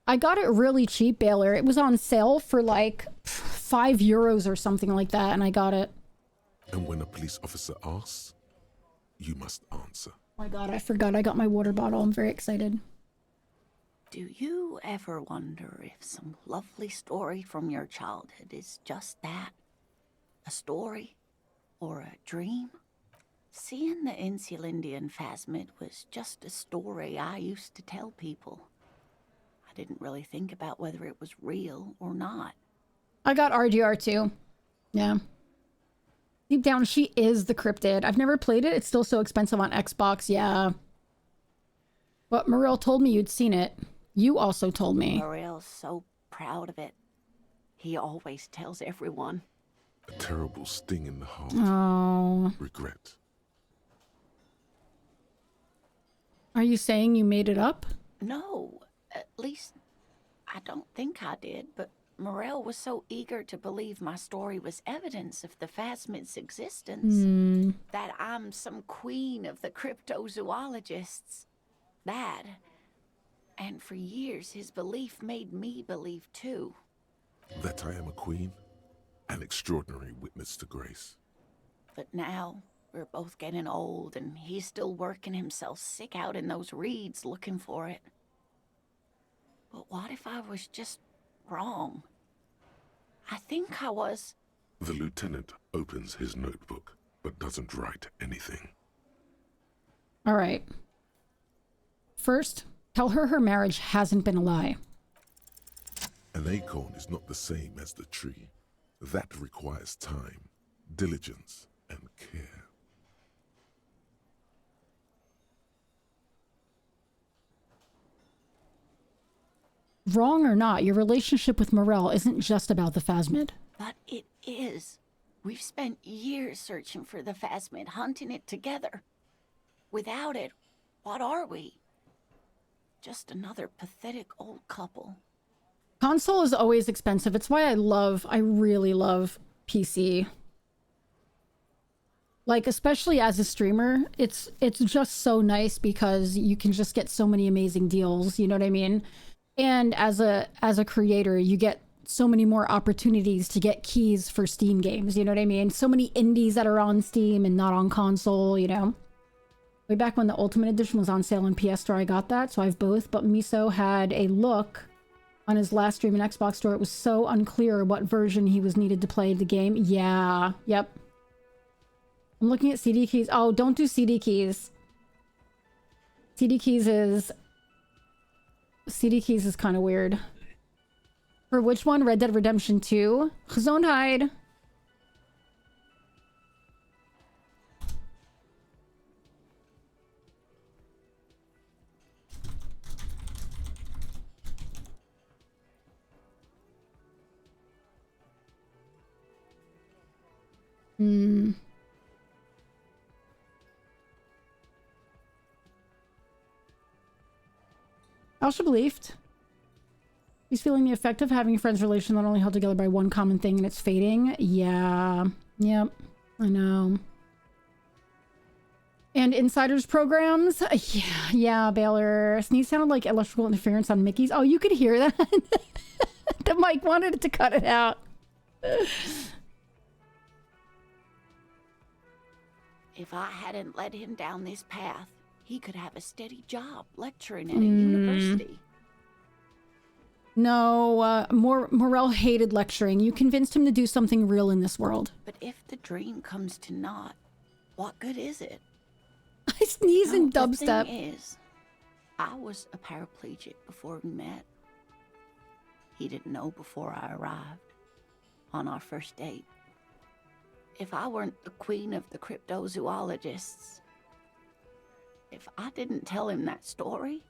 U: I got it really cheap, Baylor. It was on sale for like €5 or something like that, and I got it.
K: And when a police officer asks, you must answer.
U: Oh my god, I forgot I got my water bottle. I'm very excited.
J: Do you ever wonder if some lovely story from your childhood is just that? A story? Or a dream? Seeing the Insulindian phasmid was just a story I used to tell people. I didn't really think about whether it was real or not.
U: I got RDR too. Yeah. Deep down, she is the cryptid. I've never played it. It's still so expensive on Xbox. Yeah. But Morel told me you'd seen it. You also told me.
J: Morel's so proud of it. He always tells everyone.
K: A terrible sting in the heart.
U: Oh.
K: Regret.
U: Are you saying you made it up?
J: No. At least, I don't think I did, but Morel was so eager to believe my story was evidence of the phasmid's existence that I'm some queen of the cryptozoologists. That, and for years his belief made me believe too.
K: That I am a queen? An extraordinary witness to grace.
J: But now, we're both getting old and he's still working himself sick out in those reeds looking for it. But what if I was just wrong? I think I was.
K: The lieutenant opens his notebook, but doesn't write anything.
U: All right. First, tell her marriage hasn't been a lie.
K: An acorn is not the same as the tree. That requires time, diligence, and care.
U: Wrong or not, your relationship with Morel isn't just about the Phasmid.
J: But it is. We've spent years searching for the Phasmid, hunting it together. Without it, what are we? Just another pathetic old couple.
U: Console is always expensive. It's why I really love PC. Like, especially as a streamer, it's just so nice because you can just get so many amazing deals, you know what I mean? And as a creator, you get so many more opportunities to get keys for Steam games, you know what I mean? So many indies that are on Steam and not on console, you know? Way back when the Ultimate Edition was on sale in PS Store, I got that, so I have both. But Miso had a look on his last stream in Xbox Store. It was so unclear what version he was needed to play the game. Yeah, yep. I'm looking at CD keys. Oh, don't do CD keys. CD keys is kind of weird. For which one? Red Dead Redemption 2? Gezondheid. Alsha he's feeling the effect of having a friend's relation not only held together by one common thing and it's fading. Yeah. Yep. I know. And insiders programs. Yeah, Baylor. Sneeze sounded like electrical interference on Mickey's. Oh, you could hear that? The mic wanted it to cut it out.
J: If I hadn't led him down this path, he could have a steady job lecturing at a university.
U: No, Morel hated lecturing. You convinced him to do something real in this world.
J: But if the dream comes to naught, what good is it?
U: I sneeze in dubstep.
J: The thing is, I was a paraplegic before we met. He didn't know before I arrived. On our first date. If I weren't the queen of the cryptozoologists, if I didn't tell him that story...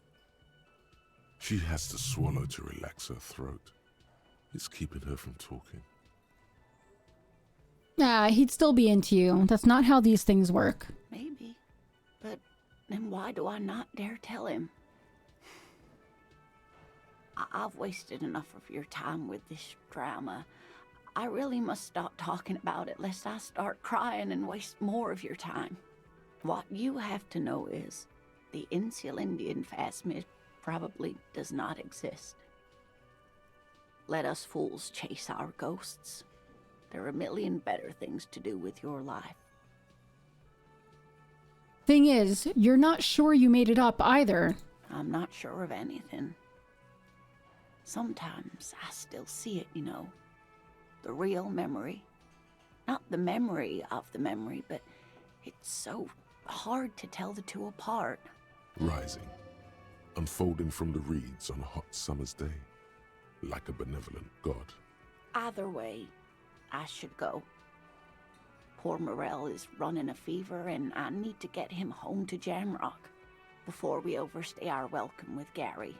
K: She has to swallow to relax her throat. It's keeping her from talking.
U: Yeah, he'd still be into you. That's not how these things work.
J: Maybe. But then why do I not dare tell him? I've wasted enough of your time with this drama. I really must stop talking about it lest I start crying and waste more of your time. What you have to know is the Insulindian Phasmid probably does not exist. Let us fools chase our ghosts. There are a million better things to do with your life.
U: Thing is, you're not sure you made it up either.
J: I'm not sure of anything. Sometimes I still see it, you know. The real memory. Not the memory of the memory, but it's so hard to tell the two apart.
K: Rising, unfolding from the reeds on a hot summer's day, like a benevolent god.
J: Either way, I should go. Poor Morel is running a fever, and I need to get him home to Jamrock before we overstay our welcome with Gary.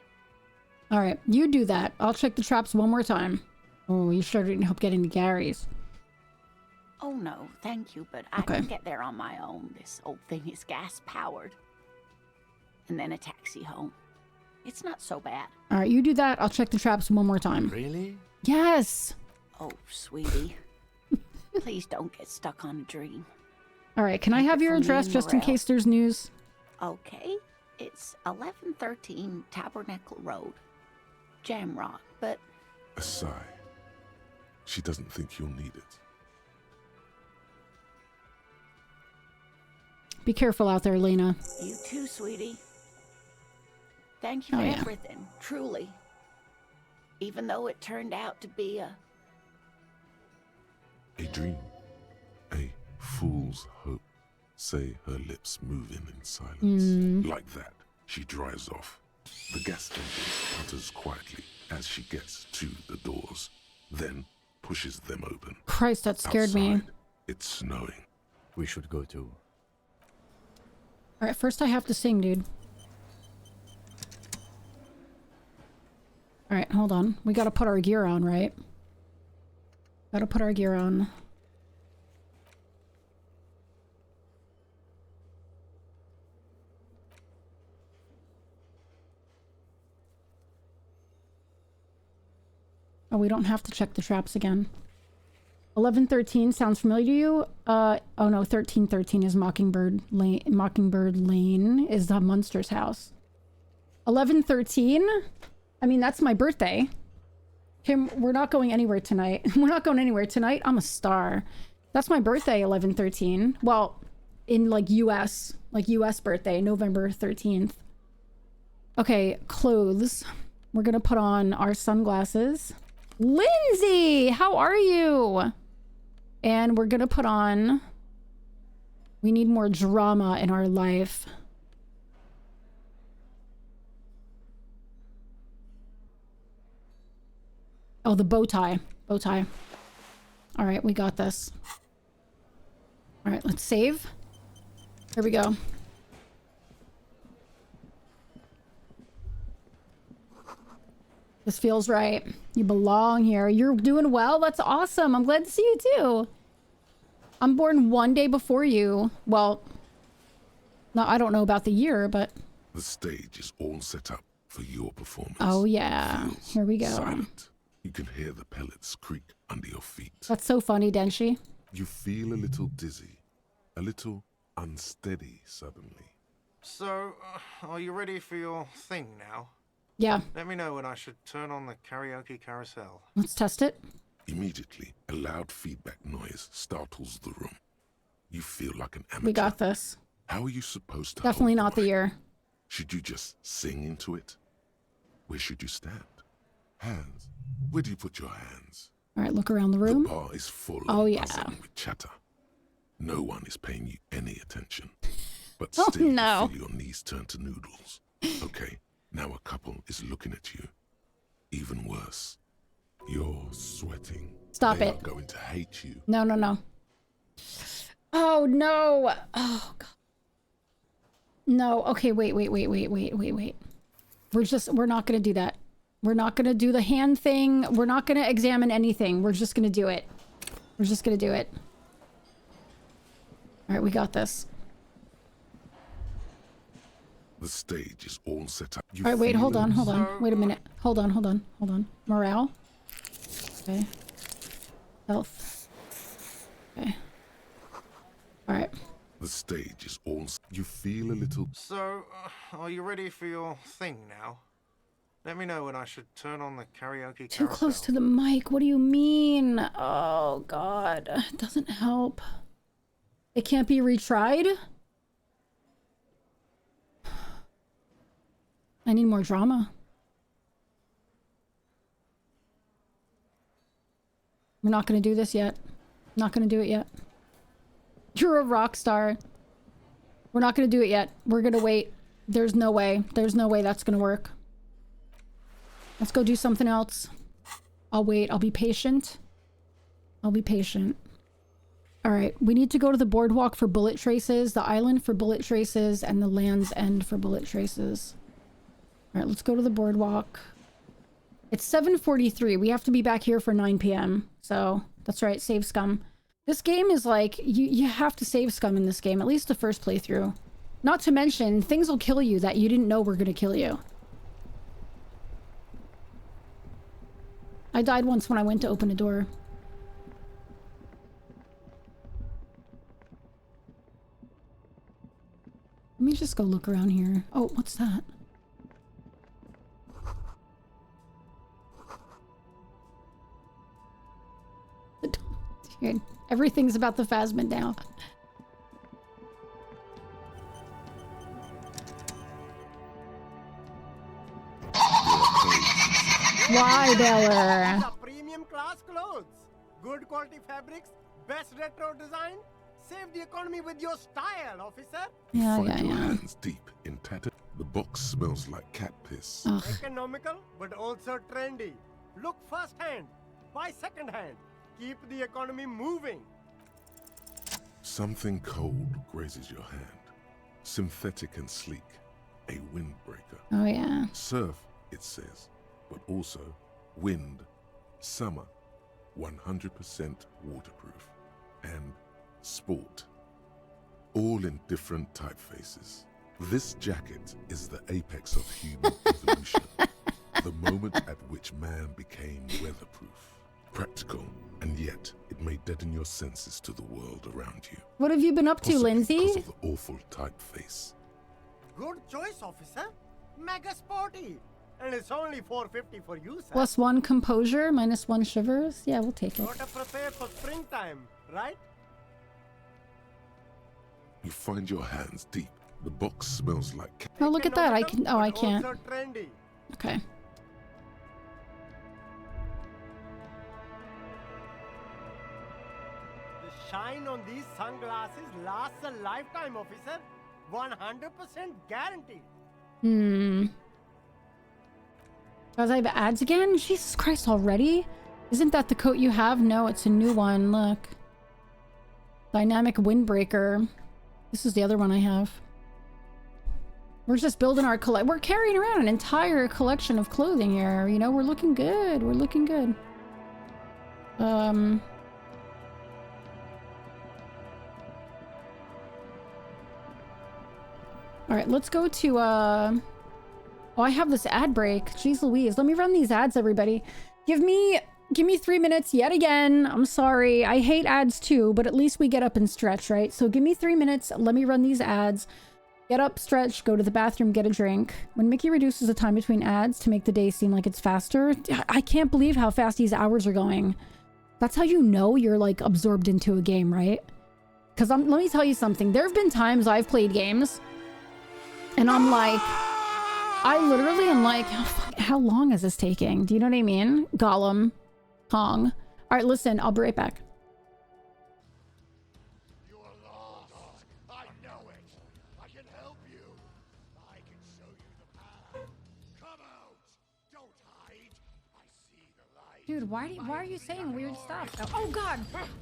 U: All right, you do that. I'll check the traps one more time. Oh, you sure didn't help getting to Gary's.
J: Oh no, thank you, but I can get there on my own. This old thing is gas-powered. And then a taxi home. It's not so bad.
U: All right, you do that. I'll check the traps one more time.
I: Really?
U: Yes!
J: Oh, sweetie. Please don't get stuck on a dream.
U: All right, can I have your address just in case there's news?
J: Okay, it's 1113 Tabernacle Road, Jamrock, but...
K: A sigh. She doesn't think you'll need it.
U: Be careful out there, Lena.
J: You too, sweetie. Thank you for everything, truly. Even though it turned out to be a
K: dream. A fool's hope. Say her lips moving in silence. Like that, she drives off. The gas engine putters quietly as she gets to the doors, then pushes them open.
U: Christ, that scared me.
K: Outside, it's snowing.
I: We should go too.
U: Alright, first I have to sing, dude. Alright, hold on. We gotta put our gear on, right? Gotta put our gear on. Oh, we don't have to check the traps again. 1113 sounds familiar to you? Oh no, 1313 is Mockingbird Lane. Mockingbird Lane is the Munster's house. 1113? I mean, that's my birthday. Kim, we're not going anywhere tonight. We're not going anywhere tonight. I'm a star. That's my birthday, 1113. Well, in like US birthday, November 13th. Okay, clothes. We're gonna put on our sunglasses. Lindsay, how are you? And we're gonna put on... We need more drama in our life. Oh, the bow tie. Bow tie. All right, we got this. All right, let's save. Here we go. This feels right. You belong here. You're doing well. That's awesome. I'm glad to see you too. I'm born one day before you. Well, no, I don't know about the year, but...
K: The stage is all set up for your performance.
U: Oh, yeah. Here we go.
K: Silent. You can hear the pellets creak under your feet.
U: That's so funny, Denshi.
K: You feel a little dizzy, a little unsteady suddenly.
B: So, are you ready for your thing now?
U: Yeah.
B: Let me know when I should turn on the karaoke carousel.
U: Let's test it.
K: Immediately, a loud feedback noise startles the room. You feel like an amateur.
U: We got this.
K: How are you supposed to
U: Definitely
K: hold
U: not the year.
K: Should you just sing into it? Where should you stand? Hands. Where do you put your hands?
U: All right, look around the room.
K: The bar is full
U: Oh,
K: of
U: yeah.
K: buzzing with chatter. No one is paying you any attention. But
U: Oh,
K: still,
U: no.
K: you feel your knees turn to noodles. Okay, now a couple is looking at you. Even worse, you're sweating.
U: Stop
K: They
U: it.
K: are going to hate you.
U: No, no, no. Oh, no. Oh, God. No. Okay, wait. We're not going to do that. We're not going to do the hand thing. We're not going to examine anything. We're just going to do it. We're just going to do it. All right, we got this.
K: The stage is all set up.
U: All right, wait, hold on. Wait a minute. Hold on. Morale. Okay. Health. Okay. All right.
K: The stage is all... You feel a little...
B: So, are you ready for your thing now? Let me know when I should turn on the karaoke
U: Too
B: carousel.
U: close to the mic. What do you mean? Oh, God. It doesn't help. It can't be retried? I need more drama. We're not going to do this yet. Not going to do it yet. You're a rock star. We're not going to do it yet. We're going to wait. There's no way. There's no way that's going to work. Let's go do something else. I'll wait. I'll be patient. I'll be patient. All right. We need to go to the boardwalk for bullet traces, the island for bullet traces, and the Land's End for bullet traces. All right. Let's go to the boardwalk. It's 7:43. We have to be back here for 9 p.m. So that's right. Save scum. This game is like, you have to save scum in this game, at least the first playthrough. Not to mention, things will kill you that you didn't know were going to kill you. I died once when I went to open a door. Let me just go look around here. Oh, what's that? Dude, everything's about the Phasmid now. Why, Beller?
C: Premium class clothes, good quality fabrics, best retro design. Save the economy with your style, officer.
U: Yeah.
K: Hands deep in tattered. The box smells like cat piss.
C: Economical, but also trendy. Look first-hand, buy second-hand. Keep the economy moving.
K: Something cold grazes your hand. Synthetic and sleek. A windbreaker.
U: Oh, yeah.
K: Surf, it says, but also wind, summer, 100% waterproof, and sport. All in different typefaces. This jacket is the apex of human evolution. The moment at which man became weatherproof. Practical, and yet it may deaden your senses to the world around you.
U: What have you been up to,
K: Possibly
U: Lindsay?
K: because of the awful typeface.
C: Good choice, officer. Mega sporty. And it's only $4.50 for you, sir.
U: +1 composure, -1 shivers. Yeah, we'll take it.
C: Gotta prepare for springtime, right?
K: You find your hands deep. The box smells like
U: Oh, look at that. I can. Oh, I can't.
C: Also trendy.
U: Okay.
C: The shine on these sunglasses lasts a lifetime, officer. 100% guaranteed.
U: Guys, I have ads again? Jesus Christ, already? Isn't that the coat you have? No, it's a new one. Look. Dynamic windbreaker. This is the other one I have. We're just building our we're carrying around an entire collection of clothing here. You know, we're looking good. We're looking good. All right, let's go to, oh, I have this ad break. Jeez Louise. Let me run these ads, everybody. Give me 3 minutes yet again. I'm sorry. I hate ads too, but at least we get up and stretch, right? So give me 3 minutes. Let me run these ads. Get up, stretch, go to the bathroom, get a drink. When Mickey reduces the time between ads to make the day seem like it's faster, I can't believe how fast these hours are going. That's how you know you're like absorbed into a game, right? Because let me tell you something. There have been times I've played games and I'm like, I literally am like, how long is this taking? Do you know what I mean? Gollum, Kong. All right, listen, I'll be right back. Dude, why are you saying weird stuff? Oh god!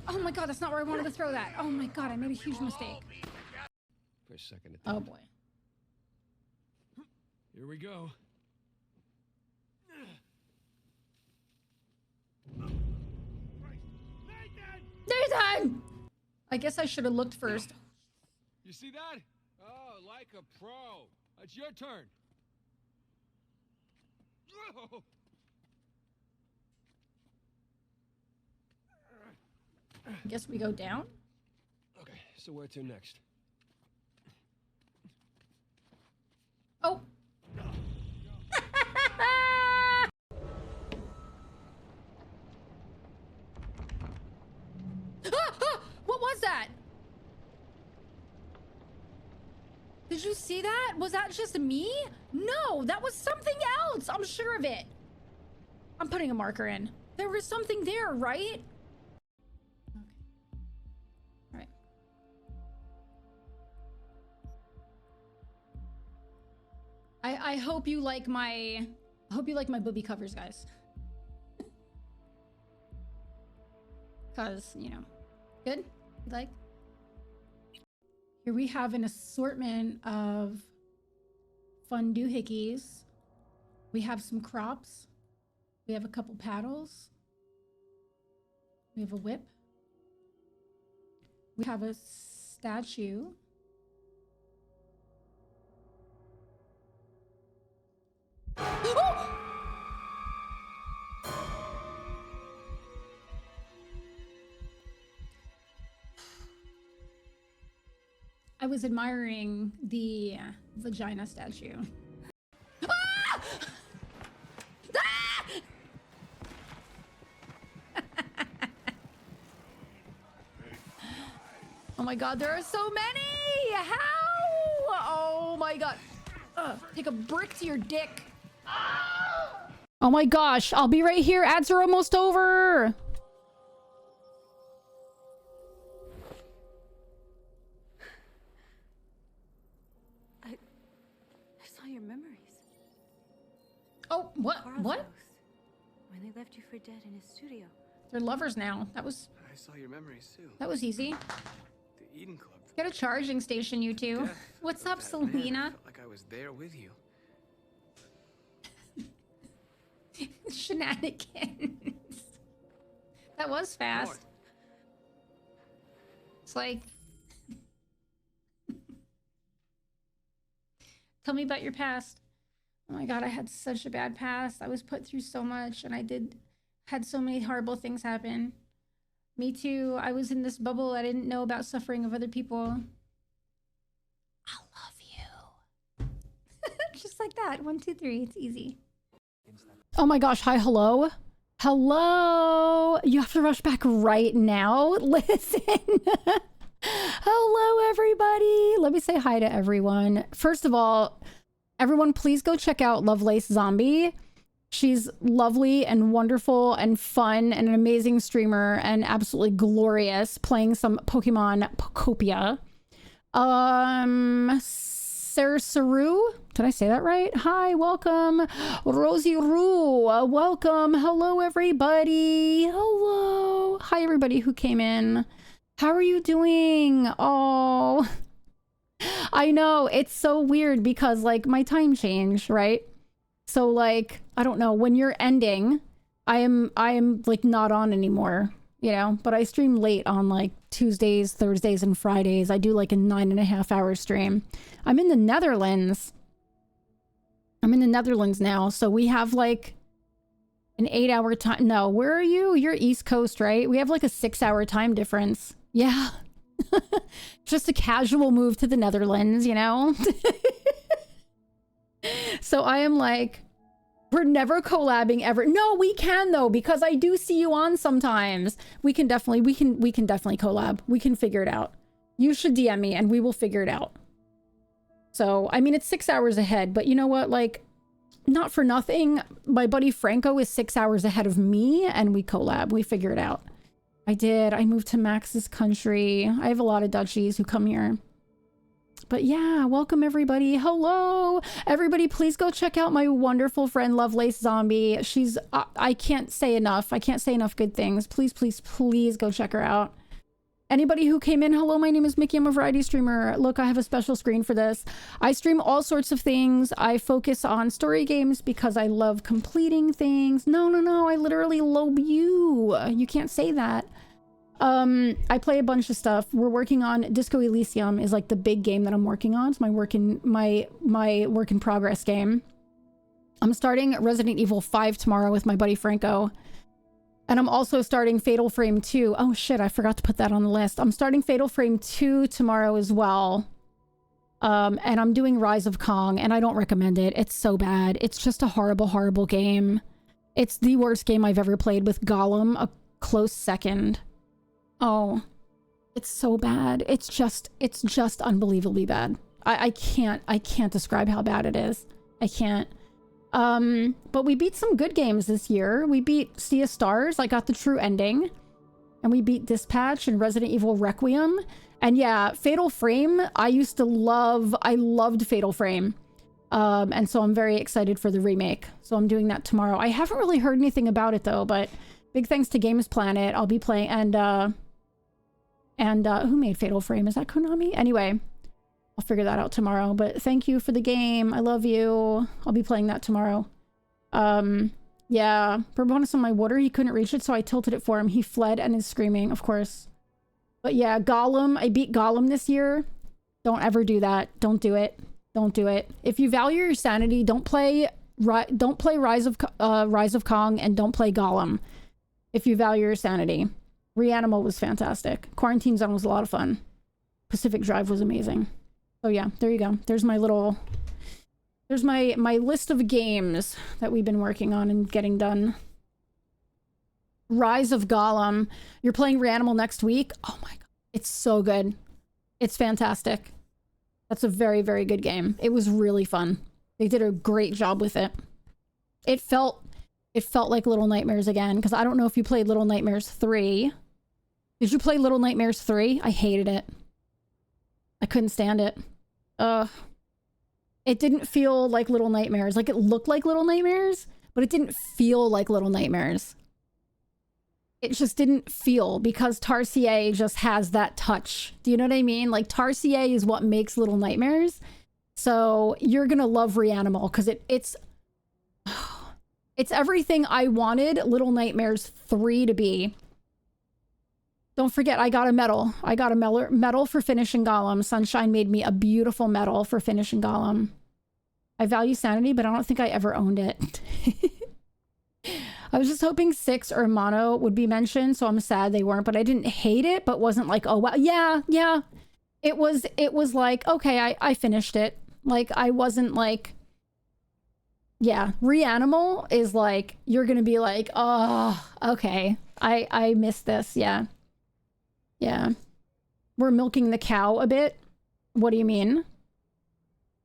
U: Oh my god, that's not where I wanted to throw that. Oh my god, I made a huge mistake.
N: For a second.
U: Oh boy.
N: Here we go.
U: Nathan! I guess I should have looked first.
N: You see that? Oh, like a pro. It's your turn. Whoa.
U: I guess we go down?
N: Okay, so where to next?
U: Oh. What was that? Did you see that? Was that just me? No, that was something else. I'm sure of it. I'm putting a marker in. There was something there, right? I hope you like my booby covers, guys. Cause, you know, good? You like? Here we have an assortment of fun doohickeys. We have some crops. We have a couple paddles. We have a whip. We have a statue. I was admiring the vagina statue. Ah! Ah! Oh my god, there are so many! How? Oh my god. Take a brick to your dick. Oh my gosh, I'll be right here. Ads are almost over.
O: I saw
A: What?
X: Carl's
A: What?
X: house, when they left you for dead in his studio.
A: They're lovers now. That was
L: I saw your memories too.
A: easy.
L: The Eden Club.
A: Get a charging station, you two. What's up,
L: That man, I
A: Selena?
L: felt like I was there with you.
A: Shenanigans. That was fast. It's like... Tell me about your past. Oh my god, I had such a bad past. I was put through so much, and I had so many horrible things happen. Me too. I was in this bubble. I didn't know about suffering of other people. I love you. Just like that. 1, 2, 3. It's easy. Oh my gosh. Hi. Hello. Hello. You have to rush back right now. Listen. Hello, everybody. Let me say hi to everyone. First of all, everyone, please go check out Lovelace Zombie. She's lovely and wonderful and fun and an amazing streamer and absolutely glorious, playing some Pokemon Pokopia. Saru, did I say that right? Hi, welcome. Rosie Roo, welcome. Hello, everybody. Hello. Hi, everybody who came in. How are you doing? Oh, I know. It's so weird because, like, my time changed, right? So, like, I don't know, when you're ending, I am like not on anymore, you know, but I stream late on like Tuesdays, Thursdays, and Fridays. I do like a 9.5-hour stream. I'm in the Netherlands. I'm in the Netherlands now. So we have like an 8-hour time. No, where are you? You're East Coast, right? We have like a 6-hour time difference. Yeah. Just a casual move to the Netherlands, you know? So I am like, we're never collabing ever. No, we can though, because I do see you on sometimes. We can definitely collab. We can figure it out. You should DM me and we will figure it out. So, I mean, it's 6 hours ahead, but you know what? Like, not for nothing. My buddy Franco is 6 hours ahead of me and we collab. We figure it out. I did. I moved to Max's country. I have a lot of Dutchies who come here. But yeah, welcome everybody. Hello, everybody. Please go check out my wonderful friend Lovelace Zombie. She's, I can't say enough. I can't say enough good things. Please, please, please go check her out. Anybody who came in, hello, my name is Mickey. I'm a variety streamer. Look, I have a special screen for this. I stream all sorts of things. I focus on story games because I love completing things. No, I literally lobe you. You can't say that. I play a bunch of stuff. We're working on Disco Elysium is like the big game that I'm working on. It's my work in progress game. I'm starting Resident Evil 5 tomorrow with my buddy Franco. And I'm also starting Fatal Frame 2. Oh shit, I forgot to put that on the list. I'm starting Fatal Frame 2 tomorrow as well. And I'm doing Rise of Kong and I don't recommend it. It's so bad. It's just a horrible, horrible game. It's the worst game I've ever played, with Gollum a close second. Oh, it's so bad. It's just unbelievably bad. I can't describe how bad it is. I can't. But we beat some good games this year. We beat Sea of Stars. I got the true ending. And we beat Dispatch and Resident Evil Requiem. And yeah, Fatal Frame, I loved Fatal Frame. And so I'm very excited for the remake. So I'm doing that tomorrow. I haven't really heard anything about it though, but big thanks to Games Planet. I'll be playing, and who made Fatal Frame? Is that Konami? Anyway, I'll figure that out tomorrow. But thank you for the game. I love you. I'll be playing that tomorrow. Yeah. For bonus on my water, he couldn't reach it, so I tilted it for him. He fled and is screaming, of course. But yeah, Gollum. I beat Gollum this year. Don't ever do that. Don't do it. Don't do it. If you value your sanity, don't play Rise of Kong, and don't play Gollum. If you value your sanity. Reanimal was fantastic. Quarantine Zone was a lot of fun. Pacific Drive was amazing. So yeah, there you go. There's my little... There's my list of games that we've been working on and getting done. Rise of Gollum. You're playing Reanimal next week? Oh my god. It's so good. It's fantastic. That's a very, very good game. It was really fun. They did a great job with it. It felt like Little Nightmares again, because I don't know if you played Little Nightmares 3. Did you play Little Nightmares 3? I hated it. I couldn't stand it. It didn't feel like Little Nightmares. Like, it looked like Little Nightmares,
U: but it didn't feel like Little Nightmares. It just didn't feel, because Tarsier just has that touch. Do you know what I mean? Like, Tarsier is what makes Little Nightmares. So you're gonna love Reanimal, because it's everything I wanted Little Nightmares 3 to be. Don't forget, I got a medal. I got a medal for finishing Gollum. Sunshine made me a beautiful medal for finishing Gollum. I value sanity, but I don't think I ever owned it. I was just hoping 6 or Mono would be mentioned, so I'm sad they weren't, but I didn't hate it, but wasn't like, oh, wow. Yeah. It was like, okay, I finished it. Like, I wasn't like, yeah, Reanimal is like, you're gonna be like, oh, okay, I missed this. Yeah. We're milking the cow a bit. What do you mean?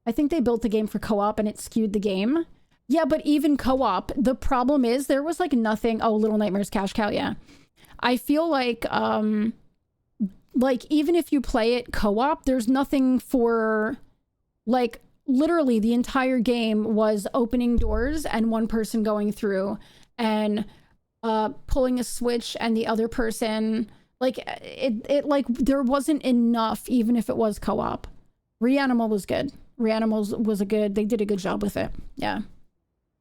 U: I think they built the game for co-op and it skewed the game. Yeah, but even co-op, the problem is there was like nothing. Oh, Little Nightmares Cash Cow, yeah. I feel like even if you play it co-op, there's nothing for, like, literally the entire game was opening doors and one person going through and pulling a switch and the other person, like, it like, there wasn't enough, even if it was co-op. Reanimal was good. Reanimal was they did a good job with it. Yeah.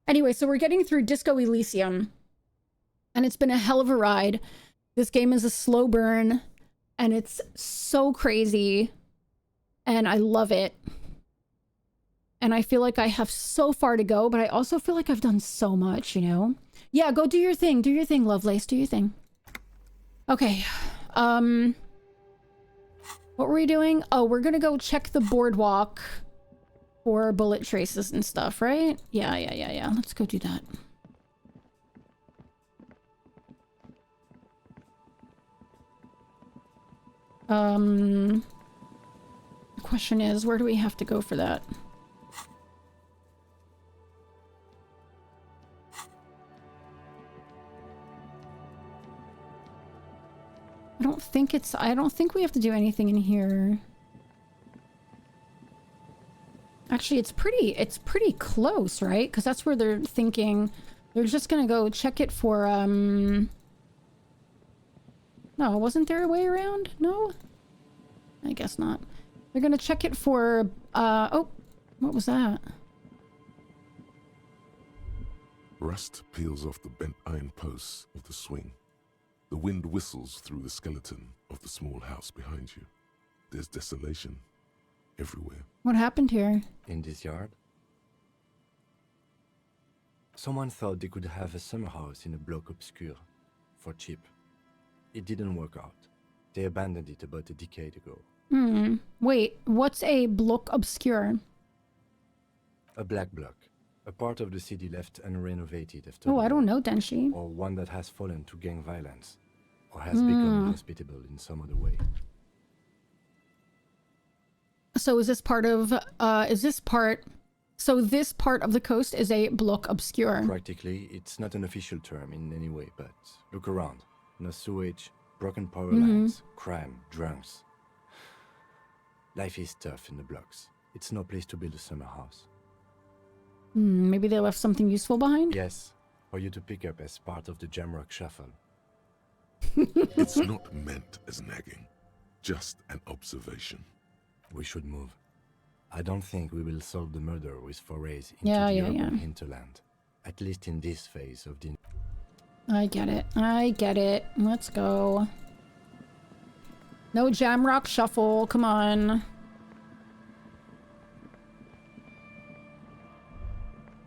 U: Anyway, so we're getting through Disco Elysium, and it's been a hell of a ride. This game is a slow burn, and it's so crazy, and I love it. And I feel like I have so far to go, but I also feel like I've done so much, you know? Yeah, go do your thing. Do your thing, Lovelace. Do your thing. Okay. What were we doing? Oh, we're gonna go check the boardwalk for bullet traces and stuff, right? Yeah. Let's go do that. The question is, where do we have to go for that? I don't think we have to do anything in here. Actually, it's pretty close, right? Because that's where they're thinking they're just gonna go check it for, no, wasn't there a way around? No? I guess not. They're gonna check it for, oh, what was that?
K: Rust peels off the bent iron posts of the swing. The wind whistles through the skeleton of the small house behind you. There's desolation everywhere.
U: What happened here?
I: In this yard? Someone thought they could have a summer house in a bloc obscure for cheap. It didn't work out. They abandoned it about a decade ago.
U: Wait, what's a bloc obscure?
I: A black bloc. A part of the city left unrenovated after
U: Oh, I don't know, Denshi.
I: Or one that has fallen to gang violence. Or has become inhospitable in some other way.
U: So is this part of, so this part of the coast is a bloc obscure?
I: Practically, it's not an official term in any way, but look around. No sewage, broken power lines, crime, drunks. Life is tough in the blocks. It's no place to build a summer house.
U: Maybe they left something useful behind?
I: Yes, for you to pick up as part of the Jamrock Shuffle.
K: It's not meant as nagging, just an observation.
I: We should move. I don't think we will solve the murder with forays into the urban hinterland. At least in this phase of the...
U: I get it. Let's go. No Jamrock Shuffle, come on.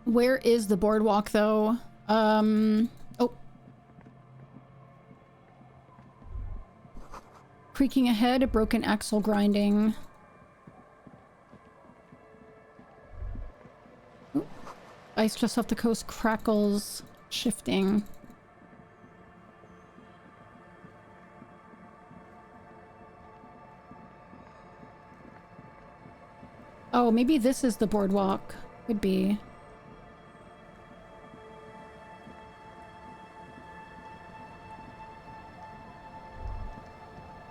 U: Where is the boardwalk, though? Oh. Creaking ahead, a broken axle grinding. Ooh. Ice just off the coast crackles, shifting. Oh, maybe this is the boardwalk. Could be.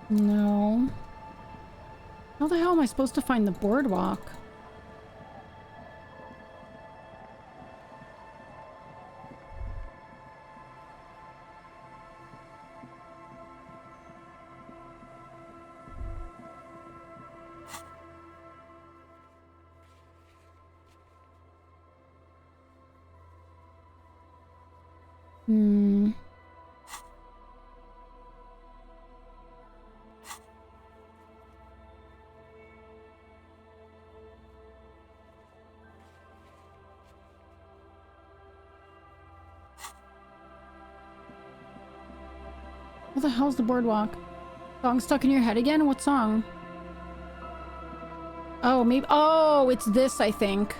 U: No. How the hell am I supposed to find the boardwalk? Hmm. What the hell's the boardwalk? Song stuck in your head again? What song? Oh, maybe. Oh, it's this, I think.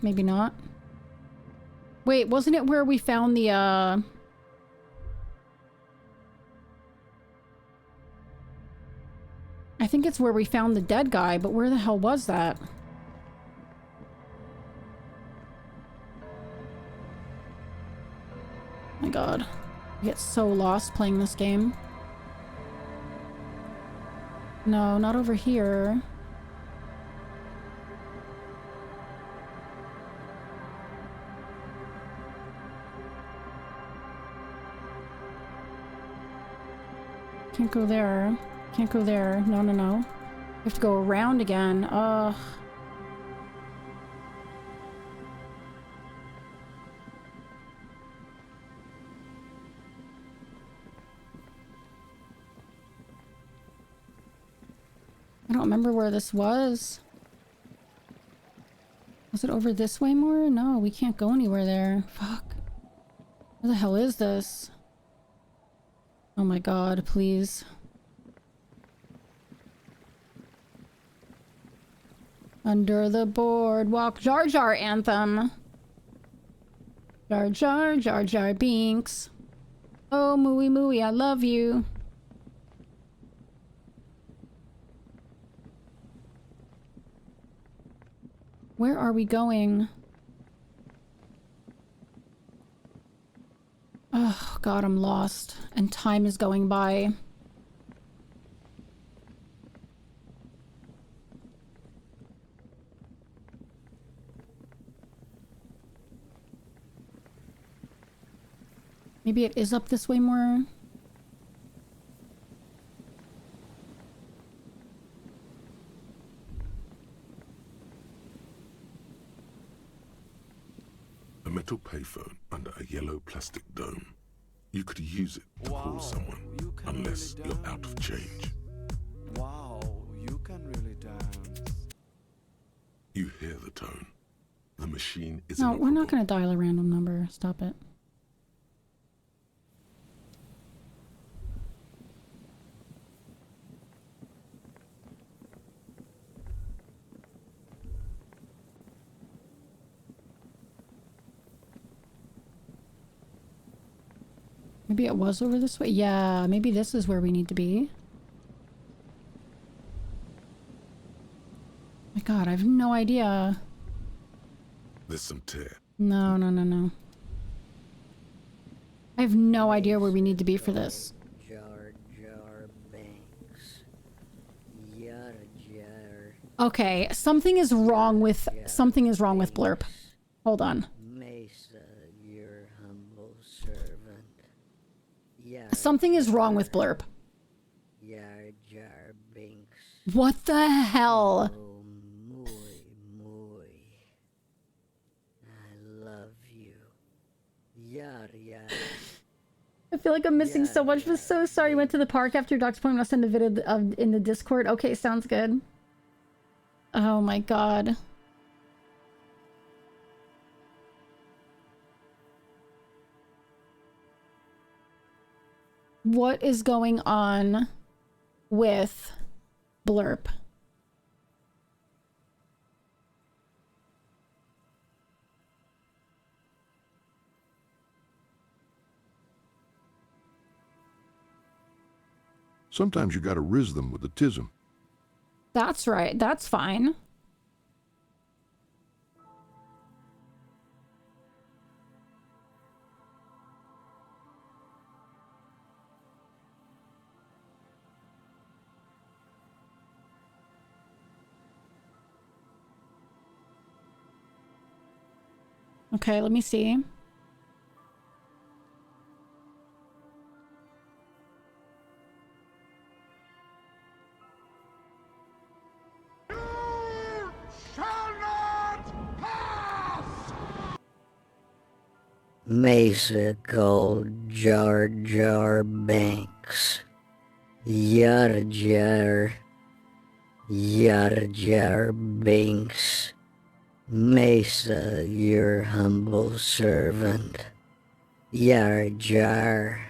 U: Maybe not. Wait, wasn't it where we found the, I think it's where we found the dead guy, but where the hell was that? My god. I get so lost playing this game. No, not over here. Can't go there. Can't go there. No, no, no. We have to go around again. Ugh. I don't remember where this was. Was it over this way more? No, we can't go anywhere there. Fuck. Where the hell is this? Oh my god, please. Under the boardwalk. Jar Jar anthem. Jar Jar, Jar Jar Binks. Oh, mooey mooey, I love you. Where are we going? Oh god, I'm lost. And time is going by. Maybe it is up this way more.
K: A metal payphone under a yellow plastic dome. You could use it to call someone, unless you're out of change.
O: Wow, you can really dance.
K: You hear the tone. The machine is
U: No, we're not gonna dial a random number. Stop it. Maybe it was over this way? Yeah, maybe this is where we need to be. My god, I have no idea.
K: There's some tear.
U: No, no, no, no. I have no idea where we need to be for this.
R: Jar Jar Binks. Yara Jar.
U: Okay, something is wrong with Blurp. Hold on.
R: Mesa, your humble servant. Yara
U: Something is wrong with Blurp.
R: Yara Jar Binks.
U: What the hell?
R: Oh, muy, muy. I love you. Yara Yara.
U: I feel like I'm missing so much. I'm so sorry. You went to the park after your doc's appointment. I'll send a video in the Discord. Okay, sounds good. Oh my god. What is going on with Blurp?
S: Sometimes you gotta riz them with a tism.
U: That's right. That's fine. Okay, let me see.
R: Mesa called Jar Jar Banks. Yar Jar. Yar Jar Binks. Mesa, your humble servant. Yar Jar.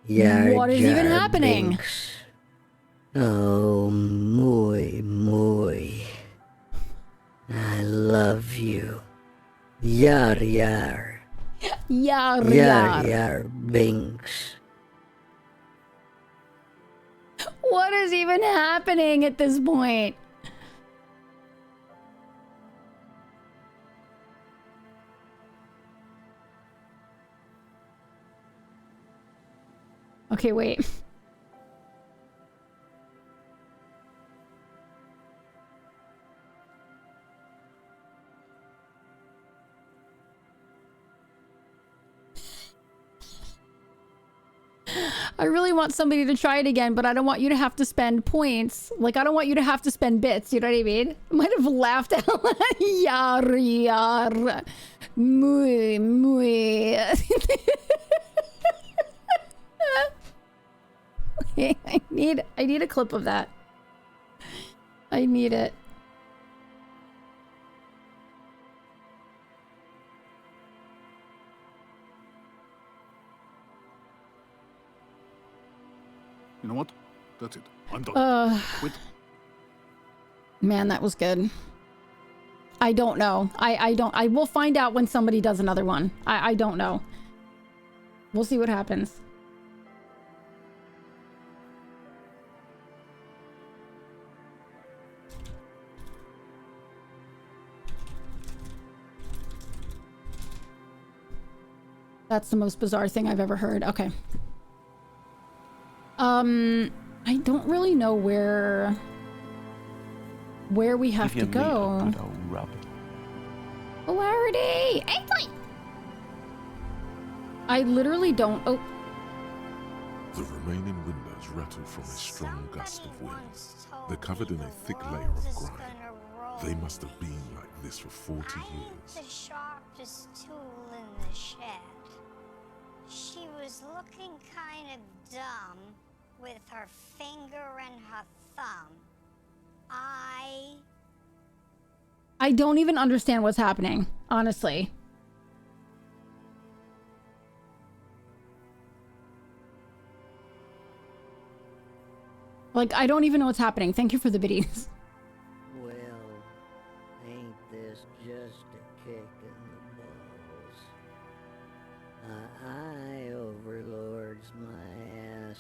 R: Yar
U: What is
R: Jar
U: even happening?
R: Binks. Oh, muy. I love you. Yar Yar.
U: Yar
R: Yar Yar Binks.
U: What is even happening at this point? Okay, wait. I really want somebody to try it again, but I don't want you to have to spend points. Like, I don't want you to have to spend bits, you know what I mean? I might have laughed out loud. Yar, yar. Muy. I need a clip of that. I need it.
O: You know what? That's it. I'm done. Quit.
U: Man, that was good. I don't know. I will find out when somebody does another one. I don't know. We'll see what happens. That's the most bizarre thing I've ever heard. Okay. I don't really know where we have to go. Polarity! I literally don't. Oh.
K: The remaining windows rattle from a strong gust of wind. They're covered in a thick layer of grime. They must have been like this for 40 years.
G: The sharpest tool in the shed. She was looking kind of dumb with her finger and her thumb.
U: I don't even understand what's happening, honestly. Like, I don't even know what's happening. Thank you for the biddies.
R: Well, ain't this just a kick in the balls? I overlords my ass.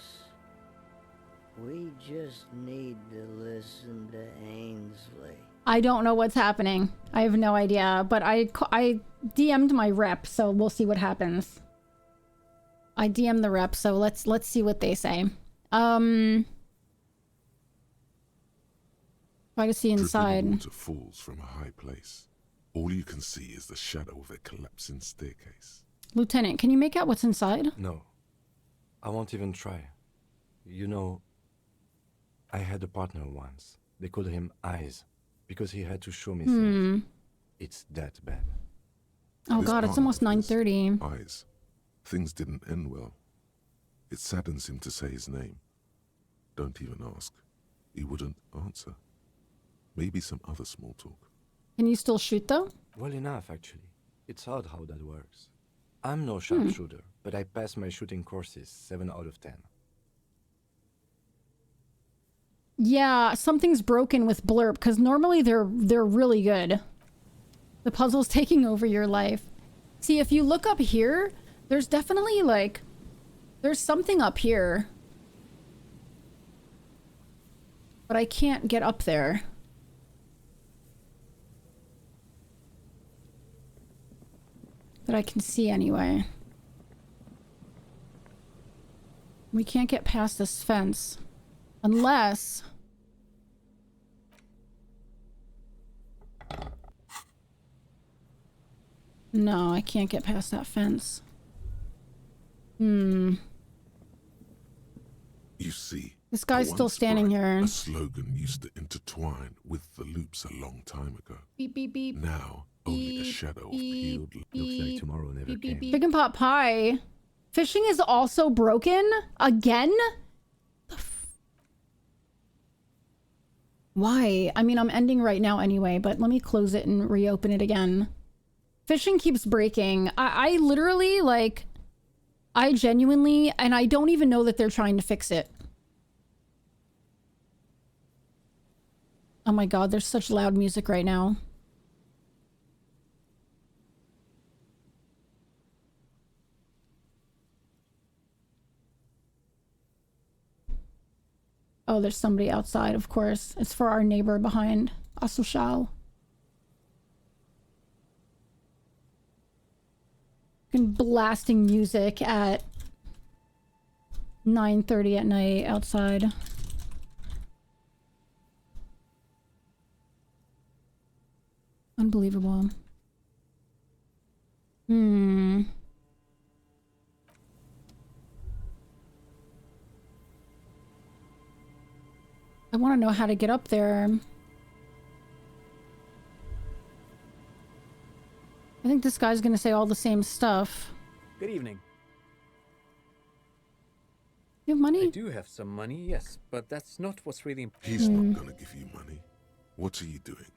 R: We just need to listen to Ainsley.
U: I don't know what's happening. I have no idea, but I DM'd my rep, so we'll see what happens. I DM'd the rep, so let's see what they say. Try to see inside.
K: Dripping water falls from a high place. All you can see is the shadow of a collapsing staircase.
U: Lieutenant, can you make out what's inside?
I: No. I won't even try. You know, I had a partner once. They called him Eyes, because he had to show me things. It's that bad.
U: Oh
K: This
U: god, it's almost 9:30.
K: Eyes. Things didn't end well. It saddens him to say his name. Don't even ask. He wouldn't answer. Maybe some other small talk.
U: Can you still shoot though?
I: Well enough, actually. It's odd how that works. I'm no sharpshooter, but I passed my shooting courses 7 out of 10.
U: Yeah, something's broken with Blurb, because normally they're really good. The puzzle's taking over your life. See, if you look up here, there's definitely like, there's something up here. But I can't get up there. That I can see anyway. We can't get past this fence. Unless... No, I can't get past that fence. Hmm.
K: You see,
U: This guy's still
K: once
U: standing
K: bright,
U: here.
K: A slogan used to intertwine with the loops a long time ago.
U: Beep, beep, beep.
K: Now, only a shadow of peeled.
I: Looks like tomorrow never came.
U: Chicken pot pie. Fishing is also broken? Again? Why? I mean, I'm ending right now anyway, but let me close it and reopen it again. Fishing keeps breaking. I literally, like, I genuinely, and I don't even know that they're trying to fix it. Oh my god, there's such loud music right now. Oh, there's somebody outside, of course. It's for our neighbor behind Asocial. And blasting music at 9:30 at night outside. Unbelievable. Hmm. I want to know how to get up there. I think this guy's gonna say all the same stuff.
H: Good evening.
U: You have money?
H: I do have some money, yes, but that's not what's really important.
K: He's not gonna give you money. What are you doing?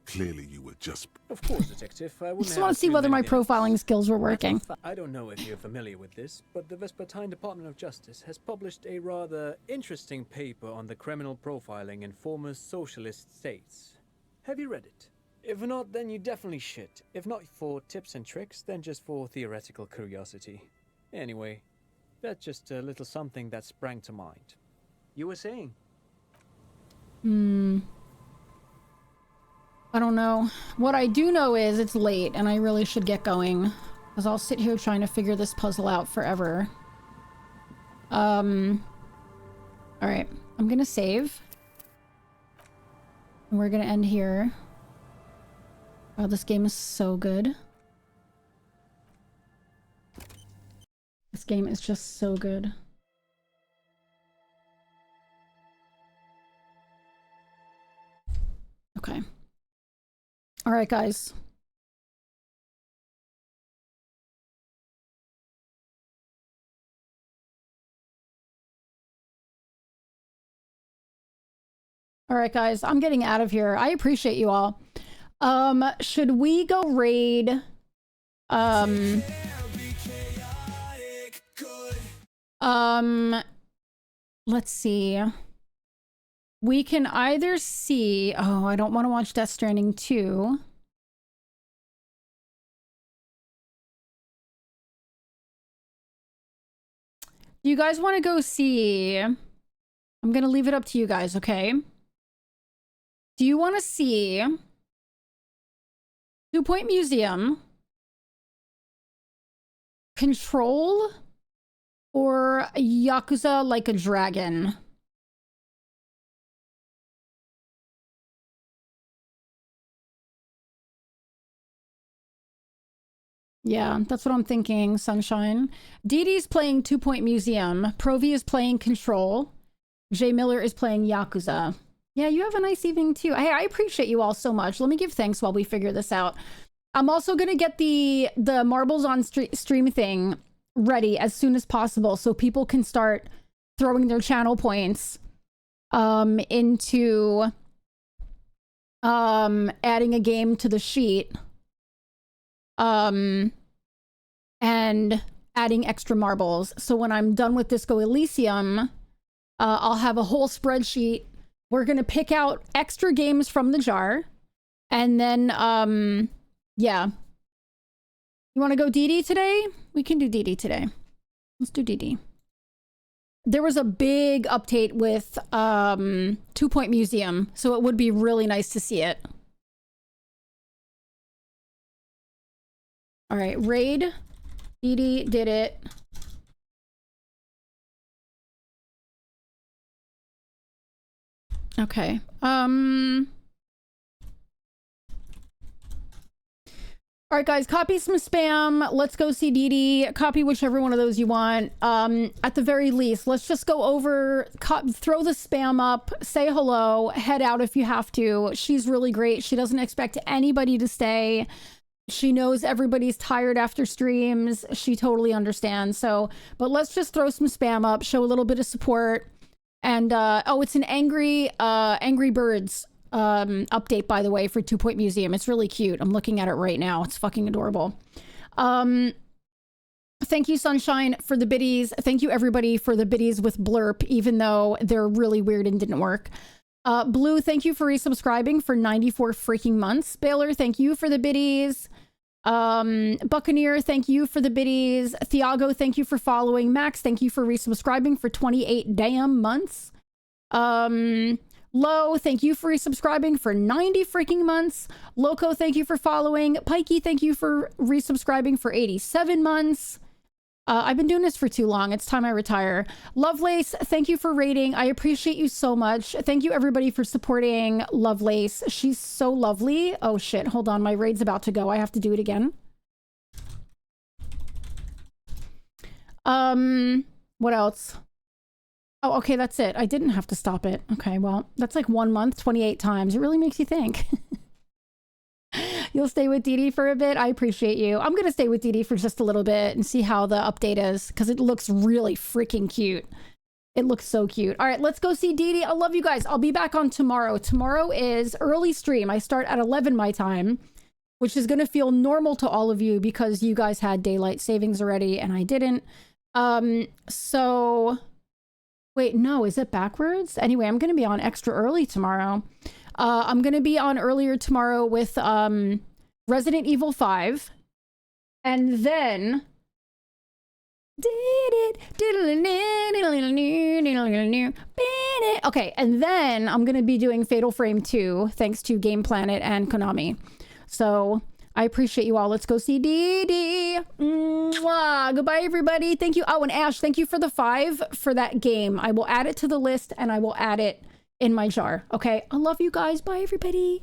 K: Clearly you were just...
H: Of course, detective. I
U: I
H: wouldn't
U: just
H: have
U: want to see
H: assumed
U: whether my
H: anything else.
U: profiling skills were working.
H: I don't know if you're familiar with this, but the Vespertine Department of Justice has published a rather interesting paper on the criminal profiling in former socialist states. Have you read it? If not, then you definitely should. If not for tips and tricks, then just for theoretical curiosity. Anyway, that's just a little something that sprang to mind. You were saying?
U: I don't know. What I do know is it's late and I really should get going. Because I'll sit here trying to figure this puzzle out forever. Alright. I'm gonna save. And we're gonna end here. Wow, this game is so good. This game is just so good. Okay. All right, guys. All right, guys. I'm getting out of here. I appreciate you all. Should we go raid? Let's see. We can either see... Oh, I don't want to watch Death Stranding 2. Do you guys want to go see... I'm going to leave it up to you guys, okay? Do you want to see... 2 Point Museum, Control, or Yakuza Like a Dragon? Yeah, that's what I'm thinking, Sunshine. Dee Dee's playing 2 Point Museum. Provi is playing Control. Jay Miller is playing Yakuza. Yeah, you have a nice evening too. Hey, I appreciate you all so much. Let me give thanks while we figure this out. I'm also going to get the Marbles on Stream thing ready as soon as possible so people can start throwing their channel points into adding a game to the sheet. And adding extra marbles. So when I'm done with Disco Elysium, I'll have a whole spreadsheet. We're going to pick out extra games from the jar. And then, yeah. You want to go DD today? We can do DD today. Let's do DD. There was a big update with 2 Point Museum, so it would be really nice to see it. All right, raid. DD did it. Okay. All All right, guys, copy some spam. Let's go see Dee Dee. Copy whichever one of those you want. At the very least, let's just go over, throw the spam up, say hello, head out if you have to. She's really great. She doesn't expect anybody to stay. She knows everybody's tired after streams. She totally understands. So, but let's just throw some spam up, show a little bit of support. And, oh, it's an Angry Birds update, by the way, for 2 Point Museum. It's really cute. I'm looking at it right now. It's fucking adorable. Thank you, Sunshine, for the biddies. Thank you, everybody, for the biddies with Blurp, even though they're really weird and didn't work. Blue, thank you for resubscribing for 94 freaking months. Baylor, thank you for the biddies. Buccaneer, thank you for the biddies. Thiago, thank you for following. Max, thank you for resubscribing for 28 damn months. Low, thank you for resubscribing for 90 freaking months. Loco, thank you for following. Pikey, thank you for resubscribing for 87 months. I've been doing this for too long. It's time I retire. Lovelace, thank you for rating. I appreciate you so much. Thank you, everybody, for supporting Lovelace. She's so lovely. Oh, shit. Hold on. My raid's about to go. I have to do it again. What else? Oh, okay. That's it. I didn't have to stop it. Okay, well, that's like 1 month, 28 times. It really makes you think. You'll stay with Dee Dee for a bit. I appreciate you. I'm going to stay with Dee Dee for just a little bit and see how the update is, because it looks really freaking cute. It looks so cute. All right, let's go see Dee Dee. I love you guys. I'll be back on tomorrow. Tomorrow is early stream. I start at 11 my time, which is going to feel normal to all of you because you guys had daylight savings already and I didn't. So wait, no, is it backwards? Anyway, I'm going to be on extra early tomorrow. I'm going to be on earlier tomorrow with Resident Evil 5. And then... Okay, and then I'm going to be doing Fatal Frame 2, thanks to Game Planet and Konami. So, I appreciate you all. Let's go see Dee Dee. Mwah. Goodbye, everybody. Thank you. Oh, and Ash, thank you for the 5 for that game. I will add it to the list, and I will add it in my jar. Okay, I love you guys. Bye, everybody.